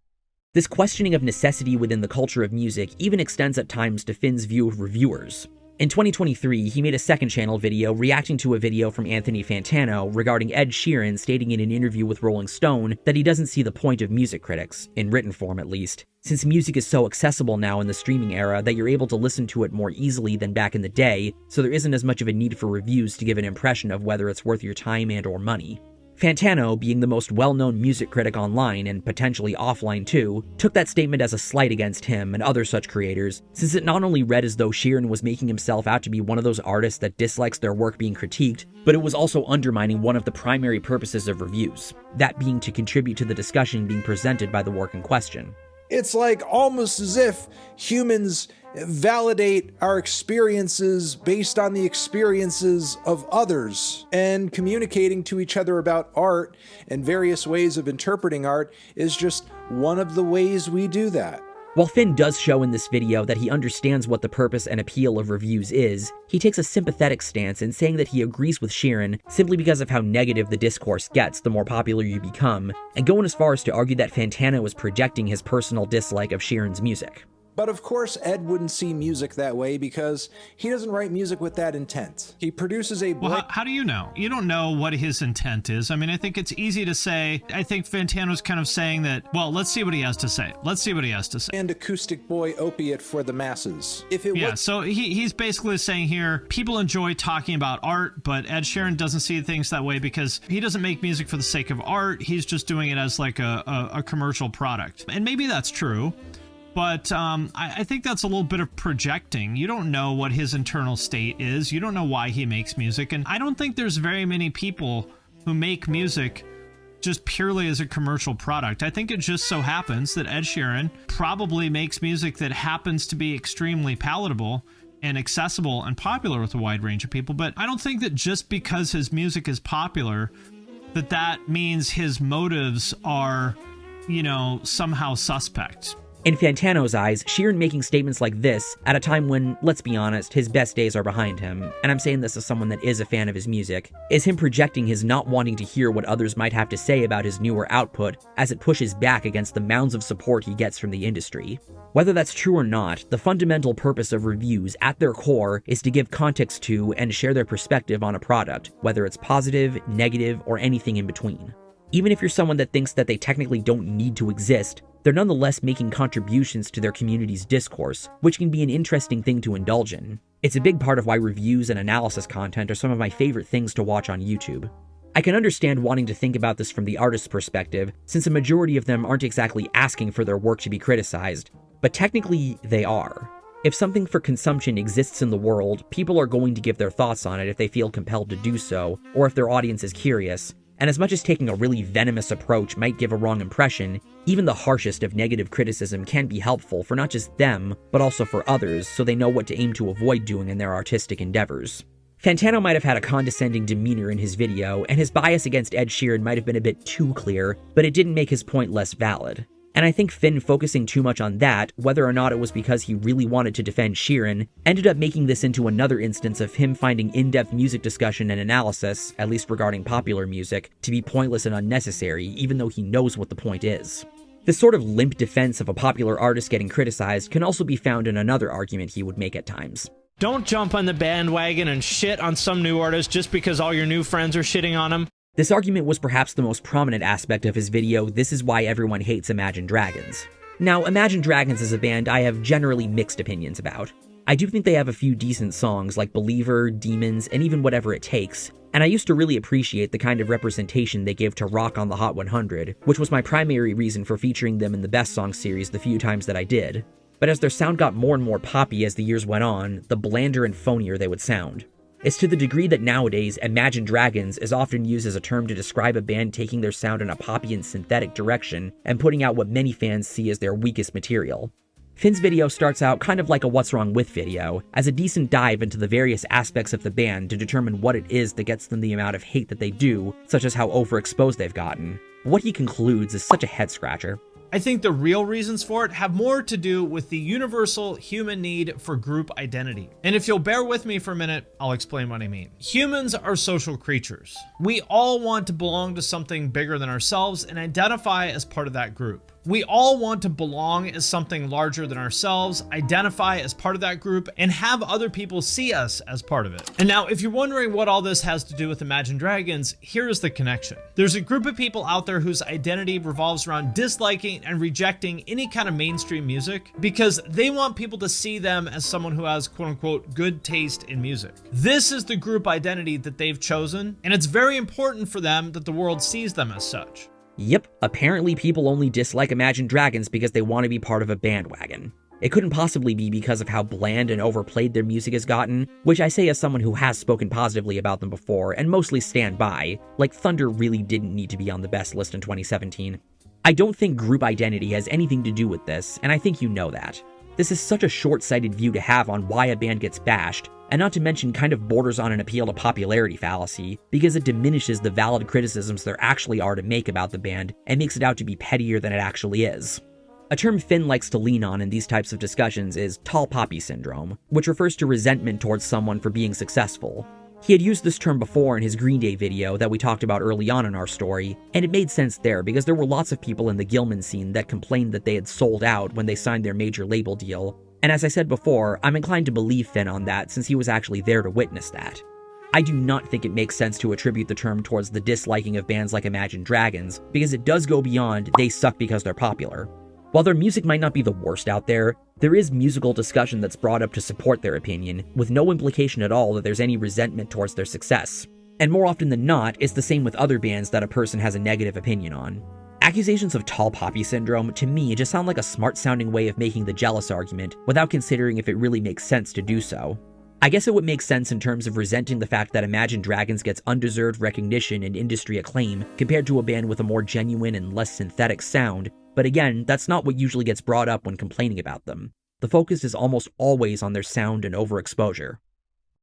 This questioning of necessity within the culture of music even extends at times to Finn's view of reviewers. In 2023, he made a second channel video reacting to a video from Anthony Fantano regarding Ed Sheeran stating in an interview with Rolling Stone that he doesn't see the point of music critics, in written form at least, since music is so accessible now in the streaming era that you're able to listen to it more easily than back in the day, so there isn't as much of a need for reviews to give an impression of whether it's worth your time and or money. Fantano, being the most well-known music critic online, and potentially offline too, took that statement as a slight against him and other such creators, since it not only read as though Sheeran was making himself out to be one of those artists that dislikes their work being critiqued, but it was also undermining one of the primary purposes of reviews, that being to contribute to the discussion being presented by the work in question. It's like almost as if humans validate our experiences based on the experiences of others, and communicating to each other about art and various ways of interpreting art is just one of the ways we do that. While Finn does show in this video that he understands what the purpose and appeal of reviews is, he takes a sympathetic stance in saying that he agrees with Sheeran simply because of how negative the discourse gets the more popular you become, and going as far as to argue that Fantano is projecting his personal dislike of Sheeran's music. But of course, Ed wouldn't see music that way because he doesn't write music with that intent. He produces a... Well, how do you know? You don't know what his intent is. I mean, I think it's easy to say. I think Fantano's kind of saying that, well, let's see what he has to say. Let's see what he has to say. And acoustic boy opiate for the masses. So he's basically saying here, people enjoy talking about art, but Ed Sheeran doesn't see things that way because he doesn't make music for the sake of art. He's just doing it as like a commercial product. And maybe that's true. But I think that's a little bit of projecting. You don't know what his internal state is. You don't know why he makes music. And I don't think there's very many people who make music just purely as a commercial product. I think it just so happens that Ed Sheeran probably makes music that happens to be extremely palatable and accessible and popular with a wide range of people. But I don't think that just because his music is popular, that means his motives are, somehow suspect. In Fantano's eyes, Sheeran making statements like this at a time when, let's be honest, his best days are behind him, and I'm saying this as someone that is a fan of his music, is him projecting his not wanting to hear what others might have to say about his newer output as it pushes back against the mounds of support he gets from the industry. Whether that's true or not, the fundamental purpose of reviews at their core is to give context to and share their perspective on a product, whether it's positive, negative, or anything in between. Even if you're someone that thinks that they technically don't need to exist, they're nonetheless making contributions to their community's discourse, which can be an interesting thing to indulge in. It's a big part of why reviews and analysis content are some of my favorite things to watch on YouTube. I can understand wanting to think about this from the artist's perspective, since a majority of them aren't exactly asking for their work to be criticized, but technically they are. If something for consumption exists in the world, people are going to give their thoughts on it if they feel compelled to do so, or if their audience is curious. And as much as taking a really venomous approach might give a wrong impression, even the harshest of negative criticism can be helpful for not just them, but also for others, so they know what to aim to avoid doing in their artistic endeavors. Fantano might have had a condescending demeanor in his video, and his bias against Ed Sheeran might have been a bit too clear, but it didn't make his point less valid. And I think Finn focusing too much on that, whether or not it was because he really wanted to defend Sheeran, ended up making this into another instance of him finding in-depth music discussion and analysis, at least regarding popular music, to be pointless and unnecessary, even though he knows what the point is. This sort of limp defense of a popular artist getting criticized can also be found in another argument he would make at times. Don't jump on the bandwagon and shit on some new artist just because all your new friends are shitting on him. This argument was perhaps the most prominent aspect of his video, This Is Why Everyone Hates Imagine Dragons. Now, Imagine Dragons is a band I have generally mixed opinions about. I do think they have a few decent songs like Believer, Demons, and even Whatever It Takes, and I used to really appreciate the kind of representation they give to rock on the Hot 100, which was my primary reason for featuring them in the Best Song series the few times that I did. But as their sound got more and more poppy as the years went on, the blander and phonier they would sound. It's to the degree that nowadays, Imagine Dragons is often used as a term to describe a band taking their sound in a poppy and synthetic direction and putting out what many fans see as their weakest material. Finn's video starts out kind of like a What's Wrong With video, as a decent dive into the various aspects of the band to determine what it is that gets them the amount of hate that they do, such as how overexposed they've gotten. What he concludes is such a head-scratcher. I think the real reasons for it have more to do with the universal human need for group identity. And if you'll bear with me for a minute, I'll explain what I mean. Humans are social creatures. We all want to belong to something bigger than ourselves and identify as part of that group. We all want to belong as something larger than ourselves, identify as part of that group, and have other people see us as part of it. And now, if you're wondering what all this has to do with Imagine Dragons, here's the connection. There's a group of people out there whose identity revolves around disliking and rejecting any kind of mainstream music because they want people to see them as someone who has quote-unquote good taste in music. This is the group identity that they've chosen, and it's very important for them that the world sees them as such. Yep, apparently people only dislike Imagine Dragons because they want to be part of a bandwagon. It couldn't possibly be because of how bland and overplayed their music has gotten, which I say as someone who has spoken positively about them before and mostly stand by, like Thunder really didn't need to be on the best list in 2017. I don't think group identity has anything to do with this, and I think you know that. This is such a short-sighted view to have on why a band gets bashed, and not to mention kind of borders on an appeal to popularity fallacy, because it diminishes the valid criticisms there actually are to make about the band and makes it out to be pettier than it actually is. A term Finn likes to lean on in these types of discussions is tall poppy syndrome, which refers to resentment towards someone for being successful. He had used this term before in his Green Day video that we talked about early on in our story, and it made sense there because there were lots of people in the Gilman scene that complained that they had sold out when they signed their major label deal. And as I said before, I'm inclined to believe Finn on that since he was actually there to witness that. I do not think it makes sense to attribute the term towards the disliking of bands like Imagine Dragons, because it does go beyond they suck because they're popular. While their music might not be the worst out there is musical discussion that's brought up to support their opinion, with no implication at all that there's any resentment towards their success. And more often than not, it's the same with other bands that a person has a negative opinion on. Accusations of tall poppy syndrome, to me, just sound like a smart-sounding way of making the jealous argument, without considering if it really makes sense to do so. I guess it would make sense in terms of resenting the fact that Imagine Dragons gets undeserved recognition and industry acclaim compared to a band with a more genuine and less synthetic sound, but again, that's not what usually gets brought up when complaining about them. The focus is almost always on their sound and overexposure.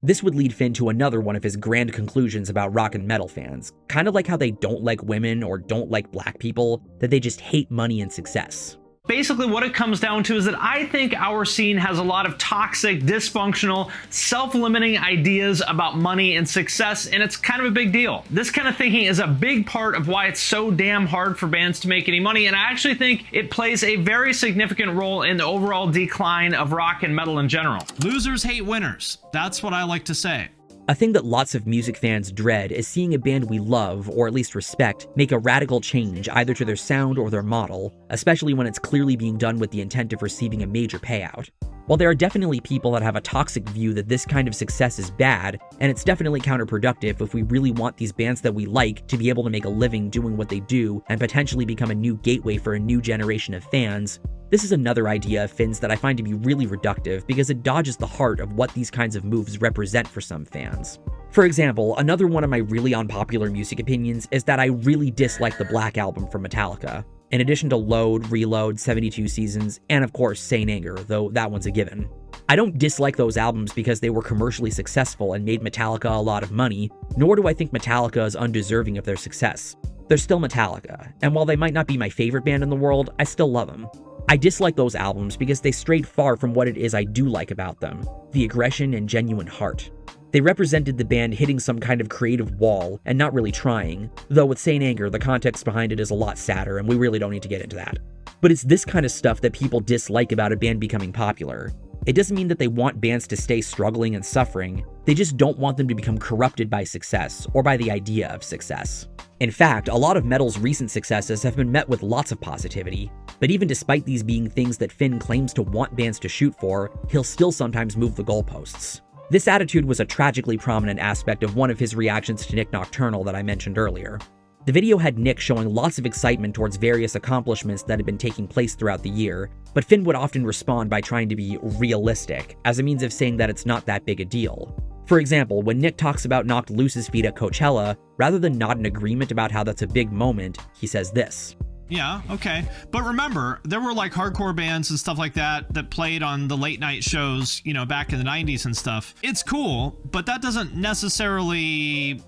This would lead Finn to another one of his grand conclusions about rock and metal fans, kind of like how they don't like women or don't like black people, that they just hate money and success. Basically, what it comes down to is that I think our scene has a lot of toxic, dysfunctional, self-limiting ideas about money and success, and it's kind of a big deal. This kind of thinking is a big part of why it's so damn hard for bands to make any money, and I actually think it plays a very significant role in the overall decline of rock and metal in general. Losers hate winners. That's what I like to say. A thing that lots of music fans dread is seeing a band we love, or at least respect, make a radical change either to their sound or their model, especially when it's clearly being done with the intent of receiving a major payout. While there are definitely people that have a toxic view that this kind of success is bad, and it's definitely counterproductive if we really want these bands that we like to be able to make a living doing what they do and potentially become a new gateway for a new generation of fans, this is another idea of Finn's that I find to be really reductive because it dodges the heart of what these kinds of moves represent for some fans. For example, another one of my really unpopular music opinions is that I really dislike the Black Album from Metallica, in addition to Load, Reload, 72 Seasons, and of course Saint Anger, though that one's a given. I don't dislike those albums because they were commercially successful and made Metallica a lot of money, nor do I think Metallica is undeserving of their success. They're still Metallica, and while they might not be my favorite band in the world, I still love them. I dislike those albums because they strayed far from what it is I do like about them, the aggression and genuine heart. They represented the band hitting some kind of creative wall and not really trying, though with Saint Anger, the context behind it is a lot sadder and we really don't need to get into that. But it's this kind of stuff that people dislike about a band becoming popular. It doesn't mean that they want bands to stay struggling and suffering, they just don't want them to become corrupted by success or by the idea of success. In fact, a lot of metal's recent successes have been met with lots of positivity, but even despite these being things that Finn claims to want bands to shoot for, he'll still sometimes move the goalposts. This attitude was a tragically prominent aspect of one of his reactions to Nick Nocturnal that I mentioned earlier. The video had Nick showing lots of excitement towards various accomplishments that had been taking place throughout the year, but Finn would often respond by trying to be realistic, as a means of saying that it's not that big a deal. For example, when Nick talks about Knocked Loose's feat at Coachella, rather than nod in agreement about how that's a big moment, he says this. Yeah, okay. But remember, there were like hardcore bands and stuff like that that played on the late night shows, you know, back in the 90s and stuff. It's cool, but that doesn't necessarily,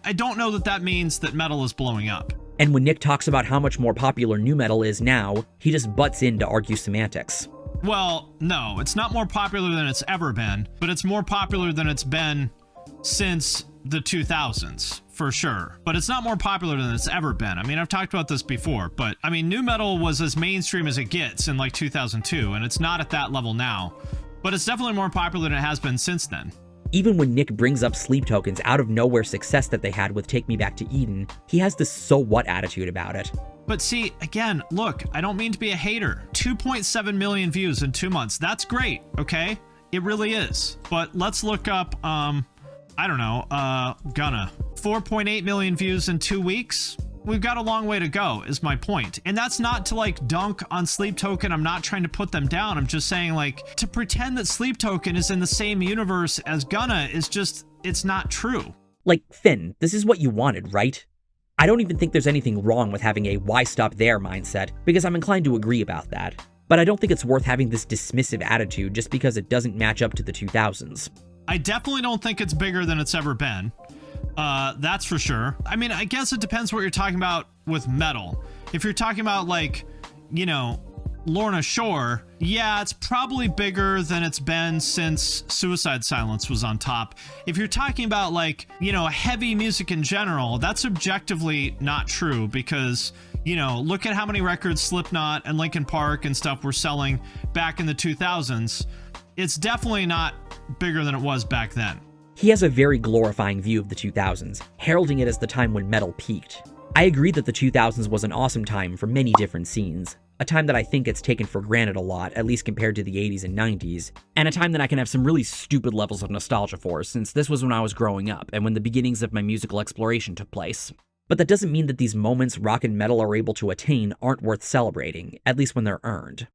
I don't know that means that metal is blowing up. And when Nick talks about how much more popular nu metal is now, he just butts in to argue semantics. Well, no, it's not more popular than it's ever been, but it's more popular than it's been since the 2000s, for sure. But it's not more popular than it's ever been. I mean, I've talked about this before, but I mean, nu metal was as mainstream as it gets in like 2002, and it's not at that level now. But it's definitely more popular than it has been since then. Even when Nick brings up Sleep Token's out of nowhere success that they had with Take Me Back to Eden, he has this so what attitude about it. But see, again, look, I don't mean to be a hater. 2.7 million views in 2 months. That's great, okay? It really is. But let's look up, Gunna. 4.8 million views in 2 weeks. We've got a long way to go, is my point. And that's not to like dunk on Sleep Token. I'm not trying to put them down. I'm just saying, like, to pretend that Sleep Token is in the same universe as Gunna is just, it's not true. Like, Finn, this is what you wanted, right? I don't even think there's anything wrong with having a why stop there mindset, because I'm inclined to agree about that. But I don't think it's worth having this dismissive attitude just because it doesn't match up to the 2000s. I definitely don't think it's bigger than it's ever been. That's for sure. I mean, I guess it depends what you're talking about with metal. If you're talking about like, Lorna Shore, yeah, it's probably bigger than it's been since Suicide Silence was on top. If you're talking about like, you know, heavy music in general, that's objectively not true because, you know, look at how many records Slipknot and Linkin Park and stuff were selling back in the 2000s. It's definitely not bigger than it was back then. He has a very glorifying view of the 2000s, heralding it as the time when metal peaked. I agree that the 2000s was an awesome time for many different scenes, a time that I think gets taken for granted a lot, at least compared to the 80s and 90s, and a time that I can have some really stupid levels of nostalgia for, since this was when I was growing up and when the beginnings of my musical exploration took place. But that doesn't mean that these moments rock and metal are able to attain aren't worth celebrating, at least when they're earned.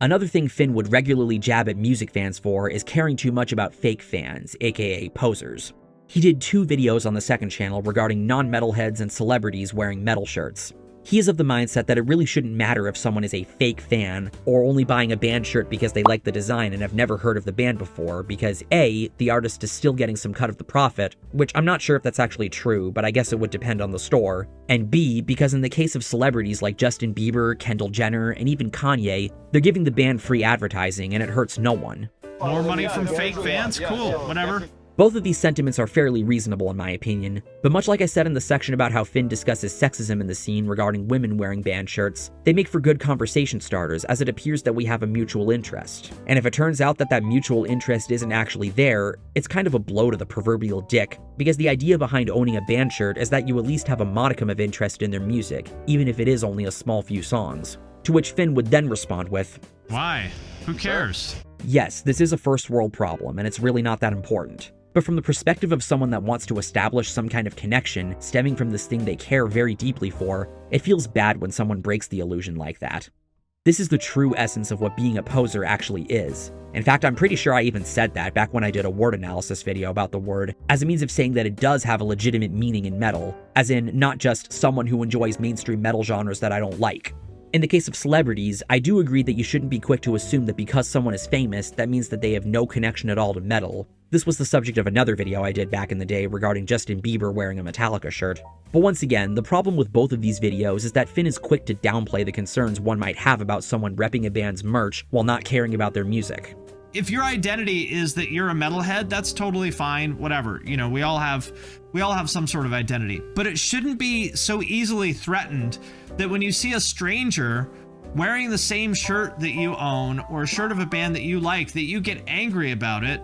Another thing Finn would regularly jab at music fans for is caring too much about fake fans, aka posers. He did 2 videos on the second channel regarding non-metalheads and celebrities wearing metal shirts. He is of the mindset that it really shouldn't matter if someone is a fake fan or only buying a band shirt because they like the design and have never heard of the band before, because A, the artist is still getting some cut of the profit, which I'm not sure if that's actually true, but I guess it would depend on the store, and B, because in the case of celebrities like Justin Bieber, Kendall Jenner, and even Kanye, they're giving the band free advertising and it hurts no one. More money from fake fans? Cool, whatever. Both of these sentiments are fairly reasonable in my opinion, but much like I said in the section about how Finn discusses sexism in the scene regarding women wearing band shirts, they make for good conversation starters as it appears that we have a mutual interest. And if it turns out that that mutual interest isn't actually there, it's kind of a blow to the proverbial dick, because the idea behind owning a band shirt is that you at least have a modicum of interest in their music, even if it is only a small few songs. To which Finn would then respond with, "Why? Who cares?" Yes, this is a first world problem, and it's really not that important. But from the perspective of someone that wants to establish some kind of connection stemming from this thing they care very deeply for, it feels bad when someone breaks the illusion like that. This is the true essence of what being a poser actually is. In fact, I'm pretty sure I even said that back when I did a word analysis video about the word, as a means of saying that it does have a legitimate meaning in metal, as in not just someone who enjoys mainstream metal genres that I don't like. In the case of celebrities, I do agree that you shouldn't be quick to assume that because someone is famous, that means that they have no connection at all to metal. This was the subject of another video I did back in the day regarding Justin Bieber wearing a Metallica shirt. But once again, the problem with both of these videos is that Finn is quick to downplay the concerns one might have about someone repping a band's merch while not caring about their music. If your identity is that you're a metalhead, that's totally fine, whatever. You know, we all have some sort of identity. But it shouldn't be so easily threatened that when you see a stranger wearing the same shirt that you own or a shirt of a band that you like, that you get angry about it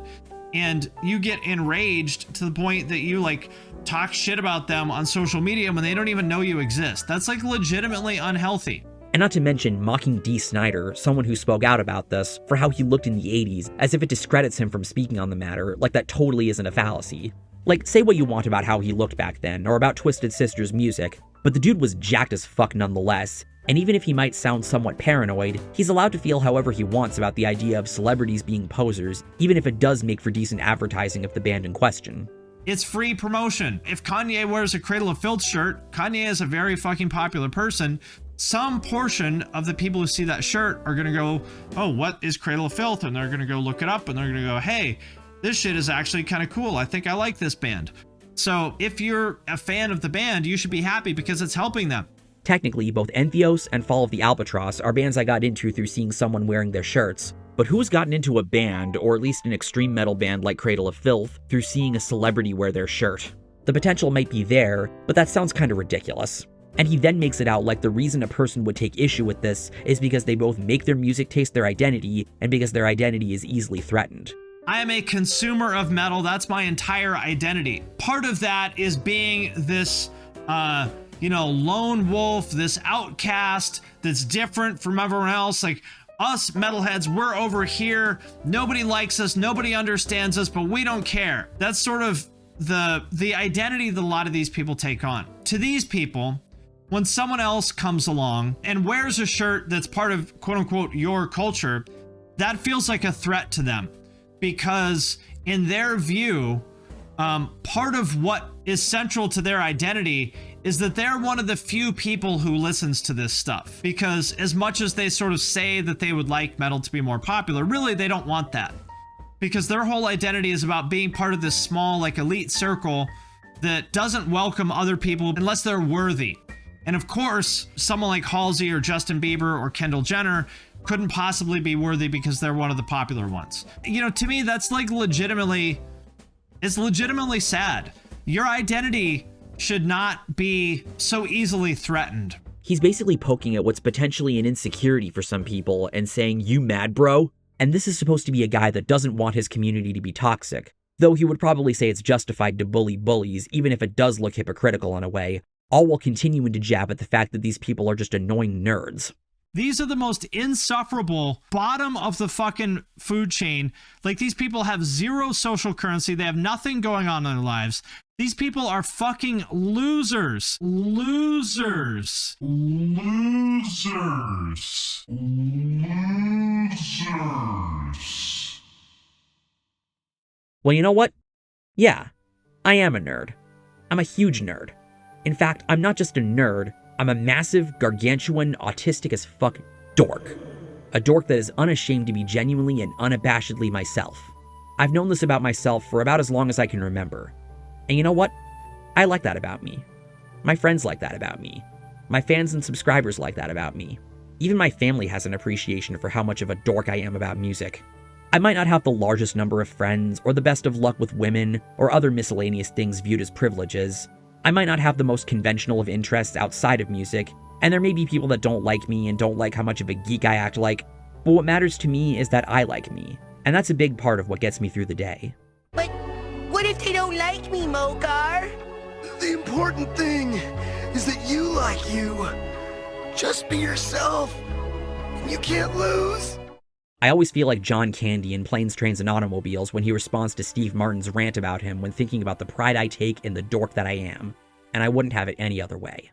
and you get enraged to the point that you like talk shit about them on social media when they don't even know you exist. That's like legitimately unhealthy. And not to mention mocking Dee Snider, someone who spoke out about this, for how he looked in the 80s, as if it discredits him from speaking on the matter, like that totally isn't a fallacy. Like, say what you want about how he looked back then, or about Twisted Sister's music, but the dude was jacked as fuck nonetheless, and even if he might sound somewhat paranoid, he's allowed to feel however he wants about the idea of celebrities being posers, even if it does make for decent advertising of the band in question. It's free promotion. If Kanye wears a Cradle of Filth shirt, Kanye is a very fucking popular person. Some portion of the people who see that shirt are gonna go, oh, what is Cradle of Filth? And they're gonna go look it up and they're gonna go, hey, this shit is actually kind of cool. I think I like this band. So if you're a fan of the band, you should be happy because it's helping them. Technically, both Entheos and Fall of the Albatross are bands I got into through seeing someone wearing their shirts. But who's gotten into a band, or at least an extreme metal band like Cradle of Filth, through seeing a celebrity wear their shirt? The potential might be there, but that sounds kind of ridiculous. And he then makes it out like the reason a person would take issue with this is because they both make their music taste their identity, and because their identity is easily threatened. I am a consumer of metal. That's my entire identity. Part of that is being this, lone wolf, this outcast that's different from everyone else. Like, us metalheads, we're over here. Nobody likes us. Nobody understands us, but we don't care. That's sort of the identity that a lot of these people take on. To these people, when someone else comes along and wears a shirt that's part of quote unquote your culture, that feels like a threat to them. Because in their view, part of what is central to their identity is that they're one of the few people who listens to this stuff. Because as much as they sort of say that they would like metal to be more popular, really they don't want that. Because their whole identity is about being part of this small, like, elite circle that doesn't welcome other people unless they're worthy. And of course, someone like Halsey or Justin Bieber or Kendall Jenner couldn't possibly be worthy because they're one of the popular ones. You know, to me, that's like legitimately sad. Your identity should not be so easily threatened. He's basically poking at what's potentially an insecurity for some people and saying, "You mad, bro?" And this is supposed to be a guy that doesn't want his community to be toxic, though he would probably say it's justified to bully bullies, even if it does look hypocritical in a way, all while continuing to jab at the fact that these people are just annoying nerds. These are the most insufferable, bottom of the fucking food chain. Like, these people have zero social currency. They have nothing going on in their lives. These people are fucking losers. Losers. Losers. Losers. Well, you know what? Yeah, I am a nerd. I'm a huge nerd. In fact, I'm not just a nerd, I'm a massive, gargantuan, autistic as fuck dork. A dork that is unashamed to be genuinely and unabashedly myself. I've known this about myself for about as long as I can remember. And you know what? I like that about me. My friends like that about me. My fans and subscribers like that about me. Even my family has an appreciation for how much of a dork I am about music. I might not have the largest number of friends, or the best of luck with women, or other miscellaneous things viewed as privileges. I might not have the most conventional of interests outside of music, and there may be people that don't like me and don't like how much of a geek I act like, but what matters to me is that I like me, and that's a big part of what gets me through the day. But what if they don't like me, Mokar? The important thing is that you like you. Just be yourself, and you can't lose. I always feel like John Candy in Planes, Trains, and Automobiles when he responds to Steve Martin's rant about him when thinking about the pride I take in the dork that I am, and I wouldn't have it any other way.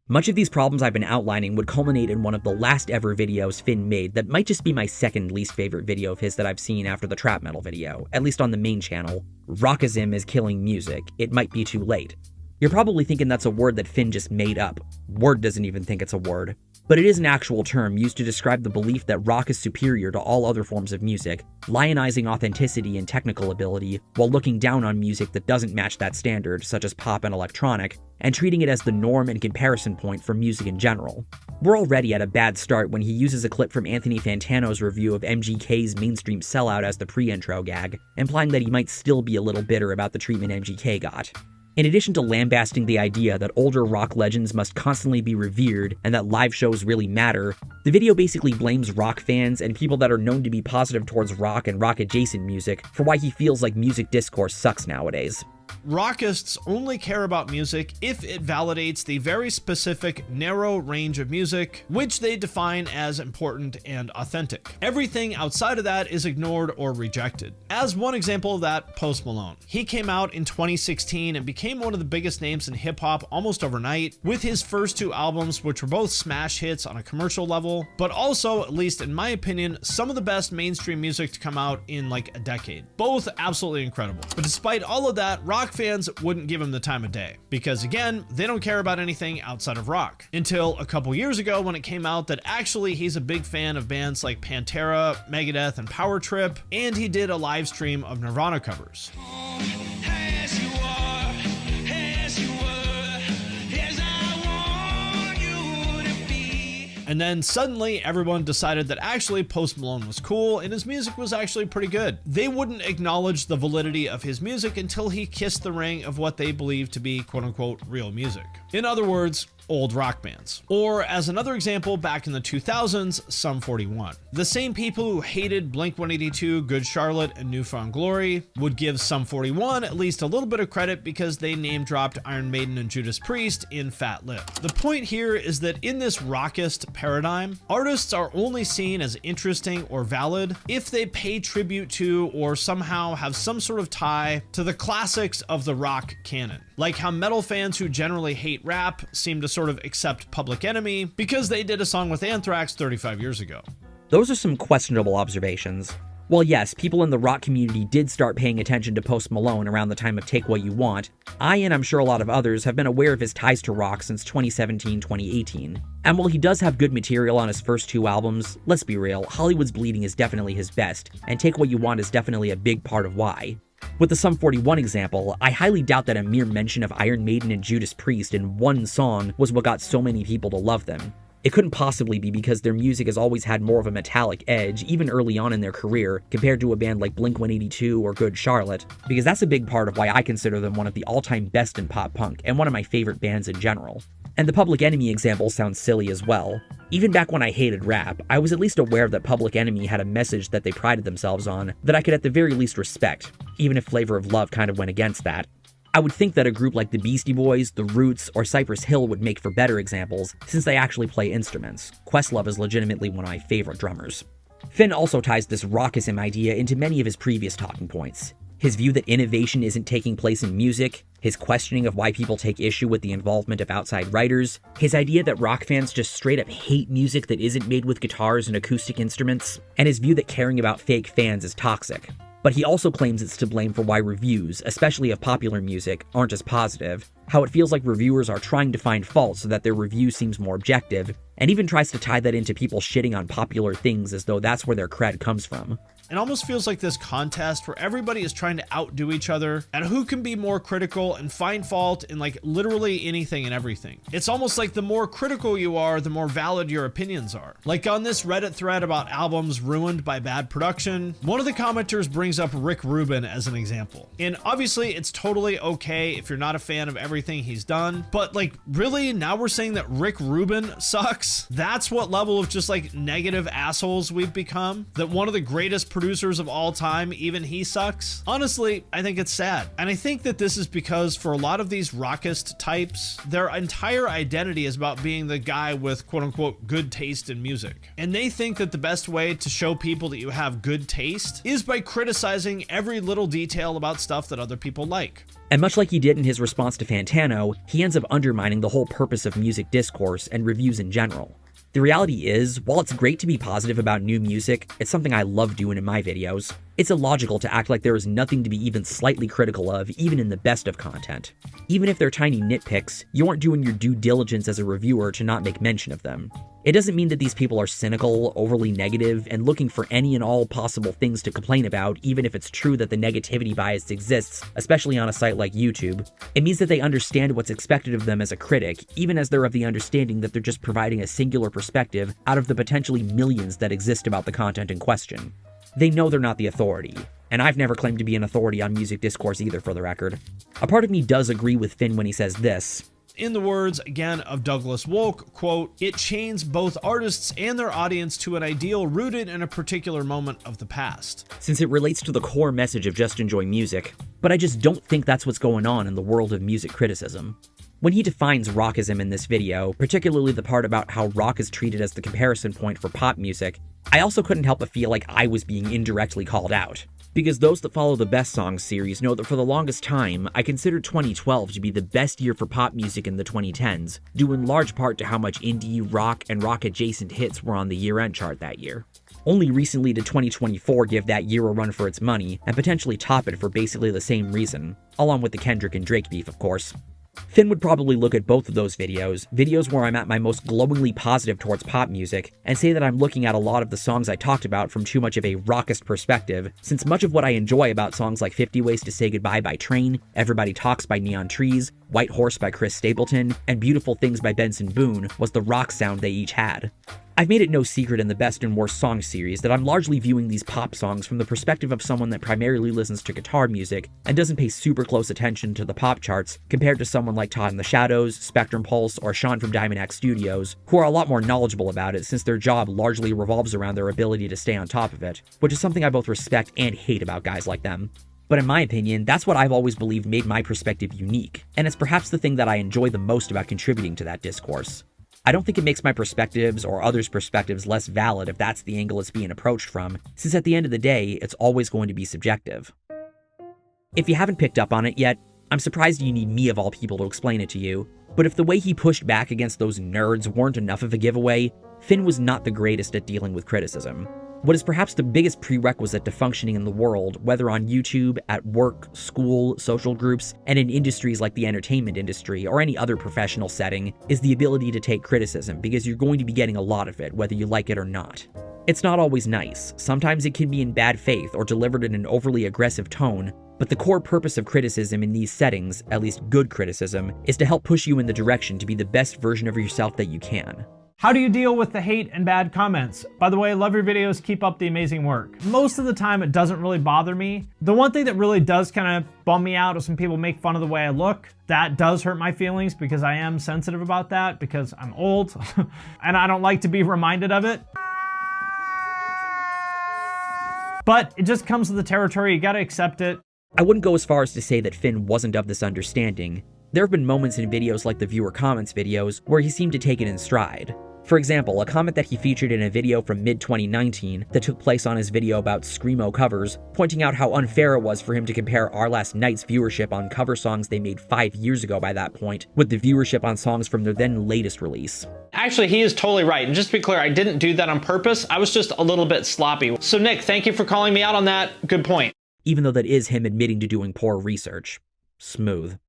Much of these problems I've been outlining would culminate in one of the last ever videos Finn made that might just be my second least favorite video of his that I've seen after the trap metal video, at least on the main channel. Rockism is killing music. It might be too late. You're probably thinking that's a word that Finn just made up. Word doesn't even think it's a word. But it is an actual term used to describe the belief that rock is superior to all other forms of music, lionizing authenticity and technical ability, while looking down on music that doesn't match that standard, such as pop and electronic, and treating it as the norm and comparison point for music in general. We're already at a bad start when he uses a clip from Anthony Fantano's review of MGK's Mainstream Sellout as the pre-intro gag, implying that he might still be a little bitter about the treatment MGK got. In addition to lambasting the idea that older rock legends must constantly be revered and that live shows really matter, the video basically blames rock fans and people that are known to be positive towards rock and rock-adjacent music for why he feels like music discourse sucks nowadays. Rockists only care about music if it validates the very specific, narrow range of music, which they define as important and authentic. Everything outside of that is ignored or rejected. As one example of that, Post Malone. He came out in 2016 and became one of the biggest names in hip-hop almost overnight, with his first two albums, which were both smash hits on a commercial level, but also, at least in my opinion, some of the best mainstream music to come out in like a decade. Both absolutely incredible. But despite all of that, rock fans wouldn't give him the time of day, because again, they don't care about anything outside of rock. Until a couple years ago when it came out that actually he's a big fan of bands like Pantera, Megadeth, and Power Trip, and he did a live stream of Nirvana covers. And then suddenly everyone decided that actually Post Malone was cool and his music was actually pretty good. They wouldn't acknowledge the validity of his music until he kissed the ring of what they believed to be quote-unquote real music. In other words, old rock bands. Or as another example, back in the 2000s, Sum 41. The same people who hated Blink-182, Good Charlotte, and New Found Glory would give Sum 41 at least a little bit of credit because they name-dropped Iron Maiden and Judas Priest in Fat Lip. The point here is that in this rockist paradigm, artists are only seen as interesting or valid if they pay tribute to or somehow have some sort of tie to the classics of the rock canon. Like how metal fans who generally hate rap seem to sort of accept Public Enemy because they did a song with Anthrax 35 years ago. Those are some questionable observations. While yes, people in the rock community did start paying attention to Post Malone around the time of Take What You Want, I, and I'm sure a lot of others, have been aware of his ties to rock since 2017-2018. And while he does have good material on his first two albums, let's be real, Hollywood's Bleeding is definitely his best, and Take What You Want is definitely a big part of why. With the Sum 41 example, I highly doubt that a mere mention of Iron Maiden and Judas Priest in one song was what got so many people to love them. It couldn't possibly be because their music has always had more of a metallic edge, even early on in their career, compared to a band like Blink-182 or Good Charlotte, because that's a big part of why I consider them one of the all-time best in pop punk, and one of my favorite bands in general. And the Public Enemy example sounds silly as well. Even back when I hated rap, I was at least aware that Public Enemy had a message that they prided themselves on that I could at the very least respect, even if Flavor of Love kind of went against that. I would think that a group like the Beastie Boys, The Roots, or Cypress Hill would make for better examples, since they actually play instruments. Questlove is legitimately one of my favorite drummers. Finn also ties this rockism idea into many of his previous talking points. His view that innovation isn't taking place in music, his questioning of why people take issue with the involvement of outside writers, his idea that rock fans just straight up hate music that isn't made with guitars and acoustic instruments, and his view that caring about fake fans is toxic. But he also claims it's to blame for why reviews, especially of popular music, aren't as positive, how it feels like reviewers are trying to find fault so that their review seems more objective, and even tries to tie that into people shitting on popular things as though that's where their cred comes from. It almost feels like this contest where everybody is trying to outdo each other and who can be more critical and find fault in like literally anything and everything. It's almost like the more critical you are, the more valid your opinions are. Like on this Reddit thread about albums ruined by bad production, one of the commenters brings up Rick Rubin as an example. And obviously it's totally okay if you're not a fan of everything he's done, but like really now we're saying that Rick Rubin sucks? That's what level of just like negative assholes we've become? That one of the greatest producers of all time, even he sucks? Honestly, I think it's sad. And I think that this is because for a lot of these rockist types, their entire identity is about being the guy with quote unquote good taste in music. And they think that the best way to show people that you have good taste is by criticizing every little detail about stuff that other people like. And much like he did in his response to Fantano, he ends up undermining the whole purpose of music discourse and reviews in general. The reality is, while it's great to be positive about new music, it's something I love doing in my videos, it's illogical to act like there is nothing to be even slightly critical of, even in the best of content. Even if they're tiny nitpicks, you aren't doing your due diligence as a reviewer to not make mention of them. It doesn't mean that these people are cynical, overly negative, and looking for any and all possible things to complain about, even if it's true that the negativity bias exists, especially on a site like YouTube. It means that they understand what's expected of them as a critic, even as they're of the understanding that they're just providing a singular perspective out of the potentially millions that exist about the content in question. They know they're not the authority, and I've never claimed to be an authority on music discourse either, for the record. A part of me does agree with Finn when he says this. In the words, again, of Douglas Wolk, quote, "It chains both artists and their audience to an ideal rooted in a particular moment of the past." Since it relates to the core message of just enjoy music, but I just don't think that's what's going on in the world of music criticism. When he defines rockism in this video, particularly the part about how rock is treated as the comparison point for pop music, I also couldn't help but feel like I was being indirectly called out. Because those that follow the Best Songs series know that for the longest time, I considered 2012 to be the best year for pop music in the 2010s, due in large part to how much indie, rock, and rock-adjacent hits were on the year-end chart that year. Only recently did 2024 give that year a run for its money, and potentially top it for basically the same reason, along with the Kendrick and Drake beef, of course. Finn would probably look at both of those videos where I'm at my most glowingly positive towards pop music, and say that I'm looking at a lot of the songs I talked about from too much of a rockist perspective, since much of what I enjoy about songs like 50 Ways to Say Goodbye by Train, Everybody Talks by Neon Trees, White Horse by Chris Stapleton, and Beautiful Things by Benson Boone was the rock sound they each had. I've made it no secret in the Best and Worst Songs series that I'm largely viewing these pop songs from the perspective of someone that primarily listens to guitar music and doesn't pay super close attention to the pop charts compared to someone like Todd in the Shadows, Spectrum Pulse, or Sean from Diamond Axe Studios, who are a lot more knowledgeable about it since their job largely revolves around their ability to stay on top of it, which is something I both respect and hate about guys like them. But in my opinion, that's what I've always believed made my perspective unique, and it's perhaps the thing that I enjoy the most about contributing to that discourse. I don't think it makes my perspectives or others' perspectives less valid if that's the angle it's being approached from, since at the end of the day, it's always going to be subjective. If you haven't picked up on it yet, I'm surprised you need me of all people to explain it to you, but if the way he pushed back against those nerds weren't enough of a giveaway, Finn was not the greatest at dealing with criticism. What is perhaps the biggest prerequisite to functioning in the world, whether on YouTube, at work, school, social groups, and in industries like the entertainment industry or any other professional setting, is the ability to take criticism, because you're going to be getting a lot of it, whether you like it or not. It's not always nice. Sometimes it can be in bad faith or delivered in an overly aggressive tone, but the core purpose of criticism in these settings, at least good criticism, is to help push you in the direction to be the best version of yourself that you can. How do you deal with the hate and bad comments? By the way, love your videos, keep up the amazing work. Most of the time it doesn't really bother me. The one thing that really does kind of bum me out is when people make fun of the way I look. That does hurt my feelings because I am sensitive about that because I'm old and I don't like to be reminded of it. But it just comes with the territory, you gotta accept it. I wouldn't go as far as to say that Finn wasn't of this understanding. There have been moments in videos like the viewer comments videos where he seemed to take it in stride. For example, a comment that he featured in a video from mid-2019 that took place on his video about Screamo covers, pointing out how unfair it was for him to compare Our Last Night's viewership on cover songs they made 5 years ago by that point with the viewership on songs from their then latest release. Actually, he is totally right. And just to be clear, I didn't do that on purpose. I was just a little bit sloppy. So Nick, thank you for calling me out on that. Good point. Even though that is him admitting to doing poor research. Smooth.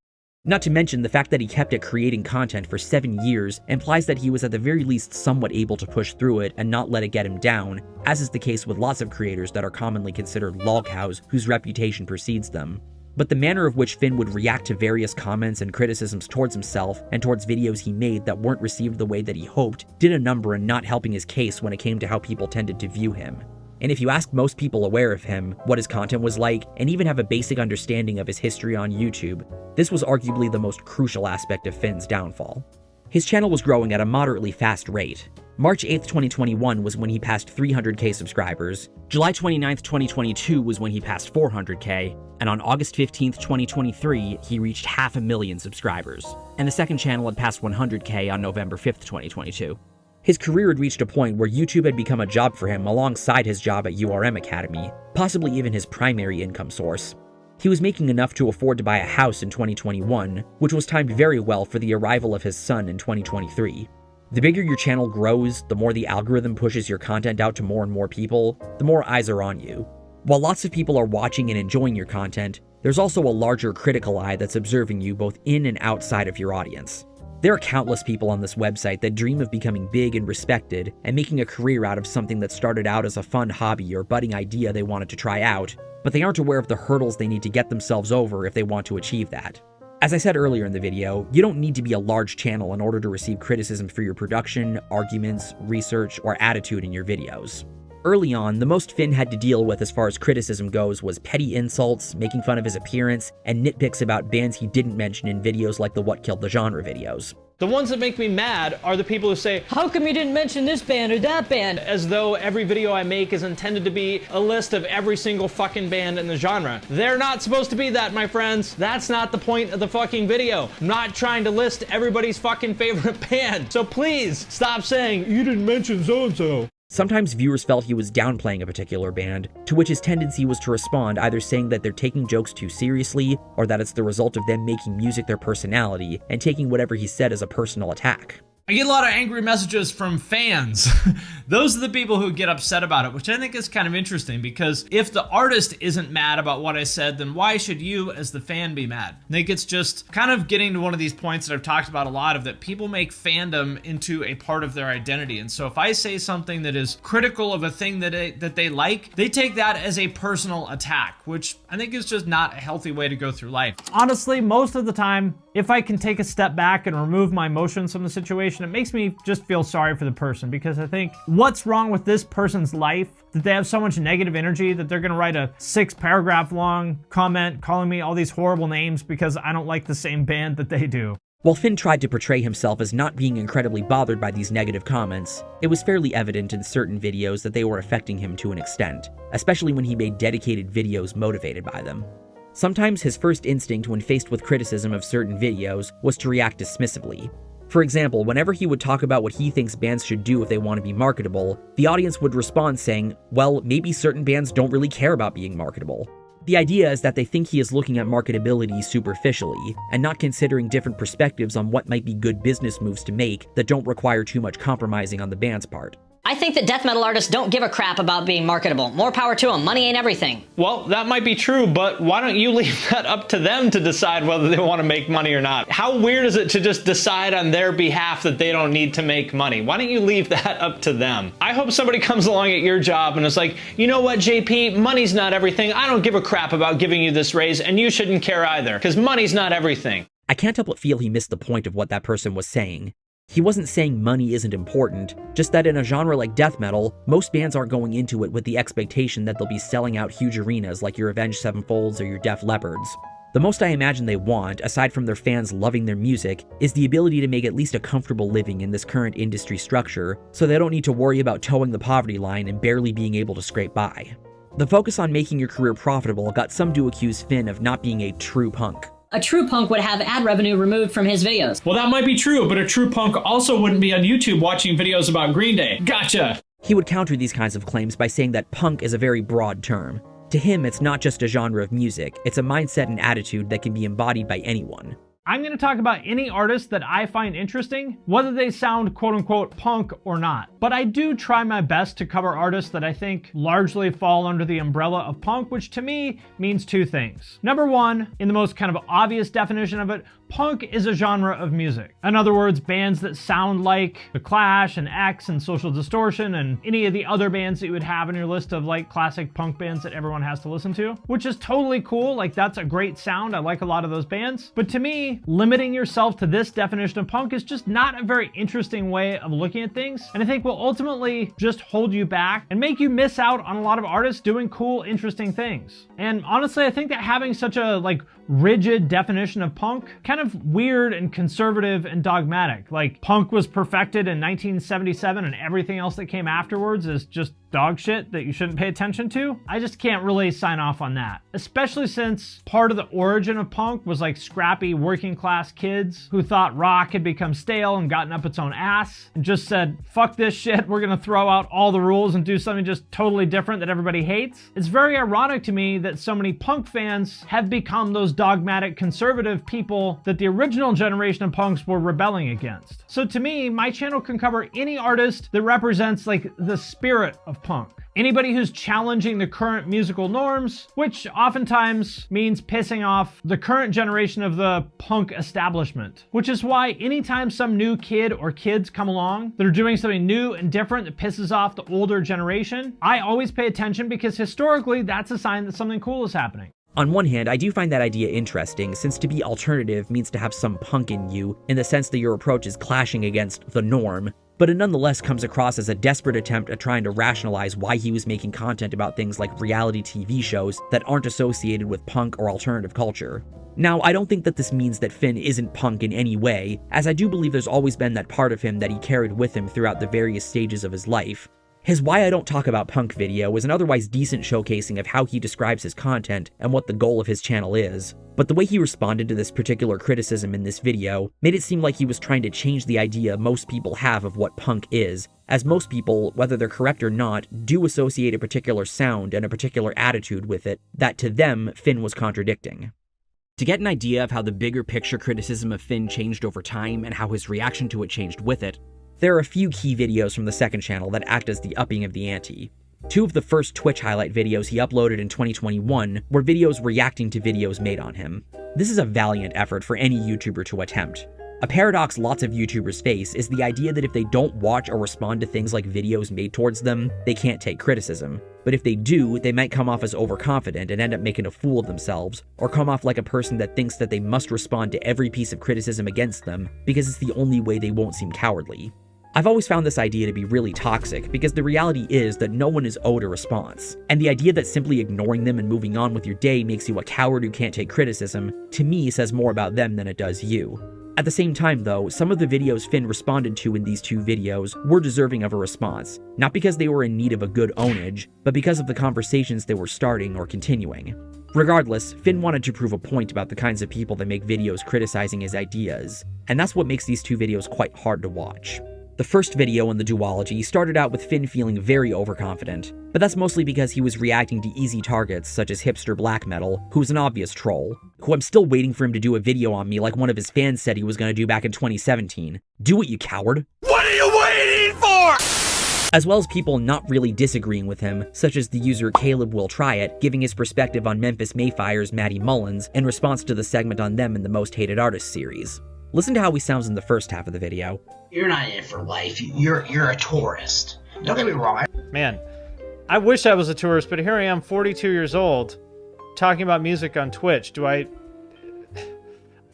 Not to mention, the fact that he kept at creating content for 7 years implies that he was at the very least somewhat able to push through it and not let it get him down, as is the case with lots of creators that are commonly considered lolcows whose reputation precedes them. But the manner of which Finn would react to various comments and criticisms towards himself and towards videos he made that weren't received the way that he hoped did a number in not helping his case when it came to how people tended to view him. And if you ask most people aware of him, what his content was like, and even have a basic understanding of his history on YouTube, this was arguably the most crucial aspect of Finn's downfall. His channel was growing at a moderately fast rate. March 8th, 2021 was when he passed 300k subscribers, July 29th, 2022 was when he passed 400k, and on August 15th, 2023, he reached 500,000 subscribers, and the second channel had passed 100k on November 5th, 2022. His career had reached a point where YouTube had become a job for him alongside his job at URM Academy, possibly even his primary income source. He was making enough to afford to buy a house in 2021, which was timed very well for the arrival of his son in 2023. The bigger your channel grows, the more the algorithm pushes your content out to more and more people, the more eyes are on you. While lots of people are watching and enjoying your content, there's also a larger critical eye that's observing you both in and outside of your audience. There are countless people on this website that dream of becoming big and respected and making a career out of something that started out as a fun hobby or budding idea they wanted to try out, but they aren't aware of the hurdles they need to get themselves over if they want to achieve that. As I said earlier in the video, you don't need to be a large channel in order to receive criticism for your production, arguments, research, or attitude in your videos. Early on, the most Finn had to deal with as far as criticism goes was petty insults, making fun of his appearance, and nitpicks about bands he didn't mention in videos like the What Killed the Genre videos. The ones that make me mad are the people who say, "How come you didn't mention this band or that band?" as though every video I make is intended to be a list of every single fucking band in the genre. They're not supposed to be that, my friends. That's not the point of the fucking video. I'm not trying to list everybody's fucking favorite band. So please, stop saying, "You didn't mention so-and-so." Sometimes viewers felt he was downplaying a particular band, to which his tendency was to respond either saying that they're taking jokes too seriously, or that it's the result of them making music their personality, and taking whatever he said as a personal attack. I get a lot of angry messages from fans. Those are the people who get upset about it, which I think is kind of interesting because if the artist isn't mad about what I said, then why should you as the fan be mad? I think it's just kind of getting to one of these points that I've talked about a lot of that people make fandom into a part of their identity. And so if I say something that is critical of a thing that they like, they take that as a personal attack, which I think is just not a healthy way to go through life. Honestly, most of the time, if I can take a step back and remove my emotions from the situation, it makes me just feel sorry for the person because I think, what's wrong with this person's life that they have so much negative energy that they're gonna write a 6-paragraph long comment calling me all these horrible names because I don't like the same band that they do. While Finn tried to portray himself as not being incredibly bothered by these negative comments, it was fairly evident in certain videos that they were affecting him to an extent, especially when he made dedicated videos motivated by them. Sometimes his first instinct when faced with criticism of certain videos was to react dismissively. For example, whenever he would talk about what he thinks bands should do if they want to be marketable, the audience would respond saying, well, maybe certain bands don't really care about being marketable. The idea is that they think he is looking at marketability superficially, and not considering different perspectives on what might be good business moves to make that don't require too much compromising on the band's part. I think that death metal artists don't give a crap about being marketable. More power to them. Money ain't everything. Well, that might be true, but why don't you leave that up to them to decide whether they want to make money or not? How weird is it to just decide on their behalf that they don't need to make money? Why don't you leave that up to them? I hope somebody comes along at your job and is like, you know what, JP, money's not everything. I don't give a crap about giving you this raise, and you shouldn't care either, because money's not everything. I can't help but feel he missed the point of what that person was saying. He wasn't saying money isn't important, just that in a genre like death metal, most bands aren't going into it with the expectation that they'll be selling out huge arenas like your Avenged Sevenfolds or your Def Leppards. The most I imagine they want, aside from their fans loving their music, is the ability to make at least a comfortable living in this current industry structure, so they don't need to worry about towing the poverty line and barely being able to scrape by. The focus on making your career profitable got some to accuse Finn of not being a true punk. A true punk would have ad revenue removed from his videos. Well, that might be true, but a true punk also wouldn't be on YouTube watching videos about Green Day. Gotcha! He would counter these kinds of claims by saying that punk is a very broad term. To him, it's not just a genre of music, it's a mindset and attitude that can be embodied by anyone. I'm going to talk about any artist that I find interesting, whether they sound quote-unquote punk or not. But I do try my best to cover artists that I think largely fall under the umbrella of punk, which to me means two things. Number one, in the most kind of obvious definition of it, punk is a genre of music. In other words, bands that sound like The Clash and X and Social Distortion and any of the other bands that you would have on your list of like classic punk bands that everyone has to listen to, which is totally cool. Like that's a great sound. I like a lot of those bands. But to me, limiting yourself to this definition of punk is just not a very interesting way of looking at things. And I think will ultimately just hold you back and make you miss out on a lot of artists doing cool, interesting things. And honestly, I think that having such a like rigid definition of punk, kind of weird and conservative and dogmatic. Like punk was perfected in 1977 and everything else that came afterwards is just dog shit that you shouldn't pay attention to. I just can't really sign off on that. Especially since part of the origin of punk was like scrappy working class kids who thought rock had become stale and gotten up its own ass and just said, fuck this shit, we're gonna throw out all the rules and do something just totally different that everybody hates. It's very ironic to me that so many punk fans have become those dogmatic conservative people that the original generation of punks were rebelling against. So to me, my channel can cover any artist that represents like the spirit of punk. Anybody who's challenging the current musical norms, which oftentimes means pissing off the current generation of the punk establishment. Which is why anytime some new kid or kids come along that are doing something new and different that pisses off the older generation, I always pay attention because historically that's a sign that something cool is happening. On one hand, I do find that idea interesting, since to be alternative means to have some punk in you, in the sense that your approach is clashing against the norm, but it nonetheless comes across as a desperate attempt at trying to rationalize why he was making content about things like reality TV shows that aren't associated with punk or alternative culture. Now, I don't think that this means that Finn isn't punk in any way, as I do believe there's always been that part of him that he carried with him throughout the various stages of his life. His Why I Don't Talk About Punk video is an otherwise decent showcasing of how he describes his content and what the goal of his channel is, but the way he responded to this particular criticism in this video made it seem like he was trying to change the idea most people have of what punk is, as most people, whether they're correct or not, do associate a particular sound and a particular attitude with it that to them, Finn was contradicting. To get an idea of how the bigger picture criticism of Finn changed over time and how his reaction to it changed with it, there are a few key videos from the second channel that act as the upping of the ante. Two of the first Twitch highlight videos he uploaded in 2021 were videos reacting to videos made on him. This is a valiant effort for any YouTuber to attempt. A paradox lots of YouTubers face is the idea that if they don't watch or respond to things like videos made towards them, they can't take criticism. But if they do, they might come off as overconfident and end up making a fool of themselves, or come off like a person that thinks that they must respond to every piece of criticism against them because it's the only way they won't seem cowardly. I've always found this idea to be really toxic because the reality is that no one is owed a response, and the idea that simply ignoring them and moving on with your day makes you a coward who can't take criticism, to me says more about them than it does you. At the same time though, some of the videos Finn responded to in these two videos were deserving of a response, not because they were in need of a good ownage, but because of the conversations they were starting or continuing. Regardless, Finn wanted to prove a point about the kinds of people that make videos criticizing his ideas, and that's what makes these two videos quite hard to watch. The first video in the duology started out with Finn feeling very overconfident, but that's mostly because he was reacting to easy targets such as hipster black metal, who's an obvious troll, who I'm still waiting for him to do a video on me like one of his fans said he was going to do back in 2017. Do it, you coward! What are you waiting for? As well as people not really disagreeing with him, such as the user Caleb Will Try It, giving his perspective on Memphis Mayfire's Maddie Mullins in response to the segment on them in the Most Hated Artists series. Listen to how he sounds in the first half of the video. You're not in it for life. You're a tourist. Don't get me wrong. Man, I wish I was a tourist, but here I am, 42 years old, talking about music on Twitch.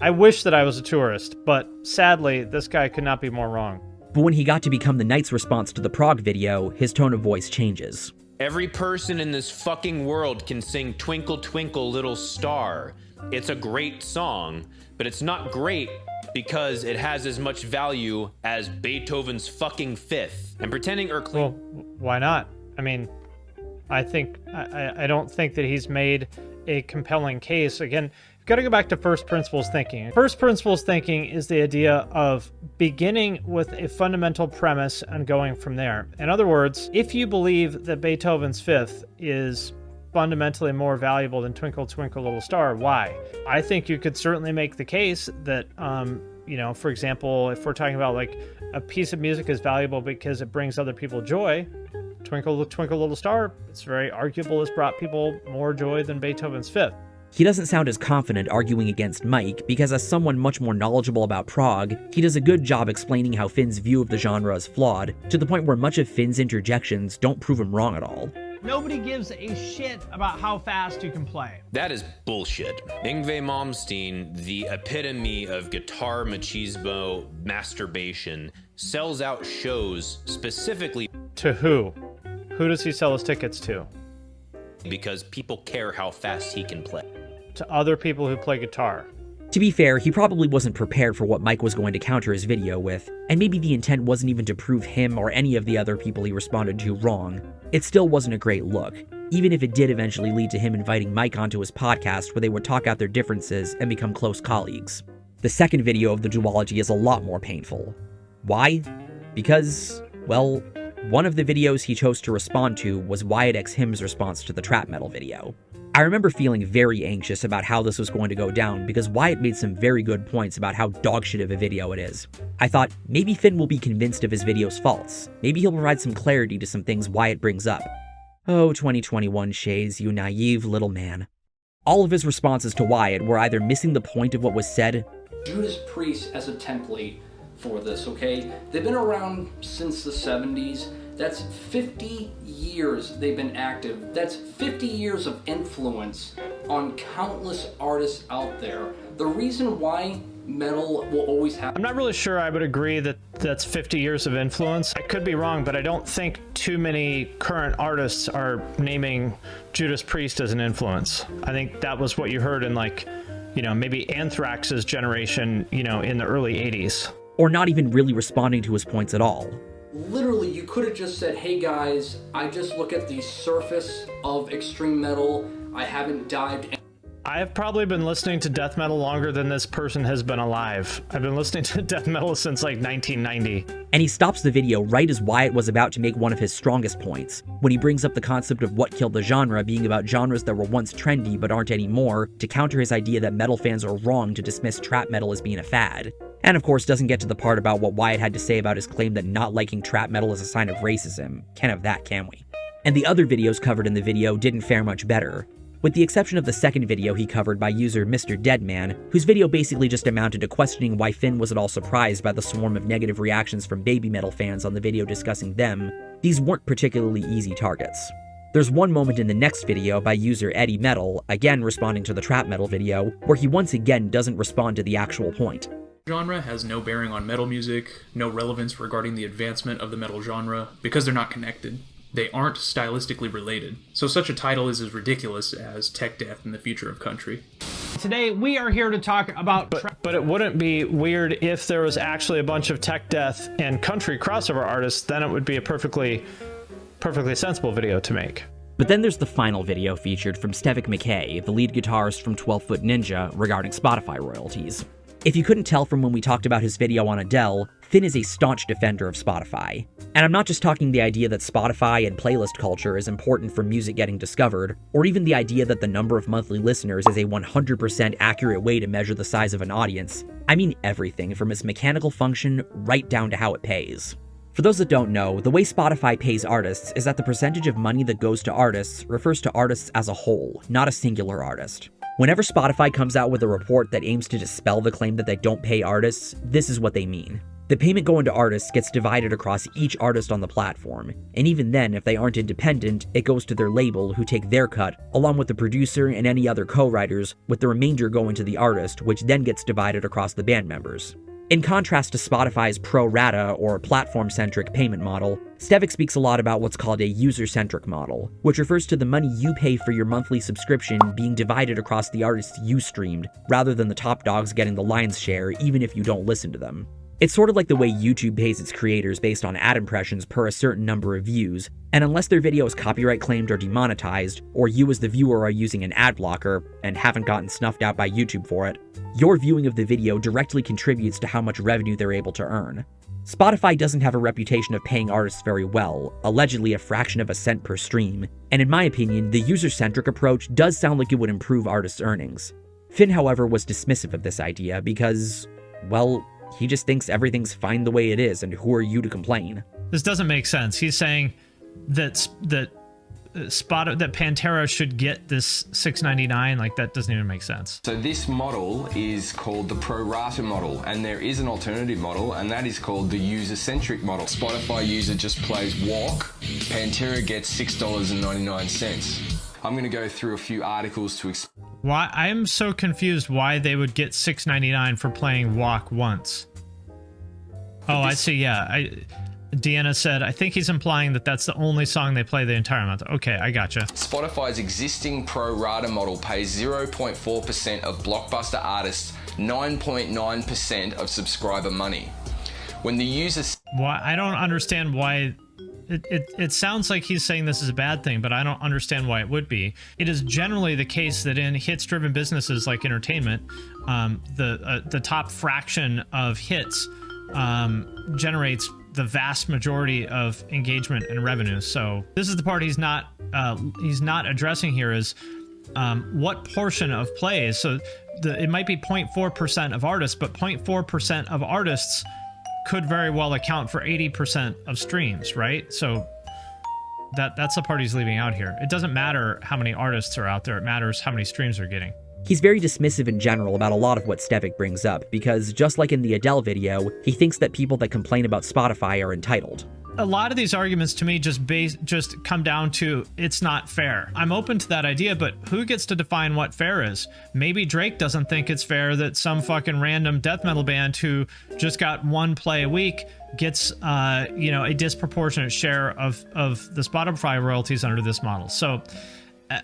I wish that I was a tourist, but sadly, this guy could not be more wrong. But when he got to become the Knight's response to the Prog video, his tone of voice changes. Every person in this fucking world can sing Twinkle Twinkle Little Star. It's a great song, but it's not great because it has as much value as Beethoven's fucking Fifth. And pretending Well, why not? I mean, I don't think that he's made a compelling case. Again, you've got to go back to first principles thinking. First principles thinking is the idea of beginning with a fundamental premise and going from there. In other words, if you believe that Beethoven's Fifth is fundamentally more valuable than Twinkle Twinkle Little Star, why? I think you could certainly make the case that, you know, for example, if we're talking about like a piece of music is valuable because it brings other people joy, Twinkle Twinkle Little Star, it's very arguable, has brought people more joy than Beethoven's Fifth. He doesn't sound as confident arguing against Mike because as someone much more knowledgeable about prog, he does a good job explaining how Finn's view of the genre is flawed, to the point where much of Finn's interjections don't prove him wrong at all. Nobody gives a shit about how fast you can play. That is bullshit. Yngwie Malmsteen, the epitome of guitar machismo masturbation, sells out shows specifically to who? Who does he sell his tickets to? Because people care how fast he can play. To other people who play guitar. To be fair, he probably wasn't prepared for what Mike was going to counter his video with, and maybe the intent wasn't even to prove him or any of the other people he responded to wrong. It still wasn't a great look, even if it did eventually lead to him inviting Mike onto his podcast where they would talk out their differences and become close colleagues. The second video of the duology is a lot more painful. Why? Because, well, one of the videos he chose to respond to was Wyatt X Him's response to the trap metal video. I remember feeling very anxious about how this was going to go down because Wyatt made some very good points about how dogshit of a video it is. I thought, maybe Finn will be convinced of his video's faults. Maybe he'll provide some clarity to some things Wyatt brings up. Oh, 2021 Shays, you naive little man. All of his responses to Wyatt were either missing the point of what was said. Judas Priest as a template for this, okay? They've been around since the 70s. That's 50 years they've been active. That's 50 years of influence on countless artists out there. The reason why metal will always have... I'm not really sure I would agree that that's 50 years of influence. I could be wrong, but I don't think too many current artists are naming Judas Priest as an influence. I think that was what you heard in, like, you know, maybe Anthrax's generation, you know, in the early 80s. Or not even really responding to his points at all. Literally, you could have just said, hey guys, I just look at the surface of extreme metal. I haven't dived in. I have probably been listening to death metal longer than this person has been alive. I've been listening to death metal since like 1990. And he stops the video right as Wyatt was about to make one of his strongest points, when he brings up the concept of what killed the genre being about genres that were once trendy but aren't anymore, to counter his idea that metal fans are wrong to dismiss trap metal as being a fad. And of course doesn't get to the part about what Wyatt had to say about his claim that not liking trap metal is a sign of racism. Can't have that, can we? And the other videos covered in the video didn't fare much better. With the exception of the second video he covered by user Mr. Deadman, whose video basically just amounted to questioning why Finn was at all surprised by the swarm of negative reactions from baby metal fans on the video discussing them, these weren't particularly easy targets. There's one moment in the next video by user Eddie Metal, again responding to the trap metal video, where he once again doesn't respond to the actual point. Genre has no bearing on metal music, no relevance regarding the advancement of the metal genre, because they're not connected. They aren't stylistically related, so such a title is as ridiculous as Tech Death and the Future of Country. Today we are here to talk about... But it wouldn't be weird if there was actually a bunch of tech death and country crossover artists, then it would be a perfectly sensible video to make. But then there's the final video featured from Stevik McKay, the lead guitarist from 12 Foot Ninja, regarding Spotify royalties. If you couldn't tell from when we talked about his video on Adele, Finn is a staunch defender of Spotify. And I'm not just talking the idea that Spotify and playlist culture is important for music getting discovered, or even the idea that the number of monthly listeners is a 100% accurate way to measure the size of an audience. I mean everything from its mechanical function right down to how it pays. For those that don't know, the way Spotify pays artists is that the percentage of money that goes to artists refers to artists as a whole, not a singular artist. Whenever Spotify comes out with a report that aims to dispel the claim that they don't pay artists, this is what they mean. The payment going to artists gets divided across each artist on the platform, and even then, if they aren't independent, it goes to their label, who take their cut, along with the producer and any other co-writers, with the remainder going to the artist, which then gets divided across the band members. In contrast to Spotify's pro rata or platform-centric payment model, Stevik speaks a lot about what's called a user-centric model, which refers to the money you pay for your monthly subscription being divided across the artists you streamed, rather than the top dogs getting the lion's share even if you don't listen to them. It's sort of like the way YouTube pays its creators based on ad impressions per a certain number of views, and unless their video is copyright claimed or demonetized, or you as the viewer are using an ad blocker and haven't gotten snuffed out by YouTube for it, your viewing of the video directly contributes to how much revenue they're able to earn. Spotify doesn't have a reputation of paying artists very well, allegedly a fraction of a cent per stream, and in my opinion, the user-centric approach does sound like it would improve artists' earnings. Finn, however, was dismissive of this idea because, well, he just thinks everything's fine the way it is, and who are you to complain? This doesn't make sense. He's saying that Pantera should get this $6.99. Like, that doesn't even make sense. So this model is called the pro rata model, and there is an alternative model, and that is called the user-centric model. Spotify user just plays walk, Pantera gets $6.99. I'm going to go through a few articles to explain. Why? I'm so confused why they would get $6.99 for playing Walk once. Oh, I see. Yeah. Deanna said, I think he's implying that that's the only song they play the entire month. Okay, I gotcha. Spotify's existing pro rata model pays 0.4% of blockbuster artists 9.9% of subscriber money. When the user... Why? I don't understand why... It sounds like he's saying this is a bad thing, but I don't understand why it would be. It is generally the case that in hits-driven businesses like entertainment, the top fraction of hits generates the vast majority of engagement and revenue. So this is the part he's not addressing here is what portion of plays. So it might be 0.4% of artists, but 0.4% of artists could very well account for 80% of streams, right? So that's the part he's leaving out here. It doesn't matter how many artists are out there, it matters how many streams they're getting. He's very dismissive in general about a lot of what Stevik brings up, because just like in the Adele video, he thinks that people that complain about Spotify are entitled. A lot of these arguments to me just come down to it's not fair. I'm open to that idea, but who gets to define what fair is? Maybe Drake doesn't think it's fair that some fucking random death metal band who just got one play a week gets a disproportionate share of the Spotify royalties under this model. So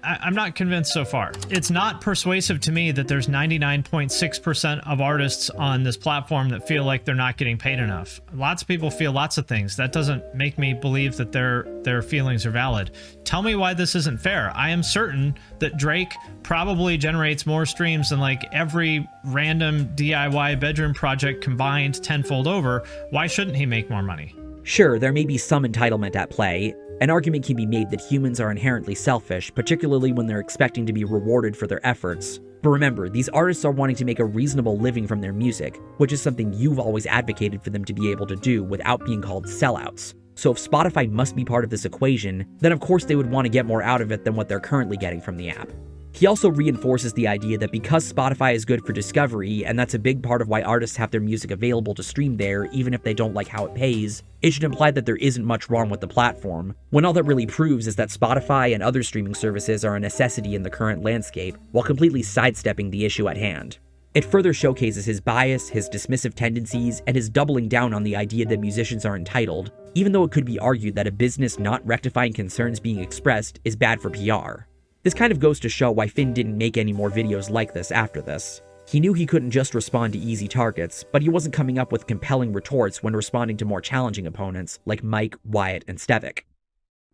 I'm not convinced so far. It's not persuasive to me that there's 99.6% of artists on this platform that feel like they're not getting paid enough. Lots of people feel lots of things. That doesn't make me believe that their feelings are valid. Tell me why this isn't fair. I am certain that Drake probably generates more streams than like every random DIY bedroom project combined tenfold over. Why shouldn't he make more money? Sure, there may be some entitlement at play. An argument can be made that humans are inherently selfish, particularly when they're expecting to be rewarded for their efforts. But remember, these artists are wanting to make a reasonable living from their music, which is something you've always advocated for them to be able to do without being called sellouts. So if Spotify must be part of this equation, then of course they would want to get more out of it than what they're currently getting from the app. He also reinforces the idea that because Spotify is good for discovery, and that's a big part of why artists have their music available to stream there even if they don't like how it pays, it should imply that there isn't much wrong with the platform, when all that really proves is that Spotify and other streaming services are a necessity in the current landscape, while completely sidestepping the issue at hand. It further showcases his bias, his dismissive tendencies, and his doubling down on the idea that musicians are entitled, even though it could be argued that a business not rectifying concerns being expressed is bad for PR. This kind of goes to show why Finn didn't make any more videos like this after this. He knew he couldn't just respond to easy targets, but he wasn't coming up with compelling retorts when responding to more challenging opponents like Mike, Wyatt, and Stevik.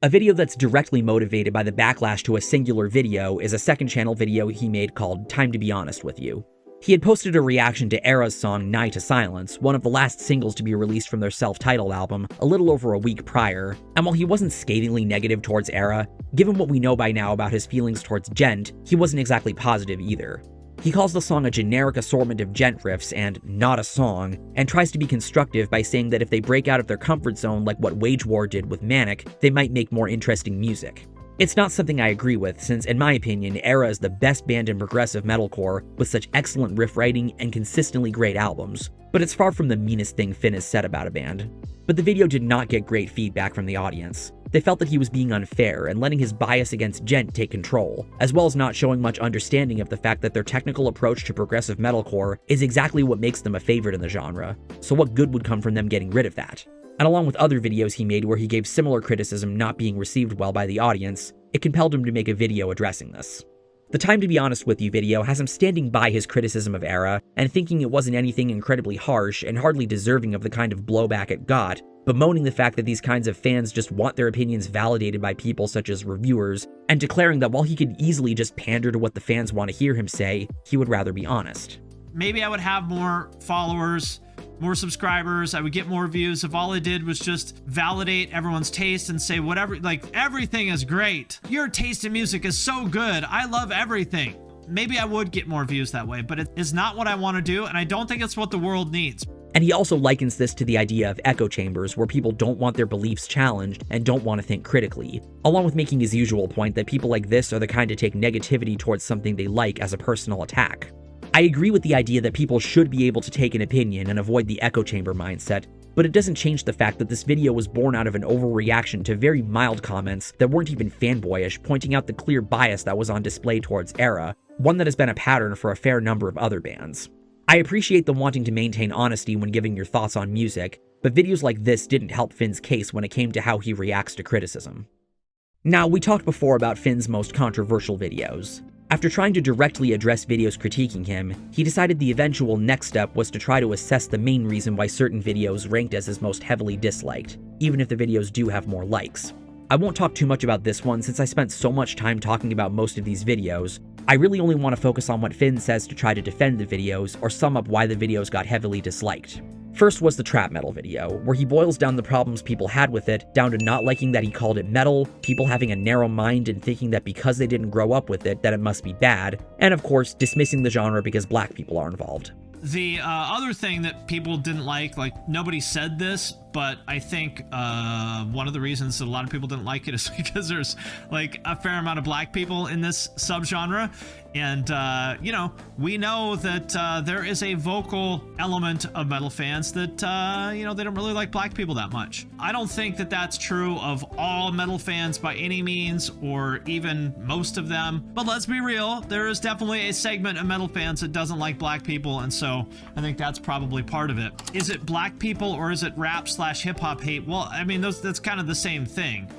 A video that's directly motivated by the backlash to a singular video is a second channel video he made called Time to Be Honest With You. He had posted a reaction to Era's song Nigh to Silence, one of the last singles to be released from their self-titled album, a little over a week prior, and while he wasn't scathingly negative towards Era, given what we know by now about his feelings towards Gent, he wasn't exactly positive either. He calls the song a generic assortment of Gent riffs and not a song, and tries to be constructive by saying that if they break out of their comfort zone like what Wage War did with Manic, they might make more interesting music. It's not something I agree with, since in my opinion, Era is the best band in progressive metalcore with such excellent riff writing and consistently great albums. but it's far from the meanest thing Finn has said about a band. But the video did not get great feedback from the audience. They felt that he was being unfair and letting his bias against gent take control, as well as not showing much understanding of the fact that their technical approach to progressive metalcore is exactly what makes them a favorite in the genre, so what good would come from them getting rid of that? And along with other videos he made where he gave similar criticism not being received well by the audience, it compelled him to make a video addressing this. The Time to Be Honest With You video has him standing by his criticism of Era and thinking it wasn't anything incredibly harsh and hardly deserving of the kind of blowback it got, bemoaning the fact that these kinds of fans just want their opinions validated by people such as reviewers, and declaring that while he could easily just pander to what the fans want to hear him say, he would rather be honest. Maybe I would have more followers, more subscribers, I would get more views if all I did was just validate everyone's taste and say whatever, like, everything is great. Your taste in music is so good. I love everything. Maybe I would get more views that way, but it is not what I want to do, and I don't think it's what the world needs. And he also likens this to the idea of echo chambers, where people don't want their beliefs challenged and don't want to think critically, along with making his usual point that people like this are the kind to take negativity towards something they like as a personal attack. I agree with the idea that people should be able to take an opinion and avoid the echo chamber mindset, but it doesn't change the fact that this video was born out of an overreaction to very mild comments that weren't even fanboyish, pointing out the clear bias that was on display towards Era, one that has been a pattern for a fair number of other bands. I appreciate the wanting to maintain honesty when giving your thoughts on music, but videos like this didn't help Finn's case when it came to how he reacts to criticism. Now, we talked before about Finn's most controversial videos. After trying to directly address videos critiquing him, he decided the eventual next step was to try to assess the main reason why certain videos ranked as his most heavily disliked, even if the videos do have more likes. I won't talk too much about this one since I spent so much time talking about most of these videos. I really only want to focus on what Finn says to try to defend the videos or sum up why the videos got heavily disliked. First was the trap metal video, where he boils down the problems people had with it down to not liking that he called it metal, people having a narrow mind and thinking that because they didn't grow up with it that it must be bad, and of course dismissing the genre because black people are involved. The other thing that people didn't like nobody said this, but I think one of the reasons that a lot of people didn't like it is because there's like a fair amount of black people in this subgenre. And, you know, we know that there is a vocal element of metal fans that, you know, they don't really like black people that much. I don't think that that's true of all metal fans by any means, or even most of them. But let's be real, there is definitely a segment of metal fans that doesn't like black people, and so I think that's probably part of it. Is it black people or is it rap/hip-hop hate? Well, I mean, that's kind of the same thing,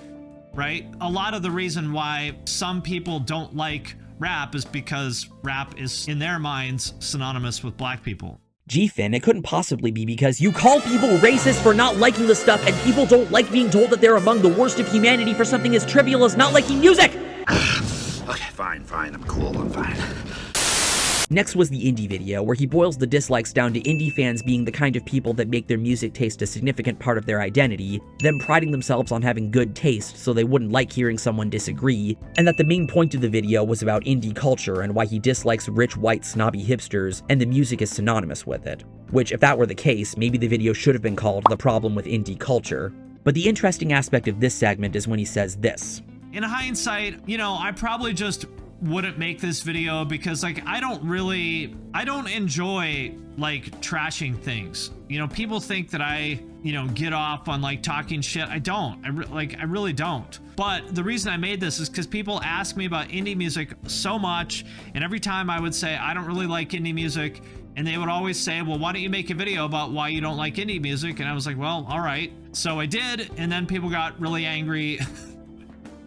right? A lot of the reason why some people don't like rap is because rap is, in their minds, synonymous with black people. Gee, Finn, it couldn't possibly be because you call people racist for not liking the stuff, and people don't like being told that they're among the worst of humanity for something as trivial as not liking music! Okay, fine, I'm cool, I'm fine. Next was the indie video, where he boils the dislikes down to indie fans being the kind of people that make their music taste a significant part of their identity, them priding themselves on having good taste so they wouldn't like hearing someone disagree, and that the main point of the video was about indie culture and why he dislikes rich, white, snobby hipsters, and the music is synonymous with it. Which, if that were the case, maybe the video should have been called The Problem with Indie Culture. But the interesting aspect of this segment is when he says this. In hindsight, you know, I probably just wouldn't make this video because I don't enjoy like trashing things. You know, people think that I, you know, get off on like talking shit. I don't. I really don't. But the reason I made this is because people ask me about indie music so much, and every time I would say I don't really like indie music, and they would always say, well, why don't you make a video about why you don't like indie music? And I was like, well, all right. So I did, and then people got really angry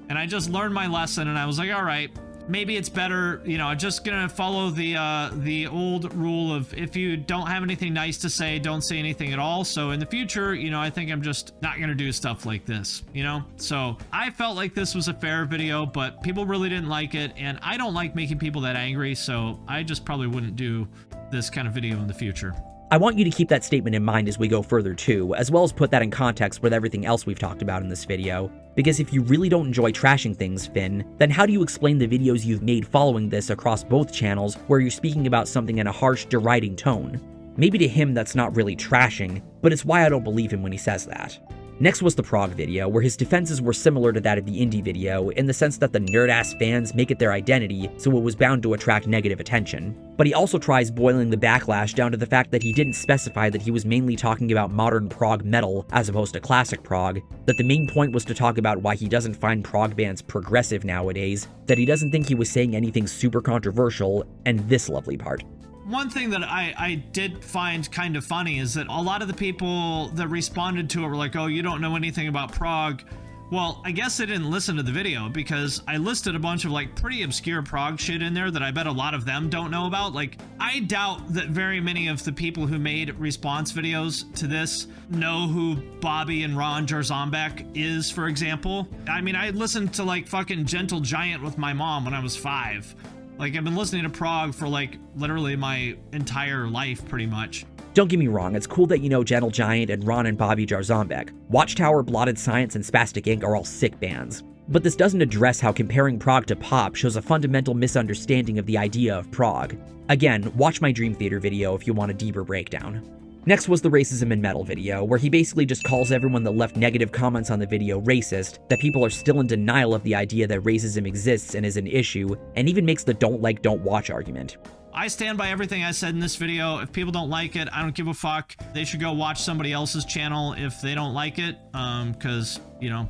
and I just learned my lesson, and I was like, all right, maybe it's better, you know, I'm just gonna follow the old rule of if you don't have anything nice to say, don't say anything at all. So in the future, you know, I think I'm just not gonna do stuff like this, you know? So I felt like this was a fair video, but people really didn't like it, and I don't like making people that angry, so I just probably wouldn't do this kind of video in the future. I want you to keep that statement in mind as we go further too, as well as put that in context with everything else we've talked about in this video. Because if you really don't enjoy trashing things, Finn, then how do you explain the videos you've made following this across both channels where you're speaking about something in a harsh, deriding tone? Maybe to him that's not really trashing, but it's why I don't believe him when he says that. Next was the Prog video, where his defenses were similar to that of the indie video, in the sense that the nerd-ass fans make it their identity, so it was bound to attract negative attention. But he also tries boiling the backlash down to the fact that he didn't specify that he was mainly talking about modern prog metal as opposed to classic prog, that the main point was to talk about why he doesn't find prog bands progressive nowadays, that he doesn't think he was saying anything super controversial, and this lovely part. One thing that I did find kind of funny is that a lot of the people that responded to it were like, oh, you don't know anything about prog. Well, I guess they didn't listen to the video, because I listed a bunch of like pretty obscure prog shit in there that I bet a lot of them don't know about. Like, I doubt that very many of the people who made response videos to this know who Bobby and Ron Jarzombek is, for example. I mean, I listened to like fucking Gentle Giant with my mom when I was 5. Like, I've been listening to prog for like literally my entire life, pretty much. Don't get me wrong, it's cool that you know Gentle Giant and Ron and Bobby Jarzombek. Watchtower, Blotted Science, and Spastic Inc. are all sick bands. But this doesn't address how comparing prog to pop shows a fundamental misunderstanding of the idea of prog. Again, watch my Dream Theater video if you want a deeper breakdown. Next was the Racism in Metal video, where he basically just calls everyone that left negative comments on the video racist, that people are still in denial of the idea that racism exists and is an issue, and even makes the don't like, don't watch argument. I stand by everything I said in this video. If people don't like it, I don't give a fuck. They should go watch somebody else's channel if they don't like it, because, you know,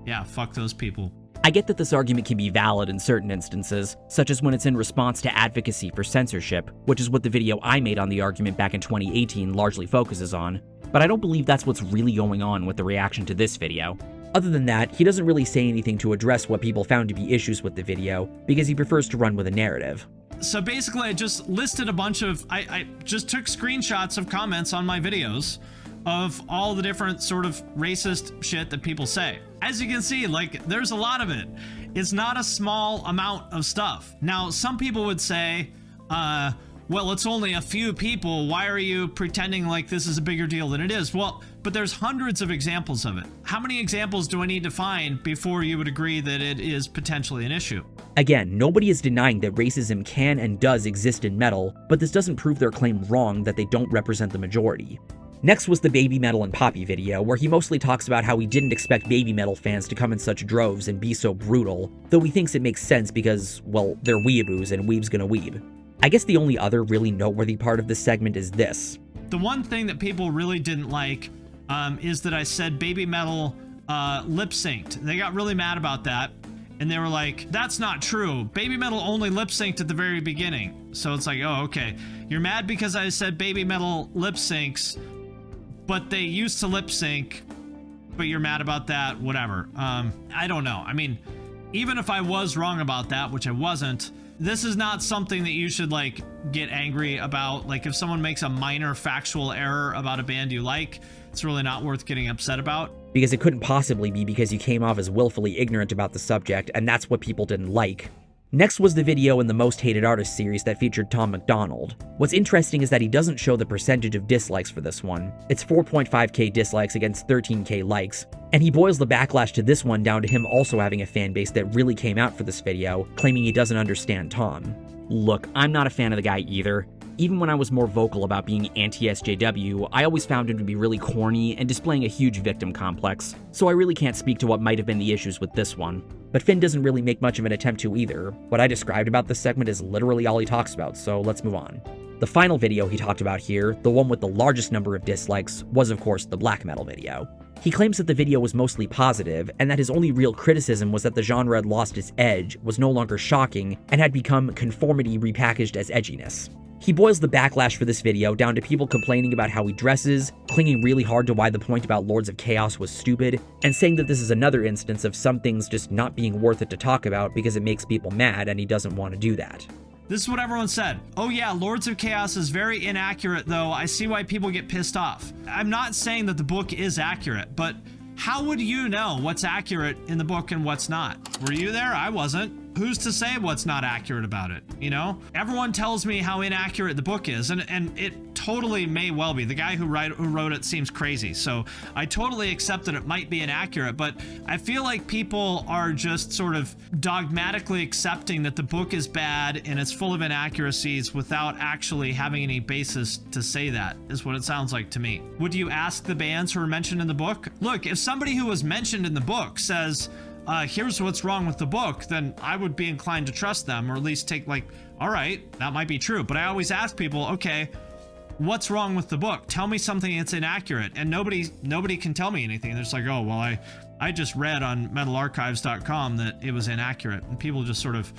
yeah, fuck those people. I get that this argument can be valid in certain instances, such as when it's in response to advocacy for censorship, which is what the video I made on the argument back in 2018 largely focuses on, but I don't believe that's what's really going on with the reaction to this video. Other than that, he doesn't really say anything to address what people found to be issues with the video, because he prefers to run with a narrative. So basically, I just listed a bunch of, I just took screenshots of comments on my videos of all the different sort of racist shit that people say. As you can see, like, there's a lot of it. It's not a small amount of stuff. Now, some people would say, well, it's only a few people. Why are you pretending like this is a bigger deal than it is? Well, but there's hundreds of examples of it. How many examples do I need to find before you would agree that it is potentially an issue? Again, nobody is denying that racism can and does exist in metal, but this doesn't prove their claim wrong that they don't represent the majority. Next was the Baby Metal and Poppy video, where he mostly talks about how he didn't expect Baby Metal fans to come in such droves and be so brutal, though he thinks it makes sense because, well, they're weeaboos and weeb's gonna weeb. I guess the only other really noteworthy part of this segment is this. The one thing that people really didn't like is that I said Baby Metal lip-synced. They got really mad about that, and they were like, that's not true. Baby Metal only lip-synced at the very beginning. So it's like, oh, okay. You're mad because I said Baby Metal lip-syncs, but they used to lip sync, but you're mad about that, whatever. I don't know. I mean, even if I was wrong about that, which I wasn't, this is not something that you should like get angry about. Like if someone makes a minor factual error about a band you like, it's really not worth getting upset about. Because it couldn't possibly be because you came off as willfully ignorant about the subject, and that's what people didn't like. Next was the video in the Most Hated Artist series that featured Tom MacDonald. What's interesting is that he doesn't show the percentage of dislikes for this one. It's 4.5k dislikes against 13k likes, and he boils the backlash to this one down to him also having a fan base that really came out for this video, claiming he doesn't understand Tom. Look, I'm not a fan of the guy either. Even when I was more vocal about being anti-SJW, I always found him to be really corny and displaying a huge victim complex, so I really can't speak to what might have been the issues with this one. But Finn doesn't really make much of an attempt to either. What I described about this segment is literally all he talks about, so let's move on. The final video he talked about here, the one with the largest number of dislikes, was of course the black metal video. He claims that the video was mostly positive, and that his only real criticism was that the genre had lost its edge, was no longer shocking, and had become conformity repackaged as edginess. He boils the backlash for this video down to people complaining about how he dresses, clinging really hard to why the point about Lords of Chaos was stupid, and saying that this is another instance of some things just not being worth it to talk about because it makes people mad and he doesn't want to do that. This is what everyone said. Oh yeah, Lords of Chaos is very inaccurate though. I see why people get pissed off. I'm not saying that the book is accurate, but how would you know what's accurate in the book and what's not? Were you there? I wasn't. who's to say what's not accurate about it, you know? Everyone tells me how inaccurate the book is, and it totally may well be. The guy who wrote it seems crazy, so I totally accept that it might be inaccurate, but I feel like people are just sort of dogmatically accepting that the book is bad and it's full of inaccuracies without actually having any basis to say that, is what it sounds like to me. Would you ask the bands who are mentioned in the book? Look, if somebody who was mentioned in the book says, here's what's wrong with the book, then I would be inclined to trust them, or at least take like, all right, that might be true. But I always ask people, okay, what's wrong with the book? Tell me something that's inaccurate. And nobody can tell me anything. They're just like, oh, well, I just read on metalarchives.com that it was inaccurate. And people just sort of,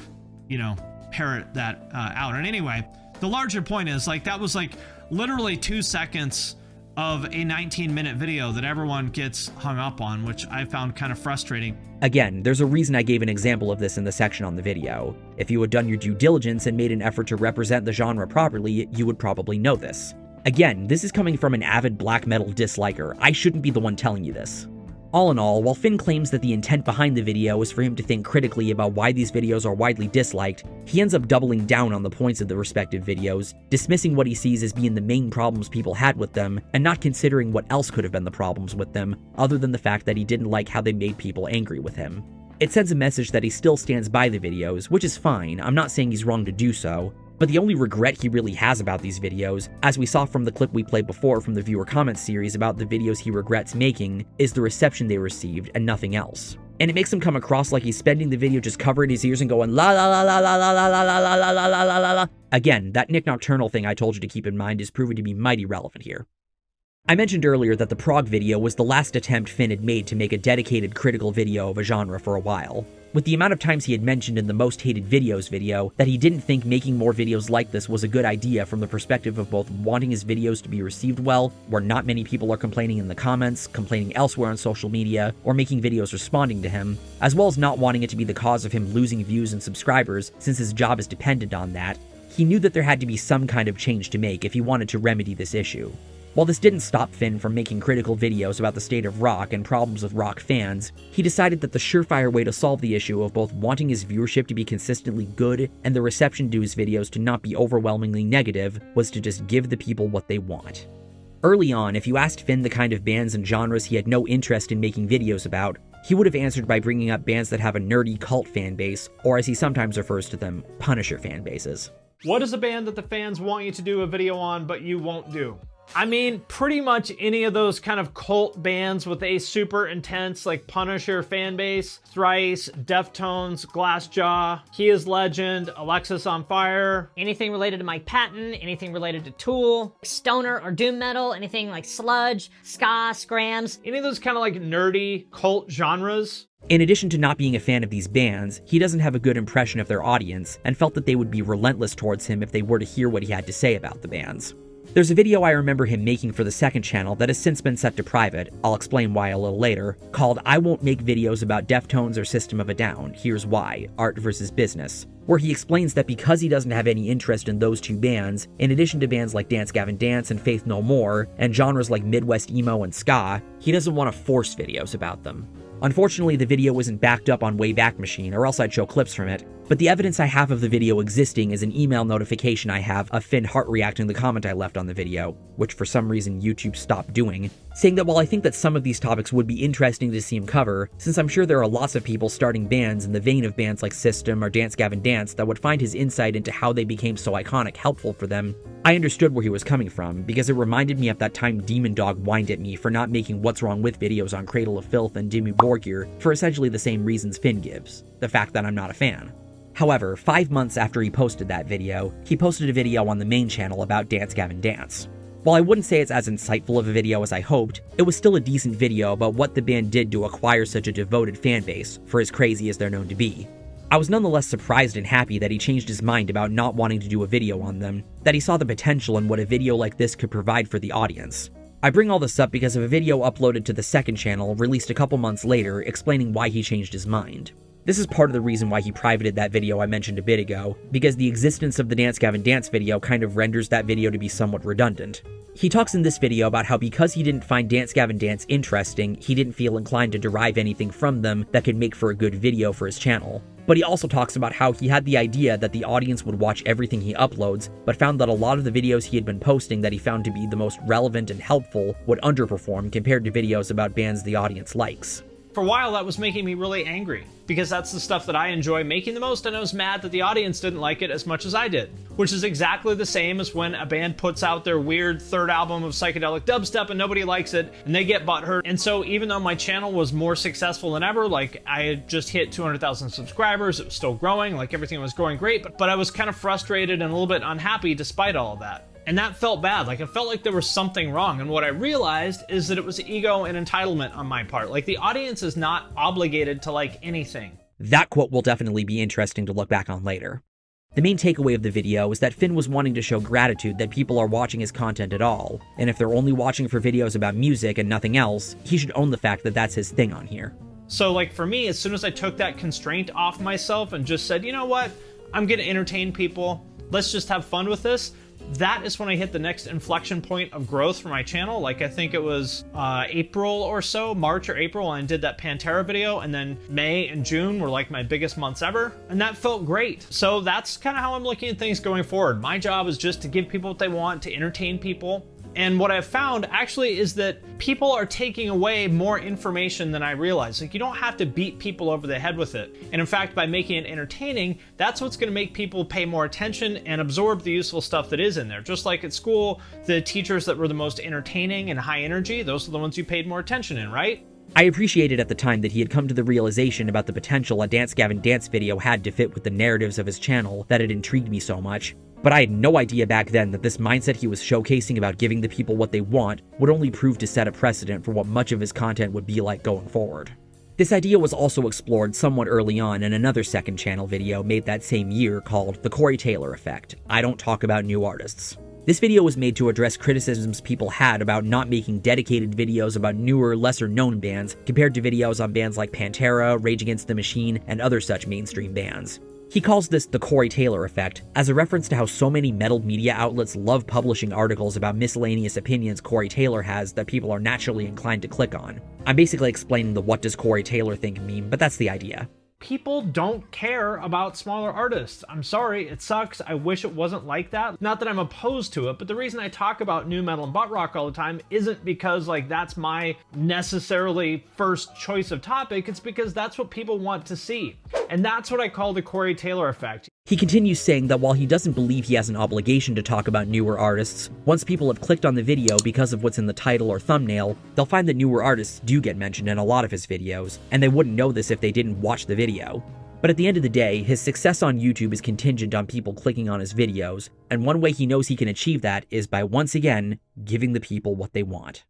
you know, parrot that out. And anyway, the larger point is, like, that was like literally 2 seconds of a 19-minute video that everyone gets hung up on, which I found kind of frustrating. Again, there's a reason I gave an example of this in the section on the video. If you had done your due diligence and made an effort to represent the genre properly, you would probably know this. Again, this is coming from an avid black metal disliker. I shouldn't be the one telling you this. All in all, while Finn claims that the intent behind the video is for him to think critically about why these videos are widely disliked, he ends up doubling down on the points of the respective videos, dismissing what he sees as being the main problems people had with them, and not considering what else could have been the problems with them, other than the fact that he didn't like how they made people angry with him. It sends a message that he still stands by the videos, which is fine. I'm not saying he's wrong to do so, but the only regret he really has about these videos, as we saw from the clip we played before from the viewer comment series about the videos he regrets making, is the reception they received and nothing else. And it makes him come across like he's spending the video just covering his ears and going la la la la la la la la la la la la la la la. Again, that Nick Nocturnal thing I told you to keep in mind is proven to be mighty relevant here. I mentioned earlier that the Prog video was the last attempt Finn had made to make a dedicated critical video of a genre for a while. With the amount of times he had mentioned in the Most Hated Videos video that he didn't think making more videos like this was a good idea from the perspective of both wanting his videos to be received well, where not many people are complaining in the comments, complaining elsewhere on social media, or making videos responding to him, as well as not wanting it to be the cause of him losing views and subscribers since his job is dependent on that, he knew that there had to be some kind of change to make if he wanted to remedy this issue. While this didn't stop Finn from making critical videos about the state of rock and problems with rock fans, he decided that the surefire way to solve the issue of both wanting his viewership to be consistently good and the reception to his videos to not be overwhelmingly negative was to just give the people what they want. Early on, if you asked Finn the kind of bands and genres he had no interest in making videos about, he would have answered by bringing up bands that have a nerdy cult fan base, or as he sometimes refers to them, Punisher fan bases. What is a band that the fans want you to do a video on but you won't do? I mean, pretty much any of those kind of cult bands with a super intense, like, Punisher fan base, Thrice, Deftones, Glassjaw, He Is Legend, Alexis on Fire. Anything related to Mike Patton, anything related to Tool, stoner or doom metal, anything like sludge, ska, scrams. Any of those kind of like nerdy cult genres. In addition to not being a fan of these bands, he doesn't have a good impression of their audience and felt that they would be relentless towards him if they were to hear what he had to say about the bands. There's a video I remember him making for the second channel that has since been set to private, I'll explain why a little later, called I Won't Make Videos About Deftones or System of a Down, Here's Why, Art versus Business, where he explains that because he doesn't have any interest in those two bands, in addition to bands like Dance Gavin Dance and Faith No More, and genres like Midwest Emo and Ska, he doesn't want to force videos about them. Unfortunately, the video isn't backed up on Wayback Machine, or else I'd show clips from it, but the evidence I have of the video existing is an email notification I have of Finn heart reacting to the comment I left on the video, which for some reason YouTube stopped doing, saying that while I think that some of these topics would be interesting to see him cover, since I'm sure there are lots of people starting bands in the vein of bands like System or Dance Gavin Dance that would find his insight into how they became so iconic helpful for them, I understood where he was coming from, because it reminded me of that time Demon Dog whined at me for not making What's Wrong With videos on Cradle of Filth and Dimmu Borgir for essentially the same reasons Finn gives, the fact that I'm not a fan. However, 5 months after he posted that video, he posted a video on the main channel about Dance Gavin Dance. While I wouldn't say it's as insightful of a video as I hoped, it was still a decent video about what the band did to acquire such a devoted fan base, for as crazy as they're known to be. I was nonetheless surprised and happy that he changed his mind about not wanting to do a video on them, that he saw the potential in what a video like this could provide for the audience. I bring all this up because of a video uploaded to the second channel released a couple months later explaining why he changed his mind. This is part of the reason why he privated that video I mentioned a bit ago, because the existence of the Dance Gavin Dance video kind of renders that video to be somewhat redundant. He talks in this video about how because he didn't find Dance Gavin Dance interesting, he didn't feel inclined to derive anything from them that could make for a good video for his channel. But he also talks about how he had the idea that the audience would watch everything he uploads, but found that a lot of the videos he had been posting that he found to be the most relevant and helpful would underperform compared to videos about bands the audience likes. For a while, that was making me really angry, because that's the stuff that I enjoy making the most, and I was mad that the audience didn't like it as much as I did. Which is exactly the same as when a band puts out their weird third album of psychedelic dubstep and nobody likes it, and they get butthurt. And so even though my channel was more successful than ever, like I had just hit 200,000 subscribers, it was still growing, like everything was growing great, but I was kind of frustrated and a little bit unhappy despite all of that. And that felt bad, like it felt like there was something wrong. And what I realized is that it was ego and entitlement on my part. Like the audience is not obligated to like anything. That quote will definitely be interesting to look back on later. The main takeaway of the video is that Finn was wanting to show gratitude that people are watching his content at all, and if they're only watching for videos about music and nothing else, he should own the fact that that's his thing on here. So like for me, as soon as I took that constraint off myself and just said, you know what, I'm gonna entertain people, let's just have fun with this, that is when I hit the next inflection point of growth for my channel. Like I think it was April or so, March or April, and I did that Pantera video, and then May and June were like my biggest months ever, and that felt great. So that's kind of how I'm looking at things going forward. My job is just to give people what they want, to entertain people. And what I've found actually is that people are taking away more information than I realized. Like you don't have to beat people over the head with it. And in fact, by making it entertaining, that's what's gonna make people pay more attention and absorb the useful stuff that is in there. Just like at school, the teachers that were the most entertaining and high energy, those are the ones you paid more attention in, right? I appreciated at the time that he had come to the realization about the potential a Dance Gavin Dance video had to fit with the narratives of his channel that had intrigued me so much. But I had no idea back then that this mindset he was showcasing about giving the people what they want would only prove to set a precedent for what much of his content would be like going forward. This idea was also explored somewhat early on in another second channel video made that same year called The Corey Taylor Effect. I don't talk about new artists. This video was made to address criticisms people had about not making dedicated videos about newer, lesser-known bands compared to videos on bands like Pantera, Rage Against the Machine, and other such mainstream bands. He calls this the Corey Taylor Effect, as a reference to how so many metal media outlets love publishing articles about miscellaneous opinions Corey Taylor has that people are naturally inclined to click on. I'm basically explaining the what does Corey Taylor think meme, but that's the idea. People don't care about smaller artists. I'm sorry, it sucks. I wish it wasn't like that. Not that I'm opposed to it, but the reason I talk about new metal and butt rock all the time isn't because like that's my necessarily first choice of topic. It's because that's what people want to see. And that's what I call the Corey Taylor effect. He continues saying that while he doesn't believe he has an obligation to talk about newer artists, once people have clicked on the video because of what's in the title or thumbnail, they'll find that newer artists do get mentioned in a lot of his videos, and they wouldn't know this if they didn't watch the video. But at the end of the day, his success on YouTube is contingent on people clicking on his videos, and one way he knows he can achieve that is by once again, giving the people what they want.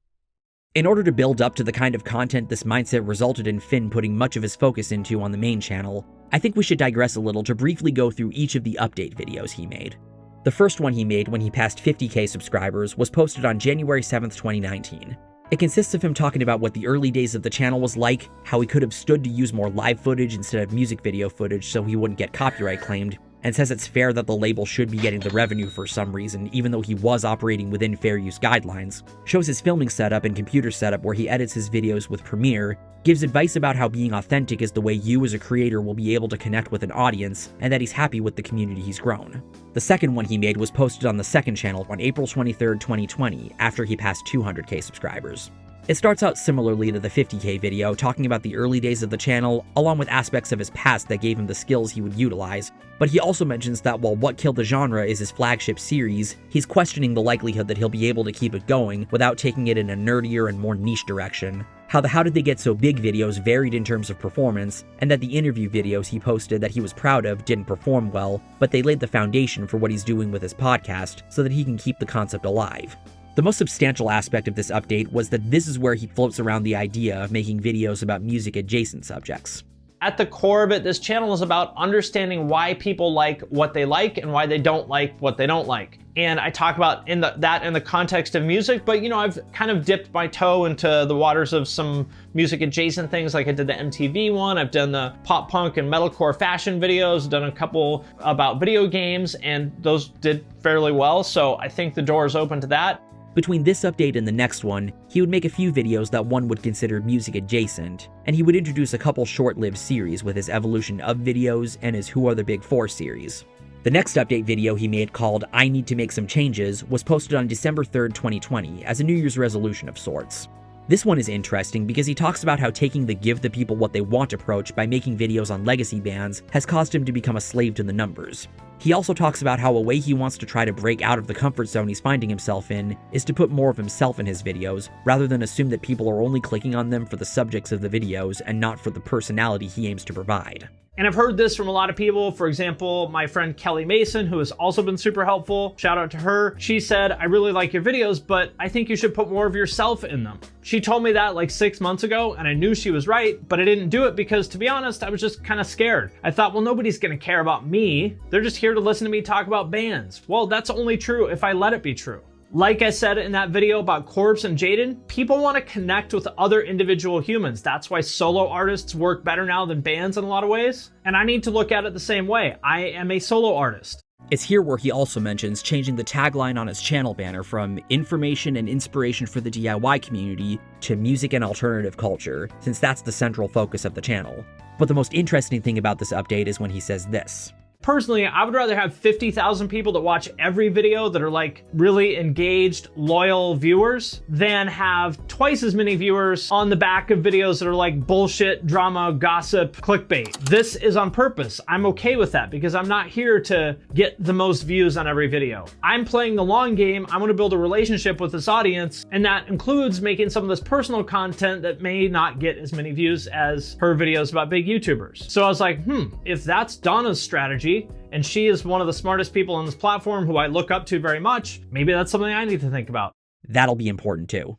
In order to build up to the kind of content this mindset resulted in Finn putting much of his focus into on the main channel, I think we should digress a little to briefly go through each of the update videos he made. The first one he made when he passed 50k subscribers was posted on January 7th, 2019. It consists of him talking about what the early days of the channel was like, how he could have stood to use more live footage instead of music video footage so he wouldn't get copyright claimed, and says it's fair that the label should be getting the revenue for some reason, even though he was operating within fair use guidelines, shows his filming setup and computer setup where he edits his videos with Premiere, gives advice about how being authentic is the way you as a creator will be able to connect with an audience, and that he's happy with the community he's grown. The second one he made was posted on the second channel on April 23rd, 2020, after he passed 200k subscribers. It starts out similarly to the 50k video, talking about the early days of the channel, along with aspects of his past that gave him the skills he would utilize, but he also mentions that while What Killed the Genre is his flagship series, he's questioning the likelihood that he'll be able to keep it going without taking it in a nerdier and more niche direction. How the How Did They Get So Big videos varied in terms of performance, and that the interview videos he posted that he was proud of didn't perform well, but they laid the foundation for what he's doing with his podcast so that he can keep the concept alive. The most substantial aspect of this update was that this is where he floats around the idea of making videos about music-adjacent subjects. At the core of it, this channel is about understanding why people like what they like and why they don't like what they don't like. And I talk about that in the context of music, but you know, I've kind of dipped my toe into the waters of some music adjacent things, like I did the MTV one, I've done the pop punk and metalcore fashion videos, done a couple about video games, and those did fairly well, so I think the door is open to that. Between this update and the next one, he would make a few videos that one would consider music adjacent, and he would introduce a couple short-lived series with his Evolution of videos and his Who Are the Big Four series. The next update video he made, called I Need to Make Some Changes, was posted on December 3rd, 2020, as a New Year's resolution of sorts. This one is interesting because he talks about how taking the give the people what they want approach by making videos on legacy bands has caused him to become a slave to the numbers. He also talks about how a way he wants to try to break out of the comfort zone he's finding himself in is to put more of himself in his videos, rather than assume that people are only clicking on them for the subjects of the videos and not for the personality he aims to provide. And I've heard this from a lot of people. For example, my friend Kelly Mason, who has also been super helpful. Shout out to her. She said, I really like your videos, but I think you should put more of yourself in them. She told me that like 6 months ago, and I knew she was right, but I didn't do it because, to be honest, I was just kind of scared. I thought, well, nobody's gonna care about me. They're just here to listen to me talk about bands. Well, that's only true if I let it be true. Like I said in that video about Corpse and Jaden, people want to connect with other individual humans. That's why solo artists work better now than bands in a lot of ways. And I need to look at it the same way. I am a solo artist. It's here where he also mentions changing the tagline on his channel banner from information and inspiration for the DIY community to music and alternative culture, since that's the central focus of the channel. But the most interesting thing about this update is when he says this. Personally, I would rather have 50,000 people that watch every video that are like really engaged, loyal viewers than have twice as many viewers on the back of videos that are like bullshit, drama, gossip, clickbait. This is on purpose. I'm okay with that because I'm not here to get the most views on every video. I'm playing the long game. I want to build a relationship with this audience, and that includes making some of this personal content that may not get as many views as her videos about big YouTubers. So I was like, if that's Donna's strategy, and she is one of the smartest people on this platform who I look up to very much, maybe that's something I need to think about. That'll be important too.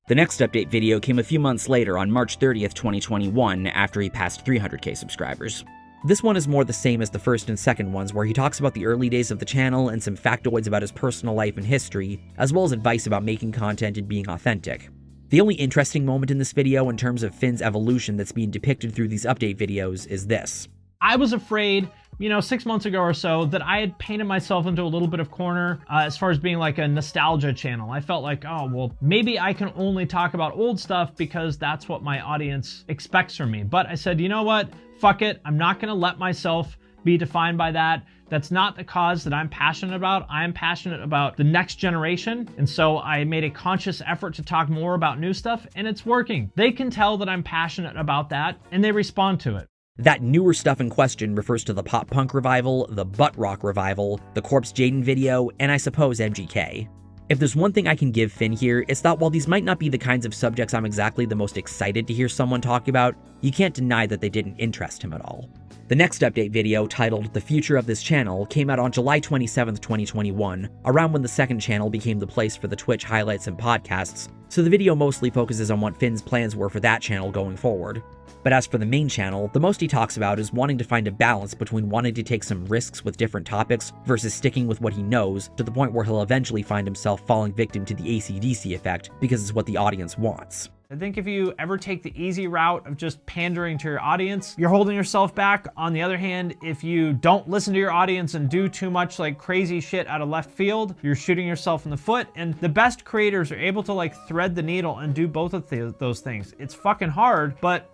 The next update video came a few months later on March 30th, 2021, after he passed 300k subscribers. This one is more the same as the first and second ones, where he talks about the early days of the channel and some factoids about his personal life and history, as well as advice about making content and being authentic. The only interesting moment in this video in terms of Finn's evolution that's being depicted through these update videos is this. I was afraid, 6 months ago or so, that I had painted myself into a little bit of corner as far as being like a nostalgia channel. I felt like, oh, well, maybe I can only talk about old stuff because that's what my audience expects from me. But I said, you know what? Fuck it. I'm not going to let myself be defined by that. That's not the cause that I'm passionate about. I am passionate about the next generation. And so I made a conscious effort to talk more about new stuff, and it's working. They can tell that I'm passionate about that, and they respond to it. That newer stuff in question refers to the pop punk revival, the butt rock revival, the Corpse Jaden video, and I suppose MGK. If there's one thing I can give Finn here, it's that while these might not be the kinds of subjects I'm exactly the most excited to hear someone talk about, you can't deny that they didn't interest him at all. The next update video, titled The Future of This Channel, came out on July 27th, 2021, around when the second channel became the place for the Twitch highlights and podcasts, so the video mostly focuses on what Finn's plans were for that channel going forward. But as for the main channel, the most he talks about is wanting to find a balance between wanting to take some risks with different topics versus sticking with what he knows, to the point where he'll eventually find himself falling victim to the AC/DC effect because it's what the audience wants. I think if you ever take the easy route of just pandering to your audience, you're holding yourself back. On the other hand, if you don't listen to your audience and do too much like crazy shit out of left field, you're shooting yourself in the foot. And the best creators are able to like thread the needle and do both of those things. It's fucking hard, but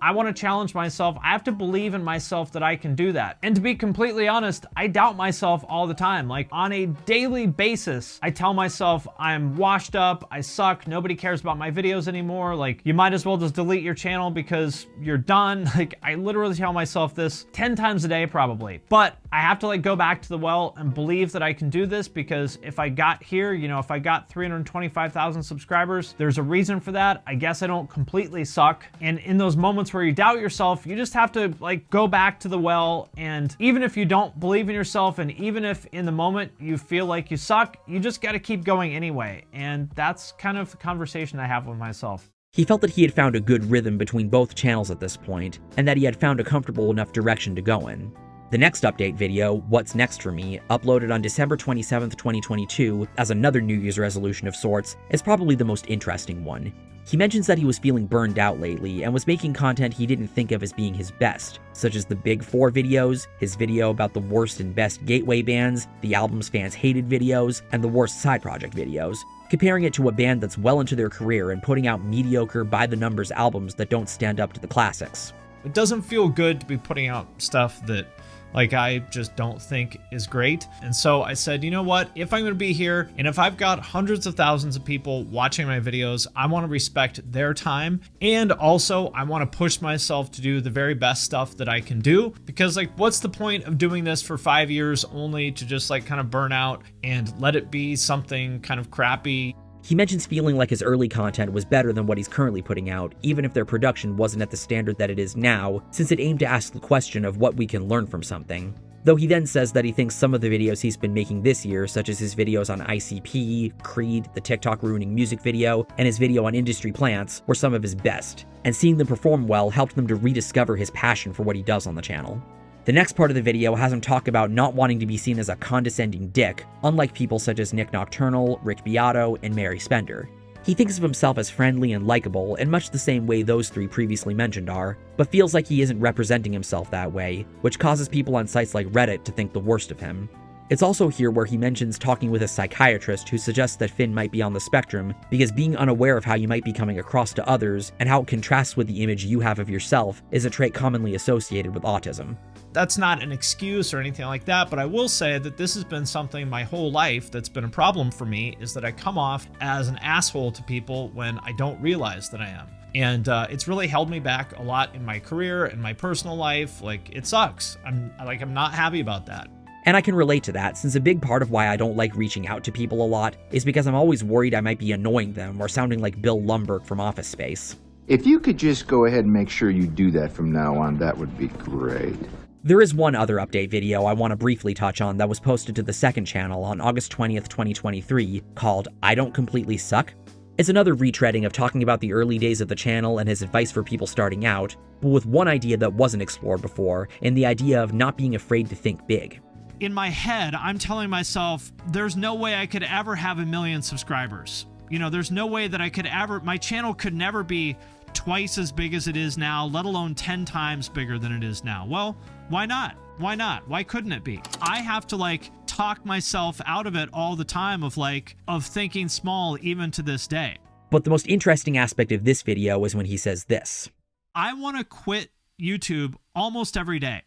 I want to challenge myself. I have to believe in myself that I can do that. And to be completely honest, I doubt myself all the time. Like on a daily basis, I tell myself I'm washed up, I suck, nobody cares about my videos anymore. Like, you might as well just delete your channel because you're done. Like, I literally tell myself this 10 times a day probably. But I have to like go back to the well and believe that I can do this, because if I got here, if I got 325,000 subscribers, there's a reason for that. I guess I don't completely suck. And in those moments where you doubt yourself, you just have to like go back to the well. And even if you don't believe in yourself, and even if in the moment you feel like you suck, you just got to keep going anyway. And that's kind of the conversation I have with myself. He felt that he had found a good rhythm between both channels at this point, and that he had found a comfortable enough direction to go in. The next update video, What's Next for Me, uploaded on December 27th, 2022, as another New Year's resolution of sorts, is probably the most interesting one. He mentions that he was feeling burned out lately and was making content he didn't think of as being his best, such as the Big Four videos, his video about the worst and best gateway bands, the albums fans hated videos, and the worst side project videos, comparing it to a band that's well into their career and putting out mediocre by-the-numbers albums that don't stand up to the classics. It doesn't feel good to be putting out stuff that I just don't think is great. And so I said, you know what, if I'm going to be here and if I've got hundreds of thousands of people watching my videos, I want to respect their time. And also I want to push myself to do the very best stuff that I can do, because what's the point of doing this for 5 years only to just kind of burn out and let it be something kind of crappy? He mentions feeling like his early content was better than what he's currently putting out, even if their production wasn't at the standard that it is now, since it aimed to ask the question of what we can learn from something. Though he then says that he thinks some of the videos he's been making this year, such as his videos on ICP, Creed, the TikTok ruining music video, and his video on industry plants, were some of his best, and seeing them perform well helped them to rediscover his passion for what he does on the channel. The next part of the video has him talk about not wanting to be seen as a condescending dick, unlike people such as Nick Nocturnal, Rick Beato, and Mary Spender. He thinks of himself as friendly and likable in much the same way those three previously mentioned are, but feels like he isn't representing himself that way, which causes people on sites like Reddit to think the worst of him. It's also here where he mentions talking with a psychiatrist who suggests that Finn might be on the spectrum because being unaware of how you might be coming across to others and how it contrasts with the image you have of yourself is a trait commonly associated with autism. That's not an excuse or anything like that, but I will say that this has been something my whole life that's been a problem for me, is that I come off as an asshole to people when I don't realize that I am. And it's really held me back a lot in my career and my personal life. It sucks. I'm not happy about that. And I can relate to that, since a big part of why I don't like reaching out to people a lot is because I'm always worried I might be annoying them or sounding like Bill Lumbergh from Office Space. If you could just go ahead and make sure you do that from now on, that would be great. There is one other update video I want to briefly touch on that was posted to the second channel on August 20th, 2023, called I Don't Completely Suck. It's another retreading of talking about the early days of the channel and his advice for people starting out, but with one idea that wasn't explored before, and the idea of not being afraid to think big. In my head, I'm telling myself, there's no way I could ever have 1 million subscribers. There's no way that my channel could never be twice as big as it is now, let alone 10 times bigger than it is now. Well, why not? Why not? Why couldn't it be? I have to talk myself out of it all the time of thinking small even to this day. But the most interesting aspect of this video is when he says this. I want to quit YouTube almost every day.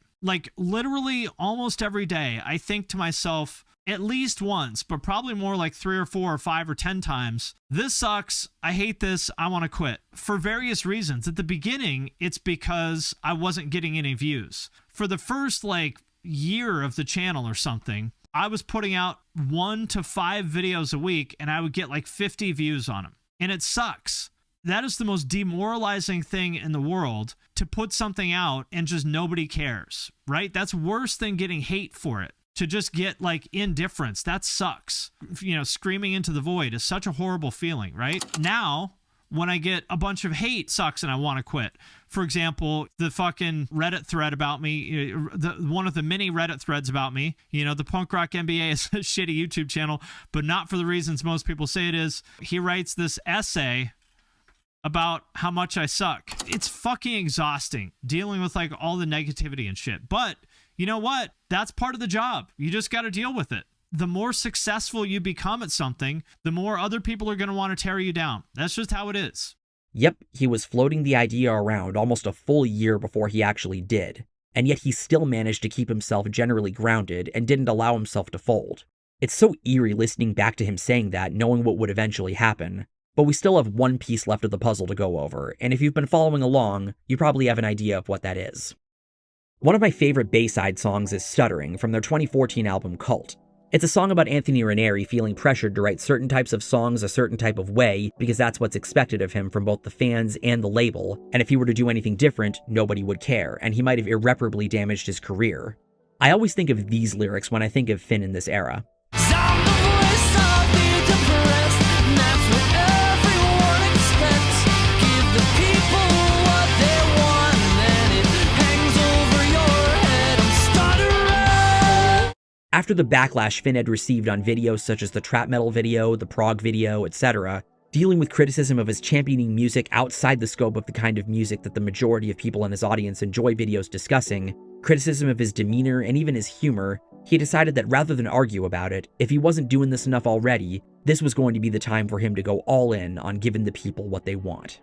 Literally almost every day. I think to myself, at least once, but probably more 3 or 4 or 5 or 10 times, this sucks, I hate this, I want to quit. For various reasons. At the beginning, it's because I wasn't getting any views. For the first year of the channel or something, I was putting out 1 to 5 videos a week and I would get 50 views on them. And it sucks. That is the most demoralizing thing in the world, to put something out and just nobody cares, right? That's worse than getting hate for it. To just get indifference, that sucks. Screaming into the void is such a horrible feeling, right? Now, when I get a bunch of hate, sucks and I want to quit. For example, the fucking Reddit thread about me, one of the many Reddit threads about me, the Punk Rock MBA is a shitty YouTube channel, but not for the reasons most people say it is. He writes this essay about how much I suck. It's fucking exhausting dealing with all the negativity and shit. But you know what? That's part of the job. You just got to deal with it. The more successful you become at something, the more other people are going to want to tear you down. That's just how it is. Yep, he was floating the idea around almost a full year before he actually did. And yet he still managed to keep himself generally grounded and didn't allow himself to fold. It's so eerie listening back to him saying that, knowing what would eventually happen. But we still have one piece left of the puzzle to go over, and if you've been following along, you probably have an idea of what that is. One of my favorite Bayside songs is Stuttering from their 2014 album Cult. It's a song about Anthony Ranieri feeling pressured to write certain types of songs a certain type of way because that's what's expected of him from both the fans and the label, and if he were to do anything different, nobody would care, and he might have irreparably damaged his career. I always think of these lyrics when I think of Finn in this era. Give After the backlash Finn had received on videos such as the trap metal video, the prog video, etc., dealing with criticism of his championing music outside the scope of the kind of music that the majority of people in his audience enjoy videos discussing, criticism of his demeanor and even his humor, he decided that rather than argue about it, if he wasn't doing this enough already, this was going to be the time for him to go all in on giving the people what they want.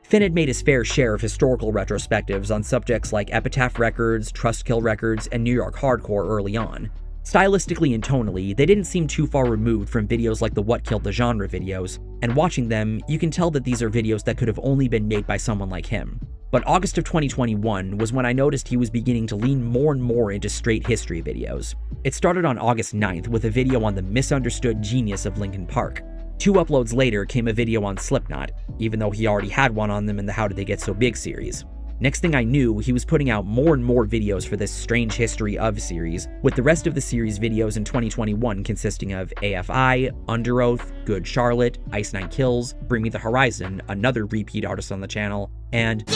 Finn had made his fair share of historical retrospectives on subjects like Epitaph Records, Trustkill Records, and New York hardcore early on. Stylistically and tonally, they didn't seem too far removed from videos like the What Killed the Genre videos, and watching them, you can tell that these are videos that could have only been made by someone like him. But August of 2021 was when I noticed he was beginning to lean more and more into straight history videos. It started on August 9th with a video on the misunderstood genius of Linkin Park. 2 uploads later came a video on Slipknot, even though he already had one on them in the How Did They Get So Big series. Next thing I knew, he was putting out more and more videos for this Strange History of series, with the rest of the series videos in 2021 consisting of AFI, Under Oath, Good Charlotte, Ice Nine Kills, Bring Me the Horizon, another repeat artist on the channel, and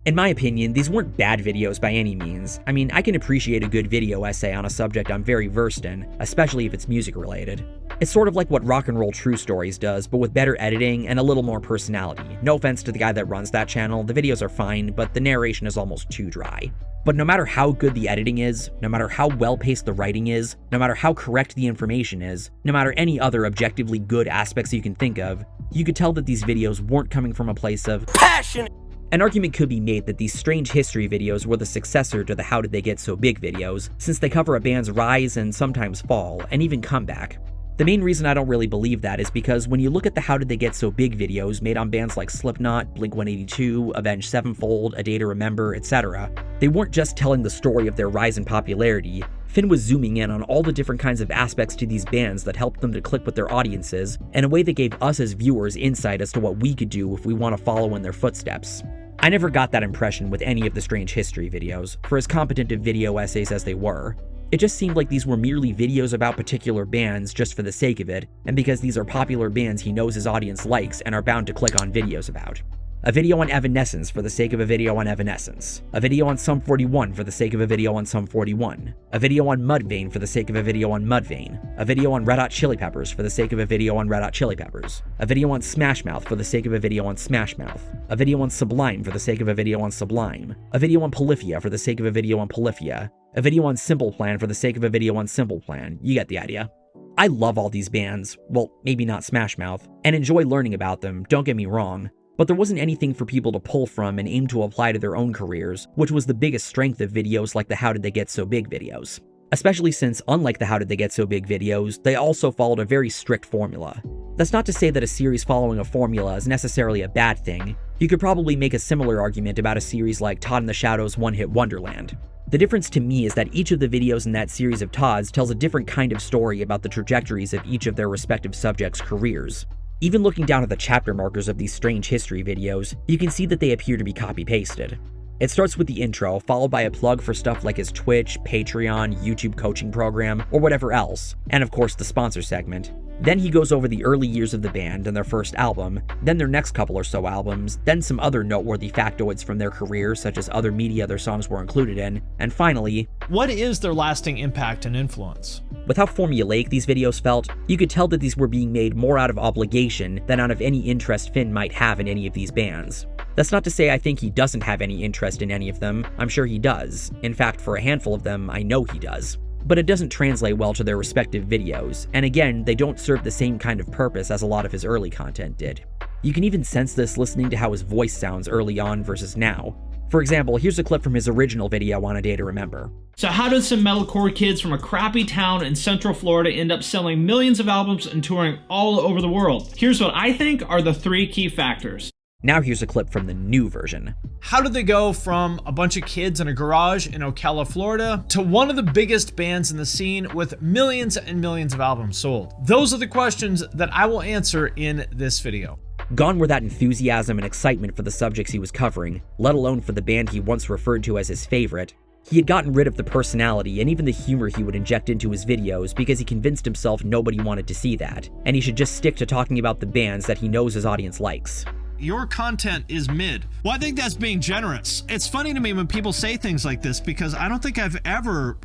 in my opinion, these weren't bad videos by any means. I mean, I can appreciate a good video essay on a subject I'm very versed in, especially if it's music related. It's sort of like what Rock and Roll True Stories does, but with better editing and a little more personality. No offense to the guy that runs that channel, the videos are fine, but the narration is almost too dry. But no matter how good the editing is, no matter how well-paced the writing is, no matter how correct the information is, no matter any other objectively good aspects you can think of, you could tell that these videos weren't coming from a place of passion. An argument could be made that these Strange History videos were the successor to the How Did They Get So Big videos, since they cover a band's rise and sometimes fall, and even comeback. The main reason I don't really believe that is because when you look at the How Did They Get So Big videos made on bands like Slipknot, Blink-182, Avenged Sevenfold, A Day to Remember, etc., they weren't just telling the story of their rise in popularity. Finn was zooming in on all the different kinds of aspects to these bands that helped them to click with their audiences in a way that gave us as viewers insight as to what we could do if we want to follow in their footsteps. I never got that impression with any of the Strange History videos, for as competent of video essays as they were. It just seemed like these were merely videos about particular bands just for the sake of it, and because these are popular bands he knows his audience likes and are bound to click on videos about. A video on Evanescence for the sake of a video on Evanescence. A video on Sum 41 for the sake of a video on Sum 41. A video on Mudvayne for the sake of a video on Mudvayne. A video on Red Hot Chili Peppers for the sake of a video on Red Hot Chili Peppers. A video on Smash Mouth for the sake of a video on Smash Mouth. A video on Sublime for the sake of a video on Sublime. A video on Polyphia for the sake of a video on Polyphia. A video on Simple Plan for the sake of a video on Simple Plan. You get the idea. I love all these bands, well, maybe not Smash Mouth, and enjoy learning about them, don't get me wrong. But there wasn't anything for people to pull from and aim to apply to their own careers, which was the biggest strength of videos like the How Did They Get So Big videos. Especially since, unlike the How Did They Get So Big videos, they also followed a very strict formula. That's not to say that a series following a formula is necessarily a bad thing. You could probably make a similar argument about a series like Todd in the Shadow's One Hit Wonderland. The difference to me is that each of the videos in that series of Todd's tells a different kind of story about the trajectories of each of their respective subjects' careers. Even looking down at the chapter markers of these Strange History videos, you can see that they appear to be copy-pasted. It starts with the intro, followed by a plug for stuff like his Twitch, Patreon, YouTube coaching program, or whatever else, and of course the sponsor segment. Then he goes over the early years of the band and their first album, then their next couple or so albums, then some other noteworthy factoids from their career such as other media their songs were included in, and finally, what is their lasting impact and influence? With how formulaic these videos felt, you could tell that these were being made more out of obligation than out of any interest Finn might have in any of these bands. That's not to say I think he doesn't have any interest in any of them, I'm sure he does. In fact, for a handful of them, I know he does. But it doesn't translate well to their respective videos, and again, they don't serve the same kind of purpose as a lot of his early content did. You can even sense this listening to how his voice sounds early on versus now. For example, here's a clip from his original video on A Day to Remember. So how did some metalcore kids from a crappy town in Central Florida end up selling millions of albums and touring all over the world? Here's what I think are the 3 key factors. Now here's a clip from the new version. How did they go from a bunch of kids in a garage in Ocala, Florida, to one of the biggest bands in the scene with millions and millions of albums sold? Those are the questions that I will answer in this video. Gone were that enthusiasm and excitement for the subjects he was covering, let alone for the band he once referred to as his favorite. He had gotten rid of the personality and even the humor he would inject into his videos because he convinced himself nobody wanted to see that, and he should just stick to talking about the bands that he knows his audience likes. your content is mid. Well, I think that's being generous. It's funny to me when people say things like this because I don't think I've ever,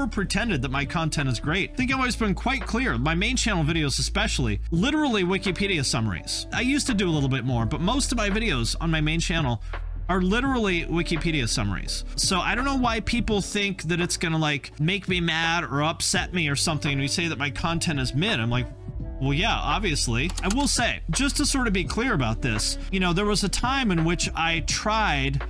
pretended that my content is great. I think I've always been quite clear. My main channel videos especially, literally Wikipedia summaries. I used to do a little bit more, but most of my videos on my main channel are literally Wikipedia summaries. So I don't know why people think that it's gonna like make me mad or upset me or something when you say that my content is mid. I'm like, well, yeah, obviously. I will say, just to sort of be clear about this, you know, there was a time in which I tried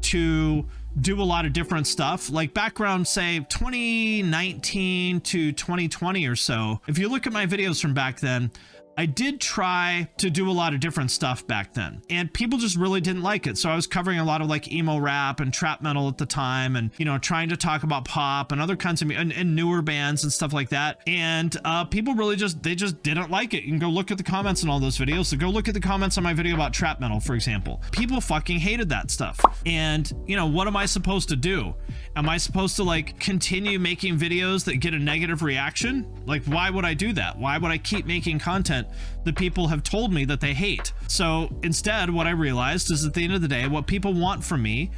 to do a lot of different stuff, like back around, say, 2019 to 2020 or so. If you look at my videos from back then, I did try to do a lot of different stuff back then, and people just really didn't like it. So I was covering a lot of like emo rap and trap metal at the time, and, you know, trying to talk about pop and other kinds of and newer bands and stuff like that. And people really just didn't like it. You can go look at the comments on all those videos. So go look at the comments on my video about trap metal, for example. People fucking hated that stuff. And, you know, what am I supposed to do? Am I supposed to like continue making videos that get a negative reaction? Like, why would I do that? Why would I keep making content that people have told me that they hate? So instead, what I realized is at the end of the day, what people want from me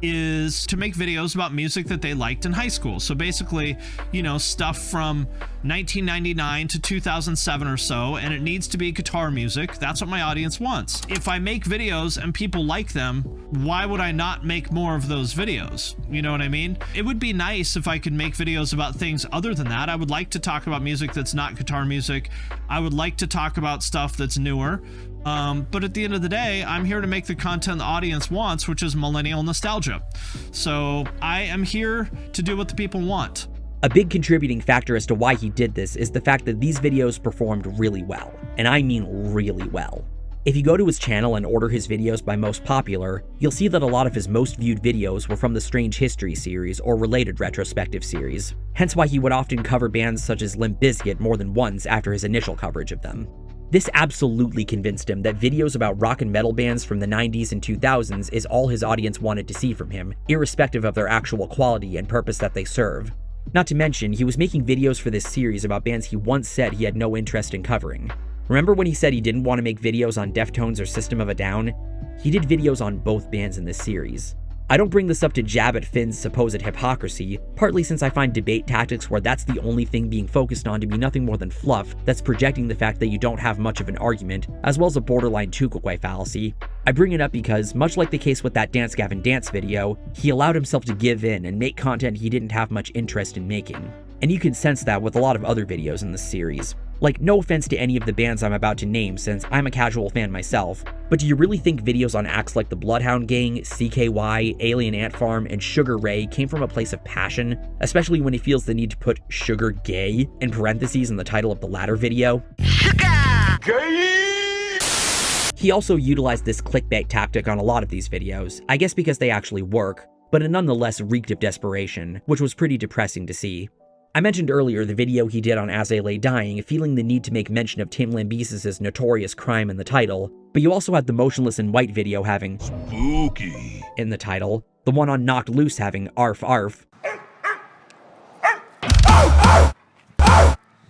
is to make videos about music that they liked in high school. So basically, you know, stuff from 1999 to 2007 or so, and it needs to be guitar music. That's what my audience wants. If I make videos and people like them, why would I not make more of those videos? You know what I mean? It would be nice if I could make videos about things other than that. I would like to talk about music that's not guitar music. I would like to talk about stuff that's newer. But at the end of the day, I'm here to make the content the audience wants, which is millennial nostalgia. So I am here to do what the people want. A big contributing factor as to why he did this is the fact that these videos performed really well, and I mean really well. If you go to his channel and order his videos by most popular, you'll see that a lot of his most viewed videos were from the Strange History series or related retrospective series, hence why he would often cover bands such as Limp Bizkit more than once after his initial coverage of them. This absolutely convinced him that videos about rock and metal bands from the 90s and 2000s is all his audience wanted to see from him, irrespective of their actual quality and purpose that they serve. Not to mention, he was making videos for this series about bands he once said he had no interest in covering. Remember when he said he didn't want to make videos on Deftones or System of a Down? He did videos on both bands in this series. I don't bring this up to jab at Finn's supposed hypocrisy, partly since I find debate tactics where that's the only thing being focused on to be nothing more than fluff that's projecting the fact that you don't have much of an argument, as well as a borderline tukukoi fallacy. I bring it up because, much like the case with that Dance Gavin Dance video, he allowed himself to give in and make content he didn't have much interest in making. And you can sense that with a lot of other videos in this series. Like, no offense to any of the bands I'm about to name since I'm a casual fan myself, but do you really think videos on acts like the Bloodhound Gang, CKY, Alien Ant Farm, and Sugar Ray came from a place of passion, especially when he feels the need to put Sugar Gay in parentheses in the title of the latter video? Sugar Gay! He also utilized this clickbait tactic on a lot of these videos, I guess because they actually work, but it nonetheless reeked of desperation, which was pretty depressing to see. I mentioned earlier the video he did on As I Lay Dying, feeling the need to make mention of Tim Lambesis' notorious crime in the title, but you also had the Motionless in White video having Spooky in the title, the one on Knocked Loose having Arf Arf,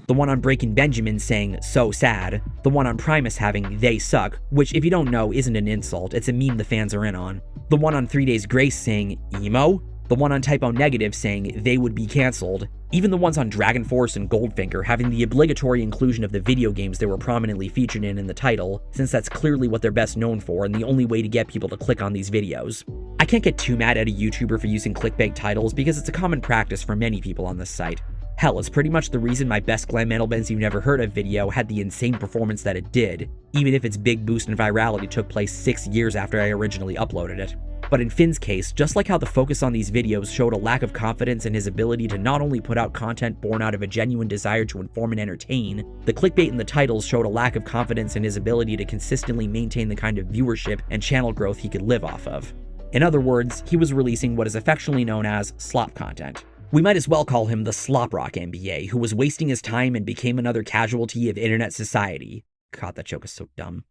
the one on Breaking Benjamin saying So Sad, the one on Primus having They Suck, which if you don't know isn't an insult, it's a meme the fans are in on, the one on 3 Days Grace saying Emo, the one on Typo Negative saying they would be cancelled, even the ones on Dragon Force and Goldfinger having the obligatory inclusion of the video games they were prominently featured in the title, since that's clearly what they're best known for and the only way to get people to click on these videos. I can't get too mad at a YouTuber for using clickbait titles because it's a common practice for many people on this site. Hell, it's pretty much the reason my Best Glam Metal Bands You've Never Heard Of video had the insane performance that it did, even if its big boost in virality took place 6 years after I originally uploaded it. But in Finn's case, just like how the focus on these videos showed a lack of confidence in his ability to not only put out content born out of a genuine desire to inform and entertain, the clickbait in the titles showed a lack of confidence in his ability to consistently maintain the kind of viewership and channel growth he could live off of. In other words, he was releasing what is affectionately known as slop content. We might as well call him the Slop Rock MBA, who was wasting his time and became another casualty of internet society. God, that joke is so dumb.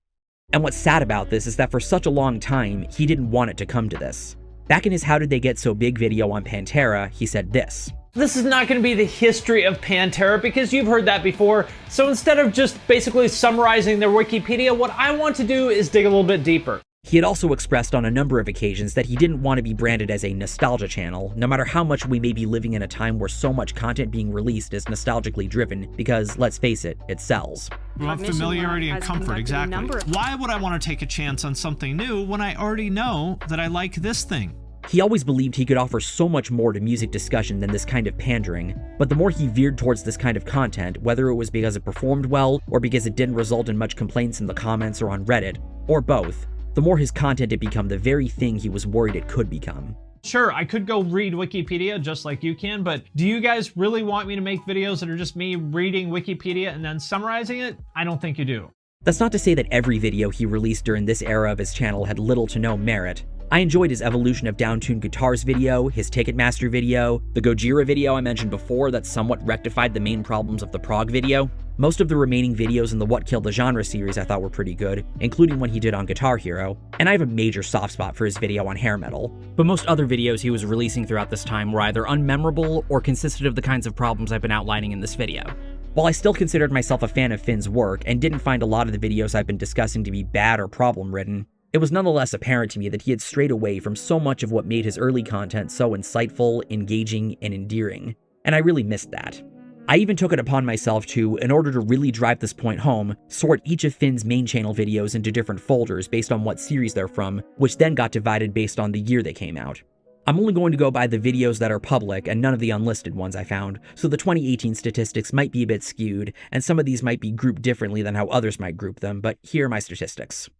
And what's sad about this is that for such a long time, he didn't want it to come to this. Back in his How Did They Get So Big video on Pantera, he said this, This is not going to be the history of Pantera because you've heard that before. So instead of just basically summarizing their Wikipedia, what I want to do is dig a little bit deeper. He had also expressed on a number of occasions that he didn't want to be branded as a nostalgia channel, no matter how much we may be living in a time where so much content being released is nostalgically driven, because, let's face it, it sells. We want familiarity and comfort, exactly. Why would I want to take a chance on something new when I already know that I like this thing? He always believed he could offer so much more to music discussion than this kind of pandering, but the more he veered towards this kind of content, whether it was because it performed well, or because it didn't result in much complaints in the comments or on Reddit, or both, the more his content had become the very thing he was worried it could become. Sure, I could go read Wikipedia just like you can, but do you guys really want me to make videos that are just me reading Wikipedia and then summarizing it? I don't think you do. That's not to say that every video he released during this era of his channel had little to no merit. I enjoyed his evolution of downtuned guitars video, his Ticketmaster video, the Gojira video I mentioned before that somewhat rectified the main problems of the Prog video. Most of the remaining videos in the What Killed the Genre series I thought were pretty good, including one he did on Guitar Hero, and I have a major soft spot for his video on hair metal. But most other videos he was releasing throughout this time were either unmemorable or consisted of the kinds of problems I've been outlining in this video. While I still considered myself a fan of Finn's work and didn't find a lot of the videos I've been discussing to be bad or problem-ridden, it was nonetheless apparent to me that he had strayed away from so much of what made his early content so insightful, engaging, and endearing, and I really missed that. I even took it upon myself to, in order to really drive this point home, sort each of Finn's main channel videos into different folders based on what series they're from, which then got divided based on the year they came out. I'm only going to go by the videos that are public and none of the unlisted ones I found, so the 2018 statistics might be a bit skewed, and some of these might be grouped differently than how others might group them, but here are my statistics.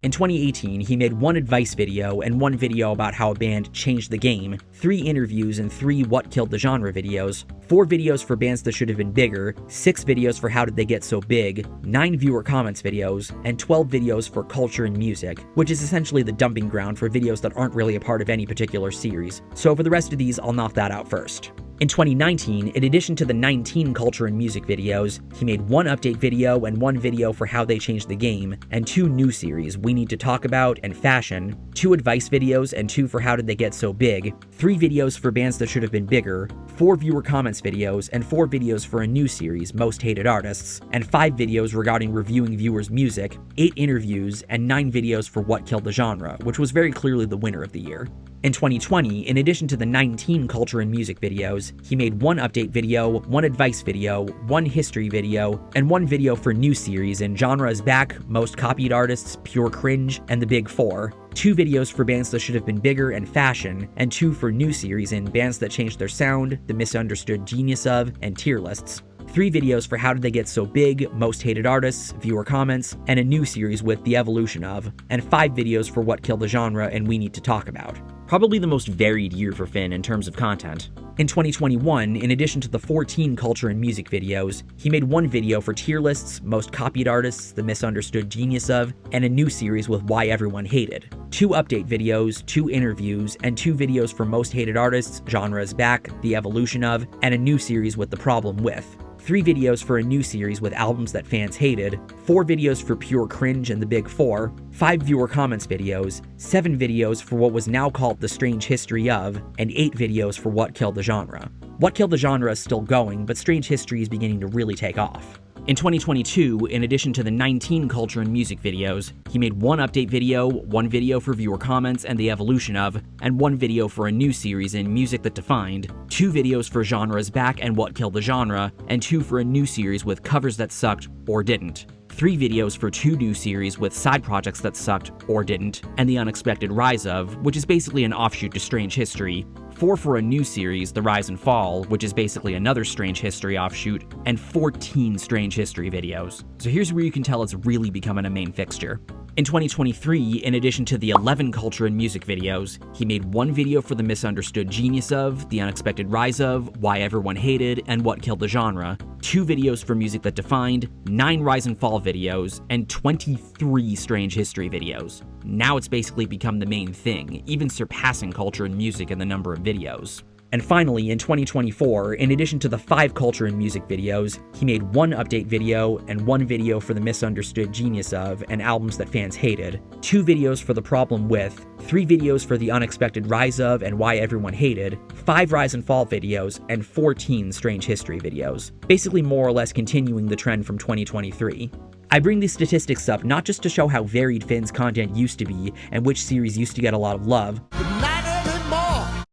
In 2018, he made one advice video and one video about how a band changed the game, 3 interviews and 3 What Killed the Genre videos, 4 videos for bands that should have been bigger, 6 videos for How Did They Get So Big, 9 viewer comments videos, and 12 videos for culture and music, which is essentially the dumping ground for videos that aren't really a part of any particular series. So for the rest of these, I'll knock that out first. In 2019, in addition to the 19 culture and music videos, he made one update video and one video for How They Changed the Game, and 2 new series, We Need to Talk About and Fashion, 2 advice videos and 2 for How Did They Get So Big, 3 videos for bands that should have been bigger, 4 viewer comments videos, and 4 videos for a new series, Most Hated Artists, and 5 videos regarding reviewing viewers' music, 8 interviews, and 9 videos for What Killed the Genre, which was very clearly the winner of the year. In 2020, in addition to the 19 culture and music videos, he made one update video, one advice video, one history video, and one video for new series in Genre is Back, Most Copied Artists, Pure Cringe, and The Big Four, 2 videos for bands that should have been bigger and Fashion, and 2 for new series in Bands That Changed Their Sound, The Misunderstood Genius Of, and Tier Lists, 3 videos for How Did They Get So Big, Most Hated Artists, Viewer Comments, and a new series with The Evolution Of, and 5 videos for What Killed the Genre and We Need to Talk About. Probably the most varied year for Finn in terms of content. In 2021, in addition to the 14 culture and music videos, he made one video for Tier Lists, Most Copied Artists, The Misunderstood Genius Of, and a new series with Why Everyone Hated, 2 update videos, 2 interviews, and 2 videos for Most Hated Artists, Genre is Back, The Evolution Of, and a new series with The Problem With, 3 videos for a new series with albums that fans hated, 4 videos for Pure Cringe and The Big Four, 5 viewer comments videos, 7 videos for what was now called The Strange History Of, and 8 videos for What Killed the Genre. What Killed the Genre is still going, but Strange History is beginning to really take off. In 2022, in addition to the 19 culture and music videos, he made one update video, one video for viewer comments and the evolution of, and one video for a new series in Music That Defined, 2 videos for Genre is Back and What Killed the Genre, and 2 for a new series with covers that sucked or didn't, 3 videos for 2 new series with side projects that sucked or didn't, and The Unexpected Rise Of, which is basically an offshoot to Strange History, 4 for a new series, The Rise and Fall, which is basically another Strange History offshoot, and 14 Strange History videos. So here's where you can tell it's really becoming a main fixture. In 2023, in addition to the 11 culture and music videos, he made one video for The Misunderstood Genius Of, The Unexpected Rise Of, Why Everyone Hated, and What Killed the Genre, 2 videos for Music That Defined, 9 Rise and Fall videos, and 23 Strange History videos. Now it's basically become the main thing, even surpassing culture and music in the number of videos. And finally, in 2024, in addition to the 5 culture and music videos, he made 1 update video and 1 video for the misunderstood genius of and albums that fans hated, 2 videos for the problem with, 3 videos for the unexpected rise of and why everyone hated, 5 rise and fall videos, and 14 strange history videos, basically more or less continuing the trend from 2023. I bring these statistics up not just to show how varied Finn's content used to be and which series used to get a lot of love,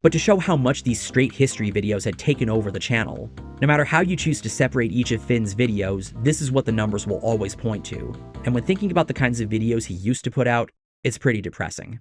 but to show how much these straight history videos had taken over the channel. No matter how you choose to separate each of Finn's videos, this is what the numbers will always point to. And when thinking about the kinds of videos he used to put out, it's pretty depressing.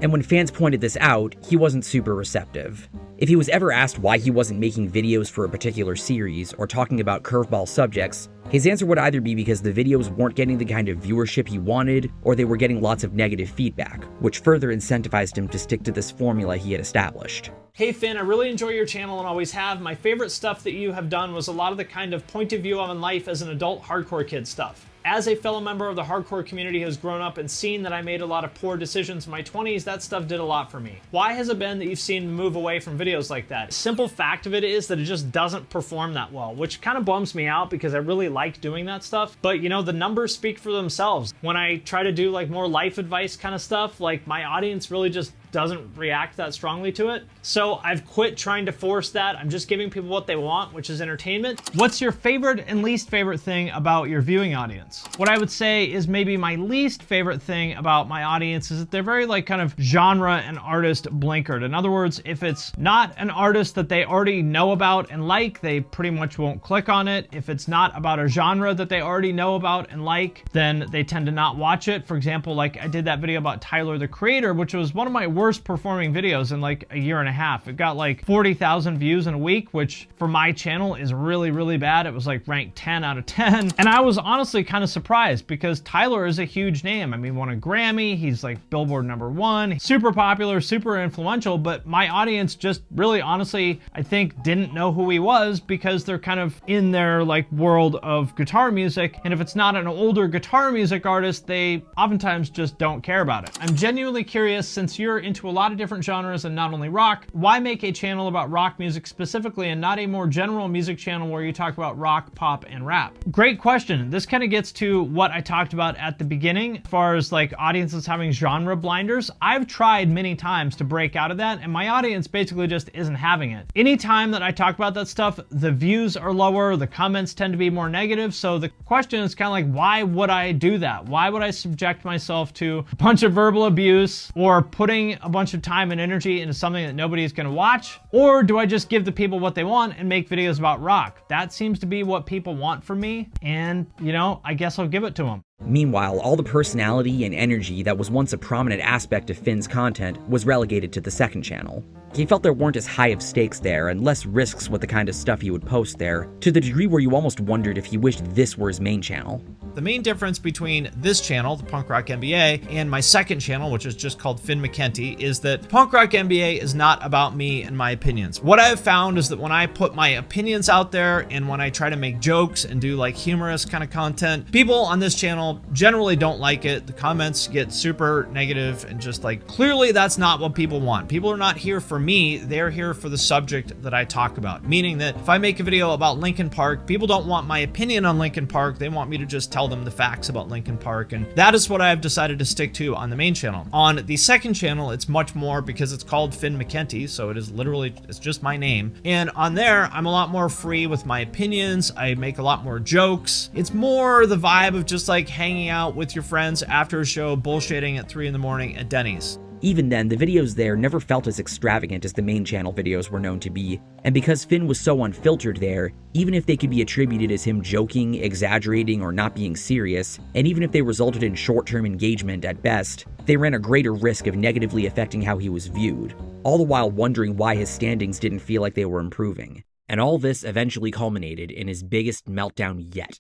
And when fans pointed this out, he wasn't super receptive. If he was ever asked why he wasn't making videos for a particular series or talking about curveball subjects, his answer would either be because the videos weren't getting the kind of viewership he wanted, or they were getting lots of negative feedback, which further incentivized him to stick to this formula he had established. Hey Finn, I really enjoy your channel and always have. My favorite stuff that you have done was a lot of the kind of point of view on life as an adult hardcore kid stuff. As a fellow member of the hardcore community who has grown up and seen that I made a lot of poor decisions in my 20s, that stuff did a lot for me. Why has it been that you've seen me move away from videos like that? Simple fact of it is that it just doesn't perform that well, which kind of bums me out because I really like doing that stuff. But you know, the numbers speak for themselves. When I try to do like more life advice kind of stuff, like my audience really just doesn't react that strongly to it. So I've quit trying to force that. I'm just giving people what they want, which is entertainment. What's your favorite and least favorite thing about your viewing audience? What I would say is maybe my least favorite thing about my audience is that they're very like kind of genre and artist blinkered. In other words, if it's not an artist that they already know about and like, they pretty much won't click on it. If it's not about a genre that they already know about and like, then they tend to not watch it. For example, like I did that video about Tyler the Creator, which was one of my worst performing videos in like a year and a half. It got like 40,000 views in a week, which for my channel is really, really bad. It was like ranked 10 out of 10. And I was honestly kind of surprised because Tyler is a huge name. I mean, won a Grammy, he's like Billboard #1, super popular, super influential, but my audience just really honestly, I think didn't know who he was because they're kind of in their like world of guitar music. And if it's not an older guitar music artist, they oftentimes just don't care about it. I'm genuinely curious, since you're into a lot of different genres and not only rock, why make a channel about rock music specifically and not a more general music channel where you talk about rock, pop, and rap? Great question. This kind of gets to what I talked about at the beginning as far as like audiences having genre blinders. I've tried many times to break out of that and my audience basically just isn't having it. Anytime that I talk about that stuff, the views are lower, the comments tend to be more negative. So the question is kind of like, why would I do that? Why would I subject myself to a bunch of verbal abuse or putting a bunch of time and energy into something that nobody's gonna watch? Or do I just give the people what they want and make videos about rock? That seems to be what people want from me, and you know, I guess I'll give it to them. Meanwhile, all the personality and energy that was once a prominent aspect of Finn's content was relegated to the second channel. He felt there weren't as high of stakes there and less risks with the kind of stuff he would post there, to the degree where you almost wondered if he wished this were his main channel. The main difference between this channel, the Punk Rock MBA, and my second channel, which is just called Finn McKenty, is that Punk Rock MBA is not about me and my opinions. What I've found is that when I put my opinions out there and when I try to make jokes and do like humorous kind of content, people on this channel generally don't like it. The comments get super negative and just like, clearly that's not what people want. People are not here for me, they're here for the subject that I talk about. Meaning that if I make a video about Linkin Park, people don't want my opinion on Linkin Park, they want me to just tell them the facts about Linkin Park, and that is what I've decided to stick to on the main channel. On the second channel, it's much more, because it's called Finn McKenty, so it is literally, it's just my name, and on there, I'm a lot more free with my opinions, I make a lot more jokes. It's more the vibe of just like hanging out with your friends after a show, bullshitting at 3 in the morning at Denny's. Even then, the videos there never felt as extravagant as the main channel videos were known to be, and because Finn was so unfiltered there, even if they could be attributed as him joking, exaggerating, or not being serious, and even if they resulted in short-term engagement at best, they ran a greater risk of negatively affecting how he was viewed, all the while wondering why his standings didn't feel like they were improving. And all this eventually culminated in his biggest meltdown yet.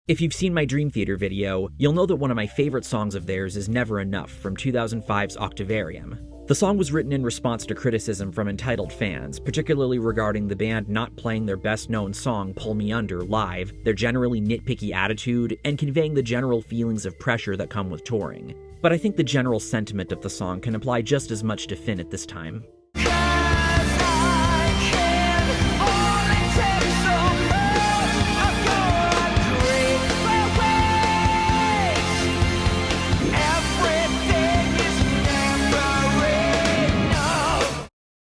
If you've seen my Dream Theater video, you'll know that one of my favorite songs of theirs is Never Enough from 2005's Octavarium. The song was written in response to criticism from entitled fans, particularly regarding the band not playing their best-known song, Pull Me Under, live, their generally nitpicky attitude, and conveying the general feelings of pressure that come with touring. But I think the general sentiment of the song can apply just as much to Finn at this time.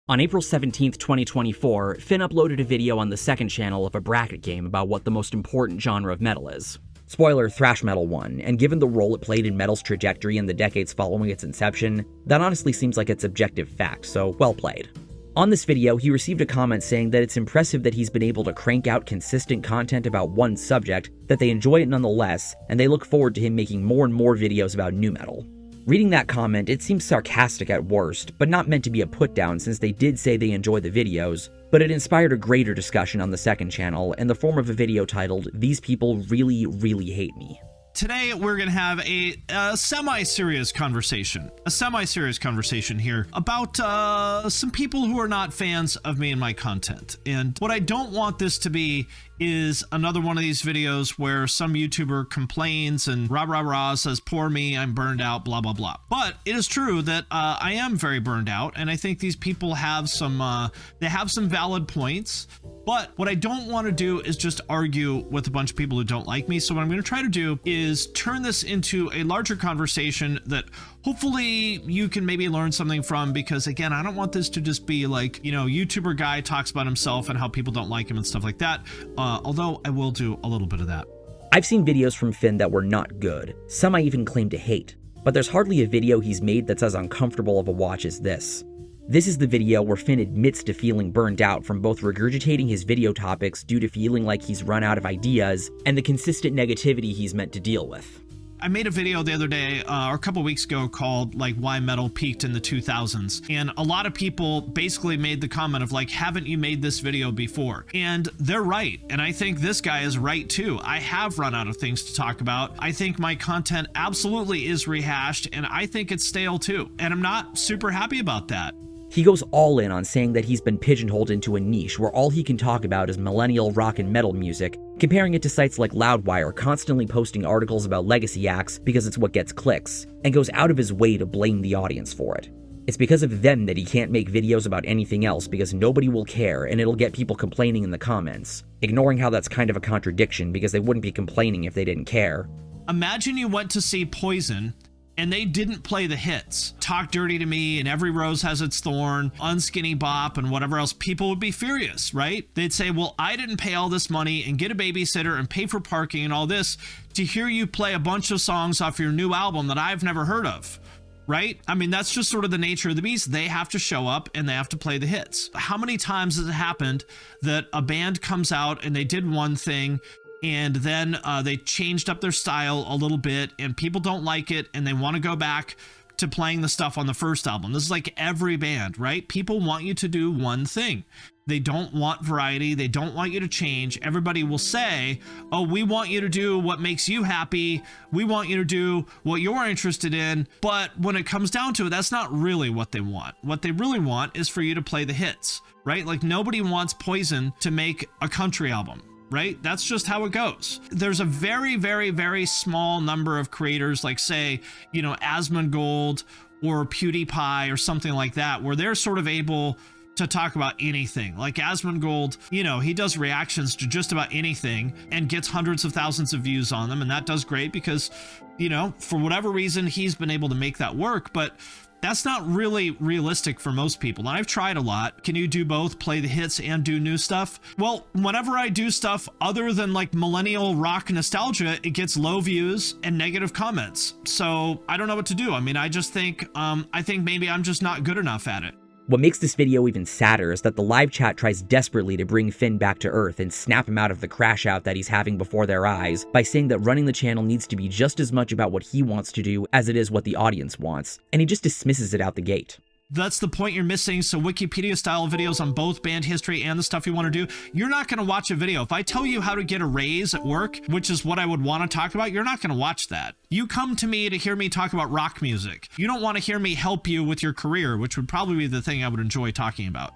On April 17th, 2024, Finn uploaded a video on the second channel of a bracket game about what the most important genre of metal is. Spoiler, thrash metal won, and given the role it played in metal's trajectory in the decades following its inception, that honestly seems like it's objective fact, so well played. On this video, he received a comment saying that it's impressive that he's been able to crank out consistent content about one subject, that they enjoy it nonetheless, and they look forward to him making more and more videos about nu metal. Reading that comment, it seems sarcastic at worst, but not meant to be a put-down since they did say they enjoy the videos, but it inspired a greater discussion on the second channel in the form of a video titled, "These People Really, Really Hate Me." Today, we're going to have a semi-serious conversation. A semi-serious conversation here about some people who are not fans of me and my content. And what I don't want this to be is another one of these videos where some YouTuber complains and rah says, poor me, I'm burned out, blah, blah, blah. But it is true that I am very burned out, and I think these people have some valid points. But what I don't want to do is just argue with a bunch of people who don't like me. So what I'm going to try to do is turn this into a larger conversation that hopefully you can maybe learn something from, because again, I don't want this to just be like, you know, YouTuber guy talks about himself and how people don't like him and stuff like that. Although I will do a little bit of that. I've seen videos from Finn that were not good. Some I even claim to hate. But there's hardly a video he's made that's as uncomfortable of a watch as this. This is the video where Finn admits to feeling burned out from both regurgitating his video topics due to feeling like he's run out of ideas and the consistent negativity he's meant to deal with. I made a video the other day, or a couple weeks ago, called like why metal peaked in the 2000s. And a lot of people basically made the comment of like, haven't you made this video before? And they're right. And I think this guy is right too. I have run out of things to talk about. I think my content absolutely is rehashed, and I think it's stale too. And I'm not super happy about that. He goes all in on saying that he's been pigeonholed into a niche where all he can talk about is millennial rock and metal music, comparing it to sites like Loudwire constantly posting articles about legacy acts because it's what gets clicks, and goes out of his way to blame the audience for it. It's because of them that he can't make videos about anything else because nobody will care and it'll get people complaining in the comments, ignoring how that's kind of a contradiction because they wouldn't be complaining if they didn't care. Imagine you went to see Poison and they didn't play the hits. Talk Dirty to Me and Every Rose Has Its Thorn, Unskinny Bop, and whatever else. People would be furious, right? They'd say, well, I didn't pay all this money and get a babysitter and pay for parking and all this to hear you play a bunch of songs off your new album that I've never heard of, right? I mean, that's just sort of the nature of the beast. They have to show up and they have to play the hits. How many times has it happened that a band comes out and they did one thing and then they changed up their style a little bit and people don't like it and they want to go back to playing the stuff on the first album? This is like every band, right? People want you to do one thing. They don't want variety. They don't want you to change. Everybody will say, oh, we want you to do what makes you happy. We want you to do what you're interested in. But when it comes down to it, that's not really what they want. What they really want is for you to play the hits, right? Like nobody wants Poison to make a country album, right? That's just how it goes. There's a very, very, very small number of creators, like say, you know, Asmongold or PewDiePie or something like that, where they're sort of able to talk about anything. Like Asmongold, you know, he does reactions to just about anything and gets hundreds of thousands of views on them, and that does great because, you know, for whatever reason, he's been able to make that work. But that's not really realistic for most people. And I've tried a lot. Can you do both, play the hits and do new stuff? Well, whenever I do stuff other than like millennial rock nostalgia, it gets low views and negative comments. So I don't know what to do. I mean, I just think, I think maybe I'm just not good enough at it. What makes this video even sadder is that the live chat tries desperately to bring Finn back to earth and snap him out of the crash out that he's having before their eyes by saying that running the channel needs to be just as much about what he wants to do as it is what the audience wants, and he just dismisses it out the gate. That's the point you're missing. So Wikipedia style videos on both band history and the stuff you want to do, you're not going to watch a video. If I tell you how to get a raise at work, which is what I would want to talk about, you're not going to watch that. You come to me to hear me talk about rock music. You don't want to hear me help you with your career, which would probably be the thing I would enjoy talking about.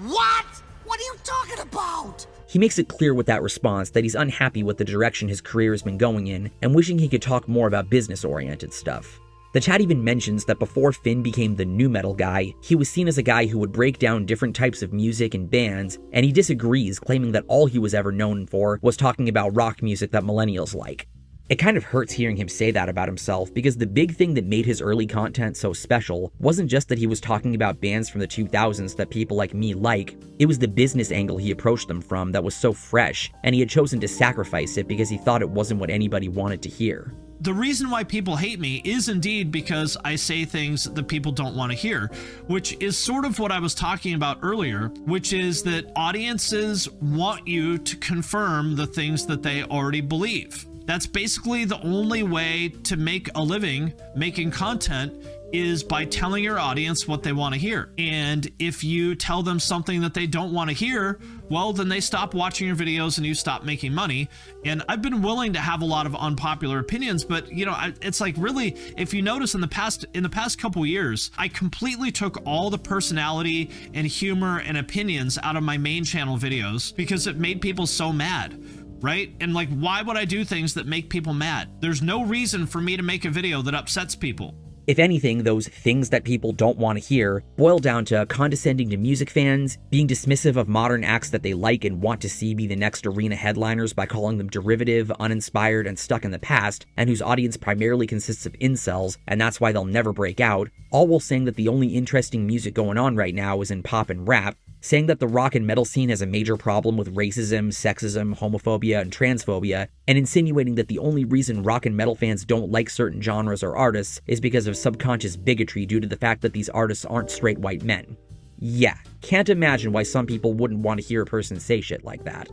What? What are you talking about? He makes it clear with that response that he's unhappy with the direction his career has been going in and wishing he could talk more about business-oriented stuff. The chat even mentions that before Finn became the nu metal guy, he was seen as a guy who would break down different types of music and bands, and he disagrees, claiming that all he was ever known for was talking about rock music that millennials like. It kind of hurts hearing him say that about himself, because the big thing that made his early content so special wasn't just that he was talking about bands from the 2000s that people like me like, it was the business angle he approached them from that was so fresh, and he had chosen to sacrifice it because he thought it wasn't what anybody wanted to hear. The reason why people hate me is indeed because I say things that people don't want to hear, which is sort of what I was talking about earlier, which is that audiences want you to confirm the things that they already believe. That's basically the only way to make a living making content, is by telling your audience what they want to hear. And if you tell them something that they don't want to hear, well, then they stop watching your videos and you stop making money. And I've been willing to have a lot of unpopular opinions, but you know, it's like, really, if you notice in the past couple years, I completely took all the personality and humor and opinions out of my main channel videos because it made people so mad. Right? And like, why would I do things that make people mad? There's no reason for me to make a video that upsets people. If anything, those things that people don't want to hear boil down to condescending to music fans, being dismissive of modern acts that they like and want to see be the next arena headliners by calling them derivative, uninspired, and stuck in the past, and whose audience primarily consists of incels, and that's why they'll never break out, all while saying that the only interesting music going on right now is in pop and rap, saying that the rock and metal scene has a major problem with racism, sexism, homophobia, and transphobia, and insinuating that the only reason rock and metal fans don't like certain genres or artists is because of subconscious bigotry due to the fact that these artists aren't straight white men. Yeah, can't imagine why some people wouldn't want to hear a person say shit like that.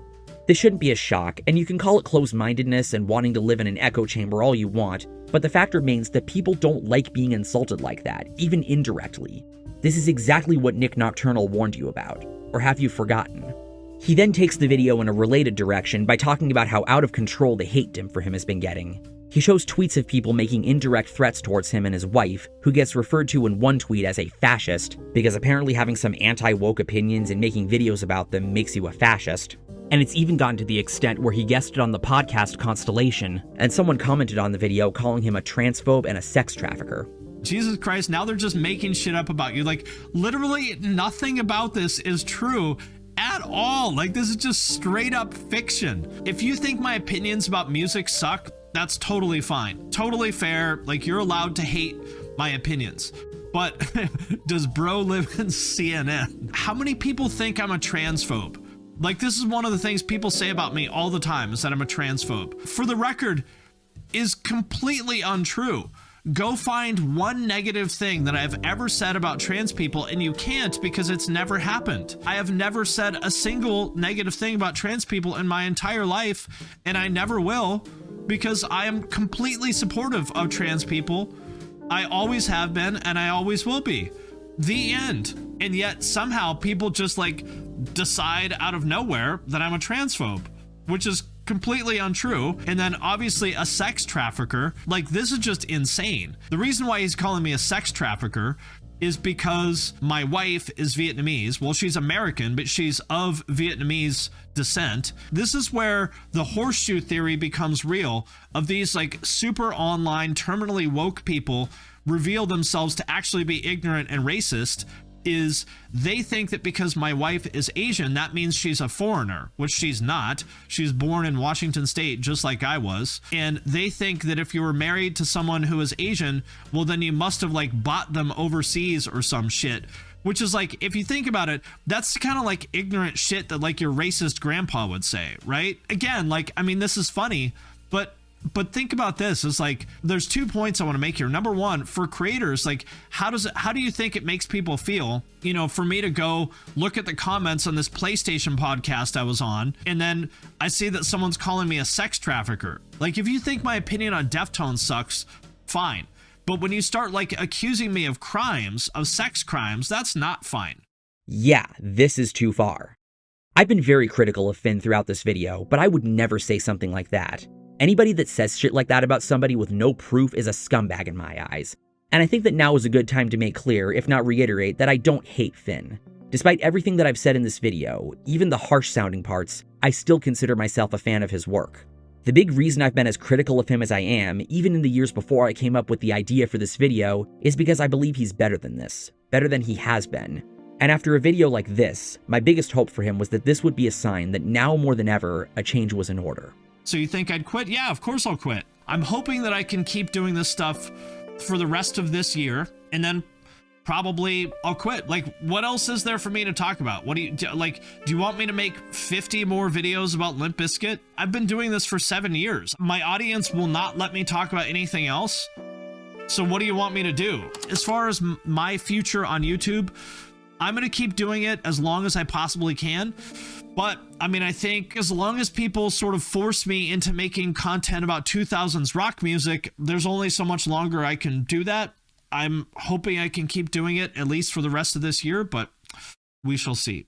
This shouldn't be a shock, and you can call it closed-mindedness and wanting to live in an echo chamber all you want, but the fact remains that people don't like being insulted like that, even indirectly. This is exactly what Nick Nocturnal warned you about, or have you forgotten? He then takes the video in a related direction by talking about how out of control the hate dim for him has been getting. He shows tweets of people making indirect threats towards him and his wife, who gets referred to in one tweet as a fascist, because apparently having some anti-woke opinions and making videos about them makes you a fascist. And it's even gotten to the extent where he guested on the podcast Constellation, and someone commented on the video calling him a transphobe and a sex trafficker. Jesus Christ, now they're just making shit up about you. Like, literally nothing about this is true at all. Like, this is just straight up fiction. If you think my opinions about music suck, that's totally fine. Totally fair. Like, you're allowed to hate my opinions. But does bro live in CNN? How many people think I'm a transphobe? Like, this is one of the things people say about me all the time, is that I'm a transphobe. For the record, is completely untrue. Go find one negative thing that I've ever said about trans people, and you can't, because it's never happened. I have never said a single negative thing about trans people in my entire life, and I never will, because I am completely supportive of trans people. I always have been, and I always will be. The end. And yet somehow people just like decide out of nowhere that I'm a transphobe, which is completely untrue. And then obviously a sex trafficker. Like, this is just insane. The reason why he's calling me a sex trafficker is because my wife is Vietnamese. Well, she's American, but she's of Vietnamese descent. This is where the horseshoe theory becomes real, of these like super online, terminally woke people reveal themselves to actually be ignorant and racist. Is they think that because my wife is Asian, that means she's a foreigner, which she's not. She's born in Washington State, just like I was. And they think that if you were married to someone who is Asian, well, then you must have like bought them overseas or some shit. Which is like, if you think about it, that's kind of like ignorant shit that like your racist grandpa would say, right? Again, like, I mean, this is funny, but think about this. It's like, there's 2 points I want to make here. Number one, for creators, like, how do you think it makes people feel, you know, for me to go look at the comments on this PlayStation podcast I was on, and then I see that someone's calling me a sex trafficker. Like, if you think my opinion on Deftones sucks, fine. But when you start like accusing me of crimes, of sex crimes, that's not fine. Yeah, this is too far. I've been very critical of Finn throughout this video, but I would never say something like that. Anybody that says shit like that about somebody with no proof is a scumbag in my eyes. And I think that now is a good time to make clear, if not reiterate, that I don't hate Finn. Despite everything that I've said in this video, even the harsh sounding parts, I still consider myself a fan of his work. The big reason I've been as critical of him as I am, even in the years before I came up with the idea for this video, is because I believe he's better than this, better than he has been. And after a video like this, my biggest hope for him was that this would be a sign that now more than ever, a change was in order. So you think I'd quit? Yeah, of course I'll quit. I'm hoping that I can keep doing this stuff for the rest of this year, and then probably I'll quit. Like, what else is there for me to talk about? What do you want me to make 50 more videos about Limp Bizkit? I've been doing this for 7 years. My audience will not let me talk about anything else. So what do you want me to do? As far as my future on YouTube, I'm going to keep doing it as long as I possibly can. But I mean, I think as long as people sort of force me into making content about 2000s rock music, there's only so much longer I can do that. I'm hoping I can keep doing it at least for the rest of this year, but we shall see.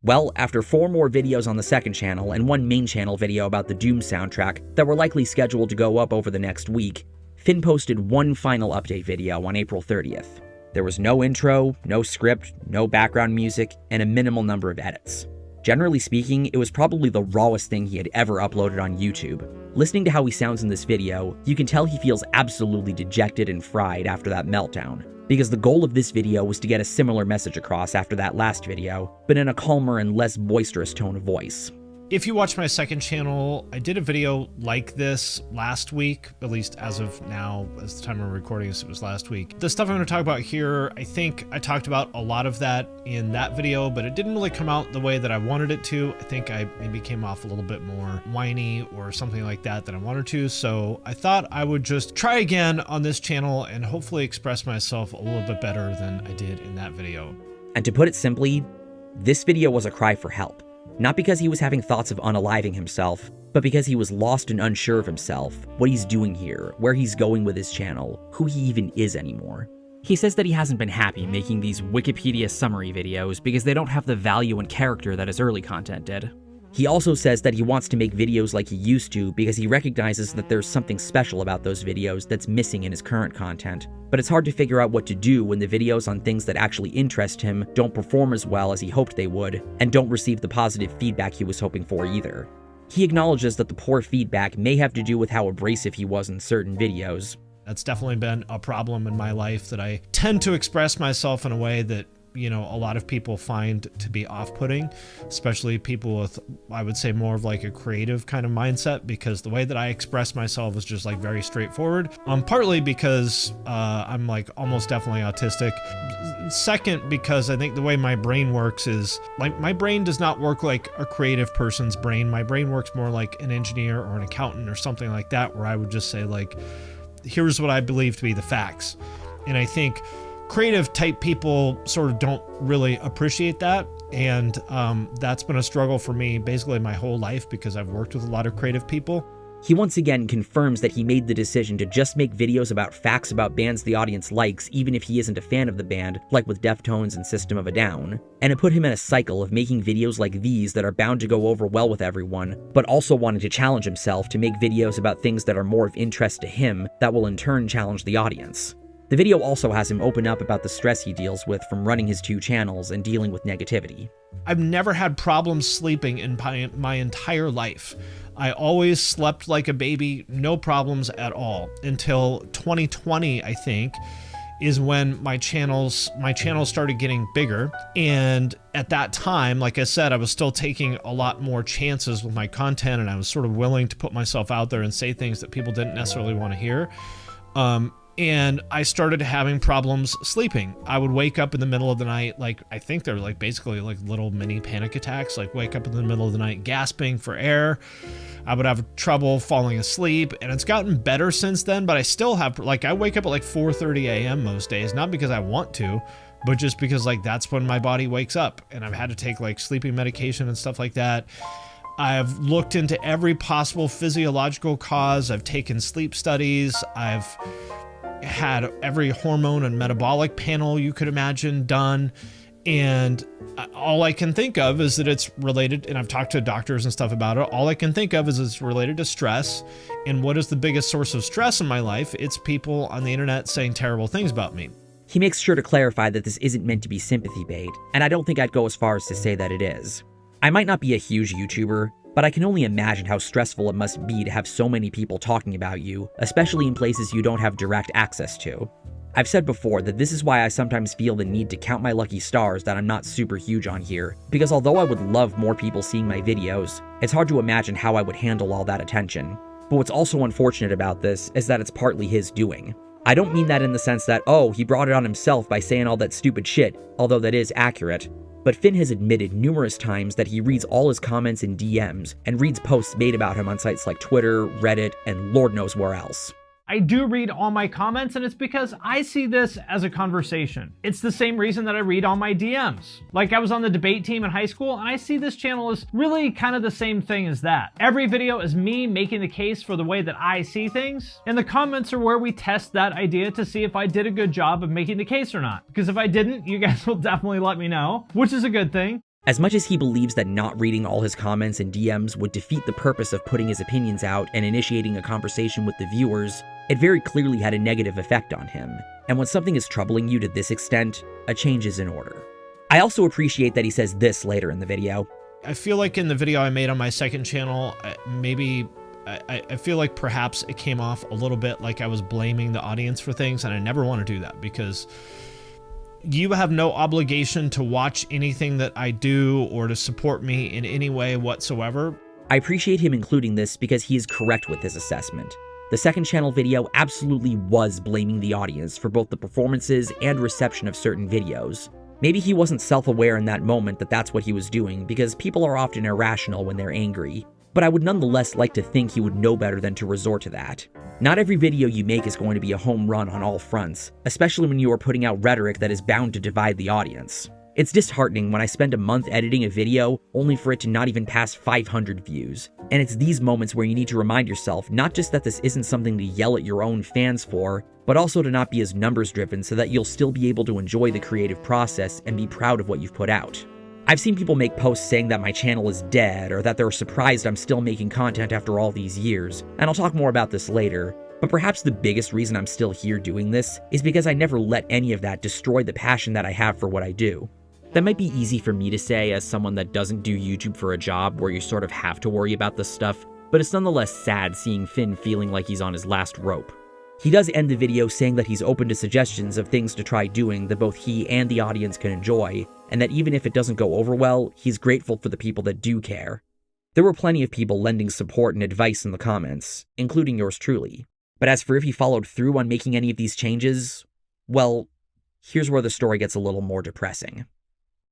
Well, after 4 more videos on the second channel and 1 main channel video about the Doom soundtrack that were likely scheduled to go up over the next week, Finn posted 1 final update video on April 30th. There was no intro, no script, no background music, and a minimal number of edits. Generally speaking, it was probably the rawest thing he had ever uploaded on YouTube. Listening to how he sounds in this video, you can tell he feels absolutely dejected and fried after that meltdown, because the goal of this video was to get a similar message across after that last video, but in a calmer and less boisterous tone of voice. If you watch my second channel, I did a video like this last week, at least as of now, as the time I'm recording this, it was last week. The stuff I'm going to talk about here, I think I talked about a lot of that in that video, but it didn't really come out the way that I wanted it to. I think I maybe came off a little bit more whiny or something like that than I wanted to, so I thought I would just try again on this channel and hopefully express myself a little bit better than I did in that video. And to put it simply, this video was a cry for help. Not because he was having thoughts of unaliving himself, but because he was lost and unsure of himself, what he's doing here, where he's going with his channel, who he even is anymore. He says that he hasn't been happy making these Wikipedia summary videos because they don't have the value and character that his early content did. He also says that he wants to make videos like he used to because he recognizes that there's something special about those videos that's missing in his current content. But it's hard to figure out what to do when the videos on things that actually interest him don't perform as well as he hoped they would, and don't receive the positive feedback he was hoping for either. He acknowledges that the poor feedback may have to do with how abrasive he was in certain videos. That's definitely been a problem in my life, that I tend to express myself in a way that, you know, a lot of people find to be off-putting, especially people with, I would say, more of like a creative kind of mindset, because the way that I express myself is just like very straightforward. Partly because I'm like almost definitely autistic. Second, because I think the way my brain works is like, my brain does not work like a creative person's brain. My brain works more like an engineer or an accountant or something like that, where I would just say like, here's what I believe to be the facts. And I think creative type people sort of don't really appreciate that, and that's been a struggle for me basically my whole life, because I've worked with a lot of creative people. He once again confirms that he made the decision to just make videos about facts about bands the audience likes, even if he isn't a fan of the band, like with Deftones and System of a Down, and it put him in a cycle of making videos like these that are bound to go over well with everyone, but also wanting to challenge himself to make videos about things that are more of interest to him that will in turn challenge the audience. The video also has him open up about the stress he deals with from running his 2 channels and dealing with negativity. I've never had problems sleeping in my entire life. I always slept like a baby, no problems at all, until 2020, I think, is when my channel started getting bigger. And at that time, like I said, I was still taking a lot more chances with my content, and I was sort of willing to put myself out there and say things that people didn't necessarily want to hear. And I started having problems sleeping. I would wake up in the middle of the night, like, I think they're like basically like little mini panic attacks, like wake up in the middle of the night gasping for air. I would have trouble falling asleep, and it's gotten better since then, but I still have, like, I wake up at like 4:30 a.m. most days, not because I want to, but just because like that's when my body wakes up, and I've had to take like sleeping medication and stuff like that. I've looked into every possible physiological cause. I've taken sleep studies. I've had every hormone and metabolic panel you could imagine done, and all I can think of is that it's related, and I've talked to doctors and stuff about it, all I can think of is it's related to stress. And what is the biggest source of stress in my life? It's people on the internet saying terrible things about me. He makes sure to clarify that this isn't meant to be sympathy bait, and I don't think I'd go as far as to say that it is. I might not be a huge YouTuber, but I can only imagine how stressful it must be to have so many people talking about you, especially in places you don't have direct access to. I've said before that this is why I sometimes feel the need to count my lucky stars that I'm not super huge on here, because although I would love more people seeing my videos, it's hard to imagine how I would handle all that attention. But what's also unfortunate about this is that it's partly his doing. I don't mean that in the sense that, oh, he brought it on himself by saying all that stupid shit, although that is accurate. But Finn has admitted numerous times that he reads all his comments in DMs and reads posts made about him on sites like Twitter, Reddit, and Lord knows where else. I do read all my comments, and it's because I see this as a conversation. It's the same reason that I read all my DMs. Like, I was on the debate team in high school, and I see this channel as really kind of the same thing as that. Every video is me making the case for the way that I see things, and the comments are where we test that idea to see if I did a good job of making the case or not. Because if I didn't, you guys will definitely let me know, which is a good thing. As much as he believes that not reading all his comments and DMs would defeat the purpose of putting his opinions out and initiating a conversation with the viewers, it very clearly had a negative effect on him. And when something is troubling you to this extent, a change is in order. I also appreciate that he says this later in the video. I feel like in the video I made on my second channel, I feel like perhaps it came off a little bit like I was blaming the audience for things, and I never want to do that because you have no obligation to watch anything that I do or to support me in any way whatsoever. I appreciate him including this because he is correct with his assessment. The second channel video absolutely was blaming the audience for both the performances and reception of certain videos. Maybe he wasn't self-aware in that moment that that's what he was doing because people are often irrational when they're angry, but I would nonetheless like to think he would know better than to resort to that. Not every video you make is going to be a home run on all fronts, especially when you are putting out rhetoric that is bound to divide the audience. It's disheartening when I spend a month editing a video only for it to not even pass 500 views. And it's these moments where you need to remind yourself not just that this isn't something to yell at your own fans for, but also to not be as numbers driven so that you'll still be able to enjoy the creative process and be proud of what you've put out. I've seen people make posts saying that my channel is dead or that they're surprised I'm still making content after all these years, and I'll talk more about this later. But perhaps the biggest reason I'm still here doing this is because I never let any of that destroy the passion that I have for what I do. That might be easy for me to say as someone that doesn't do YouTube for a job where you sort of have to worry about this stuff, but it's nonetheless sad seeing Finn feeling like he's on his last rope. He does end the video saying that he's open to suggestions of things to try doing that both he and the audience can enjoy, and that even if it doesn't go over well, he's grateful for the people that do care. There were plenty of people lending support and advice in the comments, including yours truly. But as for if he followed through on making any of these changes, well, here's where the story gets a little more depressing.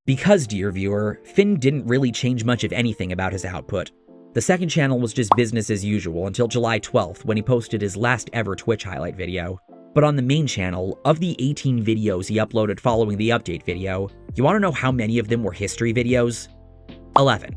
Because, dear viewer, Finn didn't really change much of anything about his output. The second channel was just business as usual until July 12th when he posted his last ever Twitch highlight video. But on the main channel, of the 18 videos he uploaded following the update video, you want to know how many of them were history videos? 11.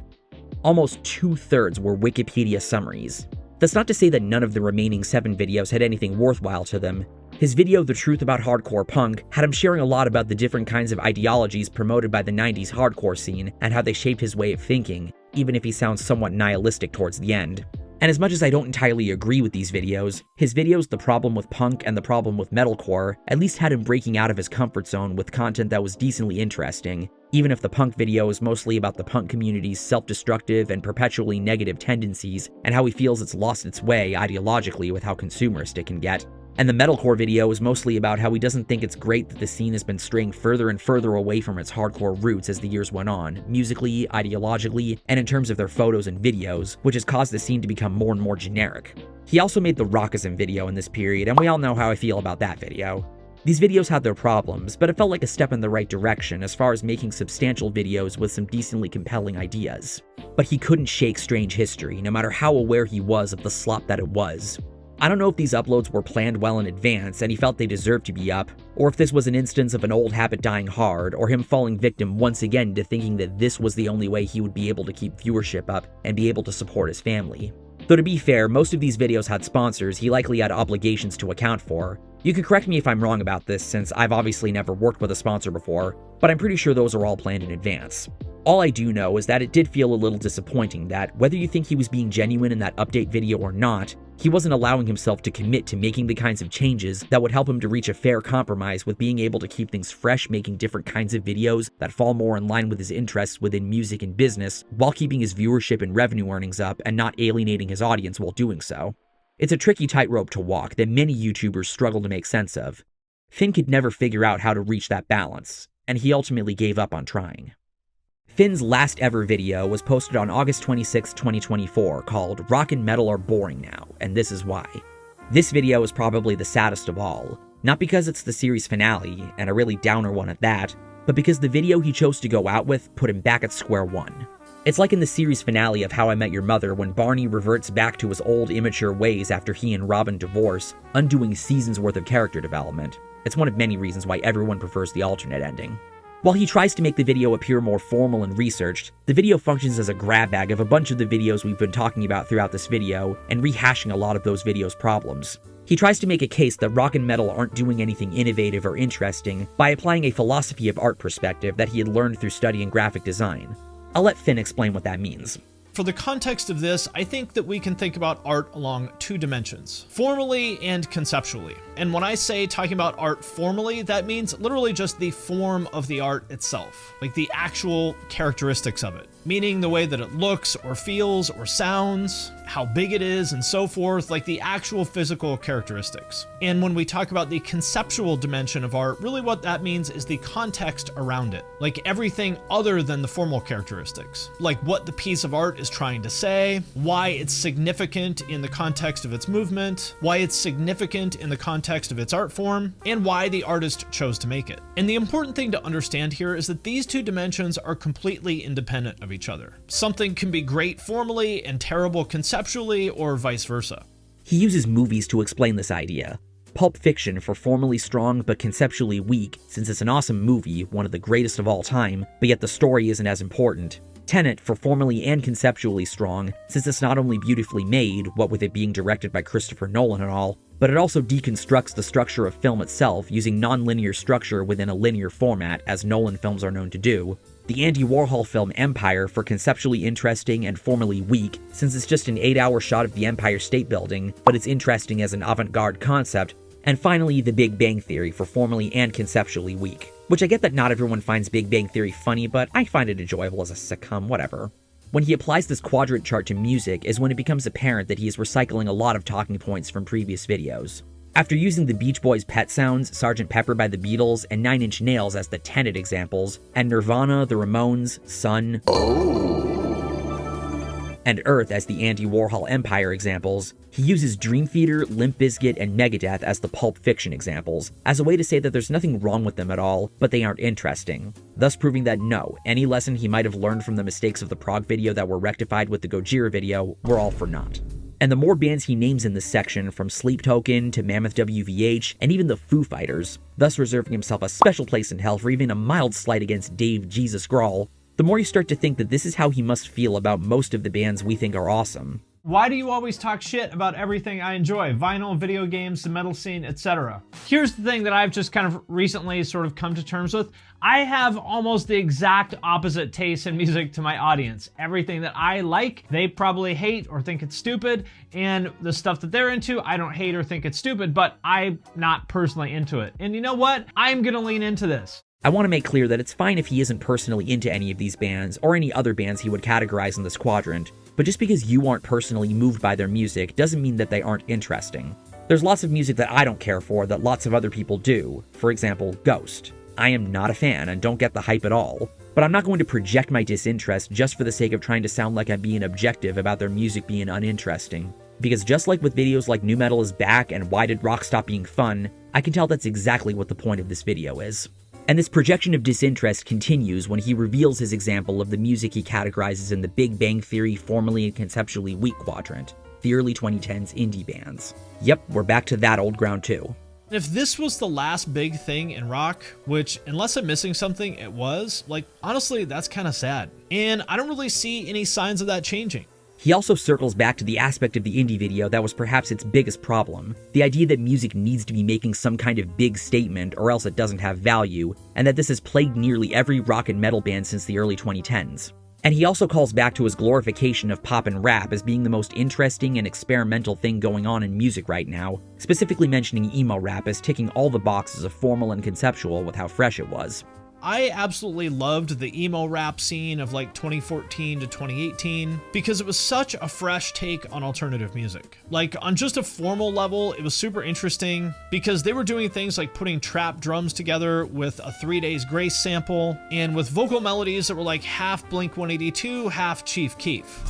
Almost 2/3 were Wikipedia summaries. That's not to say that none of the remaining 7 videos had anything worthwhile to them. His video, The Truth About Hardcore Punk, had him sharing a lot about the different kinds of ideologies promoted by the 90s hardcore scene and how they shaped his way of thinking, even if he sounds somewhat nihilistic towards the end. And as much as I don't entirely agree with these videos, his videos The Problem with Punk and The Problem with Metalcore at least had him breaking out of his comfort zone with content that was decently interesting, even if the punk video is mostly about the punk community's self-destructive and perpetually negative tendencies and how he feels it's lost its way ideologically with how consumerist it can get. And the metalcore video is mostly about how he doesn't think it's great that the scene has been straying further and further away from its hardcore roots as the years went on, musically, ideologically, and in terms of their photos and videos, which has caused the scene to become more and more generic. He also made the Rockism video in this period, and we all know how I feel about that video. These videos had their problems, but it felt like a step in the right direction as far as making substantial videos with some decently compelling ideas. But he couldn't shake Strange History, no matter how aware he was of the slop that it was. I don't know if these uploads were planned well in advance and he felt they deserved to be up, or if this was an instance of an old habit dying hard, or him falling victim once again to thinking that this was the only way he would be able to keep viewership up and be able to support his family. Though to be fair, most of these videos had sponsors he likely had obligations to account for. You can correct me if I'm wrong about this since I've obviously never worked with a sponsor before, but I'm pretty sure those are all planned in advance. All I do know is that it did feel a little disappointing that, whether you think he was being genuine in that update video or not, he wasn't allowing himself to commit to making the kinds of changes that would help him to reach a fair compromise with being able to keep things fresh, making different kinds of videos that fall more in line with his interests within music and business, while keeping his viewership and revenue earnings up and not alienating his audience while doing so. It's a tricky tightrope to walk that many YouTubers struggle to make sense of. Finn could never figure out how to reach that balance, and he ultimately gave up on trying. Finn's last ever video was posted on August 26, 2024, called Rock and Metal Are Boring Now, and This Is Why. This video is probably the saddest of all, not because it's the series finale, and a really downer one at that, but because the video he chose to go out with put him back at square one. It's like in the series finale of How I Met Your Mother when Barney reverts back to his old immature ways after he and Robin divorce, undoing seasons worth of character development. It's one of many reasons why everyone prefers the alternate ending. While he tries to make the video appear more formal and researched, the video functions as a grab bag of a bunch of the videos we've been talking about throughout this video, and rehashing a lot of those videos' problems. He tries to make a case that rock and metal aren't doing anything innovative or interesting by applying a philosophy of art perspective that he had learned through studying graphic design. I'll let Finn explain what that means. For the context of this, I think that we can think about art along two dimensions, formally and conceptually. And when I say talking about art formally, that means literally just the form of the art itself, like the actual characteristics of it, meaning the way that it looks or feels or sounds, how big it is, and so forth, like the actual physical characteristics. And when we talk about the conceptual dimension of art, really what that means is the context around it, like everything other than the formal characteristics, like what the piece of art is trying to say, why it's significant in the context of its movement, why it's significant in the context of its art form, and why the artist chose to make it. And the important thing to understand here is that these two dimensions are completely independent of each other. Something can be great formally and terrible conceptually, or vice versa. He uses movies to explain this idea. Pulp Fiction for formally strong but conceptually weak, since it's an awesome movie, one of the greatest of all time, but yet the story isn't as important. Tenet for formally and conceptually strong, since it's not only beautifully made, what with it being directed by Christopher Nolan and all, but it also deconstructs the structure of film itself using non-linear structure within a linear format, as Nolan films are known to do. The Andy Warhol film Empire for conceptually interesting and formally weak, since it's just an 8-hour shot of the Empire State Building, but it's interesting as an avant-garde concept. And finally, The Big Bang Theory for formally and conceptually weak. Which I get that not everyone finds Big Bang Theory funny, but I find it enjoyable as a sitcom, whatever. When he applies this quadrant chart to music is when it becomes apparent that he is recycling a lot of talking points from previous videos. After using the Beach Boys' Pet Sounds, Sgt. Pepper by the Beatles, and 9 Inch Nails as the Tenet examples, and Nirvana, the Ramones, Sun, and Earth as the Andy Warhol Empire examples, he uses Dream Theater, Limp Bizkit, and Megadeth as the Pulp Fiction examples, as a way to say that there's nothing wrong with them at all, but they aren't interesting. Thus proving that no, any lesson he might have learned from the mistakes of the Prog video that were rectified with the Gojira video were all for naught. And the more bands he names in this section, from Sleep Token to Mammoth WVH, and even the Foo Fighters, thus reserving himself a special place in hell for even a mild slight against Dave Jesus Grohl, the more you start to think that this is how he must feel about most of the bands we think are awesome. Why do you always talk shit about everything I enjoy? Vinyl, video games, the metal scene, etc. Here's the thing that I've just kind of recently sort of come to terms with. I have almost the exact opposite taste in music to my audience. Everything that I like, they probably hate or think it's stupid, and the stuff that they're into, I don't hate or think it's stupid, but I'm not personally into it. And you know what? I'm gonna lean into this. I want to make clear that it's fine if he isn't personally into any of these bands, or any other bands he would categorize in this quadrant, but just because you aren't personally moved by their music doesn't mean that they aren't interesting. There's lots of music that I don't care for that lots of other people do. For example, Ghost. I am not a fan and don't get the hype at all, but I'm not going to project my disinterest just for the sake of trying to sound like I'm being objective about their music being uninteresting. Because just like with videos like Nu Metal is Back and Why Did Rock Stop Being Fun, I can tell that's exactly what the point of this video is. And this projection of disinterest continues when he reveals his example of the music he categorizes in the Big Bang Theory formally and conceptually weak quadrant, the early 2010s indie bands. Yep, we're back to that old ground too. If this was the last big thing in rock, which unless I'm missing something, it was, like, honestly, that's kind of sad. And I don't really see any signs of that changing. He also circles back to the aspect of the indie video that was perhaps its biggest problem, the idea that music needs to be making some kind of big statement or else it doesn't have value, and that this has plagued nearly every rock and metal band since the early 2010s. And he also calls back to his glorification of pop and rap as being the most interesting and experimental thing going on in music right now, specifically mentioning Emo Rap as ticking all the boxes of formal and conceptual with how fresh it was. I absolutely loved the emo rap scene of like 2014 to 2018 because it was such a fresh take on alternative music. Like on just a formal level, it was super interesting because they were doing things like putting trap drums together with a 3 Days Grace sample and with vocal melodies that were like half Blink-182, half Chief Keef.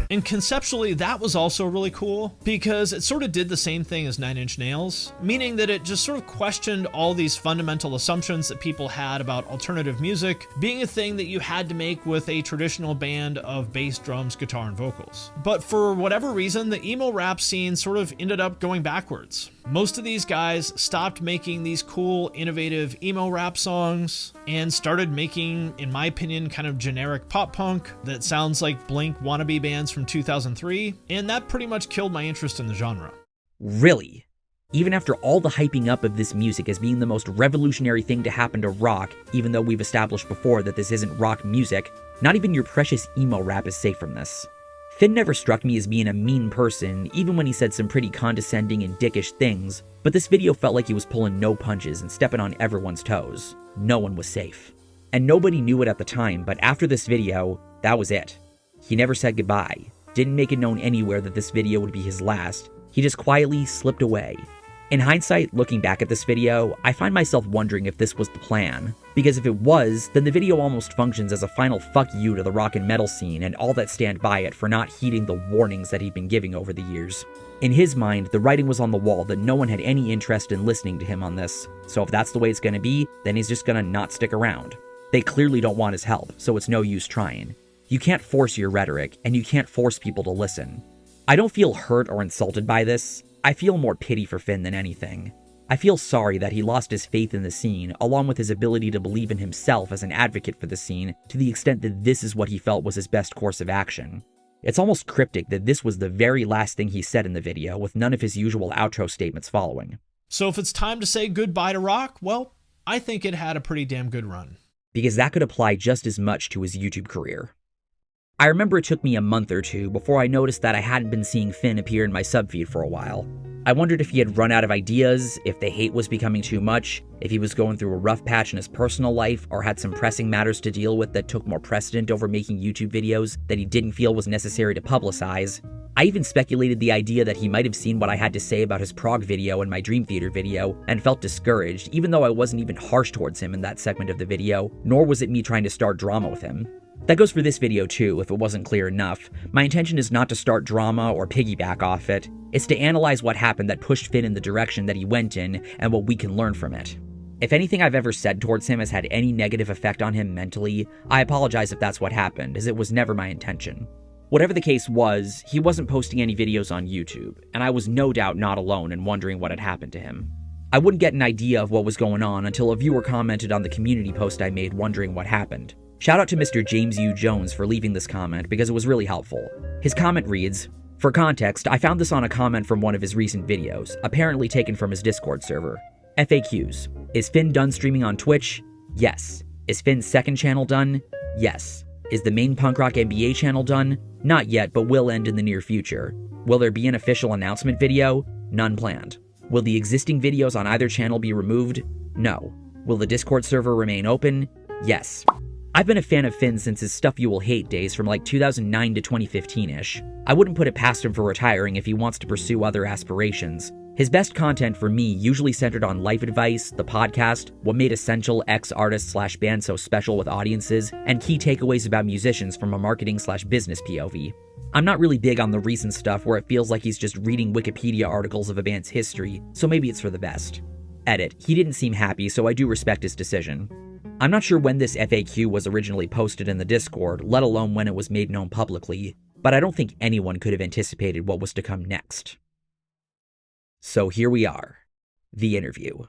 And conceptually, that was also really cool because it sort of did the same thing as Nine Inch Nails, meaning that it just sort of questioned all these fundamental assumptions that people had about alternative music being a thing that you had to make with a traditional band of bass, drums, guitar, and vocals. But for whatever reason, the emo rap scene sort of ended up going backwards. Most of these guys stopped making these cool, innovative emo rap songs and started making, in my opinion, kind of generic pop punk that sounds like Blink wannabe bands from 2003, and that pretty much killed my interest in the genre. Really? Even after all the hyping up of this music as being the most revolutionary thing to happen to rock, even though we've established before that this isn't rock music, not even your precious emo rap is safe from this. Finn never struck me as being a mean person, even when he said some pretty condescending and dickish things, but this video felt like he was pulling no punches and stepping on everyone's toes. No one was safe. And nobody knew it at the time, but after this video, that was it. He never said goodbye, didn't make it known anywhere that this video would be his last, he just quietly slipped away. In hindsight, looking back at this video, I find myself wondering if this was the plan. Because if it was, then the video almost functions as a final fuck you to the rock and metal scene and all that stand by it for not heeding the warnings that he'd been giving over the years. In his mind, the writing was on the wall that no one had any interest in listening to him on this, so if that's the way it's gonna be, then he's just gonna not stick around. They clearly don't want his help, so it's no use trying. You can't force your rhetoric, and you can't force people to listen. I don't feel hurt or insulted by this. I feel more pity for Finn than anything. I feel sorry that he lost his faith in the scene, along with his ability to believe in himself as an advocate for the scene, to the extent that this is what he felt was his best course of action. It's almost cryptic that this was the very last thing he said in the video, with none of his usual outro statements following. So if it's time to say goodbye to rock, well, I think it had a pretty damn good run. Because that could apply just as much to his YouTube career. I remember it took me a month or two before I noticed that I hadn't been seeing Finn appear in my subfeed for a while. I wondered if he had run out of ideas, if the hate was becoming too much, if he was going through a rough patch in his personal life, or had some pressing matters to deal with that took more precedent over making YouTube videos that he didn't feel was necessary to publicize. I even speculated the idea that he might have seen what I had to say about his Prog video and my Dream Theater video, and felt discouraged, even though I wasn't even harsh towards him in that segment of the video, nor was it me trying to start drama with him. That goes for this video too, if it wasn't clear enough. My intention is not to start drama or piggyback off it. It's to analyze what happened that pushed Finn in the direction that he went in, and what we can learn from it. If anything I've ever said towards him has had any negative effect on him mentally, I apologize if that's what happened, as it was never my intention. Whatever the case was, he wasn't posting any videos on YouTube, and I was no doubt not alone in wondering what had happened to him. I wouldn't get an idea of what was going on until a viewer commented on the community post I made wondering what happened. Shout out to Mr. James U. Jones for leaving this comment because it was really helpful. His comment reads, "For context, I found this on a comment from one of his recent videos, apparently taken from his Discord server. FAQs. Is Finn done streaming on Twitch? Yes. Is Finn's second channel done? Yes. Is the main Punk Rock MBA channel done? Not yet, but will end in the near future. Will there be an official announcement video? None planned. Will the existing videos on either channel be removed? No. Will the Discord server remain open? Yes." I've been a fan of Finn since his Stuff You Will Hate days from like 2009 to 2015-ish. I wouldn't put it past him for retiring if he wants to pursue other aspirations. His best content for me usually centered on life advice, the podcast, what made essential ex-artist/band so special with audiences, and key takeaways about musicians from a marketing/business POV. I'm not really big on the recent stuff where it feels like he's just reading Wikipedia articles of a band's history, so maybe it's for the best. Edit. He didn't seem happy, so I do respect his decision. I'm not sure when this FAQ was originally posted in the Discord, let alone when it was made known publicly, but I don't think anyone could have anticipated what was to come next. So here we are. The interview.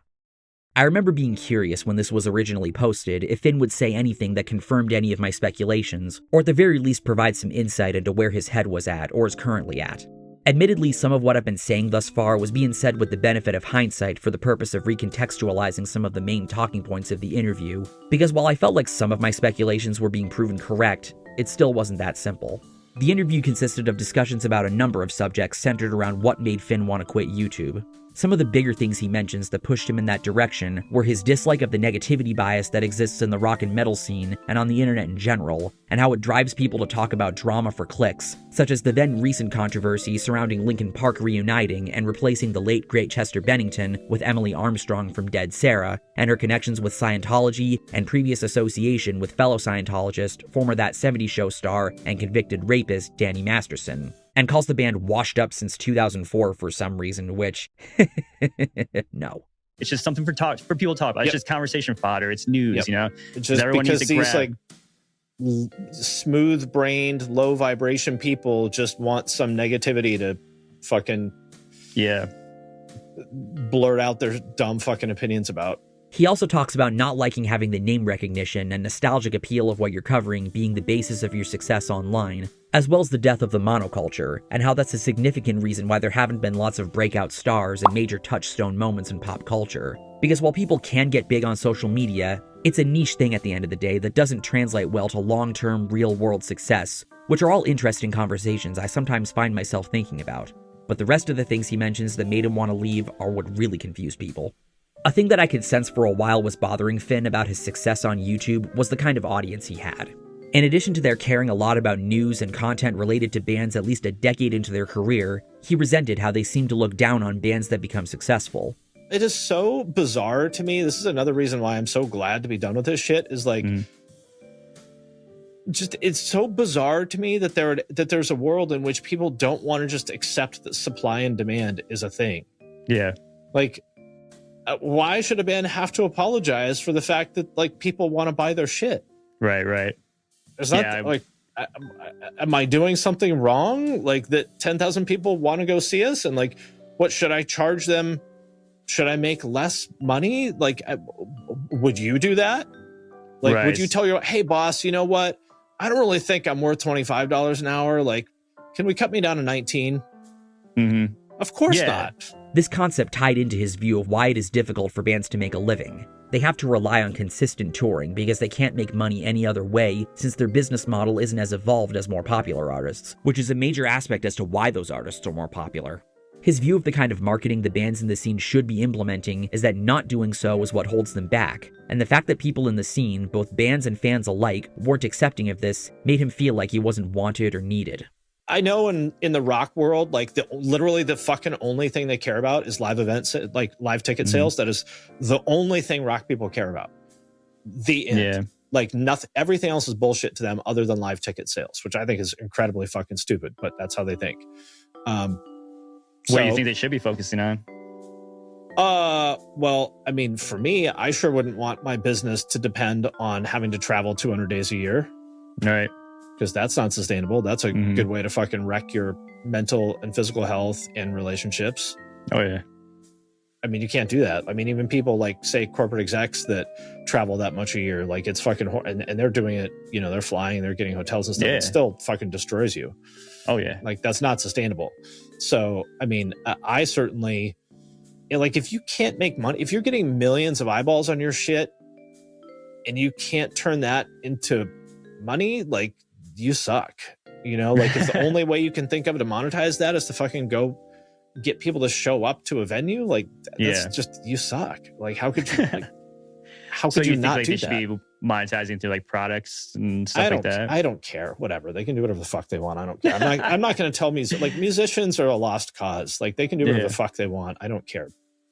I remember being curious when this was originally posted if Finn would say anything that confirmed any of my speculations, or at the very least provide some insight into where his head was at or is currently at. Admittedly, some of what I've been saying thus far was being said with the benefit of hindsight for the purpose of recontextualizing some of the main talking points of the interview, because while I felt like some of my speculations were being proven correct, it still wasn't that simple. The interview consisted of discussions about a number of subjects centered around what made Finn want to quit YouTube. Some of the bigger things he mentions that pushed him in that direction were his dislike of the negativity bias that exists in the rock and metal scene and on the internet in general, and how it drives people to talk about drama for clicks, such as the then recent controversy surrounding Linkin Park reuniting and replacing the late great Chester Bennington with Emily Armstrong from Dead Sarah, and her connections with Scientology and previous association with fellow Scientologist, former That 70s Show star, and convicted rapist Danny Masterson. And calls the band washed up since 2004 for some reason, which, no. It's just something for people to talk about. It's just conversation fodder. It's news, you know? It's just everyone because needs to these grab. like smooth-brained, low vibration people just want some negativity to fucking blurt out their dumb fucking opinions about. He also talks about not liking having the name recognition and nostalgic appeal of what you're covering being the basis of your success online, as well as the death of the monoculture, and how that's a significant reason why there haven't been lots of breakout stars and major touchstone moments in pop culture. Because while people can get big on social media, it's a niche thing at the end of the day that doesn't translate well to long-term, real-world success, which are all interesting conversations I sometimes find myself thinking about. But the rest of the things he mentions that made him want to leave are what really confuse people. A thing that I could sense for a while was bothering Finn about his success on YouTube was the kind of audience he had. In addition to their caring a lot about news and content related to bands at least a decade into their career, he resented how they seemed to look down on bands that become successful. It is so bizarre to me. This is another reason why I'm so glad to be done with this shit, is like, just, it's so bizarre to me that there's a world in which people don't want to just accept that supply and demand is a thing. Yeah. Like, why should a band have to apologize for the fact that like people want to buy their shit? Right. It's not like, am I doing something wrong? Like that 10,000 people want to go see us, and like, what should I charge them? Should I make less money? Like, would you do that? Like, would you tell your, hey boss, you know what? I don't really think I'm worth $25 an hour. Like, can we cut me down to 19? Of course not. This concept tied into his view of why it is difficult for bands to make a living. They have to rely on consistent touring because they can't make money any other way since their business model isn't as evolved as more popular artists, which is a major aspect as to why those artists are more popular. His view of the kind of marketing the bands in the scene should be implementing is that not doing so is what holds them back, and the fact that people in the scene, both bands and fans alike, weren't accepting of this made him feel like he wasn't wanted or needed. I know in the rock world, like literally the fucking only thing they care about is live events, like live ticket sales. That is the only thing rock people care about. The end. Yeah. Like nothing, everything else is bullshit to them other than live ticket sales, which I think is incredibly fucking stupid, but that's how they think. What do you think they should be focusing on? Well, I mean, for me, I sure wouldn't want my business to depend on having to travel 200 days a year. Right. Because that's not sustainable. That's a good way to fucking wreck your mental and physical health and relationships. Oh, yeah. I mean, you can't do that. I mean, even people like, say, corporate execs that travel that much a year, like it's fucking, and they're doing it, you know, they're flying, they're getting hotels and stuff. Yeah. It still fucking destroys you. Oh, yeah. Like, that's not sustainable. So, I mean, I certainly, like, if you can't make money, if you're getting millions of eyeballs on your shit and you can't turn that into money, like, you suck. You know, like, if the only way you can think of to monetize that is to fucking go get people to show up to a venue, like, that's just, you suck. Like, how could you, like, how could you not do they should that? be monetizing through like products and stuff like that? I don't care. Whatever. They can do whatever the fuck they want. I don't care. I'm not going to tell musicians are a lost cause. Like, they can do whatever the fuck they want. I don't care.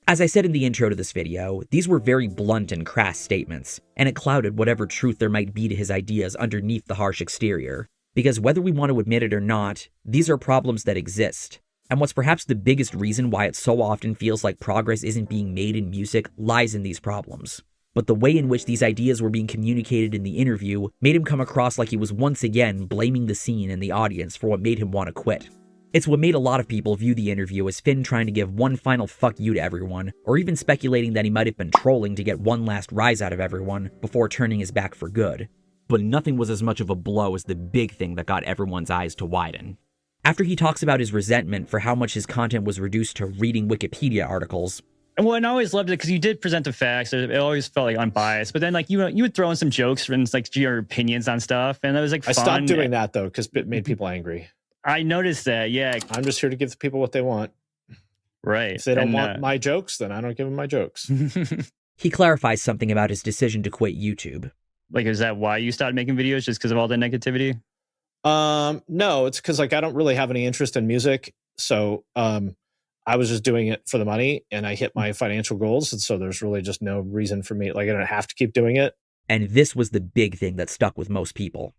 As I said in the intro to this video, these were very blunt and crass statements, and it clouded whatever truth there might be to his ideas underneath the harsh exterior. Because whether we want to admit it or not, these are problems that exist. And what's perhaps the biggest reason why it so often feels like progress isn't being made in music lies in these problems. But the way in which these ideas were being communicated in the interview made him come across like he was once again blaming the scene and the audience for what made him want to quit. It's what made a lot of people view the interview as Finn trying to give one final fuck you to everyone, or even speculating that he might have been trolling to get one last rise out of everyone before turning his back for good. But nothing was as much of a blow as the big thing that got everyone's eyes to widen. After he talks about his resentment for how much his content was reduced to reading Wikipedia articles, And I always loved it because you did present the facts. It always felt like unbiased. But then like you would throw in some jokes and like your opinions on stuff, and it was like fun. I stopped doing that though because it made people angry. I noticed that. Yeah, I'm just here to give the people what they want. Right. If they don't want my jokes, then I don't give them my jokes. He clarifies something about his decision to quit YouTube. Like, is that why you started making videos, just because of all the negativity? No, it's because like I don't really have any interest in music, so I was just doing it for the money, and I hit my financial goals, and so there's really just no reason for me. Like I don't have to keep doing it. And this was the big thing that stuck with most people.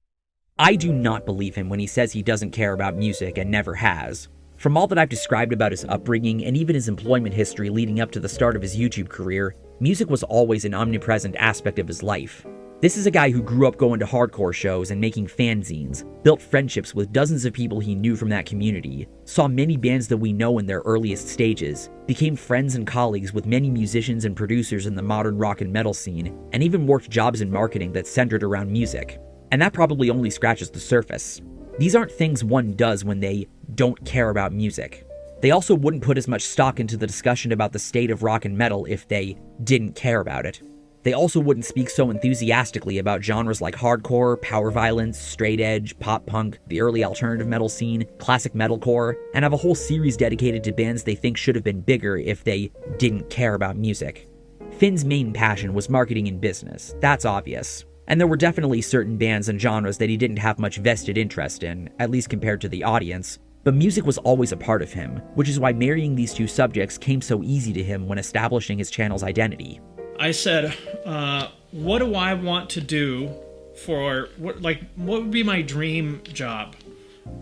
I do not believe him when he says he doesn't care about music and never has. From all that I've described about his upbringing and even his employment history leading up to the start of his YouTube career, music was always an omnipresent aspect of his life. This is a guy who grew up going to hardcore shows and making fanzines, built friendships with dozens of people he knew from that community, saw many bands that we know in their earliest stages, became friends and colleagues with many musicians and producers in the modern rock and metal scene, and even worked jobs in marketing that centered around music. And that probably only scratches the surface. These aren't things one does when they don't care about music. They also wouldn't put as much stock into the discussion about the state of rock and metal if they didn't care about it. They also wouldn't speak so enthusiastically about genres like hardcore, power violence, straight edge, pop punk, the early alternative metal scene, classic metalcore, and have a whole series dedicated to bands they think should have been bigger if they didn't care about music. Finn's main passion was marketing and business, that's obvious. And there were definitely certain bands and genres that he didn't have much vested interest in, at least compared to the audience, but music was always a part of him, which is why marrying these two subjects came so easy to him when establishing his channel's identity. I said, what do I want to do for, what would be my dream job?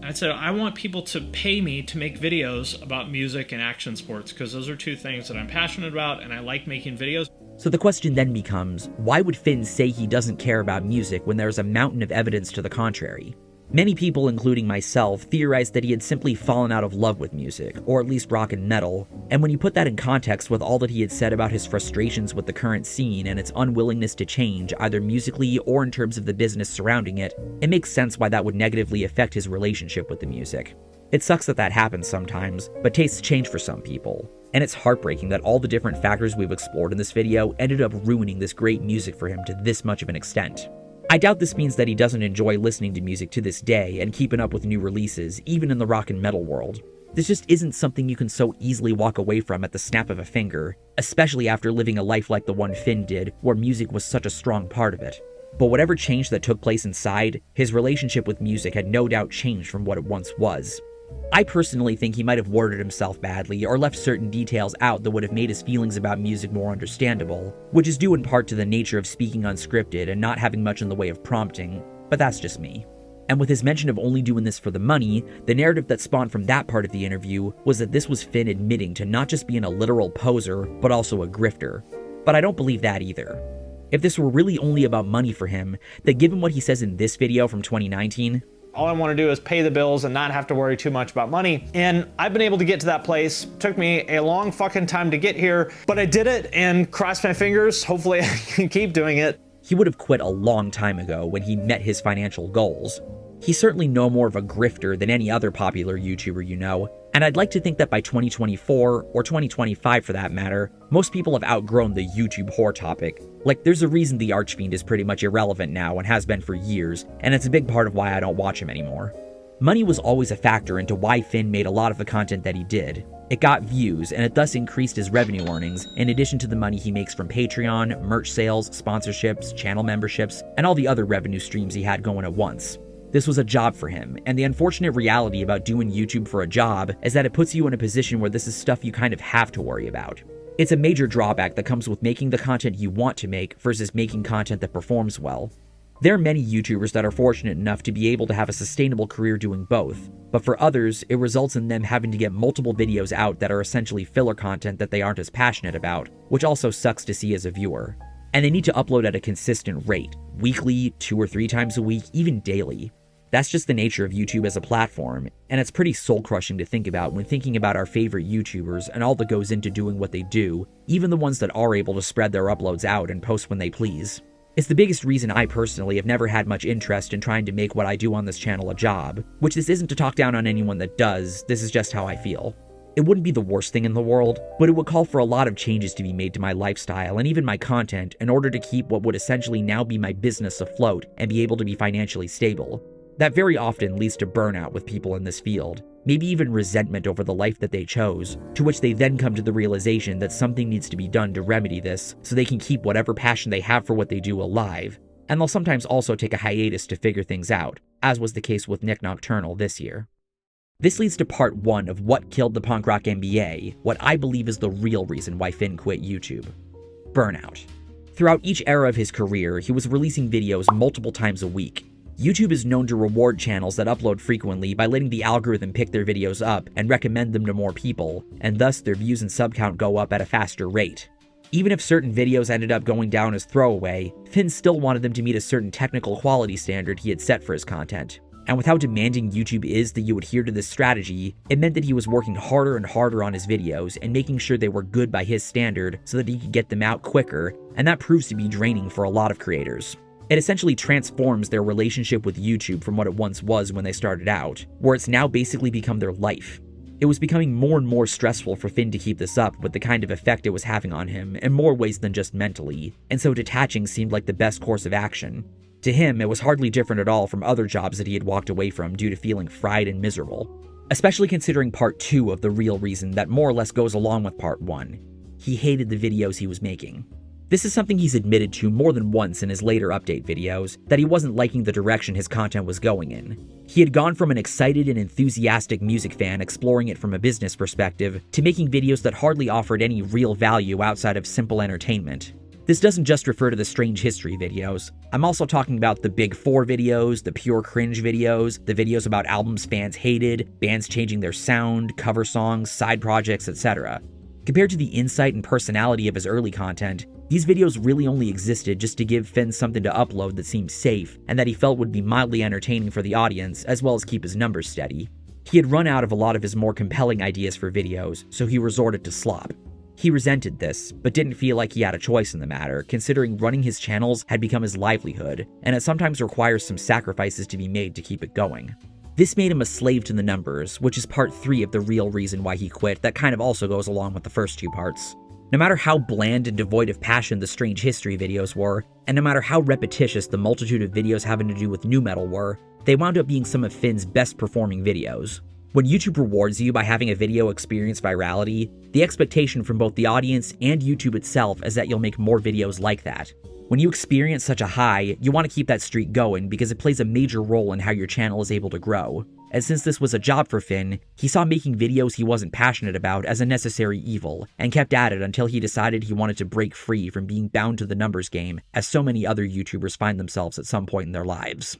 I said, I want people to pay me to make videos about music and action sports, because those are two things that I'm passionate about, and I like making videos. So the question then becomes, why would Finn say he doesn't care about music when there's a mountain of evidence to the contrary? Many people, including myself, theorized that he had simply fallen out of love with music, or at least rock and metal, and when you put that in context with all that he had said about his frustrations with the current scene and its unwillingness to change, either musically or in terms of the business surrounding it, it makes sense why that would negatively affect his relationship with the music. It sucks that happens sometimes, but tastes change for some people. And it's heartbreaking that all the different factors we've explored in this video ended up ruining this great music for him to this much of an extent. I doubt this means that he doesn't enjoy listening to music to this day and keeping up with new releases, even in the rock and metal world. This just isn't something you can so easily walk away from at the snap of a finger, especially after living a life like the one Finn did, where music was such a strong part of it. But whatever change that took place inside, his relationship with music had no doubt changed from what it once was. I personally think he might have worded himself badly or left certain details out that would have made his feelings about music more understandable, which is due in part to the nature of speaking unscripted and not having much in the way of prompting, but that's just me. And with his mention of only doing this for the money, the narrative that spawned from that part of the interview was that this was Finn admitting to not just being a literal poser, but also a grifter. But I don't believe that either. If this were really only about money for him, then given what he says in this video from 2019, all I want to do is pay the bills and not have to worry too much about money. And I've been able to get to that place. Took me a long fucking time to get here, but I did it and crossed my fingers. Hopefully I can keep doing it. He would have quit a long time ago when he met his financial goals. He's certainly no more of a grifter than any other popular YouTuber you know, and I'd like to think that by 2024, or 2025 for that matter, most people have outgrown the YouTube whore topic. Like, there's a reason the Archfiend is pretty much irrelevant now and has been for years, and it's a big part of why I don't watch him anymore. Money was always a factor into why Finn made a lot of the content that he did. It got views, and it thus increased his revenue earnings, in addition to the money he makes from Patreon, merch sales, sponsorships, channel memberships, and all the other revenue streams he had going at once. This was a job for him, and the unfortunate reality about doing YouTube for a job is that it puts you in a position where this is stuff you kind of have to worry about. It's a major drawback that comes with making the content you want to make versus making content that performs well. There are many YouTubers that are fortunate enough to be able to have a sustainable career doing both, but for others, it results in them having to get multiple videos out that are essentially filler content that they aren't as passionate about, which also sucks to see as a viewer. And they need to upload at a consistent rate, weekly, 2 or 3 times a week, even daily. That's just the nature of YouTube as a platform, and it's pretty soul-crushing to think about when thinking about our favorite YouTubers and all that goes into doing what they do, even the ones that are able to spread their uploads out and post when they please. It's the biggest reason I personally have never had much interest in trying to make what I do on this channel a job, which this isn't to talk down on anyone that does, this is just how I feel. It wouldn't be the worst thing in the world, but it would call for a lot of changes to be made to my lifestyle and even my content in order to keep what would essentially now be my business afloat and be able to be financially stable. That very often leads to burnout with people in this field, maybe even resentment over the life that they chose, to which they then come to the realization that something needs to be done to remedy this so they can keep whatever passion they have for what they do alive, and they'll sometimes also take a hiatus to figure things out, as was the case with Nick Nocturnal this year. This leads to part 1 of what killed the Punk Rock MBA, what I believe is the real reason why Finn quit YouTube. Burnout. Throughout each era of his career, he was releasing videos multiple times a week. YouTube is known to reward channels that upload frequently by letting the algorithm pick their videos up and recommend them to more people, and thus their views and sub count go up at a faster rate. Even if certain videos ended up going down as throwaway, Finn still wanted them to meet a certain technical quality standard he had set for his content. And with how demanding YouTube is that you adhere to this strategy, it meant that he was working harder and harder on his videos and making sure they were good by his standard so that he could get them out quicker, and that proves to be draining for a lot of creators. It essentially transforms their relationship with YouTube from what it once was when they started out, where it's now basically become their life. It was becoming more and more stressful for Finn to keep this up with the kind of effect it was having on him in more ways than just mentally, and so detaching seemed like the best course of action. To him, it was hardly different at all from other jobs that he had walked away from due to feeling fried and miserable, especially considering part 2 of the real reason that more or less goes along with part 1. He hated the videos he was making. This is something he's admitted to more than once in his later update videos, that he wasn't liking the direction his content was going in. He had gone from an excited and enthusiastic music fan exploring it from a business perspective, to making videos that hardly offered any real value outside of simple entertainment. This doesn't just refer to the strange history videos. I'm also talking about the Big 4 videos, the pure cringe videos, the videos about albums fans hated, bands changing their sound, cover songs, side projects, etc. Compared to the insight and personality of his early content, these videos really only existed just to give Finn something to upload that seemed safe, and that he felt would be mildly entertaining for the audience, as well as keep his numbers steady. He had run out of a lot of his more compelling ideas for videos, so he resorted to slop. He resented this, but didn't feel like he had a choice in the matter, considering running his channels had become his livelihood, and it sometimes requires some sacrifices to be made to keep it going. This made him a slave to the numbers, which is part 3 of the real reason why he quit that kind of also goes along with the first 2 parts. No matter how bland and devoid of passion the strange history videos were, and no matter how repetitious the multitude of videos having to do with nu metal were, they wound up being some of Finn's best performing videos. When YouTube rewards you by having a video experience virality, the expectation from both the audience and YouTube itself is that you'll make more videos like that. When you experience such a high, you want to keep that streak going because it plays a major role in how your channel is able to grow. And since this was a job for Finn, he saw making videos he wasn't passionate about as a necessary evil, and kept at it until he decided he wanted to break free from being bound to the numbers game, as so many other YouTubers find themselves at some point in their lives.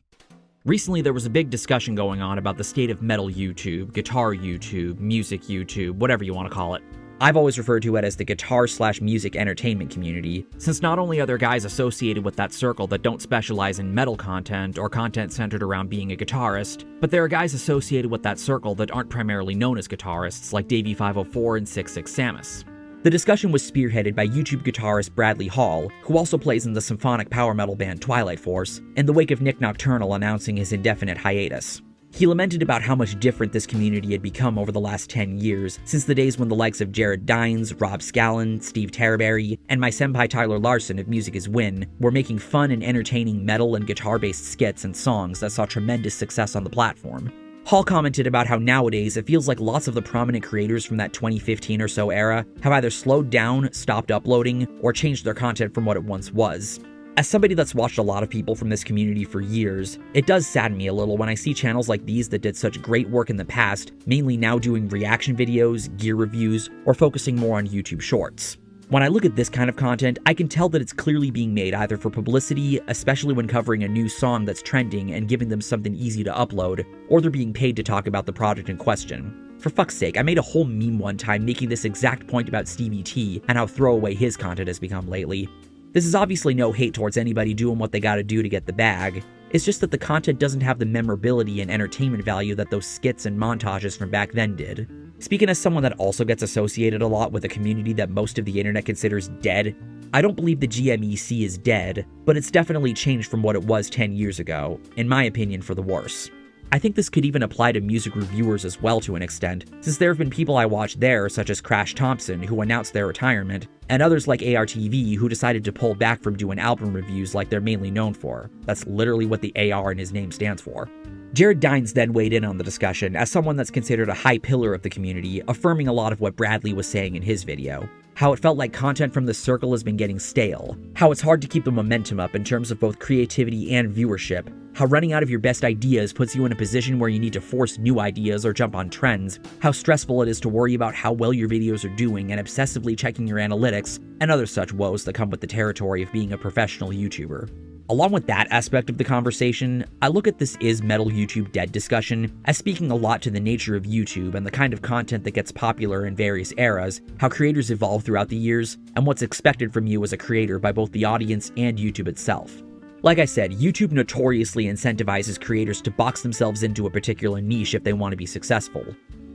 Recently, there was a big discussion going on about the state of metal YouTube, guitar YouTube, music YouTube, whatever you want to call it. I've always referred to it as the guitar/music entertainment community, since not only are there guys associated with that circle that don't specialize in metal content or content centered around being a guitarist, but there are guys associated with that circle that aren't primarily known as guitarists, like Davey504 and 66 Samus. The discussion was spearheaded by YouTube guitarist Bradley Hall, who also plays in the symphonic power metal band Twilight Force, in the wake of Nick Nocturnal announcing his indefinite hiatus. He lamented about how much different this community had become over the last 10 years, since the days when the likes of Jared Dines, Rob Scallon, Steve Terraberry, and my senpai Tyler Larson of Music Is Win were making fun and entertaining metal and guitar-based skits and songs that saw tremendous success on the platform. Hall commented about how nowadays it feels like lots of the prominent creators from that 2015 or so era have either slowed down, stopped uploading, or changed their content from what it once was. As somebody that's watched a lot of people from this community for years, it does sadden me a little when I see channels like these that did such great work in the past, mainly now doing reaction videos, gear reviews, or focusing more on YouTube Shorts. When I look at this kind of content, I can tell that it's clearly being made either for publicity, especially when covering a new song that's trending and giving them something easy to upload, or they're being paid to talk about the project in question. For fuck's sake, I made a whole meme one time making this exact point about Stevie T and how throwaway his content has become lately. This is obviously no hate towards anybody doing what they gotta do to get the bag. It's just that the content doesn't have the memorability and entertainment value that those skits and montages from back then did. Speaking as someone that also gets associated a lot with a community that most of the internet considers dead, I don't believe the GMEC is dead, but it's definitely changed from what it was 10 years ago, in my opinion for the worse. I think this could even apply to music reviewers as well to an extent, since there have been people I watch there such as Crash Thompson who announced their retirement, and others like ARTV who decided to pull back from doing album reviews like they're mainly known for. That's literally what the AR in his name stands for. Jared Dines then weighed in on the discussion as someone that's considered a high pillar of the community, affirming a lot of what Bradley was saying in his video. How it felt like content from this circle has been getting stale, how it's hard to keep the momentum up in terms of both creativity and viewership, how running out of your best ideas puts you in a position where you need to force new ideas or jump on trends, how stressful it is to worry about how well your videos are doing and obsessively checking your analytics, and other such woes that come with the territory of being a professional YouTuber. Along with that aspect of the conversation, I look at this "Is metal YouTube dead" discussion as speaking a lot to the nature of YouTube and the kind of content that gets popular in various eras, how creators evolve throughout the years, and what's expected from you as a creator by both the audience and YouTube itself. Like I said, YouTube notoriously incentivizes creators to box themselves into a particular niche if they want to be successful.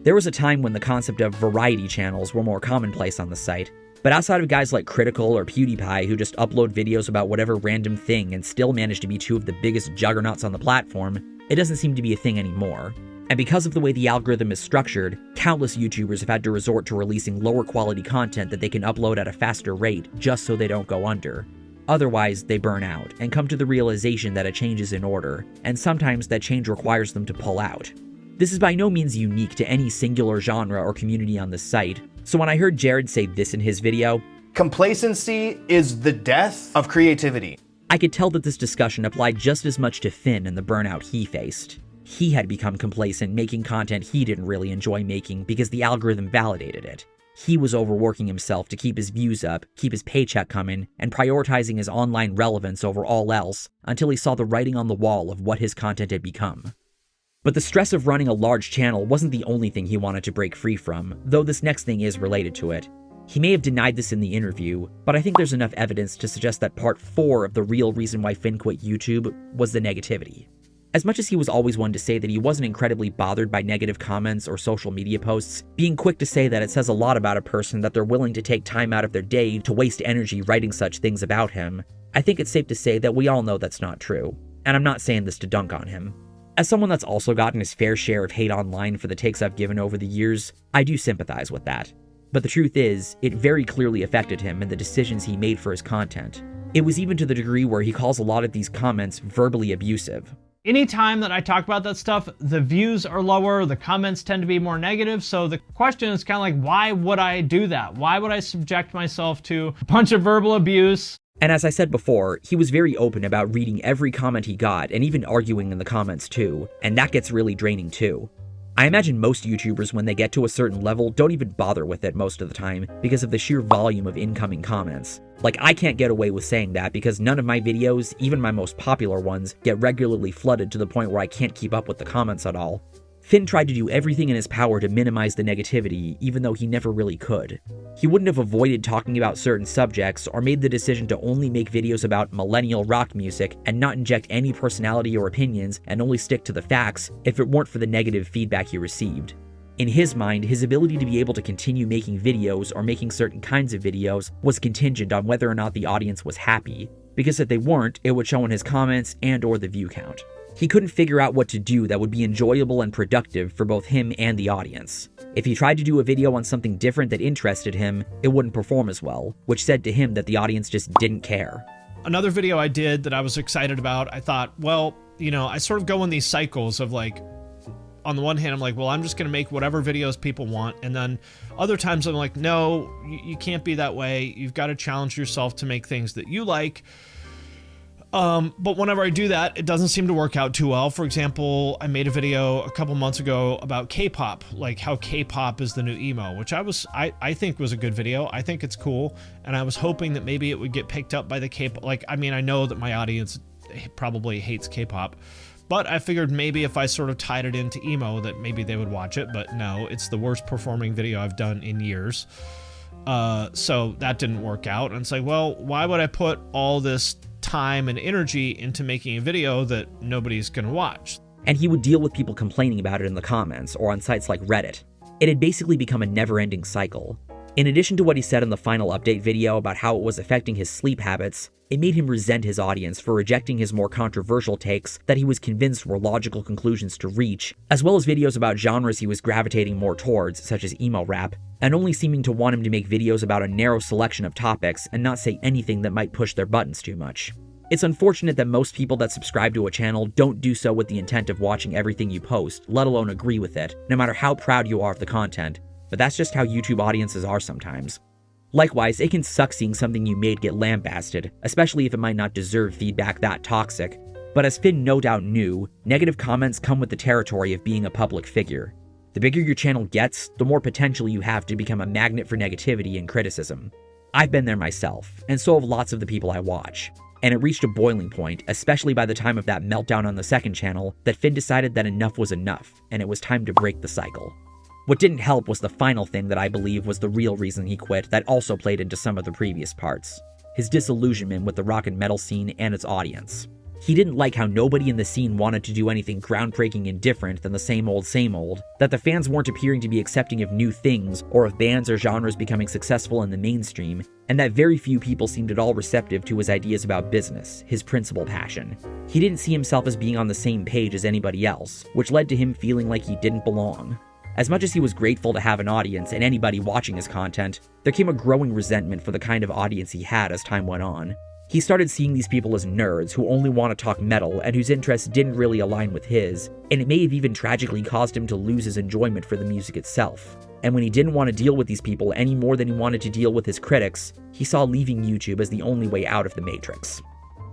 There was a time when the concept of variety channels were more commonplace on the site, but outside of guys like Critical or PewDiePie who just upload videos about whatever random thing and still manage to be two of the biggest juggernauts on the platform, it doesn't seem to be a thing anymore. And because of the way the algorithm is structured, countless YouTubers have had to resort to releasing lower quality content that they can upload at a faster rate just so they don't go under. Otherwise, they burn out and come to the realization that a change is in order, and sometimes that change requires them to pull out. This is by no means unique to any singular genre or community on this site, so when I heard Jared say this in his video, "Complacency is the death of creativity," I could tell that this discussion applied just as much to Finn and the burnout he faced. He had become complacent making content he didn't really enjoy making because the algorithm validated it. He was overworking himself to keep his views up, keep his paycheck coming, and prioritizing his online relevance over all else until he saw the writing on the wall of what his content had become. But the stress of running a large channel wasn't the only thing he wanted to break free from, though this next thing is related to it. He may have denied this in the interview, but I think there's enough evidence to suggest that part 4 of the real reason why Finn quit YouTube was the negativity. As much as he was always one to say that he wasn't incredibly bothered by negative comments or social media posts, being quick to say that it says a lot about a person that they're willing to take time out of their day to waste energy writing such things about him, I think it's safe to say that we all know that's not true. And I'm not saying this to dunk on him. As someone that's also gotten his fair share of hate online for the takes I've given over the years, I do sympathize with that. But the truth is, it very clearly affected him and the decisions he made for his content. It was even to the degree where he calls a lot of these comments verbally abusive. Anytime that I talk about that stuff, the views are lower, the comments tend to be more negative, so the question is kind of like, why would I do that? Why would I subject myself to a bunch of verbal abuse? And as I said before, he was very open about reading every comment he got and even arguing in the comments too, and that gets really draining too. I imagine most YouTubers when they get to a certain level don't even bother with it most of the time because of the sheer volume of incoming comments. Like, I can't get away with saying that because none of my videos, even my most popular ones, get regularly flooded to the point where I can't keep up with the comments at all. Finn tried to do everything in his power to minimize the negativity, even though he never really could. He wouldn't have avoided talking about certain subjects or made the decision to only make videos about millennial rock music and not inject any personality or opinions and only stick to the facts if it weren't for the negative feedback he received. In his mind, his ability to be able to continue making videos or making certain kinds of videos was contingent on whether or not the audience was happy, because if they weren't, it would show in his comments and/or the view count. He couldn't figure out what to do that would be enjoyable and productive for both him and the audience. If he tried to do a video on something different that interested him, it wouldn't perform as well, which said to him that the audience just didn't care. Another video I did that I was excited about, I thought, well, you know, I sort of go in these cycles of like, on the one hand, I'm like, well, I'm just going to make whatever videos people want. And then other times I'm like, no, you can't be that way. You've got to challenge yourself to make things that you like. But whenever I do that, it doesn't seem to work out too well. For example, I made a video a couple months ago about K-pop, like how K-pop is the new emo, which I think was a good video. I think it's cool. And I was hoping that maybe it would get picked up by the K-pop. Like, I mean, I know that my audience probably hates K-pop, but I figured maybe if I sort of tied it into emo that maybe they would watch it. But no, it's the worst performing video I've done in years. So that didn't work out. And it's like, well, why would I put all this time and energy into making a video that nobody's gonna watch? And he would deal with people complaining about it in the comments or on sites like Reddit. It had basically become a never-ending cycle. In addition to what he said in the final update video about how it was affecting his sleep habits, it made him resent his audience for rejecting his more controversial takes that he was convinced were logical conclusions to reach, as well as videos about genres he was gravitating more towards, such as emo rap, and only seeming to want him to make videos about a narrow selection of topics and not say anything that might push their buttons too much. It's unfortunate that most people that subscribe to a channel don't do so with the intent of watching everything you post, let alone agree with it, no matter how proud you are of the content, but that's just how YouTube audiences are sometimes. Likewise, it can suck seeing something you made get lambasted, especially if it might not deserve feedback that toxic. But as Finn no doubt knew, negative comments come with the territory of being a public figure. The bigger your channel gets, the more potential you have to become a magnet for negativity and criticism. I've been there myself, and so have lots of the people I watch. And it reached a boiling point, especially by the time of that meltdown on the second channel, that Finn decided that enough was enough, and it was time to break the cycle. What didn't help was the final thing that I believe was the real reason he quit that also played into some of the previous parts: his disillusionment with the rock and metal scene and its audience. He didn't like how nobody in the scene wanted to do anything groundbreaking and different than the same old, that the fans weren't appearing to be accepting of new things or of bands or genres becoming successful in the mainstream, and that very few people seemed at all receptive to his ideas about business, his principal passion. He didn't see himself as being on the same page as anybody else, which led to him feeling like he didn't belong. As much as he was grateful to have an audience and anybody watching his content, there came a growing resentment for the kind of audience he had as time went on. He started seeing these people as nerds who only want to talk metal and whose interests didn't really align with his, and it may have even tragically caused him to lose his enjoyment for the music itself. And when he didn't want to deal with these people any more than he wanted to deal with his critics, he saw leaving YouTube as the only way out of the matrix.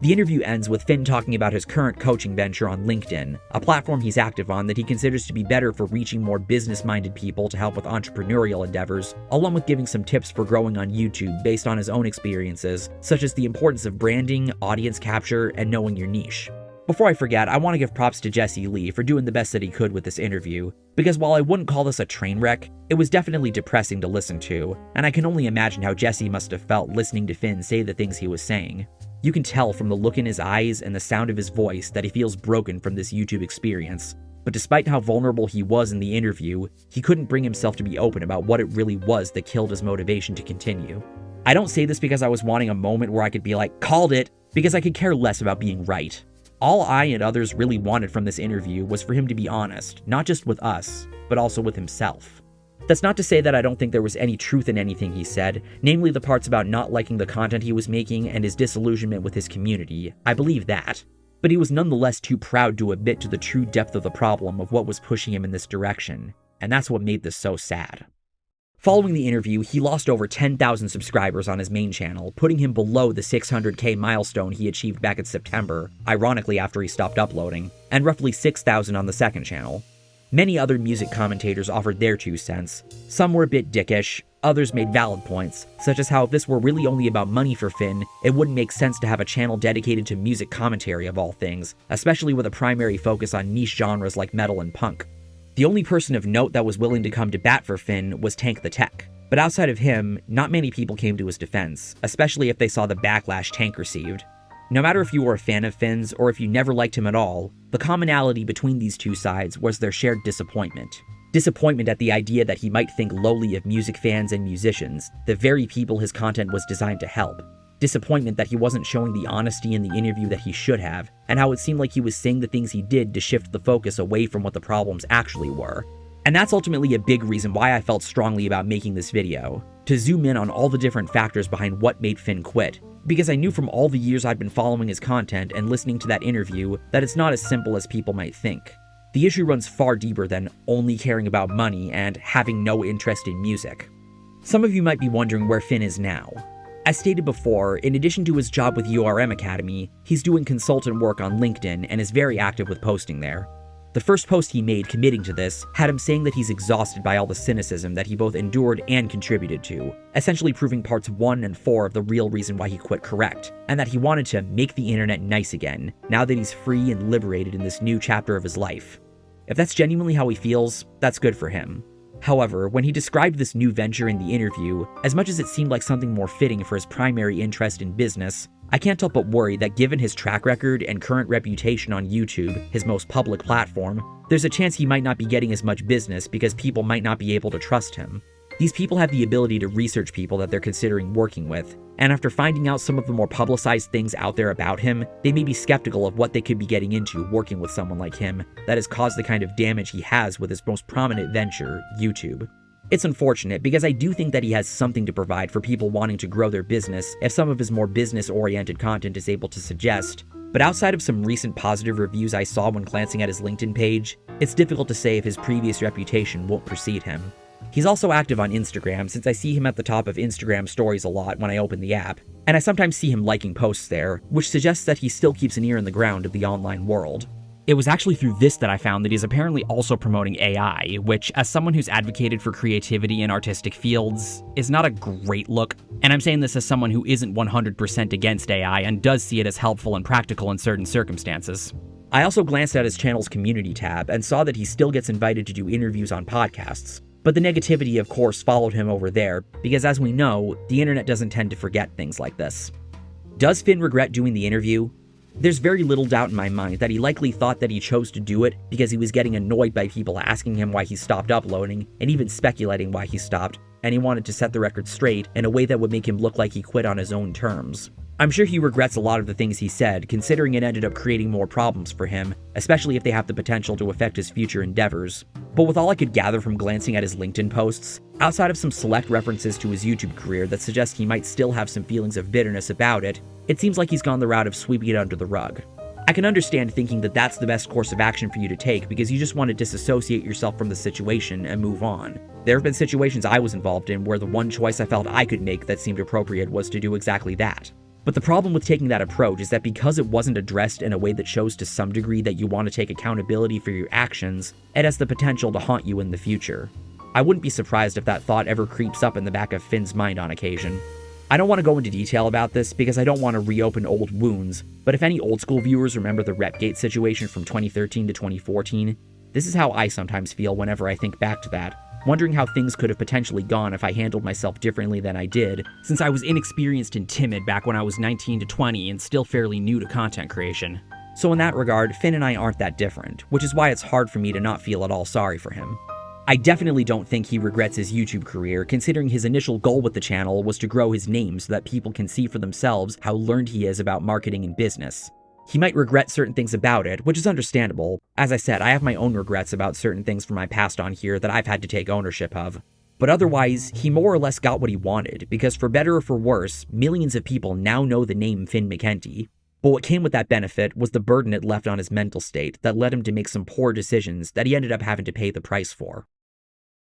The interview ends with Finn talking about his current coaching venture on LinkedIn, a platform he's active on that he considers to be better for reaching more business-minded people to help with entrepreneurial endeavors, along with giving some tips for growing on YouTube based on his own experiences, such as the importance of branding, audience capture, and knowing your niche. Before I forget, I want to give props to Jesse Lee for doing the best that he could with this interview, because while I wouldn't call this a train wreck, it was definitely depressing to listen to, and I can only imagine how Jesse must have felt listening to Finn say the things he was saying. You can tell from the look in his eyes and the sound of his voice that he feels broken from this YouTube experience, but despite how vulnerable he was in the interview, he couldn't bring himself to be open about what it really was that killed his motivation to continue. I don't say this because I was wanting a moment where I could be like, called it, because I could care less about being right. All I and others really wanted from this interview was for him to be honest, not just with us, but also with himself. That's not to say that I don't think there was any truth in anything he said, namely the parts about not liking the content he was making and his disillusionment with his community. I believe that. But he was nonetheless too proud to admit to the true depth of the problem of what was pushing him in this direction, and that's what made this so sad. Following the interview, he lost over 10,000 subscribers on his main channel, putting him below the 600k milestone he achieved back in September, ironically after he stopped uploading, and roughly 6,000 on the second channel. Many other music commentators offered their 2 cents. Some were a bit dickish, others made valid points, such as how if this were really only about money for Finn, it wouldn't make sense to have a channel dedicated to music commentary of all things, especially with a primary focus on niche genres like metal and punk. The only person of note that was willing to come to bat for Finn was Tank the Tech, but outside of him, not many people came to his defense, especially if they saw the backlash Tank received. No matter if you were a fan of Finn's or if you never liked him at all, the commonality between these two sides was their shared disappointment. Disappointment at the idea that he might think lowly of music fans and musicians, the very people his content was designed to help. Disappointment that he wasn't showing the honesty in the interview that he should have, and how it seemed like he was saying the things he did to shift the focus away from what the problems actually were. And that's ultimately a big reason why I felt strongly about making this video, to zoom in on all the different factors behind what made Finn quit, because I knew from all the years I'd been following his content and listening to that interview that it's not as simple as people might think. The issue runs far deeper than only caring about money and having no interest in music. Some of you might be wondering where Finn is now. As stated before, in addition to his job with URM Academy, he's doing consultant work on LinkedIn and is very active with posting there. The first post he made committing to this had him saying that he's exhausted by all the cynicism that he both endured and contributed to, essentially proving parts 1 and 4 of the real reason why he quit correct, and that he wanted to make the internet nice again, now that he's free and liberated in this new chapter of his life. If that's genuinely how he feels, that's good for him. However, when he described this new venture in the interview, as much as it seemed like something more fitting for his primary interest in business, I can't help but worry that given his track record and current reputation on YouTube, his most public platform, there's a chance he might not be getting as much business because people might not be able to trust him. These people have the ability to research people that they're considering working with, and after finding out some of the more publicized things out there about him, they may be skeptical of what they could be getting into working with someone like him that has caused the kind of damage he has with his most prominent venture, YouTube. It's unfortunate because I do think that he has something to provide for people wanting to grow their business if some of his more business-oriented content is able to suggest, but outside of some recent positive reviews I saw when glancing at his LinkedIn page, it's difficult to say if his previous reputation won't precede him. He's also active on Instagram, since I see him at the top of Instagram stories a lot when I open the app, and I sometimes see him liking posts there, which suggests that he still keeps an ear in the ground of the online world. It was actually through this that I found that he's apparently also promoting AI, which, as someone who's advocated for creativity in artistic fields, is not a great look. And I'm saying this as someone who isn't 100% against AI and does see it as helpful and practical in certain circumstances. I also glanced at his channel's community tab and saw that he still gets invited to do interviews on podcasts. But the negativity, of course, followed him over there, because as we know, the internet doesn't tend to forget things like this. Does Finn regret doing the interview? There's very little doubt in my mind that he likely thought that he chose to do it because he was getting annoyed by people asking him why he stopped uploading, and even speculating why he stopped, and he wanted to set the record straight in a way that would make him look like he quit on his own terms. I'm sure he regrets a lot of the things he said, considering it ended up creating more problems for him, especially if they have the potential to affect his future endeavors. But with all I could gather from glancing at his LinkedIn posts, outside of some select references to his YouTube career that suggest he might still have some feelings of bitterness about it, it seems like he's gone the route of sweeping it under the rug. I can understand thinking that that's the best course of action for you to take because you just want to disassociate yourself from the situation and move on. There have been situations I was involved in where the one choice I felt I could make that seemed appropriate was to do exactly that. But the problem with taking that approach is that because it wasn't addressed in a way that shows to some degree that you want to take accountability for your actions, it has the potential to haunt you in the future. I wouldn't be surprised if that thought ever creeps up in the back of Finn's mind on occasion. I don't want to go into detail about this because I don't want to reopen old wounds, but if any old school viewers remember the Repgate situation from 2013 to 2014, this is how I sometimes feel whenever I think back to that, wondering how things could have potentially gone if I handled myself differently than I did, since I was inexperienced and timid back when I was 19 to 20 and still fairly new to content creation. So in that regard, Finn and I aren't that different, which is why it's hard for me to not feel at all sorry for him. I definitely don't think he regrets his YouTube career, considering his initial goal with the channel was to grow his name so that people can see for themselves how learned he is about marketing and business. He might regret certain things about it, which is understandable. As I said, I have my own regrets about certain things from my past on here that I've had to take ownership of. But otherwise, he more or less got what he wanted, because for better or for worse, millions of people now know the name Finn McKenty. But what came with that benefit was the burden it left on his mental state that led him to make some poor decisions that he ended up having to pay the price for.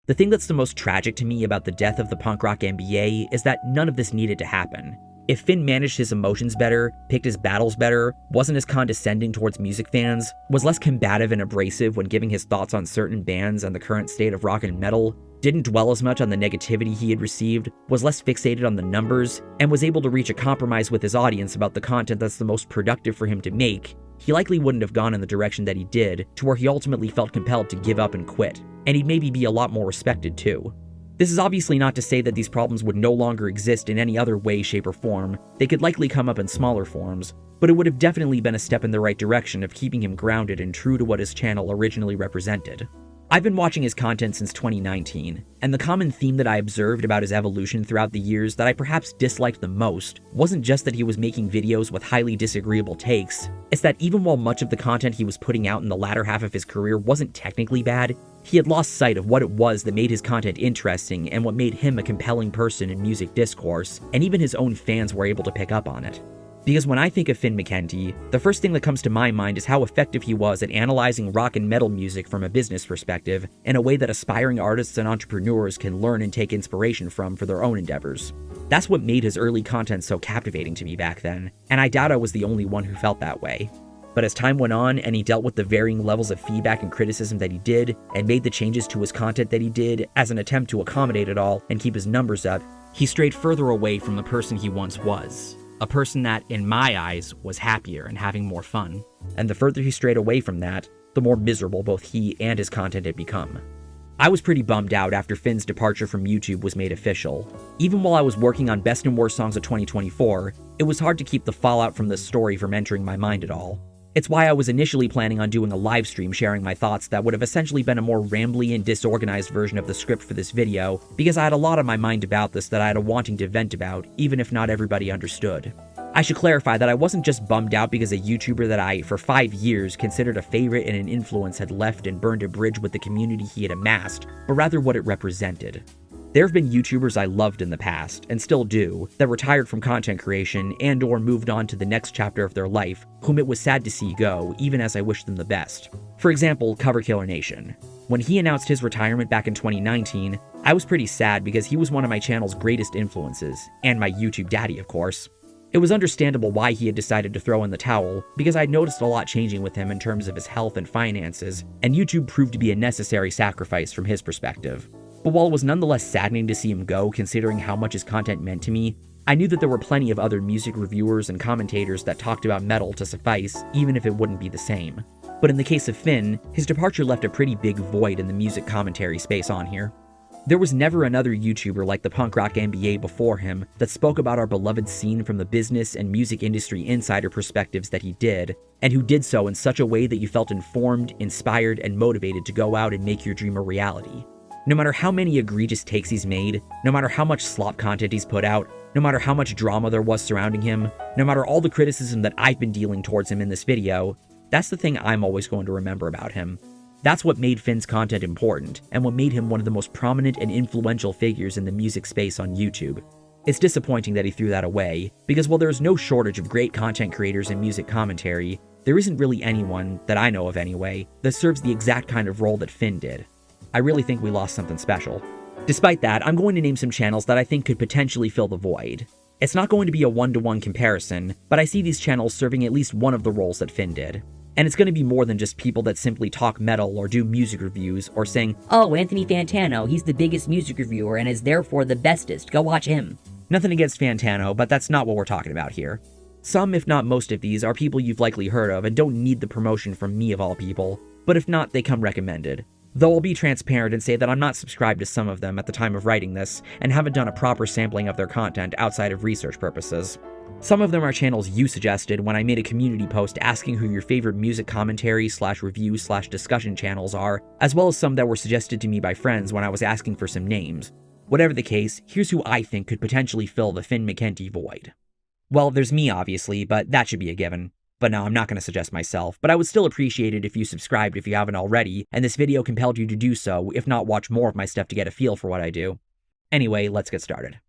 The thing that's the most tragic to me about the death of the Punk Rock MBA is that none of this needed to happen. If Finn managed his emotions better, picked his battles better, wasn't as condescending towards music fans, was less combative and abrasive when giving his thoughts on certain bands and the current state of rock and metal, didn't dwell as much on the negativity he had received, was less fixated on the numbers, and was able to reach a compromise with his audience about the content that's the most productive for him to make, he likely wouldn't have gone in the direction that he did, to where he ultimately felt compelled to give up and quit, and he'd maybe be a lot more respected too. This is obviously not to say that these problems would no longer exist in any other way, shape, or form. They could likely come up in smaller forms, but it would have definitely been a step in the right direction of keeping him grounded and true to what his channel originally represented. I've been watching his content since 2019, and the common theme that I observed about his evolution throughout the years that I perhaps disliked the most wasn't just that he was making videos with highly disagreeable takes, it's that even while much of the content he was putting out in the latter half of his career wasn't technically bad, he had lost sight of what it was that made his content interesting and what made him a compelling person in music discourse, and even his own fans were able to pick up on it. Because when I think of Finn McKenty, the first thing that comes to my mind is how effective he was at analyzing rock and metal music from a business perspective in a way that aspiring artists and entrepreneurs can learn and take inspiration from for their own endeavors. That's what made his early content so captivating to me back then, and I doubt I was the only one who felt that way. But as time went on and he dealt with the varying levels of feedback and criticism that he did, and made the changes to his content that he did as an attempt to accommodate it all and keep his numbers up, he strayed further away from the person he once was. A person that, in my eyes, was happier and having more fun. And the further he strayed away from that, the more miserable both he and his content had become. I was pretty bummed out after Finn's departure from YouTube was made official. Even while I was working on Best and Worst Songs of 2024, it was hard to keep the fallout from this story from entering my mind at all. It's why I was initially planning on doing a live stream sharing my thoughts that would have essentially been a more rambly and disorganized version of the script for this video, because I had a lot on my mind about this that I had a wanting to vent about, even if not everybody understood. I should clarify that I wasn't just bummed out because a YouTuber that I, for 5 years, considered a favorite and an influence had left and burned a bridge with the community he had amassed, but rather what it represented. There have been YouTubers I loved in the past, and still do, that retired from content creation and or moved on to the next chapter of their life, whom it was sad to see go, even as I wished them the best. For example, Coverkiller Nation. When he announced his retirement back in 2019, I was pretty sad because he was one of my channel's greatest influences, and my YouTube daddy, of course. It was understandable why he had decided to throw in the towel, because I'd noticed a lot changing with him in terms of his health and finances, and YouTube proved to be a necessary sacrifice from his perspective. But while it was nonetheless saddening to see him go, considering how much his content meant to me, I knew that there were plenty of other music reviewers and commentators that talked about metal to suffice, even if it wouldn't be the same. But in the case of Finn, his departure left a pretty big void in the music commentary space on here. There was never another YouTuber like the Punk Rock MBA before him that spoke about our beloved scene from the business and music industry insider perspectives that he did, and who did so in such a way that you felt informed, inspired, and motivated to go out and make your dream a reality. No matter how many egregious takes he's made, no matter how much slop content he's put out, no matter how much drama there was surrounding him, no matter all the criticism that I've been dealing towards him in this video, that's the thing I'm always going to remember about him. That's what made Finn's content important, and what made him one of the most prominent and influential figures in the music space on YouTube. It's disappointing that he threw that away, because while there's no shortage of great content creators in music commentary, there isn't really anyone, that I know of anyway, that serves the exact kind of role that Finn did. I really think we lost something special. Despite that, I'm going to name some channels that I think could potentially fill the void. It's not going to be a one-to-one comparison, but I see these channels serving at least one of the roles that Finn did. And it's going to be more than just people that simply talk metal or do music reviews or saying, "Oh, Anthony Fantano, he's the biggest music reviewer and is therefore the bestest, go watch him." Nothing against Fantano, but that's not what we're talking about here. Some, if not most of these, are people you've likely heard of and don't need the promotion from me of all people, but if not, they come recommended. Though I'll be transparent and say that I'm not subscribed to some of them at the time of writing this, and haven't done a proper sampling of their content outside of research purposes. Some of them are channels you suggested when I made a community post asking who your favorite music commentary / review / discussion channels are, as well as some that were suggested to me by friends when I was asking for some names. Whatever the case, here's who I think could potentially fill the Finn McKenty void. Well, there's me obviously, but that should be a given. But no, I'm not going to suggest myself, but I would still appreciate it if you subscribed if you haven't already, and this video compelled you to do so, if not watch more of my stuff to get a feel for what I do. Anyway, let's get started.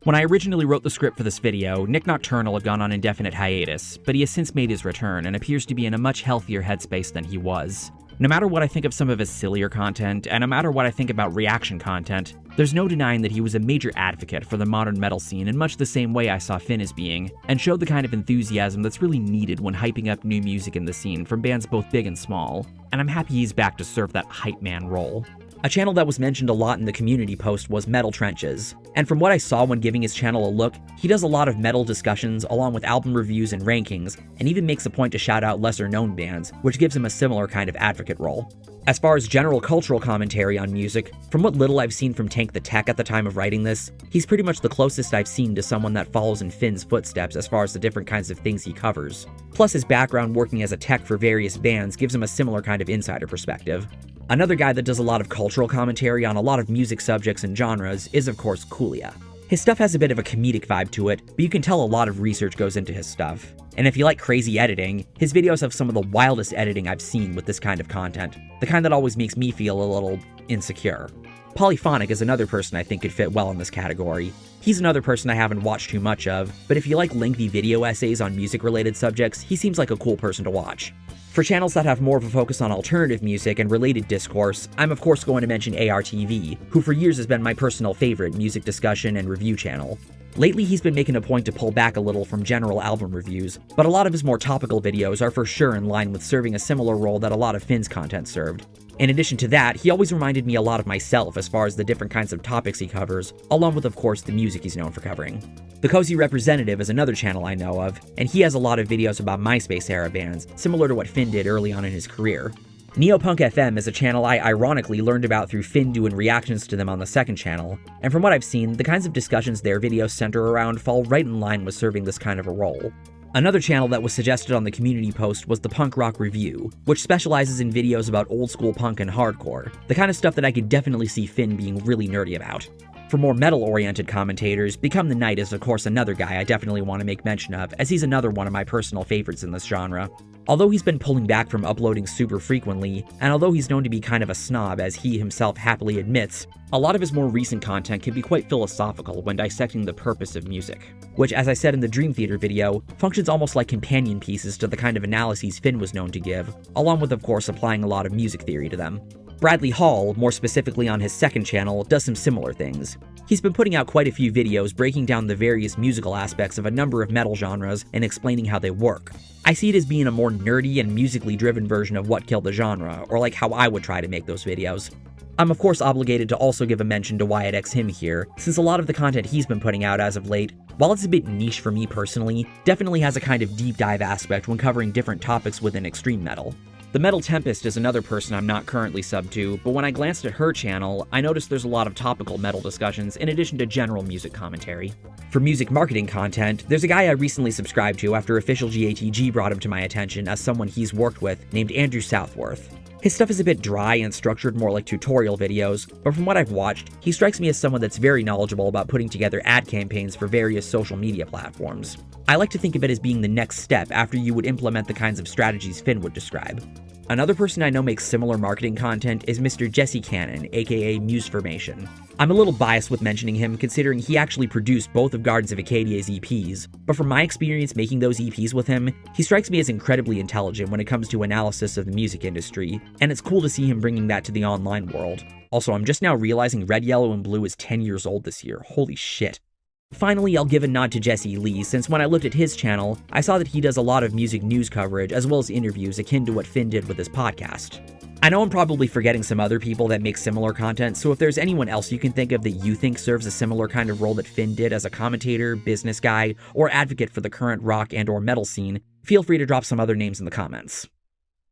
When I originally wrote the script for this video, Nick Nocturnal had gone on indefinite hiatus, but he has since made his return and appears to be in a much healthier headspace than he was. No matter what I think of some of his sillier content, and no matter what I think about reaction content, there's no denying that he was a major advocate for the modern metal scene in much the same way I saw Finn as being, and showed the kind of enthusiasm that's really needed when hyping up new music in the scene from bands both big and small, and I'm happy he's back to serve that hype man role. A channel that was mentioned a lot in the community post was Metal Trenches, and from what I saw when giving his channel a look, he does a lot of metal discussions along with album reviews and rankings, and even makes a point to shout out lesser known bands, which gives him a similar kind of advocate role. As far as general cultural commentary on music, from what little I've seen from Tank the Tech at the time of writing this, he's pretty much the closest I've seen to someone that follows in Finn's footsteps as far as the different kinds of things he covers. Plus his background working as a tech for various bands gives him a similar kind of insider perspective. Another guy that does a lot of cultural commentary on a lot of music subjects and genres is of course Coolio. His stuff has a bit of a comedic vibe to it, but you can tell a lot of research goes into his stuff. And if you like crazy editing, his videos have some of the wildest editing I've seen with this kind of content, the kind that always makes me feel a little insecure. Polyphonic is another person I think could fit well in this category. He's another person I haven't watched too much of, but if you like lengthy video essays on music-related subjects, he seems like a cool person to watch. For channels that have more of a focus on alternative music and related discourse, I'm of course going to mention ARTV, who for years has been my personal favorite music discussion and review channel. Lately he's been making a point to pull back a little from general album reviews, but a lot of his more topical videos are for sure in line with serving a similar role that a lot of Finn's content served. In addition to that, he always reminded me a lot of myself as far as the different kinds of topics he covers, along with of course the music he's known for covering. The Cozy Representative is another channel I know of, and he has a lot of videos about MySpace era bands, similar to what Finn did early on in his career. Neopunk FM is a channel I ironically learned about through Finn doing reactions to them on the second channel, and from what I've seen, the kinds of discussions their videos center around fall right in line with serving this kind of a role. Another channel that was suggested on the community post was the Punk Rock Review, which specializes in videos about old school punk and hardcore, the kind of stuff that I could definitely see Finn being really nerdy about. For more metal-oriented commentators, Become the Night is of course another guy I definitely want to make mention of, as he's another one of my personal favorites in this genre. Although he's been pulling back from uploading super frequently, and although he's known to be kind of a snob as he himself happily admits, a lot of his more recent content can be quite philosophical when dissecting the purpose of music, which, as I said in the Dream Theater video, functions almost like companion pieces to the kind of analyses Finn was known to give, along with of course applying a lot of music theory to them. Bradley Hall, more specifically on his second channel, does some similar things. He's been putting out quite a few videos breaking down the various musical aspects of a number of metal genres and explaining how they work. I see it as being a more nerdy and musically driven version of what killed the genre, or like how I would try to make those videos. I'm of course obligated to also give a mention to Wyatt X Him here, since a lot of the content he's been putting out as of late, while it's a bit niche for me personally, definitely has a kind of deep dive aspect when covering different topics within extreme metal. The Metal Tempest is another person I'm not currently subbed to, but when I glanced at her channel, I noticed there's a lot of topical metal discussions in addition to general music commentary. For music marketing content, there's a guy I recently subscribed to after Official GATG brought him to my attention as someone he's worked with, named Andrew Southworth. His stuff is a bit dry and structured more like tutorial videos, but from what I've watched, he strikes me as someone that's very knowledgeable about putting together ad campaigns for various social media platforms. I like to think of it as being the next step after you would implement the kinds of strategies Finn would describe. Another person I know makes similar marketing content is Mr. Jesse Cannon, aka Museformation. I'm a little biased with mentioning him considering he actually produced both of Gardens of Acadia's EPs, but from my experience making those EPs with him, he strikes me as incredibly intelligent when it comes to analysis of the music industry, and it's cool to see him bringing that to the online world. Also, I'm just now realizing Red, Yellow, and Blue is 10 years old this year, holy shit. Finally, I'll give a nod to Jesse Lee, since when I looked at his channel, I saw that he does a lot of music news coverage as well as interviews akin to what Finn did with his podcast. I know I'm probably forgetting some other people that make similar content, so if there's anyone else you can think of that you think serves a similar kind of role that Finn did as a commentator, business guy, or advocate for the current rock and or metal scene, feel free to drop some other names in the comments.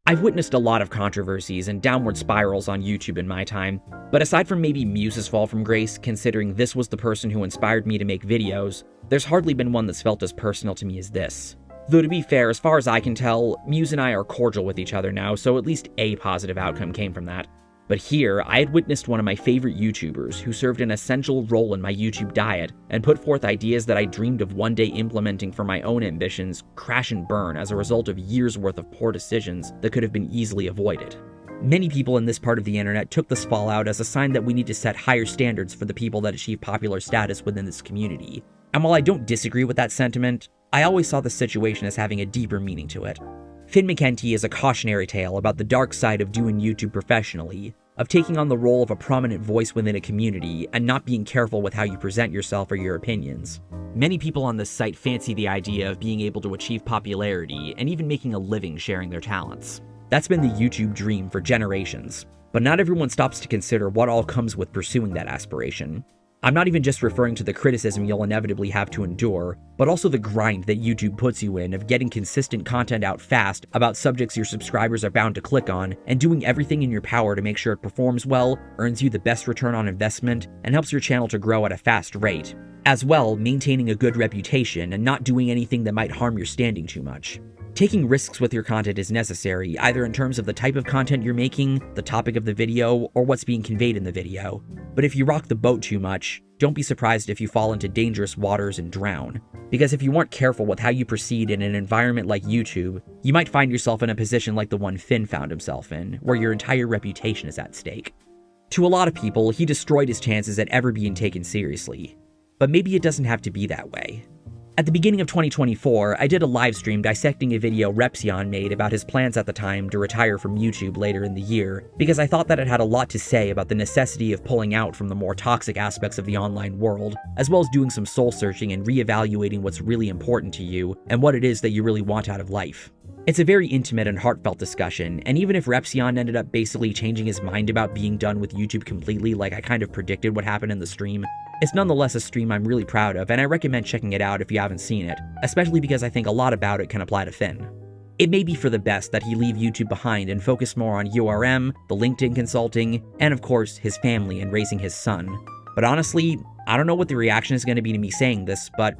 I've witnessed a lot of controversies and downward spirals on YouTube in my time, but aside from maybe Muse's fall from grace, considering this was the person who inspired me to make videos, there's hardly been one that's felt as personal to me as this. Though to be fair, as far as I can tell, Muse and I are cordial with each other now, so at least a positive outcome came from that. But here, I had witnessed one of my favorite YouTubers who served an essential role in my YouTube diet and put forth ideas that I dreamed of one day implementing for my own ambitions crash and burn as a result of years worth of poor decisions that could have been easily avoided. Many people in this part of the internet took this fallout as a sign that we need to set higher standards for the people that achieve popular status within this community. And while I don't disagree with that sentiment, I always saw the situation as having a deeper meaning to it. Finn McKenty is a cautionary tale about the dark side of doing YouTube professionally, of taking on the role of a prominent voice within a community and not being careful with how you present yourself or your opinions. Many people on this site fancy the idea of being able to achieve popularity and even making a living sharing their talents. That's been the YouTube dream for generations, but not everyone stops to consider what all comes with pursuing that aspiration. I'm not even just referring to the criticism you'll inevitably have to endure, but also the grind that YouTube puts you in of getting consistent content out fast about subjects your subscribers are bound to click on, and doing everything in your power to make sure it performs well, earns you the best return on investment, and helps your channel to grow at a fast rate. As well, maintaining a good reputation and not doing anything that might harm your standing too much. Taking risks with your content is necessary, either in terms of the type of content you're making, the topic of the video, or what's being conveyed in the video. But if you rock the boat too much, don't be surprised if you fall into dangerous waters and drown. Because if you aren't careful with how you proceed in an environment like YouTube, you might find yourself in a position like the one Finn found himself in, where your entire reputation is at stake. To a lot of people, he destroyed his chances at ever being taken seriously. But maybe it doesn't have to be that way. At the beginning of 2024, I did a live stream dissecting a video Repsion made about his plans at the time to retire from YouTube later in the year, because I thought that it had a lot to say about the necessity of pulling out from the more toxic aspects of the online world, as well as doing some soul searching and reevaluating what's really important to you and what it is that you really want out of life. It's a very intimate and heartfelt discussion, and even if Repsion ended up basically changing his mind about being done with YouTube completely like I kind of predicted would happen in the stream, it's nonetheless a stream I'm really proud of, and I recommend checking it out if you haven't seen it, especially because I think a lot about it can apply to Finn. It may be for the best that he leave YouTube behind and focus more on URM, the LinkedIn consulting, and of course, his family and raising his son. But honestly, I don't know what the reaction is going to be to me saying this, but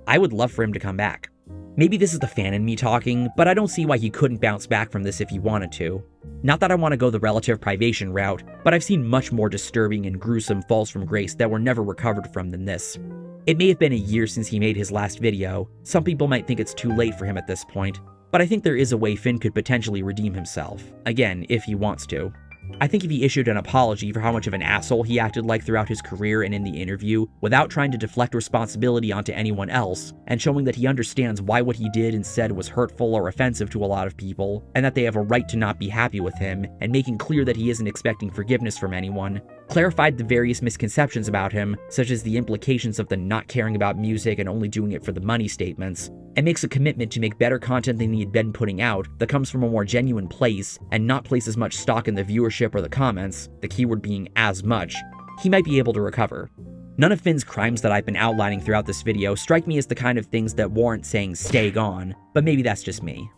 I would love for him to come back. Maybe this is the fan in me talking, but I don't see why he couldn't bounce back from this if he wanted to. Not that I want to go the relative privation route, but I've seen much more disturbing and gruesome falls from grace that were never recovered from than this. It may have been a year since he made his last video. Some people might think it's too late for him at this point, but I think there is a way Finn could potentially redeem himself. Again, if he wants to. I think if he issued an apology for how much of an asshole he acted like throughout his career and in the interview, without trying to deflect responsibility onto anyone else, and showing that he understands why what he did and said was hurtful or offensive to a lot of people, and that they have a right to not be happy with him, and making clear that he isn't expecting forgiveness from anyone, clarified the various misconceptions about him, such as the implications of the not caring about music and only doing it for the money statements, and makes a commitment to make better content than he had been putting out that comes from a more genuine place and not place as much stock in the viewership or the comments, the keyword being as much, he might be able to recover. None of Finn's crimes that I've been outlining throughout this video strike me as the kind of things that warrant saying stay gone, but maybe that's just me.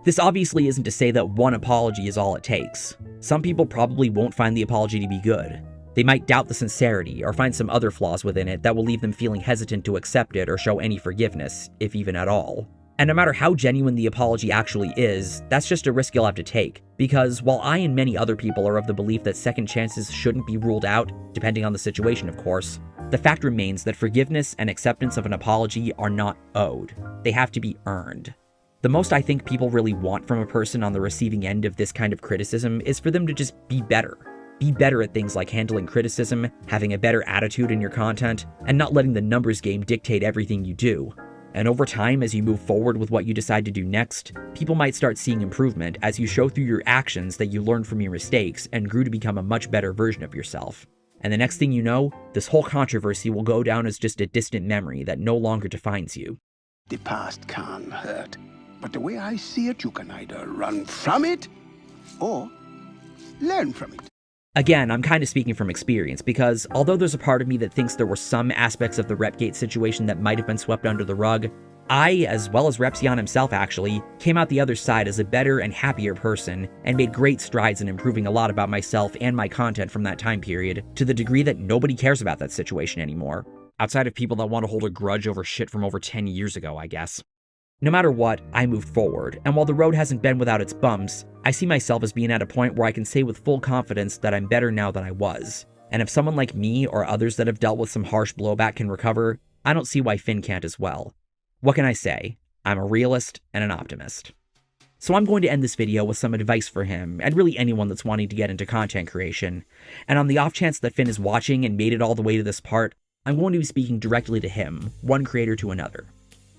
This obviously isn't to say that one apology is all it takes. Some people probably won't find the apology to be good. They might doubt the sincerity or find some other flaws within it that will leave them feeling hesitant to accept it or show any forgiveness, if even at all. And no matter how genuine the apology actually is, that's just a risk you'll have to take, because while I and many other people are of the belief that second chances shouldn't be ruled out, depending on the situation of course, the fact remains that forgiveness and acceptance of an apology are not owed. They have to be earned. The most I think people really want from a person on the receiving end of this kind of criticism is for them to just be better. Be better at things like handling criticism, having a better attitude in your content, and not letting the numbers game dictate everything you do. And over time, as you move forward with what you decide to do next, people might start seeing improvement as you show through your actions that you learned from your mistakes and grew to become a much better version of yourself. And the next thing you know, this whole controversy will go down as just a distant memory that no longer defines you. The past can hurt, but the way I see it, you can either run from it or learn from it. Again, I'm kind of speaking from experience, because although there's a part of me that thinks there were some aspects of the Repgate situation that might have been swept under the rug, I, as well as Repzion himself actually, came out the other side as a better and happier person, and made great strides in improving a lot about myself and my content from that time period, to the degree that nobody cares about that situation anymore. Outside of people that want to hold a grudge over shit from over 10 years ago, I guess. No matter what, I moved forward, and while the road hasn't been without its bumps, I see myself as being at a point where I can say with full confidence that I'm better now than I was. And if someone like me or others that have dealt with some harsh blowback can recover, I don't see why Finn can't as well. What can I say? I'm a realist and an optimist. So I'm going to end this video with some advice for him, and really anyone that's wanting to get into content creation. And on the off chance that Finn is watching and made it all the way to this part, I'm going to be speaking directly to him, one creator to another.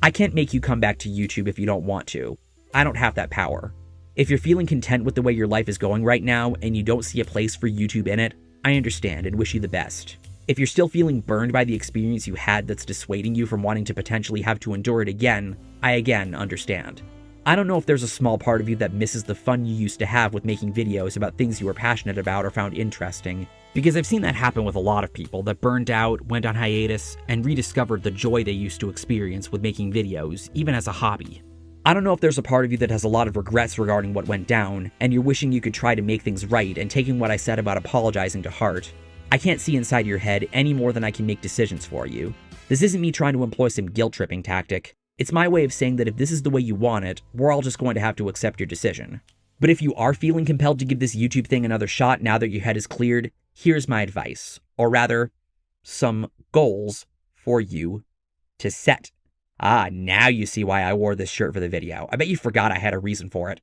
I can't make you come back to YouTube if you don't want to. I don't have that power. If you're feeling content with the way your life is going right now and you don't see a place for YouTube in it, I understand and wish you the best. If you're still feeling burned by the experience you had that's dissuading you from wanting to potentially have to endure it again, I again understand. I don't know if there's a small part of you that misses the fun you used to have with making videos about things you were passionate about or found interesting, because I've seen that happen with a lot of people that burned out, went on hiatus, and rediscovered the joy they used to experience with making videos, even as a hobby. I don't know if there's a part of you that has a lot of regrets regarding what went down, and you're wishing you could try to make things right and taking what I said about apologizing to heart. I can't see inside your head any more than I can make decisions for you. This isn't me trying to employ some guilt-tripping tactic. It's my way of saying that if this is the way you want it, we're all just going to have to accept your decision. But if you are feeling compelled to give this YouTube thing another shot now that your head is cleared, here's my advice, or rather, some goals for you to set. Ah, now you see why I wore this shirt for the video. I bet you forgot I had a reason for it.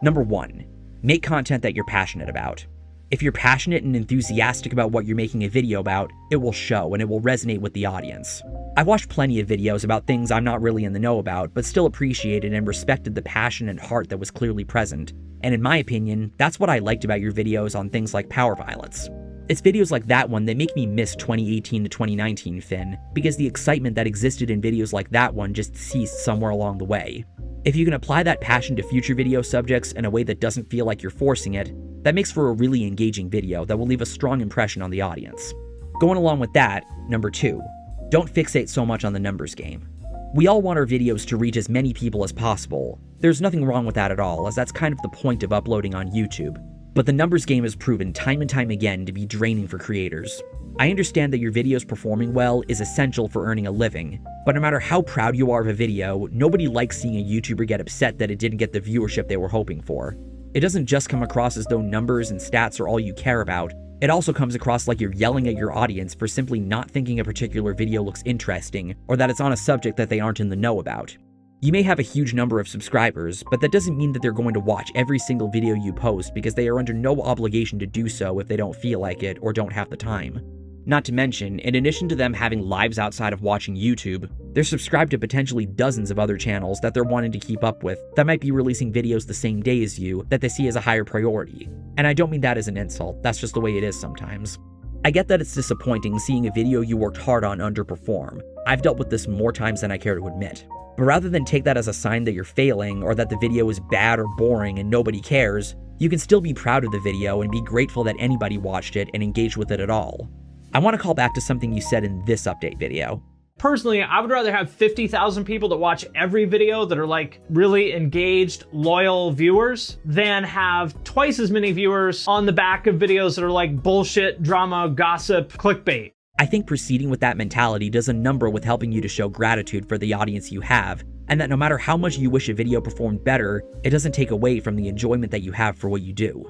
Number 1, make content that you're passionate about. If you're passionate and enthusiastic about what you're making a video about, it will show and it will resonate with the audience. I've watched plenty of videos about things I'm not really in the know about, but still appreciated and respected the passion and heart that was clearly present. And in my opinion, that's what I liked about your videos on things like power violence. It's videos like that one that make me miss 2018 to 2019 Finn, because the excitement that existed in videos like that one just ceased somewhere along the way. If you can apply that passion to future video subjects in a way that doesn't feel like you're forcing it, that makes for a really engaging video that will leave a strong impression on the audience. Going along with that, number 2, don't fixate so much on the numbers game. We all want our videos to reach as many people as possible. There's nothing wrong with that at all, as that's kind of the point of uploading on YouTube. But the numbers game has proven time and time again to be draining for creators. I understand that your videos performing well is essential for earning a living, but no matter how proud you are of a video, nobody likes seeing a YouTuber get upset that it didn't get the viewership they were hoping for. It doesn't just come across as though numbers and stats are all you care about, it also comes across like you're yelling at your audience for simply not thinking a particular video looks interesting, or that it's on a subject that they aren't in the know about. You may have a huge number of subscribers, but that doesn't mean that they're going to watch every single video you post because they are under no obligation to do so if they don't feel like it or don't have the time. Not to mention, in addition to them having lives outside of watching YouTube, they're subscribed to potentially dozens of other channels that they're wanting to keep up with that might be releasing videos the same day as you that they see as a higher priority. And I don't mean that as an insult, that's just the way it is sometimes. I get that it's disappointing seeing a video you worked hard on underperform. I've dealt with this more times than I care to admit. But rather than take that as a sign that you're failing or that the video is bad or boring and nobody cares, you can still be proud of the video and be grateful that anybody watched it and engaged with it at all. I want to call back to something you said in this update video. Personally, I would rather have 50,000 people that watch every video that are like really engaged, loyal viewers than have twice as many viewers on the back of videos that are like bullshit, drama, gossip, clickbait. I think proceeding with that mentality does a number with helping you to show gratitude for the audience you have, and that no matter how much you wish a video performed better, it doesn't take away from the enjoyment that you have for what you do.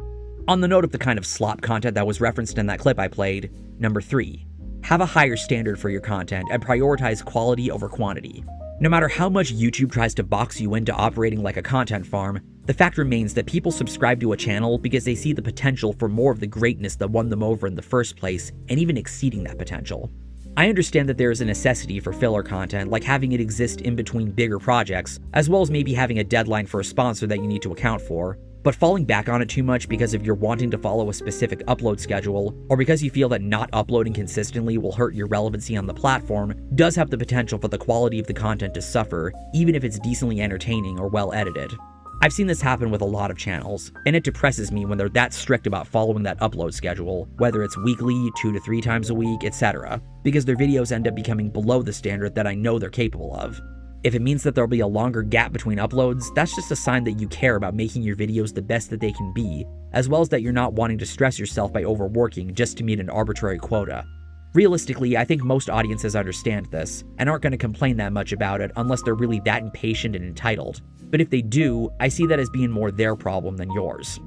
On the note of the kind of slop content that was referenced in that clip I played, number 3. Have a higher standard for your content and prioritize quality over quantity. No matter how much YouTube tries to box you into operating like a content farm, the fact remains that people subscribe to a channel because they see the potential for more of the greatness that won them over in the first place, and even exceeding that potential. I understand that there is a necessity for filler content, like having it exist in between bigger projects, as well as maybe having a deadline for a sponsor that you need to account for, but falling back on it too much because of you're wanting to follow a specific upload schedule, or because you feel that not uploading consistently will hurt your relevancy on the platform, does have the potential for the quality of the content to suffer, even if it's decently entertaining or well edited. I've seen this happen with a lot of channels, and it depresses me when they're that strict about following that upload schedule, whether it's weekly, 2 to 3 times a week, etc., because their videos end up becoming below the standard that I know they're capable of. If it means that there'll be a longer gap between uploads, that's just a sign that you care about making your videos the best that they can be, as well as that you're not wanting to stress yourself by overworking just to meet an arbitrary quota. Realistically, I think most audiences understand this, and aren't going to complain that much about it unless they're really that impatient and entitled. But if they do, I see that as being more their problem than yours.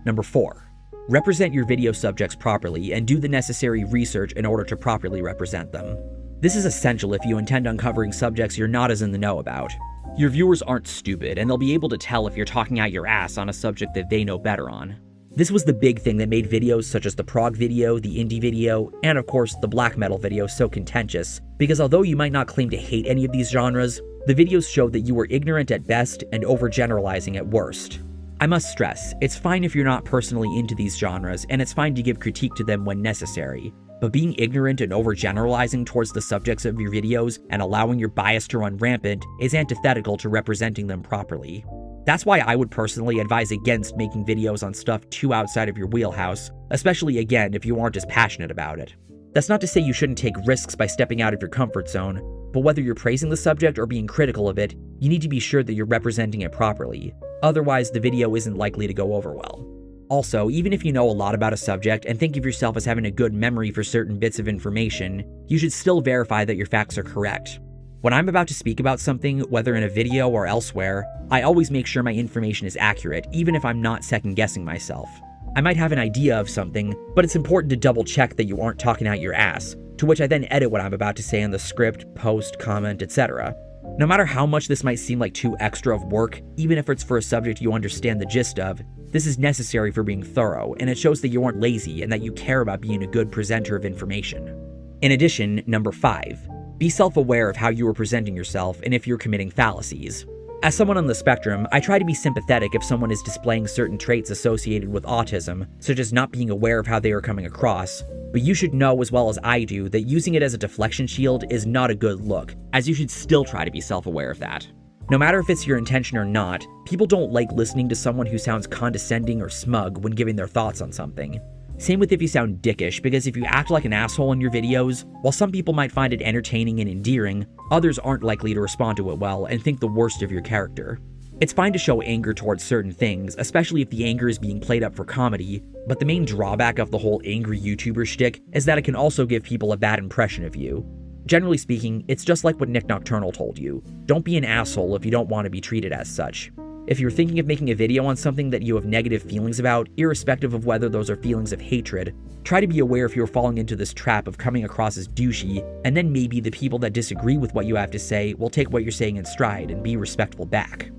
Number 4. Represent your video subjects properly and do the necessary research in order to properly represent them. This is essential if you intend on covering subjects you're not as in the know about. Your viewers aren't stupid, and they'll be able to tell if you're talking out your ass on a subject that they know better on. This was the big thing that made videos such as the prog video, the indie video, and of course the black metal video so contentious, because although you might not claim to hate any of these genres, the videos showed that you were ignorant at best and overgeneralizing at worst. I must stress, it's fine if you're not personally into these genres, and it's fine to give critique to them when necessary. But being ignorant and overgeneralizing towards the subjects of your videos and allowing your bias to run rampant is antithetical to representing them properly. That's why I would personally advise against making videos on stuff too outside of your wheelhouse, especially again if you aren't as passionate about it. That's not to say you shouldn't take risks by stepping out of your comfort zone, but whether you're praising the subject or being critical of it, you need to be sure that you're representing it properly. Otherwise, the video isn't likely to go over well. Also, even if you know a lot about a subject and think of yourself as having a good memory for certain bits of information, you should still verify that your facts are correct. When I'm about to speak about something, whether in a video or elsewhere, I always make sure my information is accurate, even if I'm not second-guessing myself. I might have an idea of something, but it's important to double-check that you aren't talking out your ass, to which I then edit what I'm about to say in the script, post, comment, etc. No matter how much this might seem like too extra of work, even if it's for a subject you understand the gist of, this is necessary for being thorough, and it shows that you aren't lazy and that you care about being a good presenter of information. In addition, number 5, be self-aware of how you are presenting yourself and if you're committing fallacies. As someone on the spectrum, I try to be sympathetic if someone is displaying certain traits associated with autism, such as not being aware of how they are coming across, but you should know as well as I do that using it as a deflection shield is not a good look, as you should still try to be self-aware of that. No matter if it's your intention or not, people don't like listening to someone who sounds condescending or smug when giving their thoughts on something. Same with if you sound dickish, because if you act like an asshole in your videos, while some people might find it entertaining and endearing, others aren't likely to respond to it well and think the worst of your character. It's fine to show anger towards certain things, especially if the anger is being played up for comedy, but the main drawback of the whole angry YouTuber shtick is that it can also give people a bad impression of you. Generally speaking, it's just like what Nick Nocturnal told you. Don't be an asshole if you don't want to be treated as such. If you're thinking of making a video on something that you have negative feelings about, irrespective of whether those are feelings of hatred, try to be aware if you're falling into this trap of coming across as douchey, and then maybe the people that disagree with what you have to say will take what you're saying in stride and be respectful back.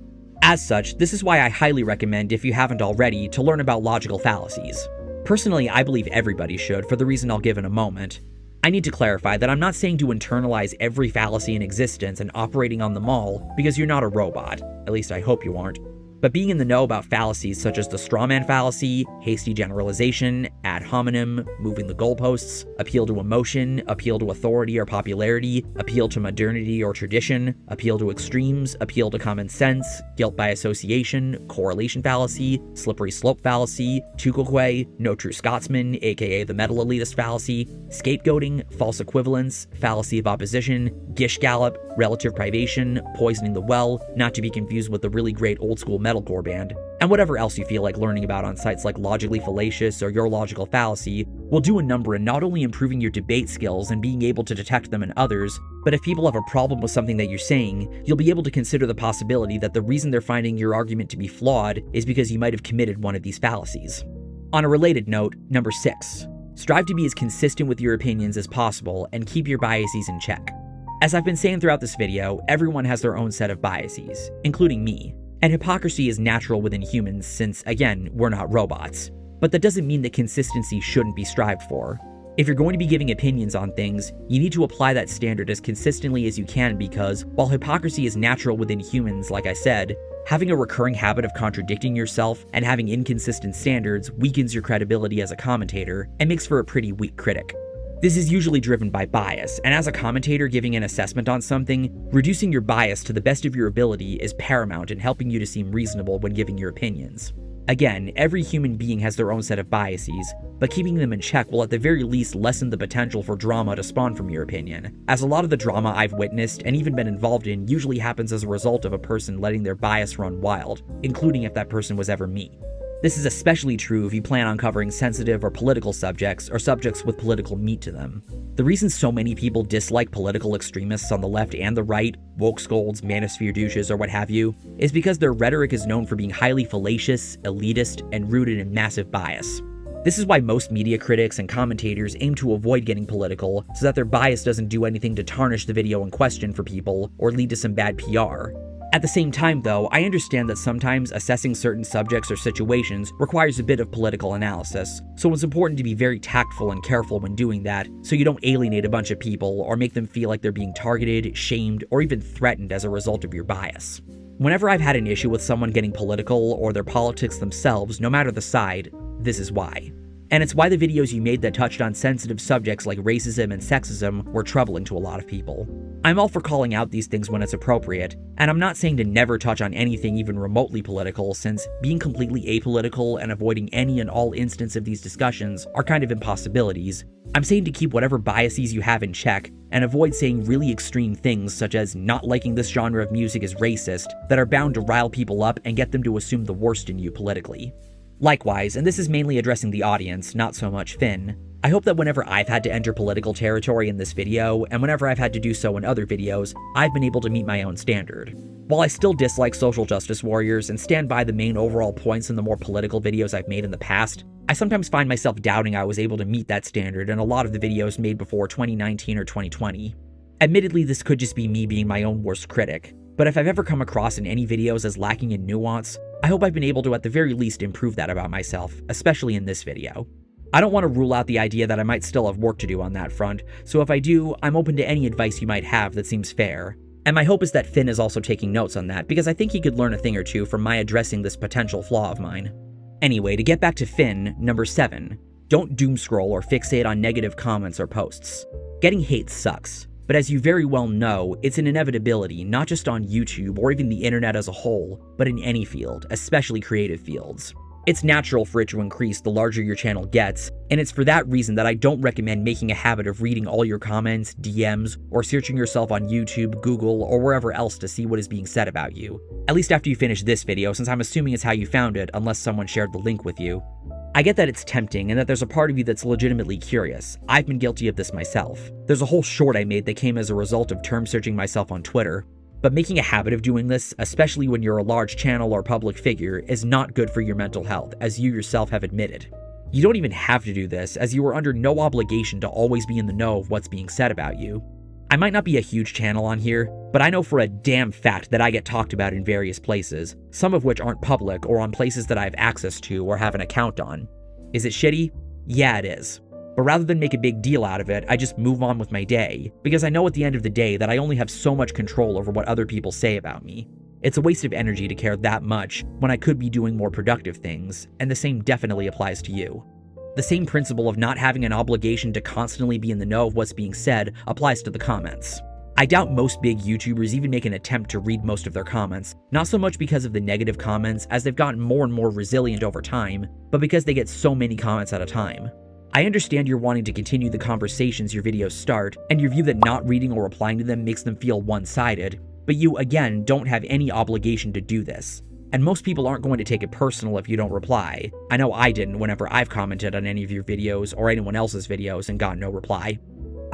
As such, this is why I highly recommend, if you haven't already, to learn about logical fallacies. Personally, I believe everybody should, for the reason I'll give in a moment. I need to clarify that I'm not saying to internalize every fallacy in existence and operating on them all, because you're not a robot. At least I hope you aren't. But being in the know about fallacies such as the strawman fallacy, hasty generalization, ad hominem, moving the goalposts, appeal to emotion, appeal to authority or popularity, appeal to modernity or tradition, appeal to extremes, appeal to common sense, guilt by association, correlation fallacy, slippery slope fallacy, tukokwe, no true Scotsman, aka the metal elitist fallacy, scapegoating, false equivalence, fallacy of opposition, gish gallop, relative privation, poisoning the well, not to be confused with the really great old school metalcore band, and whatever else you feel like learning about on sites like Logically Fallacious or Your Logical Fallacy will do a number in not only improving your debate skills and being able to detect them in others, but if people have a problem with something that you're saying, you'll be able to consider the possibility that the reason they're finding your argument to be flawed is because you might have committed one of these fallacies. On a related note, number 6, strive to be as consistent with your opinions as possible and keep your biases in check. As I've been saying throughout this video, everyone has their own set of biases, including me. And hypocrisy is natural within humans since, again, we're not robots. But that doesn't mean that consistency shouldn't be strived for. If you're going to be giving opinions on things, you need to apply that standard as consistently as you can because, while hypocrisy is natural within humans, like I said, having a recurring habit of contradicting yourself and having inconsistent standards weakens your credibility as a commentator and makes for a pretty weak critic. This is usually driven by bias, and as a commentator giving an assessment on something, reducing your bias to the best of your ability is paramount in helping you to seem reasonable when giving your opinions. Again, every human being has their own set of biases, but keeping them in check will at the very least lessen the potential for drama to spawn from your opinion, as a lot of the drama I've witnessed and even been involved in usually happens as a result of a person letting their bias run wild, including if that person was ever me. This is especially true if you plan on covering sensitive or political subjects or subjects with political meat to them. The reason so many people dislike political extremists on the left and the right, Wokescolds, manosphere douches, or what have you, is because their rhetoric is known for being highly fallacious, elitist, and rooted in massive bias. This is why most media critics and commentators aim to avoid getting political so that their bias doesn't do anything to tarnish the video in question for people or lead to some bad PR. At the same time, though, I understand that sometimes assessing certain subjects or situations requires a bit of political analysis, so it's important to be very tactful and careful when doing that so you don't alienate a bunch of people or make them feel like they're being targeted, shamed, or even threatened as a result of your bias. Whenever I've had an issue with someone getting political or their politics themselves, no matter the side, this is why. And it's why the videos you made that touched on sensitive subjects like racism and sexism were troubling to a lot of people. I'm all for calling out these things when it's appropriate, and I'm not saying to never touch on anything even remotely political, since being completely apolitical and avoiding any and all instance of these discussions are kind of impossibilities. I'm saying to keep whatever biases you have in check, and avoid saying really extreme things such as not liking this genre of music is racist, that are bound to rile people up and get them to assume the worst in you politically. Likewise, and this is mainly addressing the audience, not so much Finn, I hope that whenever I've had to enter political territory in this video, and whenever I've had to do so in other videos, I've been able to meet my own standard. While I still dislike social justice warriors and stand by the main overall points in the more political videos I've made in the past, I sometimes find myself doubting I was able to meet that standard in a lot of the videos made before 2019 or 2020. Admittedly, this could just be me being my own worst critic, but if I've ever come across in any videos as lacking in nuance, I hope I've been able to at the very least improve that about myself, especially in this video. I don't want to rule out the idea that I might still have work to do on that front, so if I do, I'm open to any advice you might have that seems fair. And my hope is that Finn is also taking notes on that, because I think he could learn a thing or two from my addressing this potential flaw of mine. Anyway, to get back to Finn, number 7, don't doomscroll or fixate on negative comments or posts. Getting hate sucks, but as you very well know, it's an inevitability not just on YouTube or even the internet as a whole, but in any field, especially creative fields. It's natural for it to increase the larger your channel gets, and it's for that reason that I don't recommend making a habit of reading all your comments, DMs, or searching yourself on YouTube, Google, or wherever else to see what is being said about you. At least after you finish this video, since I'm assuming it's how you found it, unless someone shared the link with you. I get that it's tempting and that there's a part of you that's legitimately curious. I've been guilty of this myself. There's a whole short I made that came as a result of term searching myself on Twitter. But making a habit of doing this, especially when you're a large channel or public figure, is not good for your mental health, as you yourself have admitted. You don't even have to do this, as you are under no obligation to always be in the know of what's being said about you. I might not be a huge channel on here, but I know for a damn fact that I get talked about in various places, some of which aren't public or on places that I have access to or have an account on. Is it shitty? Yeah, it is. But rather than make a big deal out of it, I just move on with my day, because I know at the end of the day that I only have so much control over what other people say about me. It's a waste of energy to care that much when I could be doing more productive things, and the same definitely applies to you. The same principle of not having an obligation to constantly be in the know of what's being said applies to the comments. I doubt most big YouTubers even make an attempt to read most of their comments, not so much because of the negative comments as they've gotten more and more resilient over time, but because they get so many comments at a time. I understand you're wanting to continue the conversations your videos start, and your view that not reading or replying to them makes them feel one-sided, but you, again, don't have any obligation to do this. And most people aren't going to take it personal if you don't reply. I know I didn't whenever I've commented on any of your videos or anyone else's videos and got no reply.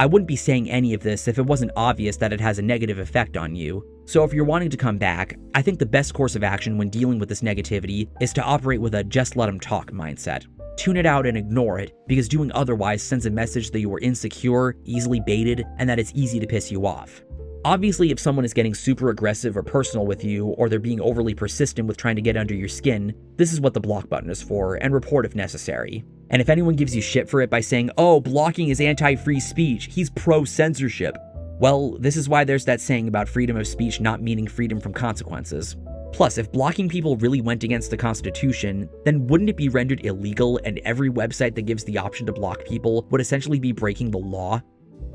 I wouldn't be saying any of this if it wasn't obvious that it has a negative effect on you. So if you're wanting to come back, I think the best course of action when dealing with this negativity is to operate with a just let them talk mindset. Tune it out and ignore it, because doing otherwise sends a message that you are insecure, easily baited, and that it's easy to piss you off. Obviously, if someone is getting super aggressive or personal with you, or they're being overly persistent with trying to get under your skin, this is what the block button is for, and report if necessary. And if anyone gives you shit for it by saying, oh, blocking is anti-free speech, he's pro-censorship, well, this is why there's that saying about freedom of speech not meaning freedom from consequences. Plus, if blocking people really went against the Constitution, then wouldn't it be rendered illegal and every website that gives the option to block people would essentially be breaking the law?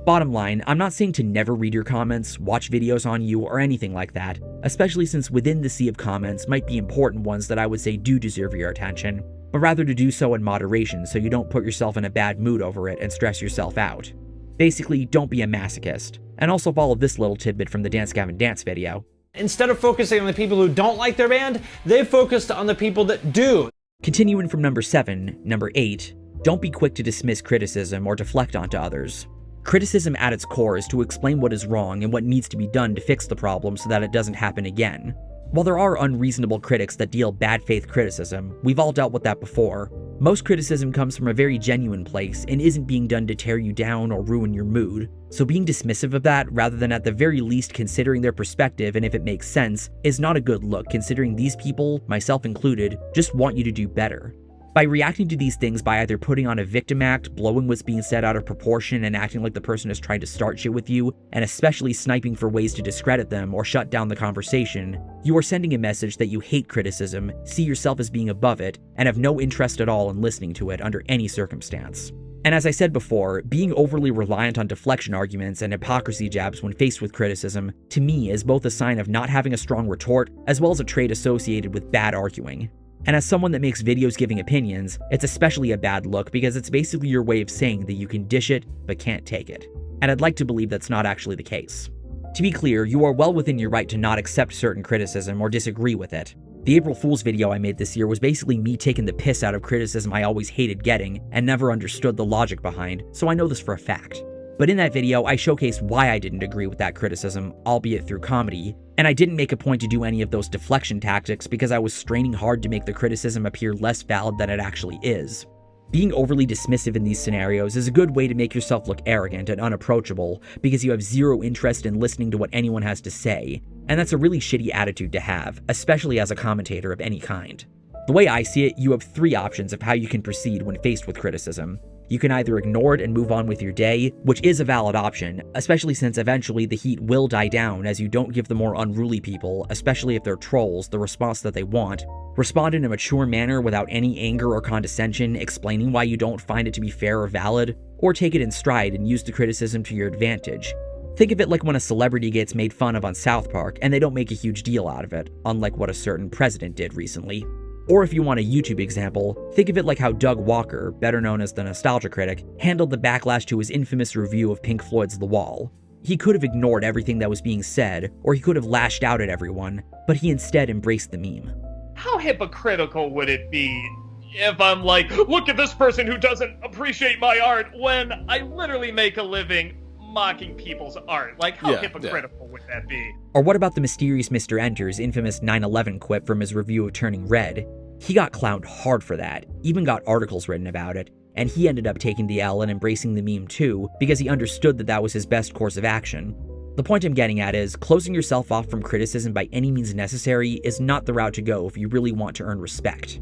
Bottom line, I'm not saying to never read your comments, watch videos on you, or anything like that, especially since within the sea of comments might be important ones that I would say do deserve your attention, but rather to do so in moderation so you don't put yourself in a bad mood over it and stress yourself out. Basically, don't be a masochist. And also follow this little tidbit from the Dance Gavin Dance video. Instead of focusing on the people who don't like their band, they focused on the people that do. Continuing from number 7, number 8, don't be quick to dismiss criticism or deflect onto others. Criticism at its core is to explain what is wrong and what needs to be done to fix the problem so that it doesn't happen again. While there are unreasonable critics that deal bad faith criticism, we've all dealt with that before. Most criticism comes from a very genuine place and isn't being done to tear you down or ruin your mood. So being dismissive of that, rather than at the very least considering their perspective and if it makes sense, is not a good look considering these people, myself included, just want you to do better. By reacting to these things by either putting on a victim act, blowing what's being said out of proportion and acting like the person is trying to start shit with you, and especially sniping for ways to discredit them or shut down the conversation, you are sending a message that you hate criticism, see yourself as being above it, and have no interest at all in listening to it under any circumstance. And as I said before, being overly reliant on deflection arguments and hypocrisy jabs when faced with criticism, to me is both a sign of not having a strong retort, as well as a trait associated with bad arguing. And as someone that makes videos giving opinions, it's especially a bad look because it's basically your way of saying that you can dish it, but can't take it. And I'd like to believe that's not actually the case. To be clear, you are well within your right to not accept certain criticism or disagree with it. The April Fool's video I made this year was basically me taking the piss out of criticism I always hated getting and never understood the logic behind, so I know this for a fact. But in that video, I showcased why I didn't agree with that criticism, albeit through comedy, and I didn't make a point to do any of those deflection tactics because I was straining hard to make the criticism appear less valid than it actually is. Being overly dismissive in these scenarios is a good way to make yourself look arrogant and unapproachable because you have zero interest in listening to what anyone has to say, and that's a really shitty attitude to have, especially as a commentator of any kind. The way I see it, you have 3 options of how you can proceed when faced with criticism. You can either ignore it and move on with your day, which is a valid option, especially since eventually the heat will die down as you don't give the more unruly people, especially if they're trolls, the response that they want. Respond in a mature manner without any anger or condescension, explaining why you don't find it to be fair or valid, or take it in stride and use the criticism to your advantage. Think of it like when a celebrity gets made fun of on South Park and they don't make a huge deal out of it, unlike what a certain president did recently. Or if you want a YouTube example, think of it like how Doug Walker, better known as the Nostalgia Critic, handled the backlash to his infamous review of Pink Floyd's The Wall. He could have ignored everything that was being said, or he could have lashed out at everyone, but he instead embraced the meme. How hypocritical would it be if I'm like, look at this person who doesn't appreciate my art when I literally make a living mocking people's art? Like, how hypocritical would that be? Or what about the mysterious Mr. Enter's infamous 9/11 quip from his review of Turning Red? He got clowned hard for that, even got articles written about it, and he ended up taking the L and embracing the meme too, because he understood that that was his best course of action. The point I'm getting at is, closing yourself off from criticism by any means necessary is not the route to go if you really want to earn respect.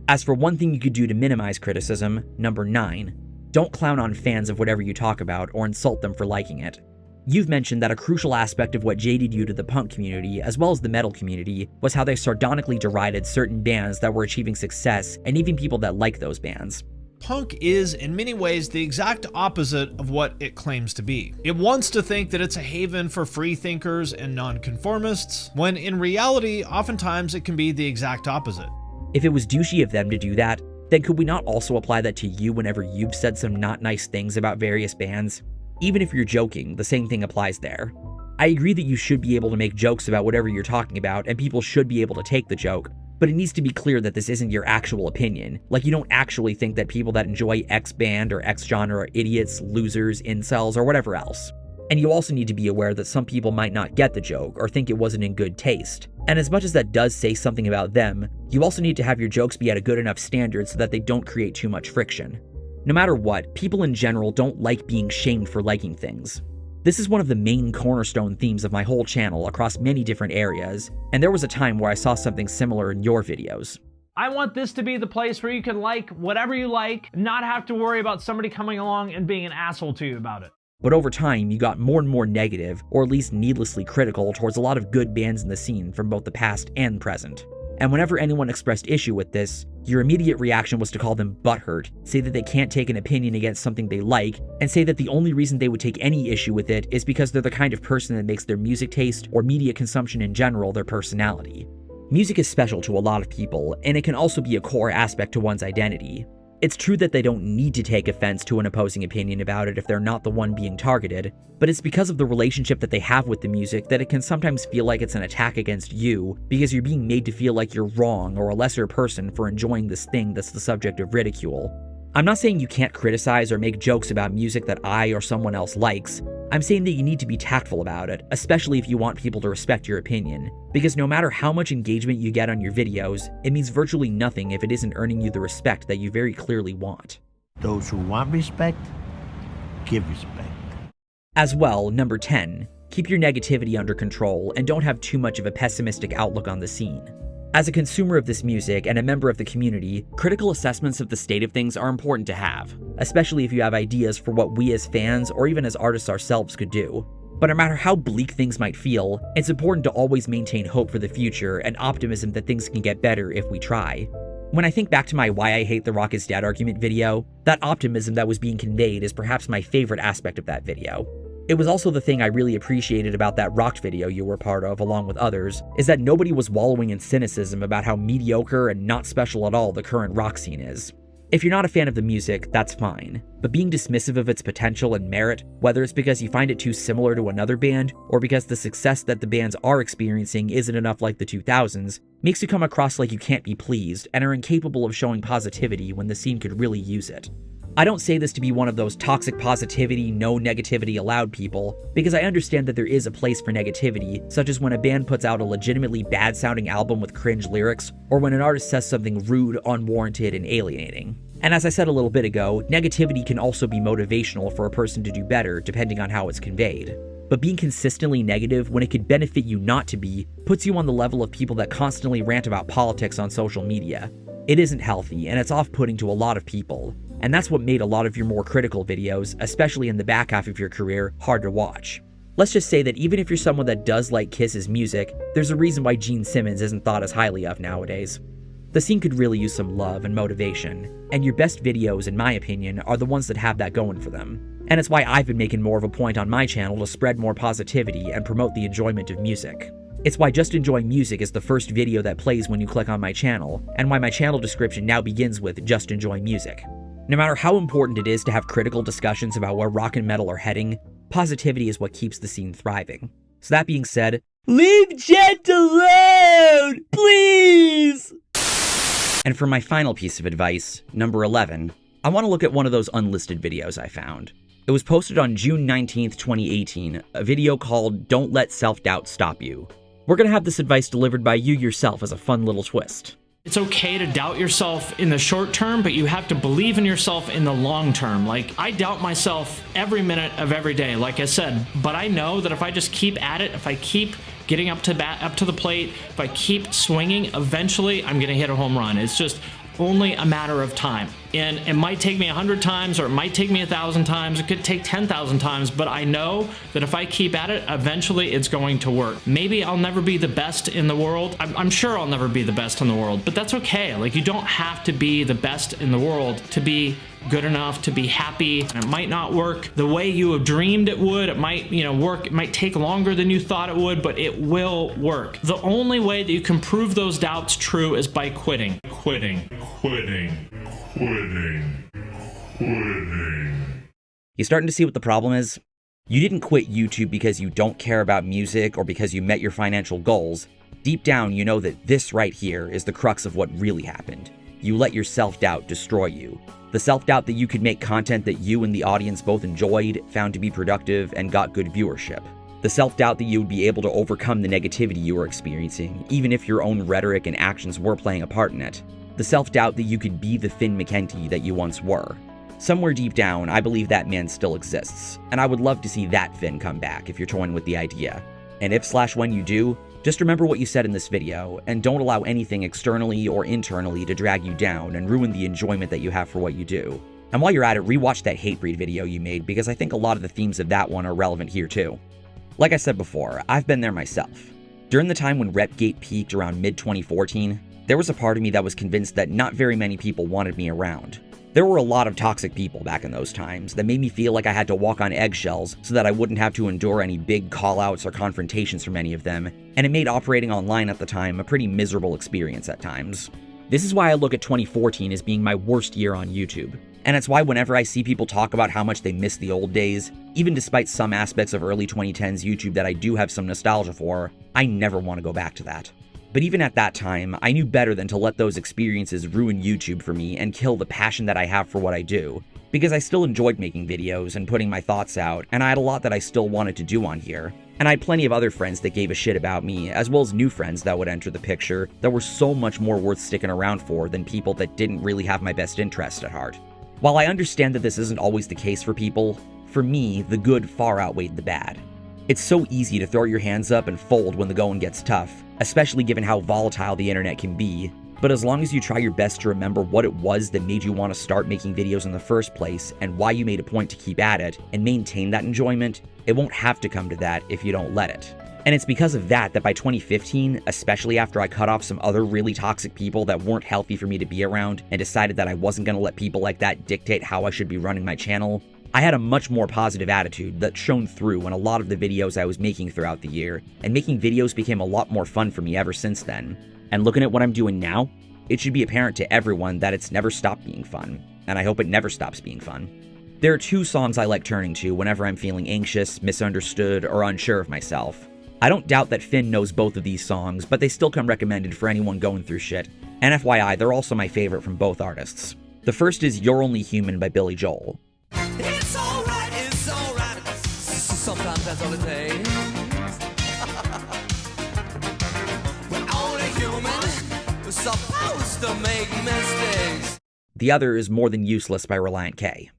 As for one thing you could do to minimize criticism, number 9, don't clown on fans of whatever you talk about or insult them for liking it. You've mentioned that a crucial aspect of what jaded you to the punk community, as well as the metal community, was how they sardonically derided certain bands that were achieving success, and even people that like those bands. Punk is, in many ways, the exact opposite of what it claims to be. It wants to think that it's a haven for free thinkers and nonconformists, when in reality, oftentimes it can be the exact opposite. If it was douchey of them to do that, then could we not also apply that to you whenever you've said some not nice things about various bands? Even if you're joking, the same thing applies there. I agree that you should be able to make jokes about whatever you're talking about, and people should be able to take the joke, but it needs to be clear that this isn't your actual opinion. Like, you don't actually think that people that enjoy X band or X genre are idiots, losers, incels, or whatever else. And you also need to be aware that some people might not get the joke or think it wasn't in good taste. And as much as that does say something about them, you also need to have your jokes be at a good enough standard so that they don't create too much friction. No matter what, people in general don't like being shamed for liking things. This is one of the main cornerstone themes of my whole channel across many different areas, and there was a time where I saw something similar in your videos. I want this to be the place where you can like whatever you like, and not have to worry about somebody coming along and being an asshole to you about it. But over time, you got more and more negative, or at least needlessly critical, towards a lot of good bands in the scene from both the past and present. And whenever anyone expressed issue with this, your immediate reaction was to call them butthurt, say that they can't take an opinion against something they like, and say that the only reason they would take any issue with it is because they're the kind of person that makes their music taste or media consumption in general their personality. Music is special to a lot of people, and it can also be a core aspect to one's identity. It's true that they don't need to take offense to an opposing opinion about it if they're not the one being targeted, but it's because of the relationship that they have with the music that it can sometimes feel like it's an attack against you because you're being made to feel like you're wrong or a lesser person for enjoying this thing that's the subject of ridicule. I'm not saying you can't criticize or make jokes about music that I or someone else likes. I'm saying that you need to be tactful about it, especially if you want people to respect your opinion, because no matter how much engagement you get on your videos, it means virtually nothing if it isn't earning you the respect that you very clearly want. Those who want respect, give respect. As well, number 10, keep your negativity under control and don't have too much of a pessimistic outlook on the scene. As a consumer of this music and a member of the community, critical assessments of the state of things are important to have, especially if you have ideas for what we as fans or even as artists ourselves could do. But no matter how bleak things might feel, it's important to always maintain hope for the future and optimism that things can get better if we try. When I think back to my Why I Hate the Rock is Dead argument video, that optimism that was being conveyed is perhaps my favorite aspect of that video. It was also the thing I really appreciated about that Rocked video you were part of, along with others, is that nobody was wallowing in cynicism about how mediocre and not special at all the current rock scene is. If you're not a fan of the music, that's fine, but being dismissive of its potential and merit, whether it's because you find it too similar to another band, or because the success that the bands are experiencing isn't enough like the 2000s, makes you come across like you can't be pleased and are incapable of showing positivity when the scene could really use it. I don't say this to be one of those toxic positivity, no negativity allowed people, because I understand that there is a place for negativity, such as when a band puts out a legitimately bad sounding album with cringe lyrics, or when an artist says something rude, unwarranted, and alienating. And as I said a little bit ago, negativity can also be motivational for a person to do better, depending on how it's conveyed. But being consistently negative when it could benefit you not to be, puts you on the level of people that constantly rant about politics on social media. It isn't healthy, and it's off-putting to a lot of people. And that's what made a lot of your more critical videos, especially in the back half of your career, hard to watch. Let's just say that even if you're someone that does like Kiss's music, there's a reason why Gene Simmons isn't thought as highly of nowadays. The scene could really use some love and motivation, and your best videos, in my opinion, are the ones that have that going for them. And it's why I've been making more of a point on my channel to spread more positivity and promote the enjoyment of music. It's why Just Enjoy Music is the first video that plays when you click on my channel, and why my channel description now begins with Just Enjoy Music. No matter how important it is to have critical discussions about where rock and metal are heading, positivity is what keeps the scene thriving. So that being said, leave Jet alone, please! And for my final piece of advice, number 11, I want to look at one of those unlisted videos I found. It was posted on June 19th, 2018, a video called Don't Let Self-Doubt Stop You. We're going to have this advice delivered by you yourself as a fun little twist. It's okay to doubt yourself in the short term, but you have to believe in yourself in the long term. Like, I doubt myself every minute of every day, like I said, but I know that if I just keep at it, if I keep getting up to the plate, if I keep swinging, eventually I'm going to hit a home run. It's just only a matter of time. And it might take me 100 times, or it might take me 1,000 times, it could take 10,000 times, but I know that if I keep at it, eventually it's going to work. Maybe I'll never be the best in the world. I'm sure I'll never be the best in the world, but that's okay. Like, you don't have to be the best in the world to be good enough to be happy. And it might not work the way you have dreamed it would. It might, work. It might take longer than you thought it would, but it will work. The only way that you can prove those doubts true is by quitting. You starting to see what the problem is? You didn't quit YouTube because you don't care about music or because you met your financial goals. Deep down, you know that this right here is the crux of what really happened. You let your self-doubt destroy you. The self-doubt that you could make content that you and the audience both enjoyed, found to be productive, and got good viewership. The self-doubt that you would be able to overcome the negativity you were experiencing, even if your own rhetoric and actions were playing a part in it. The self-doubt that you could be the Finn McKenty that you once were. Somewhere deep down, I believe that man still exists, and I would love to see that Finn come back if you're toying with the idea. And if/when you do, just remember what you said in this video, and don't allow anything externally or internally to drag you down and ruin the enjoyment that you have for what you do. And while you're at it, rewatch that Hatebreed video you made, because I think a lot of the themes of that one are relevant here too. Like I said before, I've been there myself. During the time when Repgate peaked around mid-2014, there was a part of me that was convinced that not very many people wanted me around. There were a lot of toxic people back in those times that made me feel like I had to walk on eggshells so that I wouldn't have to endure any big callouts or confrontations from any of them, and it made operating online at the time a pretty miserable experience at times. This is why I look at 2014 as being my worst year on YouTube, and it's why whenever I see people talk about how much they miss the old days, even despite some aspects of early 2010s YouTube that I do have some nostalgia for, I never want to go back to that. But even at that time, I knew better than to let those experiences ruin YouTube for me and kill the passion that I have for what I do, because I still enjoyed making videos and putting my thoughts out, and I had a lot that I still wanted to do on here. And I had plenty of other friends that gave a shit about me, as well as new friends that would enter the picture that were so much more worth sticking around for than people that didn't really have my best interest at heart. While I understand that this isn't always the case for people, for me, the good far outweighed the bad. It's so easy to throw your hands up and fold when the going gets tough, especially given how volatile the internet can be. But as long as you try your best to remember what it was that made you want to start making videos in the first place and why you made a point to keep at it and maintain that enjoyment, it won't have to come to that if you don't let it. And it's because of that by 2015, especially after I cut off some other really toxic people that weren't healthy for me to be around and decided that I wasn't going to let people like that dictate how I should be running my channel, I had a much more positive attitude that shone through in a lot of the videos I was making throughout the year, and making videos became a lot more fun for me ever since then. And looking at what I'm doing now, it should be apparent to everyone that it's never stopped being fun, and I hope it never stops being fun. There are two songs I like turning to whenever I'm feeling anxious, misunderstood, or unsure of myself. I don't doubt that Finn knows both of these songs, but they still come recommended for anyone going through shit. And FYI, they're also my favorite from both artists. The first is You're Only Human by Billy Joel. It's alright, sometimes that's all it takes. We're only human, we're supposed to make mistakes. The other is More Than Useless by Relient K.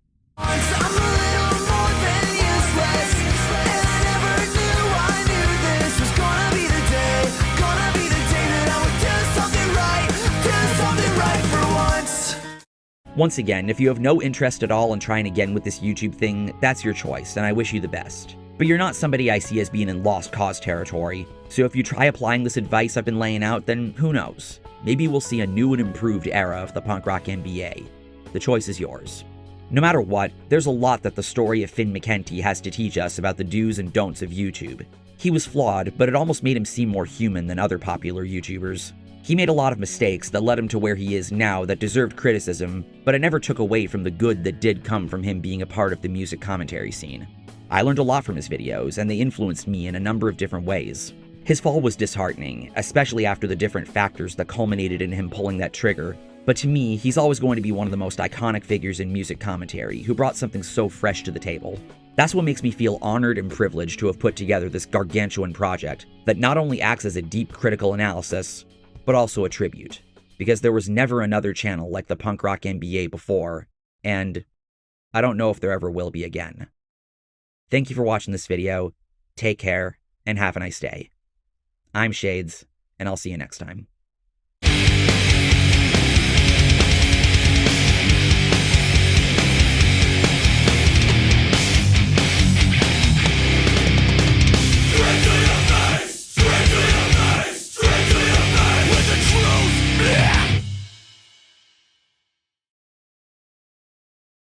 Once again, if you have no interest at all in trying again with this YouTube thing, that's your choice, and I wish you the best. But you're not somebody I see as being in lost cause territory, so if you try applying this advice I've been laying out, then who knows? Maybe we'll see a new and improved era of the Punk Rock MBA. The choice is yours. No matter what, there's a lot that the story of Finn McKenty has to teach us about the do's and don'ts of YouTube. He was flawed, but it almost made him seem more human than other popular YouTubers. He made a lot of mistakes that led him to where he is now that deserved criticism, but it never took away from the good that did come from him being a part of the music commentary scene. I learned a lot from his videos, and they influenced me in a number of different ways. His fall was disheartening, especially after the different factors that culminated in him pulling that trigger, but to me, he's always going to be one of the most iconic figures in music commentary who brought something so fresh to the table. That's what makes me feel honored and privileged to have put together this gargantuan project that not only acts as a deep critical analysis, but also a tribute, because there was never another channel like the Punk Rock MBA before, and I don't know if there ever will be again. Thank you for watching this video, take care, and have a nice day. I'm Shades, and I'll see you next time.